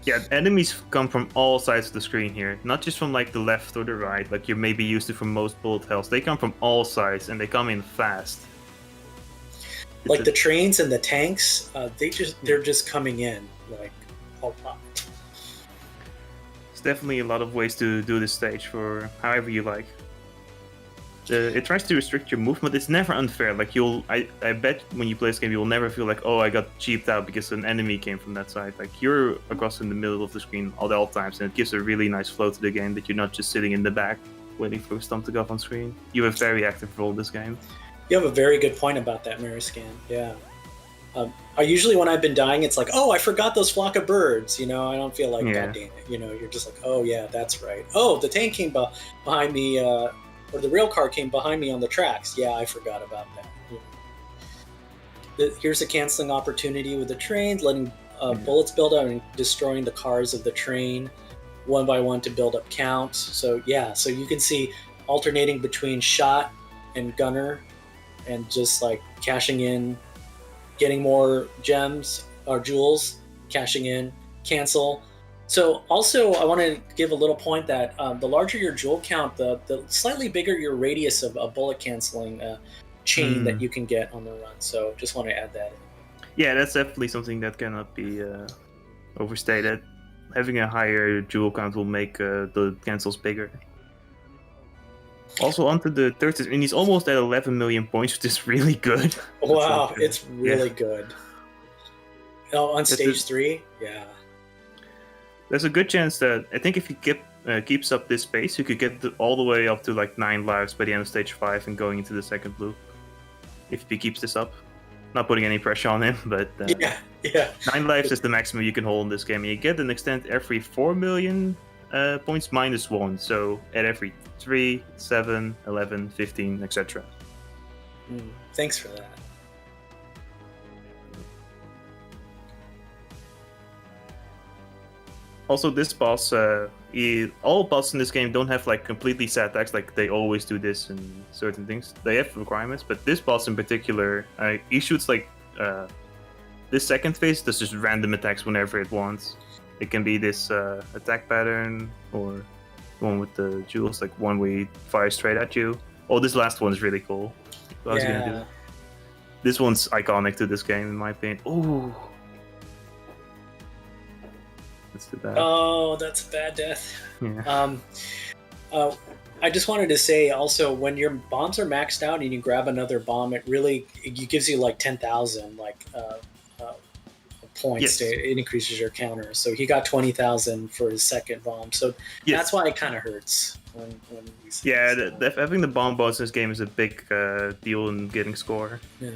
Yeah, enemies come from all sides of the screen here. Not just from like the left or the right, like you're maybe used to from most bullet hells. They come from all sides, and they come in fast. Like the trains and the tanks, they're just coming in like a lot. There's definitely a lot of ways to do this stage for however you like. It tries to restrict your movement. It's never unfair. Like I bet when you play this game, you'll never feel like, oh, I got cheaped out because an enemy came from that side. Like you're across in the middle of the screen at all times, and it gives a really nice flow to the game that you're not just sitting in the back waiting for stuff to go up on screen. You have a very active role in this game. You have a very good point about that, Mariscan. Yeah. Usually when I've been dying, it's like, oh, I forgot those flock of birds. I don't feel like, God damn it. You're just like, oh, yeah, that's right. Oh, the tank came behind me, or the rail car came behind me on the tracks. Yeah, I forgot about that. Here's a canceling opportunity with the trains, letting bullets build up and destroying the cars of the train one by one to build up count. So, yeah, so you can see alternating between shot and gunner, and just like cashing in, getting more gems or jewels, cashing in, cancel. So also I want to give a little point that the larger your jewel count, the slightly bigger your radius of a bullet canceling chain that you can get on the run. So just want to add that in. Yeah, that's definitely something that cannot be overstated. Having a higher jewel count will make the cancels bigger. Also onto the third stage, and he's almost at 11 million points, which is really good. Wow, it's really good. Oh, on stage 3? Yeah. There's a good chance that, I think if he keeps up this pace, you could get all the way up to like 9 lives by the end of stage 5 and going into the second loop. If he keeps this up. Not putting any pressure on him, but 9 lives is the maximum you can hold in this game. And you get an extent every 4 million points minus 1, so at every 3, 7, 11, 15, etc. Thanks for that. Also, this boss, all bosses in this game don't have like completely set attacks, like they always do this in certain things. They have requirements, but this boss in particular, he shoots like this second phase does just random attacks whenever it wants. It can be this attack pattern, or one with the jewels, like one where he fires straight at you. Oh, this last one is really cool. What I was gonna do. This one's iconic to this game, in my opinion. Ooh. That's too bad. Oh, that's a bad death. Yeah. I just wanted to say also, when your bombs are maxed out and you grab another bomb, it gives you like 10,000 points. Yes. It increases your counter. So he got 20,000 for his second bomb. So that's why it kind of hurts when we see having the bomb boss in this game is a big deal in getting score. Yeah.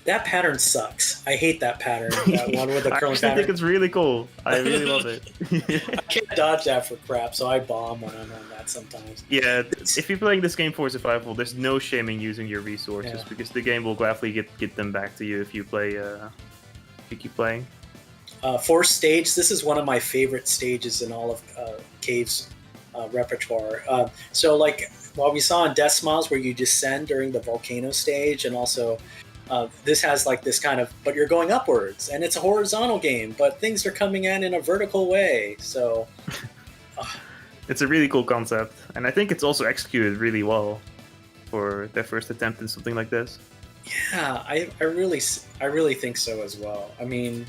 That pattern sucks. I hate that pattern. That one with the curling I think it's really cool. I really love it. I can't dodge that for crap, so I bomb when I'm on that sometimes. Yeah, if you're playing this game for survival, there's no shame in using your resources because the game will gladly get them back to you if you play. If you keep playing. Fourth stage. This is one of my favorite stages in all of Cave's repertoire. So, like what we saw in Deathsmiles, where you descend during the volcano stage, and also. This has like this kind of, but you're going upwards, and it's a horizontal game, but things are coming in a vertical way. So it's a really cool concept, and I think it's also executed really well for their first attempt in something like this. Yeah, I really think so as well. I mean,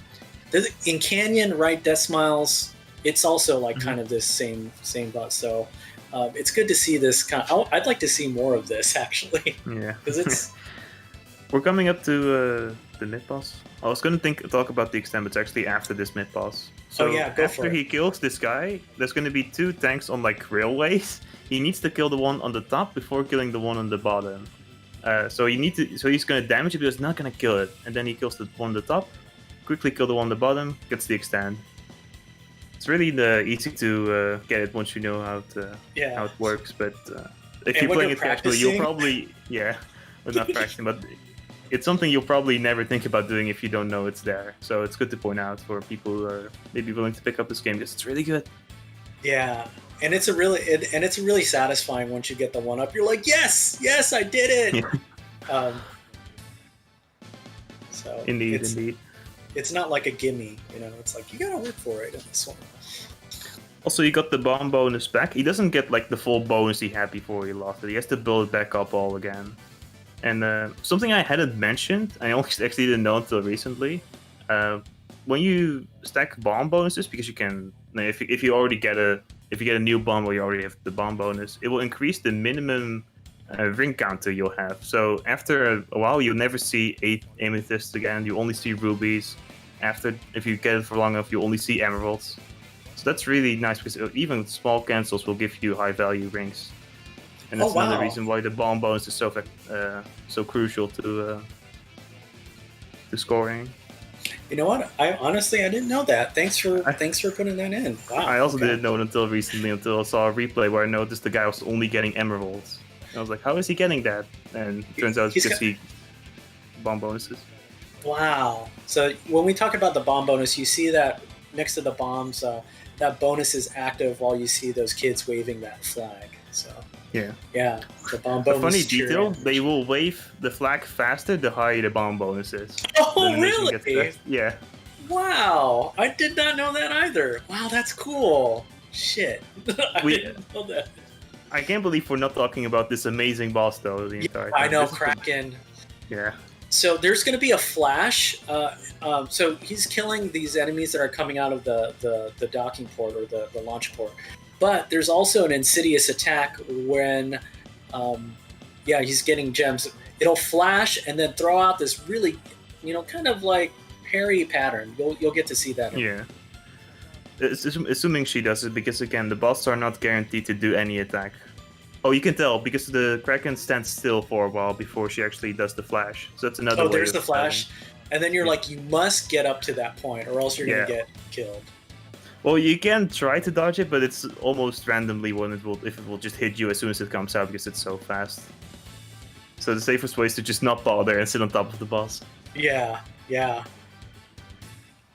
in Canyon, right? Deathsmiles, it's also like kind of this same thought. So it's good to see this kind. I'd like to see more of this actually. Yeah, because it's. We're coming up to the mid-boss. I was going to talk about the extent, but it's actually after this mid-boss. So after he kills this guy, there's going to be 2 tanks on like railways. He needs to kill the one on the top before killing the one on the bottom. So he's going to damage it, but he's not going to kill it. And then he kills the one on the top, quickly kill the one on the bottom, gets the extend. It's really easy to get it once you know how it works. But if you're playing it casually, you'll probably we're not practicing, but. It's something you'll probably never think about doing if you don't know it's there. So it's good to point out for people who are maybe willing to pick up this game because it's really good. Yeah, and it's really satisfying once you get the 1-up. You're like, yes, I did it. So indeed. It's not like a gimme, It's like you gotta work for it in this one. Also, you got the bomb bonus back. He doesn't get like the full bonus he had before he lost it. He has to build it back up all again. And something I hadn't mentioned, I actually didn't know until recently, when you stack bomb bonuses, because you can, if you already get a new bomb or you already have the bomb bonus, it will increase the minimum ring counter you'll have. So after a while, you'll never see 8 amethysts again. You only see rubies. If you get it for long enough, you only see emeralds. So that's really nice because even small cancels will give you high value rings. And that's another reason why the bomb bonus is so crucial to scoring. You know what? I didn't know that. Thanks for putting that in. Wow. I also didn't know it until recently, until I saw a replay where I noticed the guy was only getting emeralds. And I was like, how is he getting that? And it turns out it's because he bomb bonuses. Wow. So when we talk about the bomb bonus, you see that next to the bombs, that bonus is active while you see those kids waving that flag. So. Yeah. The bomb bonus. A funny detail: they will wave the flag faster the higher the bomb bonus is. Oh, really? Yeah. Wow, I did not know that either. Wow, that's cool. Shit, I didn't know that. I can't believe we're not talking about this amazing boss though the entire time. I know, Kraken. Yeah. So there's going to be a flash. So he's killing these enemies that are coming out of the docking port or the launch port. But there's also an insidious attack when, he's getting gems. It'll flash and then throw out this really, kind of like parry pattern. You'll get to see that. Yeah. Assuming she does it, because again, the bosses are not guaranteed to do any attack. Oh, you can tell because the Kraken stands still for a while before she actually does the flash. So that's another. Oh, there's the flash, and then you're like, you must get up to that point, or else you're gonna get killed. Well, you can try to dodge it, but it's almost randomly if it will just hit you as soon as it comes out because it's so fast. So the safest way is to just not bother and sit on top of the boss. Yeah.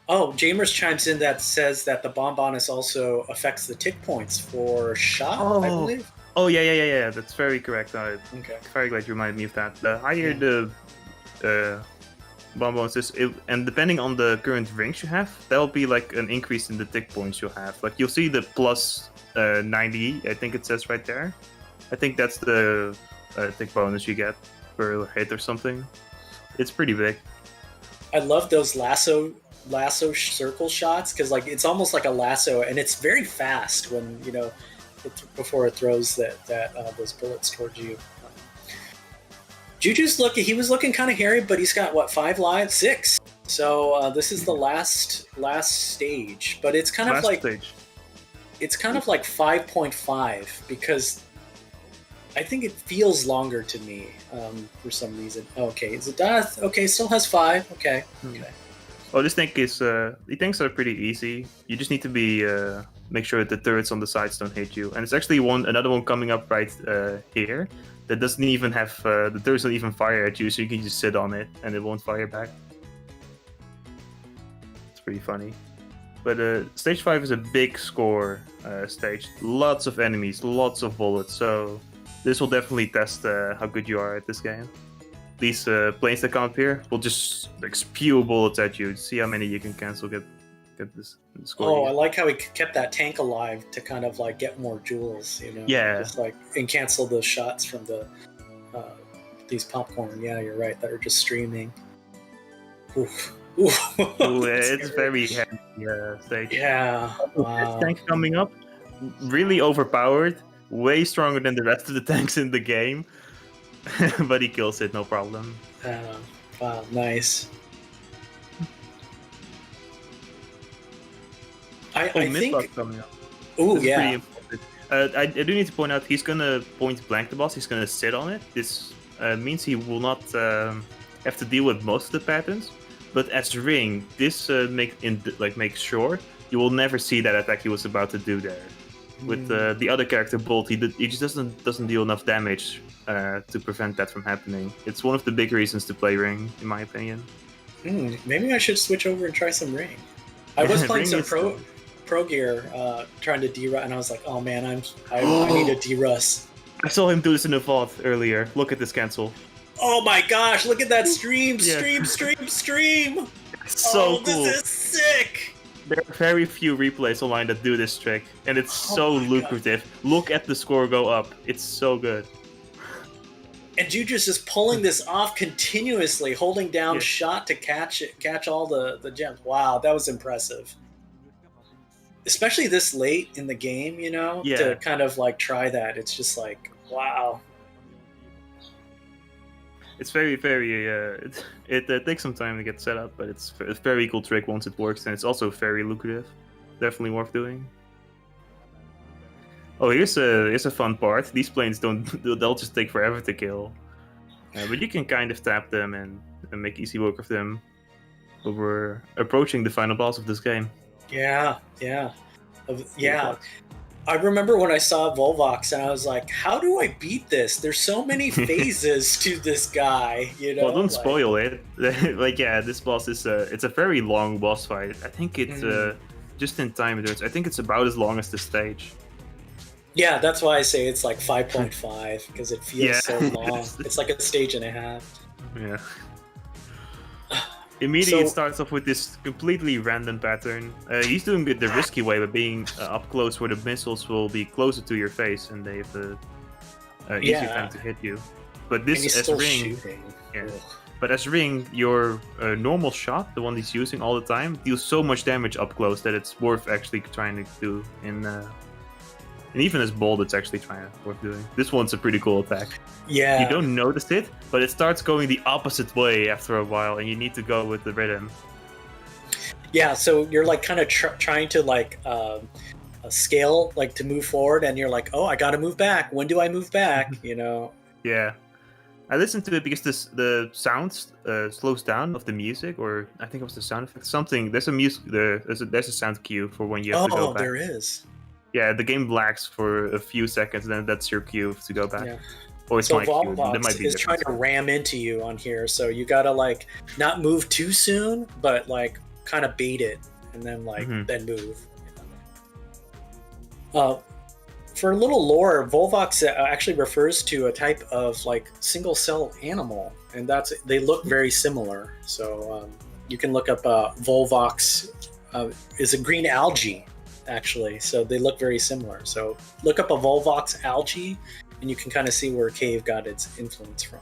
Oh, Jamers chimes in that says that the bomb bonus also affects the tick points for shot, I believe. Oh, yeah. That's very correct. Okay. Very glad you reminded me of that. The higher the bomb bonuses, and depending on the current rings you have, that'll be like an increase in the tick points you'll have. Like you'll see the plus 90, I think it says right there. I think that's the tick bonus you get per hit or something. It's pretty big. I love those lasso circle shots because like it's almost like a lasso, and it's very fast when before it throws those bullets towards you. Juju's he was looking kind of hairy, but he's got what, 5 lives? 6. So this is the last stage, but it's kind of 5.5 because I think it feels longer to me for some reason. Okay, it's a death. Okay, still has 5. Okay. Okay. Oh, this tank is the tanks are pretty easy. You just need to be make sure that the turrets on the sides don't hit you. And it's actually another one coming up right here that doesn't even have the turrets don't even fire at you, so you can just sit on it and it won't fire back. It's pretty funny. But stage 5 is a big score stage. Lots of enemies, lots of bullets. So this will definitely test how good you are at this game. These planes that come up here will just like spew bullets at you. See how many you can cancel. Get this score. Oh, I like how he kept that tank alive to kind of like get more jewels. You know. Yeah. Just like and cancel the shots from the these popcorn. Yeah, you're right. That are just streaming. Oof. Ooh, it's very heavy stage. Yeah. Wow. This tank coming up, really overpowered, way stronger than the rest of the tanks in the game. But he kills it, no problem. Wow, nice. I think. Coming up. Ooh, this yeah. I do need to point out he's gonna point blank the boss. He's gonna sit on it. This means he will not have to deal with most of the patterns. But as Ring, this makes sure you will never see that attack he was about to do there. With the other character Bolt, he just doesn't deal enough damage to prevent that from happening. It's one of the big reasons to play Ring, in my opinion. Maybe I should switch over and try some Ring. I was playing some Progear, trying to D-Rus, and I was like, oh man, I need a D-Rus. I saw him do this in the VOD earlier. Look at this cancel. Oh my gosh, look at that stream! Stream! So cool. This is sick! There are very few replays online that do this trick, and it's so lucrative. God. Look at the score go up. It's so good. And Juju's just pulling this off continuously, holding down shot to catch all the gems. Wow, that was impressive. Especially this late in the game, you know, to kind of like try that. It's just like, wow. It's very, very. It takes some time to get set up, but it's a very cool trick once it works, and it's also very lucrative. Definitely worth doing. Oh, here's a fun part. These planes they'll just take forever to kill, but you can kind of tap them and make easy work of them. But we're approaching the final boss of this game. Yeah. I remember when I saw Volvox and I was like, how do I beat this? There's so many phases to this guy, you know? Well, don't spoil it. This boss is it's a very long boss fight. I think it's just in time. I think it's about as long as the stage. Yeah, that's why I say it's like 5.5 because it feels so long. It's like a stage and a half. Yeah. Immediately it starts off with this completely random pattern. He's doing it the risky way, but being up close where the missiles will be closer to your face and they have easier time to hit you. But this as Ring, but as Ring, your normal shot, the one he's using all the time, deals so much damage up close that it's worth actually trying to do. And even as Bold, it's actually worth doing. This one's a pretty cool attack. Yeah. You don't notice it, but it starts going the opposite way after a while, and you need to go with the rhythm. Yeah, so you're like kind of trying to like scale, like to move forward, and you're like, oh, I gotta move back. When do I move back? You know? Yeah. I listened to it because the sound slows down of the music, or I think it was the sound effect. Something. There's a sound cue for when you have to go back. Oh, there is. Yeah, the game lags for a few seconds, and then that's your cue to go back. Yeah. Or it's so my cue. Volvox is trying to ram into you on here, so you gotta like not move too soon, but like kind of bait it, and then like then move. For a little lore, Volvox actually refers to a type of like single cell animal, and they look very similar. So you can look up Volvox is a green algae. Actually, so they look very similar. So look up a Volvox algae, and you can kind of see where Cave got its influence from.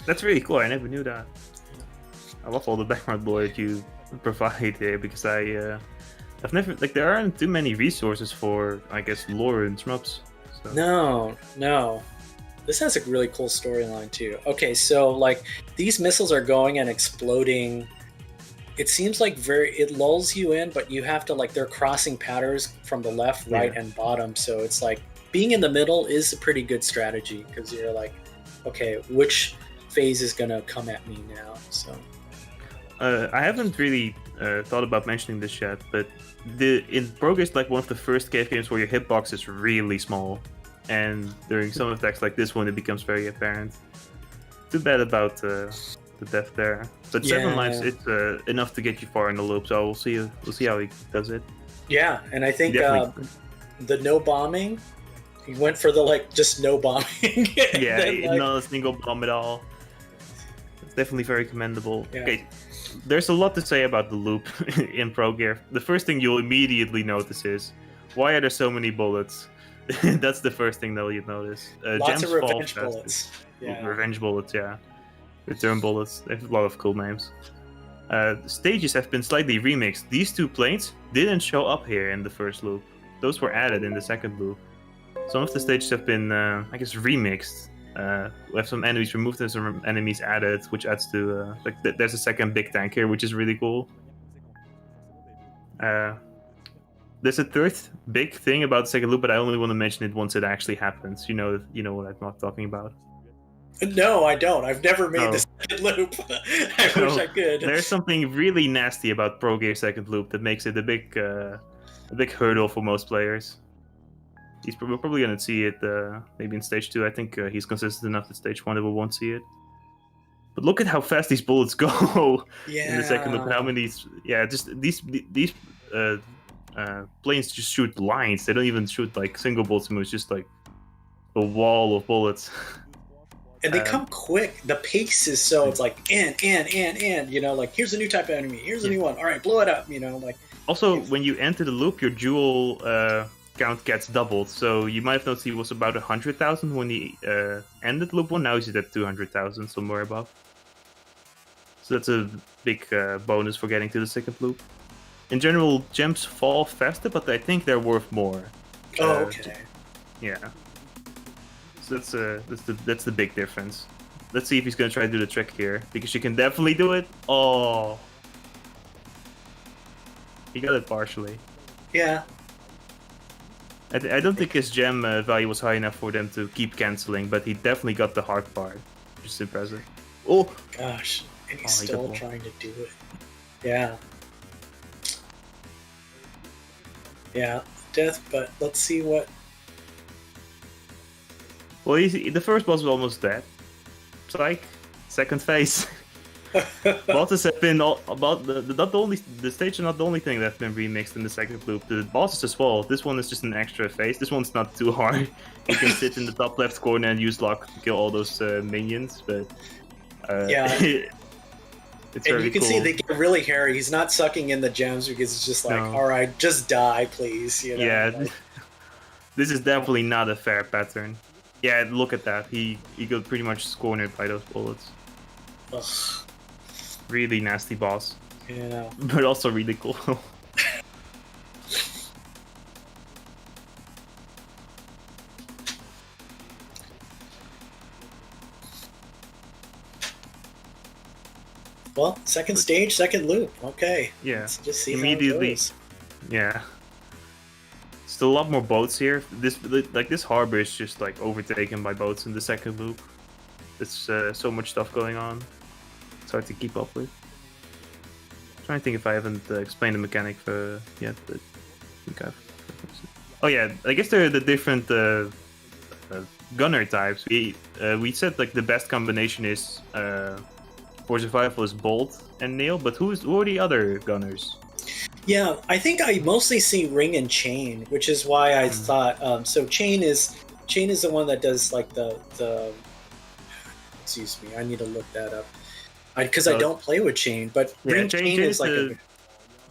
That's really cool. I never knew that. I love all the background lore that you provide there because I've never there aren't too many resources for lore and shmups. So. No. This has a really cool storyline too. Okay, so like these missiles are going and exploding. It seems like it lulls you in, but you have to they're crossing patterns from the left, right, and bottom. So it's like being in the middle is a pretty good strategy because you're like, okay, which phase is gonna come at me now? So I haven't really thought about mentioning this yet, but in Progear is like one of the first cave games where your hitbox is really small, and during some attacks like this one, it becomes very apparent. Too bad about the death there, but 7 lives it's enough to get you far in the loop. So we'll see how he does it. Yeah, and I think the no bombing, he went for the like just no bombing. Yeah, then, like, not a single bomb at all. It's definitely very commendable. Yeah. Okay, there's a lot to say about the loop in Progear. The first thing you'll immediately notice is, why are there so many bullets? That's the first thing that you'll notice. lots of gems fall revenge faster. bullets. Yeah. Revenge bullets, yeah. Return bullets. They have a lot of cool names. Stages have been slightly remixed. These 2 planes didn't show up here in the first loop. Those were added in the second loop. Some of the stages have been, I guess, remixed. We have some enemies removed and some enemies added, which adds to there's a second big tank here, which is really cool. There's a third big thing about the second loop, but I only want to mention it once it actually happens. You know what I'm not talking about. No, I don't. I've never made the second loop. I wish I could. There's something really nasty about Progear second loop that makes it a big hurdle for most players. We're probably gonna see it maybe in stage 2. I think he's consistent enough that stage 1 that we won't see it. But look at how fast these bullets go in the second loop. How many? Yeah, just these planes just shoot lines. They don't even shoot like single bullets. It's just like a wall of bullets. And they come quick. The pace is so, it's like, and, you know, like, here's a new type of enemy, here's a new one, all right, blow it up, you know, like. Also, when you enter the loop, your jewel count gets doubled. So you might have noticed he was about 100,000 when he ended loop 1. Now he's at 200,000, somewhere above. So that's a big bonus for getting to the second loop. In general, gems fall faster, but I think they're worth more. Oh, okay. Yeah. So that's the big difference. Let's see if he's gonna try to do the trick here, because you can definitely do it. Oh, he got it partially. Yeah. I don't think his gem value was high enough for them to keep canceling, but he definitely got the hard part, which is impressive. Oh gosh, and he's still trying to do it. Yeah. Yeah, death. But let's see what. Well, the first boss was almost dead. Psych. Second phase. Bosses have been the stage is not the only thing that's been remixed in the second loop. The bosses as well. This one is just an extra phase. This one's not too hard. You can sit in the top left corner and use luck to kill all those minions. But yeah, it's and very you can cool. see they get really hairy. He's not sucking in the gems because it's just like, all right, just die, please. You know? Yeah, like, this is definitely not a fair pattern. Yeah, look at that. He got pretty much cornered by those bullets. Ugh. Really nasty boss. Yeah. But also really cool. Well, second stage, second loop. Okay. Yeah. Let's just see immediately. how it goes. Yeah. Still a lot more boats here. This harbor is just like overtaken by boats in the second loop. There's so much stuff going on. It's hard to keep up with. I'm trying to think if I haven't explained the mechanic yet, but I think I've. Oh yeah, I guess there are the different gunner types. We said like the best combination is for survival is bolt and nail, but who are the other gunners? Yeah, I think I mostly see ring and chain, which is why I thought. So chain is the one that does like the. Excuse me, I need to look that up because I don't play with chain. But ring chain is like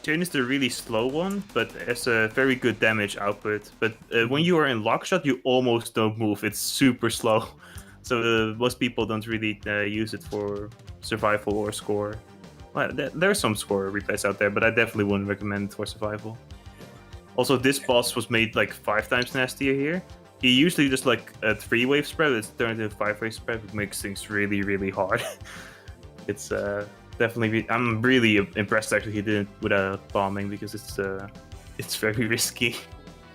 chain is the really slow one, but it's a very good damage output. But when you are in lock shot, you almost don't move. It's super slow, so most people don't really use it for survival or score. Well, there's some score replays out there, but I definitely wouldn't recommend it for survival. Also, this boss was made like 5 times nastier here. He usually just like a 3-wave spread, it's turned into a 5-wave spread, which makes things really, really hard. It's definitely. I'm really impressed actually he did it without bombing because it's very risky.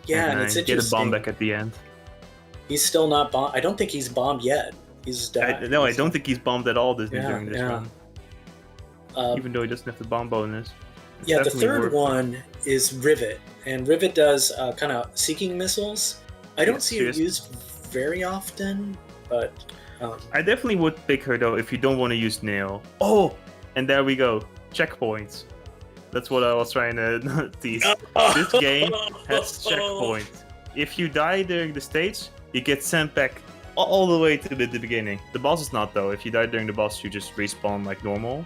Yeah, and it's get a bomb interesting. back at the end. He's still not bombed. I don't think he's bombed yet. He's died. No, I don't think he's bombed at all during this yeah. run. Even though he doesn't have the bomb bonus. Yeah, the third one is Rivet, and Rivet does kind of seeking missiles. I don't see it used very often, but I definitely would pick her though if you don't want to use Nail. Oh, and there we go, checkpoints. That's what I was trying to tease. This game has checkpoints. If you die during the stage, you get sent back all the way to the beginning. The boss is not though. If you die during the boss, you just respawn like normal.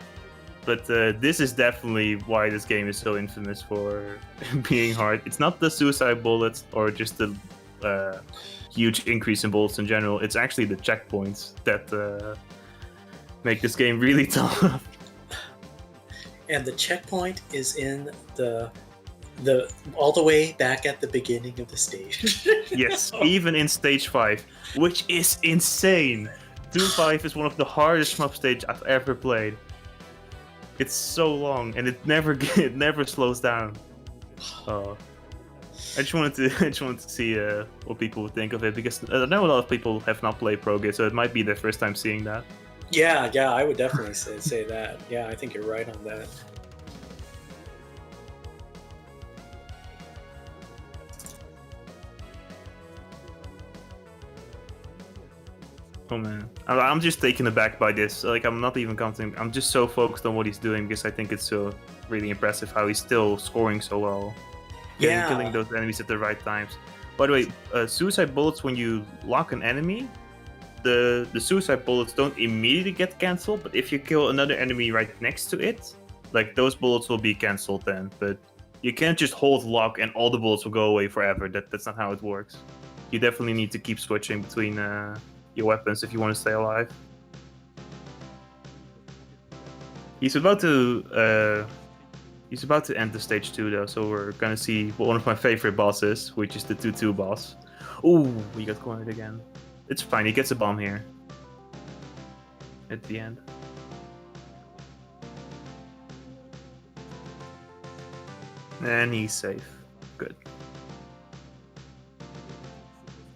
But this is definitely why this game is so infamous for being hard. It's not the suicide bullets or just the huge increase in bullets in general. It's actually the checkpoints that make this game really tough. And the checkpoint is in the all the way back at the beginning of the stage. Yes, even in stage 5, which is insane. 2-5 is one of the hardest shmup stages I've ever played. It's so long and it never slows down. I just wanted to see what people would think of it, because I know a lot of people have not played Progear, so it might be their first time seeing that. Yeah, I would definitely say that. Yeah, I think you're right on that. Oh man, I'm just taken aback by this. Like, I'm not even counting. I'm just so focused on what he's doing because I think it's so really impressive how he's still scoring so well. Yeah, killing those enemies at the right times. By the way, suicide bullets, when you lock an enemy, the suicide bullets don't immediately get cancelled, but if you kill another enemy right next to it, like, those bullets will be cancelled then. But you can't just hold lock and all the bullets will go away forever. That's not how it works. You definitely need to keep switching between your weapons if you want to stay alive. He's about to enter stage 2 though, so we're gonna see one of my favorite bosses, which is the 2-2 boss. Ooh, we got cornered again. It's fine, he gets a bomb here. At the end. And he's safe. Good.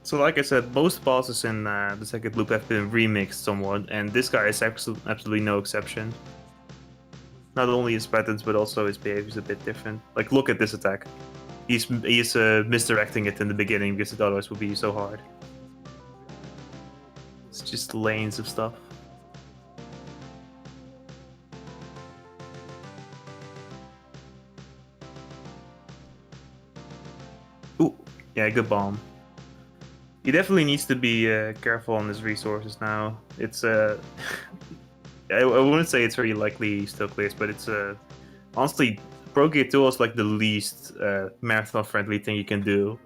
So like I said, most bosses in the second loop have been remixed somewhat, and this guy is absolutely no exception. Not only his patterns, but also his behavior is a bit different. Like, look at this attack. He's misdirecting it in the beginning because it otherwise would be so hard. It's just lanes of stuff. Ooh, yeah, good bomb. He definitely needs to be careful on his resources now. It's I wouldn't say it's very likely he still clears, but it's honestly, Progear 2 is like the least marathon-friendly thing you can do.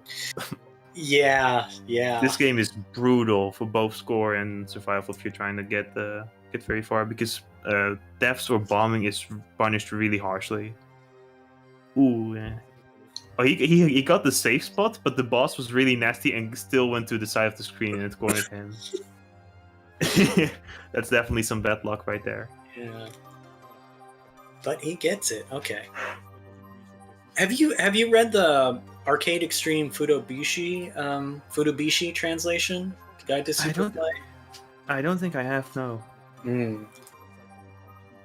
Yeah. This game is brutal for both score and survival if you're trying to get very far, because deaths or bombing is punished really harshly. Ooh, yeah. Oh, he got the safe spot, but the boss was really nasty and still went to the side of the screen and it cornered him. That's definitely some bad luck right there. Yeah. But he gets it. Okay. Have you read the Arcade Extreme Fudobishi translation? Guide to Superplay? I don't think I have, no.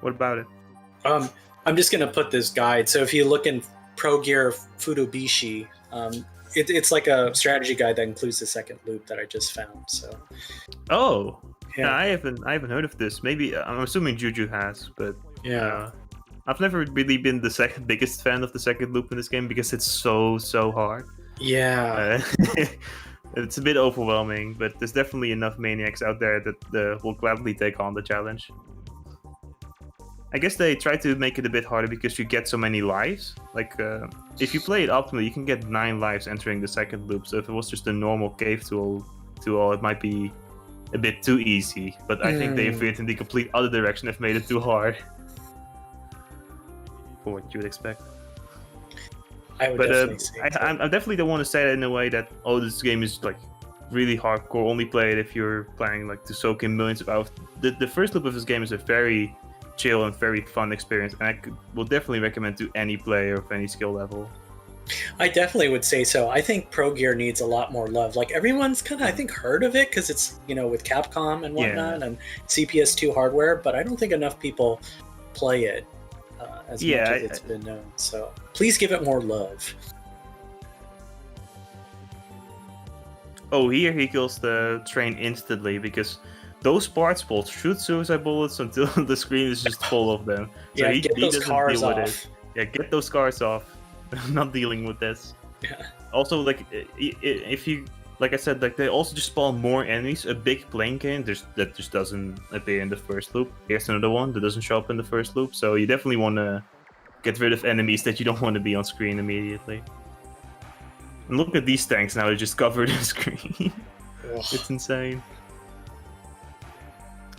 What about it? I'm just gonna put this guide. So if you look in Progear Fudobishi, it's like a strategy guide that includes the second loop that I just found. So. Oh. Yeah, I haven't heard of this. Maybe I'm assuming Juju has, but yeah, I've never really been the second biggest fan of the second loop in this game because it's so hard. Yeah, it's a bit overwhelming, but there's definitely enough maniacs out there that will gladly take on the challenge. I guess they try to make it a bit harder because you get so many lives. Like, if you play it optimally, you can get 9 lives entering the second loop. So if it was just a normal cave tool, it might be a bit too easy. But I think they've veered in the complete other direction. Have made it too hard for what you would expect. I would definitely say I definitely don't want to say that in a way that, oh, this game is like really hardcore. Only play it if you're planning like to soak in millions of hours. The first loop of this game is a very chill and very fun experience, and I will definitely recommend to any player of any skill level. I definitely would say so. I think Progear needs a lot more love. Like everyone's kind of, I think, heard of it because it's with Capcom and whatnot and CPS2 hardware, but I don't think enough people play it as much as it's been known. So please give it more love. Oh, here he kills the train instantly because those parts will shoot suicide bullets until the screen is just full of them. So he doesn't deal with it. Yeah, get those cars off. I'm not dealing with this. Yeah. Also, like, if you, like I said, like they also just spawn more enemies. A big plane cannon that just doesn't appear in the first loop. Here's another one that doesn't show up in the first loop. So you definitely want to get rid of enemies that you don't want to be on screen immediately. And look at these tanks now; they just cover the screen. It's insane.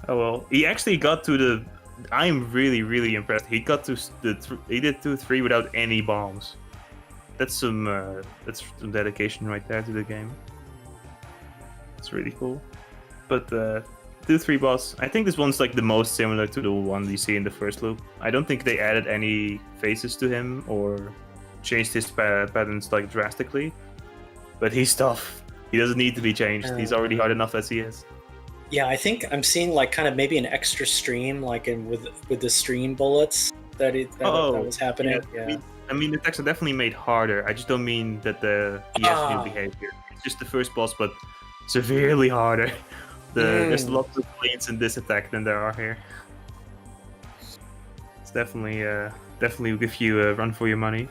Oh well, he actually got to the. I'm really impressed. He got to he did 2-3 without any bombs. That's some dedication right there to the game. It's really cool. But 2-3 boss, I think this one's like the most similar to the one you see in the first loop. I don't think they added any phases to him or changed his patterns like drastically. But he's tough. He doesn't need to be changed. He's already hard enough as he is. Yeah, I think I'm seeing like kind of maybe an extra stream, like with the stream bullets that was happening. Yeah. I mean, the attacks are definitely made harder. I just don't mean that he has new behavior. It's just the first boss, but severely harder. There's lots of planes in this attack than there are here. It's definitely will give you a run for your money.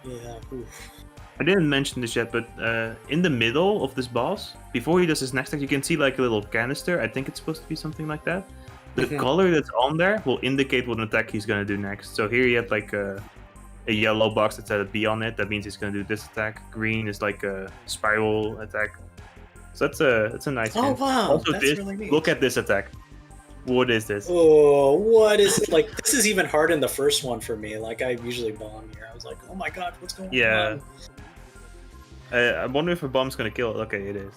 Yeah. Oof. I didn't mention this yet, but in the middle of this boss, before he does his next attack, you can see like a little canister. I think it's supposed to be something like that. The color that's on there will indicate what attack he's gonna do next. So here you have like a yellow box that said a B on it. That means he's gonna do this attack. Green is like a spiral attack. So that's a nice hint. Wow! Also, that's really neat. Look at this attack. What is this? Oh, what is it? Like, this is even hard in the first one for me. Like, I usually bomb here. I was like, oh my god, what's going on? I wonder if a bomb's gonna kill it. Okay, it is.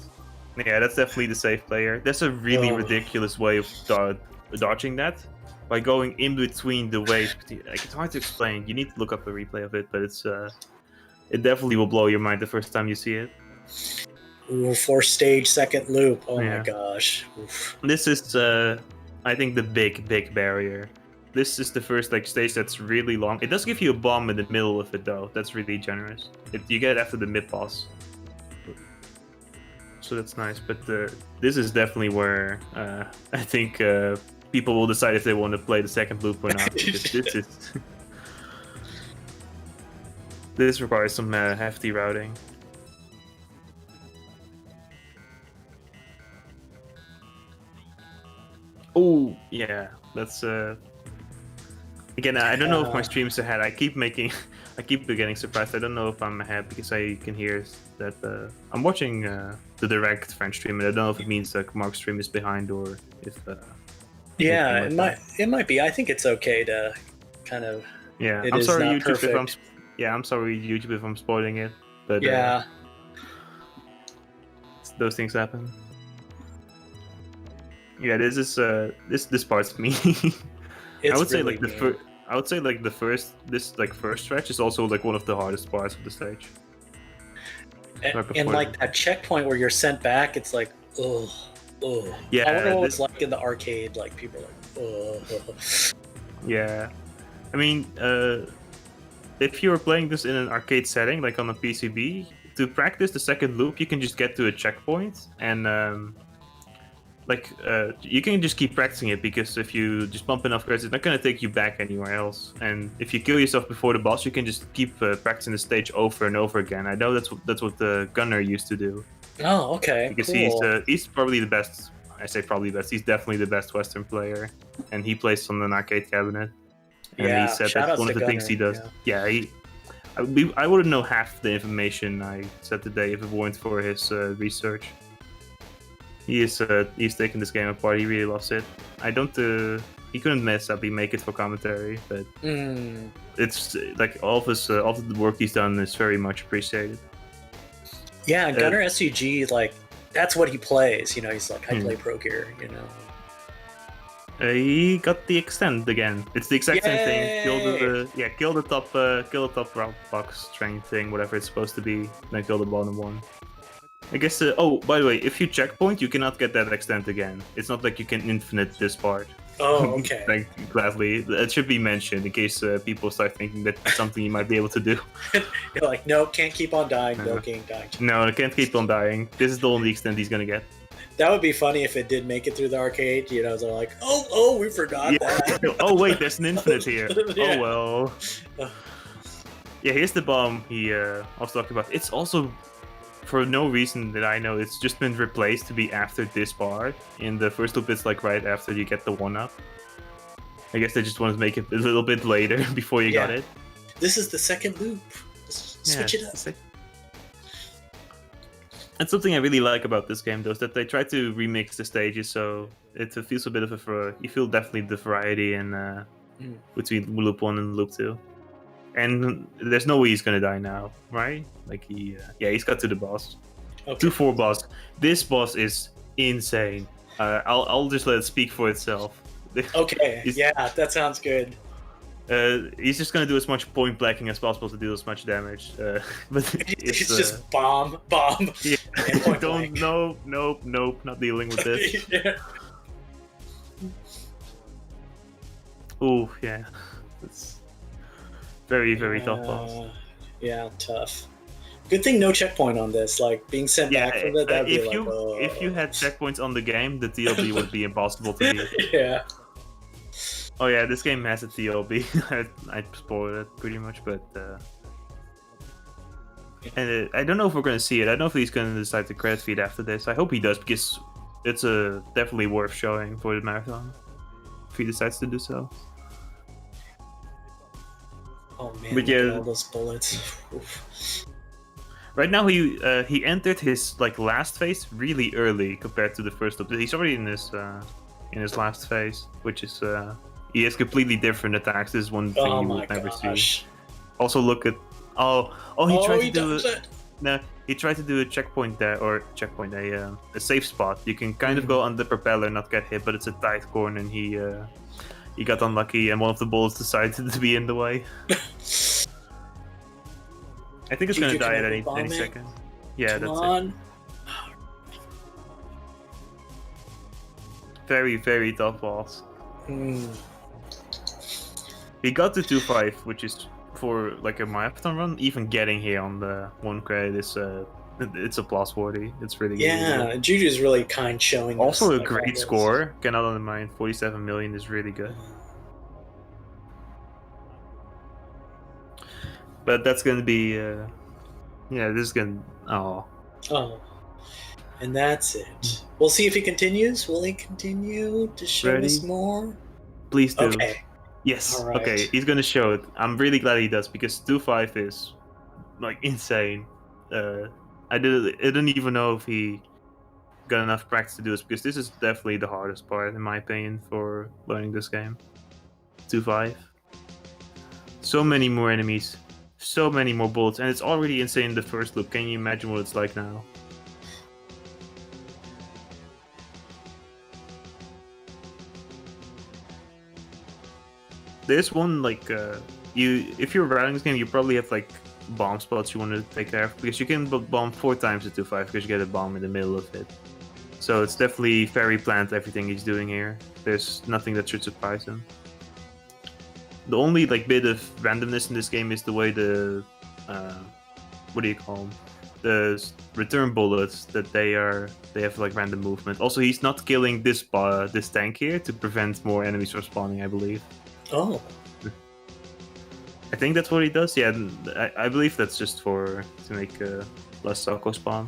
Yeah, that's definitely the safe player. That's a really ridiculous way of dodging that. By going in between the waves. Like, it's hard to explain. You need to look up a replay of it, but it definitely will blow your mind the first time you see it. Ooh, 4-stage second loop. Oh my gosh. Oof. This is I think the big barrier. This is the first like stage that's really long. It does give you a bomb in the middle of it though. That's really generous. You get it after the mid boss, so that's nice. But this is definitely where I think people will decide if they want to play the second loop or not. Because this requires some hefty routing. Oh yeah, that's again. I don't know if my stream's ahead. I keep getting surprised. I don't know if I'm ahead because I can hear that I'm watching the direct French stream, and I don't know if it means that Mark's stream is behind or if. Yeah, it might be. I think it's okay to kind of. Yeah, I'm sorry YouTube I'm sorry YouTube if I'm spoiling it, but yeah, those things happen. Yeah, this is this part's me. I would say like the first stretch is also like one of the hardest parts of the stage. And like that checkpoint where you're sent back, it's like ugh. Yeah, I wonder what it's like in the arcade. Like people are like ugh. Yeah, I mean, if you're playing this in an arcade setting, like on a PCB, to practice the second loop, you can just get to a checkpoint and. You can just keep practicing it because if you just bump enough credits, it's not going to take you back anywhere else. And if you kill yourself before the boss, you can just keep practicing the stage over and over again. I know that's what the gunner used to do. Oh, okay. Because cool. he's probably the best. I say probably best. He's definitely the best Western player, and he plays on an arcade cabinet. And he said that's one of the things he does. Yeah, I wouldn't know half the information I said today if it weren't for his research. He's taking this game apart. He really loves it. He couldn't mess up. He make it for commentary, but it's like all of the work he's done is very much appreciated. Yeah, Gunner SUG, like that's what he plays. You know, he's like I play Progear. You know. He got the extend again. It's the exact same thing. Kill the top round box strength thing, whatever it's supposed to be. Then kill the bottom one. I guess. Oh, by the way, if you checkpoint, you cannot get that extend again. It's not like you can infinite this part. Oh, okay. Like, gladly, it should be mentioned in case people start thinking that it's something you might be able to do. You're like, no, can't keep on dying. No, can't die. No, I can't keep on dying. This is the only extent he's gonna get. That would be funny if it did make it through the arcade. You know, they're like, oh, we forgot that. Oh wait, there's an infinite here. Yeah. Oh well. Yeah, here's the bomb he was talking about. It's also, for no reason that I know, it's just been replaced to be after this part. In the first loop, it's like right after you get the 1-up. I guess they just wanted to make it a little bit later before you got it. This is the second loop. Switch it up. That's something I really like about this game, though, is that they try to remix the stages, so it feels a bit of you feel definitely the variety in between loop 1 and loop 2. And there's no way he's gonna die now, right? Like he's got to the boss. Okay. 2-4 boss. This boss is insane. I'll just let it speak for itself. Okay, yeah, that sounds good. He's just gonna do as much point blacking as possible to do as much damage. But it's just bomb. Yeah. Nope, not dealing with this. Yeah. Oh yeah, it's very tough boss. Yeah, tough. Good thing no checkpoint on this. Like being sent back from it, that'd be if you had checkpoints on the game, the TLB would be impossible to beat. Yeah. Oh yeah, this game has a TLB. I spoiled it pretty much, but and I don't know if we're gonna see it. I don't know if he's gonna decide to credit feed after this. I hope he does, because it's definitely worth showing for the marathon if he decides to do so. Oh man, but yeah, all those bullets. Right now he entered his last phase really early compared to the first loop. He's already in his last phase, which is he has completely different attacks. This is one thing you would never see. Also look at he tried to do a checkpoint there, or a safe spot. You can kind of go on the propeller, not get hit, but it's a tight corner, and he got unlucky, and one of the bullets decided to be in the way. I think it's gonna die at any second. Yeah, that's it. Very, very tough boss. He got to 2-5, which is for a marathon run. Even getting here on the 1 credit is it's a plus 40. It's really good. Yeah, Juju's really kind showing. Also a great score. Cannot undermine. 47 million is really good. But that's gonna be this is gonna and that's it. We'll see if he continues. Will he continue to show us more? Please do. Okay. Yes. All right. Okay, he's gonna show it. I'm really glad he does, because 2-5 is insane. I didn't even know if he got enough practice to do this, because this is definitely the hardest part in my opinion for learning this game. 2-5. So many more enemies. So many more bullets, and it's already insane in the first loop. Can you imagine what it's like now? There's one if you're riding this game, you probably have bomb spots you want to take care of, because you can bomb 4 times at 2-5 because you get a bomb in the middle of it. So it's definitely very planned, everything he's doing here. There's nothing that should surprise him. The only bit of randomness in this game is the way the what do you call them? The return bullets, that they have random movement. Also, he's not killing this tank here to prevent more enemies from spawning, I believe. Oh. I think that's what he does. Yeah, I believe that's just to make less Soko spawn.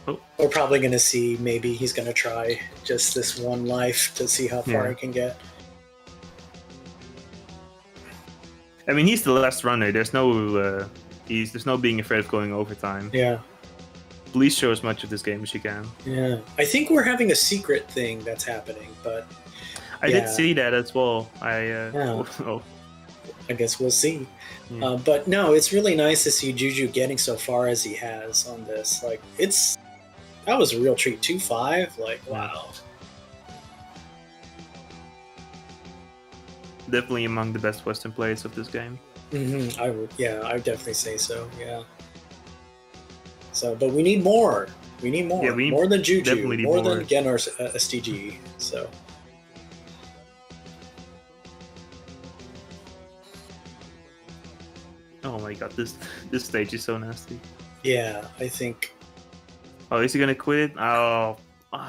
Oh. We're probably going to see, maybe he's going to try just this one life to see how far he can get. I mean, he's the last runner. There's no being afraid of going overtime. Yeah. Please show as much of this game as you can. Yeah. I think we're having a secret thing that's happening, but I did see that as well. I guess we'll see. Yeah. But no, it's really nice to see Juju getting so far as he has on this. That was a real treat. 2-5, wow. definitely among the best Western players of this game. I would definitely say so. Yeah. So, but we need more. We need more. Yeah, we more than Juju. definitely need more more. than Genar's STG. So. Oh my god, this stage is so nasty. Yeah, I think. Oh, is he gonna quit it? Oh,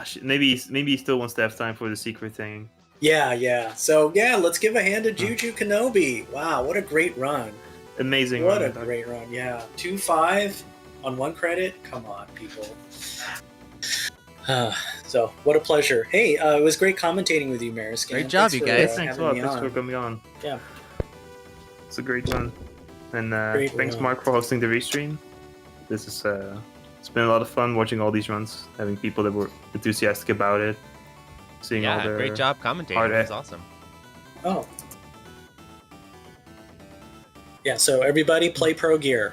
shit. Maybe he still wants to have time for the secret thing. Yeah. So yeah, let's give a hand to Juju Kenobi. Wow, what a great run! Amazing. What a great run! Yeah, 2-5 on 1 credit. Come on, people. So what a pleasure. Hey, it was great commentating with you, Mariscan. Great job, you guys. Thanks a lot. Thanks for coming on. Yeah, it's a great run. And thanks, run. Mark, for hosting the restream. This is it's been a lot of fun watching all these runs, having people that were enthusiastic about it, seeing all their great job commentating. It was awesome. Oh. Yeah, so everybody play Progear.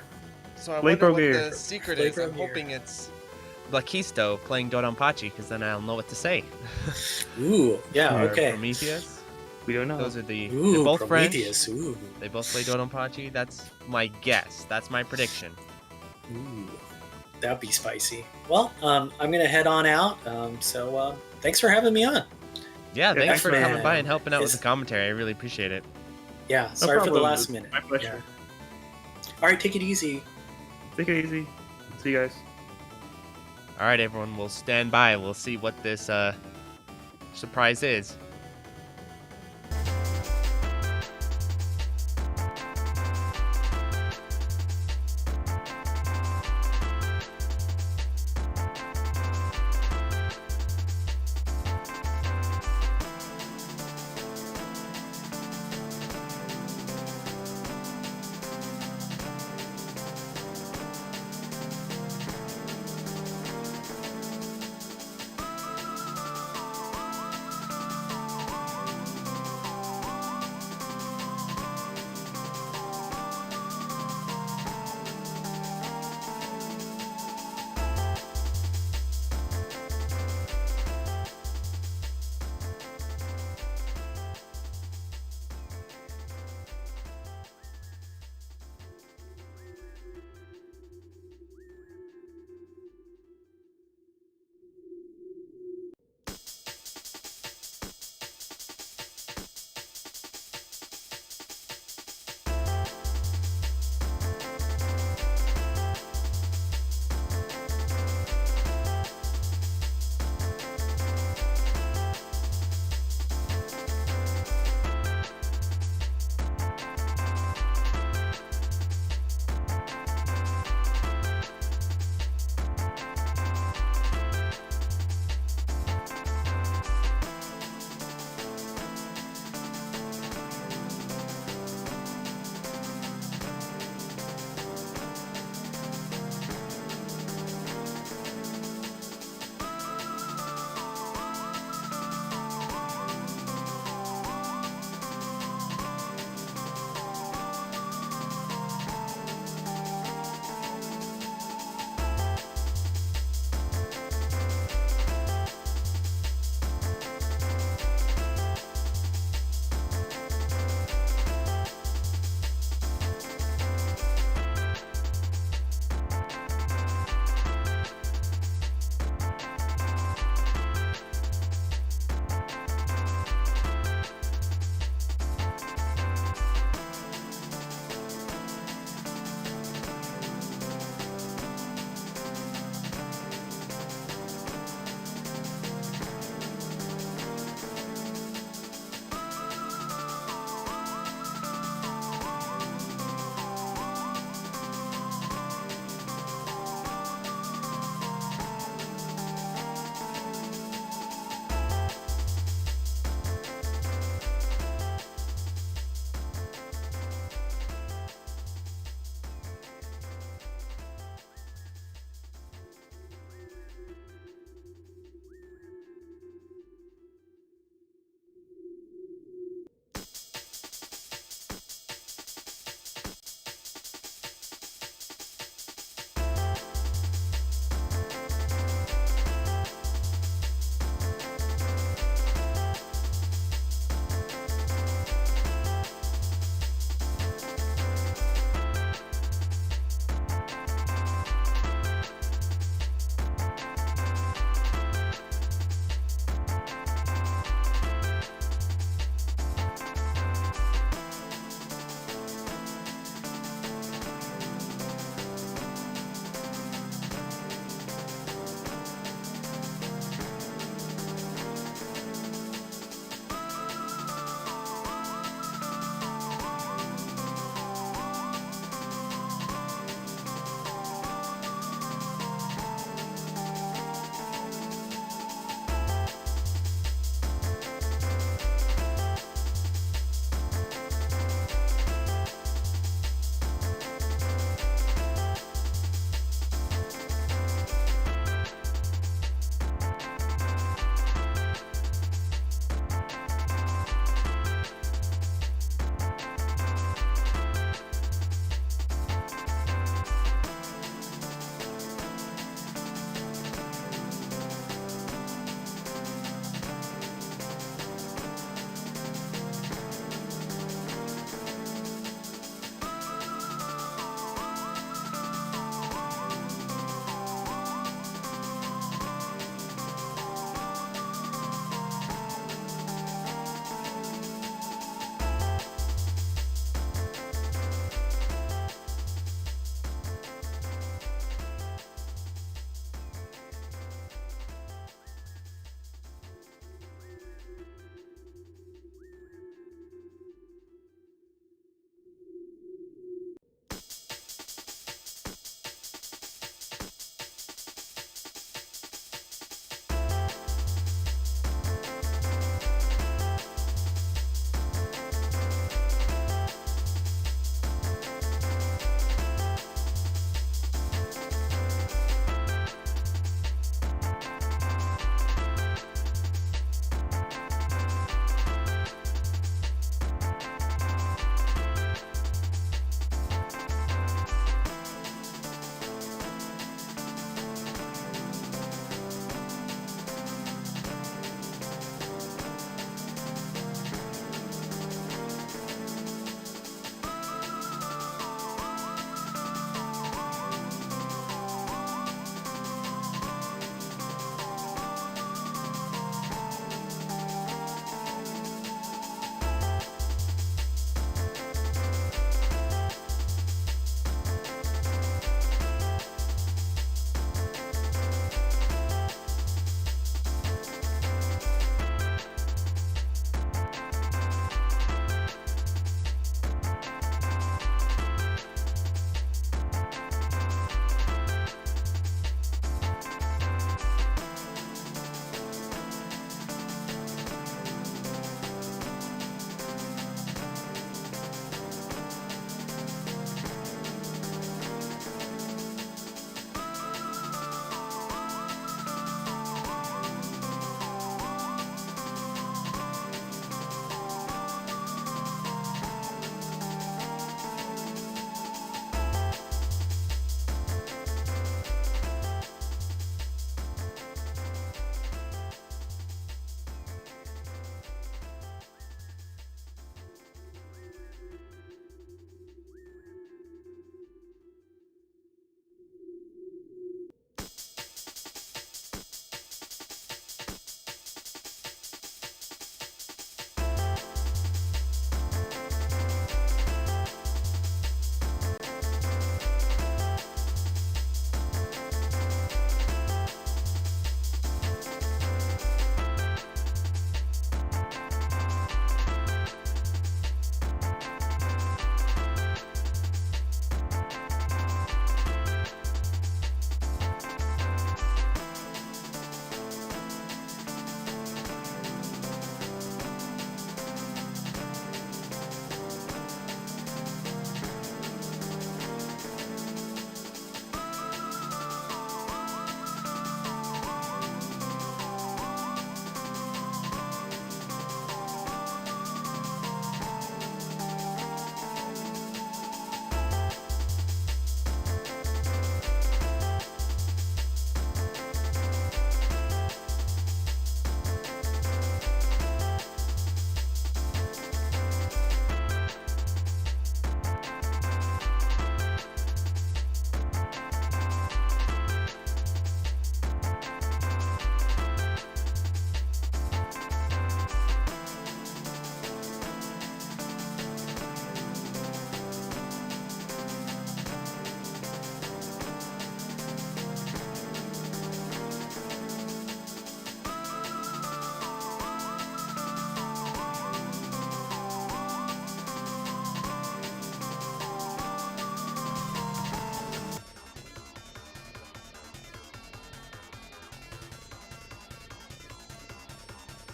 So I wonder what the secret is. I'm hoping it's Blaquisto playing Dodonpachi, because then I'll know what to say. Ooh, yeah, Or okay. Prometheus. We don't know. Those are they're Ooh, both Prometheus, French. ooh. They both play Dodonpachi. That's my guess. That's my prediction. Ooh, that'd be spicy. Well, I'm gonna head on out. So thanks for having me on. Yeah, thanks for man. coming by and helping out with It's- the commentary. I really appreciate it. Yeah, sorry for the problem. last It's minute. my pleasure. All right, take it easy. Take it easy. See you guys. All right, everyone, we'll stand by. We'll see what this surprise is.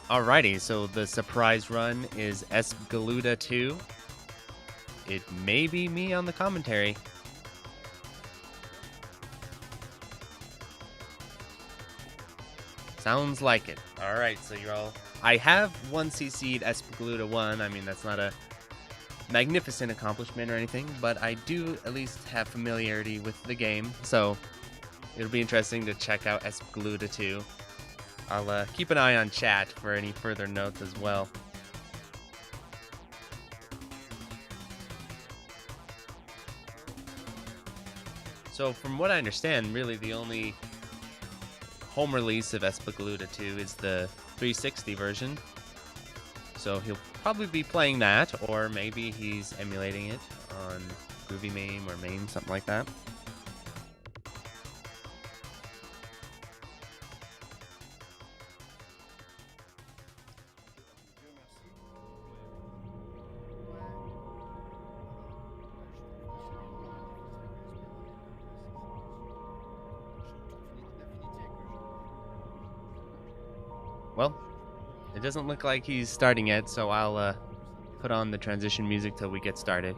Alrighty, so the surprise run is EspGaluda 2. It may be me on the commentary. Sounds like it. Alright, so you're all... I have 1cc'd EspGaluda 1. I mean, that's not a magnificent accomplishment or anything, but I do at least have familiarity with the game, so it'll be interesting to check out EspGaluda 2. I'll keep an eye on chat for any further notes as well. So from what I understand, really the only home release of EspGaluda 2 is the 360 version. So he'll probably be playing that, or maybe he's emulating it on Groovy MAME or MAME, something like that. Well, it doesn't look like he's starting yet, so I'll put on the transition music till we get started.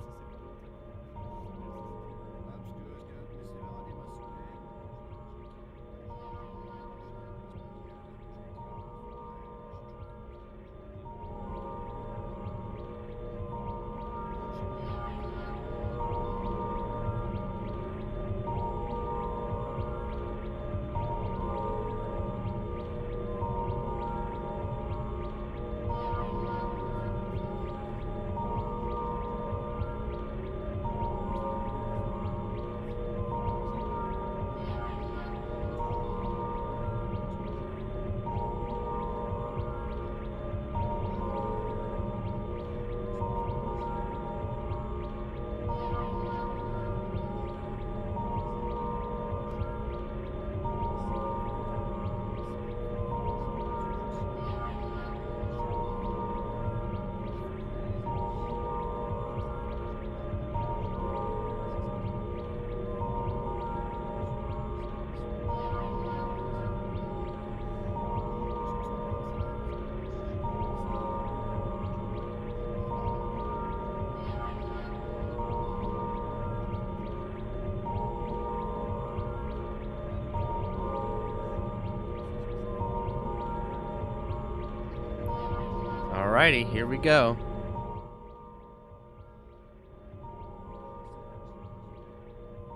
Alrighty, here we go.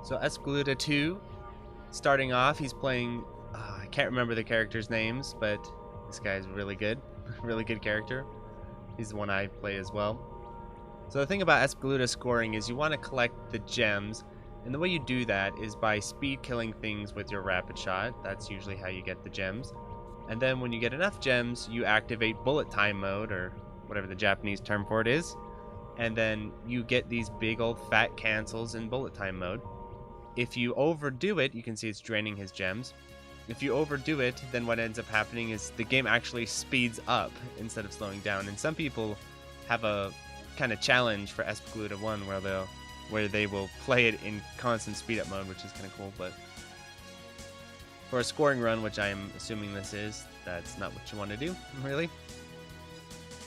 So EspGaluda 2, starting off, he's playing, I can't remember the characters' names, but this guy's really good. Really good character. He's the one I play as well. So the thing about EspGaluda scoring is you want to collect the gems, and the way you do that is by speed killing things with your rapid shot. That's usually how you get the gems. And then when you get enough gems, you activate bullet time mode, or whatever the Japanese term for it is. And then you get these big old fat cancels in bullet time mode. If you overdo it, you can see it's draining his gems. If you overdo it, then what ends up happening is the game actually speeds up instead of slowing down. And some people have a kind of challenge for EspGaluda 1 where they will play it in constant speed up mode, which is kind of cool, but for a scoring run, which I'm assuming this is, that's not what you want to do, really.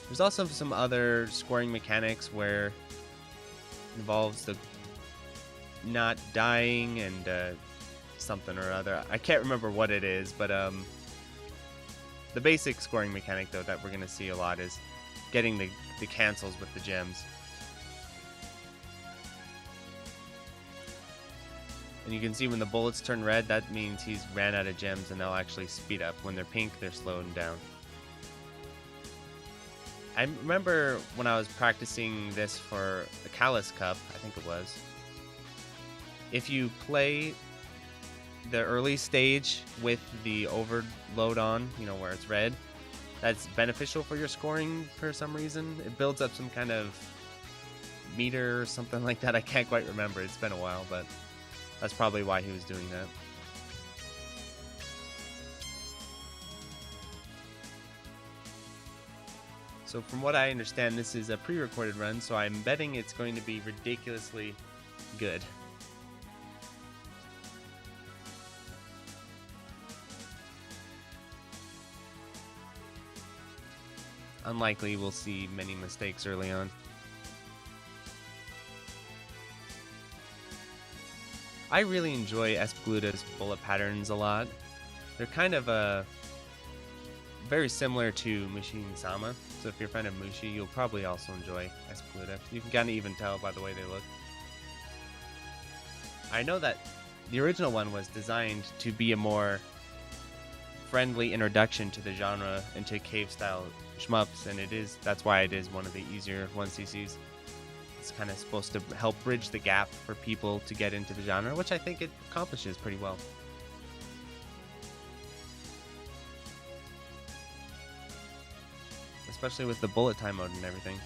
There's also some other scoring mechanics where it involves the not dying and something or other. I can't remember what it is, but the basic scoring mechanic, though, that we're going to see a lot is getting the cancels with the gems. And you can see when the bullets turn red, that means he's ran out of gems and they'll actually speed up. When they're pink, they're slowing down. I remember when I was practicing this for the Callus Cup, I think it was. If you play the early stage with the overload on, you know, where it's red, that's beneficial for your scoring for some reason. It builds up some kind of meter or something like that. I can't quite remember. It's been a while, but that's probably why he was doing that. So from what I understand, this is a pre-recorded run, so I'm betting it's going to be ridiculously good. unlikely we'll see many mistakes early on. I really enjoy EspGaluda's bullet patterns a lot. They're kind of very similar to Mushi-Sama, so if you're a fan of Mushi, you'll probably also enjoy EspGaluda. You can kind of even tell by the way they look. I know that the original one was designed to be a more friendly introduction to the genre and to cave-style shmups, and that's why it is one of the easier 1cc's. It's kind of supposed to help bridge the gap for people to get into the genre, which I think it accomplishes pretty well. Especially with the bullet time mode and everything.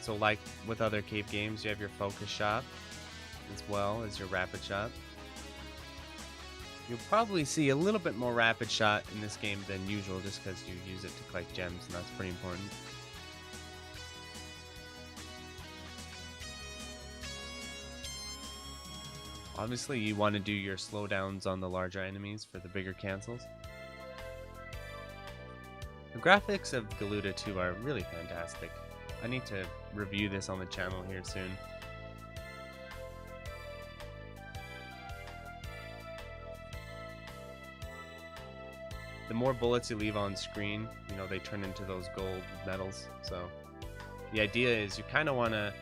So like with other cave games, you have your focus shot as well as your rapid shot. You'll probably see a little bit more rapid shot in this game than usual just because you use it to collect gems, and that's pretty important. Obviously you want to do your slowdowns on the larger enemies for the bigger cancels. The graphics of Galuda 2 are really fantastic. I need to review this on the channel here soon. The more bullets you leave on screen, you know, they turn into those gold medals. So the idea is you kind of want to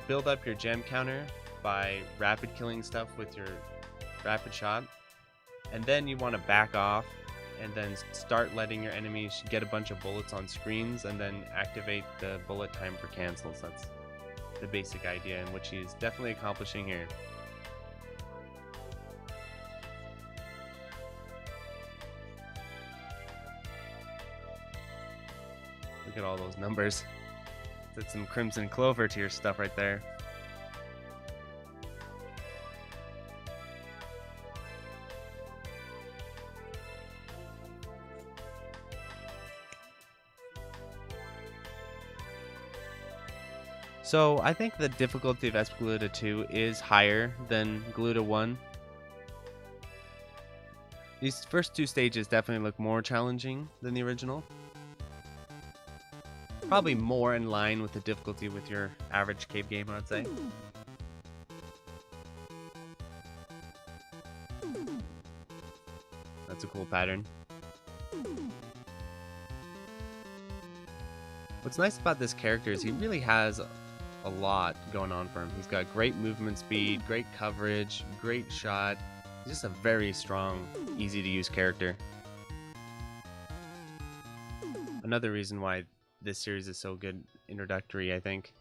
build up your gem counter by rapid killing stuff with your rapid shot, and then you want to back off and then start letting your enemies get a bunch of bullets on screens and then activate the bullet time for cancels. That's the basic idea, and which he's definitely accomplishing here. Look at all those numbers. That's some Crimson Clover to your stuff right there. So I think the difficulty of EspGaluda 2 is higher than Galuda 1. These first two stages definitely look more challenging than the original. Probably more in line with the difficulty with your average cave game, I'd say. That's a cool pattern. What's nice about this character is he really has a lot going on for him. He's got great movement speed, great coverage, great shot. He's just a very strong, easy to use character. Another reason why this series is so good introductory, I think.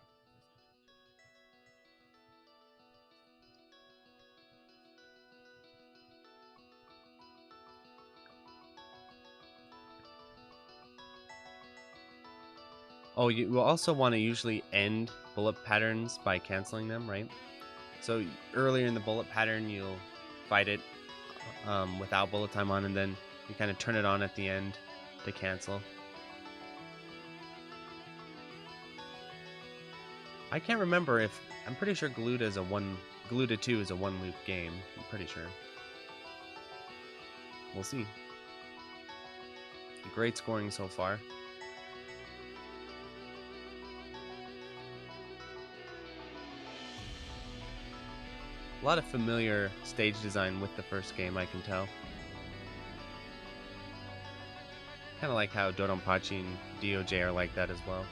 Oh, you will also want to usually end bullet patterns by canceling them, right? So earlier in the bullet pattern, you'll fight it without bullet time on, and then you kind of turn it on at the end to cancel. I can't remember if... I'm pretty sure Galuda 2 is a one-loop game. I'm pretty sure. We'll see. Great scoring so far. A lot of familiar stage design with the first game, I can tell. Kind of like how Dodonpachi and DOJ are like that as well.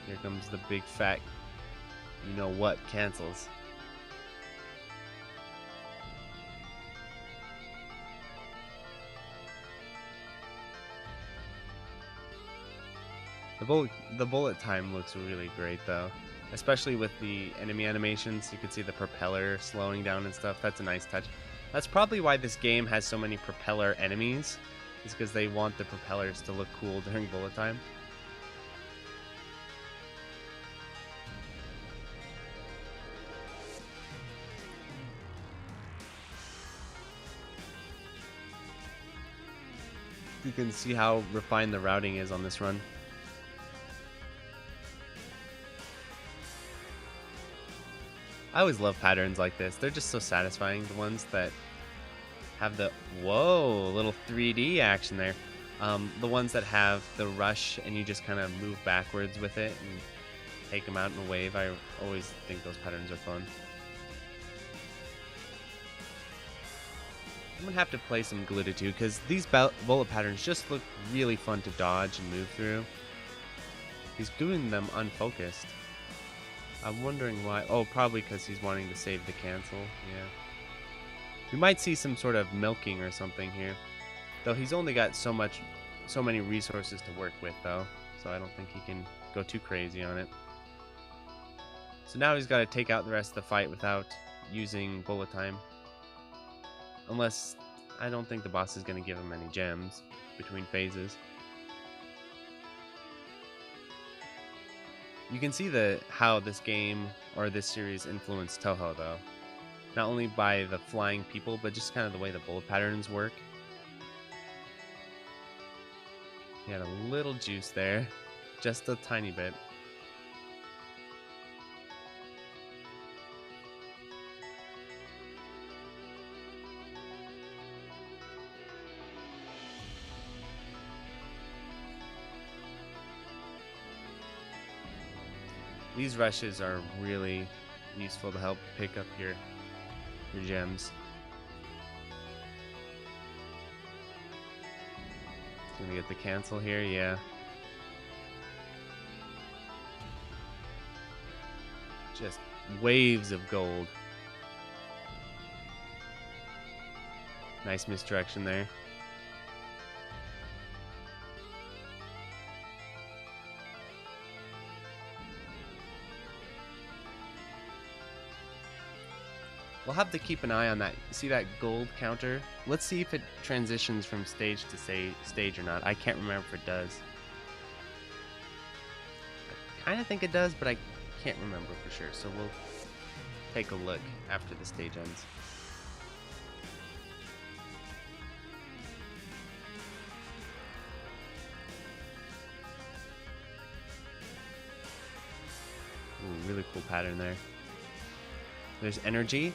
Here comes the big fat, you know what, cancels. The bullet time looks really great though, especially with the enemy animations. You can see the propeller slowing down and stuff. That's a nice touch. That's probably why this game has so many propeller enemies, is because they want the propellers to look cool during bullet time. You can see how refined the routing is on this run. I always love patterns like this. They're just so satisfying. The ones that have the, whoa, little 3D action there. The ones that have the rush and you just kind of move backwards with it and take them out in a wave. I always think those patterns are fun. I'm gonna have to play some Galuda too, because these bullet patterns just look really fun to dodge and move through. He's doing them unfocused. I'm wondering why. Oh, probably because he's wanting to save the cancel. Yeah. We might see some sort of milking or something here. Though he's only got so many resources to work with though. So I don't think he can go too crazy on it. So now he's got to take out the rest of the fight without using bullet time. Unless, I don't think the boss is going to give him any gems between phases. You can see how this game or this series influenced Touhou though. Not only by the flying people, but just kind of the way the bullet patterns work. He had a little juice there, just a tiny bit. These rushes are really useful to help pick up your gems. Gonna get the cancel here, yeah. Just waves of gold. Nice misdirection there. We'll have to keep an eye on that. See that gold counter? Let's see if it transitions from stage to stage or not. I can't remember if it does. I kind of think it does, but I can't remember for sure. So we'll take a look after the stage ends. Ooh, really cool pattern there. There's energy.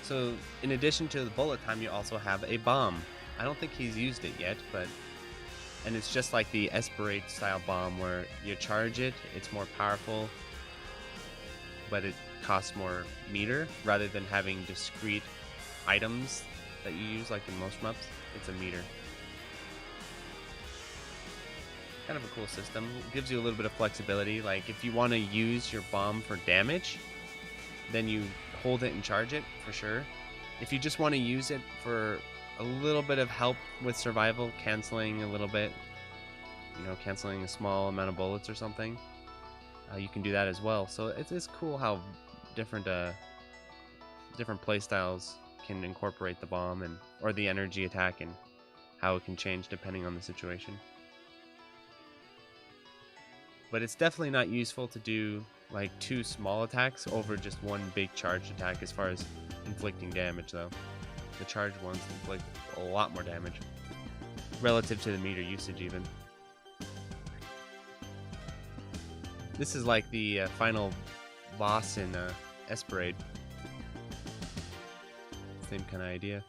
So in addition to the bullet time, you also have a bomb. I don't think he's used it yet, and it's just like the Esperate style bomb where you charge it, it's more powerful, but it costs more meter rather than having discrete items that you use like in most SHMUPs. It's a meter. Kind of a cool system. It gives you a little bit of flexibility. Like if you want to use your bomb for damage, then you hold it and charge it for sure. If you just want to use it for a little bit of help with survival, canceling a little bit, you know, canceling a small amount of bullets or something, you can do that as well. So it's cool how different playstyles can incorporate the bomb or the energy attack and how it can change depending on the situation. But it's definitely not useful to do like 2 small attacks over just 1 big charged attack as far as inflicting damage though. The charged ones inflict a lot more damage relative to the meter usage even. This is like the final boss in Esperate. Same kind of idea.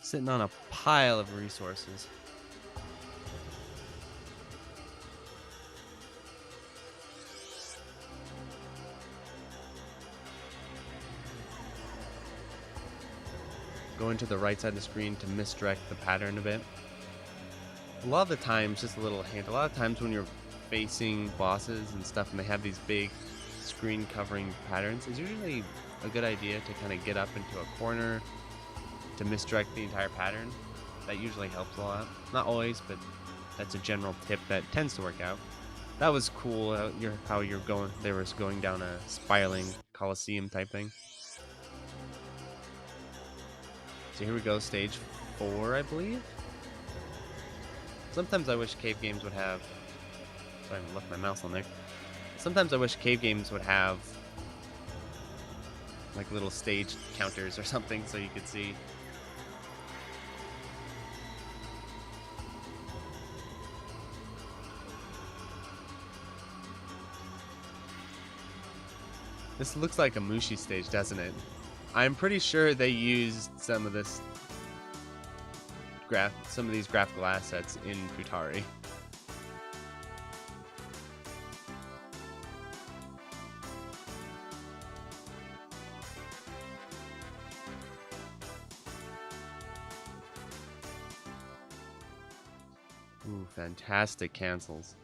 Sitting on a pile of resources. Going to the right side of the screen to misdirect the pattern a bit. A lot of the times, just a little hint, a lot of times when you're facing bosses and stuff and they have these big screen covering patterns, it's usually a good idea to kind of get up into a corner to misdirect the entire pattern. That usually helps a lot. Not always, but that's a general tip that tends to work out. That was cool how you're going. They were going down a spiraling Coliseum type thing. So here we go, stage 4, I believe. Sometimes I wish cave games would have. Sorry, I left my mouse on there. Sometimes I wish cave games would have like little stage counters or something so you could see. This looks like a Mushi stage, doesn't it? I'm pretty sure they used some of these graphical assets in Futari. Ooh, fantastic cancels.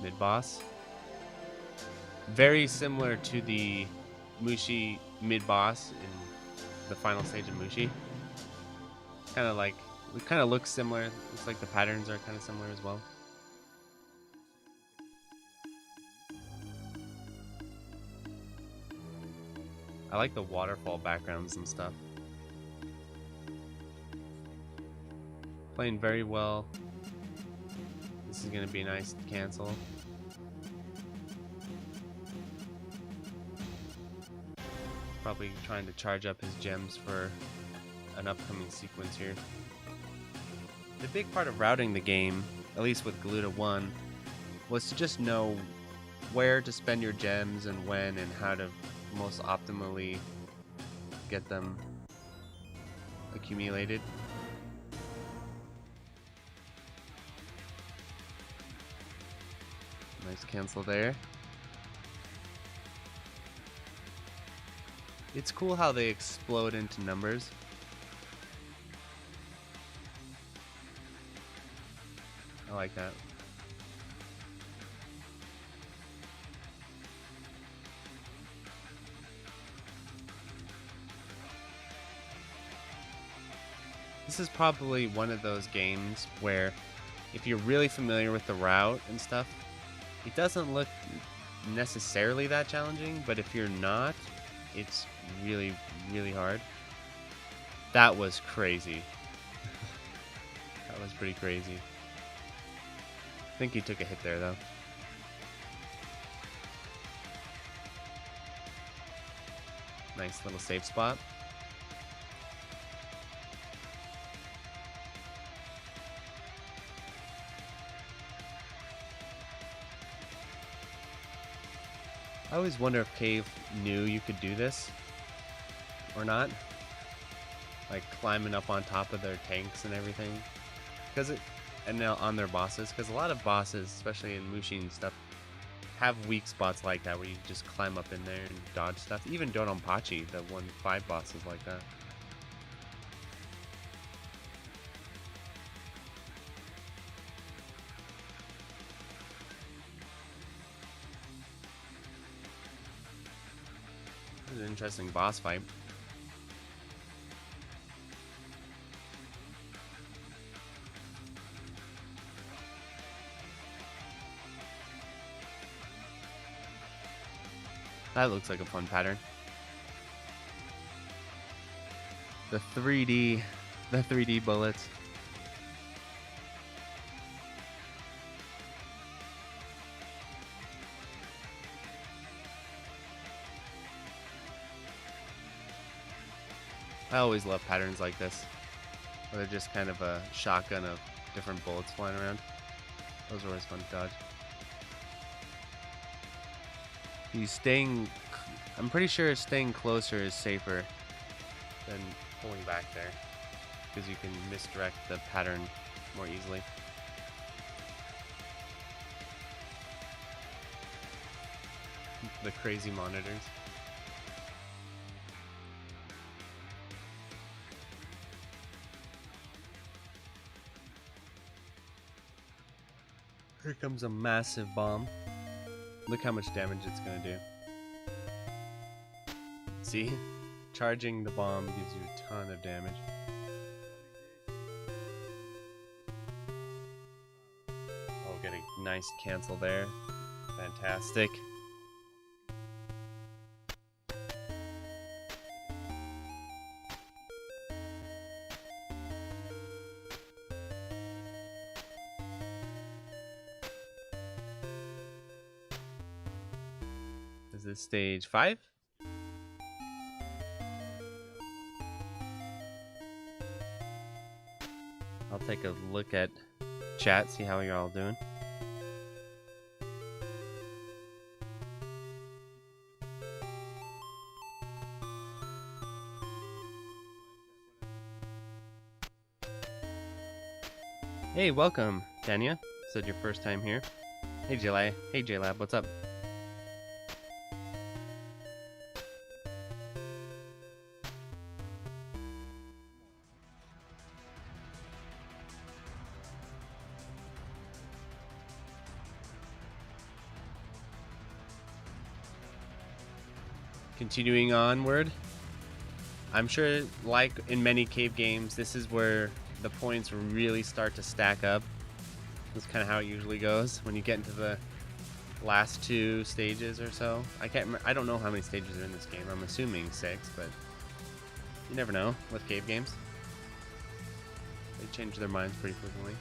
Mid-boss. Very similar to the Mushi mid-boss in the final stage of Mushi. Kind of like, it kind of looks similar. Looks like the patterns are kind of similar as well. I like the waterfall backgrounds and stuff. Playing very well. This is gonna be nice to cancel. Probably trying to charge up his gems for an upcoming sequence here. The big part of routing the game, at least with Galuda 1, was to just know where to spend your gems and when and how to most optimally get them accumulated. Nice cancel there. It's cool how they explode into numbers. I like that. This is probably one of those games where if you're really familiar with the route and stuff, it doesn't look necessarily that challenging, but if you're not, it's really, really hard. That was crazy. That was pretty crazy. I think he took a hit there, though. Nice little safe spot. I always wonder if Cave knew you could do this or not, like climbing up on top of their tanks and everything, and now on their bosses, because a lot of bosses, especially in Mushi and stuff, have weak spots like that where you just climb up in there and dodge stuff. Even Dononpachi, the 1-5 boss, is like that. This is an interesting boss fight. That looks like a fun pattern. The 3D bullets. I always love patterns like this, where they're just kind of a shotgun of different bullets flying around. Those are always fun to dodge. He's staying, I'm pretty sure staying closer is safer than pulling back there, because you can misdirect the pattern more easily. The crazy monitors. Here comes a massive bomb. Look how much damage it's gonna do. See? Charging the bomb gives you a ton of damage. Nice cancel there. Fantastic. Is this stage 5? I'll take a look at chat, see how you're all doing. Hey, welcome, Tanya. Said your first time here. Hey, J-Lab. Hey, J-Lab, what's up? Continuing onward, I'm sure, like in many cave games, this is where the points really start to stack up. That's kind of how it usually goes when you get into the last 2 stages or so. I can't remember, I don't know how many stages are in this game. I'm assuming 6, but you never know with cave games. They change their minds pretty frequently.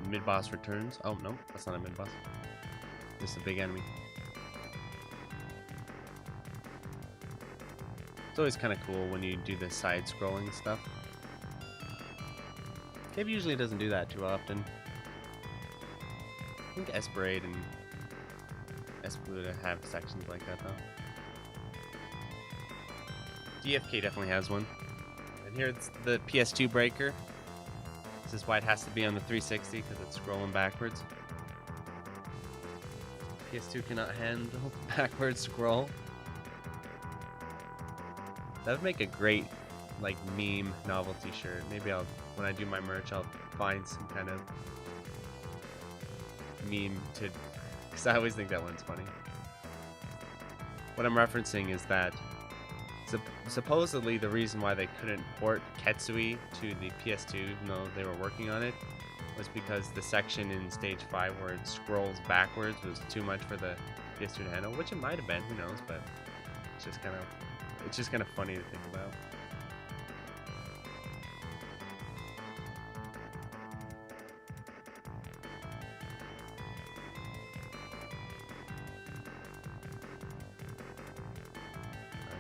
Mid-boss returns. Oh, no, that's not a mid-boss. This is a big enemy. It's always kind of cool when you do the side-scrolling stuff. Cave usually doesn't do that too often. I think EspGaluda and EspGaluda have sections like that, though. DFK definitely has one. And here it's the PS2 breaker. This is why it has to be on the 360, because it's scrolling backwards. PS2 cannot handle backwards scroll. That would make a great, like, meme novelty shirt. Maybe I'll, when I do my merch, I'll find some kind of meme to, because I always think that one's funny. What I'm referencing is that supposedly the reason why they couldn't port Ketsui to the PS2, even though they were working on it, was because the section in stage 5 where it scrolls backwards was too much for the PS2 to handle, which it might have been, who knows, but it's just kind of funny to think about.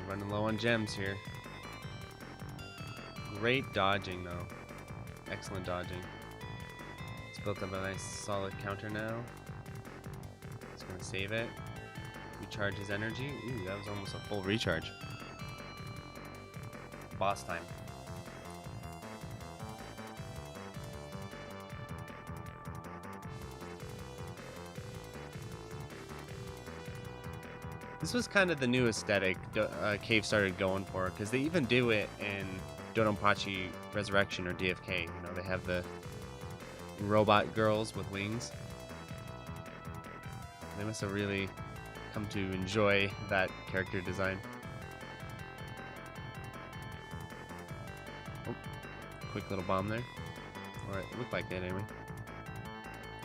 Running low on gems here. Great dodging, though. Excellent dodging. It's built up a nice solid counter now. It's gonna save it. Recharge his energy. Ooh, that was almost a full recharge. Boss time. This was kind of the new aesthetic Cave started going for, because they even do it in Dodonpachi Resurrection or DFK. You know, they have the robot girls with wings. They must have really come to enjoy that character design. Oh, quick little bomb there. Or it looked like that anyway.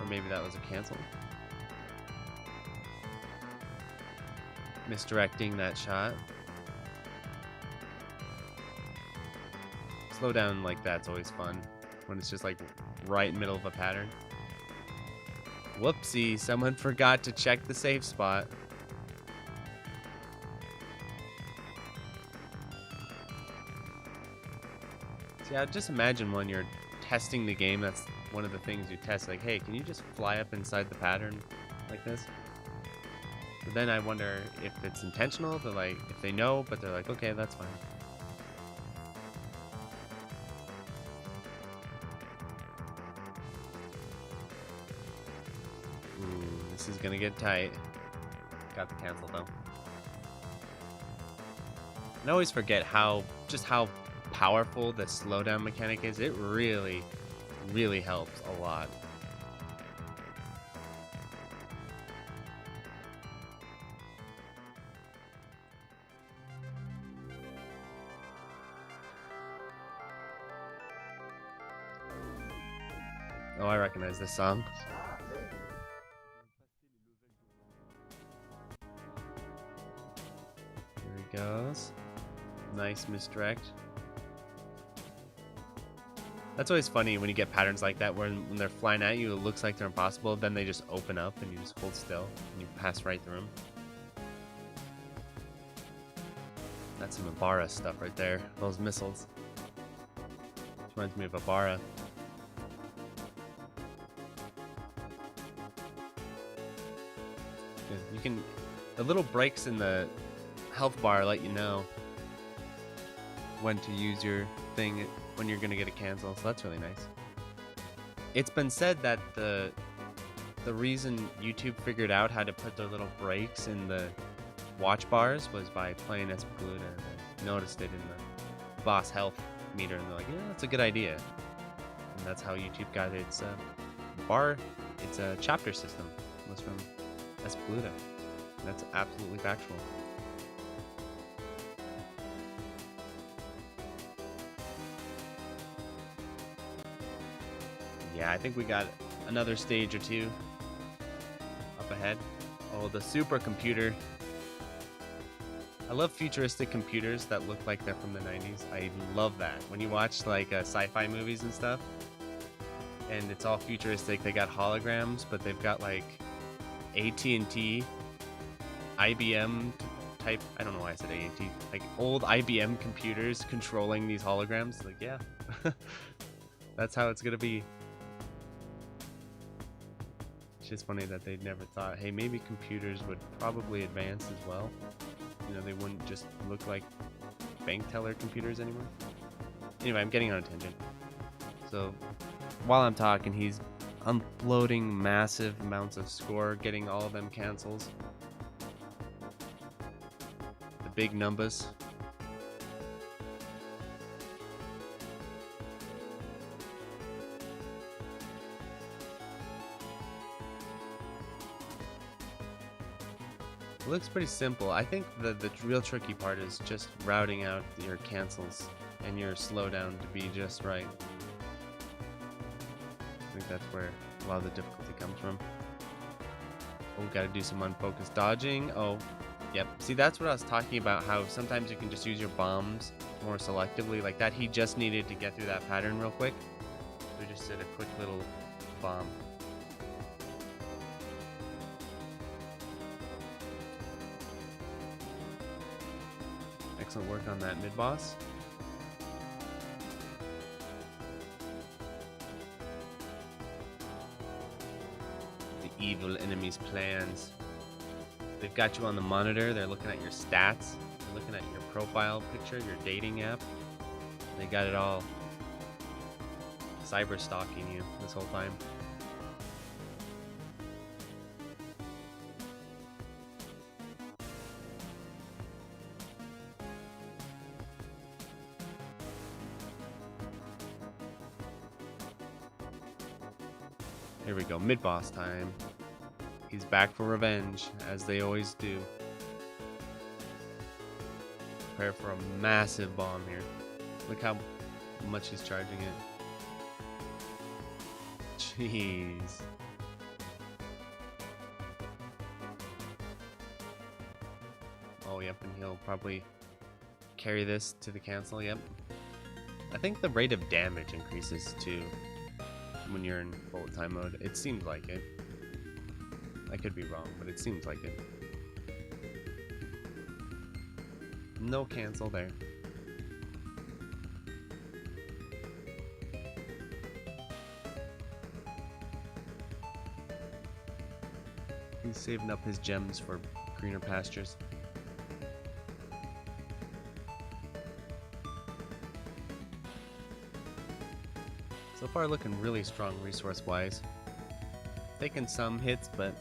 Or maybe that was a cancel. Misdirecting that shot. Slow down like that's always fun when it's just like right in the middle of a pattern. Whoopsie, someone forgot to check the safe spot. See, I just imagine when you're testing the game, that's one of the things you test, like, hey, can you just fly up inside the pattern like this? But then I wonder if it's intentional, they're like, if they know, but they're like, okay, that's fine. Ooh, this is gonna get tight. Got the cancel though. And I always forget just how powerful the slowdown mechanic is. It really, really helps a lot. Oh, I recognize this song. Here he goes. Nice misdirect. That's always funny when you get patterns like that where when they're flying at you, it looks like they're impossible, then they just open up and you just hold still and you pass right through them. That's some Ibarra stuff right there. Those missiles. Reminds me of Ibarra. You can... The little breaks in the health bar let you know when to use your thing when you're gonna get a cancel, so that's really nice. It's been said that the reason YouTube figured out how to put their little breaks in the watch bars was by playing EspGaluda, and they noticed it in the boss health meter, and they're like, yeah, that's a good idea. And that's how YouTube got its its chapter system was from EspGaluda. That's absolutely factual. Yeah, I think we got another stage or two up ahead. Oh, the supercomputer. I love futuristic computers that look like they're from the 90s. I love that. When you watch like sci-fi movies and stuff, and it's all futuristic, they got holograms, but they've got like AT&T, IBM type, I don't know why I said AT&T, like old IBM computers controlling these holograms. Like, yeah, that's how it's gonna be. It's just funny that they never thought, hey, maybe computers would probably advance as well. You know, they wouldn't just look like bank teller computers anymore. Anyway, I'm getting on a tangent. So, while I'm talking, he's uploading massive amounts of score, getting all of them cancels. The big numbers. It looks pretty simple. I think the real tricky part is just routing out your cancels and your slowdown to be just right. I think that's where a lot of the difficulty comes from. Oh, gotta do some unfocused dodging. Oh, yep. See, that's what I was talking about, how sometimes you can just use your bombs more selectively like that. He just needed to get through that pattern real quick. So we just did a quick little bomb. Excellent work on that mid-boss. The evil enemy's plans. They've got you on the monitor. They're looking at your stats. They're looking at your profile picture, your dating app. They got it all cyber stalking you this whole time. Here we go, mid-boss time. He's back for revenge, as they always do. Prepare for a massive bomb here. Look how much he's charging it. Jeez. Oh, yep, and he'll probably carry this to the cancel, yep. I think the rate of damage increases too when you're in bullet time mode. It seems like it. I could be wrong, but it seems like it. No cancel there. He's saving up his gems for greener pastures. So far looking really strong resource-wise. Taking some hits, but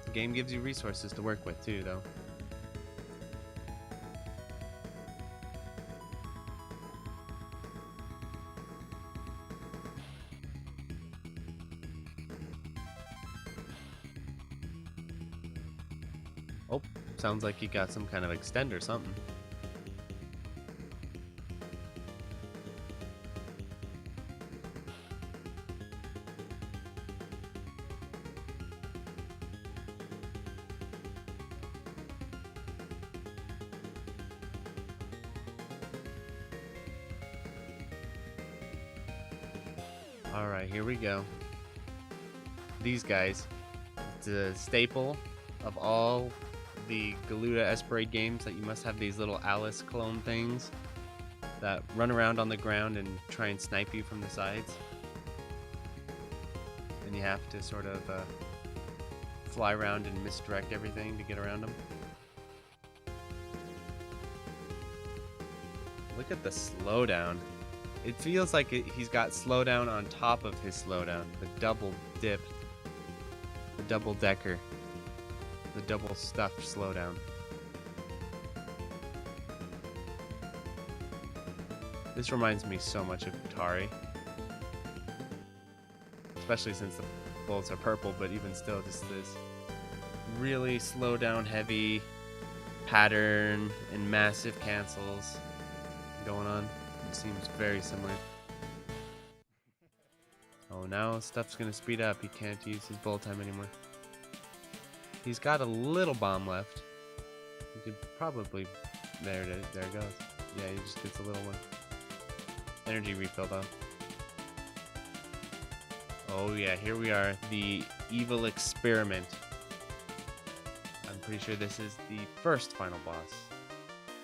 the game gives you resources to work with too, though. Oh, sounds like you got some kind of extend or something. Alright, here we go. These guys. It's a staple of all the Galuda Esperade games that you must have these little Aleste clone things that run around on the ground and try and snipe you from the sides. And you have to sort of fly around and misdirect everything to get around them. Look at the slowdown. It feels like he's got slowdown on top of his slowdown. The double dip. The double decker. The double stuffed slowdown. This reminds me so much of Atari. Especially since the bullets are purple, but even still, just this really slow down heavy pattern and massive cancels going on. It seems very similar. Oh, now stuff's gonna speed up. He can't use his bullet time anymore. He's got a little bomb left. He could probably... There it goes. Yeah, he just gets a little one. Energy refill though. Oh yeah, here we are. The evil experiment. I'm pretty sure this is the first final boss.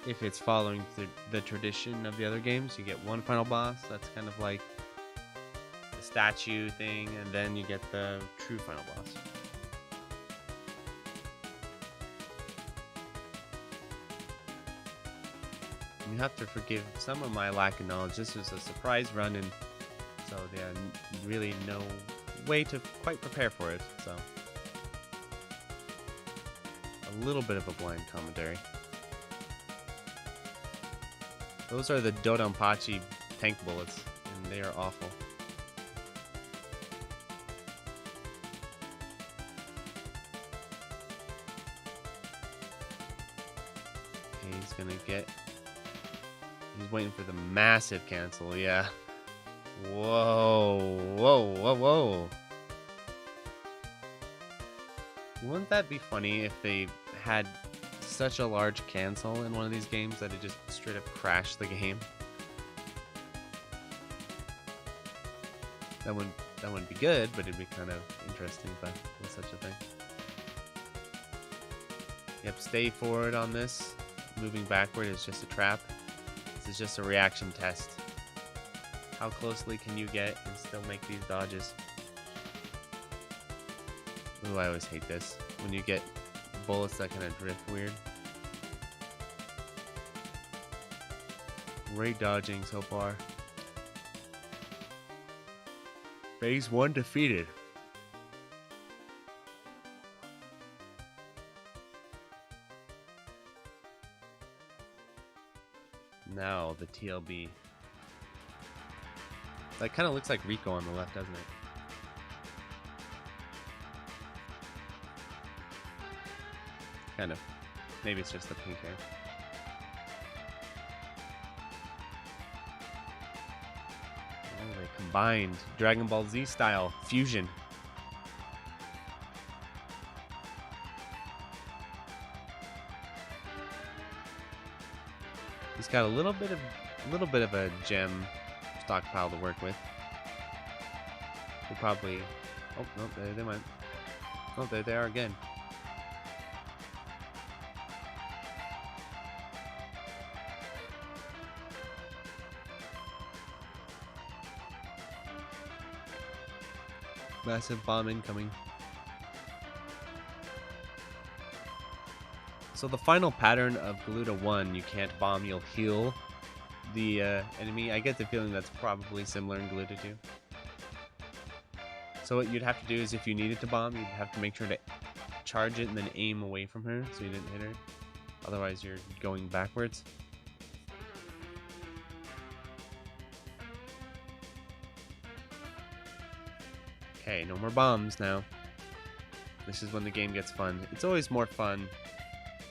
If it's following the tradition of the other games, you get one final boss. That's kind of like the statue thing, and then you get the true final boss. You have to forgive some of my lack of knowledge. This was a surprise run, and so yeah, really no way to quite prepare for it. So a little bit of a blind commentary. Those are the Dodonpachi tank bullets, and they are awful. Okay, he's gonna get... He's waiting for the massive cancel, yeah. Whoa, whoa, whoa, whoa. Wouldn't that be funny if they had such a large cancel in one of these games that it just straight up crashed the game? That wouldn't be good, but it'd be kind of interesting if there was such a thing. Yep, stay forward on this. Moving backward is just a trap. This is just a reaction test. How closely can you get and still make these dodges? Ooh, I always hate this. When you get bullets that kind of drift weird. Great dodging so far. Phase 1 defeated. Now the TLB. That kind of looks like Rico on the left, doesn't it? Kind of. Maybe it's just the pink hair. Oh, they combined Dragon Ball Z style fusion. He's got a little bit of a gem stockpile to work with. We'll probably... Oh, no, there they went. Oh, there they are again. Massive bomb incoming. So the final pattern of Galuda 1, you can't bomb, you'll heal the enemy. I get the feeling that's probably similar in Galuda 2. So what you'd have to do is if you needed to bomb, you'd have to make sure to charge it and then aim away from her so you didn't hit her. Otherwise you're going backwards. Okay, no more bombs now. This is when the game gets fun. It's always more fun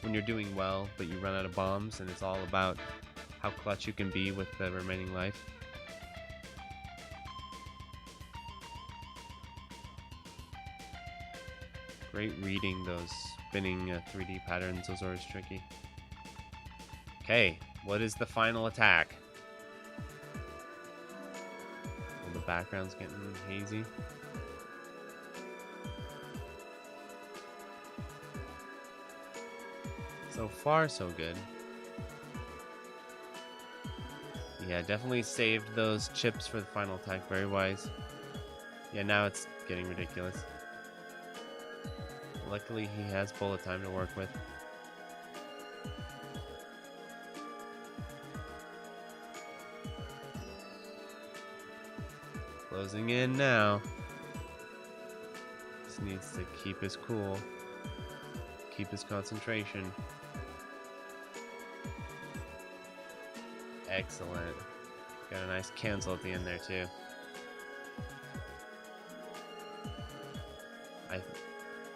when you're doing well, but you run out of bombs, and it's all about how clutch you can be with the remaining life. Great reading those spinning 3D patterns. Those are always tricky. Okay, what is the final attack? the background's getting hazy. So far, so good. Yeah, definitely saved those chips for the final attack. Very wise. Yeah, now it's getting ridiculous. Luckily, he has bullet time to work with. Closing in now. Just needs to keep his cool. Keep his concentration. Excellent. Got a nice cancel at the end there too.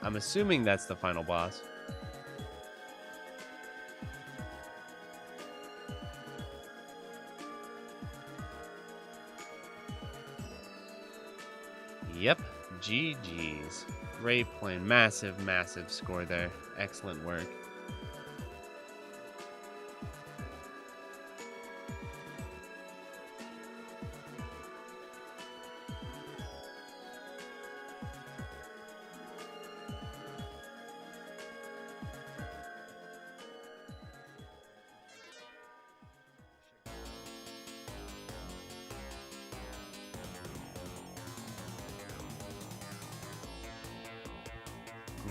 I'm assuming that's the final boss. Yep, GG's. Great play. Massive, massive score there. Excellent work.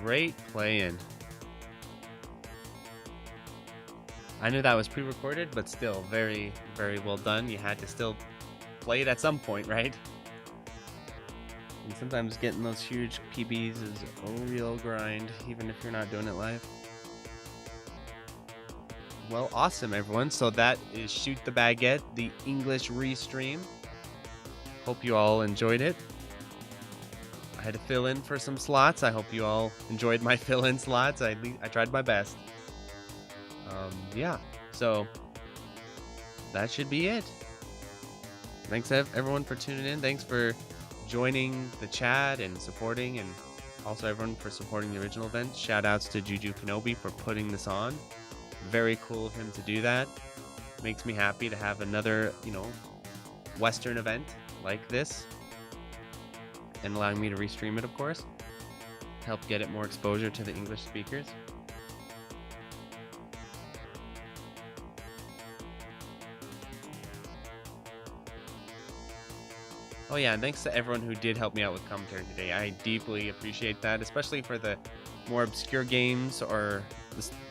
Great play-in. I knew that was pre-recorded, but still very, very well done. You had to still play it at some point, right? And sometimes getting those huge PBs is a real grind, even if you're not doing it live. Well, awesome, everyone. So that is Shoot the Baguette, the English Restream. Hope you all enjoyed it. I had to fill in for some slots. I hope you all enjoyed my fill-in slots. I tried my best. Yeah, so that should be it. Thanks everyone for tuning in. Thanks for joining the chat and supporting, and also everyone for supporting the original event. Shout outs to Juju Kenobi for putting this on. Very cool of him to do that. Makes me happy to have another, Western event like this, and allowing me to restream it, of course. Help get it more exposure to the English speakers. Oh yeah, and thanks to everyone who did help me out with commentary today. I deeply appreciate that, especially for the more obscure games or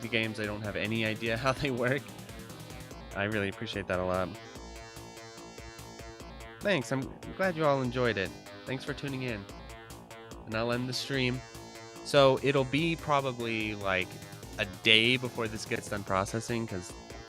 the games I don't have any idea how they work. I really appreciate that a lot. Thanks, I'm glad you all enjoyed it. Thanks for tuning in. And I'll end the stream. So it'll be probably like a day before this gets done processing, because